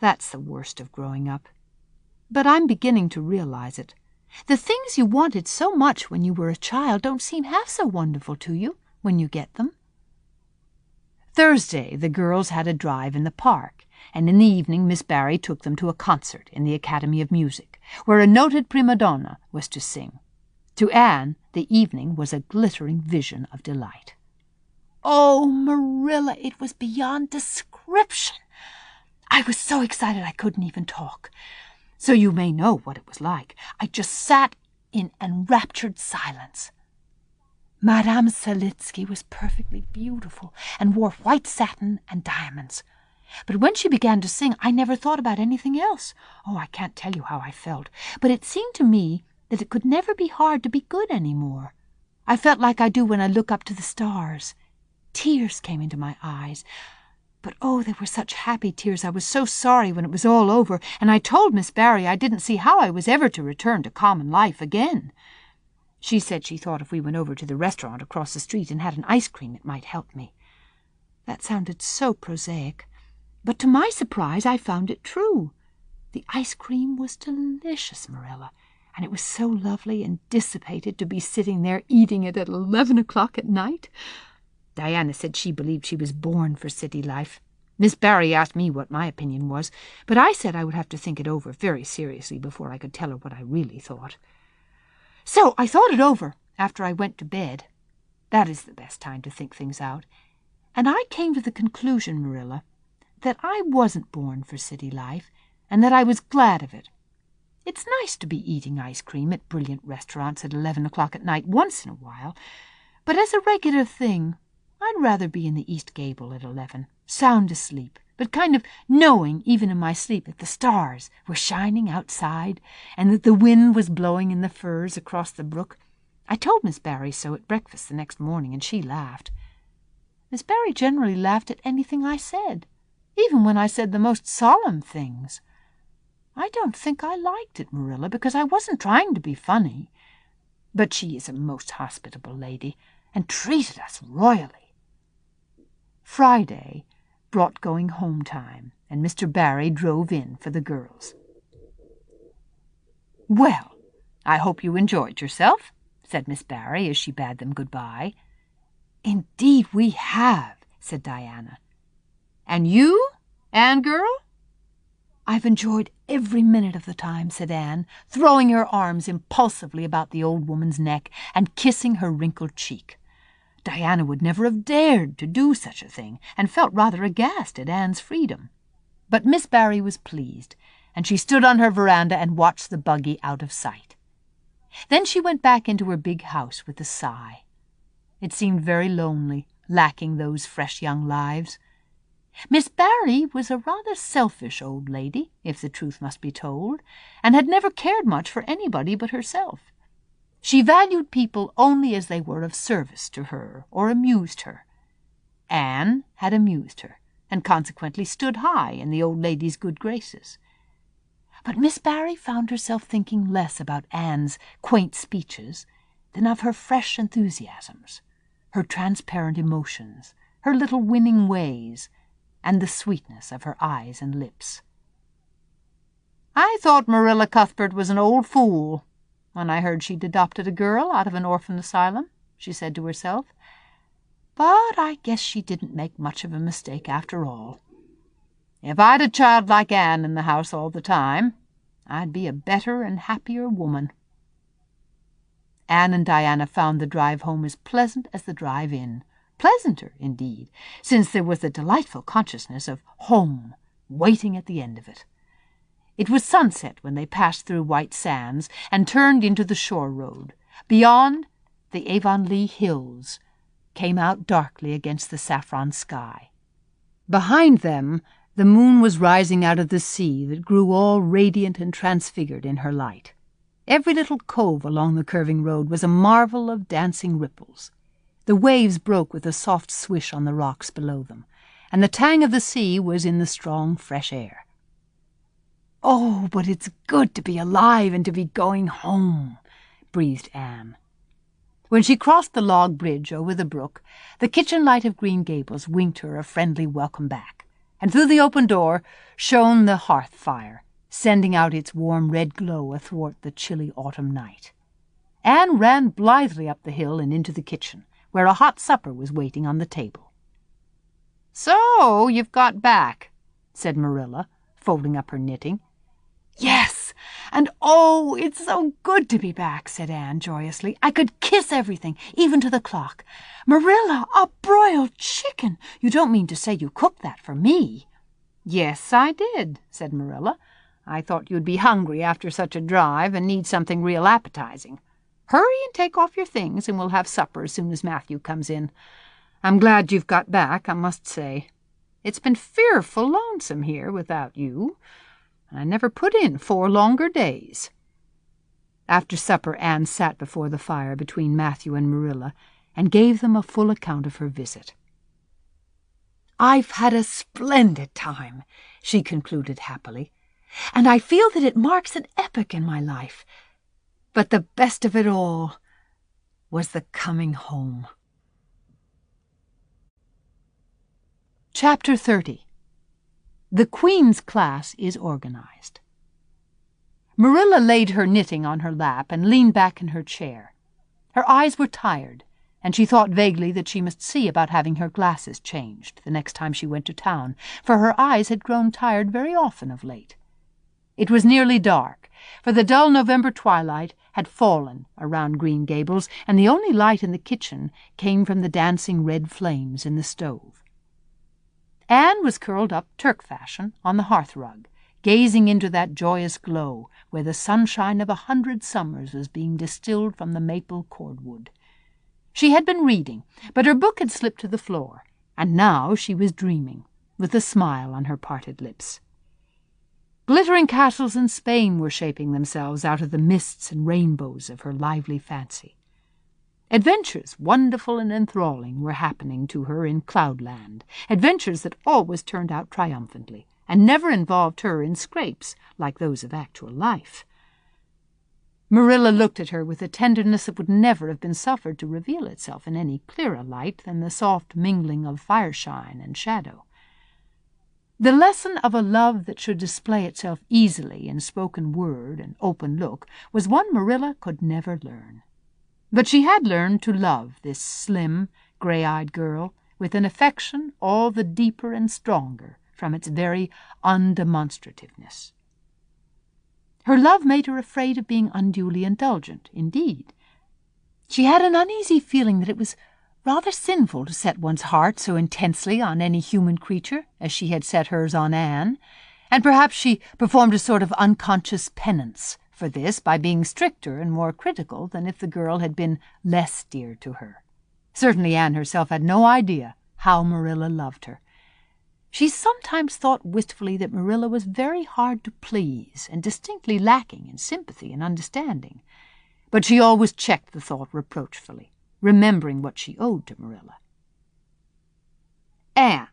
That's the worst of growing up. But I'm beginning to realize it. The things you wanted so much when you were a child don't seem half so wonderful to you when you get them. Thursday, the girls had a drive in the park, and in the evening Miss Barry took them to a concert in the Academy of Music, where a noted prima donna was to sing. To Anne, the evening was a glittering vision of delight. Oh, Marilla, it was beyond description. I was so excited I couldn't even talk. So you may know what it was like. I just sat in enraptured silence. Madame Selitsky was perfectly beautiful and wore white satin and diamonds. But when she began to sing, I never thought about anything else. Oh, I can't tell you how I felt, but it seemed to me that it could never be hard to be good any more. I felt like I do when I look up to the stars. Tears came into my eyes. But oh, they were such happy tears. I was so sorry when it was all over, and I told Miss Barry I didn't see how I was ever to return to common life again. She said she thought if we went over to the restaurant across the street and had an ice cream, it might help me. That sounded so prosaic, but to my surprise I found it true. The ice cream was delicious, Marilla, and it was so lovely and dissipated to be sitting there eating it at 11 o'clock at night. Diana said she believed she was born for city life. Miss Barry asked me what my opinion was, but I said I would have to think it over very seriously before I could tell her what I really thought. So I thought it over after I went to bed. That is the best time to think things out. And I came to the conclusion, Marilla, that I wasn't born for city life, and that I was glad of it. It's nice to be eating ice cream at brilliant restaurants at 11 o'clock at night once in a while, but as a regular thing, I'd rather be in the East Gable at 11, sound asleep, but kind of knowing, even in my sleep, that the stars were shining outside and that the wind was blowing in the firs across the brook. I told Miss Barry so at breakfast the next morning, and she laughed. Miss Barry generally laughed at anything I said, even when I said the most solemn things. I don't think I liked it, Marilla, because I wasn't trying to be funny. But she is a most hospitable lady, and treated us royally. Friday brought going home time, and Mr. Barry drove in for the girls. "Well, I hope you enjoyed yourself," said Miss Barry as she bade them good-bye. "Indeed we have," said Diana. "And you, Anne girl?" "I've enjoyed every minute of the time," said Anne, throwing her arms impulsively about the old woman's neck and kissing her wrinkled cheek. Diana would never have dared to do such a thing, and felt rather aghast at Anne's freedom. But Miss Barry was pleased, and she stood on her veranda and watched the buggy out of sight. Then she went back into her big house with a sigh. It seemed very lonely, lacking those fresh young lives. Miss Barry was a rather selfish old lady, if the truth must be told, and had never cared much for anybody but herself. She valued people only as they were of service to her or amused her. Anne had amused her, and consequently stood high in the old lady's good graces. But Miss Barry found herself thinking less about Anne's quaint speeches than of her fresh enthusiasms, her transparent emotions, her little winning ways, and the sweetness of her eyes and lips. "I thought Marilla Cuthbert was an old fool when I heard she'd adopted a girl out of an orphan asylum," she said to herself. "But I guess she didn't make much of a mistake after all. If I'd a child like Anne in the house all the time, I'd be a better and happier woman." Anne and Diana found the drive home as pleasant as the drive in, pleasanter, indeed, since there was the delightful consciousness of home waiting at the end of it. It was sunset when they passed through White Sands and turned into the shore road. Beyond, the Avonlea hills came out darkly against the saffron sky. Behind them, the moon was rising out of the sea that grew all radiant and transfigured in her light. Every little cove along the curving road was a marvel of dancing ripples. The waves broke with a soft swish on the rocks below them, and the tang of the sea was in the strong, fresh air. "Oh, but it's good to be alive and to be going home," breathed Anne. When she crossed the log bridge over the brook, the kitchen light of Green Gables winked her a friendly welcome back, and through the open door shone the hearth fire, sending out its warm red glow athwart the chilly autumn night. Anne ran blithely up the hill and into the kitchen, where a hot supper was waiting on the table. "So you've got back," said Marilla, folding up her knitting. "Yes, and oh, it's so good to be back," said Anne joyously. "I could kiss everything, even to the clock. Marilla, a broiled chicken! You don't mean to say you cooked that for me?" "Yes, I did," said Marilla. "I thought you'd be hungry after such a drive and need something real appetizing. Hurry and take off your things, and we'll have supper as soon as Matthew comes in. I'm glad you've got back, I must say. It's been fearful lonesome here without you. I never put in 4 longer days." After supper, Anne sat before the fire between Matthew and Marilla and gave them a full account of her visit. "I've had a splendid time," she concluded happily, "and I feel that it marks an epoch in my life. But the best of it all was the coming home." Chapter 30. The Queen's class is organized. Marilla laid her knitting on her lap and leaned back in her chair. Her eyes were tired, and she thought vaguely that she must see about having her glasses changed the next time she went to town, for her eyes had grown tired very often of late. It was nearly dark, for the dull November twilight had fallen around Green Gables, and the only light in the kitchen came from the dancing red flames in the stove. Anne was curled up Turk-fashion on the hearth-rug, gazing into that joyous glow where the sunshine of 100 summers was being distilled from the maple cordwood. She had been reading, but her book had slipped to the floor, and now she was dreaming, with a smile on her parted lips. Glittering castles in Spain were shaping themselves out of the mists and rainbows of her lively fancy. Adventures wonderful and enthralling were happening to her in Cloudland, adventures that always turned out triumphantly, and never involved her in scrapes like those of actual life. Marilla looked at her with a tenderness that would never have been suffered to reveal itself in any clearer light than the soft mingling of fireshine and shadow. The lesson of a love that should display itself easily in spoken word and open look was one Marilla could never learn. But she had learned to love this slim, gray-eyed girl with an affection all the deeper and stronger from its very undemonstrativeness. Her love made her afraid of being unduly indulgent, indeed. She had an uneasy feeling that it was rather sinful to set one's heart so intensely on any human creature as she had set hers on Anne, and perhaps she performed a sort of unconscious penance for this by being stricter and more critical than if the girl had been less dear to her. Certainly Anne herself had no idea how Marilla loved her. She sometimes thought wistfully that Marilla was very hard to please and distinctly lacking in sympathy and understanding, but she always checked the thought reproachfully, remembering what she owed to Marilla. "Anne,"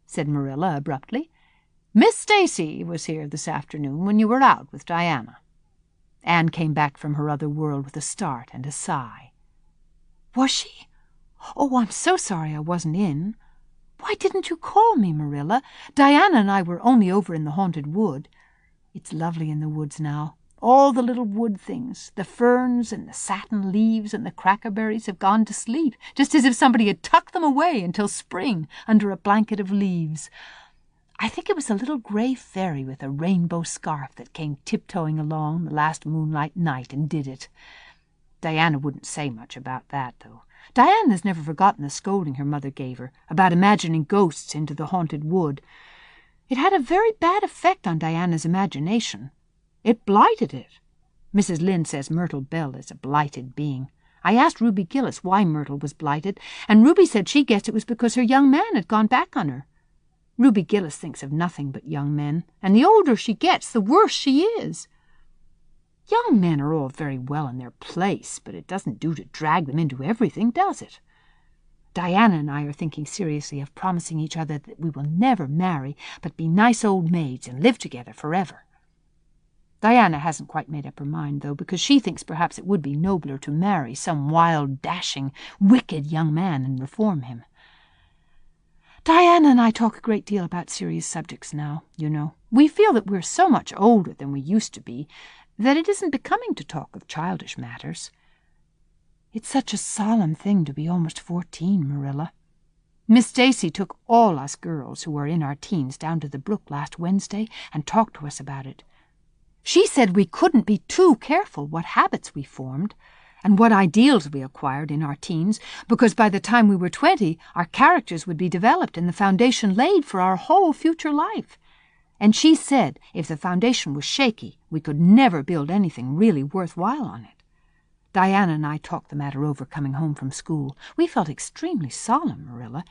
said Marilla abruptly, "Miss Stacy was here this afternoon when you were out with Diana." Anne came back from her other world with a start and a sigh. "Was she? Oh, I'm so sorry I wasn't in. Why didn't you call me, Marilla? Diana and I were only over in the haunted wood. It's lovely in the woods now. All the little wood things, the ferns and the satin leaves and the crackerberries have gone to sleep, just as if somebody had tucked them away until spring under a blanket of leaves. I think it was a little gray fairy with a rainbow scarf that came tiptoeing along the last moonlight night and did it. Diana wouldn't say much about that, though. Diana has never forgotten the scolding her mother gave her about imagining ghosts into the haunted wood. It had a very bad effect on Diana's imagination. It blighted it. Mrs. Lynde says Myrtle Bell is a blighted being. I asked Ruby Gillis why Myrtle was blighted, and Ruby said she guessed it was because her young man had gone back on her. Ruby Gillis thinks of nothing but young men, and the older she gets, the worse she is. Young men are all very well in their place, but it doesn't do to drag them into everything, does it? Diana and I are thinking seriously of promising each other that we will never marry, but be nice old maids and live together forever. Diana hasn't quite made up her mind, though, because she thinks perhaps it would be nobler to marry some wild, dashing, wicked young man and reform him. Diana and I talk a great deal about serious subjects now, you know. We feel that we're so much older than we used to be that it isn't becoming to talk of childish matters. It's such a solemn thing to be almost 14, Marilla. Miss Stacy took all us girls who are in our teens down to the brook last Wednesday and talked to us about it. She said we couldn't be too careful what habits we formed and what ideals we acquired in our teens, because by the time we were 20, our characters would be developed and the foundation laid for our whole future life. And she said if the foundation was shaky, we could never build anything really worthwhile on it. Diana and I talked the matter over coming home from school. We felt extremely solemn, Marilla,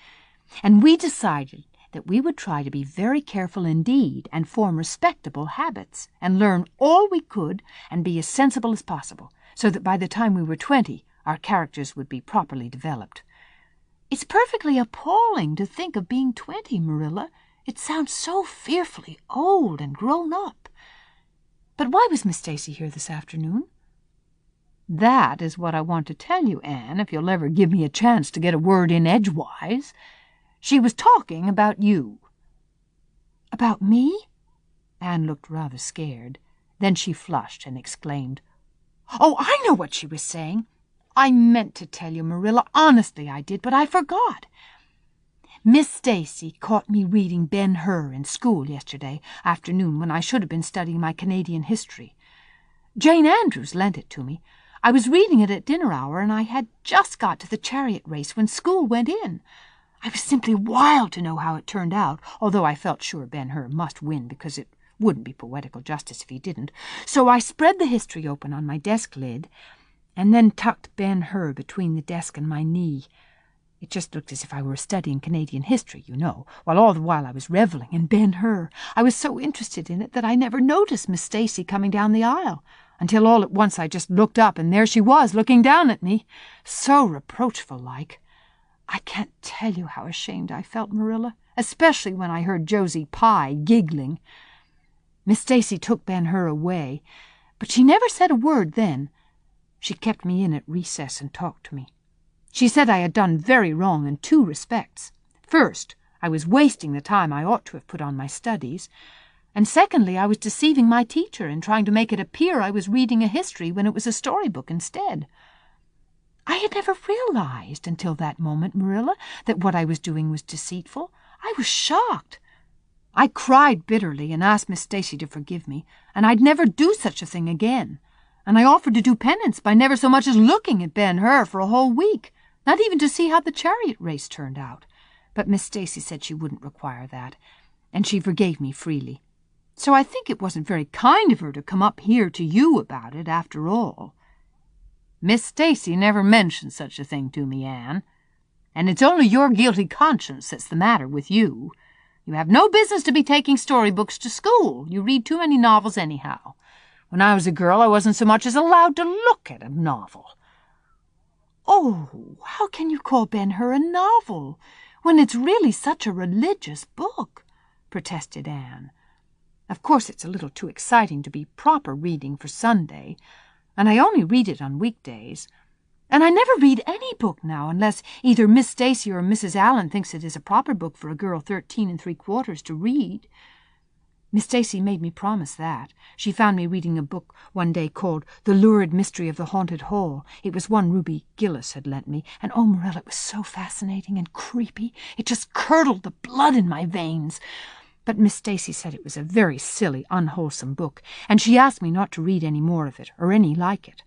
and we decided that we would try to be very careful indeed and form respectable habits and learn all we could and be as sensible as possible, so that by the time we were 20, our characters would be properly developed. It's perfectly appalling to think of being 20, Marilla. It sounds so fearfully old and grown up. But why was Miss Stacy here this afternoon? That is what I want to tell you, Anne, if you'll ever give me a chance to get a word in edgewise. She was talking about you. About me? Anne looked rather scared. Then she flushed and exclaimed, "Oh, I know what she was saying. I meant to tell you, Marilla, honestly I did, but I forgot. Miss Stacy caught me reading Ben-Hur in school yesterday afternoon when I should have been studying my Canadian history. Jane Andrews lent it to me. I was reading it at dinner hour, and I had just got to the chariot race when school went in. I was simply wild to know how it turned out, although I felt sure Ben-Hur must win because it wouldn't be poetical justice if he didn't. So I spread the history open on my desk lid and then tucked Ben-Hur between the desk and my knee. It just looked as if I were studying Canadian history, you know, while all the while I was reveling in Ben-Hur. I was so interested in it that I never noticed Miss Stacy coming down the aisle, until all at once I just looked up, and there she was, looking down at me, so reproachful-like. I can't tell you how ashamed I felt, Marilla, especially when I heard Josie Pye giggling. Miss Stacy took Ben-Hur away, but she never said a word then, She kept me in at recess and talked to me. She said I had done very wrong in 2 respects. First, I was wasting the time I ought to have put on my studies, and secondly, I was deceiving my teacher in trying to make it appear I was reading a history when it was a storybook instead. I had never realized until that moment, Marilla, that what I was doing was deceitful. I was shocked. I cried bitterly and asked Miss Stacy to forgive me, and I'd never do such a thing again. And I offered to do penance by never so much as looking at Ben-Hur for a whole week, not even to see how the chariot race turned out. But Miss Stacy said she wouldn't require that, and she forgave me freely. So I think it wasn't very kind of her to come up here to you about it, after all. Miss Stacy never mentioned such a thing to me, Anne, and it's only your guilty conscience that's the matter with you. You have no business to be taking storybooks to school. You read too many novels anyhow. When I was a girl, I wasn't so much as allowed to look at a novel. Oh, how can you call Ben-Hur a novel when it's really such a religious book? Protested Anne. Of course, it's a little too exciting to be proper reading for Sunday, and I only read it on weekdays. And I never read any book now unless either Miss Stacy or Mrs. Allen thinks it is a proper book for a girl 13 3/4 to read. Miss Stacy made me promise that. She found me reading a book one day called The Lurid Mystery of the Haunted Hall. It was one Ruby Gillis had lent me, and oh, Marilla, it was so fascinating and creepy. It just curdled the blood in my veins. But Miss Stacy said it was a very silly, unwholesome book, and she asked me not to read any more of it, or any like it.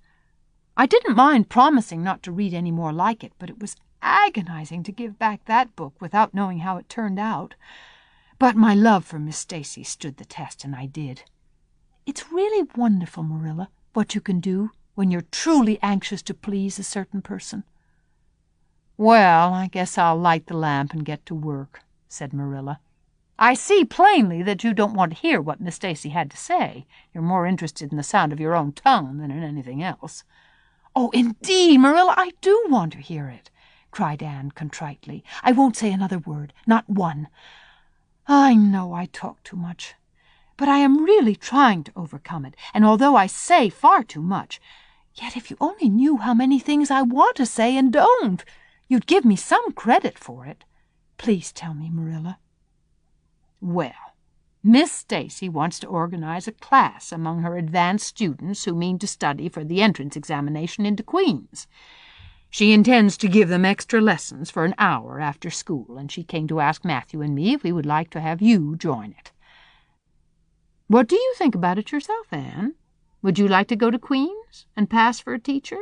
I didn't mind promising not to read any more like it, but it was agonizing to give back that book without knowing how it turned out. But my love for Miss Stacy stood the test, and I did. It's really wonderful, Marilla, what you can do when you're truly anxious to please a certain person. Well, I guess I'll light the lamp and get to work, said Marilla. I see plainly that you don't want to hear what Miss Stacy had to say. You're more interested in the sound of your own tongue than in anything else. Oh, indeed, Marilla, I do want to hear it, cried Anne contritely. I won't say another word, not one. I know I talk too much, but I am really trying to overcome it, and although I say far too much, yet if you only knew how many things I want to say and don't, you'd give me some credit for it. Please tell me, Marilla. Well, Miss Stacy wants to organize a class among her advanced students who mean to study for the entrance examination into Queen's. She intends to give them extra lessons for an hour after school, and she came to ask Matthew and me if we would like to have you join it. What do you think about it yourself, Anne? Would you like to go to Queen's and pass for a teacher?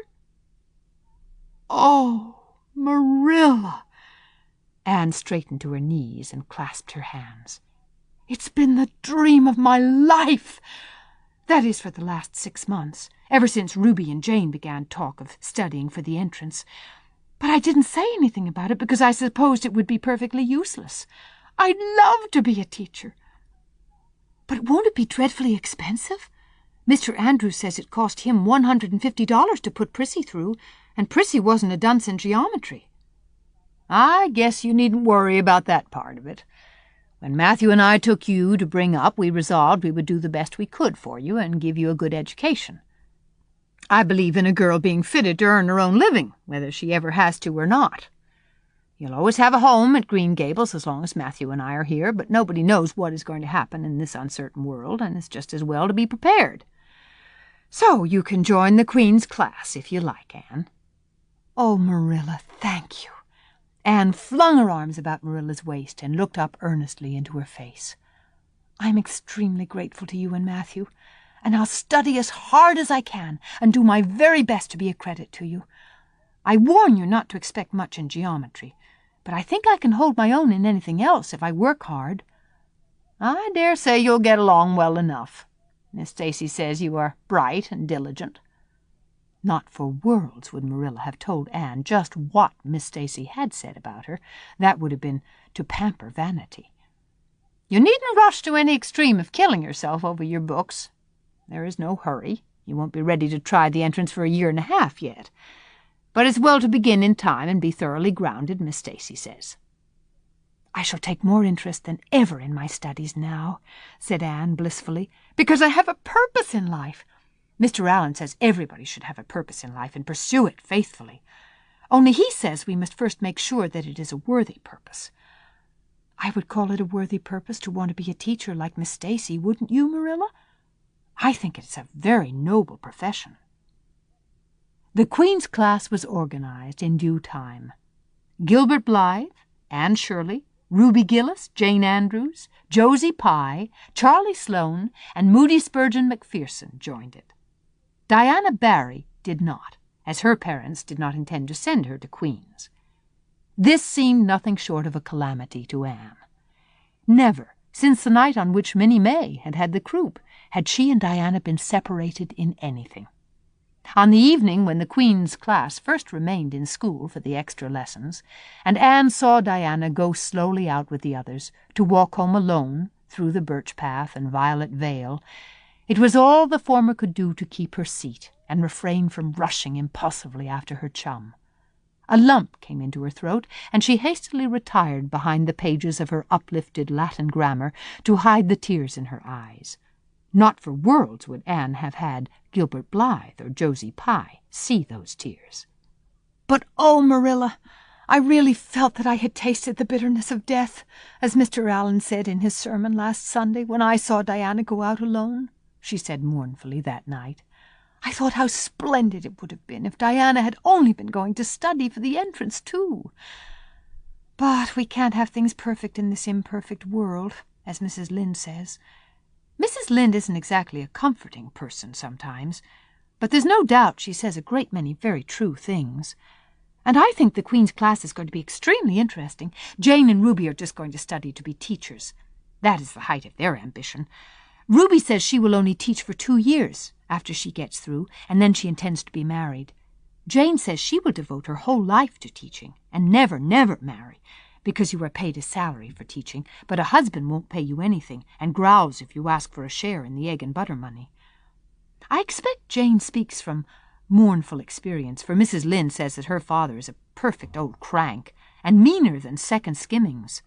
Oh, Marilla! Anne straightened to her knees and clasped her hands. It's been the dream of my life. That is, for the last 6 months, ever since Ruby and Jane began talk of studying for the entrance. But I didn't say anything about it because I supposed it would be perfectly useless. I'd love to be a teacher. But won't it be dreadfully expensive? Mr. Andrews says it cost him $150 to put Prissy through, and Prissy wasn't a dunce in geometry. I guess you needn't worry about that part of it. When Matthew and I took you to bring up, we resolved we would do the best we could for you and give you a good education. I believe in a girl being fitted to earn her own living, whether she ever has to or not. You'll always have a home at Green Gables as long as Matthew and I are here, but nobody knows what is going to happen in this uncertain world, and it's just as well to be prepared. So you can join the Queen's class if you like, Anne. Oh, Marilla, thank you. Anne flung her arms about Marilla's waist and looked up earnestly into her face. I'm extremely grateful to you and Matthew, and I'll study as hard as I can and do my very best to be a credit to you. I warn you not to expect much in geometry, but I think I can hold my own in anything else if I work hard. I dare say you'll get along well enough. Miss Stacy says you are bright and diligent. Not for worlds would Marilla have told Anne just what Miss Stacy had said about her. That would have been to pamper vanity. You needn't rush to any extreme of killing yourself over your books. There is no hurry. You won't be ready to try the entrance for 1.5 years yet. But it's well to begin in time and be thoroughly grounded, Miss Stacy says. I shall take more interest than ever in my studies now, said Anne blissfully, because I have a purpose in life. Mr. Allen says everybody should have a purpose in life and pursue it faithfully. Only he says we must first make sure that it is a worthy purpose. I would call it a worthy purpose to want to be a teacher like Miss Stacy, wouldn't you, Marilla? I think it's a very noble profession. The Queen's class was organized in due time. Gilbert Blythe, Anne Shirley, Ruby Gillis, Jane Andrews, Josie Pye, Charlie Sloane, and Moody Spurgeon McPherson joined it. Diana Barry did not, as her parents did not intend to send her to Queen's. This seemed nothing short of a calamity to Anne. Never, since the night on which Minnie May had had the croup, had she and Diana been separated in anything. On the evening when the Queen's class first remained in school for the extra lessons, and Anne saw Diana go slowly out with the others to walk home alone through the birch path and violet vale, it was all the former could do to keep her seat and refrain from rushing impulsively after her chum. A lump came into her throat, and she hastily retired behind the pages of her uplifted Latin grammar to hide the tears in her eyes. Not for worlds would Anne have had Gilbert Blythe or Josie Pye see those tears. But oh, Marilla, I really felt that I had tasted the bitterness of death, as Mr. Allen said in his sermon last Sunday when I saw Diana go out alone, she said mournfully that night. I thought how splendid it would have been if Diana had only been going to study for the entrance, too. But we can't have things perfect in this imperfect world, as Mrs. Lynde says. Mrs. Lynde isn't exactly a comforting person sometimes, but there's no doubt she says a great many very true things. And I think the Queen's class is going to be extremely interesting. Jane and Ruby are just going to study to be teachers. That is the height of their ambition. Ruby says she will only teach for 2 years after she gets through, and then she intends to be married. Jane says she will devote her whole life to teaching and never, never marry, because you are paid a salary for teaching, but a husband won't pay you anything and growls if you ask for a share in the egg and butter money. I expect Jane speaks from mournful experience, for Mrs. Lynde says that her father is a perfect old crank and meaner than second skimmings.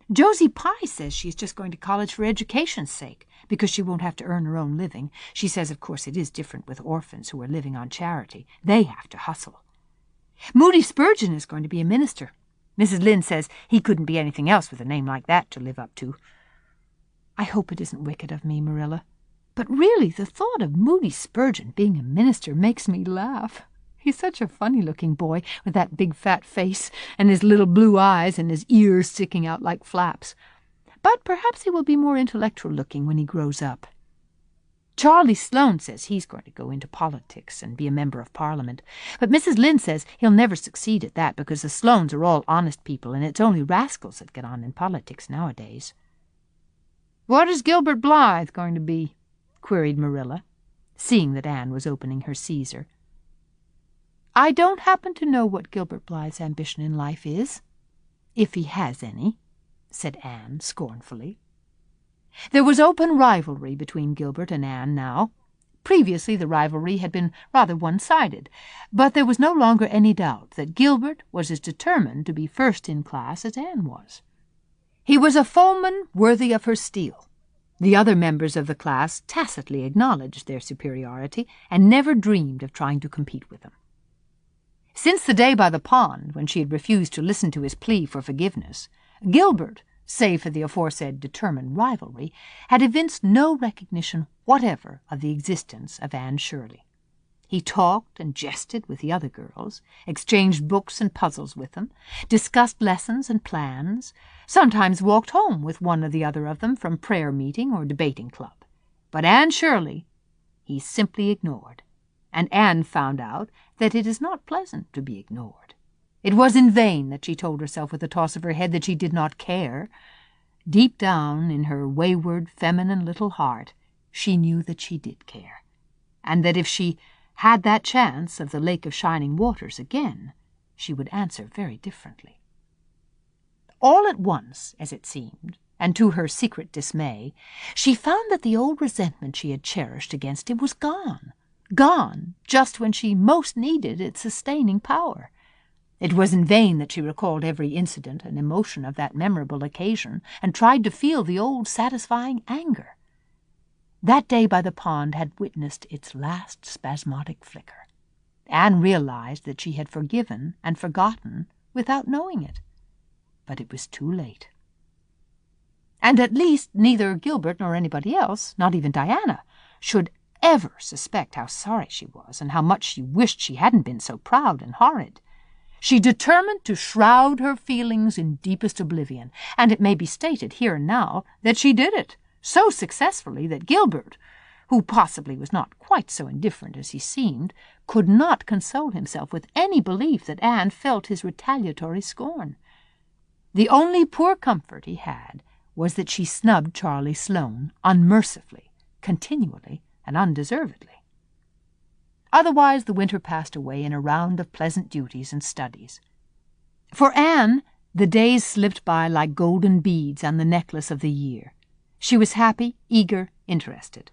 Josie Pye says she is just going to college for education's sake, because she won't have to earn her own living. She says, of course, it is different with orphans who are living on charity. They have to hustle. Moody Spurgeon is going to be a minister. Mrs. Lynde says he couldn't be anything else with a name like that to live up to. I hope it isn't wicked of me, Marilla, but really the thought of Moody Spurgeon being a minister makes me laugh. He's such a funny-looking boy with that big fat face and his little blue eyes and his ears sticking out like flaps. But perhaps he will be more intellectual-looking when he grows up. Charlie Sloane says he's going to go into politics and be a member of Parliament, but Mrs. Lynde says he'll never succeed at that because the Sloanes are all honest people and it's only rascals that get on in politics nowadays. "What is Gilbert Blythe going to be?" queried Marilla, seeing that Anne was opening her Caesar. I don't happen to know what Gilbert Blythe's ambition in life is, if he has any, said Anne scornfully. There was open rivalry between Gilbert and Anne now. Previously the rivalry had been rather one-sided, but there was no longer any doubt that Gilbert was as determined to be first in class as Anne was. He was a foeman worthy of her steel. The other members of the class tacitly acknowledged their superiority and never dreamed of trying to compete with them. Since the day by the pond, when she had refused to listen to his plea for forgiveness, Gilbert, save for the aforesaid determined rivalry, had evinced no recognition whatever of the existence of Anne Shirley. He talked and jested with the other girls, exchanged books and puzzles with them, discussed lessons and plans, sometimes walked home with one or the other of them from prayer meeting or debating club. But Anne Shirley he simply ignored, and Anne found out that it is not pleasant to be ignored. It was in vain that she told herself with a toss of her head that she did not care. Deep down in her wayward, feminine little heart, she knew that she did care, and that if she had that chance of the Lake of Shining Waters again, she would answer very differently. All at once, as it seemed, and to her secret dismay, she found that the old resentment she had cherished against him was gone just when she most needed its sustaining power. It was in vain that she recalled every incident and emotion of that memorable occasion and tried to feel the old satisfying anger. That day by the pond had witnessed its last spasmodic flicker. Anne realized that she had forgiven and forgotten without knowing it. But it was too late. And at least neither Gilbert nor anybody else, not even Diana, should ever suspect how sorry she was and how much she wished she hadn't been so proud and horrid. She determined to shroud her feelings in deepest oblivion, and it may be stated here and now that she did it, so successfully that Gilbert, who possibly was not quite so indifferent as he seemed, could not console himself with any belief that Anne felt his retaliatory scorn. The only poor comfort he had was that she snubbed Charlie Sloane unmercifully, continually, and undeservedly. Otherwise the winter passed away in a round of pleasant duties and studies. For Anne, the days slipped by like golden beads on the necklace of the year. She was happy, eager, interested.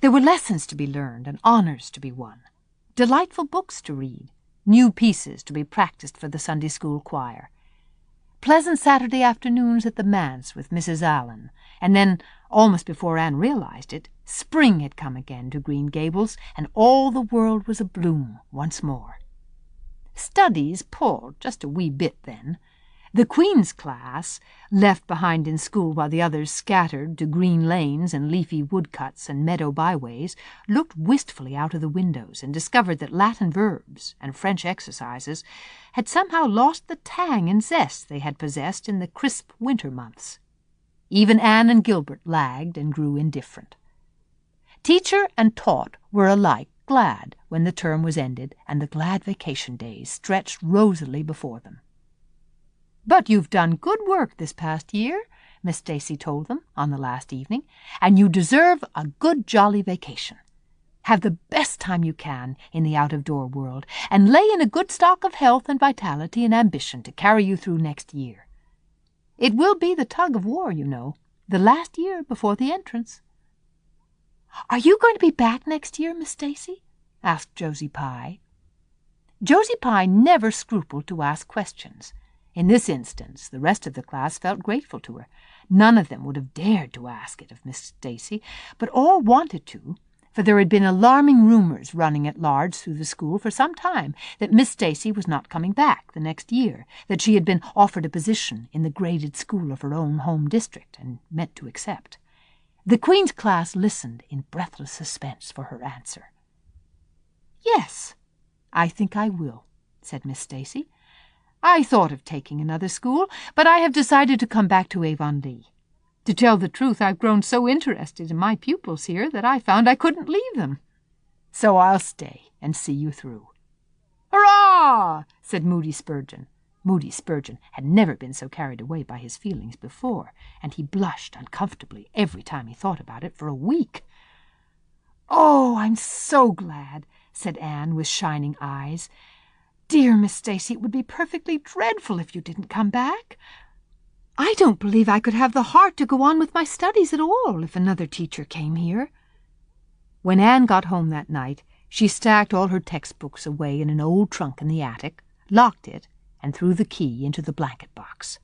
There were lessons to be learned and honors to be won, delightful books to read, new pieces to be practiced for the Sunday school choir, pleasant Saturday afternoons at the manse with Mrs. Allen, and then, almost before Anne realized it, spring had come again to Green Gables, and all the world was abloom once more. Studies pulled just a wee bit then. The Queen's class, left behind in school while the others scattered to green lanes and leafy woodcuts and meadow byways, looked wistfully out of the windows and discovered that Latin verbs and French exercises had somehow lost the tang and zest they had possessed in the crisp winter months. Even Anne and Gilbert lagged and grew indifferent. Teacher and taught were alike glad when the term was ended and the glad vacation days stretched rosily before them. "But you've done good work this past year," Miss Stacy told them on the last evening, "and you deserve a good jolly vacation. Have the best time you can in the out-of-door world, and lay in a good stock of health and vitality and ambition to carry you through next year. It will be the tug of war, you know, the last year before the entrance." "Are you going to be back next year, Miss Stacy?" asked Josie Pye. Josie Pye never scrupled to ask questions. In this instance, the rest of the class felt grateful to her. None of them would have dared to ask it of Miss Stacy, but all wanted to, for there had been alarming rumors running at large through the school for some time that Miss Stacy was not coming back the next year, that she had been offered a position in the graded school of her own home district and meant to accept. The Queen's class listened in breathless suspense for her answer. "Yes, I think I will," said Miss Stacy. "I thought of taking another school, but I have decided to come back to Avonlea. To tell the truth, I've grown so interested in my pupils here that I found I couldn't leave them. So I'll stay and see you through." "Hurrah!" said Moody Spurgeon. Moody Spurgeon had never been so carried away by his feelings before, and he blushed uncomfortably every time he thought about it for a week. "Oh, I'm so glad," said Anne with shining eyes. "Dear Miss Stacy, it would be perfectly dreadful if you didn't come back. I don't believe I could have the heart to go on with my studies at all if another teacher came here." When Anne got home that night, she stacked all her textbooks away in an old trunk in the attic, locked it, and threw the key into the blanket box.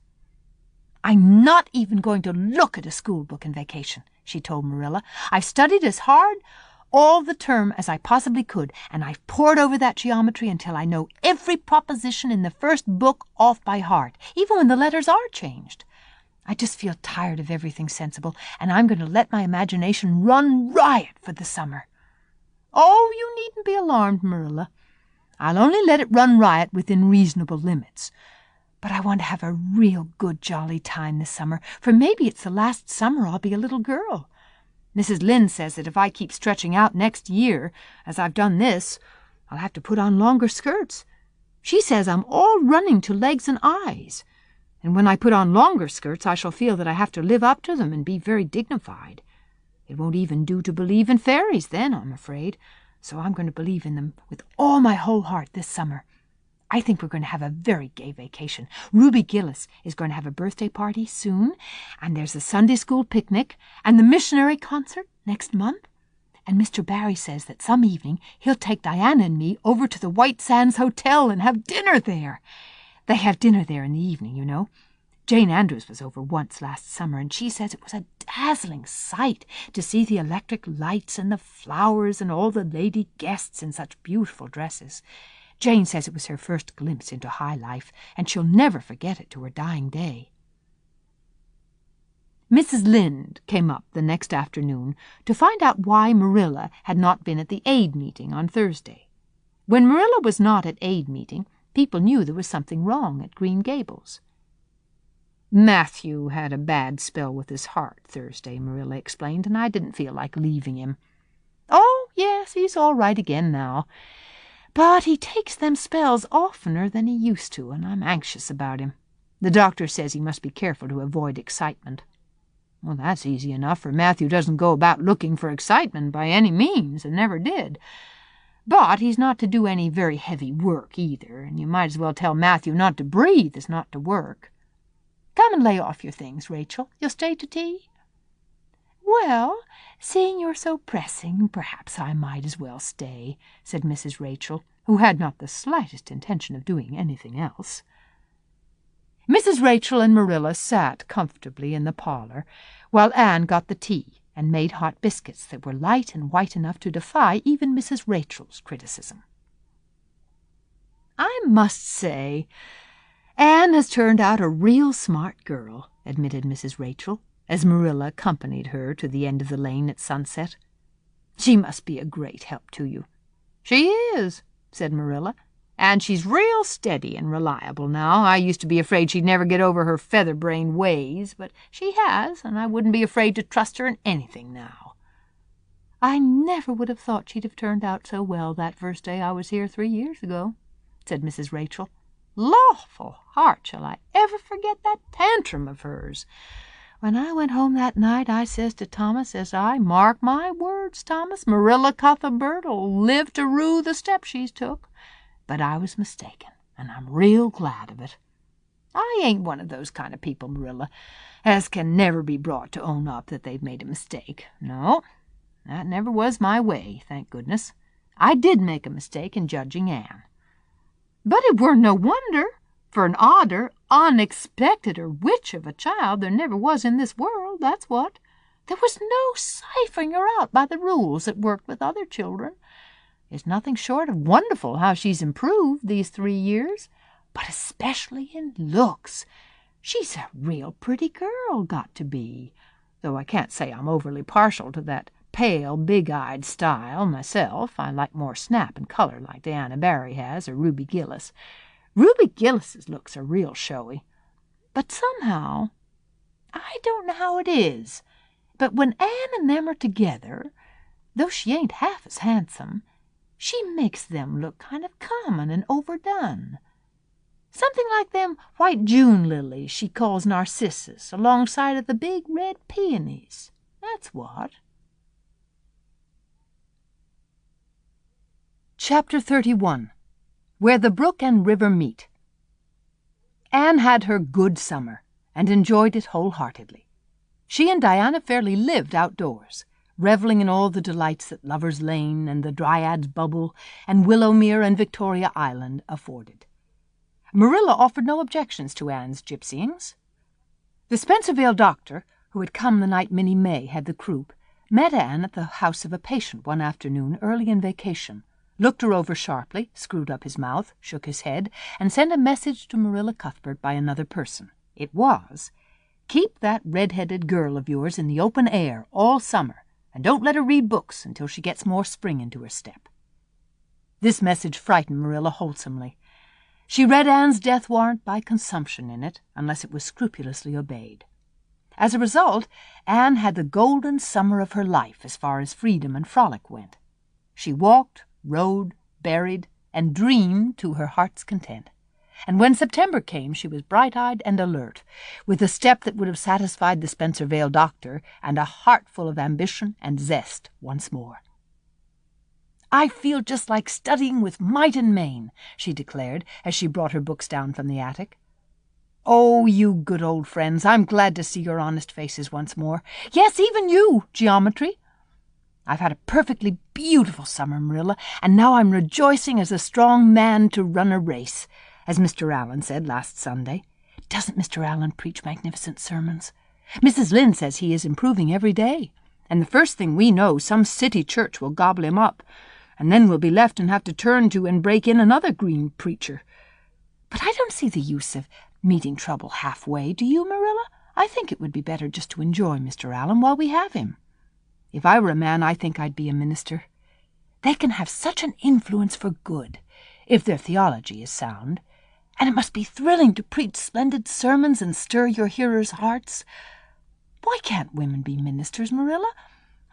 "I'm not even going to look at a school book in vacation," she told Marilla. "I've studied as hard all the term as I possibly could, and I've pored over that geometry until I know every proposition in the first book off by heart, even when the letters are changed. I just feel tired of everything sensible, and I'm going to let my imagination run riot for the summer. Oh, you needn't be alarmed, Marilla. I'll only let it run riot within reasonable limits. But I want to have a real good jolly time this summer, for maybe it's the last summer I'll be a little girl. Mrs. Lynde says that if I keep stretching out next year, as I've done this, I'll have to put on longer skirts. She says I'm all running to legs and eyes, and when I put on longer skirts I shall feel that I have to live up to them and be very dignified. It won't even do to believe in fairies then, I'm afraid, so I'm going to believe in them with all my whole heart this summer. I think we're going to have a very gay vacation. Ruby Gillis is going to have a birthday party soon, and there's a Sunday school picnic, and the missionary concert next month. And Mr. Barry says that some evening he'll take Diana and me over to the White Sands Hotel and have dinner there. They have dinner there in the evening, you know. Jane Andrews was over once last summer, and she says it was a dazzling sight to see the electric lights and the flowers and all the lady guests in such beautiful dresses. Jane says it was her first glimpse into high life, and she'll never forget it to her dying day. Mrs. Lynde came up the next afternoon to find out why Marilla had not been at the aid meeting on Thursday. When Marilla was not at aid meeting, people knew there was something wrong at Green Gables. "Matthew had a bad spell with his heart Thursday," Marilla explained, "and I didn't feel like leaving him." "Oh, yes, he's all right again now. But he takes them spells oftener than he used to, and I'm anxious about him. The doctor says he must be careful to avoid excitement." "Well, that's easy enough, for Matthew doesn't go about looking for excitement by any means, and never did. But he's not to do any very heavy work either, and you might as well tell Matthew not to breathe as not to work. Come and lay off your things, Rachel. You'll stay to tea?" "Well, seeing you're so pressing, perhaps I might as well stay," said Mrs. Rachel, who had not the slightest intention of doing anything else. Mrs. Rachel and Marilla sat comfortably in the parlor, while Anne got the tea and made hot biscuits that were light and white enough to defy even Mrs. Rachel's criticism. "I must say, Anne has turned out a real smart girl," admitted Mrs. Rachel, as Marilla accompanied her to the end of the lane at sunset. "She must be a great help to you." "She is," said Marilla, "and she's real steady and reliable now. I used to be afraid she'd never get over her feather-brained ways, but she has, and I wouldn't be afraid to trust her in anything now." "I never would have thought she'd have turned out so well that first day I was here 3 years ago," said Mrs. Rachel. "Lawful heart, shall I ever forget that tantrum of hers. When I went home that night, I says to Thomas, says I, 'Mark my words, Thomas, Marilla Cuthbert'll live to rue the step she's took.' But I was mistaken, and I'm real glad of it. I ain't one of those kind of people, Marilla, as can never be brought to own up that they've made a mistake. No, that never was my way, thank goodness. I did make a mistake in judging Anne. But it weren't no wonder, for an odder, unexpecteder witch of a child there never was in this world, that's what. There was no ciphering her out by the rules that worked with other children. It's nothing short of wonderful how she's improved these 3 years, but especially in looks. She's a real pretty girl, got to be, though I can't say I'm overly partial to that pale, big-eyed style myself. I like more snap and color like Diana Barry has, or Ruby Gillis. Ruby Gillis's looks are real showy. But somehow, I don't know how it is, but when Anne and them are together, though she ain't half as handsome, she makes them look kind of common and overdone. Something like them white June lilies she calls narcissus alongside of the big red peonies. That's what." Chapter 31. Where the Brook and River Meet. Anne had her good summer and enjoyed it wholeheartedly. She and Diana fairly lived outdoors, reveling in all the delights that Lover's Lane and the Dryad's Bubble and Willowmere and Victoria Island afforded. Marilla offered no objections to Anne's gypsyings. The Spencervale doctor, who had come the night Minnie May had the croup, met Anne at the house of a patient one afternoon early in vacation, looked her over sharply, screwed up his mouth, shook his head, and sent a message to Marilla Cuthbert by another person. It was, "Keep that red-headed girl of yours in the open air all summer, and don't let her read books until she gets more spring into her step." This message frightened Marilla wholesomely. She read Anne's death warrant by consumption in it, unless it was scrupulously obeyed. As a result, Anne had the golden summer of her life as far as freedom and frolic went. She walked, rode, buried, and dreamed to her heart's content. And when September came, she was bright-eyed and alert, with a step that would have satisfied the Spencervale doctor, and a heart full of ambition and zest once more. "I feel just like studying with might and main," she declared, as she brought her books down from the attic. "Oh, you good old friends, I'm glad to see your honest faces once more. Yes, even you, geometry. I've had a perfectly beautiful summer, Marilla, and now I'm rejoicing as a strong man to run a race, as Mr. Allen said last Sunday. Doesn't Mr. Allen preach magnificent sermons? Mrs. Lynde says he is improving every day, and the first thing we know, some city church will gobble him up, and then we'll be left and have to turn to and break in another green preacher. But I don't see the use of meeting trouble halfway, do you, Marilla? I think it would be better just to enjoy Mr. Allen while we have him. If I were a man, I think I'd be a minister. They can have such an influence for good, if their theology is sound, and it must be thrilling to preach splendid sermons and stir your hearers' hearts. Why can't women be ministers, Marilla?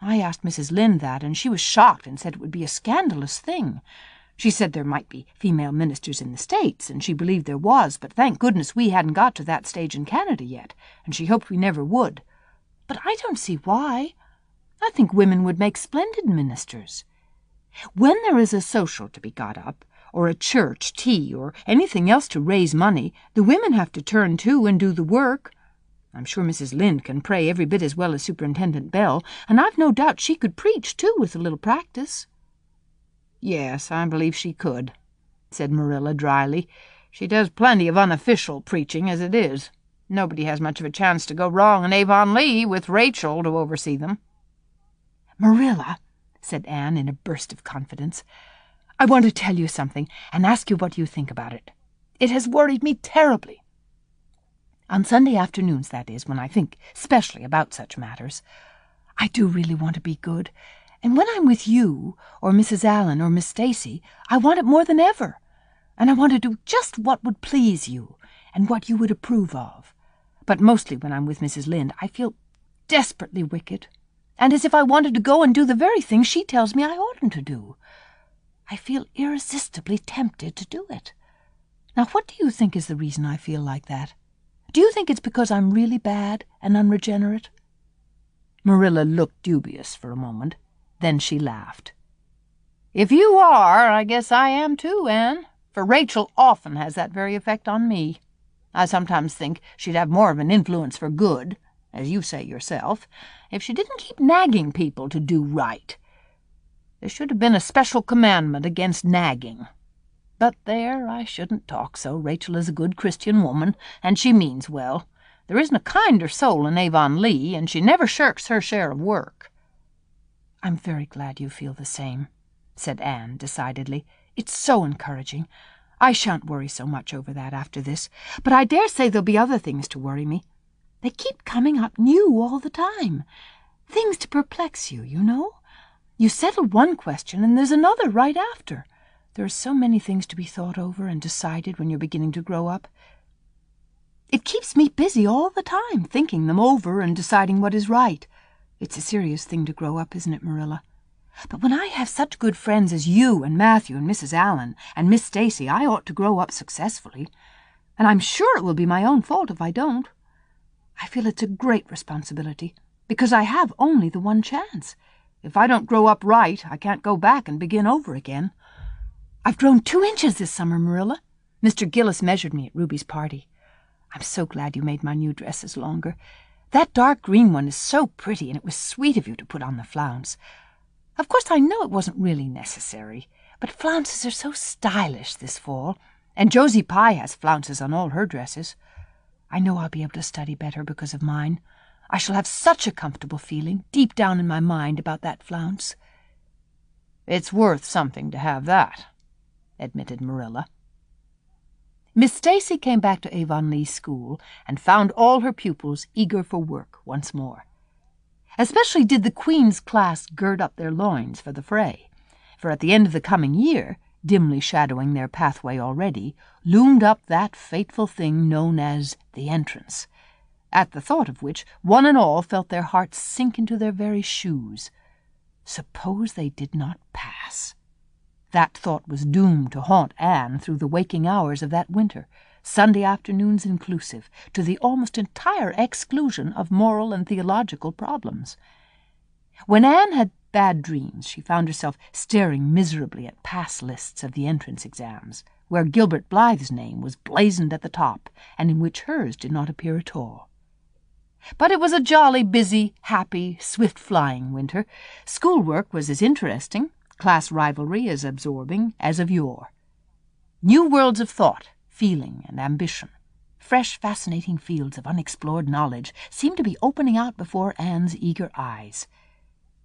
I asked Mrs. Lynde that, and she was shocked and said it would be a scandalous thing. She said there might be female ministers in the States, and she believed there was, but thank goodness we hadn't got to that stage in Canada yet, and she hoped we never would. But I don't see why. I think women would make splendid ministers. When there is a social to be got up, or a church tea, or anything else to raise money, the women have to turn to and do the work. I'm sure Mrs. Lynde can pray every bit as well as Superintendent Bell, and I've no doubt she could preach, too, with a little practice. Yes, I believe she could, said Marilla dryly. She does plenty of unofficial preaching as it is. Nobody has much of a chance to go wrong in Avonlea with Rachel to oversee them. Marilla, said Anne in a burst of confidence, I want to tell you something and ask you what you think about it. It has worried me terribly. On Sunday afternoons, that is, when I think specially about such matters, I do really want to be good, and when I'm with you, or Mrs. Allen, or Miss Stacy, I want it more than ever, and I want to do just what would please you, and what you would approve of. But mostly when I'm with Mrs. Lynde, I feel desperately wicked, and as if I wanted to go and do the very thing she tells me I oughtn't to do. I feel irresistibly tempted to do it. Now, what do you think is the reason I feel like that? Do you think it's because I'm really bad and unregenerate? Marilla looked dubious for a moment. Then she laughed. If you are, I guess I am too, Anne, for Rachel often has that very effect on me. I sometimes think she'd have more of an influence for good, as you say yourself, if she didn't keep nagging people to do right. There should have been a special commandment against nagging. But there, I shouldn't talk so. Rachel is a good Christian woman, and she means well. There isn't a kinder soul in Avonlea, and she never shirks her share of work. I'm very glad you feel the same, said Anne decidedly. It's so encouraging. I shan't worry so much over that after this, but I dare say there'll be other things to worry me. They keep coming up new all the time. Things to perplex you, you know. You settle one question, and there's another right after. There are so many things to be thought over and decided when you're beginning to grow up. It keeps me busy all the time, thinking them over and deciding what is right. It's a serious thing to grow up, isn't it, Marilla? But when I have such good friends as you and Matthew and Mrs. Allen and Miss Stacy, I ought to grow up successfully. And I'm sure it will be my own fault if I don't. I feel it's a great responsibility, because I have only the one chance. If I don't grow up right, I can't go back and begin over again. I've grown 2 inches this summer, Marilla. Mr. Gillis measured me at Ruby's party. I'm so glad you made my new dresses longer. That dark green one is so pretty, and it was sweet of you to put on the flounce. Of course, I know it wasn't really necessary, but flounces are so stylish this fall, and Josie Pye has flounces on all her dresses. I know I'll be able to study better because of mine. I shall have such a comfortable feeling deep down in my mind about that flounce. It's worth something to have that, admitted Marilla. Miss Stacy came back to Avonlea School and found all her pupils eager for work once more. Especially did the Queen's class gird up their loins for the fray, for at the end of the coming year, dimly shadowing their pathway already, loomed up that fateful thing known as the entrance, at the thought of which one and all felt their hearts sink into their very shoes. Suppose they did not pass. That thought was doomed to haunt Anne through the waking hours of that winter, Sunday afternoons inclusive, to the almost entire exclusion of moral and theological problems. When Anne had bad dreams, she found herself staring miserably at pass lists of the entrance exams, where Gilbert Blythe's name was blazoned at the top, and in which hers did not appear at all. But it was a jolly, busy, happy, swift-flying winter. Schoolwork was as interesting, class rivalry as absorbing as of yore. New worlds of thought, feeling, and ambition, Fresh, fascinating fields of unexplored knowledge seemed to be opening out before Anne's eager eyes.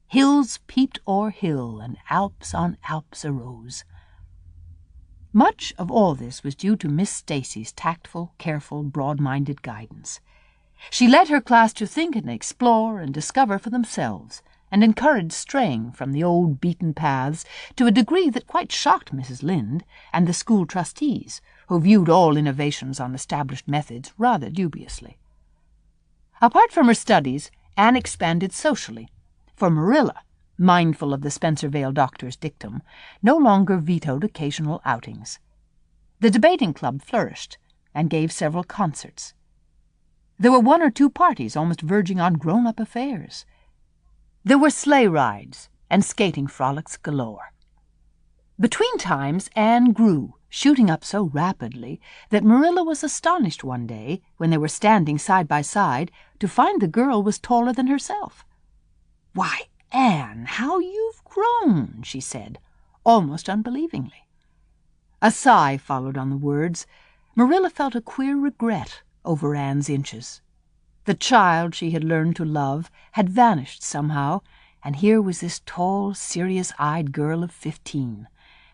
Hills peeped o'er hill, and Alps on Alps arose. Much of all this was due to Miss Stacy's tactful, careful, broad-minded guidance. She led her class to think and explore and discover for themselves, and encouraged straying from the old beaten paths to a degree that quite shocked Mrs. Lynde and the school trustees, who viewed all innovations on established methods rather dubiously. Apart from her studies, Anne expanded socially, for Marilla, mindful of the Spencervale doctor's dictum, no longer vetoed occasional outings. The debating club flourished and gave several concerts. There were 1 or 2 parties almost verging on grown-up affairs. There were sleigh rides and skating frolics galore. Between times, Anne grew, shooting up so rapidly that Marilla was astonished one day, when they were standing side by side, to find the girl was taller than herself. "Why, Anne, how you've grown," she said, almost unbelievingly. A sigh followed on the words. Marilla felt a queer regret over Anne's inches. The child she had learned to love had vanished somehow, and here was this tall, serious-eyed girl of 15,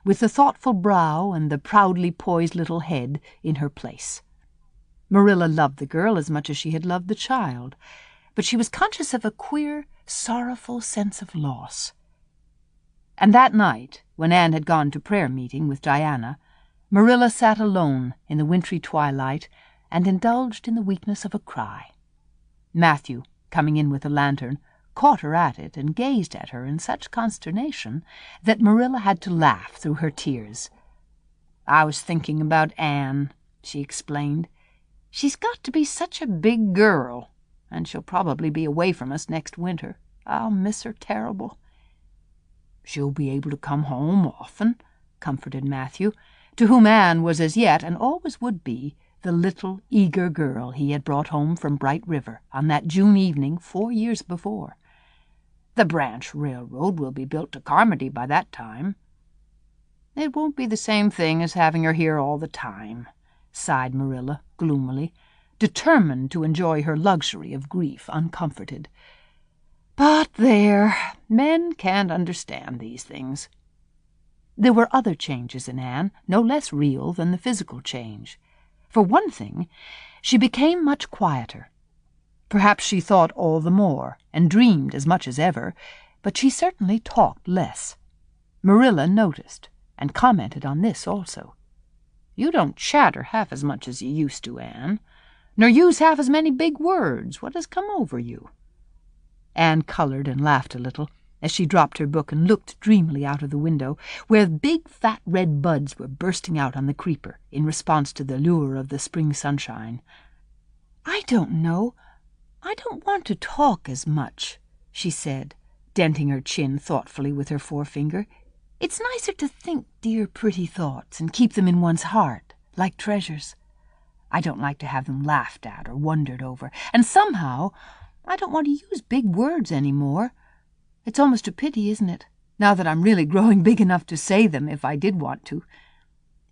with the thoughtful brow and the proudly poised little head in her place. Marilla loved the girl as much as she had loved the child, but she was conscious of a queer, sorrowful sense of loss. And that night, when Anne had gone to prayer meeting with Diana, Marilla sat alone in the wintry twilight and indulged in the weakness of a cry. Matthew, coming in with a lantern, caught her at it and gazed at her in such consternation that Marilla had to laugh through her tears. "I was thinking about Anne," she explained. "She's got to be such a big girl, and she'll probably be away from us next winter. I'll miss her terrible." "She'll be able to come home often," comforted Matthew, to whom Anne was as yet, and always would be, the little, eager girl he had brought home from Bright River on that June evening 4 years before. "The branch railroad will be built to Carmody by that time." "It won't be the same thing as having her here all the time," sighed Marilla gloomily, determined to enjoy her luxury of grief uncomforted. "But there, men can't understand these things." There were other changes in Anne, no less real than the physical change. For one thing, she became much quieter. Perhaps she thought all the more, and dreamed as much as ever, but she certainly talked less. Marilla noticed, and commented on this also. "You don't chatter half as much as you used to, Anne, nor use half as many big words. What has come over you?" Anne colored and laughed a little, as she dropped her book and looked dreamily out of the window, where big fat red buds were bursting out on the creeper in response to the lure of the spring sunshine. "I don't know. I don't want to talk as much," she said, denting her chin thoughtfully with her forefinger. "It's nicer to think dear, pretty thoughts and keep them in one's heart, like treasures. I don't like to have them laughed at or wondered over, and somehow I don't want to use big words any more. It's almost a pity, isn't it, now that I'm really growing big enough to say them if I did want to.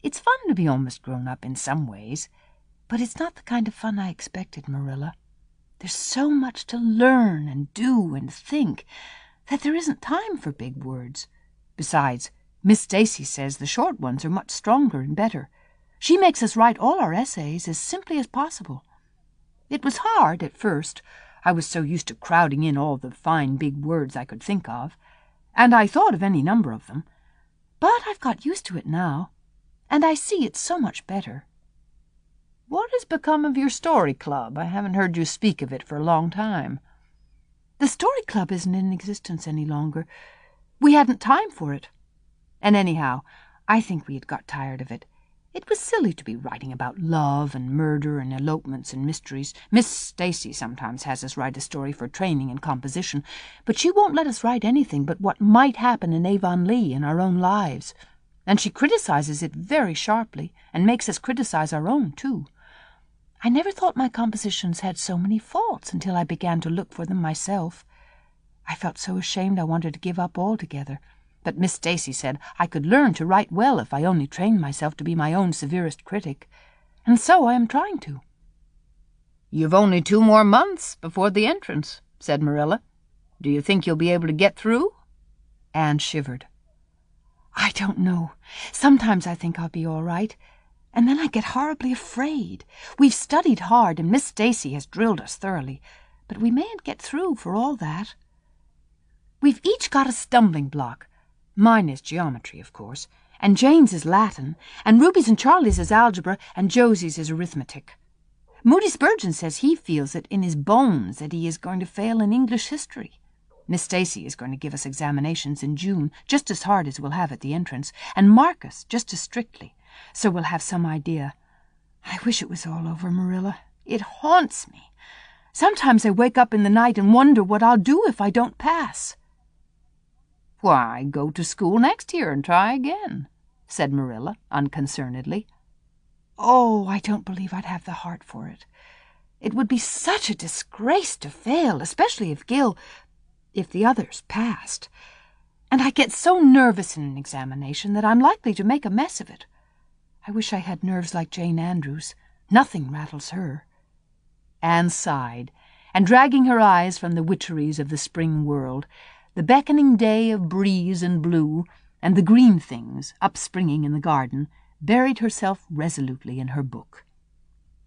It's fun to be almost grown up in some ways, but it's not the kind of fun I expected, Marilla. There's so much to learn and do and think that there isn't time for big words. Besides, Miss Stacy says the short ones are much stronger and better. She makes us write all our essays as simply as possible. It was hard at first. I was so used to crowding in all the fine big words I could think of, and I thought of any number of them. But I've got used to it now, and I see it's so much better." "What has become of your story club? I haven't heard you speak of it for a long time." "The story club isn't in existence any longer. We hadn't time for it. And anyhow, I think we had got tired of it. It was silly to be writing about love and murder and elopements and mysteries. Miss Stacy sometimes has us write a story for training in composition, but she won't let us write anything but what might happen in Avonlea in our own lives. And she criticizes it very sharply, and makes us criticize our own, too. I never thought my compositions had so many faults until I began to look for them myself. I felt so ashamed I wanted to give up altogether. But Miss Stacy said I could learn to write well if I only trained myself to be my own severest critic. And so I am trying to. "You've only 2 more months before the entrance," said Marilla. "Do you think you'll be able to get through?" Anne shivered. "I don't know. Sometimes I think I'll be all right, and then I get horribly afraid. We've studied hard, and Miss Stacy has drilled us thoroughly, but we mayn't get through for all that. We've each got a stumbling block. Mine is geometry, of course, and Jane's is Latin, and Ruby's and Charlie's is algebra, and Josie's is arithmetic. Moody Spurgeon says he feels it in his bones that he is going to fail in English history. Miss Stacy is going to give us examinations in June, just as hard as we'll have at the entrance, and mark us just as strictly, so we'll have some idea. I wish it was all over, Marilla. It haunts me. Sometimes I wake up in the night and wonder what I'll do if I don't pass." "Why, go to school next year and try again," said Marilla unconcernedly. "Oh, I don't believe I'd have the heart for it. It would be such a disgrace to fail, especially if the others passed. And I get so nervous in an examination that I'm likely to make a mess of it. I wish I had nerves like Jane Andrews. Nothing rattles her." Anne sighed, and dragging her eyes from the witcheries of the spring world, the beckoning day of breeze and blue, and the green things upspringing in the garden, buried herself resolutely in her book.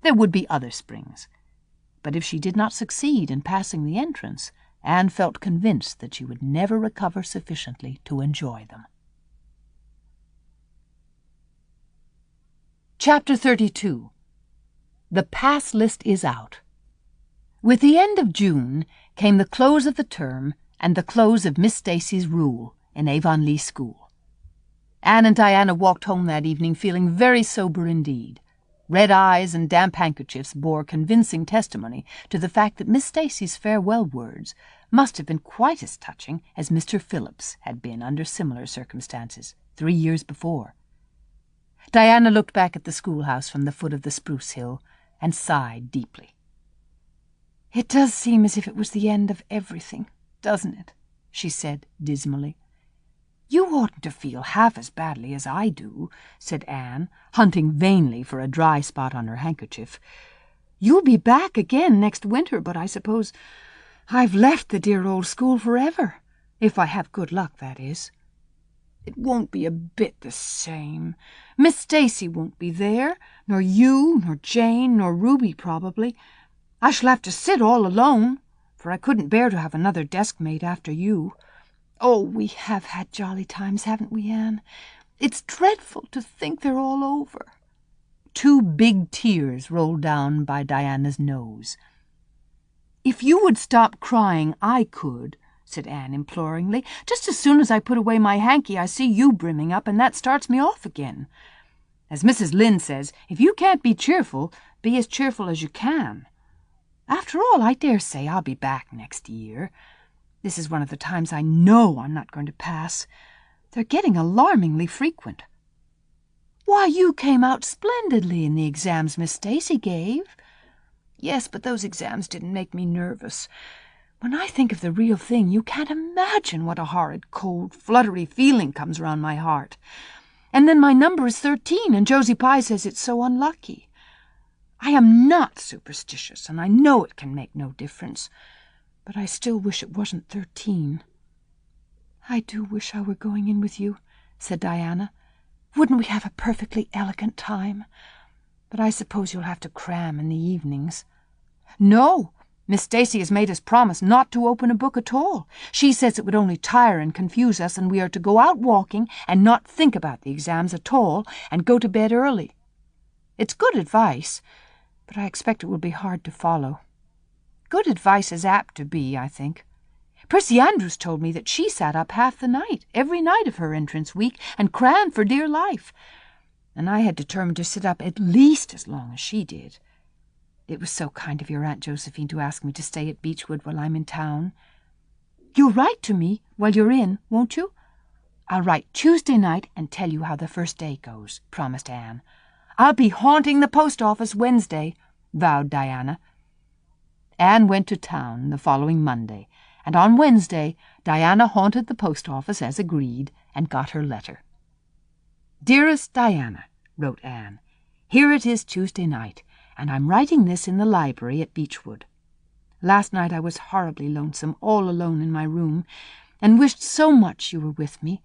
There would be other springs, but if she did not succeed in passing the entrance, Anne felt convinced that she would never recover sufficiently to enjoy them. Chapter 32. The Pass List is Out. With the end of June came the close of the term and the close of Miss Stacy's rule in Avonlea School. Anne and Diana walked home that evening feeling very sober indeed. Red eyes and damp handkerchiefs bore convincing testimony to the fact that Miss Stacy's farewell words must have been quite as touching as Mr. Phillips had been under similar circumstances 3 years before. Diana looked back at the schoolhouse from the foot of the spruce hill and sighed deeply. "It does seem as if it was the end of everything, doesn't it?" she said dismally. "You oughtn't to feel half as badly as I do," said Anne, hunting vainly for a dry spot on her handkerchief. "You'll be back again next winter, but I suppose I've left the dear old school forever, if I have good luck, that is. It won't be a bit the same. Miss Stacy won't be there, nor you, nor Jane, nor Ruby, probably. I shall have to sit all alone, for I couldn't bear to have another desk-mate after you. Oh, we have had jolly times, haven't we, Anne? It's dreadful to think they're all over." 2 big tears rolled down by Diana's nose. "If you would stop crying, I could," said Anne imploringly. "Just as soon as I put away my hanky, I see you brimming up, and that starts me off again. As Mrs. Lynde says, if you can't be cheerful as you can. After all, I dare say I'll be back next year. This is one of the times I know I'm not going to pass. They're getting alarmingly frequent." "Why, you came out splendidly in the exams Miss Stacy gave." "Yes, but those exams didn't make me nervous. When I think of the real thing, you can't imagine what a horrid, cold, fluttery feeling comes round my heart. And then my number is 13, and Josie Pye says it's so unlucky. I am not superstitious, and I know it can make no difference, but I still wish it wasn't 13. "I do wish I were going in with you," said Diana. "Wouldn't we have a perfectly elegant time? But I suppose you'll have to cram in the evenings." "No, Miss Stacy has made us promise not to open a book at all. She says it would only tire and confuse us, and we are to go out walking and not think about the exams at all and go to bed early. It's good advice, but I expect it will be hard to follow. Good advice is apt to be, I think. Percy Andrews told me that she sat up half the night, every night of her entrance week, and crammed for dear life, and I had determined to sit up at least as long as she did. It was so kind of your Aunt Josephine to ask me to stay at Beechwood while I'm in town. You'll write to me while you're in, won't you?" "I'll write Tuesday night and tell you how the first day goes," promised Anne. "I'll be haunting the post office Wednesday," vowed Diana. Anne went to town the following Monday, and on Wednesday Diana haunted the post office as agreed and got her letter. "Dearest Diana," wrote Anne, "here it is Tuesday night, and I'm writing this in the library at Beechwood. Last night I was horribly lonesome, all alone in my room, and wished so much you were with me.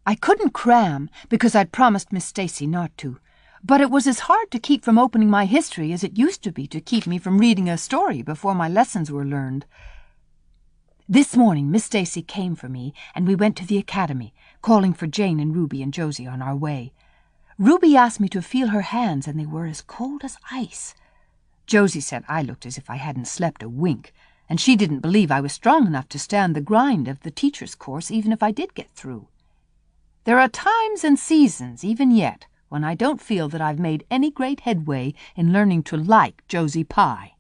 I couldn't cram, because I'd promised Miss Stacy not to, but it was as hard to keep from opening my history as it used to be to keep me from reading a story before my lessons were learned. This morning Miss Stacy came for me, and we went to the academy, calling for Jane and Ruby and Josie on our way. Ruby asked me to feel her hands, and they were as cold as ice. Josie said I looked as if I hadn't slept a wink, and she didn't believe I was strong enough to stand the grind of the teacher's course even if I did get through. There are times and seasons, even yet, when I don't feel that I've made any great headway in learning to like Josie Pye.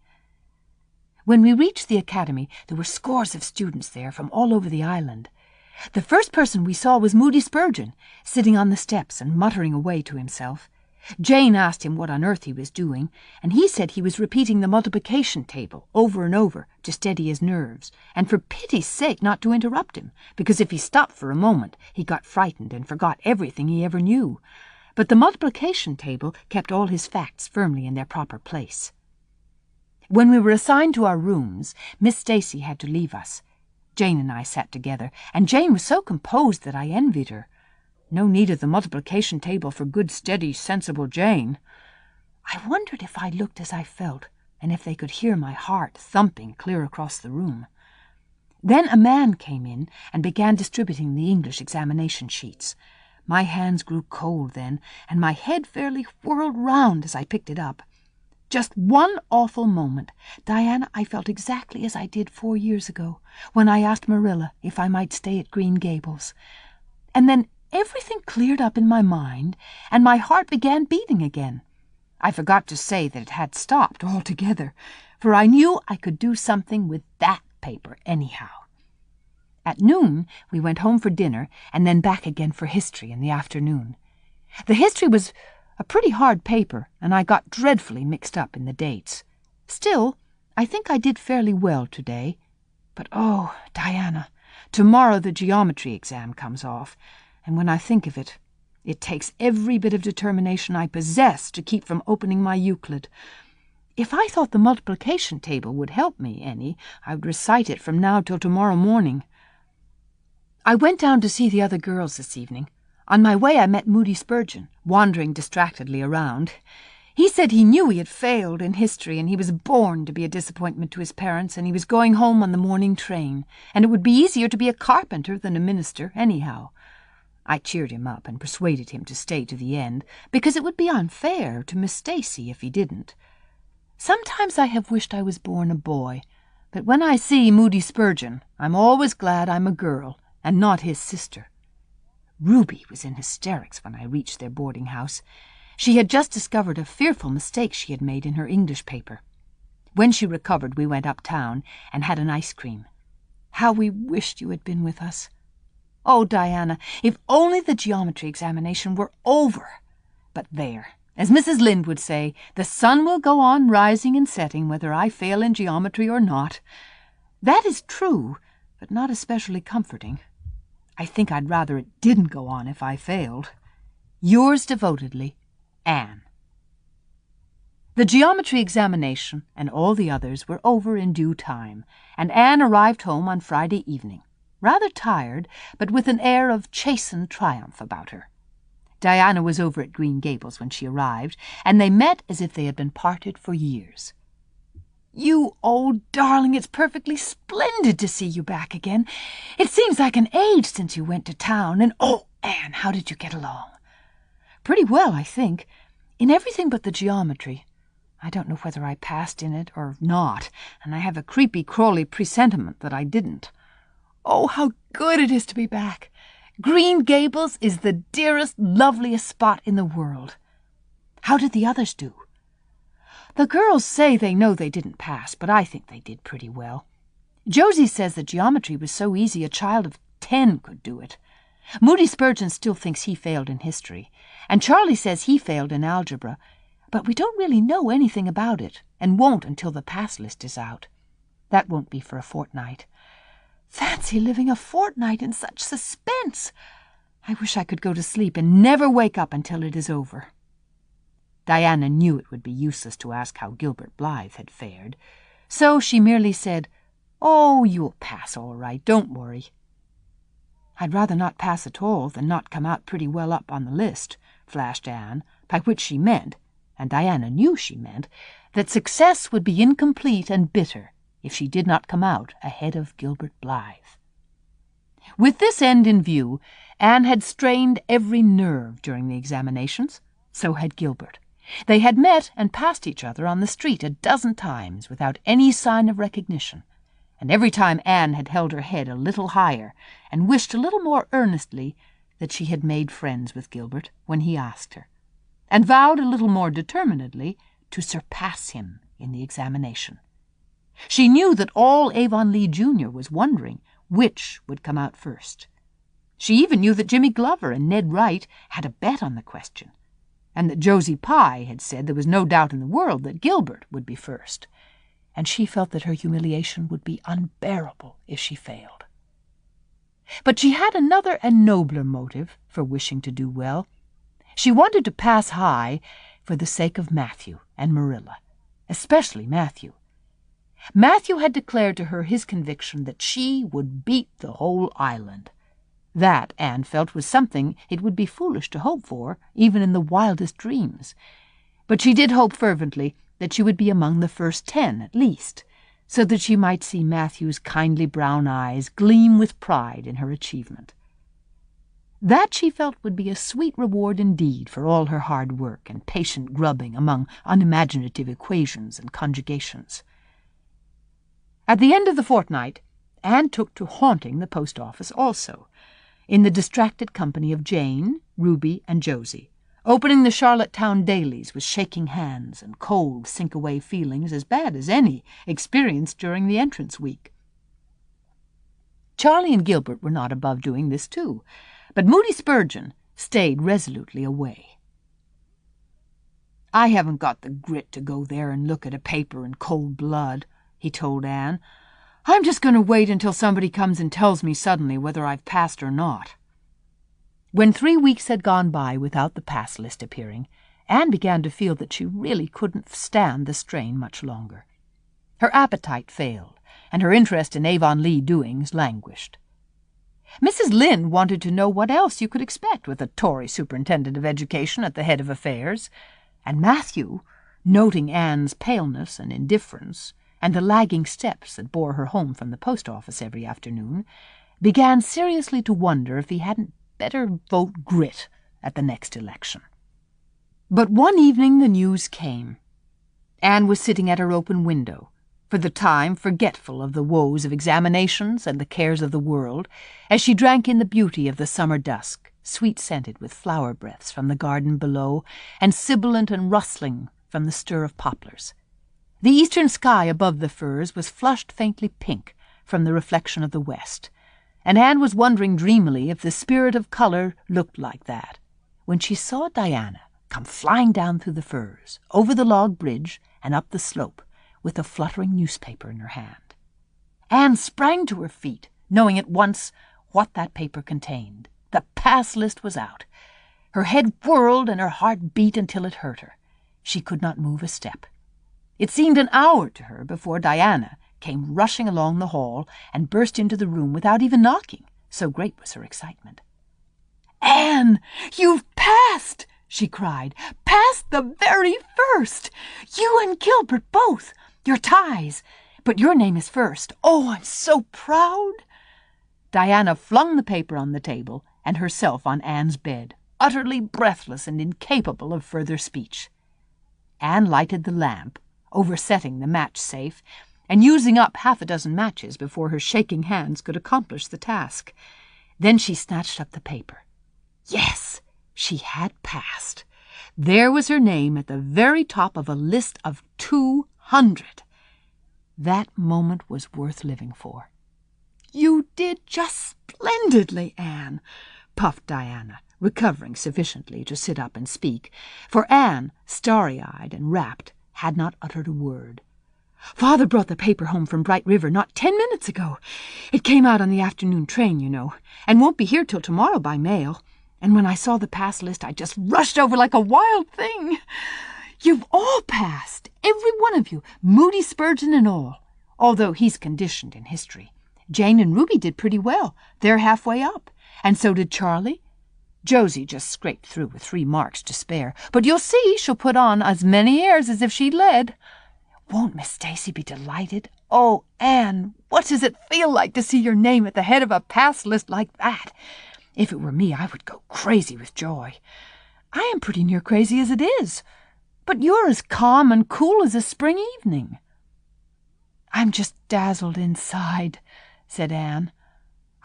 When we reached the academy, there were scores of students there from all over the island. The first person we saw was Moody Spurgeon, sitting on the steps and muttering away to himself. Jane asked him what on earth he was doing, and he said he was repeating the multiplication table over and over to steady his nerves, and for pity's sake not to interrupt him, because if he stopped for a moment, he got frightened and forgot everything he ever knew. But the multiplication table kept all his facts firmly in their proper place. When we were assigned to our rooms, Miss Stacy had to leave us. Jane and I sat together, and Jane was so composed that I envied her. No need of the multiplication table for good, steady, sensible Jane. I wondered if I looked as I felt, and if they could hear my heart thumping clear across the room. Then a man came in and began distributing the English examination sheets. My hands grew cold then, and my head fairly whirled round as I picked it up. Just one awful moment, Diana, I felt exactly as I did 4 years ago, when I asked Marilla if I might stay at Green Gables. And then everything cleared up in my mind, and my heart began beating again. I forgot to say that it had stopped altogether, for I knew I could do something with that paper anyhow. At noon, we went home for dinner, and then back again for history in the afternoon. The history was a pretty hard paper, and I got dreadfully mixed up in the dates. Still, I think I did fairly well today. But oh, Diana, tomorrow the geometry exam comes off, and when I think of it, it takes every bit of determination I possess to keep from opening my Euclid. If I thought the multiplication table would help me any, I would recite it from now till tomorrow morning. I went down to see the other girls this evening. On my way I met Moody Spurgeon, wandering distractedly around. He said he knew he had failed in history, and he was born to be a disappointment to his parents, and he was going home on the morning train, and it would be easier to be a carpenter than a minister, anyhow. I cheered him up and persuaded him to stay to the end, because it would be unfair to Miss Stacy if he didn't. Sometimes I have wished I was born a boy, but when I see Moody Spurgeon, I'm always glad I'm a girl, and not his sister. Ruby was in hysterics when I reached their boarding house. She had just discovered a fearful mistake she had made in her English paper. When she recovered, we went uptown and had an ice cream. How we wished you had been with us. Oh, Diana, if only the geometry examination were over. But there, as Mrs. Lynde would say, the sun will go on rising and setting whether I fail in geometry or not. That is true, but not especially comforting. I think I'd rather it didn't go on if I failed. Yours devotedly, Anne. The geometry examination and all the others were over in due time, and Anne arrived home on Friday evening, rather tired, but with an air of chastened triumph about her. Diana was over at Green Gables when she arrived, and they met as if they had been parted for years. "You old darling, it's perfectly splendid to see you back again. It seems like an age since you went to town, and oh, Anne, how did you get along?" "Pretty well, I think, in everything but the geometry. I don't know whether I passed in it or not, and I have a creepy-crawly presentiment that I didn't. Oh, how good it is to be back! Green Gables is the dearest, loveliest spot in the world. How did the others do?" "The girls say they know they didn't pass, but I think they did pretty well. Josie says that geometry was so easy a child of 10 could do it. Moody Spurgeon still thinks he failed in history, and Charlie says he failed in algebra, but we don't really know anything about it, and won't until the pass list is out. That won't be for a fortnight. Fancy living a fortnight in such suspense! I wish I could go to sleep and never wake up until it is over." Diana knew it would be useless to ask how Gilbert Blythe had fared, so she merely said, "Oh, you'll pass all right, don't worry." "I'd rather not pass at all than not come out pretty well up on the list," flashed Anne, by which she meant, and Diana knew she meant, that success would be incomplete and bitter if she did not come out ahead of Gilbert Blythe. With this end in view, Anne had strained every nerve during the examinations. So had Gilbert. They had met and passed each other on the street a dozen times without any sign of recognition, and every time Anne had held her head a little higher and wished a little more earnestly that she had made friends with Gilbert when he asked her, and vowed a little more determinedly to surpass him in the examination. She knew that all Avonlea Junior was wondering which would come out first. She even knew that Jimmy Glover and Ned Wright had a bet on the question, and that Josie Pye had said there was no doubt in the world that Gilbert would be first, and she felt that her humiliation would be unbearable if she failed. But she had another and nobler motive for wishing to do well. She wanted to pass high for the sake of Matthew and Marilla, especially Matthew. Matthew had declared to her his conviction that she would beat the whole island. That, Anne felt, was something it would be foolish to hope for, even in the wildest dreams. But she did hope fervently that she would be among the first 10 at least, so that she might see Matthew's kindly brown eyes gleam with pride in her achievement. That, she felt, would be a sweet reward indeed for all her hard work and patient grubbing among unimaginative equations and conjugations. At the end of the fortnight, Anne took to haunting the post office also, in the distracted company of Jane, Ruby, and Josie, opening the Charlottetown dailies with shaking hands and cold, sink-away feelings as bad as any experienced during the entrance week. Charlie and Gilbert were not above doing this too, but Moody Spurgeon stayed resolutely away. "I haven't got the grit to go there and look at a paper in cold blood," he told Anne. "I'm just going to wait until somebody comes and tells me suddenly whether I've passed or not." When 3 weeks had gone by without the pass list appearing, Anne began to feel that she really couldn't stand the strain much longer. Her appetite failed, and her interest in Avonlea doings languished. Mrs. Lynde wanted to know what else you could expect with a Tory superintendent of education at the head of affairs, and Matthew, noting Anne's paleness and indifference, and the lagging steps that bore her home from the post office every afternoon, began seriously to wonder if he hadn't better vote Grit at the next election. But one evening the news came. Anne was sitting at her open window, for the time forgetful of the woes of examinations and the cares of the world, as she drank in the beauty of the summer dusk, sweet-scented with flower breaths from the garden below, and sibilant and rustling from the stir of poplars. The eastern sky above the firs was flushed faintly pink from the reflection of the west, and Anne was wondering dreamily if the spirit of color looked like that, when she saw Diana come flying down through the firs, over the log bridge and up the slope, with a fluttering newspaper in her hand. Anne sprang to her feet, knowing at once what that paper contained. The pass list was out. Her head whirled and her heart beat until it hurt her. She could not move a step. It seemed an hour to her before Diana came rushing along the hall and burst into the room without even knocking, so great was her excitement. "Anne, you've passed!" she cried. "Passed the very first! You and Gilbert both! Your ties! But your name is first. Oh, I'm so proud!" Diana flung the paper on the table and herself on Anne's bed, utterly breathless and incapable of further speech. Anne lighted the lamp, oversetting the match-safe, and using up 6 matches before her shaking hands could accomplish the task. Then she snatched up the paper. Yes, she had passed. There was her name at the very top of a list of 200. That moment was worth living for. "You did just splendidly, Anne," puffed Diana, recovering sufficiently to sit up and speak, for Anne, starry-eyed and rapt, had not uttered a word. "Father brought the paper home from Bright River not 10 minutes ago. It came out on the afternoon train, you know, and won't be here till tomorrow by mail. And when I saw the pass list, I just rushed over like a wild thing. You've all passed, every one of you, Moody Spurgeon and all, although he's conditioned in history. Jane and Ruby did pretty well. They're halfway up. And so did Charlie. Josie just scraped through with 3 marks to spare, but you'll see she'll put on as many airs as if she'd led. Won't Miss Stacy be delighted? Oh, Anne, what does it feel like to see your name at the head of a pass list like that? If it were me, I would go crazy with joy. I am pretty near crazy as it is, but you're as calm and cool as a spring evening. I'm just dazzled inside, said Anne.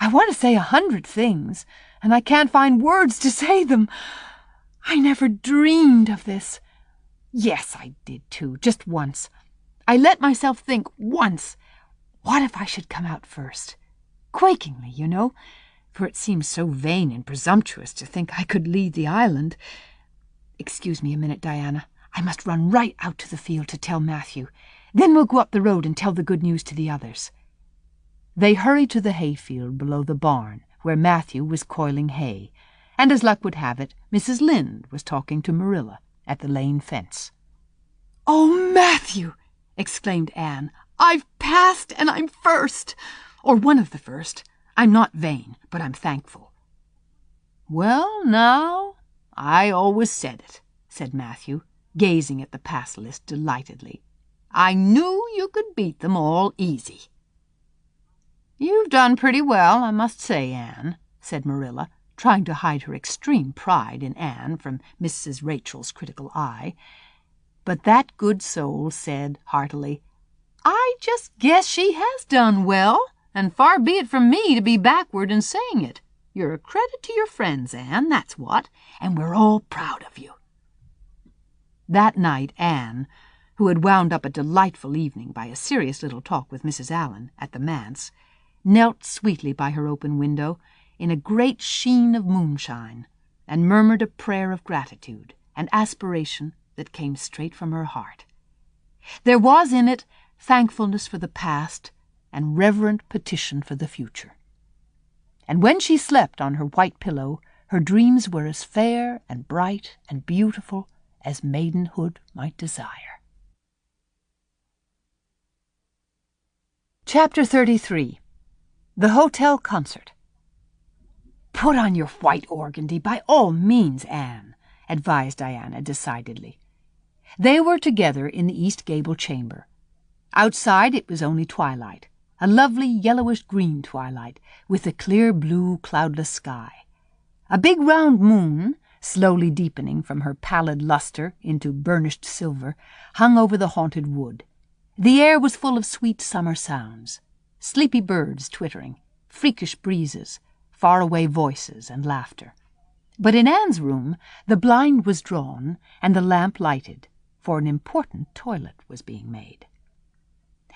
I want to say 100 things, and I can't find words to say them. I never dreamed of this. Yes, I did too, just once. I let myself think once, what if I should come out first? Quakingly, you know, for it seems so vain and presumptuous to think I could lead the island. Excuse me a minute, Diana. I must run right out to the field to tell Matthew. Then we'll go up the road and tell the good news to the others. They hurried to the hayfield below the barn, where Matthew was coiling hay, and as luck would have it, Mrs. Lynde was talking to Marilla at the lane fence. "Oh, Matthew!" exclaimed Anne. "I've passed and I'm first, or one of the first. I'm not vain, but I'm thankful." "Well, now, I always said it," said Matthew, gazing at the pass list delightedly. "I knew you could beat them all easy." "You've done pretty well, I must say, Anne," said Marilla, trying to hide her extreme pride in Anne from Mrs. Rachel's critical eye. But that good soul said heartily, "I just guess she has done well, and far be it from me to be backward in saying it. You're a credit to your friends, Anne, that's what, and we're all proud of you." That night Anne, who had wound up a delightful evening by a serious little talk with Mrs. Allan at the manse, knelt sweetly by her open window in a great sheen of moonshine, and murmured a prayer of gratitude and aspiration that came straight from her heart. There was in it thankfulness for the past and reverent petition for the future. And when she slept on her white pillow, her dreams were as fair and bright and beautiful as maidenhood might desire. Chapter 33. The Hotel Concert. "Put on your white organdy, by all means, Anne," advised Diana decidedly. They were together in the east gable chamber. Outside it was only twilight, a lovely yellowish-green twilight, with a clear blue, cloudless sky. A big round moon, slowly deepening from her pallid luster into burnished silver, hung over the haunted wood. The air was full of sweet summer sounds, sleepy birds twittering, freakish breezes, far-away voices and laughter. But in Anne's room the blind was drawn and the lamp lighted, for an important toilet was being made.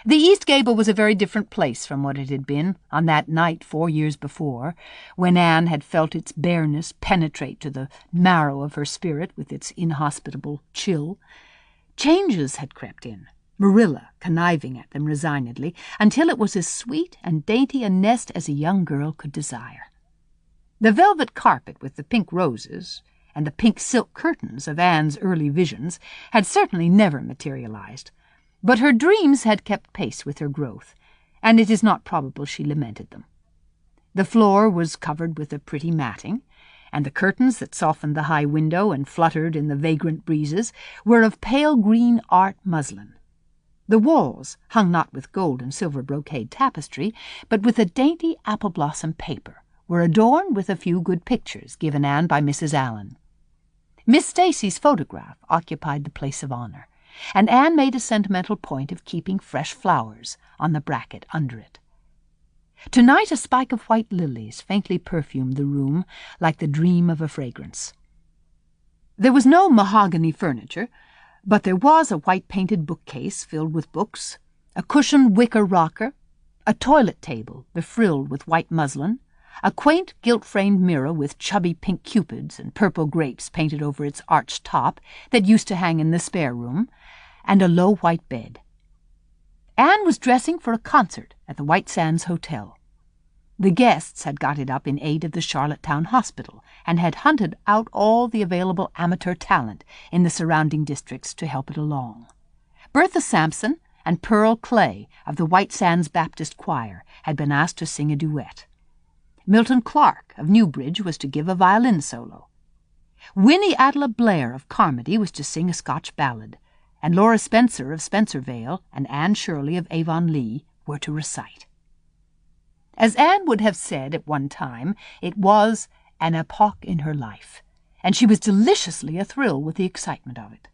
The east gable was a very different place from what it had been on that night 4 years before, when Anne had felt its bareness penetrate to the marrow of her spirit with its inhospitable chill. Changes had crept in, Marilla conniving at them resignedly, until it was as sweet and dainty a nest as a young girl could desire. The velvet carpet with the pink roses and the pink silk curtains of Anne's early visions had certainly never materialized, but her dreams had kept pace with her growth, and it is not probable she lamented them. The floor was covered with a pretty matting, and the curtains that softened the high window and fluttered in the vagrant breezes were of pale green art muslin. The walls, hung not with gold and silver brocade tapestry, but with a dainty apple-blossom paper, were adorned with a few good pictures given Anne by Mrs. Allan. Miss Stacy's photograph occupied the place of honor, and Anne made a sentimental point of keeping fresh flowers on the bracket under it. Tonight a spike of white lilies faintly perfumed the room like the dream of a fragrance. There was no mahogany furniture, but there was a white-painted bookcase filled with books, a cushioned wicker rocker, a toilet table befrilled with white muslin, a quaint gilt-framed mirror with chubby pink cupids and purple grapes painted over its arched top that used to hang in the spare room, and a low white bed. Anne was dressing for a concert at the White Sands Hotel. The guests had got it up in aid of the Charlottetown Hospital and had hunted out all the available amateur talent in the surrounding districts to help it along. Bertha Sampson and Pearl Clay of the White Sands Baptist Choir had been asked to sing a duet. Milton Clark of Newbridge was to give a violin solo. Winnie Adela Blair of Carmody was to sing a Scotch ballad, and Laura Spencer of Spencervale and Anne Shirley of Avonlea were to recite. As Anne would have said at one time, it was an epoch in her life, and she was deliciously athrill with the excitement of it.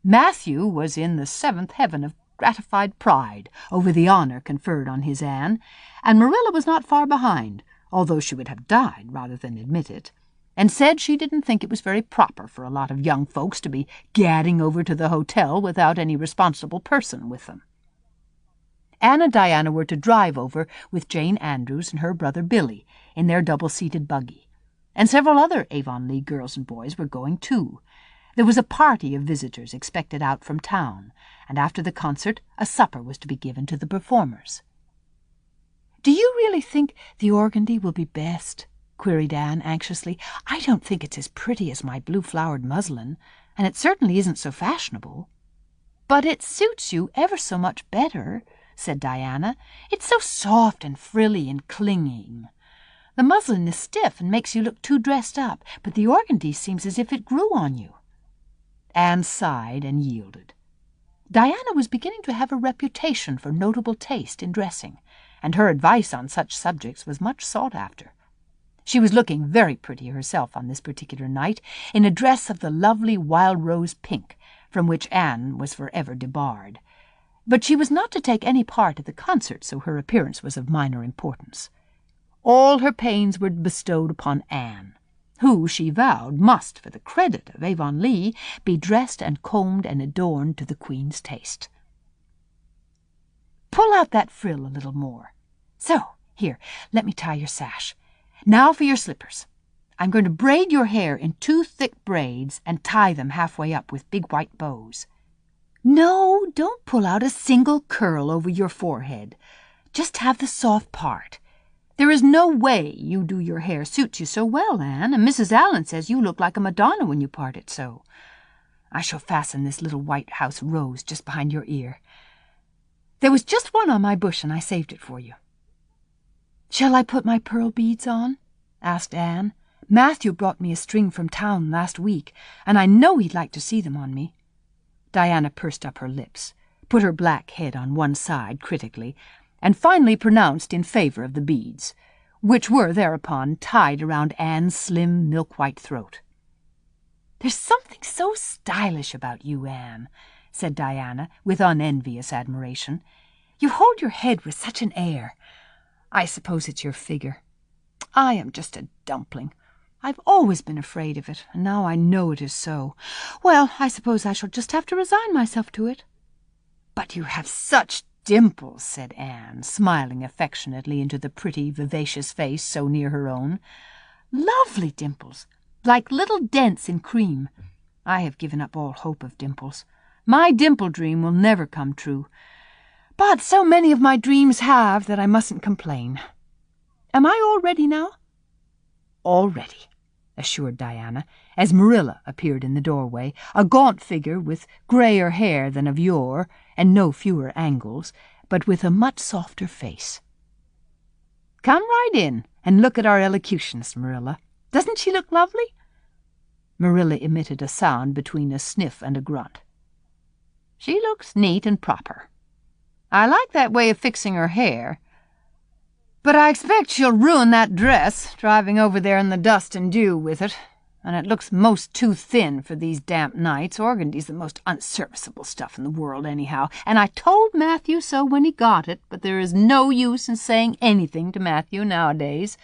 Matthew was in the seventh heaven of gratified pride over the honour conferred on his Anne, and Marilla was not far behind, although she would have died rather than admit it, and said she didn't think it was very proper for a lot of young folks to be gadding over to the hotel without any responsible person with them. Anne and Diana were to drive over with Jane Andrews and her brother Billy in their double-seated buggy, and several other Avonlea girls and boys were going too. There was a party of visitors expected out from town, and after the concert a supper was to be given to the performers. "Do you really think the organdy will be best?" queried Anne anxiously. "I don't think it's as pretty as my blue-flowered muslin, and it certainly isn't so fashionable." "But it suits you ever so much better," said Diana. "It's so soft and frilly and clinging. The muslin is stiff and makes you look too dressed up, but the organdy seems as if it grew on you." Anne sighed and yielded. Diana was beginning to have a reputation for notable taste in dressing, and her advice on such subjects was much sought after. She was looking very pretty herself on this particular night, in a dress of the lovely wild rose pink, from which Anne was forever debarred. But she was not to take any part at the concert, so her appearance was of minor importance. All her pains were bestowed upon Anne, who, she vowed, must, for the credit of Avonlea, be dressed and combed and adorned to the Queen's taste. "Pull out that frill a little more. So, here, let me tie your sash. Now for your slippers. I'm going to braid your hair in 2 thick braids and tie them halfway up with big white bows. No, don't pull out a single curl over your forehead. Just have the soft part. There is no way you do your hair suits you so well, Anne, and Mrs. Allen says you look like a Madonna when you part it so. I shall fasten this little white house rose just behind your ear. There was just one on my bush, and I saved it for you." "Shall I put my pearl beads on?" asked Anne. "Matthew brought me a string from town last week, and I know he'd like to see them on me." Diana pursed up her lips, put her black head on one side critically, and finally pronounced in favor of the beads, which were thereupon tied around Anne's slim milk-white throat. "There's something so stylish about you, Anne," said Diana, with unenvious admiration. "You hold your head with such an air. I suppose it's your figure. I am just a dumpling. I've always been afraid of it, and now I know it is so. Well, I suppose I shall just have to resign myself to it." "But you have such dimples," said Anne, smiling affectionately into the pretty, vivacious face so near her own. "Lovely dimples, like little dents in cream. I have given up all hope of dimples. My dimple dream will never come true. But so many of my dreams have that I mustn't complain. Am I all ready now?" "All ready," assured Diana, as Marilla appeared in the doorway, a gaunt figure with grayer hair than of yore and no fewer angles, but with a much softer face. "Come right in and look at our elocutionist, Marilla. Doesn't she look lovely?" Marilla emitted a sound between a sniff and a grunt. "She looks neat and proper. I like that way of fixing her hair. But I expect she'll ruin that dress, driving over there in the dust and dew with it, and it looks most too thin for these damp nights. Organdy's the most unserviceable stuff in the world anyhow, and I told Matthew so when he got it, but there is no use in saying anything to Matthew nowadays.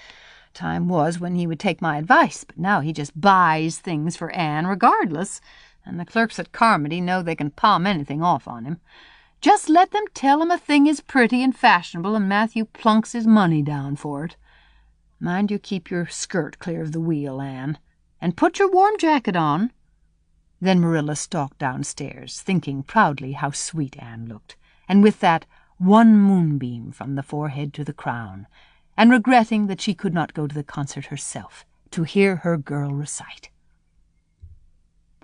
Time was when he would take my advice, but now he just buys things for Anne regardless, and the clerks at Carmody know they can palm anything off on him. Just let them tell him a thing is pretty and fashionable, and Matthew plunks his money down for it. Mind you keep your skirt clear of the wheel, Anne, and put your warm jacket on." Then Marilla stalked downstairs, thinking proudly how sweet Anne looked, and with that one moonbeam from the forehead to the crown, and regretting that she could not go to the concert herself to hear her girl recite.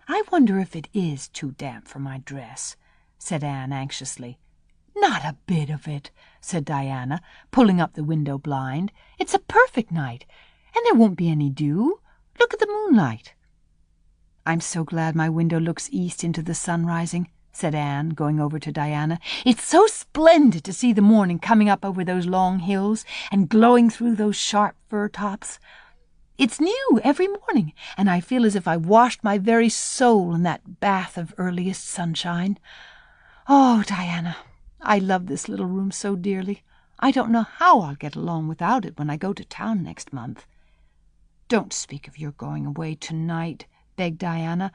"I wonder if it is too damp for my dress," said Anne anxiously. "Not a bit of it," said Diana, pulling up the window blind. "It's a perfect night, and there won't be any dew. Look at the moonlight." "I'm so glad my window looks east into the sun rising," said Anne, going over to Diana. "It's so splendid to see the morning coming up over those long hills and glowing through those sharp fir tops. It's new every morning, and I feel as if I washed my very soul in that bath of earliest sunshine. Oh, Diana, I love this little room so dearly. I don't know how I'll get along without it when I go to town next month." "Don't speak of your going away tonight," begged Diana.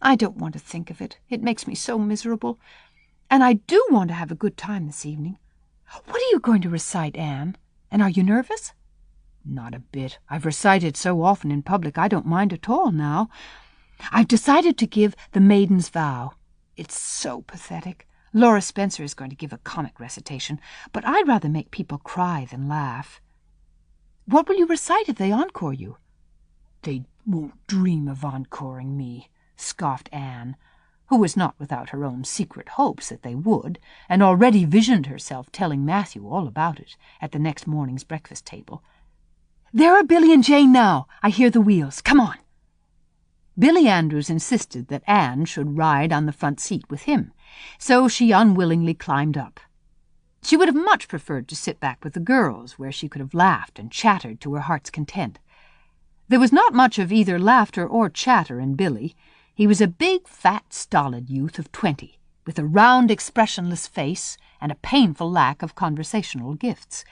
"I don't want to think of it. It makes me so miserable. And I do want to have a good time this evening. What are you going to recite, Anne? And are you nervous?" "Not a bit. I've recited so often in public I don't mind at all now. I've decided to give The Maiden's Vow. It's so pathetic. Laura Spencer is going to give a comic recitation, but I'd rather make people cry than laugh." "What will you recite if they encore you?" "They won't dream of encoring me," scoffed Anne, who was not without her own secret hopes that they would, and already visioned herself telling Matthew all about it at the next morning's breakfast table. "There are Billy and Jane now. I hear the wheels. Come on." Billy Andrews insisted that Anne should ride on the front seat with him, so she unwillingly climbed up. She would have much preferred to sit back with the girls, where she could have laughed and chattered to her heart's content. There was not much of either laughter or chatter in Billy. He was a big, fat, stolid youth of 20, with a round, expressionless face and a painful lack of conversational gifts.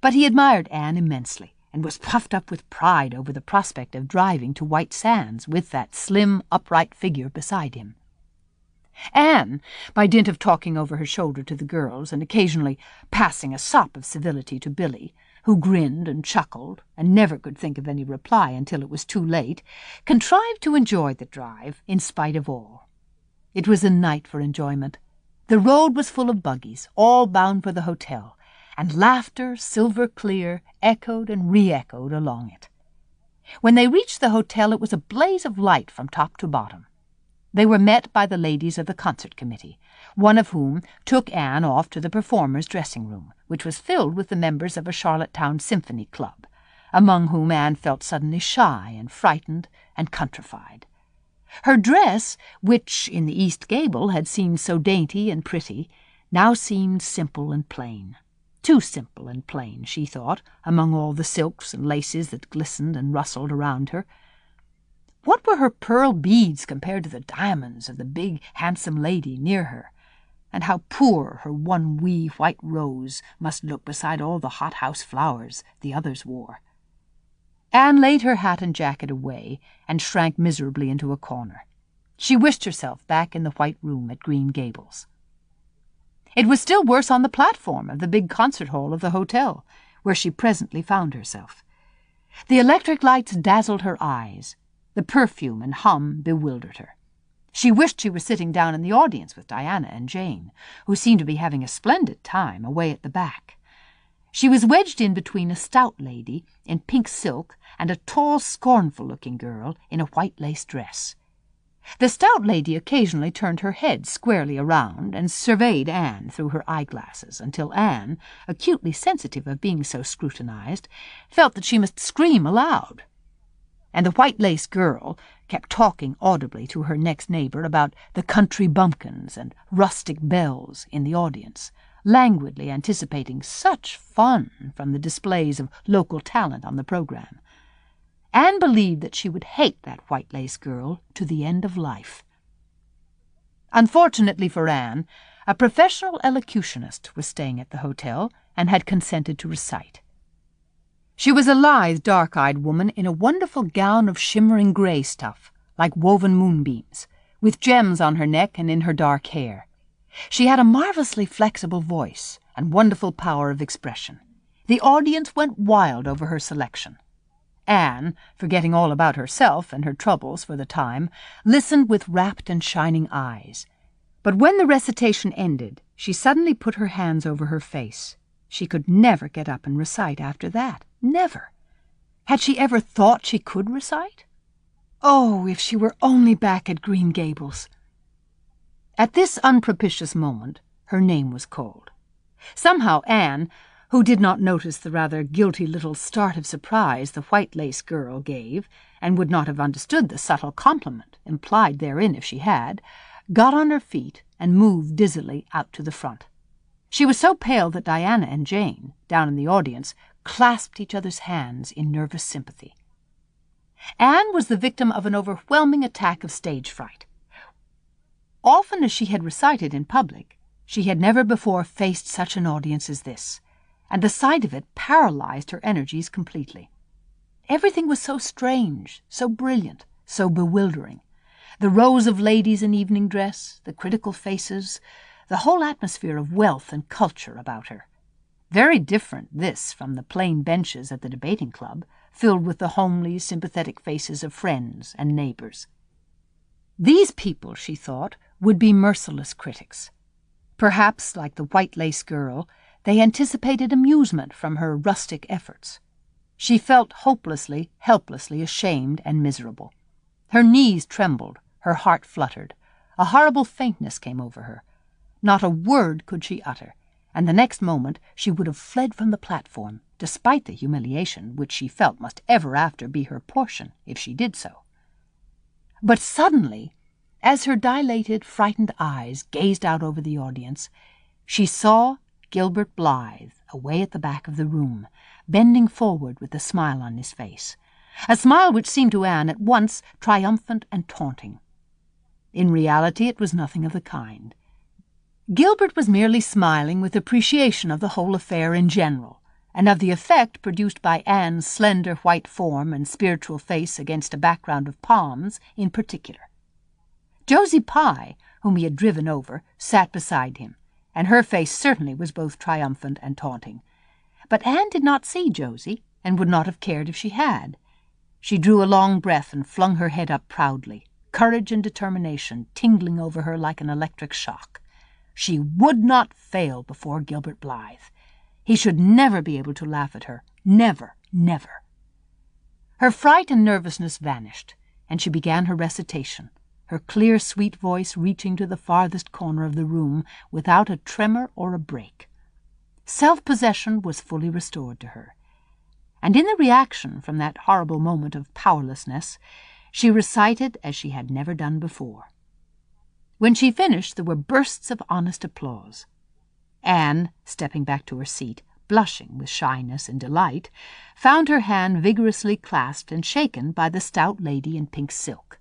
But he admired Anne immensely, and was puffed up with pride over the prospect of driving to White Sands with that slim, upright figure beside him. Anne, by dint of talking over her shoulder to the girls and occasionally passing a sop of civility to Billy, who grinned and chuckled and never could think of any reply until it was too late, contrived to enjoy the drive in spite of all. It was a night for enjoyment. The road was full of buggies, all bound for the hotel, and laughter, silver clear, echoed and re-echoed along it. When they reached the hotel, it was a blaze of light from top to bottom. They were met by the ladies of the concert committee, one of whom took Anne off to the performers' dressing room, which was filled with the members of a Charlottetown symphony club, among whom Anne felt suddenly shy and frightened and countrified. Her dress, which in the East Gable had seemed so dainty and pretty, now seemed simple and plain. Too simple and plain, she thought, among all the silks and laces that glistened and rustled around her. What were her pearl beads compared to the diamonds of the big, handsome lady near her? And how poor her one wee white rose must look beside all the hothouse flowers the others wore. Anne laid her hat and jacket away and shrank miserably into a corner. She wished herself back in the white room at Green Gables. It was still worse on the platform of the big concert hall of the hotel, where she presently found herself. The electric lights dazzled her eyes. The perfume and hum bewildered her. She wished she were sitting down in the audience with Diana and Jane, who seemed to be having a splendid time away at the back. She was wedged in between a stout lady in pink silk and a tall, scornful-looking girl in a white lace dress. The stout lady occasionally turned her head squarely around and surveyed Anne through her eyeglasses until Anne, acutely sensitive of being so scrutinized, felt that she must scream aloud. And the white-lace girl kept talking audibly to her next neighbor about the country bumpkins and rustic belles in the audience, languidly anticipating such fun from the displays of local talent on the program. Anne believed that she would hate that white-lace girl to the end of life. Unfortunately for Anne, a professional elocutionist was staying at the hotel and had consented to recite. She was a lithe, dark-eyed woman in a wonderful gown of shimmering gray stuff, like woven moonbeams, with gems on her neck and in her dark hair. She had a marvelously flexible voice and wonderful power of expression. The audience went wild over her selection. Anne, forgetting all about herself and her troubles for the time, listened with rapt and shining eyes. But when the recitation ended, she suddenly put her hands over her face. She could never get up and recite after that. Never. Had she ever thought she could recite? Oh, if she were only back at Green Gables! At this unpropitious moment, her name was called. Somehow Anne, who did not notice the rather guilty little start of surprise the white-lace girl gave, and would not have understood the subtle compliment implied therein if she had, got on her feet and moved dizzily out to the front. She was so pale that Diana and Jane, down in the audience, clasped each other's hands in nervous sympathy. Anne was the victim of an overwhelming attack of stage fright. Often as she had recited in public, she had never before faced such an audience as this, and the sight of it paralyzed her energies completely. Everything was so strange, so brilliant, so bewildering. The rows of ladies in evening dress, the critical faces, the whole atmosphere of wealth and culture about her. Very different, this, from the plain benches at the debating club, filled with the homely, sympathetic faces of friends and neighbors. These people, she thought, would be merciless critics. Perhaps, like the white-lace girl, they anticipated amusement from her rustic efforts. She felt hopelessly, helplessly ashamed and miserable. Her knees trembled, her heart fluttered. A horrible faintness came over her. Not a word could she utter, and the next moment she would have fled from the platform, despite the humiliation which she felt must ever after be her portion if she did so. But suddenly, as her dilated, frightened eyes gazed out over the audience, she saw Gilbert Blythe away at the back of the room, bending forward with a smile on his face, a smile which seemed to Anne at once triumphant and taunting. In reality it was nothing of the kind. Gilbert was merely smiling with appreciation of the whole affair in general, and of the effect produced by Anne's slender white form and spiritual face against a background of palms in particular. Josie Pye, whom he had driven over, sat beside him, and her face certainly was both triumphant and taunting. But Anne did not see Josie, and would not have cared if she had. She drew a long breath and flung her head up proudly, courage and determination tingling over her like an electric shock. She would not fail before Gilbert Blythe. He should never be able to laugh at her. Never, never. Her fright and nervousness vanished, and she began her recitation, her clear, sweet voice reaching to the farthest corner of the room without a tremor or a break. Self-possession was fully restored to her, and in the reaction from that horrible moment of powerlessness, she recited as she had never done before. When she finished, there were bursts of honest applause. Anne, stepping back to her seat, blushing with shyness and delight, found her hand vigorously clasped and shaken by the stout lady in pink silk.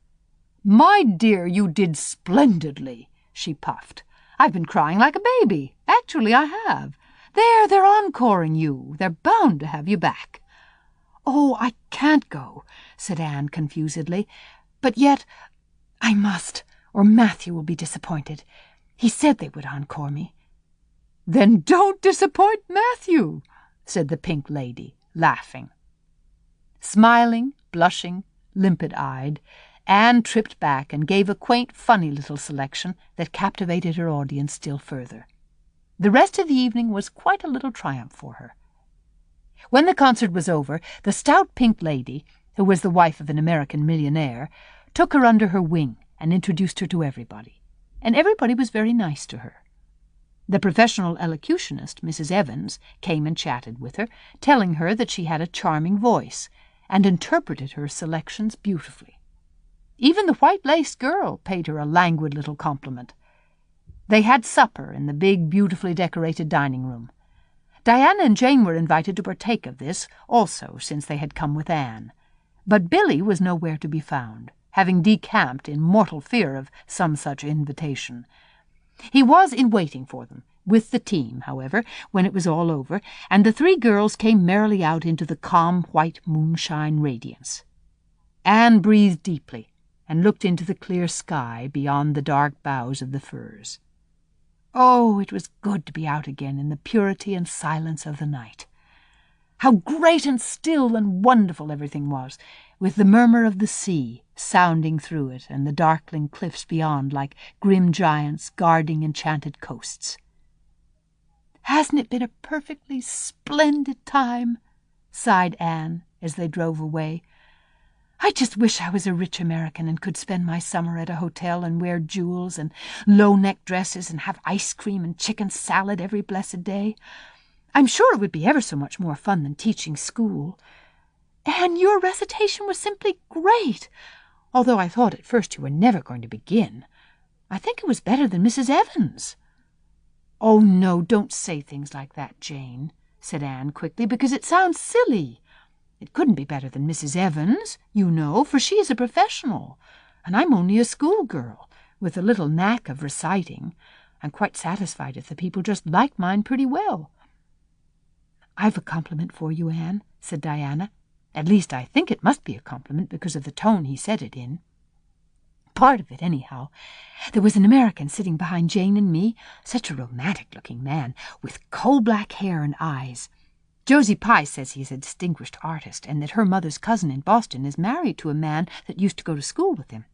"My dear, you did splendidly," she puffed. "I've been crying like a baby. Actually, I have. They're encoring you. They're bound to have you back." "Oh, I can't go," said Anne confusedly. "But yet I must, or Matthew will be disappointed. He said they would encore me." "Then don't disappoint Matthew," said the pink lady, laughing. Smiling, blushing, limpid-eyed, Anne tripped back and gave a quaint, funny little selection that captivated her audience still further. The rest of the evening was quite a little triumph for her. When the concert was over, the stout pink lady, who was the wife of an American millionaire, took her under her wing and introduced her to everybody, and everybody was very nice to her. The professional elocutionist, Mrs. Evans, came and chatted with her, telling her that she had a charming voice, and interpreted her selections beautifully. Even the white-lace girl paid her a languid little compliment. They had supper in the big, beautifully decorated dining room. Diana and Jane were invited to partake of this, also, since they had come with Anne. But Billy was nowhere to be found, having decamped in mortal fear of some such invitation. He was in waiting for them, with the team, however, when it was all over, and the three girls came merrily out into the calm white moonshine radiance. Anne breathed deeply and looked into the clear sky beyond the dark boughs of the firs. Oh, it was good to be out again in the purity and silence of the night. How great and still and wonderful everything was, with the murmur of the sea sounding through it and the darkling cliffs beyond like grim giants guarding enchanted coasts. Hasn't it been a perfectly splendid time?" sighed Anne as they drove away. "I just wish I was a rich American and could spend my summer at a hotel and wear jewels and low-neck dresses and have ice cream and chicken salad every blessed day. I'm sure it would be ever so much more fun than teaching school. And your recitation was simply great, although I thought at first you were never going to begin. I think it was better than Mrs. Evans." "Oh, no, don't say things like that, Jane," said Anne quickly, "because it sounds silly. It couldn't be better than Mrs. Evans, you know, for she is a professional, and I'm only a schoolgirl, with a little knack of reciting. I'm quite satisfied if the people just like mine pretty well." "I've a compliment for you, Anne," said Diana. "At least I think it must be a compliment because of the tone he said it in. Part of it, anyhow. There was an American sitting behind Jane and me, such a romantic-looking man, with coal-black hair and eyes. Josie Pye says he's a distinguished artist, and that her mother's cousin in Boston is married to a man that used to go to school with him.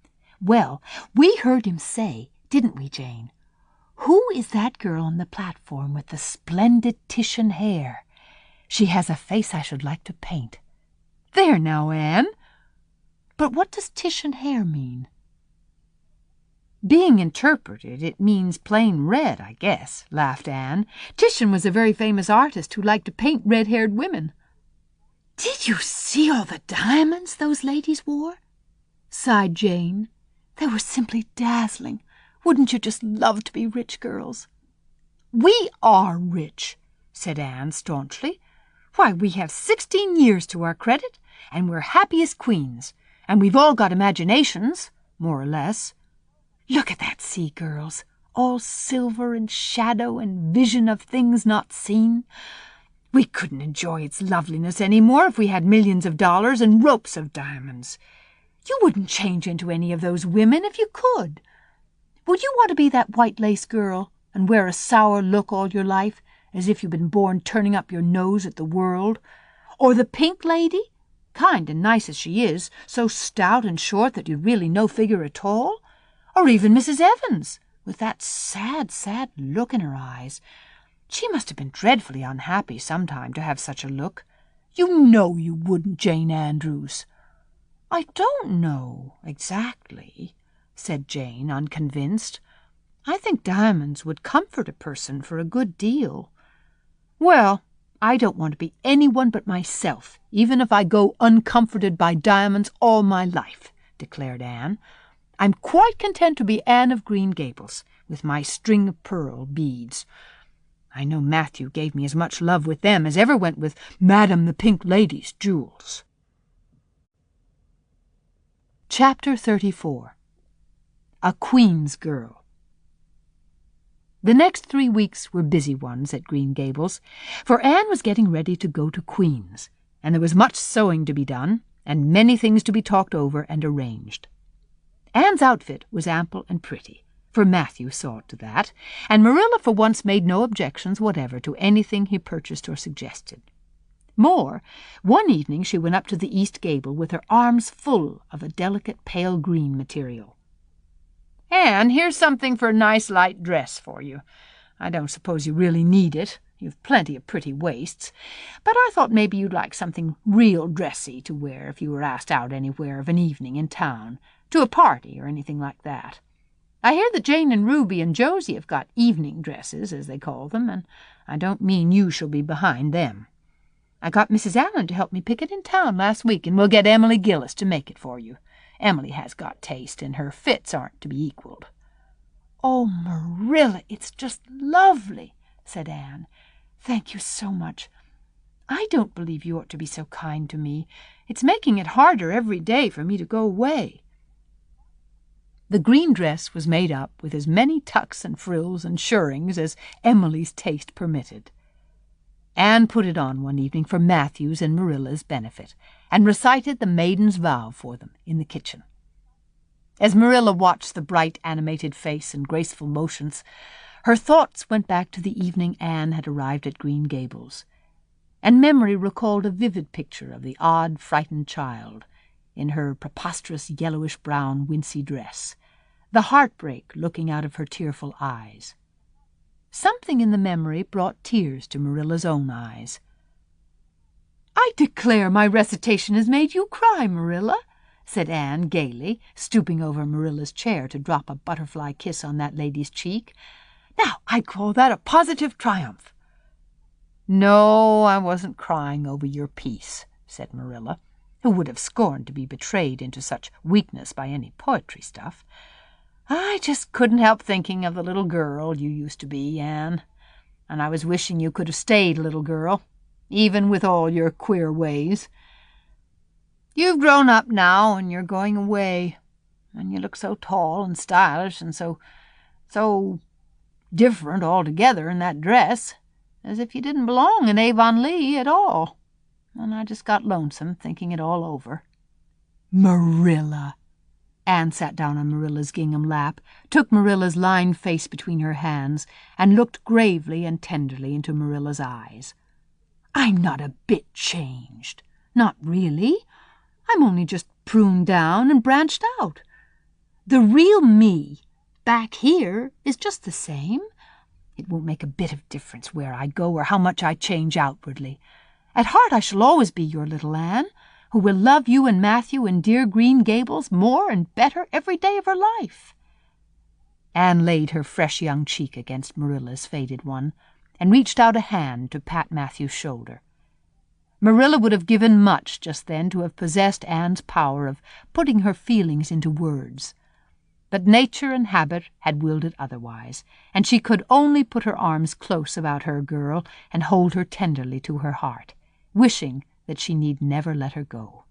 Well, we heard him say, didn't we, Jane, 'Who is that girl on the platform with the splendid Titian hair? She has a face I should like to paint.' There now, Anne. But what does Titian hair mean?" "Being interpreted, it means plain red, I guess," laughed Anne. "Titian was a very famous artist who liked to paint red-haired women." "Did you see all the diamonds those ladies wore?" sighed Jane. "They were simply dazzling. Wouldn't you just love to be rich girls?" "We are rich," said Anne staunchly. "Why, we have 16 years to our credit, and we're happy as queens, and we've all got imaginations, more or less. Look at that sea, girls, all silver and shadow and vision of things not seen. We couldn't enjoy its loveliness any more if we had millions of dollars and ropes of diamonds. You wouldn't change into any of those women if you could. Would you want to be that white lace girl and wear a sour look all your life, as if you'd been born turning up your nose at the world? Or the pink lady, kind and nice as she is, so stout and short that you'd really no figure at all? Or even Mrs. Evans, with that sad, sad look in her eyes. She must have been dreadfully unhappy sometime to have such a look. You know you wouldn't, Jane Andrews." "I don't know, exactly," said Jane, unconvinced. "I think diamonds would comfort a person for a good deal." "Well, I don't want to be anyone but myself, even if I go uncomforted by diamonds all my life," declared Anne. "I'm quite content to be Anne of Green Gables, with my string of pearl beads. I know Matthew gave me as much love with them as ever went with Madame the Pink Lady's jewels." Chapter 34. A Queen's Girl. The next 3 weeks were busy ones at Green Gables, for Anne was getting ready to go to Queen's, and there was much sewing to be done, and many things to be talked over and arranged. Anne's outfit was ample and pretty, for Matthew saw to that, and Marilla for once made no objections whatever to anything he purchased or suggested. More, one evening she went up to the east gable with her arms full of a delicate pale green material. "Anne, here's something for a nice light dress for you. I don't suppose you really need it. You've plenty of pretty waists. But I thought maybe you'd like something real dressy to wear if you were asked out anywhere of an evening in town, to a party or anything like that. I hear that Jane and Ruby and Josie have got evening dresses, as they call them, and I don't mean you shall be behind them. I got Mrs. Allen to help me pick it in town last week, and we'll get Emily Gillis to make it for you. Emily has got taste, and her fits aren't to be equaled." "Oh, Marilla, it's just lovely," said Anne. "Thank you so much. I don't believe you ought to be so kind to me. It's making it harder every day for me to go away." The green dress was made up with as many tucks and frills and shirrings as Emily's taste permitted. Anne put it on one evening for Matthew's and Marilla's benefit, and recited the maiden's vow for them in the kitchen. As Marilla watched the bright, animated face and graceful motions, her thoughts went back to the evening Anne had arrived at Green Gables, and memory recalled a vivid picture of the odd, frightened child in her preposterous yellowish-brown wincey dress, the heartbreak looking out of her tearful eyes. Something in the memory brought tears to Marilla's own eyes. "I declare my recitation has made you cry, Marilla," said Anne gaily, stooping over Marilla's chair to drop a butterfly kiss on that lady's cheek. "Now, I call that a positive triumph." "No, I wasn't crying over your piece," said Marilla, who would have scorned to be betrayed into such weakness by any poetry stuff. "I just couldn't help thinking of the little girl you used to be, Anne, and I was wishing you could have stayed a little girl, even with all your queer ways. You've grown up now, and you're going away, and you look so tall and stylish and so different altogether in that dress, as if you didn't belong in Avonlea at all. And I just got lonesome thinking it all over." "Marilla!" Anne sat down on Marilla's gingham lap, took Marilla's lined face between her hands, and looked gravely and tenderly into Marilla's eyes. "I'm not a bit changed. Not really. I'm only just pruned down and branched out. The real me, back here, is just the same. It won't make a bit of difference where I go or how much I change outwardly. At heart I shall always be your little Anne, who will love you and Matthew in dear Green Gables more and better every day of her life." Anne laid her fresh young cheek against Marilla's faded one, and reached out a hand to pat Matthew's shoulder. Marilla would have given much just then to have possessed Anne's power of putting her feelings into words. But nature and habit had willed it otherwise, and she could only put her arms close about her girl and hold her tenderly to her heart, wishing that she need never let her go.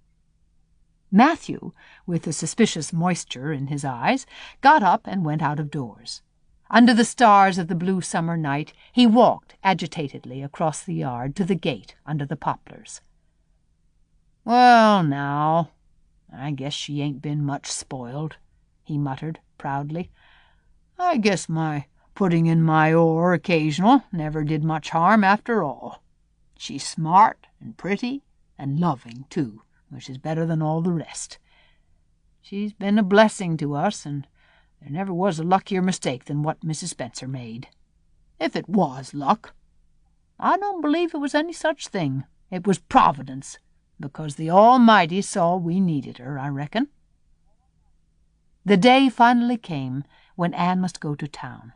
Matthew, with a suspicious moisture in his eyes, got up and went out of doors. Under the stars of the blue summer night, he walked agitatedly across the yard to the gate under the poplars. "Well, now, I guess she ain't been much spoiled," he muttered proudly. "I guess my putting in my oar occasional never did much harm after all. She's smart and pretty and loving, too, which is better than all the rest. She's been a blessing to us, and there never was a luckier mistake than what Mrs. Spencer made. If it was luck, I don't believe it was any such thing. It was Providence, because the Almighty saw we needed her, I reckon." The day finally came when Anne must go to town.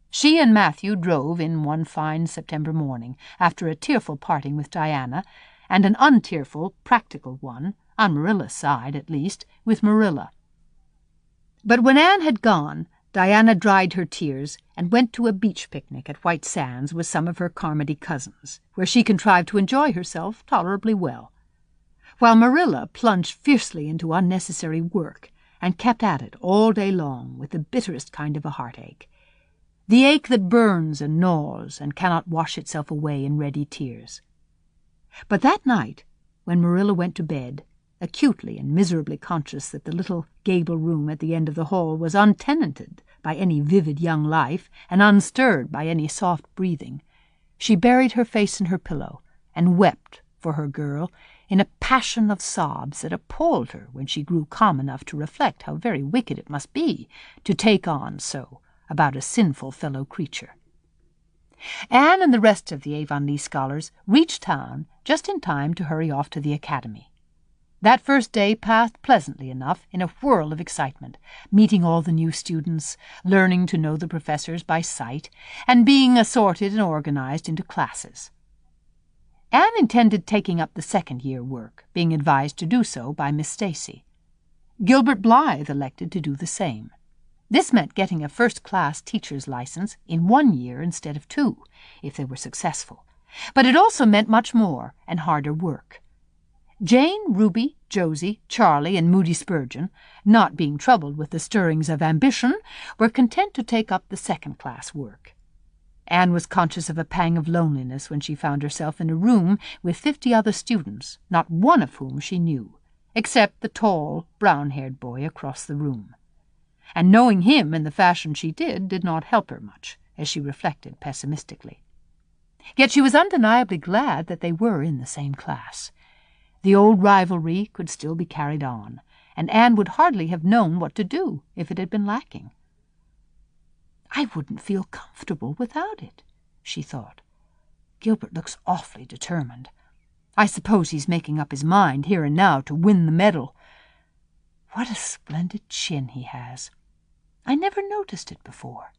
She and Matthew drove in one fine September morning, after a tearful parting with Diana, and an untearful, practical one, on Marilla's side at least, with Marilla. But when Anne had gone, Diana dried her tears and went to a beach picnic at White Sands with some of her Carmody cousins, where she contrived to enjoy herself tolerably well, while Marilla plunged fiercely into unnecessary work and kept at it all day long with the bitterest kind of a heartache, the ache that burns and gnaws and cannot wash itself away in ready tears. But that night, when Marilla went to bed, acutely and miserably conscious that the little gable room at the end of the hall was untenanted by any vivid young life and unstirred by any soft breathing, she buried her face in her pillow and wept for her girl in a passion of sobs that appalled her when she grew calm enough to reflect how very wicked it must be to take on so about a sinful fellow creature. Anne and the rest of the Avonlea scholars reached town just in time to hurry off to the academy. That first day passed pleasantly enough in a whirl of excitement, meeting all the new students, learning to know the professors by sight, and being assorted and organized into classes. Anne intended taking up the second-year work, being advised to do so by Miss Stacy. Gilbert Blythe elected to do the same. This meant getting a first-class teacher's license in 1 year instead of 2, if they were successful. But it also meant much more and harder work. Jane, Ruby, Josie, Charlie, and Moody Spurgeon, not being troubled with the stirrings of ambition, were content to take up the second-class work. Anne was conscious of a pang of loneliness when she found herself in a room with 50 other students, not one of whom she knew, except the tall, brown-haired boy across the room. And knowing him in the fashion she did not help her much, as she reflected pessimistically. Yet she was undeniably glad that they were in the same class. The old rivalry could still be carried on, and Anne would hardly have known what to do if it had been lacking. I wouldn't feel comfortable without it, she thought. Gilbert looks awfully determined. I suppose he's making up his mind here and now to win the medal. What a splendid chin he has. I never noticed it before.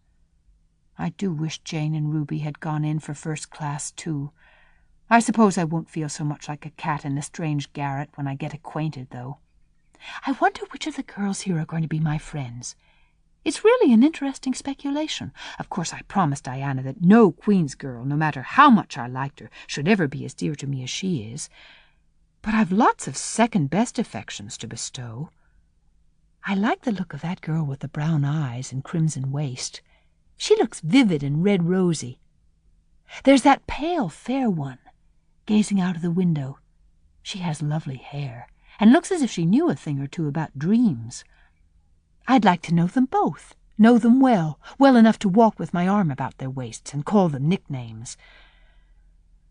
I do wish Jane and Ruby had gone in for first class, too. I suppose I won't feel so much like a cat in a strange garret when I get acquainted, though. I wonder which of the girls here are going to be my friends. It's really an interesting speculation. Of course, I promised Diana that no Queen's girl, no matter how much I liked her, should ever be as dear to me as she is. But I've lots of second-best affections to bestow. I like the look of that girl with the brown eyes and crimson waist. She looks vivid and red-rosy. There's that pale, fair one, gazing out of the window. She has lovely hair, and looks as if she knew a thing or two about dreams. I'd like to know them both, know them well enough to walk with my arm about their waists and call them nicknames.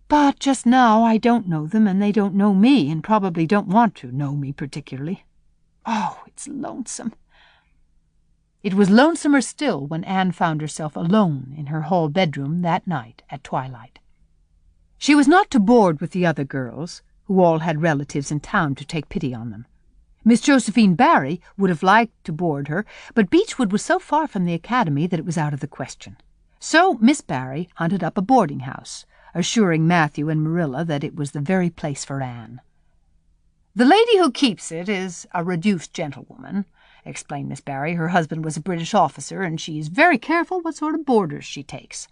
But just now I don't know them, and they don't know me, and probably don't want to know me particularly. Oh, it's lonesome. It was lonesomer still when Anne found herself alone in her hall bedroom that night at twilight. She was not to board with the other girls, who all had relatives in town to take pity on them. Miss Josephine Barry would have liked to board her, but Beechwood was so far from the academy that it was out of the question. So Miss Barry hunted up a boarding house, assuring Matthew and Marilla that it was the very place for Anne. "The lady who keeps it is a reduced gentlewoman," explained Miss Barry. "Her husband was a British officer, and she is very careful what sort of boarders she takes.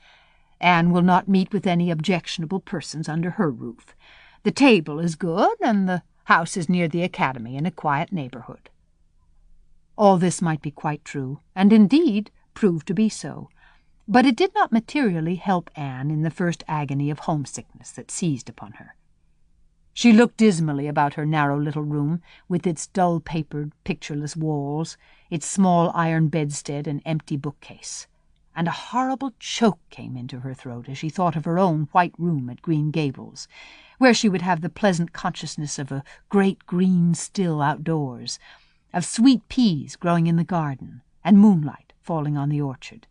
Anne will not meet with any objectionable persons under her roof. The table is good, and the house is near the academy in a quiet neighborhood." All this might be quite true, and indeed proved to be so, but it did not materially help Anne in the first agony of homesickness that seized upon her. She looked dismally about her narrow little room, with its dull-papered, pictureless walls, its small iron bedstead and empty bookcase, and a horrible choke came into her throat as she thought of her own white room at Green Gables, where she would have the pleasant consciousness of a great green still outdoors, of sweet peas growing in the garden, and moonlight falling on the orchard,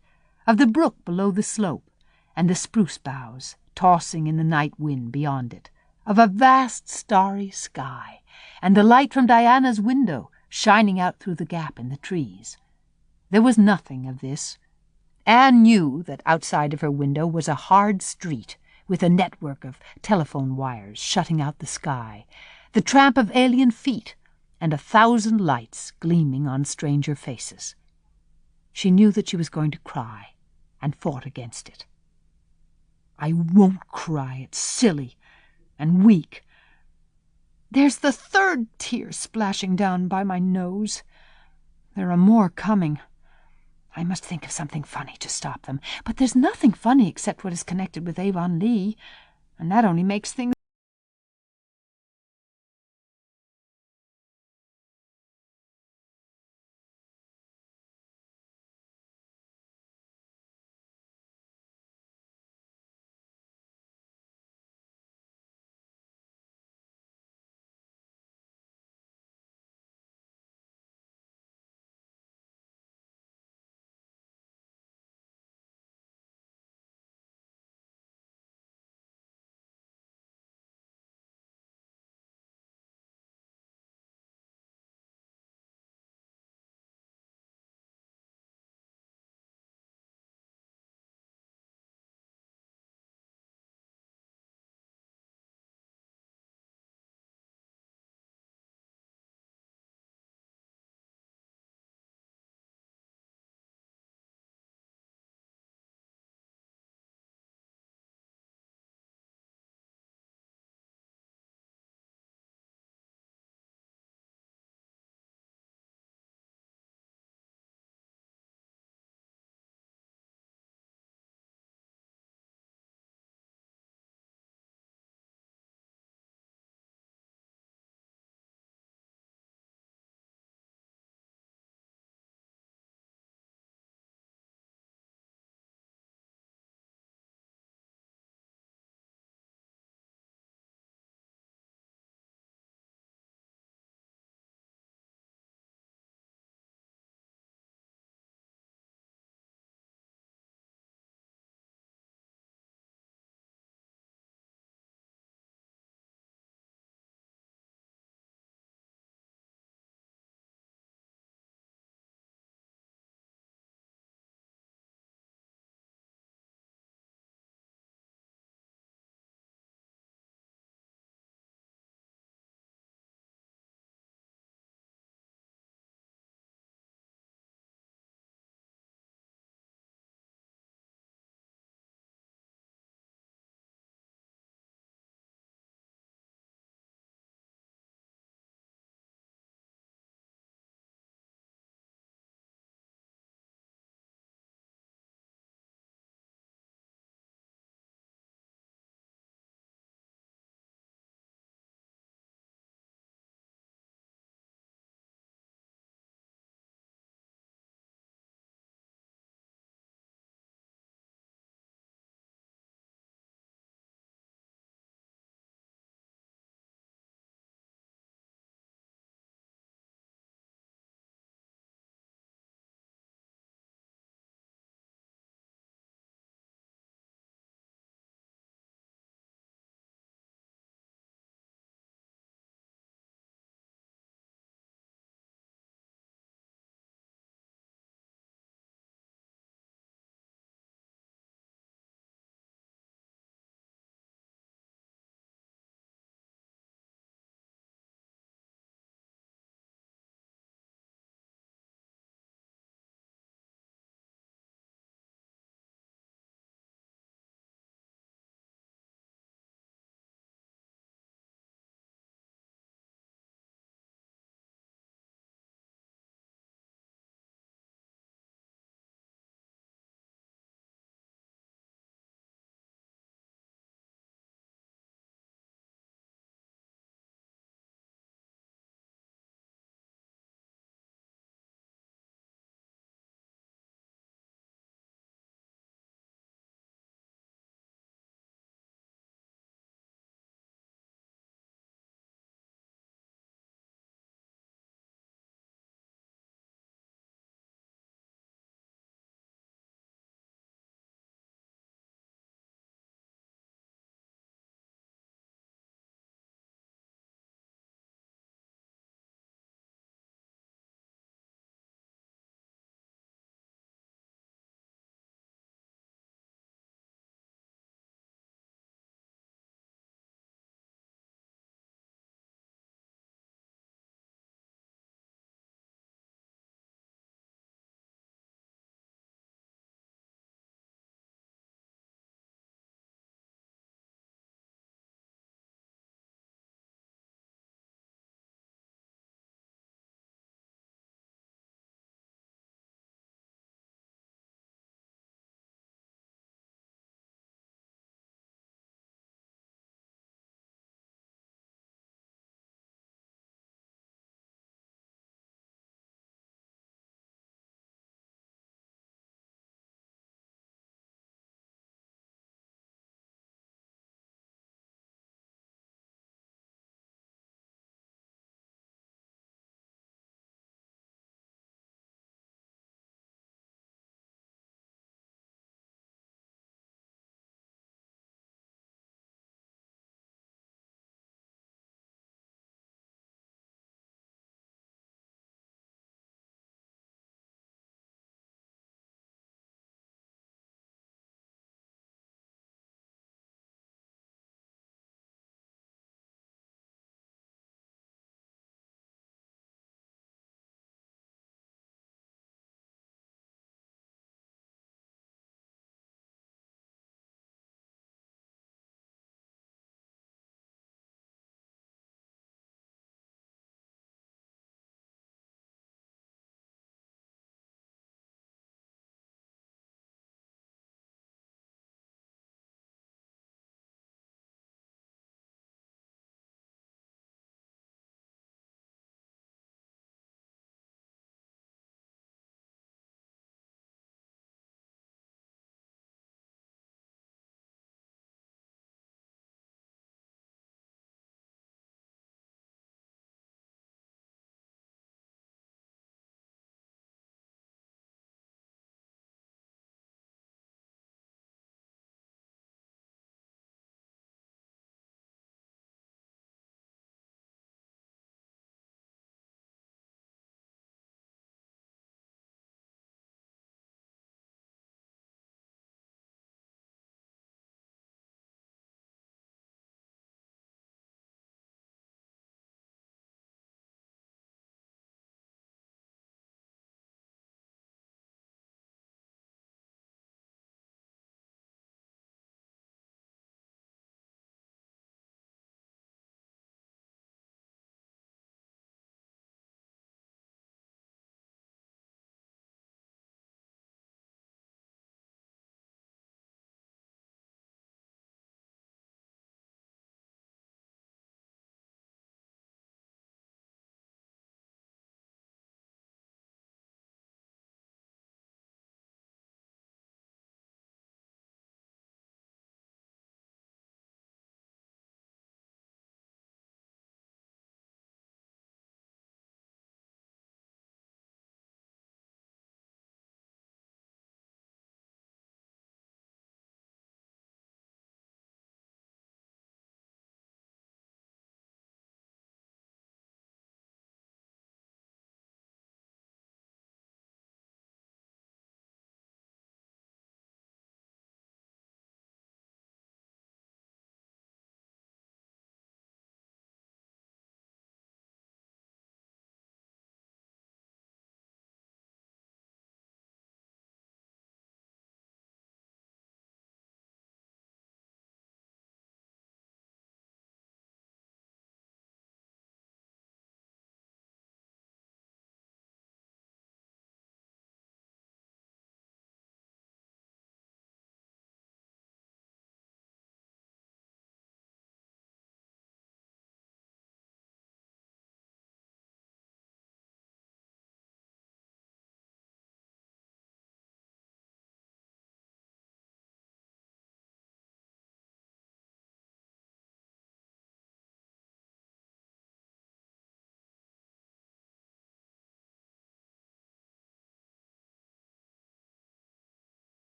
of the brook below the slope, and the spruce boughs tossing in the night wind beyond it, of a vast starry sky, and the light from Diana's window shining out through the gap in the trees. There was nothing of this. Anne knew that outside of her window was a hard street, with a network of telephone wires shutting out the sky, the tramp of alien feet, and 1,000 lights gleaming on stranger faces. She knew that she was going to cry, and fought against it. "I won't cry. It's silly and weak. There's the 3rd tear splashing down by my nose. There are more coming. I must think of something funny to stop them. But there's nothing funny except what is connected with Avonlea, and that only makes things